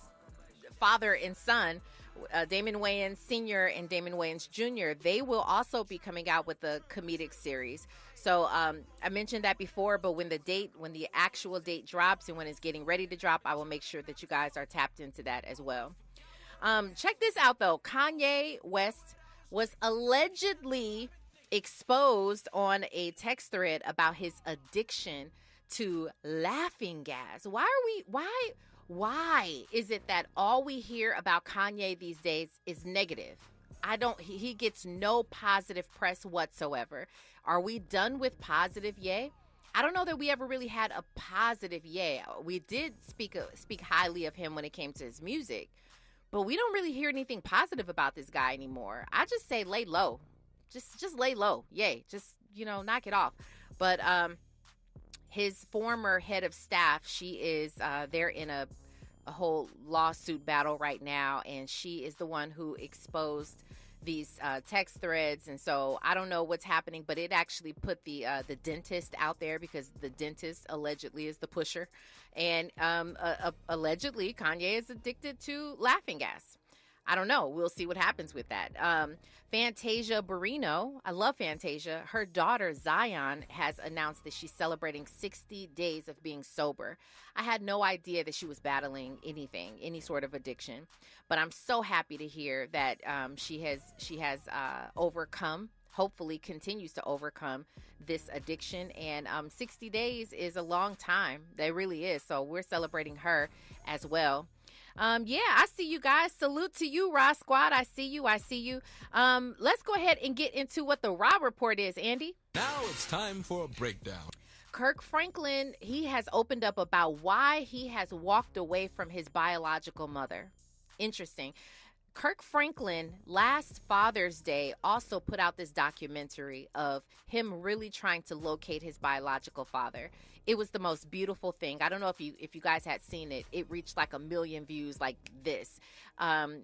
father and son, Damon Wayans Sr. and Damon Wayans Jr., they will also be coming out with a comedic series. So I mentioned that before, but when the actual date drops and when it's getting ready to drop, I will make sure that you guys are tapped into that as well. Check this out, though. Kanye West was allegedly exposed on a text thread about his addiction to laughing gas. Why is it that all we hear about Kanye these days is negative? He gets no positive press whatsoever. Are we done with positive Ye? I don't know that we ever really had a positive Ye. We did speak highly of him when it came to his music, but we don't really hear anything positive about this guy anymore. I just say lay low. Just lay low. Yay. Just, knock it off. But his former head of staff, she is, they're in a whole lawsuit battle right now, and she is the one who exposed these text threads. And so I don't know what's happening, but it actually put the dentist out there, because the dentist allegedly is the pusher. And allegedly Kanye is addicted to laughing gas. I don't know. We'll see what happens with that. Fantasia Barrino, I love Fantasia. Her daughter Zion has announced that she's celebrating 60 days of being sober. I had no idea that she was battling any sort of addiction, but I'm so happy to hear that she has overcome, hopefully continues to overcome this addiction. And 60 days is a long time. That really is. So we're celebrating her as well. I see you guys. Salute to you, Raw Squad. I see you. Let's go ahead and get into what the Raw Report is, Andy. Now it's time for a breakdown. Kirk Franklin, he has opened up about why he has walked away from his biological mother. Interesting. Kirk Franklin, last Father's Day, also put out this documentary of him really trying to locate his biological father. It was the most beautiful thing. I don't know if you guys had seen it. It reached like 1 million views like this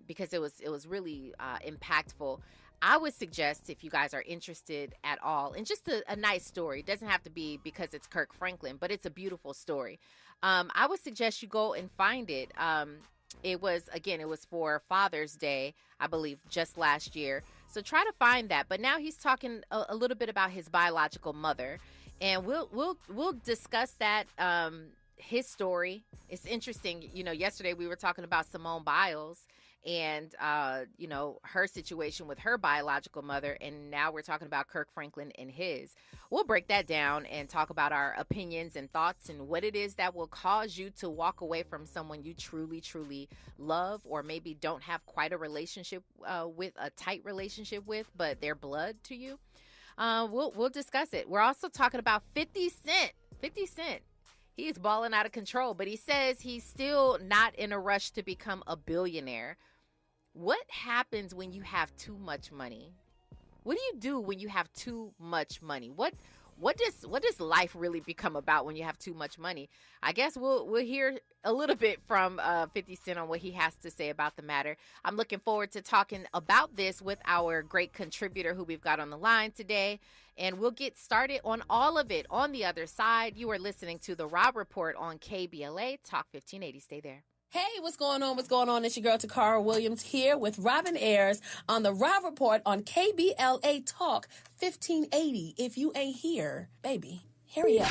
because it was really impactful. I would suggest, if you guys are interested at all, and just a nice story, it doesn't have to be because it's Kirk Franklin, but it's a beautiful story. I would suggest you go and find it. It was for Father's Day, I believe, just last year. So try to find that. But now he's talking a little bit about his biological mother, and we'll discuss that. His story. It's interesting. You know, yesterday we were talking about Simone Biles and her situation with her biological mother, and now we're talking about Kirk Franklin and his. We'll break that down and talk about our opinions and thoughts and what it is that will cause you to walk away from someone you truly, truly love, or maybe don't have quite a relationship with, a tight relationship with, but they're blood to you. We'll discuss it. We're also talking about 50 Cent. 50 Cent. He is balling out of control, but he says he's still not in a rush to become a billionaire. What happens when you have too much money? What do you do when you have too much money? What does life really become about when you have too much money? I guess we'll hear a little bit from 50 Cent on what he has to say about the matter. I'm looking forward to talking about this with our great contributor who we've got on the line today. And we'll get started on all of it on the other side. You are listening to The Rob Report on KBLA Talk 1580. Stay there. Hey, what's going on? What's going on? It's your girl Takara Williams here with Robin Ayers on the Rob Report on KBLA Talk 1580. If you ain't here, baby, hurry up.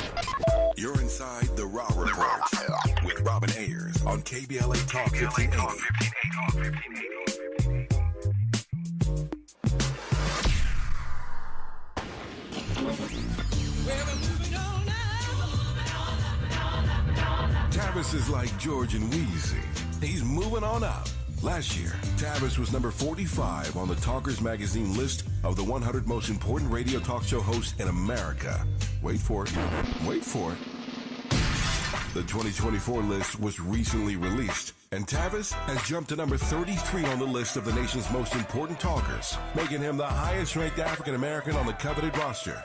You're inside the Rob Report with Robin Ayers on KBLA Talk 1580. Tavis is like George and Wheezy. He's moving on up. Last year, Tavis was number 45 on the Talkers Magazine list of the 100 most important radio talk show hosts in America. Wait for it. Wait for it. The 2024 list was recently released, and Tavis has jumped to number 33 on the list of the nation's most important talkers, making him the highest-ranked African-American on the coveted roster.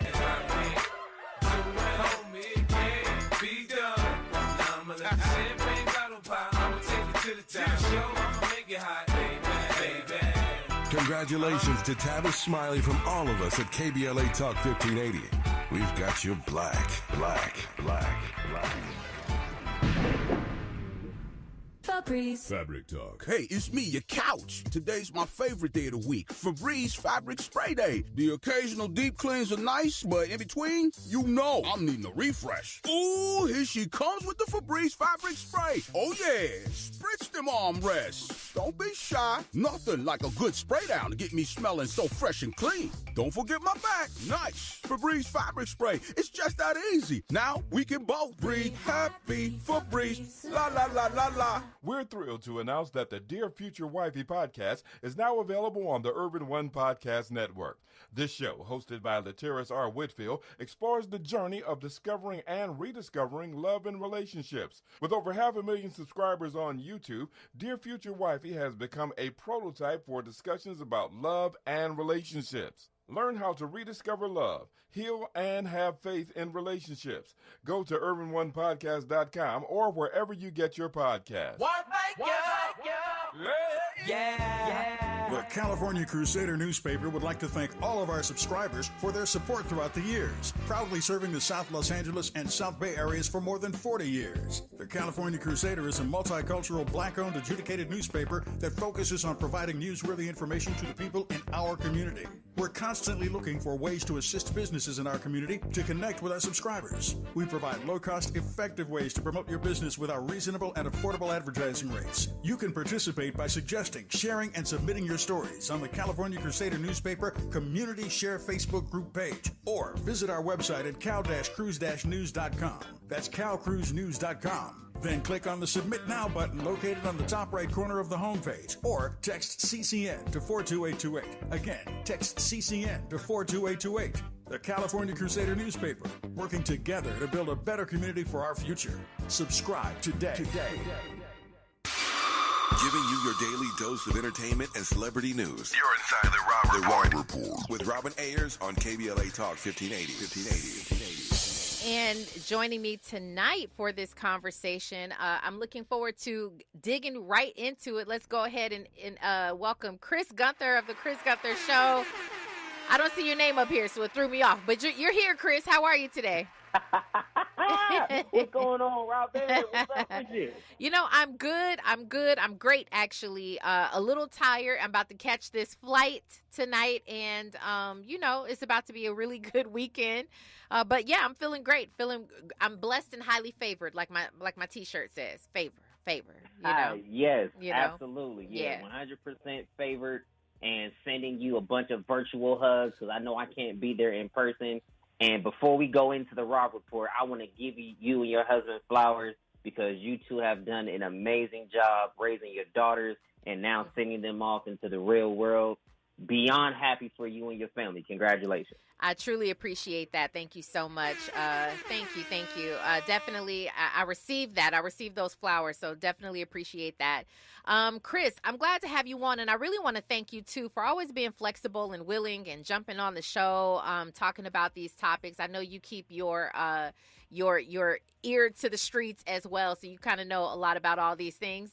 Congratulations to Tavis Smiley from all of us at KBLA Talk 1580. We've got you black. Febreze Fabric Talk. Hey, it's me, your couch. Today's my favorite day of the week. Febreze Fabric Spray Day. The occasional deep cleans are nice, but in between, you know I'm needing a refresh. Ooh, here she comes with the Febreze Fabric Spray. Oh yeah, spritz them armrests. Don't be shy. Nothing like a good spray down to get me smelling so fresh and clean. Don't forget my back. Nice. Febreze Fabric Spray. It's just that easy. Now we can both breathe happy. Febreze. La la la la la. We're thrilled to announce that the Dear Future Wifey podcast is now available on the Urban One Podcast Network. This show, hosted by Latiris R. Whitfield, explores the journey of discovering and rediscovering love and relationships. With over 500,000 subscribers on YouTube, Dear Future Wifey has become a prototype for discussions about love and relationships. Learn how to rediscover love, heal, and have faith in relationships. Go to urbanonepodcast.com or wherever you get your podcasts. The California Crusader newspaper would like to thank all of our subscribers for their support throughout the years, proudly serving the South Los Angeles and South Bay areas for more than 40 years. The California Crusader is a multicultural, black-owned, adjudicated newspaper that focuses on providing newsworthy information to the people in our community. We're constantly looking for ways to assist businesses in our community to connect with our subscribers. We provide low-cost, effective ways to promote your business with our reasonable and affordable advertising rates. You can participate by suggesting, sharing, and submitting your stories on the California Crusader newspaper Community Share Facebook group page, or visit our website at cal-cruise-news.com. That's calcruisenews.com. Then click on the Submit Now button located on the top right corner of the homepage, or text CCN to 42828. Again, text CCN to 42828. The California Crusader newspaper, working together to build a better community for our future. Subscribe today. Giving you your daily dose of entertainment and celebrity news. You're inside the Raw Report with Robin Ayers on KBLA Talk 1580. And joining me tonight for this conversation, I'm looking forward to digging right into it. Let's go ahead and welcome Chris Gunther of the Chris Gunther Show. I don't see your name up here, so it threw me off. But you're here, Chris. How are you today? What's going on, Robin? What's up with you? You know, I'm good. I'm great, actually. A little tired. I'm about to catch this flight tonight, and you know, it's about to be a really good weekend. But yeah, I'm feeling great. I'm blessed and highly favored, like my T-shirt says. Favor. You know. Yes, you know? absolutely. Yeah, 100% favored, and sending you a bunch of virtual hugs because I know I can't be there in person. And before we go into the Raw Report, I want to give you and your husband flowers because you two have done an amazing job raising your daughters and now sending them off into the real world. Beyond happy for you and your family. Congratulations. I truly appreciate that. Thank you so much. Thank you. Definitely, I received that. I received those flowers, so definitely appreciate that. Chris, I'm glad to have you on, and I really want to thank you, too, for always being flexible and willing and jumping on the show, talking about these topics. I know you keep your ear to the streets as well, so you kind of know a lot about all these things.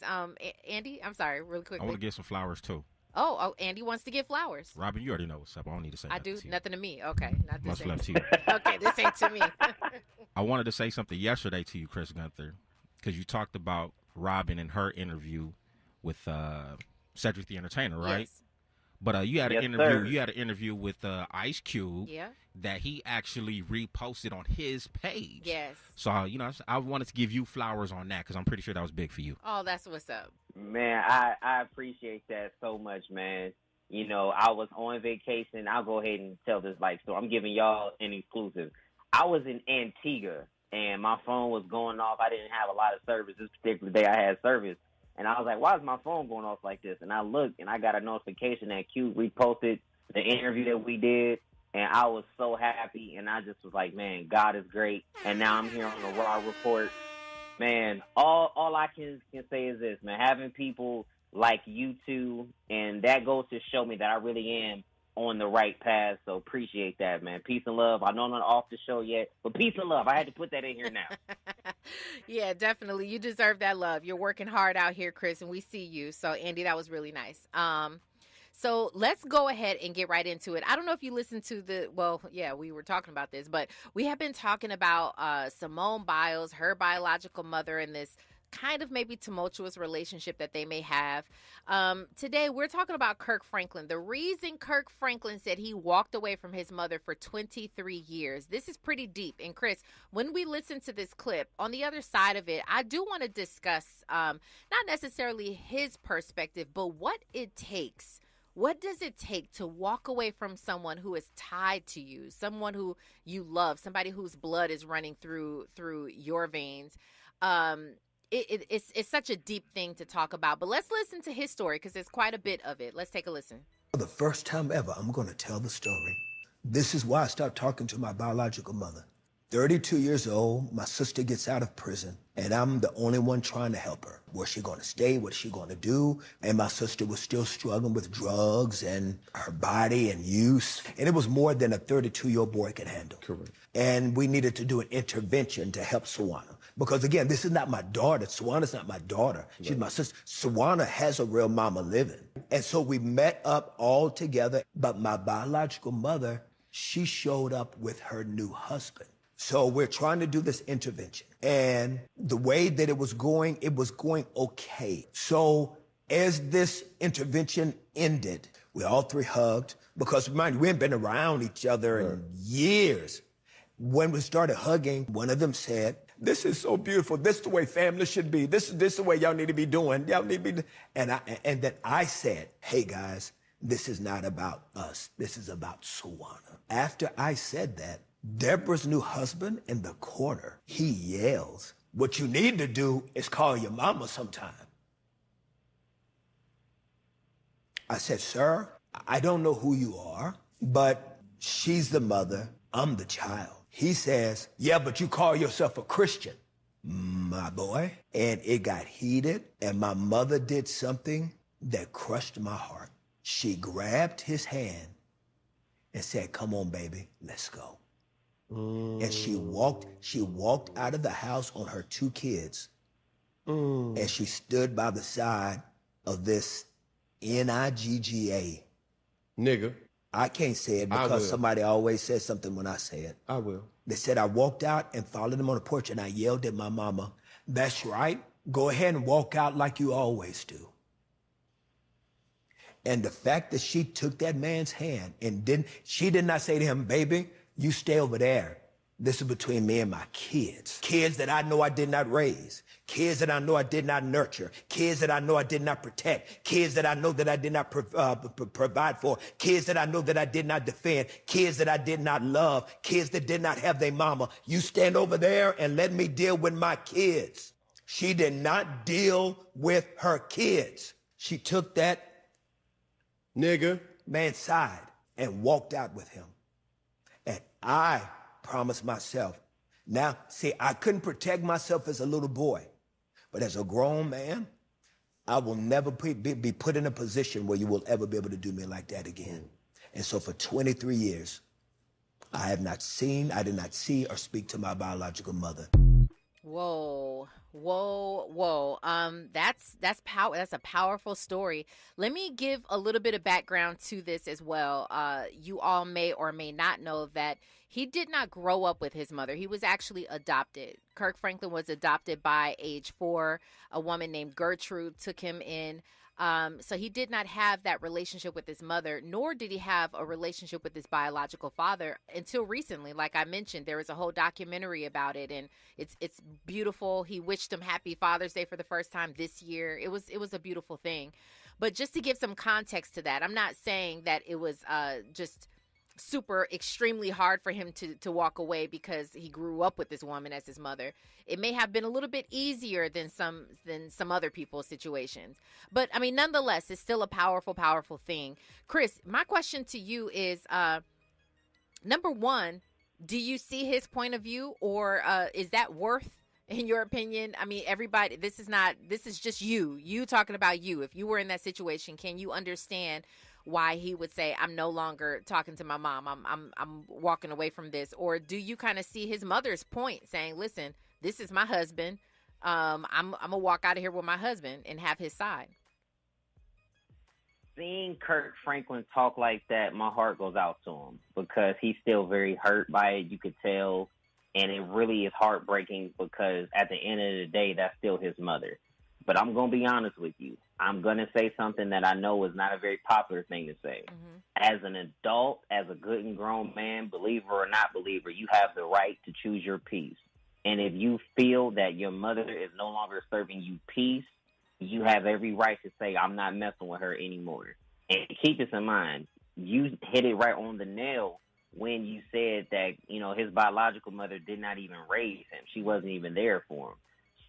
Andy, I'm sorry, really quickly. I want to get some flowers, too. Oh, Andy wants to get flowers. Robin, you already know what's up. I don't need to say I nothing do. to you. Nothing to me. Okay. Not this. Much love to you. you. Okay, this ain't to me. I wanted to say something yesterday to you, Chris Gunther, because you talked about Robin and her interview with Cedric the Entertainer, right? Yes. But you had an interview. Sir. You had an interview with Ice Cube. Yeah. That he actually reposted on his page. Yes. So I wanted to give you flowers on that because I'm pretty sure that was big for you. Oh, that's what's up. Man, I appreciate that so much, man. You know, I was on vacation. I'll go ahead and tell this life story. I'm giving y'all an exclusive. I was in Antigua, and my phone was going off. I didn't have a lot of service. This particular day I had service. And I was like, why is my phone going off like this? And I looked, and I got a notification that Q reposted the interview that we did. And I was so happy, and I just was like, man, God is great. And now I'm here on the Raw Report. Man, all I can say is this, man, having people like you two, and that goes to show me that I really am on the right path. So appreciate that, man. Peace and love. I know I'm not off the show yet, but peace and love. I had to put that in here now. Yeah, definitely. You deserve that love. You're working hard out here, Chris, and we see you. So, Andy, that was really nice. So let's go ahead and get right into it. I don't know if you listened to we were talking about this, but we have been talking about Simone Biles, her biological mother, and this kind of maybe tumultuous relationship that they may have. Today, we're talking about Kirk Franklin. The reason Kirk Franklin said he walked away from his mother for 23 years. This is pretty deep. And Chris, when we listen to this clip, on the other side of it, I do want to discuss not necessarily his perspective, but what it takes. What does it take to walk away from someone who is tied to you, someone who you love, somebody whose blood is running through your veins? It's such a deep thing to talk about, but let's listen to his story because there's quite a bit of it. Let's take a listen. For the first time ever, I'm going to tell the story. This is why I stopped talking to my biological mother. 32 years old, my sister gets out of prison, and I'm the only one trying to help her. Where's she going to stay? What's she going to do? And my sister was still struggling with drugs and her body and use. And it was more than a 32-year-old boy could handle. Correct. And we needed to do an intervention to help Sawana. Because, again, this is not my daughter. Sawana's not my daughter. She's my sister. Sawana has a real mama living. And so we met up all together. But my biological mother, she showed up with her new husband. So we're trying to do this intervention. And the way that it was going okay. So as this intervention ended, we all three hugged. Because, mind you, we hadn't been around each other in years. When we started hugging, one of them said, "This is so beautiful. This is the way family should be. This is the way y'all need to be doing. Y'all need to be." And then I said, "Hey guys, this is not about us. This is about Sawana." After I said that, Deborah's new husband in the corner, he yells, What you need to do is call your mama sometime. I said, sir, I don't know who you are, but she's the mother, I'm the child. He says, yeah, but you call yourself a Christian, my boy. And it got heated, and my mother did something that crushed my heart. She grabbed his hand and said, come on, baby, let's go. And she walked out of the house on her 2 kids. And she stood by the side of this Nigga. Nigga. I can't say it because somebody always says something when I say it. I will. They said I walked out and followed him on the porch and I yelled at my mama, that's right, go ahead and walk out like you always do. And the fact that she took that man's hand and she did not say to him, baby, you stay over there. This is between me and my kids. Kids that I know I did not raise. Kids that I know I did not nurture. Kids that I know I did not protect. Kids that I know that I did not provide for. Kids that I know that I did not defend. Kids that I did not love. Kids that did not have their mama. You stand over there and let me deal with my kids. She did not deal with her kids. She took that man's side and walked out with him. And I promised myself. Now, see, I couldn't protect myself as a little boy, but as a grown man, I will never be put in a position where you will ever be able to do me like that again. And so for 23 years, I did not see or speak to my biological mother. Whoa. That's power. That's a powerful story. Let me give a little bit of background to this as well. You all may or may not know that he did not grow up with his mother. He was actually adopted. Kirk Franklin was adopted by age 4. A woman named Gertrude took him in. So he did not have that relationship with his mother, nor did he have a relationship with his biological father until recently. Like I mentioned, there was a whole documentary about it, and it's beautiful. He wished him happy Father's Day for the first time this year. It was a beautiful thing. But just to give some context to that, I'm not saying that it was just super extremely hard for him to walk away because he grew up with this woman as his mother. It may have been a little bit easier than some other people's situations. But I mean, nonetheless, it's still a powerful thing. Chris, my question to you is, number one, do you see his point of view, or is that worth, in your opinion? I mean, everybody, this is just you talking about you. If you were in that situation, can you understand why he would say, I'm no longer talking to my mom, I'm walking away from this? Or do you kind of see his mother's point, saying, listen, this is my husband, I'm gonna walk out of here with my husband and have his side? Seeing Kirk Franklin talk like that, my heart goes out to him because he's still very hurt by it, you could tell, and it really is heartbreaking because at the end of the day, that's still his mother. But I'm going to be honest with you. I'm going to say something that I know is not a very popular thing to say. Mm-hmm. As an adult, as a good and grown man, believer or not believer, you have the right to choose your peace. And if you feel that your mother is no longer serving you peace, you have every right to say, I'm not messing with her anymore. And keep this in mind, you hit it right on the nail when you said that, you know, his biological mother did not even raise him. She wasn't even there for him.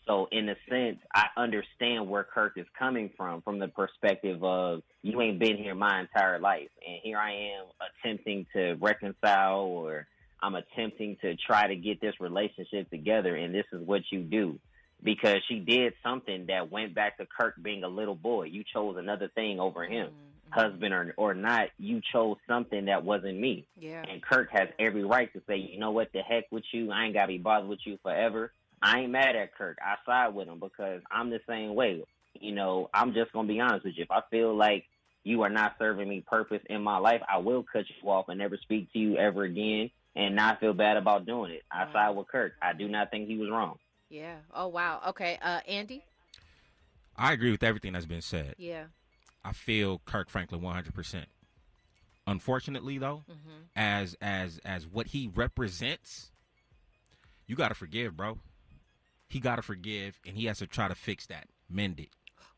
So in a sense, I understand where Kirk is coming from the perspective of you ain't been here my entire life. And here I am attempting to reconcile, or I'm attempting to try to get this relationship together. And this is what you do, because she did something that went back to Kirk being a little boy. You chose another thing over him, husband or not. You chose something that wasn't me. Yeah. And Kirk has every right to say, you know what, the heck with you. I ain't got to be bothered with you forever. I ain't mad at Kirk. I side with him because I'm the same way. You know, I'm just going to be honest with you. If I feel like you are not serving me purpose in my life, I will cut you off and never speak to you ever again and not feel bad about doing it. I side with Kirk. I do not think he was wrong. Yeah. Oh, wow. Okay. Andy? I agree with everything that's been said. Yeah. I feel Kirk Franklin 100%. Unfortunately, though, as what he represents, you got to forgive, bro. He got to forgive, and he has to try to fix that, mend it.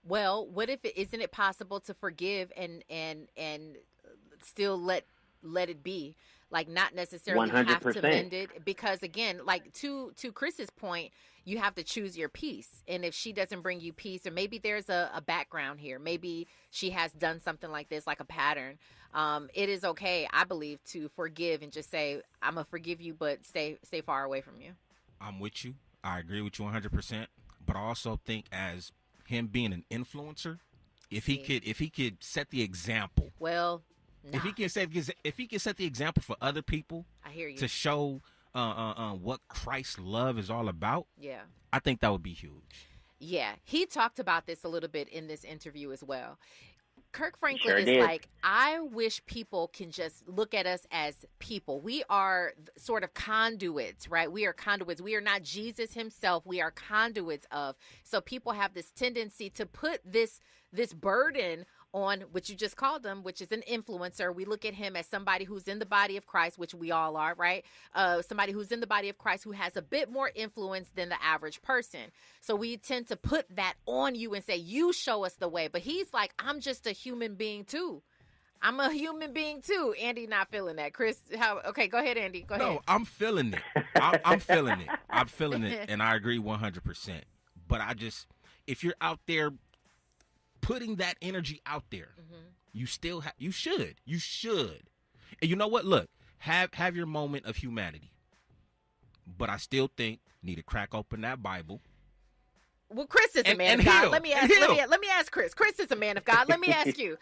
Well, what if isn't it possible to forgive and still let let it be. Like, not necessarily have to 100%. mend it, because again, like to Chris's point, you have to choose your peace. And if she doesn't bring you peace, or maybe there's a background here, maybe she has done something like this, like a pattern. It is okay, I believe, to forgive and just say, I'm gonna forgive you, but stay far away from you. I'm with you. I agree with you 100%. But I also think, as him being an influencer, if he could set the example. Well, nah. If he can set the example for other people, I hear you, to show what Christ's love is all about. Yeah. I think that would be huge. Yeah, he talked about this a little bit in this interview as well. Kirk Franklin Sure is did. like, I wish people can just look at us as people. We are sort of conduits, right? We are conduits. We are not Jesus himself. We are conduits of. So people have this tendency to put this burden on what you just called him, which is an influencer. We look at him as somebody who's in the body of Christ, which we all are, right? Somebody who's in the body of Christ who has a bit more influence than the average person. So we tend to put that on you and say, you show us the way. But he's like, I'm just a human being too. I'm a human being too. Andy not feeling that. Chris, okay, go ahead, Andy. Go ahead. No, I'm feeling it. I'm feeling it. I'm feeling it, and I agree 100%. But if you're out there putting that energy out there, you should. And you know what? Look, have your moment of humanity. But I still think you need to crack open that Bible. Well, Chris is a man of God. Let me ask Chris. Chris is a man of God. Let me ask you,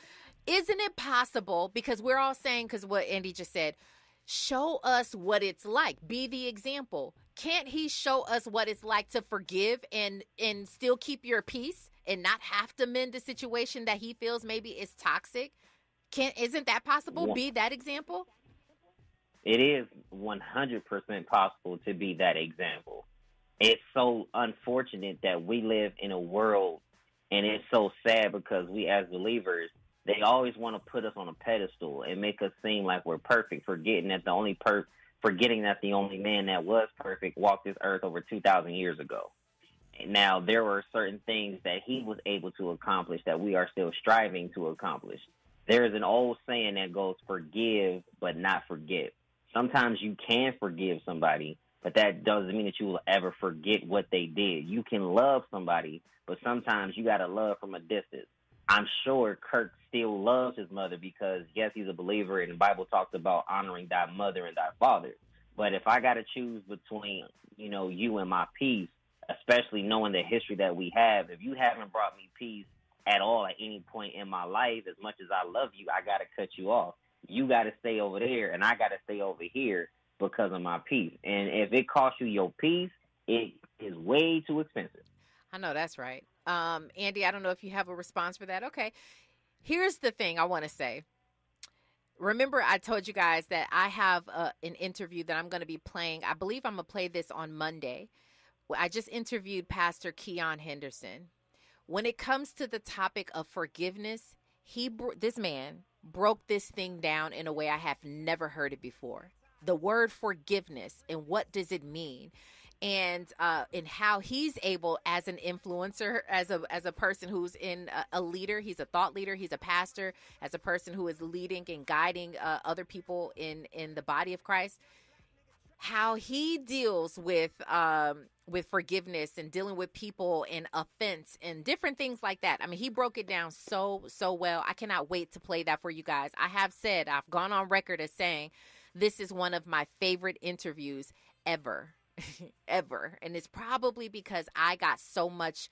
isn't it possible, because we're all saying, because what Andy just said, show us what it's like. Be the example. Can't he show us what it's like to forgive and still keep your peace and not have to mend a situation that he feels maybe is toxic? Isn't that possible? Be that example? It is 100% possible to be that example. It's so unfortunate that we live in a world, and it's so sad because we as believers, they always want to put us on a pedestal and make us seem like we're perfect, forgetting that the only man that was perfect walked this earth over 2,000 years ago. Now, there were certain things that he was able to accomplish that we are still striving to accomplish. There is an old saying that goes, forgive but not forget. Sometimes you can forgive somebody, but that doesn't mean that you will ever forget what they did. You can love somebody, but sometimes you got to love from a distance. I'm sure Kirk still loves his mother because, yes, he's a believer, and the Bible talks about honoring thy mother and thy father. But if I got to choose between, you and my peace, especially knowing the history that we have, if you haven't brought me peace at all at any point in my life, as much as I love you, I got to cut you off. You got to stay over there, and I got to stay over here because of my peace. And if it costs you your peace, it is way too expensive. I know that's right. Andy, I don't know if you have a response for that. Okay. Here's the thing I want to say. Remember, I told you guys that I have an interview that I'm going to be playing. I believe I'm going to play this on Monday. I just interviewed Pastor Keon Henderson. When it comes to the topic of forgiveness, this man broke this thing down in a way I have never heard it before. The word forgiveness and what does it mean? And how he's able, as an influencer, as a person who's in a leader, he's a thought leader, he's a pastor, as a person who is leading and guiding other people in the body of Christ, how he deals with forgiveness and dealing with people and offense and different things like that. I mean, he broke it down so well. I cannot wait to play that for you guys. I've gone on record as saying this is one of my favorite interviews ever. Ever. And it's probably because I got so much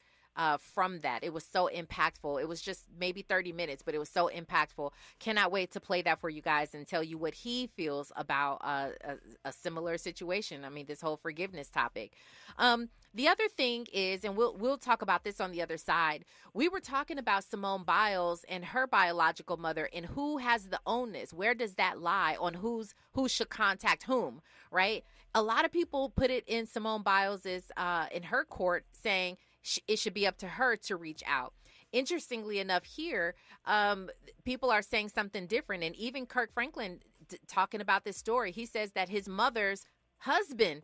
from that. It was so impactful. It was just maybe 30 minutes, but it was so impactful. Cannot wait to play that for you guys and tell you what he feels about a similar situation. I mean, this whole forgiveness topic. The other thing is, and we'll talk about this on the other side, we were talking about Simone Biles and her biological mother and who has the onus. Where does that lie on who should contact whom, right? A lot of people put it in Simone Biles's in her court, saying it should be up to her to reach out. Interestingly enough, here people are saying something different, and even Kirk Franklin talking about this story, he says that his mother's husband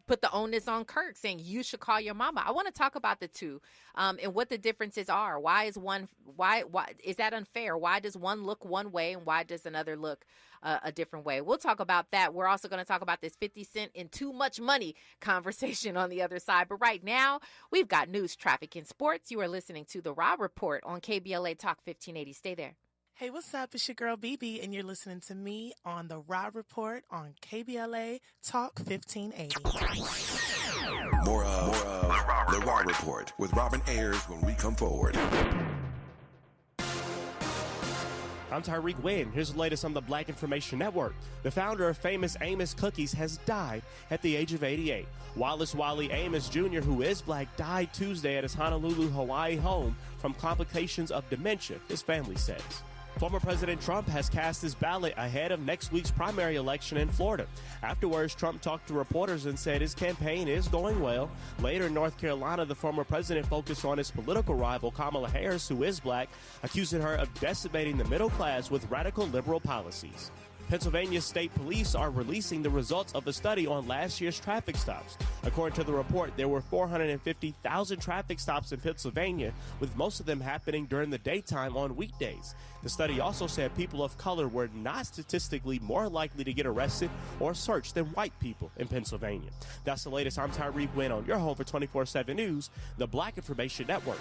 put the onus on Kirk, saying you should call your mama. I want to talk about the two and what the differences are. Why is that unfair? Why does one look one way and why does another look a different way? We'll talk about that. We're also going to talk about this 50 Cent and too much money conversation on the other side. But right now, we've got news, traffic, and sports. You are listening to The Rob Report on KBLA Talk 1580. Stay there. Hey, what's up? It's your girl BB, and you're listening to me on The Rob Report on KBLA Talk 1580. More of The Rob Report with Robin Ayers when we come forward. I'm Tyreek Wynn. Here's the latest on the Black Information Network. The founder of famous Amos Cookies has died at the age of 88. Wallace Wally Amos Jr., who is black, died Tuesday at his Honolulu, Hawaii home from complications of dementia, his family says. Former President Trump has cast his ballot ahead of next week's primary election in Florida. Afterwards, Trump talked to reporters and said his campaign is going well. Later in North Carolina, the former president focused on his political rival, Kamala Harris, who is black, accusing her of decimating the middle class with radical liberal policies. Pennsylvania State Police are releasing the results of a study on last year's traffic stops. According to the report, there were 450,000 traffic stops in Pennsylvania, with most of them happening during the daytime on weekdays. The study also said people of color were not statistically more likely to get arrested or searched than white people in Pennsylvania. That's the latest. I'm Tyreek Wynn on your home for 24/7 News, the Black Information Network.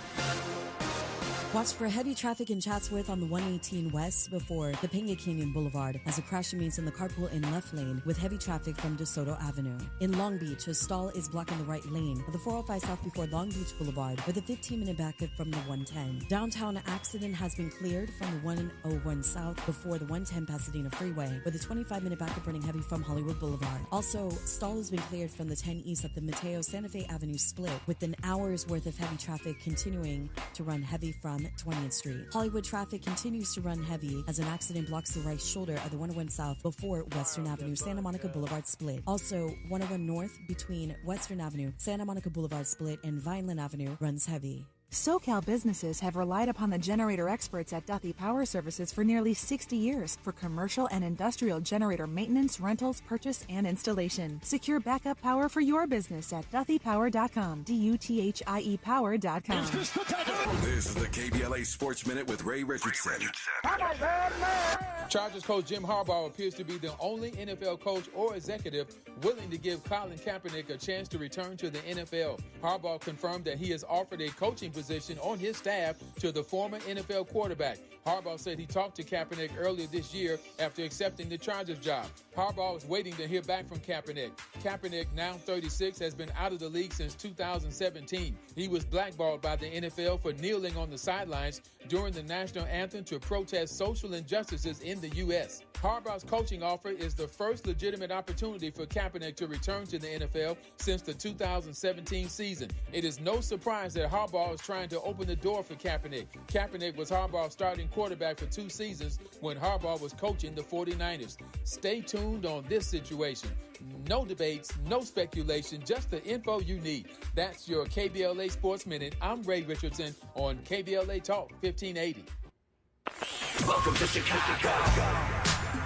Watch for heavy traffic in Chatsworth on the 118 West before the Pinga Canyon Boulevard as a crash remains in the carpool in left lane with heavy traffic from DeSoto Avenue. In Long Beach, a stall is blocking the right lane of the 405 South before Long Beach Boulevard with a 15-minute backup from the 110. Downtown accident has been cleared from the 101 South before the 110 Pasadena Freeway with a 25-minute backup running heavy from Hollywood Boulevard. Also, stall has been cleared from the 10 East at the Mateo Santa Fe Avenue split with an hour's worth of heavy traffic continuing to run heavy from 20th Street. Hollywood traffic continues to run heavy as an accident blocks the right shoulder of the 101 South before Western Avenue, Santa Monica Boulevard split. Also, 101 North between Western Avenue, Santa Monica Boulevard split, and Vineland Avenue runs heavy. SoCal businesses have relied upon the generator experts at Duthie Power Services for nearly 60 years for commercial and industrial generator maintenance, rentals, purchase, and installation. Secure backup power for your business at DuthiePower.com. DUTHIE Power.com. This is the KBLA Sports Minute with Ray Richardson. Chargers coach Jim Harbaugh appears to be the only NFL coach or executive willing to give Colin Kaepernick a chance to return to the NFL. Harbaugh confirmed that he has offered a coaching position on his staff to the former NFL quarterback. Harbaugh said he talked to Kaepernick earlier this year after accepting the Chargers job. Harbaugh is waiting to hear back from Kaepernick. Kaepernick, now 36, has been out of the league since 2017. He was blackballed by the NFL for kneeling on the sidelines during the national anthem to protest social injustices in the U.S. Harbaugh's coaching offer is the first legitimate opportunity for Kaepernick to return to the NFL since the 2017 season. It is no surprise that Harbaugh is trying to open the door for Kaepernick. Kaepernick was Harbaugh's starting quarterback for 2 seasons when Harbaugh was coaching the 49ers. Stay tuned on this situation. No debates, no speculation, just the info you need. That's your KBLA Sports Minute. I'm Ray Richardson on KBLA Talk 1580. Welcome to Chicago.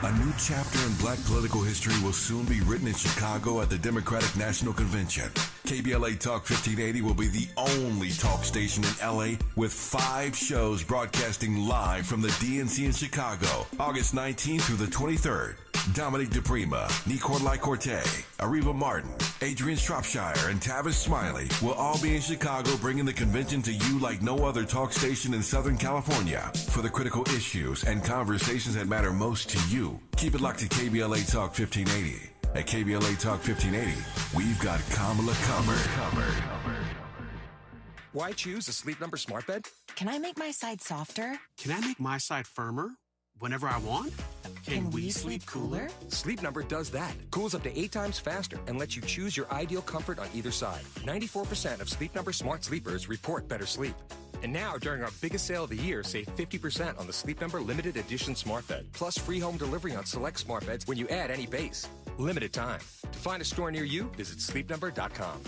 A new chapter in black political history will soon be written in Chicago at the Democratic National Convention. KBLA Talk 1580 will be the only talk station in LA with 5 shows broadcasting live from the DNC in Chicago, August 19th through the 23rd. Dominic DePrima, Nicolai Corte, Ariva Martin, Adrian Shropshire, and Tavis Smiley will all be in Chicago bringing the convention to you like no other talk station in Southern California for the critical issues and conversations that matter most to you. Keep it locked to KBLA Talk 1580. At KBLA Talk 1580, we've got Kamala covered. Why choose a Sleep Number smart bed? Can I make my side softer? Can I make my side firmer whenever I want? Can we sleep cooler? Sleep Number does that. Cools up to 8 times faster and lets you choose your ideal comfort on either side. 94% of Sleep Number smart sleepers report better sleep. And now, during our biggest sale of the year, save 50% on the Sleep Number Limited Edition Smart Bed, plus free home delivery on select smart beds when you add any base. Limited time. To find a store near you, visit sleepnumber.com.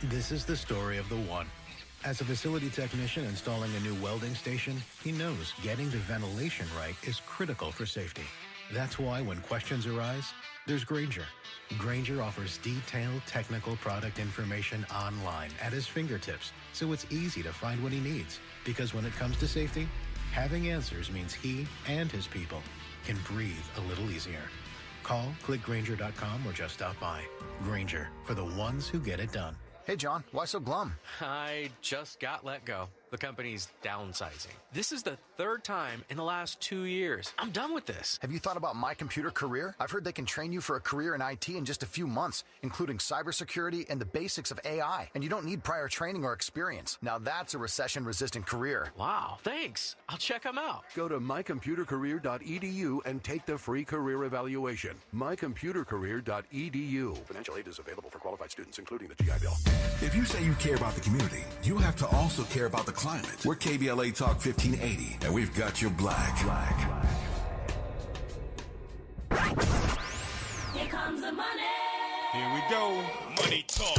This is the story of the one. As a facility technician installing a new welding station, he knows getting the ventilation right is critical for safety. That's why when questions arise, there's Grainger. Grainger offers detailed technical product information online at his fingertips, so it's easy to find what he needs. Because when it comes to safety, having answers means he and his people can breathe a little easier. Call, click Grainger.com, or just stop by. Grainger, for the ones who get it done. Hey, John, why so glum? I just got let go. The company's downsizing. This is the third time in the last 2 years. I'm done with this. Have you thought about My Computer Career? I've heard they can train you for a career in IT in just a few months, including cybersecurity and the basics of AI. And you don't need prior training or experience. Now that's a recession-resistant career. Wow, thanks. I'll check them out. Go to mycomputercareer.edu and take the free career evaluation. mycomputercareer.edu. Financial aid is available for qualified students, including the GI Bill. If you say you care about the community, you have to also care about the climate. We're KBLA Talk 1580, and we've got your black. Here comes the money. Here we go. Money talk.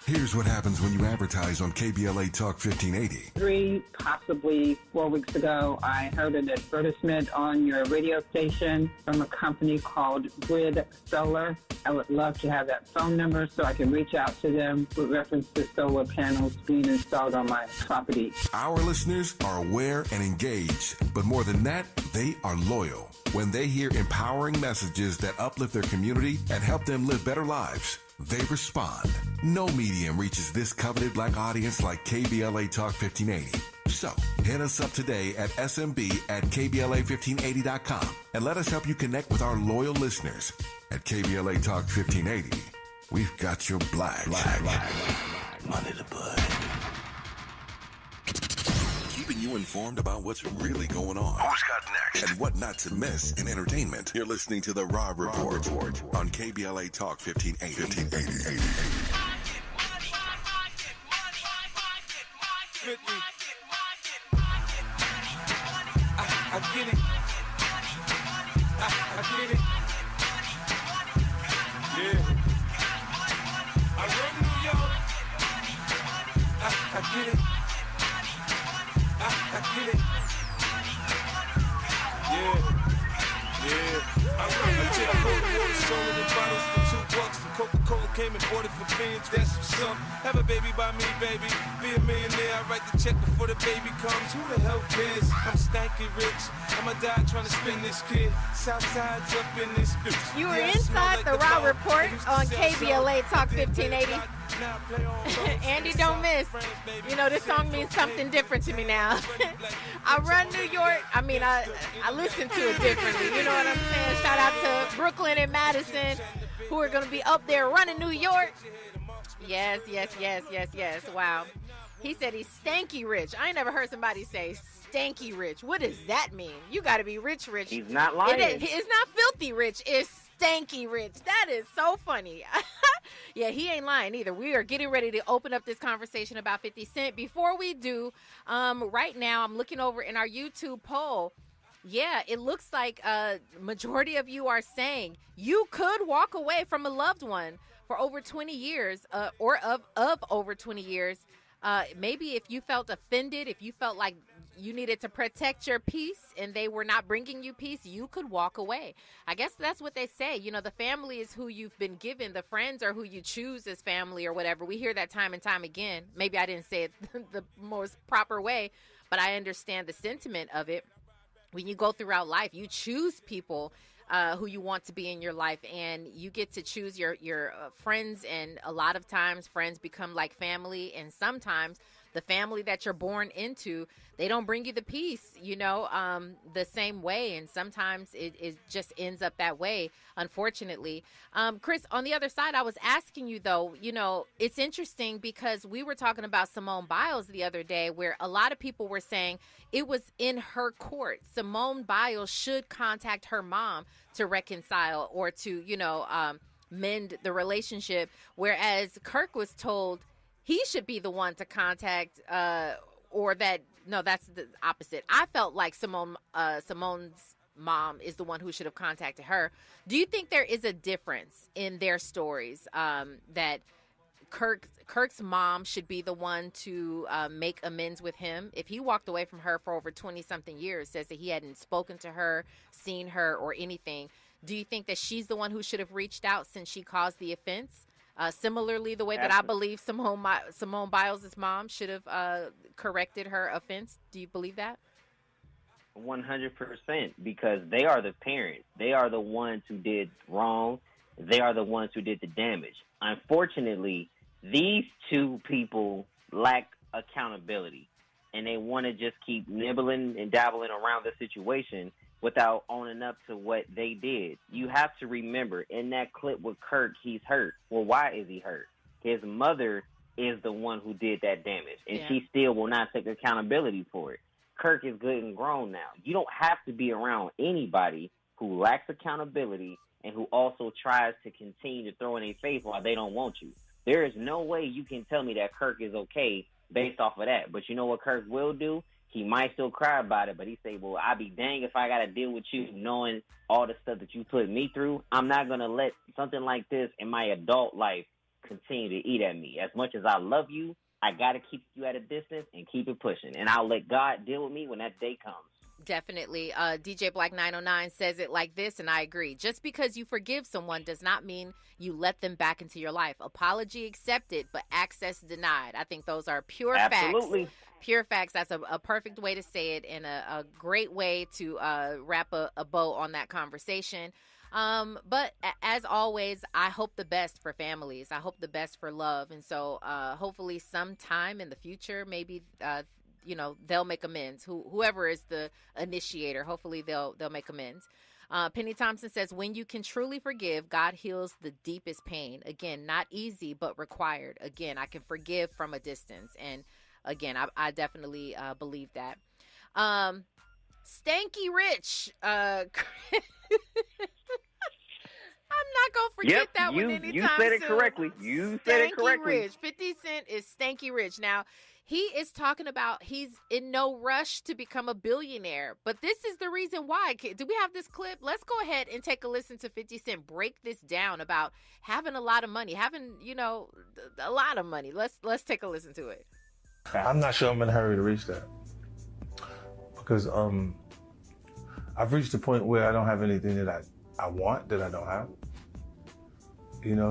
Here's what happens when you advertise on KBLA Talk 1580. 3, possibly 4 weeks ago, I heard an advertisement on your radio station from a company called Grid Solar. I would love to have that phone number so I can reach out to them with reference to solar panels being installed on my property. Our listeners are aware and engaged, but more than that, they are loyal. When they hear empowering messages that uplift their community and help them live better lives, they respond. No medium reaches this coveted black audience like KBLA Talk 1580. So, hit us up today at smb@kbla1580.com and let us help you connect with our loyal listeners. At KBLA Talk 1580, we've got your black. Money to bud. Keeping you informed about what's really going on. Who's got next? And what not to miss in entertainment. You're listening to The Raw Report on KBLA Talk 1580. 50. I get it. I get it. Yeah. I run New York. I get it. I get it. Yeah. I run a jet cola water, sold it in bottles for $2. And Coca-Cola came and bought it for billions. That's what's up. Have a baby by me, baby. Be a millionaire. I write the check before the baby comes. Who the hell cares? I'm stanky rich. I'ma die trying to spin this kid. Southside's up in this bitch. You were inside the Raw Report on KBLA Talk 1580. Andy, don't miss. You know, this song means something different to me now. I run New York. I mean, I listen to it differently. You know what I'm saying? Shout out to Brooklyn and Madison, who are going to be up there running New York. Yes. Wow. He said he's stanky rich. I ain't never heard somebody say stanky rich. What does that mean? You got to be rich. He's not lying. It's not filthy rich. It's stanky rich. That is so funny. Yeah, he ain't lying either. We are getting ready to open up this conversation about 50 Cent. Before we do, right now I'm looking over in our YouTube poll. Yeah, it looks like a majority of you are saying you could walk away from a loved one for over 20 years or of over 20 years. Maybe if you felt offended, if you felt like you needed to protect your peace and they were not bringing you peace, you could walk away. I guess that's what they say. You know, the family is who you've been given. The friends are who you choose as family or whatever. We hear that time and time again. Maybe I didn't say it the most proper way, but I understand the sentiment of it. When you go throughout life, you choose people who you want to be in your life, and you get to choose your friends, and a lot of times friends become like family, and sometimes the family that you're born into, they don't bring you the peace, the same way, and sometimes it just ends up that way, unfortunately. Chris, on the other side, I was asking you, though, it's interesting because we were talking about Simone Biles the other day, where a lot of people were saying it was in her court. Simone Biles should contact her mom to reconcile or to, mend the relationship, whereas Kirk was told he should be the one to contact, that's the opposite. I felt like Simone's mom is the one who should have contacted her. Do you think there is a difference in their stories that Kirk's mom should be the one to make amends with him. If he walked away from her for over 20-something years, says that he hadn't spoken to her, seen her, or anything, do you think that she's the one who should have reached out since she caused the offense? Similarly, the way that I believe Simone Biles' mom should have corrected her offense. Do you believe that? 100%, because they are the parents. They are the ones who did wrong. They are the ones who did the damage. Unfortunately, these two people lack accountability, and they want to just keep nibbling and dabbling around the situation without owning up to what they did. You have to remember, in that clip with Kirk, he's hurt. Well, why is he hurt? His mother is the one who did that damage, and she still will not take accountability for it. Kirk is good and grown now. You don't have to be around anybody who lacks accountability and who also tries to continue to throw in their face while they don't want you. There is no way you can tell me that Kirk is okay based off of that. But you know what Kirk will do? He might still cry about it, but he say, well, I'll be dang if I got to deal with you knowing all the stuff that you put me through. I'm not going to let something like this in my adult life continue to eat at me. As much as I love you, I got to keep you at a distance and keep it pushing. And I'll let God deal with me when that day comes. Definitely. DJ Black 909 says it like this, and I agree. Just because you forgive someone does not mean you let them back into your life. Apology accepted, but access denied. I think those are pure facts. Pure facts. That's a perfect way to say it, and a great way to wrap a bow on that conversation. But as always, I hope the best for families. I hope the best for love. And so hopefully sometime in the future, maybe they'll make amends. Whoever is the initiator, hopefully they'll make amends. Penny Thompson says, when you can truly forgive, God heals the deepest pain. Again, not easy, but required. Again, I can forgive from a distance. And again, I definitely believe that. Stanky Rich. I'm not going to forget that one anytime you said it soon. correctly. You said it correctly. Stanky Rich. 50 Cent is Stanky Rich. Now, he is talking about he's in no rush to become a billionaire. But this is the reason why. Do we have this clip? Let's go ahead and take a listen to 50 Cent break this down about having a lot of money, having, a lot of money. Let's take a listen to it. I'm not sure I'm in a hurry to reach that. Because I've reached a point where I don't have anything that I want that I don't have.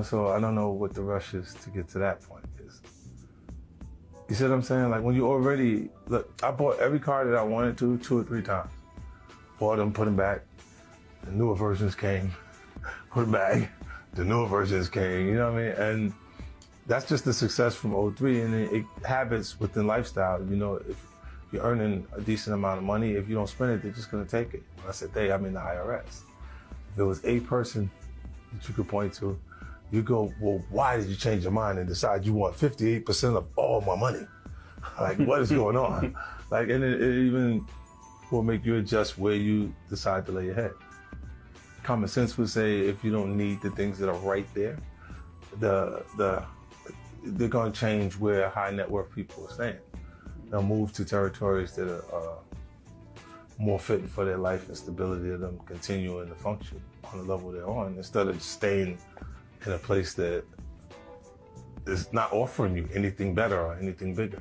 So I don't know what the rush is to get to that point is. You see what I'm saying? Like when you already, look, I bought every car that I wanted to 2 or 3 times. Bought them, put them back. The newer versions came, put them back. The newer versions came, you know what I mean? And that's just the success from 03, and it habits within lifestyle. If you're earning a decent amount of money, if you don't spend it, they're just gonna take it. When I said they, I mean the IRS. If there was a person that you could point to, you go, well, why did you change your mind and decide you want 58% of all my money? Like, what is going on? Like, and it even will make you adjust where you decide to lay your head. Common sense would say if you don't need the things that are right there, they're going to change where high net worth people are staying. They'll move to territories that are more fitting for their life and stability of them continuing to function on the level they're on, instead of staying in a place that is not offering you anything better or anything bigger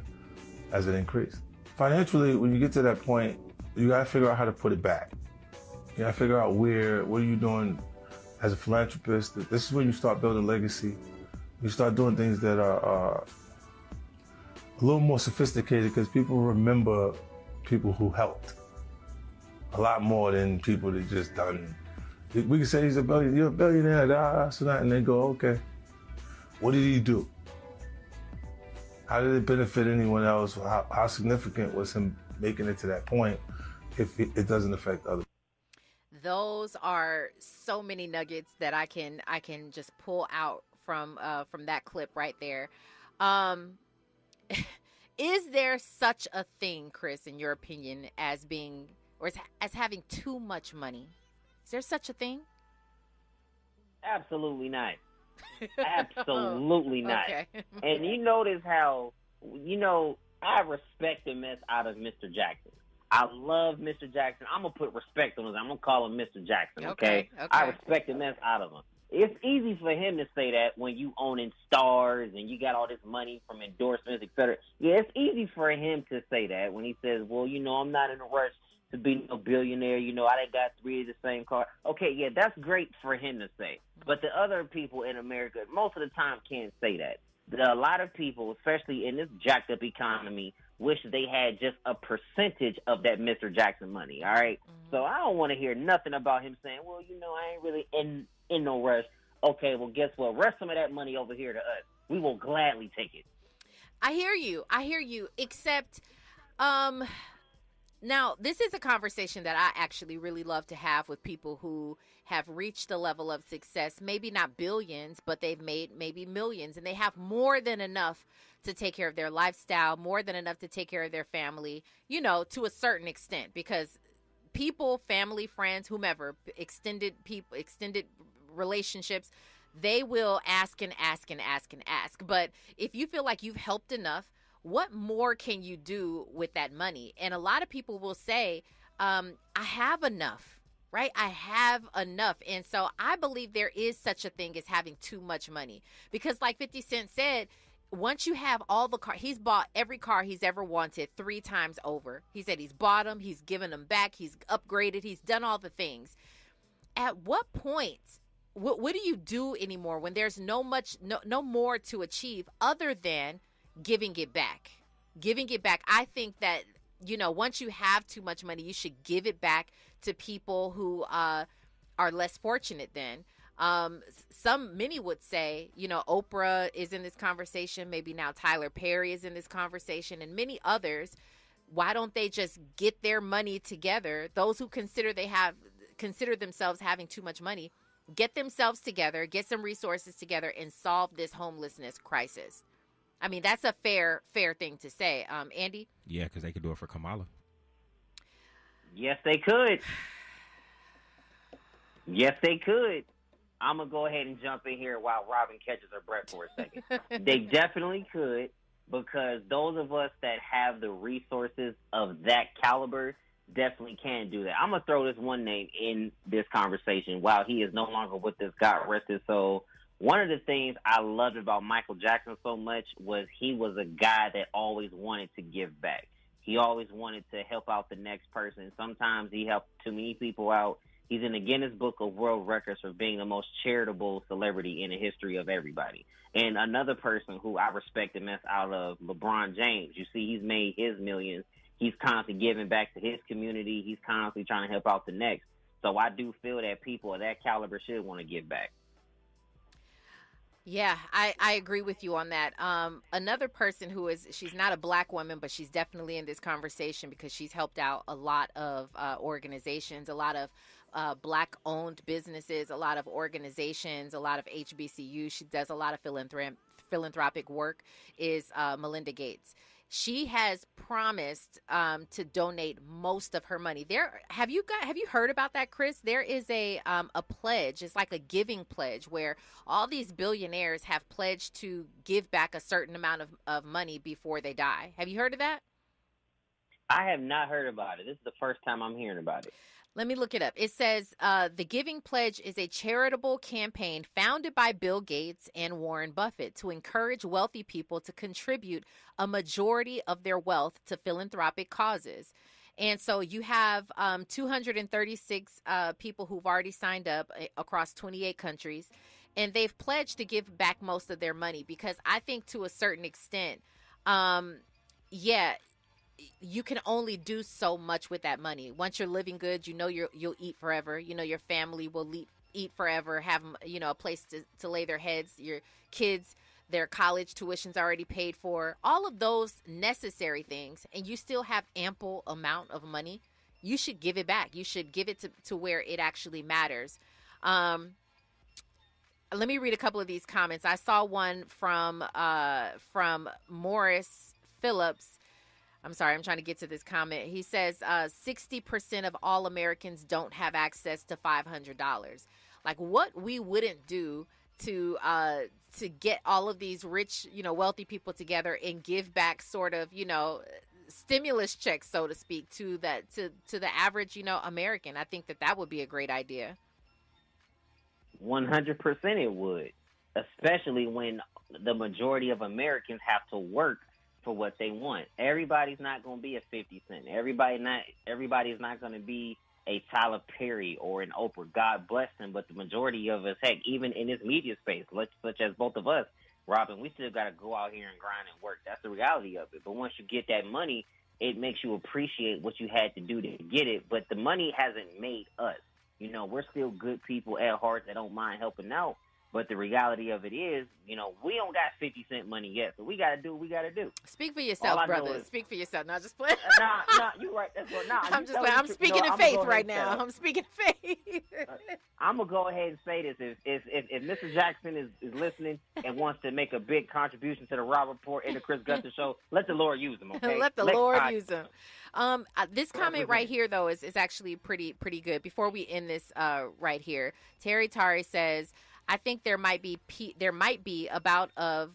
as it increases. Financially, when you get to that point, you got to figure out how to put it back. You got to figure out what are you doing as a philanthropist. This is when you start building legacy. You start doing things that are a little more sophisticated, because people remember people who helped a lot more than people that just done. We can say you're a billionaire, so that, and they go, okay, what did he do? How did it benefit anyone else? How significant was him making it to that point if it doesn't affect others? Those are so many nuggets that I can just pull out from that clip right there. Is there such a thing, Chris, in your opinion, as being or as having too much money? Is there such a thing? Absolutely not. Absolutely not. Okay. And you notice how, I respect the mess out of Mr. Jackson. I love Mr. Jackson. I'm going to put respect on him. I'm going to call him Mr. Jackson, okay? I respect the mess out of him. It's easy for him to say that when you owning stars and you got all this money from endorsements, et cetera. Yeah, it's easy for him to say that when he says, well, I'm not in a rush to be no billionaire. I done got 3 of the same car. Okay, yeah, that's great for him to say. But the other people in America, most of the time, can't say that. A lot of people, especially in this jacked up economy, wish they had just a percentage of that Mr. Jackson money, all right? So I don't want to hear nothing about him saying, well, I ain't really in no rush. Okay, well, guess what? Rush some of that money over here to us. We will gladly take it. I hear you, except now this is a conversation that I actually really love to have with people who have reached a level of success, maybe not billions, but they've made maybe millions, and they have more than enough to take care of their lifestyle, more than enough to take care of their family, to a certain extent, because people, family, friends, whomever, extended relationships, they will ask and ask and ask and ask. But if you feel like you've helped enough, what more can you do with that money? And a lot of people will say, I have enough, right? I have enough. And so I believe there is such a thing as having too much money, because like 50 Cent said, once you have all the car, he's bought every car he's ever wanted 3 times over. He said he's bought them, he's given them back, he's upgraded, he's done all the things. At what point, what do you do anymore when there's no more to achieve other than giving it back? Giving it back. I think that, once you have too much money, you should give it back to people who are less fortunate than. Many would say, Oprah is in this conversation. Maybe now Tyler Perry is in this conversation, and many others. Why don't they just get their money together? Those who consider themselves having too much money, get themselves together, get some resources together, and solve this homelessness crisis. I mean, that's a fair thing to say. Andy? Yeah, because they could do it for Kamala. Yes, they could. Yes, they could. I'm going to go ahead and jump in here while Robin catches her breath for a second. They definitely could, because those of us that have the resources of that caliber definitely can do that. I'm going to throw this one name in this conversation while he is no longer with us, God rest his soul. One of the things I loved about Michael Jackson so much was he was a guy that always wanted to give back. He always wanted to help out the next person. Sometimes he helped too many people out. He's in the Guinness Book of World Records for being the most charitable celebrity in the history of everybody. And another person who I respect the mess out of, LeBron James. You see, he's made his millions. He's constantly giving back to his community. He's constantly trying to help out the next. So I do feel that people of that caliber should want to give back. Yeah, I agree with you on that. Another person she's not a black woman, but she's definitely in this conversation because she's helped out a lot of organizations, a lot of black-owned businesses, a lot of organizations, a lot of HBCUs. She does a lot of philanthropic work, is Melinda Gates. She has promised to donate most of her money. Have you heard about that, Chris? There is a pledge. It's like a giving pledge where all these billionaires have pledged to give back a certain amount of money before they die. Have you heard of that? I have not heard about it. This is the first time I'm hearing about it. Let me look it up. It says the Giving Pledge is a charitable campaign founded by Bill Gates and Warren Buffett to encourage wealthy people to contribute a majority of their wealth to philanthropic causes. And so you have 236 people who've already signed up across 28 countries, and they've pledged to give back most of their money because I think to a certain extent, you can only do so much with that money. Once you're living good, you'll eat forever. Your family will eat forever, have, a place to lay their heads. Your kids, their college tuition's already paid for. All of those necessary things, and you still have ample amount of money. You should give it back. You should give it to where it actually matters. Let me read a couple of these comments. I saw one from Morris Phillips. I'm sorry, I'm trying to get to this comment. He says 60% of all Americans don't have access to $500. Like, what we wouldn't do to get all of these rich, wealthy people together and give back sort of, stimulus checks, so to speak, to the average, American. I think that would be a great idea. 100% it would, especially when the majority of Americans have to work for what they want. Everybody's not going to be a 50 Cent. Everybody's not going to be a Tyler Perry or an Oprah. God bless them, but the majority of us, heck, even in this media space, such as both of us, Robin, we still got to go out here and grind and work. That's the reality of it. But once you get that money, it makes you appreciate what you had to do to get it. But the money hasn't made us. You know, we're still good people at heart that don't mind helping out. But the reality of it is, you know, we don't got 50 Cent money yet, so we got to do what we got to do. Speak for yourself, brother. Speak for yourself. Not just playing. Nah, you right. That's what. Nah, I'm just playing. I'm speaking in faith right now. I'm speaking in faith. I'm gonna go ahead and say this: if Mr. Jackson is listening and wants to make a big contribution to the Raw Report and the Chris Gunther Show, let the Lord use him. Okay, let the Lord use him. This comment right here, though, is actually pretty good. Before we end this, right here, Terry Tari says, I think there might be about of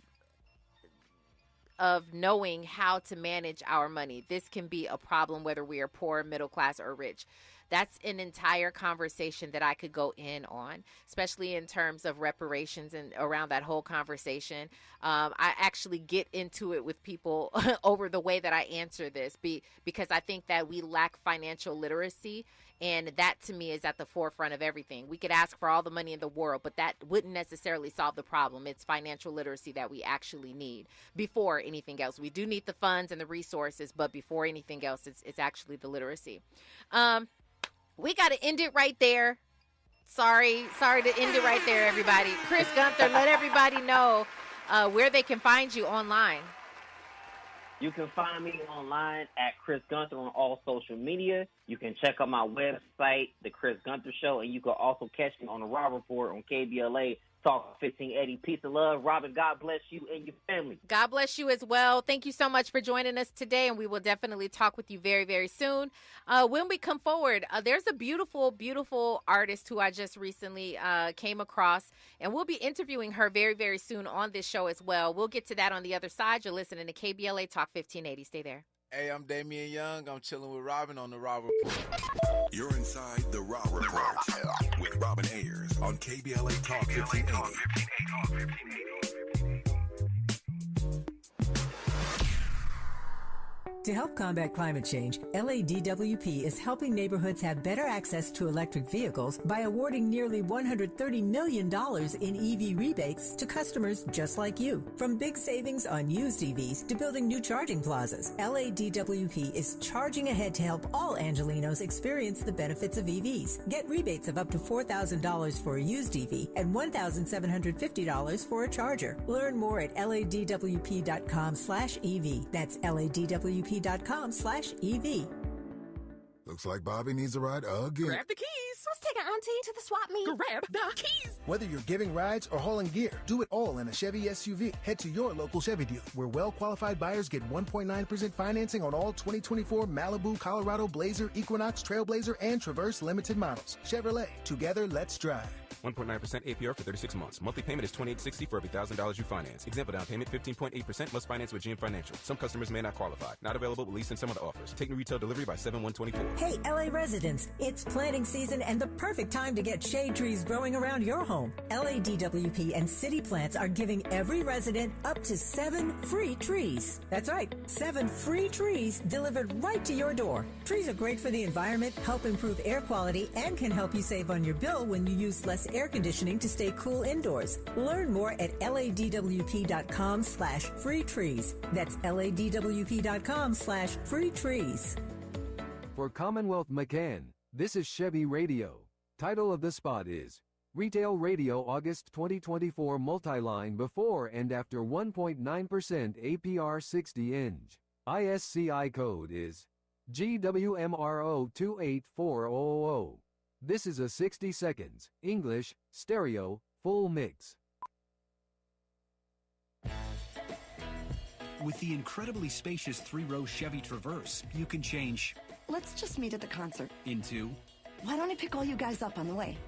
knowing how to manage our money. This can be a problem whether we are poor, middle class, or rich. That's an entire conversation that I could go in on, especially in terms of reparations and around that whole conversation. I actually get into it with people over the way that I answer this because I think that we lack financial literacy. And that, to me, is at the forefront of everything. We could ask for all the money in the world, but that wouldn't necessarily solve the problem. It's financial literacy that we actually need before anything else. We do need the funds and the resources, but before anything else, it's actually the literacy. We got to end it right there. Sorry to end it right there, everybody. Chris Gunther, let everybody know where they can find you online. You can find me online at Chris Gunther on all social media. You can check out my website, The Chris Gunther Show, and you can also catch me on the Raw Report on KBLA Talk 1580. Peace and love. Robin, God bless you and your family. God bless you as well. Thank you so much for joining us today, and we will definitely talk with you very, very soon. When we come forward, there's a beautiful, beautiful artist who I just recently came across, and we'll be interviewing her very, very soon on this show as well. We'll get to that on the other side. You're listening to KBLA Talk 1580. Stay there. Hey, I'm Damian Young. I'm chilling with Robin on the Raw Report. You're inside the Raw Report with Robin Ayers on KBLA Talk 1580. To help combat climate change, LADWP is helping neighborhoods have better access to electric vehicles by awarding nearly $130 million in EV rebates to customers just like you. From big savings on used EVs to building new charging plazas, LADWP is charging ahead to help all Angelinos experience the benefits of EVs. Get rebates of up to $4,000 for a used EV and $1,750 for a charger. Learn more at ladwp.com/EV. That's ladwp.com/EV. Looks like Bobby needs a ride again. Grab the keys. Let's take our auntie to the swap meet. Grab the keys. Whether you're giving rides or hauling gear, do it all in a Chevy SUV. Head to your local Chevy dealer, where well-qualified buyers get 1.9% financing on all 2024 Malibu, Colorado, Blazer, Equinox, Trailblazer, and Traverse limited models. Chevrolet, together, let's drive. 1.9% APR for 36 months. Monthly payment is $28.60 for every $1,000 you finance. Example down payment 15.8% must finance with GM Financial. Some customers may not qualify. Not available with lease and some other offers. Take new retail delivery by 7/1/24. Hey, LA residents, it's planting season and the perfect time to get shade trees growing around your home. LADWP and City Plants are giving every resident up to 7 free trees. That's right, 7 free trees delivered right to your door. Trees are great for the environment, help improve air quality, and can help you save on your bill when you use less air conditioning to stay cool indoors. Learn more at ladwp.com/free trees. That's ladwp.com/free trees. For Commonwealth McCann, this is Chevy Radio. Title of the spot is Retail Radio August 2024 Multi-Line Before and After 1.9% APR 60-inch. ISCI code is GWMRO28400. This is a 60 seconds, English, stereo, full mix. With the incredibly spacious 3-row Chevy Traverse, you can change Let's just meet at the concert. into Why don't I pick all you guys up on the way?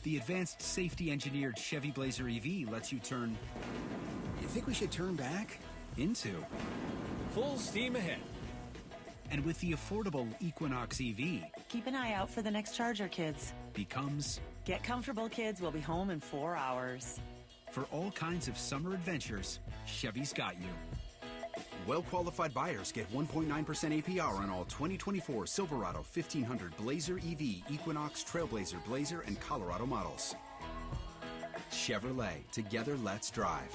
the advanced safety-engineered Chevy Blazer EV lets you turn. You think we should turn back? Into full steam ahead. And with the affordable Equinox EV, Keep an eye out for the next Charger, kids. becomes Get comfortable, kids. We'll be home in 4 hours. for all kinds of summer adventures, Chevy's got you. Well-qualified buyers get 1.9% APR on all 2024 Silverado 1500 Blazer EV, Equinox, Trailblazer, Blazer, and Colorado models. Chevrolet. Together, let's drive.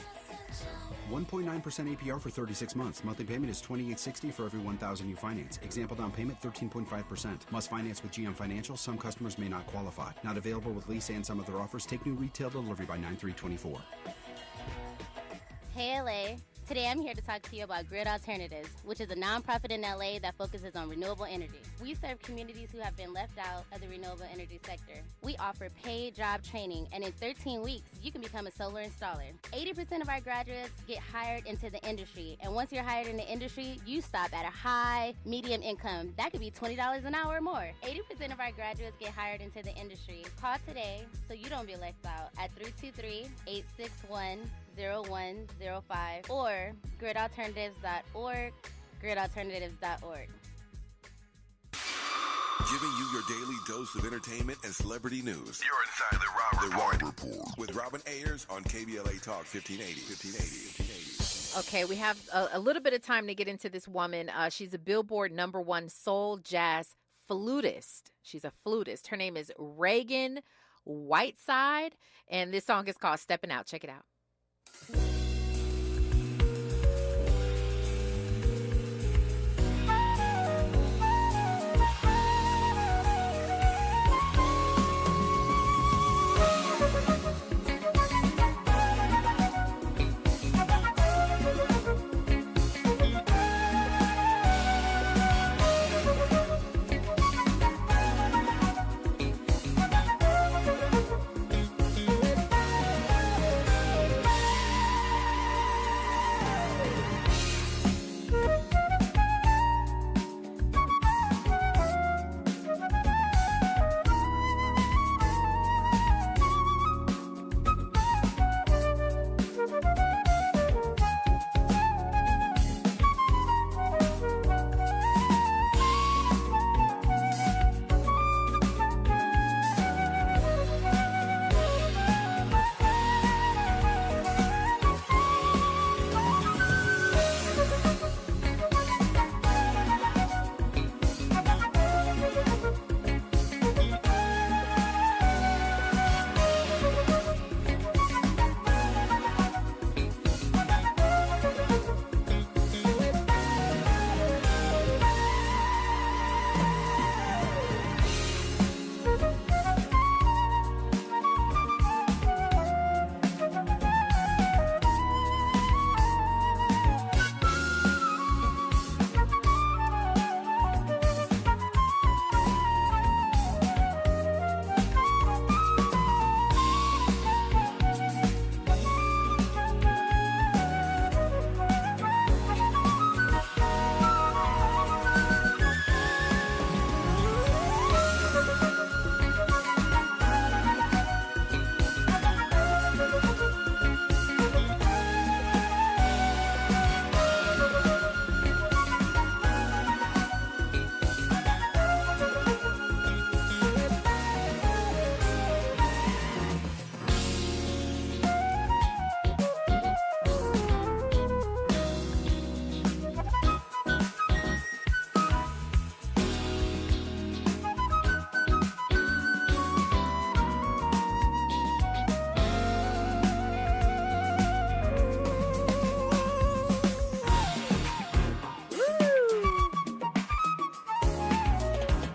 1.9% APR for 36 months. Monthly payment is $28.60 for every $1,000 you finance. Example down payment 13.5%. Must finance with GM Financial. Some customers may not qualify. Not available with lease and some other offers. Take new retail delivery by 9/3/24. Hey LA, today I'm here to talk to you about Grid Alternatives, which is a nonprofit in LA that focuses on renewable energy. We serve communities who have been left out of the renewable energy sector. We offer paid job training, and in 13 weeks, you can become a solar installer. 80% of our graduates get hired into the industry, and once you're hired in the industry, you stop at a high, medium income. That could be $20 an hour or more. 80% of our graduates get hired into the industry. Call today so you don't be left out at 323-861-0105 or gridalternatives.org, gridalternatives.org. Giving you your daily dose of entertainment and celebrity news. You're inside the Raw Report. With Robin Ayers on KBLA Talk 1580. Okay, we have a little bit of time to get into this woman. She's a Billboard #1 soul jazz flutist. She's a flutist. Her name is Reagan Whiteside, and this song is called Steppin' Out. Check it out.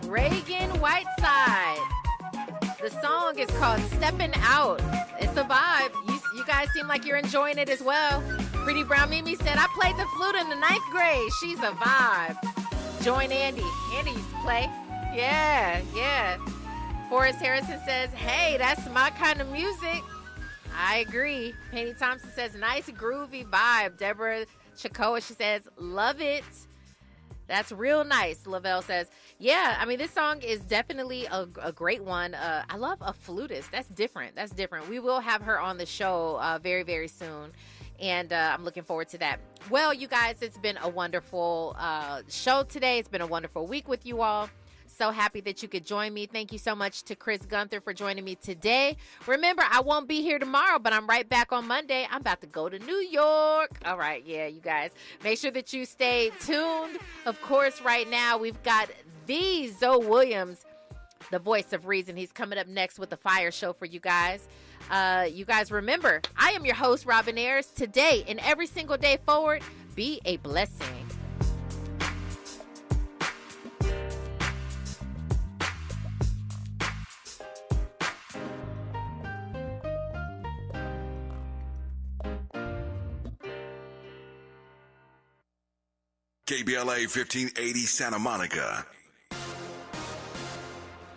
Reagan Whiteside. The song is called Steppin' Out. It's a vibe. You guys seem like you're enjoying it as well. Pretty Brown Mimi said, I played the flute in the 9th grade. She's a vibe. Join Andy. Andy used to play. Yeah. Forrest Harrison says, hey, that's my kind of music. I agree. Penny Thompson says, nice groovy vibe. Deborah Chakoa, she says, love it. That's real nice. Lavelle says, yeah, I mean, this song is definitely a great one. I love a flutist. That's different. We will have her on the show very, very soon. And I'm looking forward to that. Well, you guys, it's been a wonderful show today. It's been a wonderful week with you all. So happy that you could join me. Thank you so much to Chris Gunther for joining me today. Remember, I won't be here tomorrow, but I'm right back on Monday. I'm about to go to New York. All right, yeah, you guys. Make sure that you stay tuned. Of course, right now, we've got the Zoe Williams, the voice of reason. He's coming up next with the fire show for you guys. You guys remember, I am your host, Robin Ayers. Today and every single day forward, be a blessing. KBLA 1580 Santa Monica.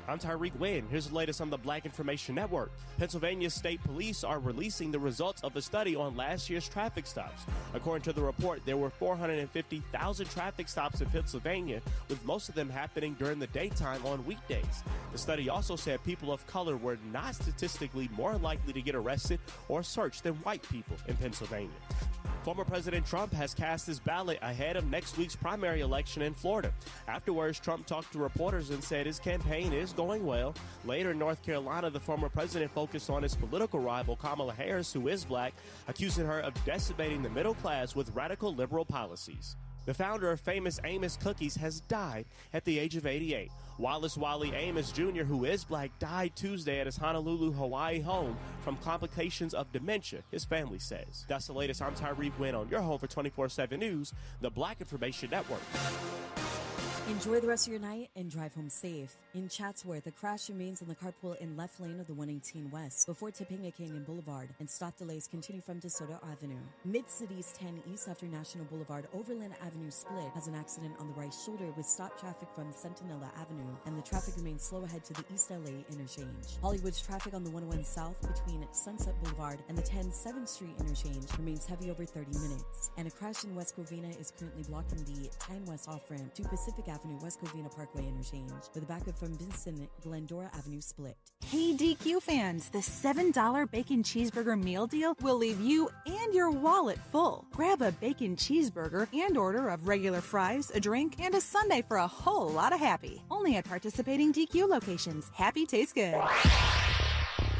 I'm Tyreek Wynn. Here's the latest on the Black Information Network. Pennsylvania State Police are releasing the results of a study on last year's traffic stops. According to the report, there were 450,000 traffic stops in Pennsylvania, with most of them happening during the daytime on weekdays. The study also said people of color were not statistically more likely to get arrested or searched than white people in Pennsylvania. Former President Trump has cast his ballot ahead of next week's primary election in Florida. Afterwards, Trump talked to reporters and said his campaign is going well. Later in North Carolina, the former president focused on his political rival, Kamala Harris, who is black, accusing her of decimating the middle class with radical liberal policies. The founder of famous Amos Cookies has died at the age of 88. Wallace Wally Amos Jr., who is black, died Tuesday at his Honolulu, Hawaii home from complications of dementia, his family says. That's the latest. I'm Tyreek Wynn on your home for 24/7 News, the Black Information Network. Enjoy the rest of your night and drive home safe. In Chatsworth, a crash remains in the carpool in left lane of the 118 West before tipping at Canyon Boulevard, and stop delays continue from DeSoto Avenue. Mid-City's 10 East after National Boulevard Overland Avenue split has an accident on the right shoulder with stop traffic from Centinela Avenue, and the traffic remains slow ahead to the East LA interchange. Hollywood's traffic on the 101 South between Sunset Boulevard and the 10 7th Street interchange remains heavy over 30 minutes, and a crash in West Covina is currently blocking the 10 West off-ramp to Pacific Avenue West Covina Parkway interchange, with a backup from Vincent Glendora Avenue split. Hey DQ fans, the $7 bacon cheeseburger meal deal will leave you and your wallet full. Grab a bacon cheeseburger and order of regular fries, a drink, and a sundae for a whole lot of happy. Only at participating DQ locations. Happy tastes good.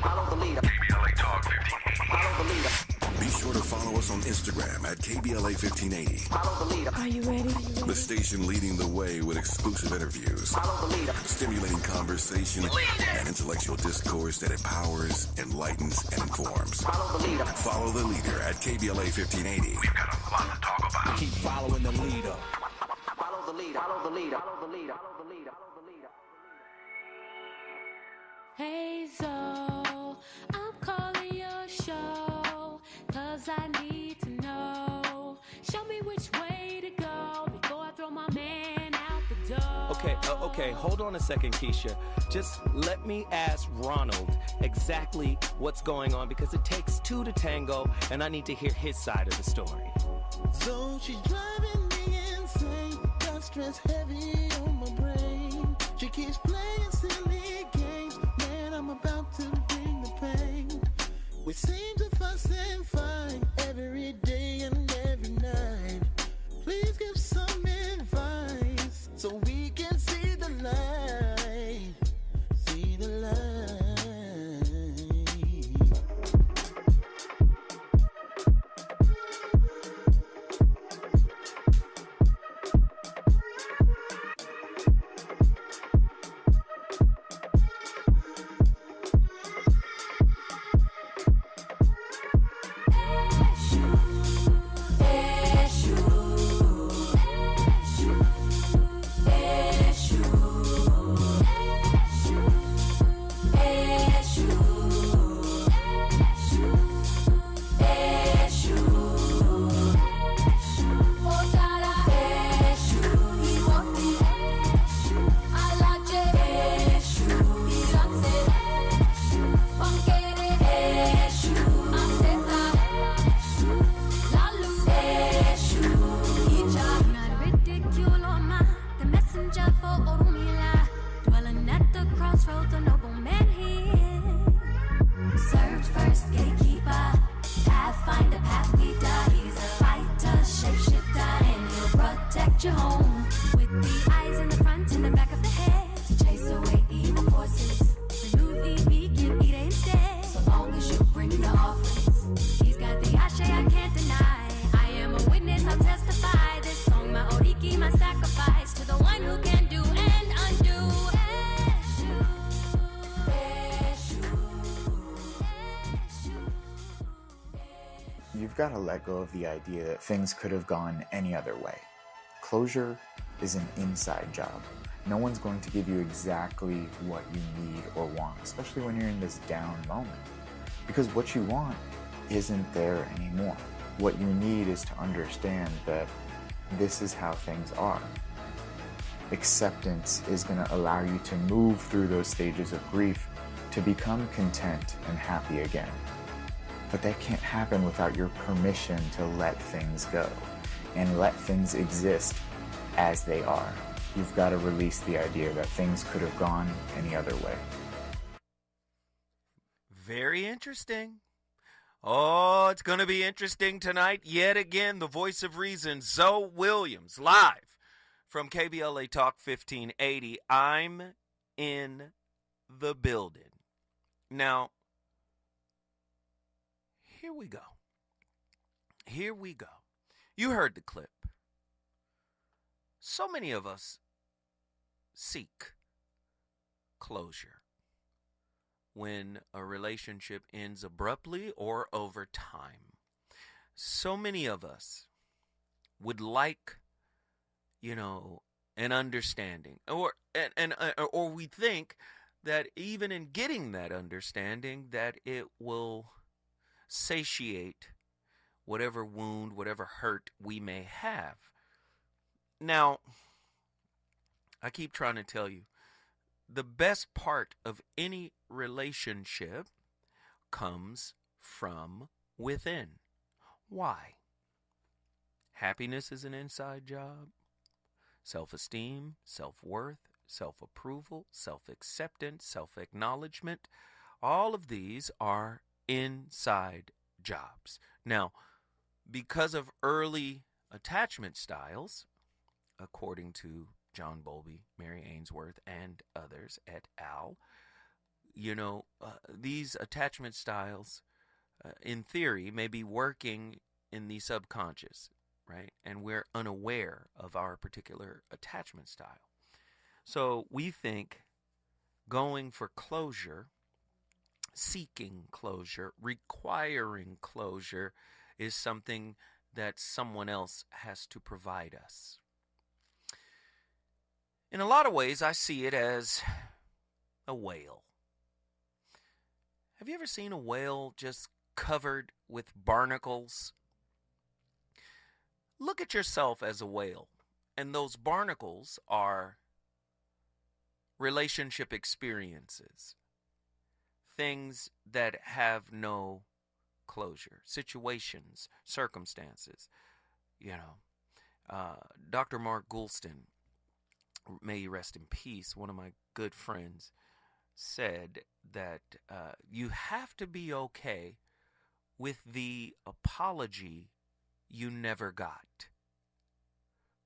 Follow the leader. KBLA Talk 1580. Follow the leader. Be sure to follow us on Instagram at KBLA 1580. Follow the leader. Are you ready? The station leading the way with exclusive interviews, Follow the leader. stimulating conversation, and intellectual discourse that empowers, enlightens, and informs. Follow the leader. Follow the leader at KBLA 1580. We've got a lot to talk about. Keep following the leader. Follow the leader. Follow the leader. Follow the leader. Follow the leader. Hey Zoe, I'm calling your show, 'cause I need to know. Show me which way to go before I throw my man out the door. Okay, hold on a second, Keisha. Just let me ask Ronald exactly what's going on, because it takes two to tango, and I need to hear his side of the story. So she's driving me insane, got stress heavy on my brain. She keeps playing silly games, man, I'm about to bring the pain. We seem to fuss and fight every day and every night. Please give some advice so we can see the light. See the light. you've got to let go of the idea that things could have gone any other way. Closure is an inside job. No one's going to give you exactly what you need or want, especially when you're in this down moment. Because what you want isn't there anymore. What you need is to understand that this is how things are. Acceptance is going to allow you to move through those stages of grief to become content and happy again. But that can't happen without your permission to let things go and let things exist as they are. You've got to release the idea that things could have gone any other way. Very interesting. Oh, it's going to be interesting tonight. Yet again, the voice of reason, Zoe Williams, live from KBLA Talk 1580. I'm in the building. Now, here we go. Here we go. You heard the clip. So many of us seek closure when a relationship ends abruptly or over time. So many of us would like, an understanding, or we think that even in getting that understanding, that it will satiate whatever wound, whatever hurt we may have. Now, I keep trying to tell you, the best part of any relationship comes from within. Why? Happiness is an inside job. Self-esteem, self-worth, self-approval, self-acceptance, self-acknowledgement, all of these are inside jobs. Now, because of early attachment styles, according to John Bowlby, Mary Ainsworth, and others et al., these attachment styles, in theory, may be working in the subconscious, right? And we're unaware of our particular attachment style. So we think going for closure, seeking closure, requiring closure is something that someone else has to provide us. In a lot of ways, I see it as a whale. Have you ever seen a whale just covered with barnacles? Look at yourself as a whale, and those barnacles are relationship experiences, things that have no closure, situations, circumstances. Dr. Mark Goulston, may he rest in peace, one of my good friends, said that you have to be okay with the apology you never got,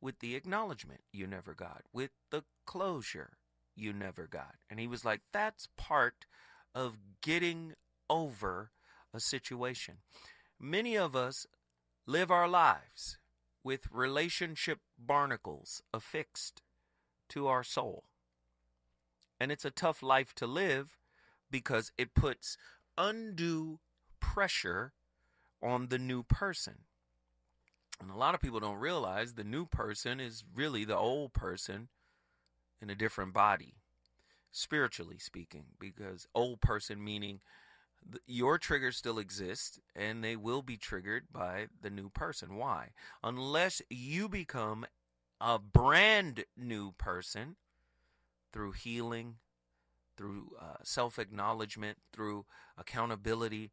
with the acknowledgement you never got, with the closure you never got. And he was like, that's part of getting over a situation. Many of us live our lives with relationship barnacles affixed to our soul. And it's a tough life to live because it puts undue pressure on the new person. And a lot of people don't realize the new person is really the old person in a different body, spiritually speaking, because old person meaning your triggers still exist and they will be triggered by the new person. Why? Unless you become a brand new person through healing, through self-acknowledgement, through accountability,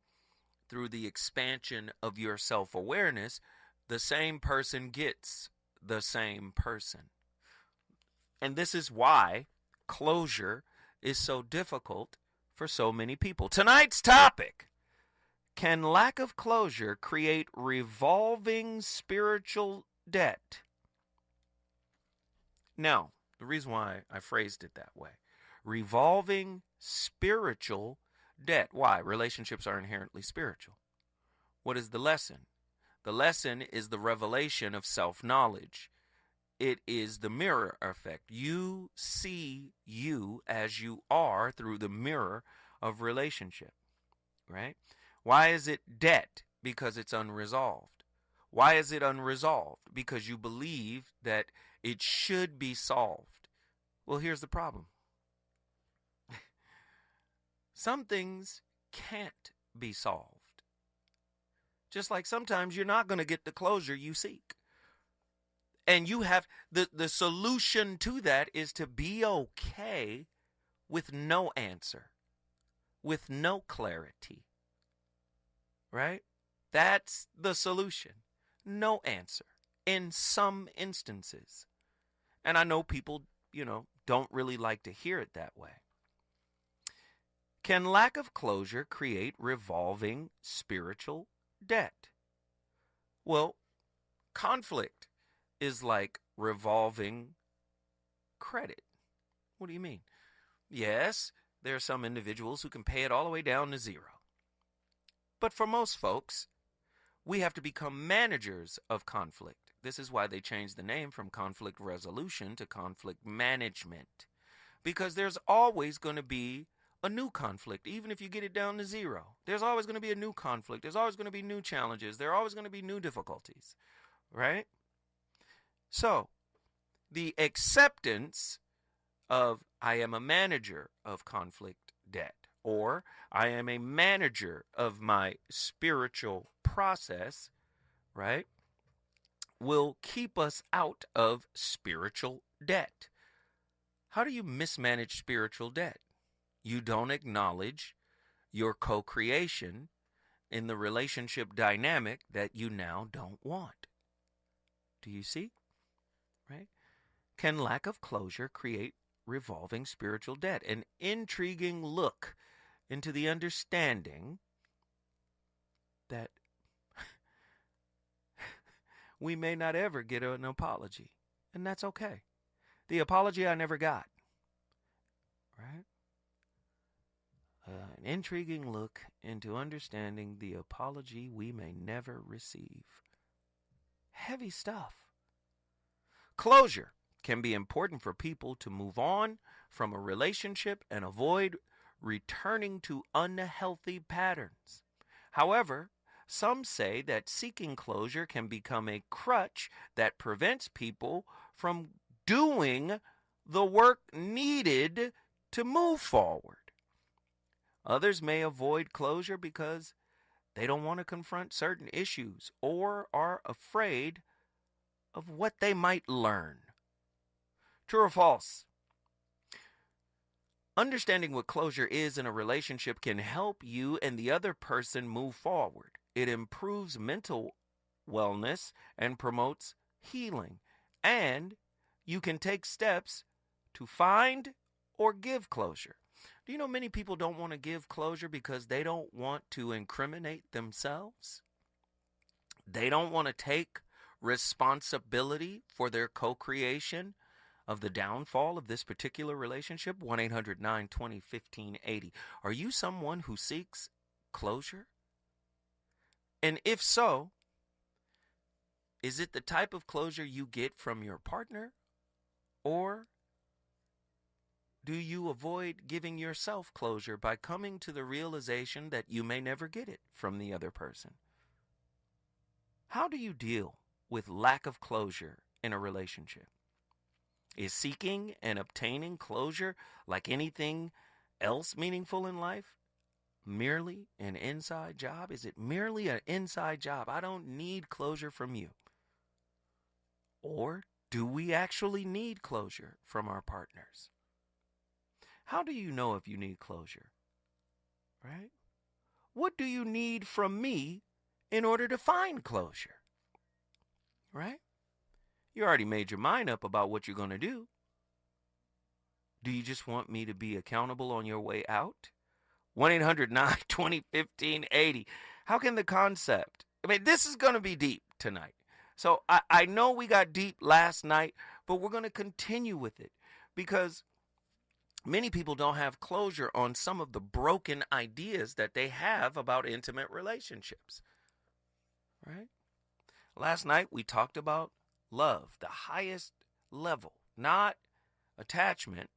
through the expansion of your self-awareness, the same person gets the same person. And this is why closure is so difficult for so many people. Tonight's topic: can lack of closure create revolving spiritual debt? Now, the reason why I phrased it that way, revolving spiritual debt. Why? Relationships are inherently spiritual. What is the lesson? The lesson is the revelation of self-knowledge. It is the mirror effect. You see you as you are through the mirror of relationship, right? Why is it debt? Because it's unresolved. Why is it unresolved? Because you believe that it should be solved. Well, here's the problem. Some things can't be solved. Just like sometimes you're not going to get the closure you seek. And you have the solution to that is to be okay with no answer, with no clarity. Right? That's the solution. No answer in some instances. And I know people, don't really like to hear it that way. Can lack of closure create revolving spiritual debt? Well, conflict is like revolving credit. What do you mean? Yes, there are some individuals who can pay it all the way down to zero. But for most folks, we have to become managers of conflict. This is why they changed the name from conflict resolution to conflict management. Because there's always going to be a new conflict, even if you get it down to zero. There's always going to be a new conflict. There's always going to be new challenges. There are always going to be new difficulties, right? So, the acceptance of I am a manager of conflict debt, or I am a manager of my spiritual process, right, will keep us out of spiritual debt. How do you mismanage spiritual debt? You don't acknowledge your co-creation in the relationship dynamic that you now don't want. Do you see? Right? Can lack of closure create revolving spiritual debt? An intriguing look into the understanding that we may not ever get an apology. And that's okay. The apology I never got. Right? An intriguing look into understanding the apology we may never receive. Heavy stuff. Closure can be important for people to move on from a relationship and avoid returning to unhealthy patterns. However, some say that seeking closure can become a crutch that prevents people from doing the work needed to move forward. Others may avoid closure because they don't want to confront certain issues or are afraid of what they might learn. True or false? Understanding what closure is in a relationship can help you and the other person move forward. It improves mental wellness and promotes healing. And you can take steps to find or give closure. Do you know many people don't want to give closure because they don't want to incriminate themselves? They don't want to take responsibility for their co-creation of the downfall of this particular relationship. 1-800-920-1580. Are you someone who seeks closure? And if so, is it the type of closure you get from your partner? Or do you avoid giving yourself closure by coming to the realization that you may never get it from the other person? How do you deal with lack of closure in a relationship? Is seeking and obtaining closure, like anything else meaningful in life, merely an inside job? Is it merely an inside job? I don't need closure from you. Or do we actually need closure from our partners? How do you know if you need closure? Right? What do you need from me in order to find closure? Right? You already made your mind up about what you're going to do. Do you just want me to be accountable on your way out? 1-800-920-1580. How can the concept, this is going to be deep tonight. So I know we got deep last night, but we're going to continue with it because many people don't have closure on some of the broken ideas that they have about intimate relationships. Right? Last night we talked about love, the highest level, not attachment,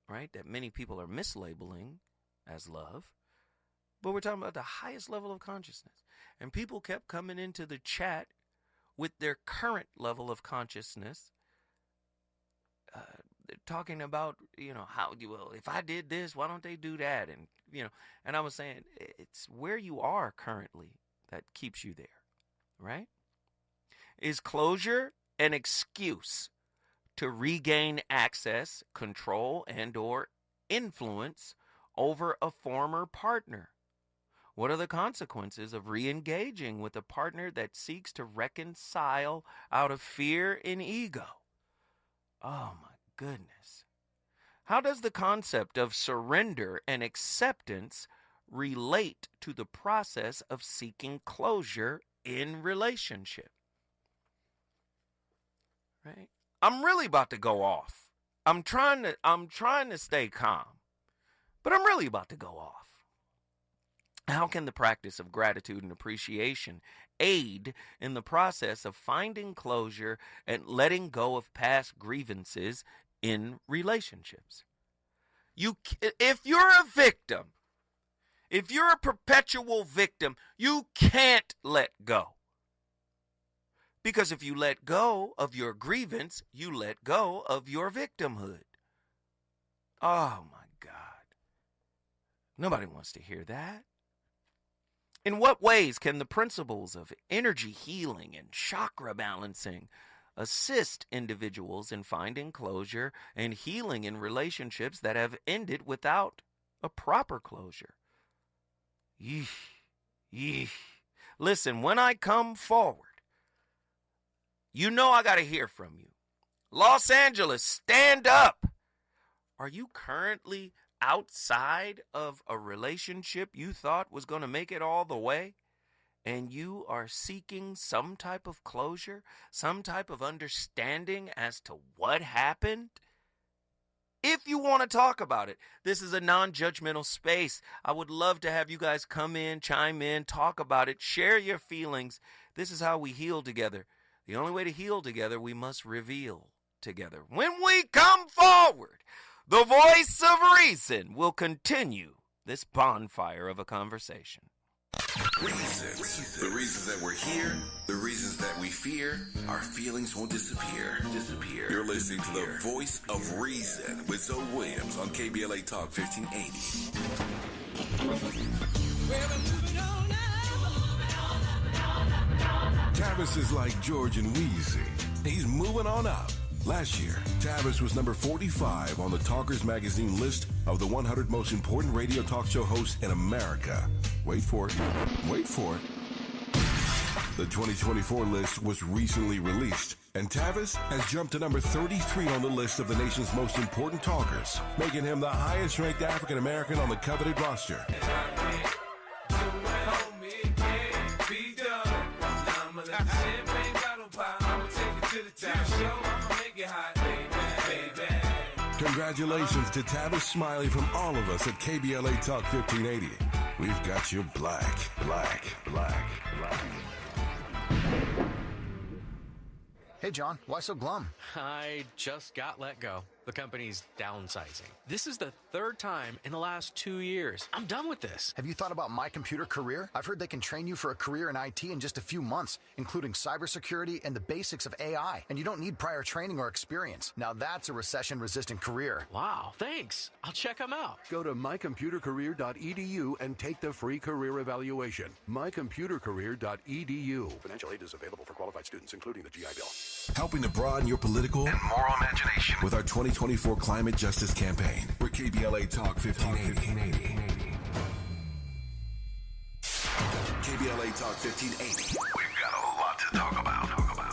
right, that many people are mislabeling as love, but we're talking about the highest level of consciousness. And people kept coming into the chat with their current level of consciousness, talking about, how if I did this, why don't they do that? And, and I was saying, it's where you are currently that keeps you there, right? Is closure an excuse to regain access, control, and or influence over a former partner? What are the consequences of re-engaging with a partner that seeks to reconcile out of fear and ego? Oh my goodness. How does the concept of surrender and acceptance relate to the process of seeking closure in relationship? Right? I'm really about to go off. I'm trying to stay calm, but I'm really about to go off. How can the practice of gratitude and appreciation aid in the process of finding closure and letting go of past grievances in relationships? If you're a victim, if you're a perpetual victim, you can't let go. Because if you let go of your grievance, you let go of your victimhood. Oh my God. Nobody wants to hear that. In what ways can the principles of energy healing and chakra balancing assist individuals in finding closure and healing in relationships that have ended without a proper closure? Listen, when I come forward, I got to hear from you. Los Angeles, stand up. Are you currently outside of a relationship you thought was going to make it all the way, and you are seeking some type of closure, some type of understanding as to what happened? If you want to talk about it, this is a non-judgmental space. I would love to have you guys come in, chime in, talk about it, share your feelings. This is how we heal together. The only way to heal together, we must reveal together. When we come forward, the voice of reason will continue this bonfire of a conversation. Reasons. The reasons that we're here, the reasons that we fear, our feelings won't disappear. You're listening to the voice of reason with Zoe Williams on KBLA Talk 1580. Tavis is like George and Wheezy. He's moving on up. Last year, Tavis was number 45 on the Talkers Magazine list of the 100 most important radio talk show hosts in America. Wait for it. Wait for it. The 2024 list was recently released, and Tavis has jumped to number 33 on the list of the nation's most important talkers, making him the highest-ranked African-American on the coveted roster. Congratulations to Tavis Smiley from all of us at KBLA Talk 1580. We've got you black. Hey, John, why so glum? I just got let go. The company's downsizing. This is the third time in the last 2 years. I'm done with this. Have you thought about My Computer Career? I've heard they can train you for a career in IT in just a few months, including cybersecurity and the basics of AI. And you don't need prior training or experience. Now that's a recession-resistant career. Wow, thanks. I'll check them out. Go to mycomputercareer.edu and take the free career evaluation. mycomputercareer.edu. Financial aid is available for qualified students, including the GI Bill. Helping to broaden your political and moral imagination with our 2024 Climate Justice Campaign. We're KBLA Talk 1580. KBLA Talk 1580. We've got a lot to talk about.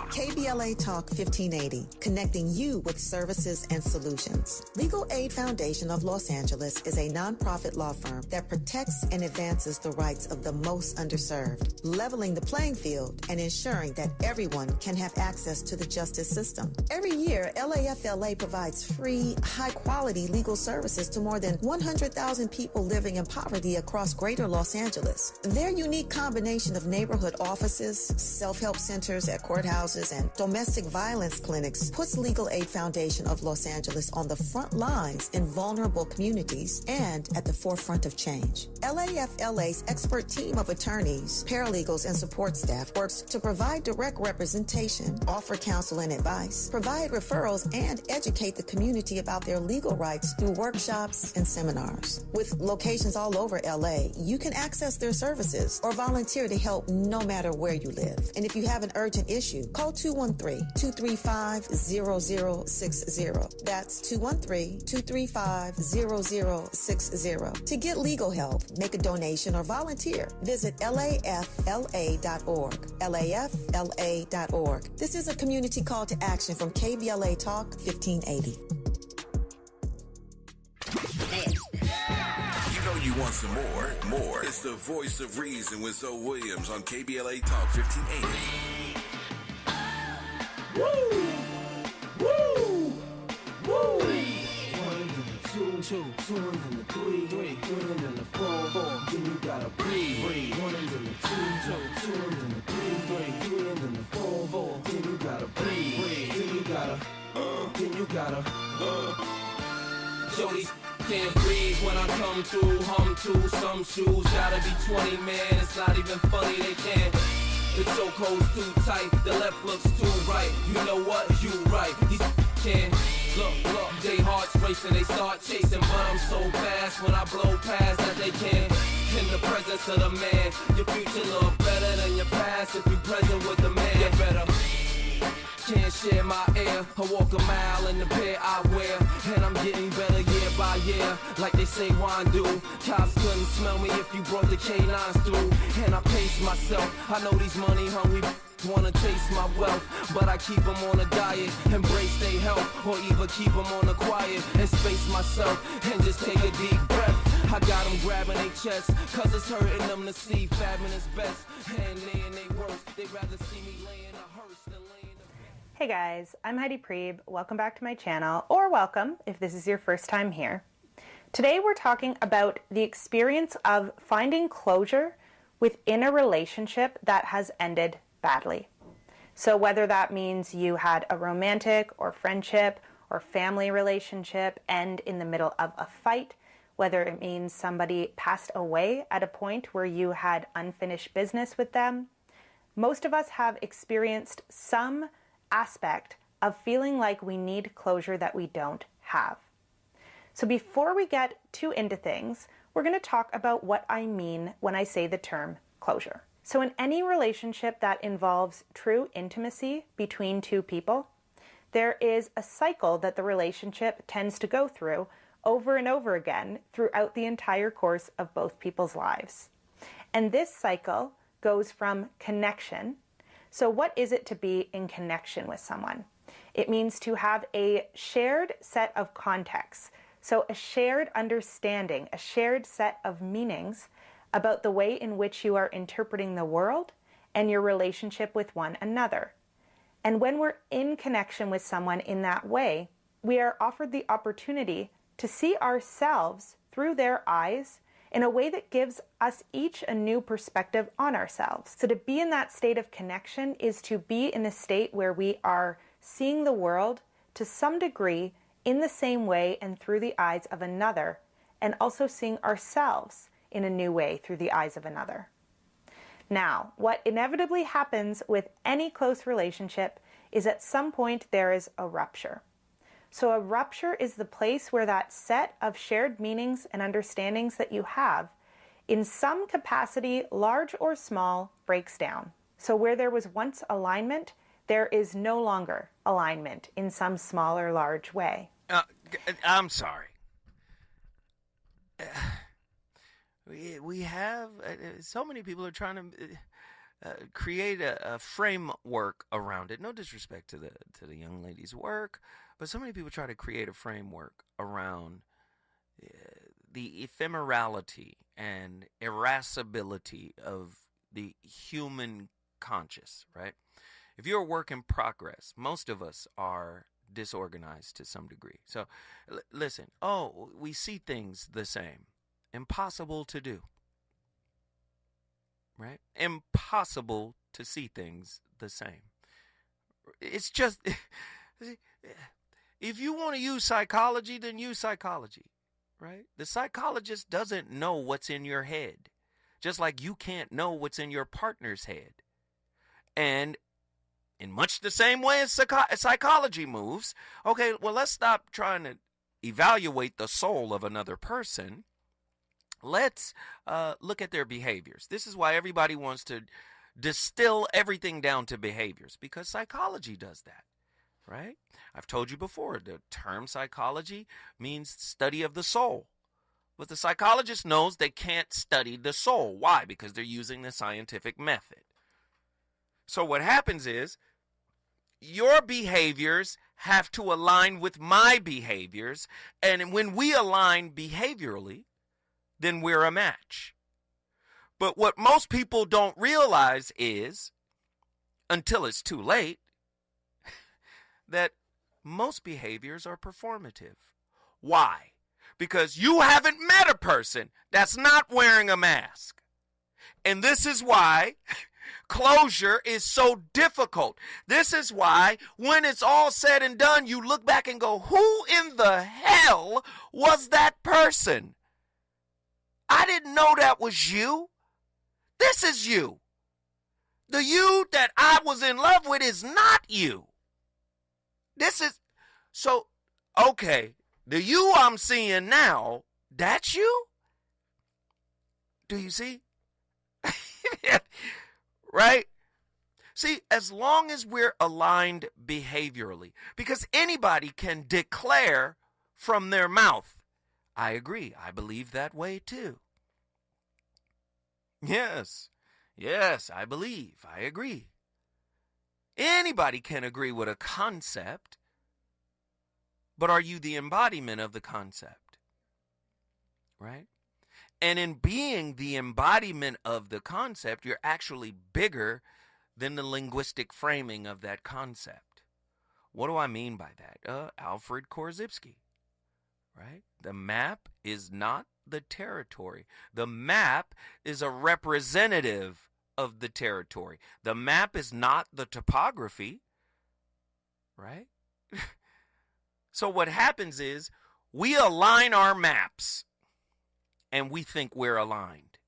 KBLA Talk 1580, connecting you with services and solutions. Legal Aid Foundation of Los Angeles is a nonprofit law firm that protects and advances the rights of the most underserved, leveling the playing field and ensuring that everyone can have access to the justice system. Every year, LAFLA provides free, high-quality legal services to more than 100,000 people living in poverty across greater Los Angeles. Their unique combination of neighborhood offices, self-help centers at courthouses, shelters and domestic violence clinics puts Legal Aid Foundation of Los Angeles on the front lines in vulnerable communities and at the forefront of change. LAFLA's expert team of attorneys, paralegals, and support staff works to provide direct representation, offer counsel and advice, provide referrals, and educate the community about their legal rights through workshops and seminars. With locations all over LA, you can access their services or volunteer to help no matter where you live. And if you have an urgent issue, call 213-235-0060. That's 213-235-0060. To get legal help, make a donation, or volunteer, visit LAFLA.org. LAFLA.org. This is a community call to action from KBLA Talk 1580. You know you want some more. It's the voice of reason with Zoe Williams on KBLA Talk 1580. Woo! Woo! Woo! Two, and then the three, and then the four, then you gotta breathe. One and then the two, and then the three, and then the four, then you gotta breathe. Then you gotta, Jody's can't breathe when I come through, hum to some shoes, gotta be 20, man, it's not even funny, they can't. The chokehold's too tight, the left looks too right, you know what, you right, these can't. Look, they hearts racing, they start chasing, but I'm so fast when I blow past that they can't. In the presence of the man, your future look better than your past if you present with the man. You better. Can't share my air, I walk a mile in the pair I wear, and I'm getting better year by year, like they say wine do. Cops couldn't smell me if you brought the canines through, and I pace myself. I know these money hungry wanna taste my wealth, but I keep them on a diet, embrace their health, or even keep them on the quiet, and space myself, and just take a deep breath. I got them grabbing their chest, cause it's hurting them to see fabbing is best, and they and they worst, they'd rather see me laying a hearse than laying a... Hey guys, I'm Heidi Priebe. Welcome back to my channel, or welcome if this is your first time here. Today we're talking about the experience of finding closure within a relationship that has ended badly. So whether that means you had a romantic or friendship or family relationship end in the middle of a fight, whether it means somebody passed away at a point where you had unfinished business with them, most of us have experienced some aspect of feeling like we need closure that we don't have. So before we get too into things, we're going to talk about what I mean when I say the term closure. So in any relationship that involves true intimacy between two people, there is a cycle that the relationship tends to go through over and over again throughout the entire course of both people's lives. And this cycle goes from connection. So what is it to be in connection with someone? It means to have a shared set of contexts. So a shared understanding, a shared set of meanings about the way in which you are interpreting the world and your relationship with one another. And when we're in connection with someone in that way, we are offered the opportunity to see ourselves through their eyes in a way that gives us each a new perspective on ourselves. So to be in that state of connection is to be in a state where we are seeing the world to some degree in the same way and through the eyes of another, and also seeing ourselves in a new way through the eyes of another. Now, what inevitably happens with any close relationship is at some point there is a rupture. So a rupture is the place where that set of shared meanings and understandings that you have, in some capacity, large or small, breaks down. So where there was once alignment, there is no longer alignment in some small or large way. I'm sorry. We have so many people are trying to create a framework around it. No disrespect to the young lady's work, but so many people try to create a framework around the ephemerality and irascibility of the human conscious, right? If you're a work in progress, most of us are disorganized to some degree. So listen, we see things the same. Impossible to do, right? Impossible to see things the same, It's just, if you want to use psychology, then use psychology, right? The psychologist doesn't know what's in your head, just like you can't know what's in your partner's head. And in much the same way as psychology moves, okay, well, let's stop trying to evaluate the soul of another person. Let's look at their behaviors. This is why everybody wants to distill everything down to behaviors, because psychology does that, right? I've told you before, the term psychology means study of the soul. But the psychologist knows they can't study the soul. Why? Because they're using the scientific method. So what happens is your behaviors have to align with my behaviors. And when we align behaviorally, then we're a match. But what most people don't realize is, until it's too late, that most behaviors are performative. Why? Because you haven't met a person that's not wearing a mask. And this is why closure is so difficult. This is why when it's all said and done, you look back and go, who in the hell was that person? I didn't know that was you. This is you. The you that I was in love with is not you. This is, so, okay, the you I'm seeing now, that's you? Do you see? Right? See, as long as we're aligned behaviorally, because anybody can declare from their mouth, I agree, I believe that way too. Yes, I believe, I agree. Anybody can agree with a concept, but are you the embodiment of the concept? Right? And in being the embodiment of the concept, you're actually bigger than the linguistic framing of that concept. What do I mean by that? Alfred Korzybski, right? The map is not the territory. The map is a representative of the territory. The map is not the topography, right? So what happens is we align our maps and we think we're aligned.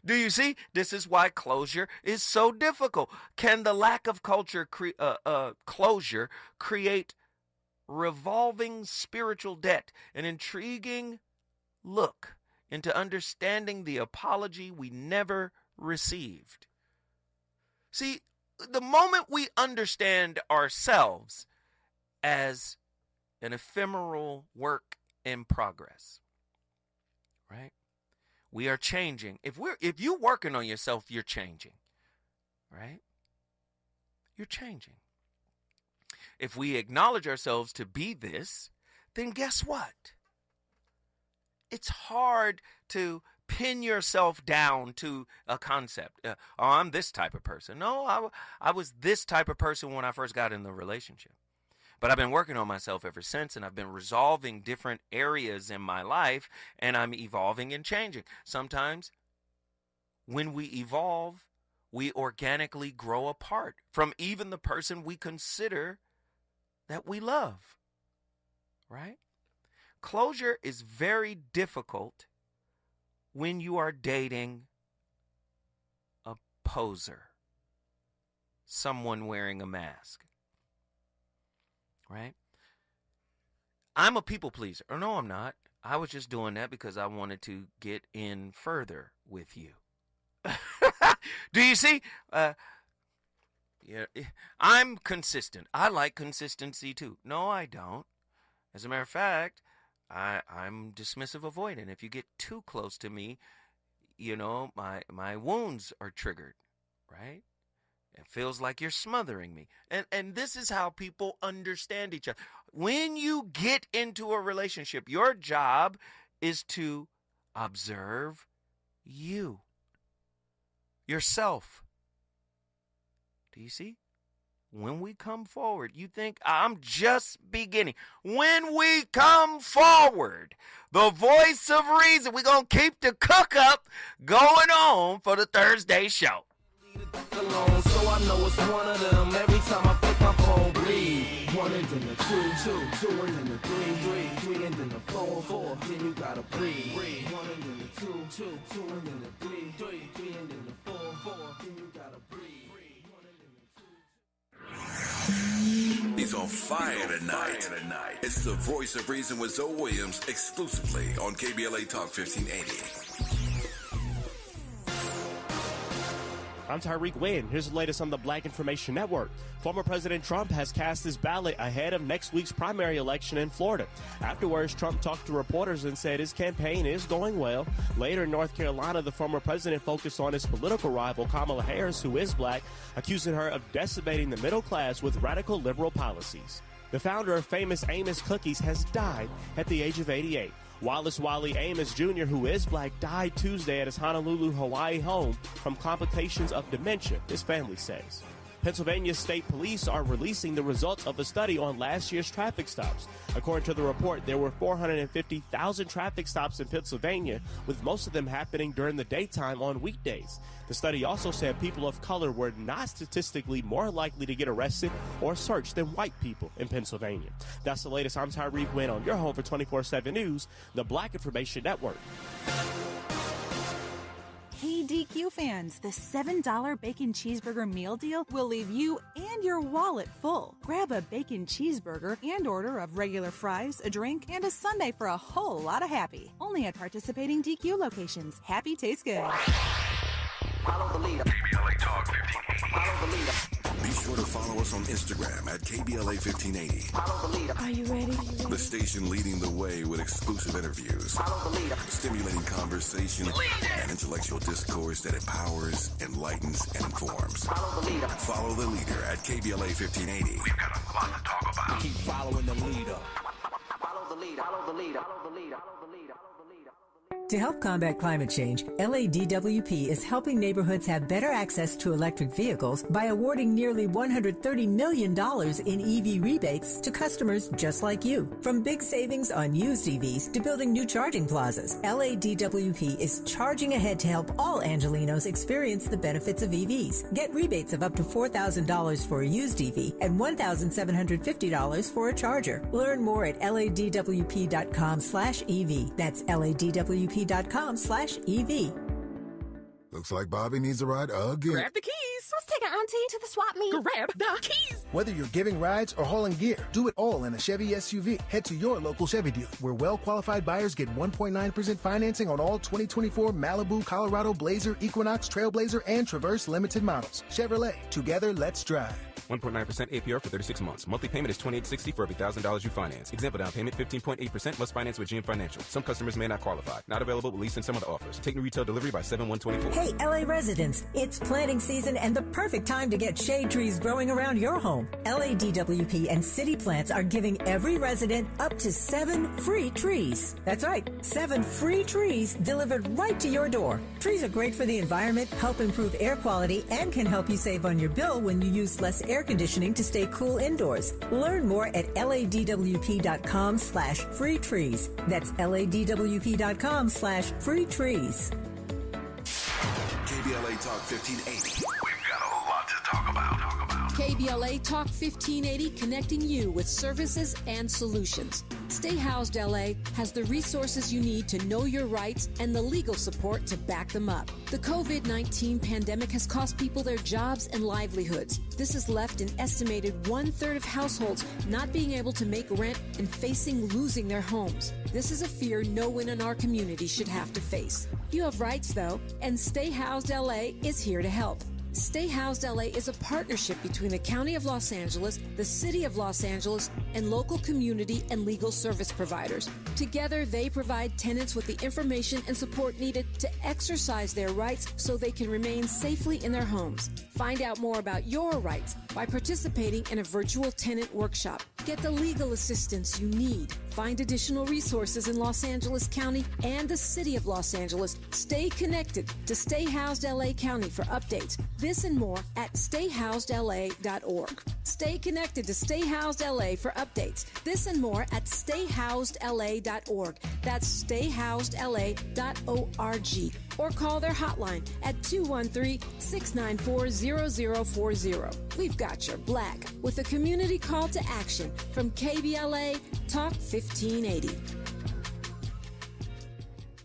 Do you see? This is why closure is so difficult. Can the lack of closure create revolving spiritual debt, an intriguing look into understanding the apology we never received? See, the moment we understand ourselves as an ephemeral work in progress, right? We are changing. If you're working on yourself, you're changing, right? You're changing. If we acknowledge ourselves to be this, then guess what? It's hard to pin yourself down to a concept. I'm this type of person. No, I was this type of person when I first got in the relationship. But I've been working on myself ever since, and I've been resolving different areas in my life, and I'm evolving and changing. Sometimes when we evolve, we organically grow apart from even the person we consider that we love, right? Closure is very difficult when you are dating a poser, someone wearing a mask. Right? I'm a people pleaser. Or no, I'm not. I was just doing that because I wanted to get in further with you. Do you see? Yeah, I'm consistent. I like consistency too. No, I don't. As a matter of fact, I'm dismissive avoidant. If you get too close to me, you know, my wounds are triggered, right? It feels like you're smothering me. And this is how people understand each other. When you get into a relationship, your job is to observe you, yourself. Do you see? When we come forward, you think, I'm just beginning. When we come forward, the voice of reason, we're going to keep the cook up going on for the Thursday show. Alone, so I know it's one of them. Every time I flip my phone, breathe. One and then the two and then the three and then the four. Then you gotta breathe. One and then the two and then the three and then the four. Then you gotta breathe. He's on fire tonight. It's the Voice of Reason with Zoe Williams, exclusively on KBLA Talk 1580. I'm Tyreek Wynn. Here's the latest on the Black Information Network. Former President Trump has cast his ballot ahead of next week's primary election in Florida. Afterwards, Trump talked to reporters and said his campaign is going well. Later in North Carolina, the former president focused on his political rival, Kamala Harris, who is black, accusing her of decimating the middle class with radical liberal policies. The founder of famous Amos Cookies has died at the age of 88. Wallace Wally Amos Jr., who is black, died Tuesday at his Honolulu, Hawaii home from complications of dementia, his family says. Pennsylvania State Police are releasing the results of a study on last year's traffic stops. According to the report, there were 450,000 traffic stops in Pennsylvania, with most of them happening during the daytime on weekdays. The study also said people of color were not statistically more likely to get arrested or searched than white people in Pennsylvania. That's the latest. I'm Tyreek Wynn on your home for 24/7 News, the Black Information Network. Hey DQ fans, the $7 bacon cheeseburger meal deal will leave you and your wallet full. Grab a bacon cheeseburger and order of regular fries, a drink, and a sundae for a whole lot of happy. Only at participating DQ locations. Happy tastes good. Follow the leader. KBLA Talk 1580. Follow the leader. Be sure to follow us on Instagram at KBLA 1580. Follow the leader. Are you ready? The station leading the way with exclusive interviews, Follow the leader. stimulating conversation, and intellectual discourse that empowers, enlightens, and informs. Follow the leader. Follow the leader at KBLA 1580. We've got a lot to talk about. Keep following the leader. Follow the leader. Follow the leader. Follow the leader. To help combat climate change, LADWP is helping neighborhoods have better access to electric vehicles by awarding nearly $130 million in EV rebates to customers just like you. From big savings on used EVs to building new charging plazas, LADWP is charging ahead to help all Angelinos experience the benefits of EVs. Get rebates of up to $4,000 for a used EV and $1,750 for a charger. Learn more at ladwp.com/EV. That's ladwp.com/EV. Looks like Bobby needs a ride again. Grab the keys. Let's take our auntie to the swap meet. Grab the keys. Whether you're giving rides or hauling gear, do it all in a Chevy SUV. Head to your local Chevy dealer, where well-qualified buyers get 1.9% financing on all 2024 Malibu, Colorado, Blazer, Equinox, Trailblazer, and Traverse limited models. Chevrolet, together, let's drive. 1.9% APR for 36 months. Monthly payment is $28.60 for every $1,000 you finance. Example down payment 15.8% must finance with GM Financial. Some customers may not qualify. Not available with lease and some other offers. Take new retail delivery by 7/1/24. Hey, LA residents, it's planting season and the perfect time to get shade trees growing around your home. LADWP and City Plants are giving every resident up to 7 free trees. That's right, 7 free trees delivered right to your door. Trees are great for the environment, help improve air quality, and can help you save on your bill when you use less air conditioning to stay cool indoors. Learn more at ladwp.com/free trees. That's ladwp.com/free trees. KBLA Talk 1580. We've got a lot to talk about. KBLA Talk 1580, connecting you with services and solutions. Stay Housed LA has the resources you need to know your rights and the legal support to back them up. The COVID-19 pandemic has cost people their jobs and livelihoods. This has left an estimated 1/3 of households not being able to make rent and facing losing their homes. This is a fear no one in our community should have to face. You have rights, though, and Stay Housed LA is here to help. Stay Housed LA is a partnership between the County of Los Angeles, the City of Los Angeles, and local community and legal service providers. Together, they provide tenants with the information and support needed to exercise their rights so they can remain safely in their homes. Find out more about your rights by participating in a virtual tenant workshop. Get the legal assistance you need. Find additional resources in Los Angeles County and the City of Los Angeles. Stay connected to Stay Housed LA County for updates. This and more at stayhousedla.org. Stay connected to Stay Housed LA for updates. This and more at stayhousedla.org. That's stayhousedla.org. Or call their hotline at 213-694-0040. We've got your black with a community call to action from KBLA Talk 1580.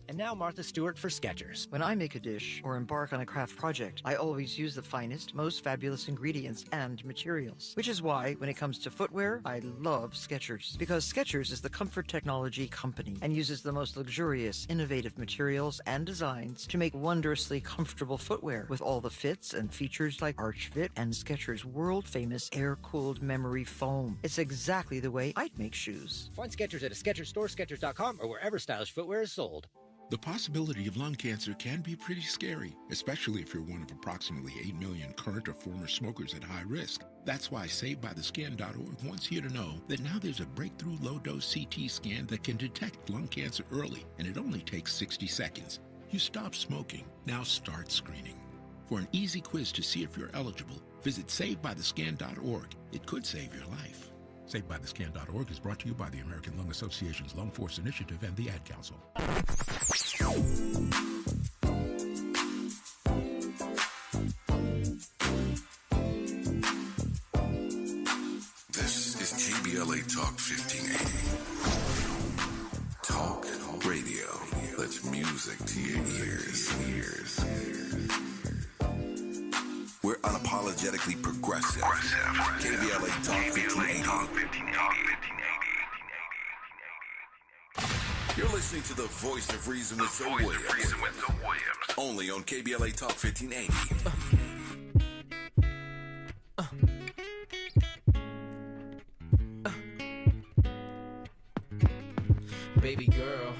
And now Martha Stewart for Skechers. When I make a dish or embark on a craft project, I always use the finest, most fabulous ingredients and materials. Which is why, when it comes to footwear, I love Skechers. Because Skechers is the comfort technology company and uses the most luxurious, innovative materials and designs to make wondrously comfortable footwear with all the fits and features like Arch Fit and Skechers' world-famous air-cooled memory foam. It's exactly the way I'd make shoes. Find Skechers at a Skechers store, Skechers.com, or wherever stylish footwear is sold. The possibility of lung cancer can be pretty scary, especially if you're one of approximately 8 million current or former smokers at high risk. That's why SaveByTheScan.org wants you to know that now there's a breakthrough low-dose CT scan that can detect lung cancer early, and it only takes 60 seconds. You stop smoking. Now start screening. For an easy quiz to see if you're eligible, visit SaveByTheScan.org. It could save your life. SaveByTheScan.org is brought to you by the American Lung Association's Lung Force Initiative and the Ad Council. This is KBLA Talk 1580. Talk radio. That's music to your ears. We're unapologetically progressive. KBLA Talk 1580. You're listening to the voice of reason with Zoe Williams. Only on KBLA Talk 1580. Baby girl,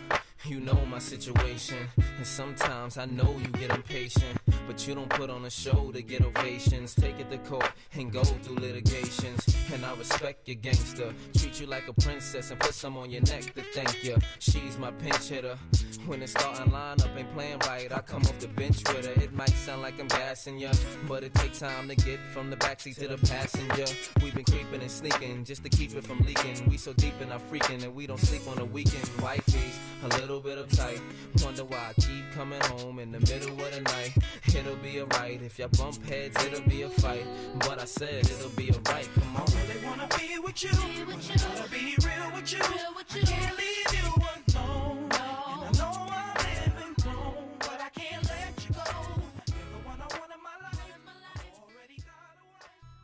you know my situation, and sometimes I know you get impatient, but you don't put on a show to get ovations. Take it to court and go through litigations, and I respect your gangster. Treat you like a princess and put some on your neck to thank you. She's my pinch hitter. When the starting lineup ain't playing right, I come off the bench with her. It might sound like I'm gassing ya, but it takes time to get from the backseat to the passenger. We've been creeping and sneaking just to keep it from leaking. We so deep in our freaking and we don't sleep on the weekend. Wifey's a little bit uptight. Wonder why I keep coming home in the middle of the night. It'll be alright. If y'all bump heads, it'll be a fight. But I said it'll be alright. Come on. I really wanna be with you. Wanna be real with you. I can't leave you alone. And I know I'm living wrong, but I can't let you go. You're the one I want in my life.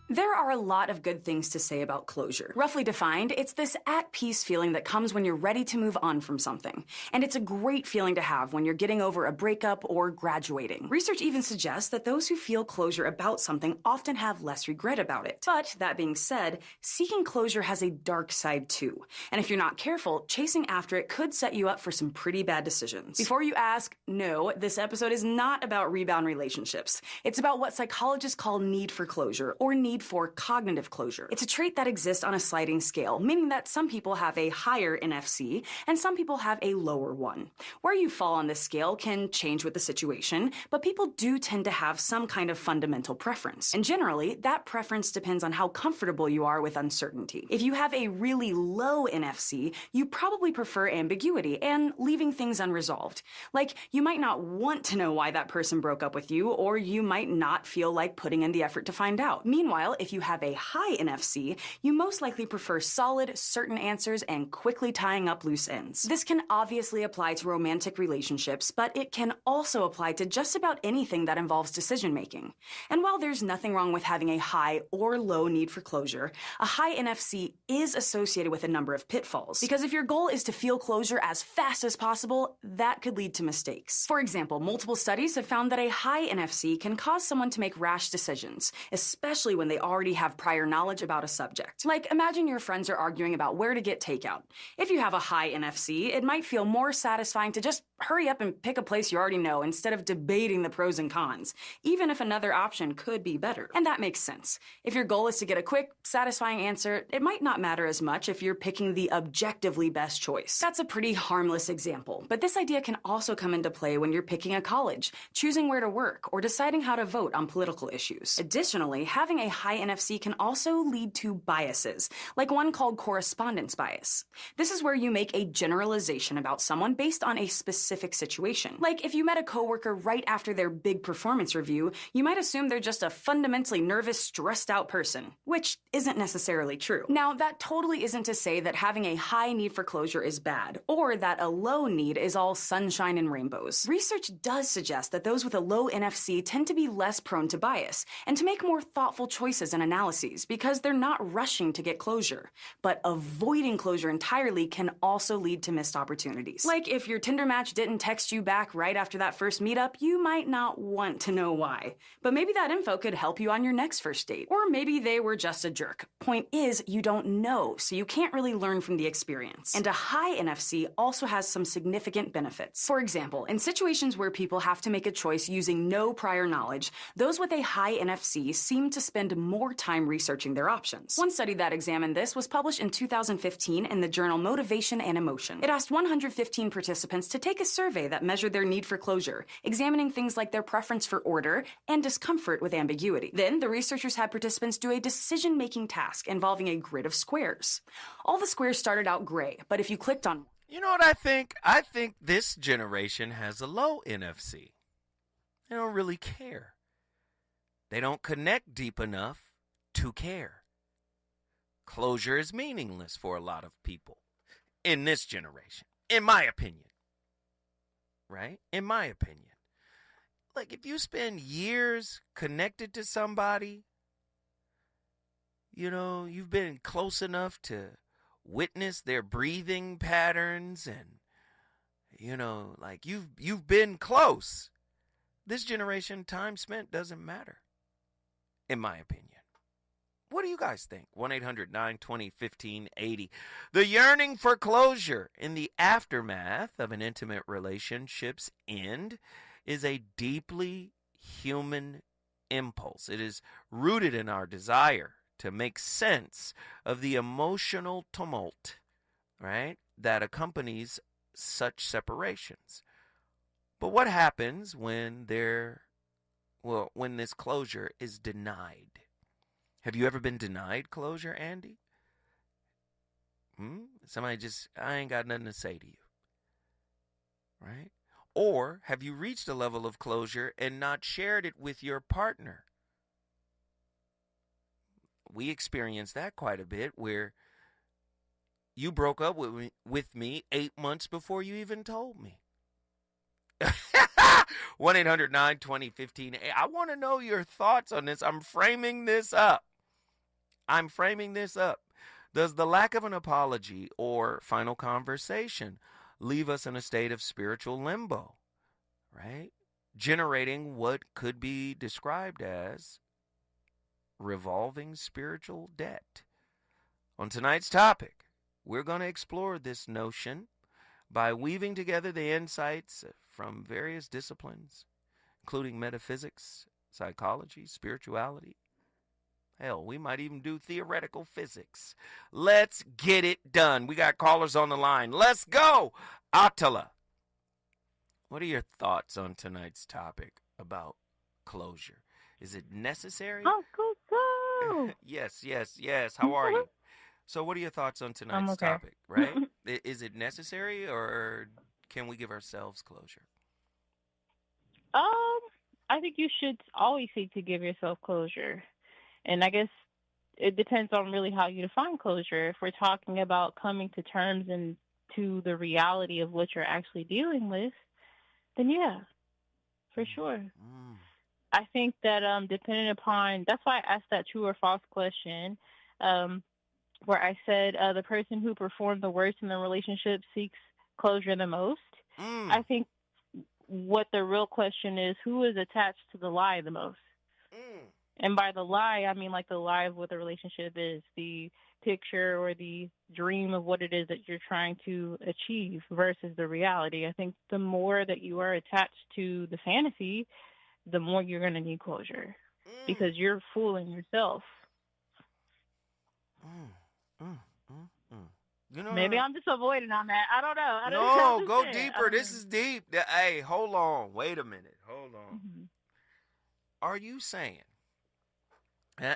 There are a lot of good things to say about closure. Roughly defined, it's this at-peace feeling that comes when you're ready to move on from something. And it's a great feeling to have when you're getting over a breakup or graduating. Research even suggests that those who feel closure about something often have less regret about it. But that being said, seeking closure has a dark side too. And if you're not careful, chasing after it could set you up for some pretty bad decisions. Before you ask, no, this episode is not about rebound relationships. It's about what psychologists call need for closure, or need for cognitive closure. It's a trait that exists on a sliding scale, meaning that some people have a higher NFC and some people have a lower one. Where you fall on this scale can change with the situation, but people do tend to have some kind of fundamental preference. And generally, that preference depends on how comfortable you are with uncertainty. If you have a really low NFC, you probably prefer ambiguity and leaving things unresolved. Like, you might not want to know why that person broke up with you, or you might not feel like putting in the effort to find out. Meanwhile, if you have a high NFC, you most likely prefer solid, certain answers and quickly tying up loose ends. This can obviously apply to romantic relationships, but it can also apply to just about anything that involves decision-making. And while there's nothing wrong with having a high or low need for closure, a high NFC is associated with a number of pitfalls. Because if your goal is to feel closure as fast as possible, that could lead to mistakes. For example, multiple studies have found that a high NFC can cause someone to make rash decisions, especially when they already have prior knowledge about a subject. Like, imagine your friends are arguing about where to get takeout. If you have a high NFC, it might feel more satisfying to just hurry up and pick a place you already know instead of debating the pros and cons, even if another option could be better. And that makes sense. If your goal is to get a quick, satisfying answer, it might not matter as much if you're picking the objectively best choice. That's a pretty harmless example, but this idea can also come into play when you're picking a college, choosing where to work, or deciding how to vote on political issues. Additionally, having a high NFC can also lead to biases, like one called correspondence bias. This is where you make a generalization about someone based on a specific situation. Like, if you met a coworker right after their big performance review, you might assume they're just a fundamentally nervous, stressed out person, which isn't necessarily true. Now, that totally isn't to say that having a high need for closure is bad, or that a low need is all sunshine and rainbows. Research does suggest that those with a low NFC tend to be less prone to bias, and to make more thoughtful choices and analyses because they're not rushing to get closure. But avoiding closure entirely can also lead to missed opportunities. Like, if your Tinder match didn't text you back right after that first meetup, you might not want to know why. But maybe that info could help you on your next first date. Or maybe they were just a jerk. Point is, you don't know, so you can't really learn from the experience. And a high NFC also has some significant benefits. For example, in situations where people have to make a choice using no prior knowledge, those with a high NFC seem to spend more time researching their options. One study that examined this was published in 2015 in the journal Motivation and Emotion. It asked 115 participants to take a survey that measured their need for closure, examining things like their preference for order and discomfort with ambiguity. Then, the researchers had participants do a decision-making task involving a grid of squares. All the squares started out gray, but if you clicked on... You know what I think? I think this generation has a low NFC. They don't really care. They don't connect deep enough to care. Closure is meaningless for a lot of people in this generation, in my opinion. Right? In my opinion. Like, if you spend years connected to somebody, you know, you've been close enough to witness their breathing patterns and, you know, like you've been close. This generation, time spent doesn't matter, in my opinion. What do you guys think? 1-800-920-1580. The yearning for closure in the aftermath of an intimate relationship's end is a deeply human impulse. It is rooted in our desire to make sense of the emotional tumult, right, that accompanies such separations. But what happens when when this closure is denied? Have you ever been denied closure, Andy? Somebody just, I ain't got nothing to say to you. Right? Or have you reached a level of closure and not shared it with your partner? We experienced that quite a bit, where you broke up with me 8 months before you even told me. 1-800-920-1580. I want to know your thoughts on this. I'm framing this up. Does the lack of an apology or final conversation leave us in a state of spiritual limbo, right? Generating what could be described as revolving spiritual debt. On tonight's topic, we're going to explore this notion by weaving together the insights from various disciplines, including metaphysics, psychology, spirituality. Hell, we might even do theoretical physics. Let's get it done. We got callers on the line. Let's go. Attila, what are your thoughts on tonight's topic about closure? Is it necessary? Uncle Yes. How are you? So what are your thoughts on tonight's topic, right? Is it necessary, or can we give ourselves closure? I think you should always seek to give yourself closure. And I guess it depends on really how you define closure. If we're talking about coming to terms and to the reality of what you're actually dealing with, then yeah, for sure. I think that depending upon, that's why I asked that true or false question, where I said the person who performed the worst in the relationship seeks closure the most. I think what the real question is, who is attached to the lie the most? And by the lie, I mean like the lie of what the relationship is, the picture or the dream of what it is that you're trying to achieve versus the reality. I think the more that you are attached to the fantasy, the more you're going to need closure because you're fooling yourself. You know, maybe I'm just avoiding on that. I don't know. No, go deeper. This is deep. Hey, hold on. Wait a minute. Hold on. Mm-hmm. Are you saying,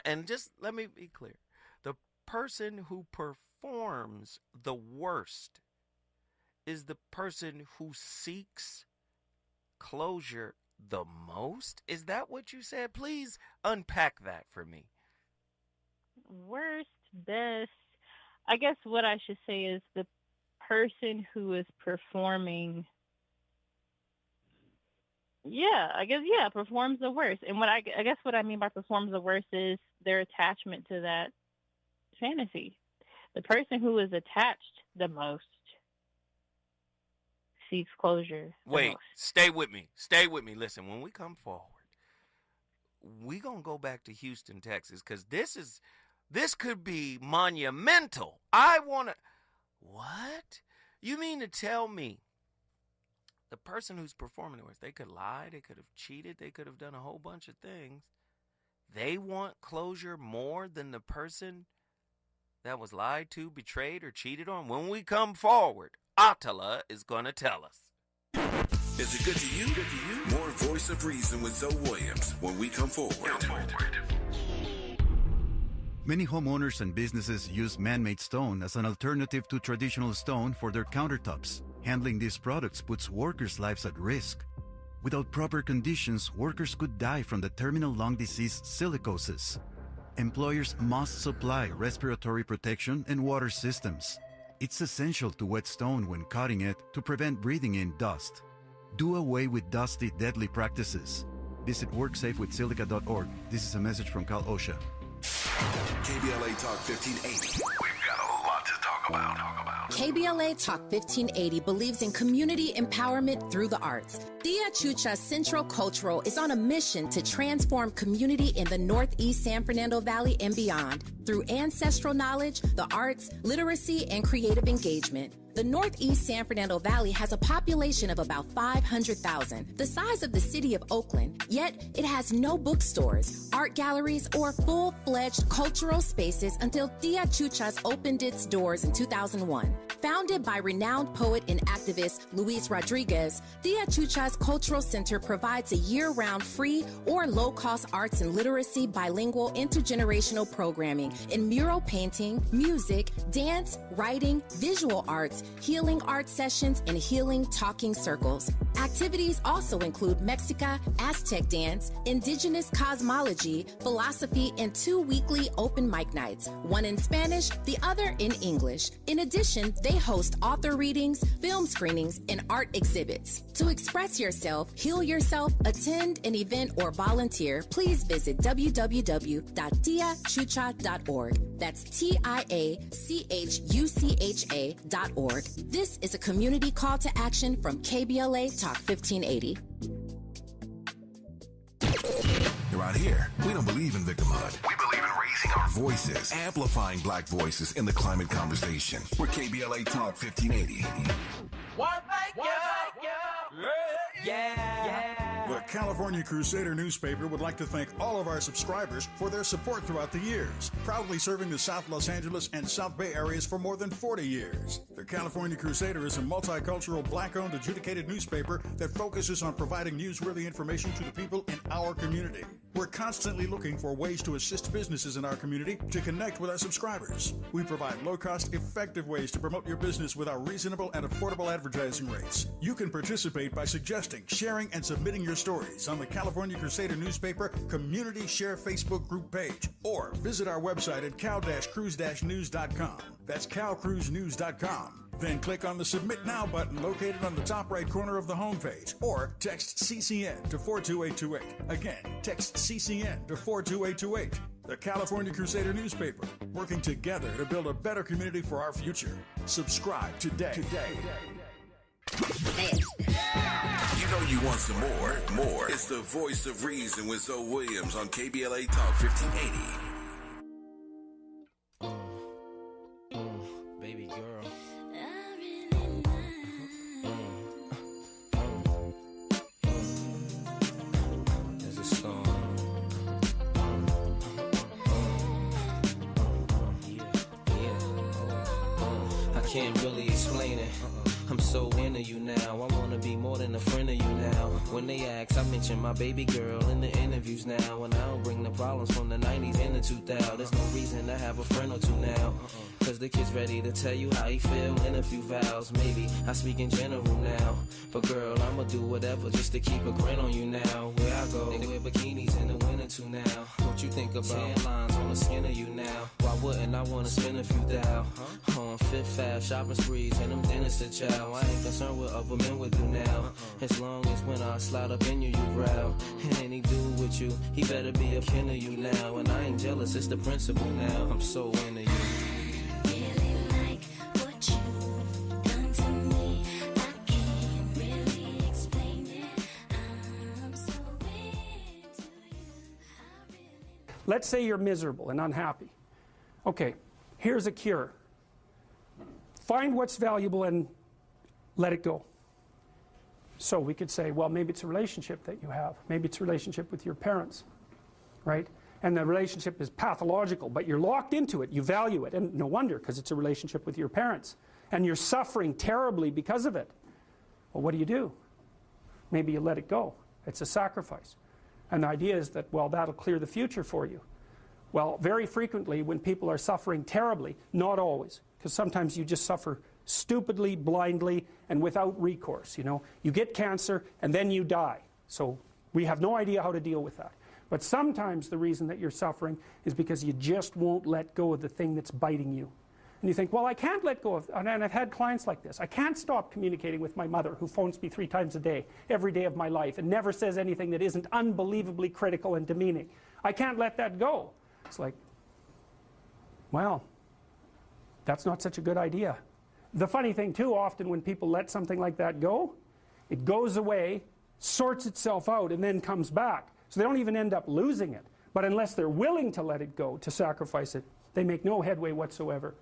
and just let me be clear, the person who performs the worst is the person who seeks closure the most? Is that what you said? Please unpack that for me. Worst, best. I guess what I should say is the person who is performing, performs the worst. And what I guess what I mean by performs the worst is their attachment to that fantasy. The person who is attached the most seeks closure. Wait, stay with me. Stay with me. Listen, when we come forward, we're going to go back to Houston, Texas, because this could be monumental. I want to... What? You mean to tell me the person who's performing the worst, they could lie, they could have cheated, they could have done a whole bunch of things. They want closure more than the person that was lied to, betrayed, or cheated on? When we come forward, Attila is going to tell us. Is it good to you? More Voice of Reason with Zoe Williams when we come forward. Many homeowners and businesses use man-made stone as an alternative to traditional stone for their countertops. Handling these products puts workers' lives at risk. Without proper conditions, workers could die from the terminal lung disease silicosis. Employers must supply respiratory protection and water systems. It's essential to wet stone when cutting it to prevent breathing in dust. Do away with dusty, deadly practices. Visit WorkSafeWithSilica.org. This is a message from Cal OSHA. KBLA Talk 1580. We've got a lot to talk about. KBLA Talk 1580 believes in community empowerment through the arts. Tia Chucha Central Cultural is on a mission to transform community in the Northeast San Fernando Valley and beyond through ancestral knowledge, the arts, literacy, and creative engagement. The Northeast San Fernando Valley has a population of about 500,000, the size of the city of Oakland, yet it has no bookstores, art galleries, or full-fledged cultural spaces until Tia Chuchas opened its doors in 2001. Founded by renowned poet and activist Luis Rodriguez, Tia Chuchas Cultural Center provides a year-round free or low-cost arts and literacy bilingual intergenerational programming in mural painting, music, dance, writing, visual arts, healing art sessions, and healing talking circles. Activities also include Mexica, Aztec dance, indigenous cosmology, philosophy, and 2 weekly open mic nights, one in Spanish, the other in English. In addition, they host author readings, film screenings, and art exhibits. To express yourself, heal yourself, attend an event, or volunteer, please visit www.tiachucha.org. That's TIACHUCHA.org. This is a community call to action from KBLA Talk 1580. Around here, we don't believe in victimhood. We believe in raising our voices, amplifying black voices in the climate conversation. We're KBLA Talk 1580. The California Crusader newspaper would like to thank all of our subscribers for their support throughout the years, proudly serving the South Los Angeles and South Bay areas for more than 40 years. The California Crusader is a multicultural, black-owned, adjudicated newspaper that focuses on providing newsworthy information to the people in our community. We're constantly looking for ways to assist businesses in our community to connect with our subscribers. We provide low-cost, effective ways to promote your business with our reasonable and affordable advertising rates. You can participate by suggesting, sharing, and submitting your stories on the California Crusader newspaper Community Share Facebook group page, or visit our website at cal-cruise-news.com. That's calcruisenews.com. Then click on the Submit Now button located on the top right corner of the homepage, or text CCN to 42828. Again, text CCN to 42828. The California Crusader newspaper, working together to build a better community for our future. Subscribe today. You know you You want some more? More. It's the voice of reason with Zoe Williams on KBLA Talk 1580. Baby girl. There's a storm. I can't really explain it. I'm so into you now. I wanna be more than a friend of you now. When they ask, I mention my baby girl in the interviews now. And I don't bring the problems from the 90s and the 2000s. There's no reason to have a friend or two now. Cause the kid's ready to tell you how he feel in a few vows. Maybe I speak in general now. But girl, I'ma do whatever just to keep a grin on you now. Where I go, they wear bikinis in the winter too now. What you think about tan lines on the skin of you now? Why wouldn't I wanna spend a few thou? On Fifth Ave, shopping sprees, and them dinners to chow. I ain't concerned what other men would do now. As long as when I slide up in you, you growl. And any dude with you, he better be a kin of you now. And I ain't jealous, it's the principle now. I'm so into you. Let's say you're miserable and unhappy. Okay, here's a cure. Find what's valuable and let it go. So we could say, well, maybe it's a relationship that you have. Maybe it's a relationship with your parents, right? And the relationship is pathological, but you're locked into it. You value it, and no wonder, because it's a relationship with your parents. And you're suffering terribly because of it. Well, what do? Maybe you let it go. It's a sacrifice. And the idea is that, well, that'll clear the future for you. Well, very frequently when people are suffering terribly, not always, because sometimes you just suffer stupidly, blindly, and without recourse, you know. You get cancer and then you die. So we have no idea how to deal with that. But sometimes the reason that you're suffering is because you just won't let go of the thing that's biting you. And you think, well, I can't let go of, and I've had clients like this. I can't stop communicating with my mother, who phones me 3 times a day, every day of my life, and never says anything that isn't unbelievably critical and demeaning. I can't let that go. It's like, well, that's not such a good idea. The funny thing, too, often when people let something like that go, it goes away, sorts itself out, and then comes back. So they don't even end up losing it. But unless they're willing to let it go, to sacrifice it, they make no headway whatsoever.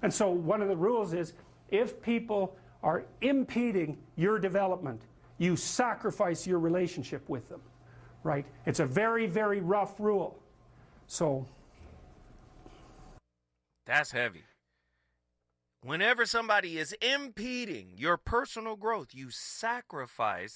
And so one of the rules is, if people are impeding your development, you sacrifice your relationship with them, right? It's a very, very rough rule. So that's heavy. Whenever somebody is impeding your personal growth, you sacrifice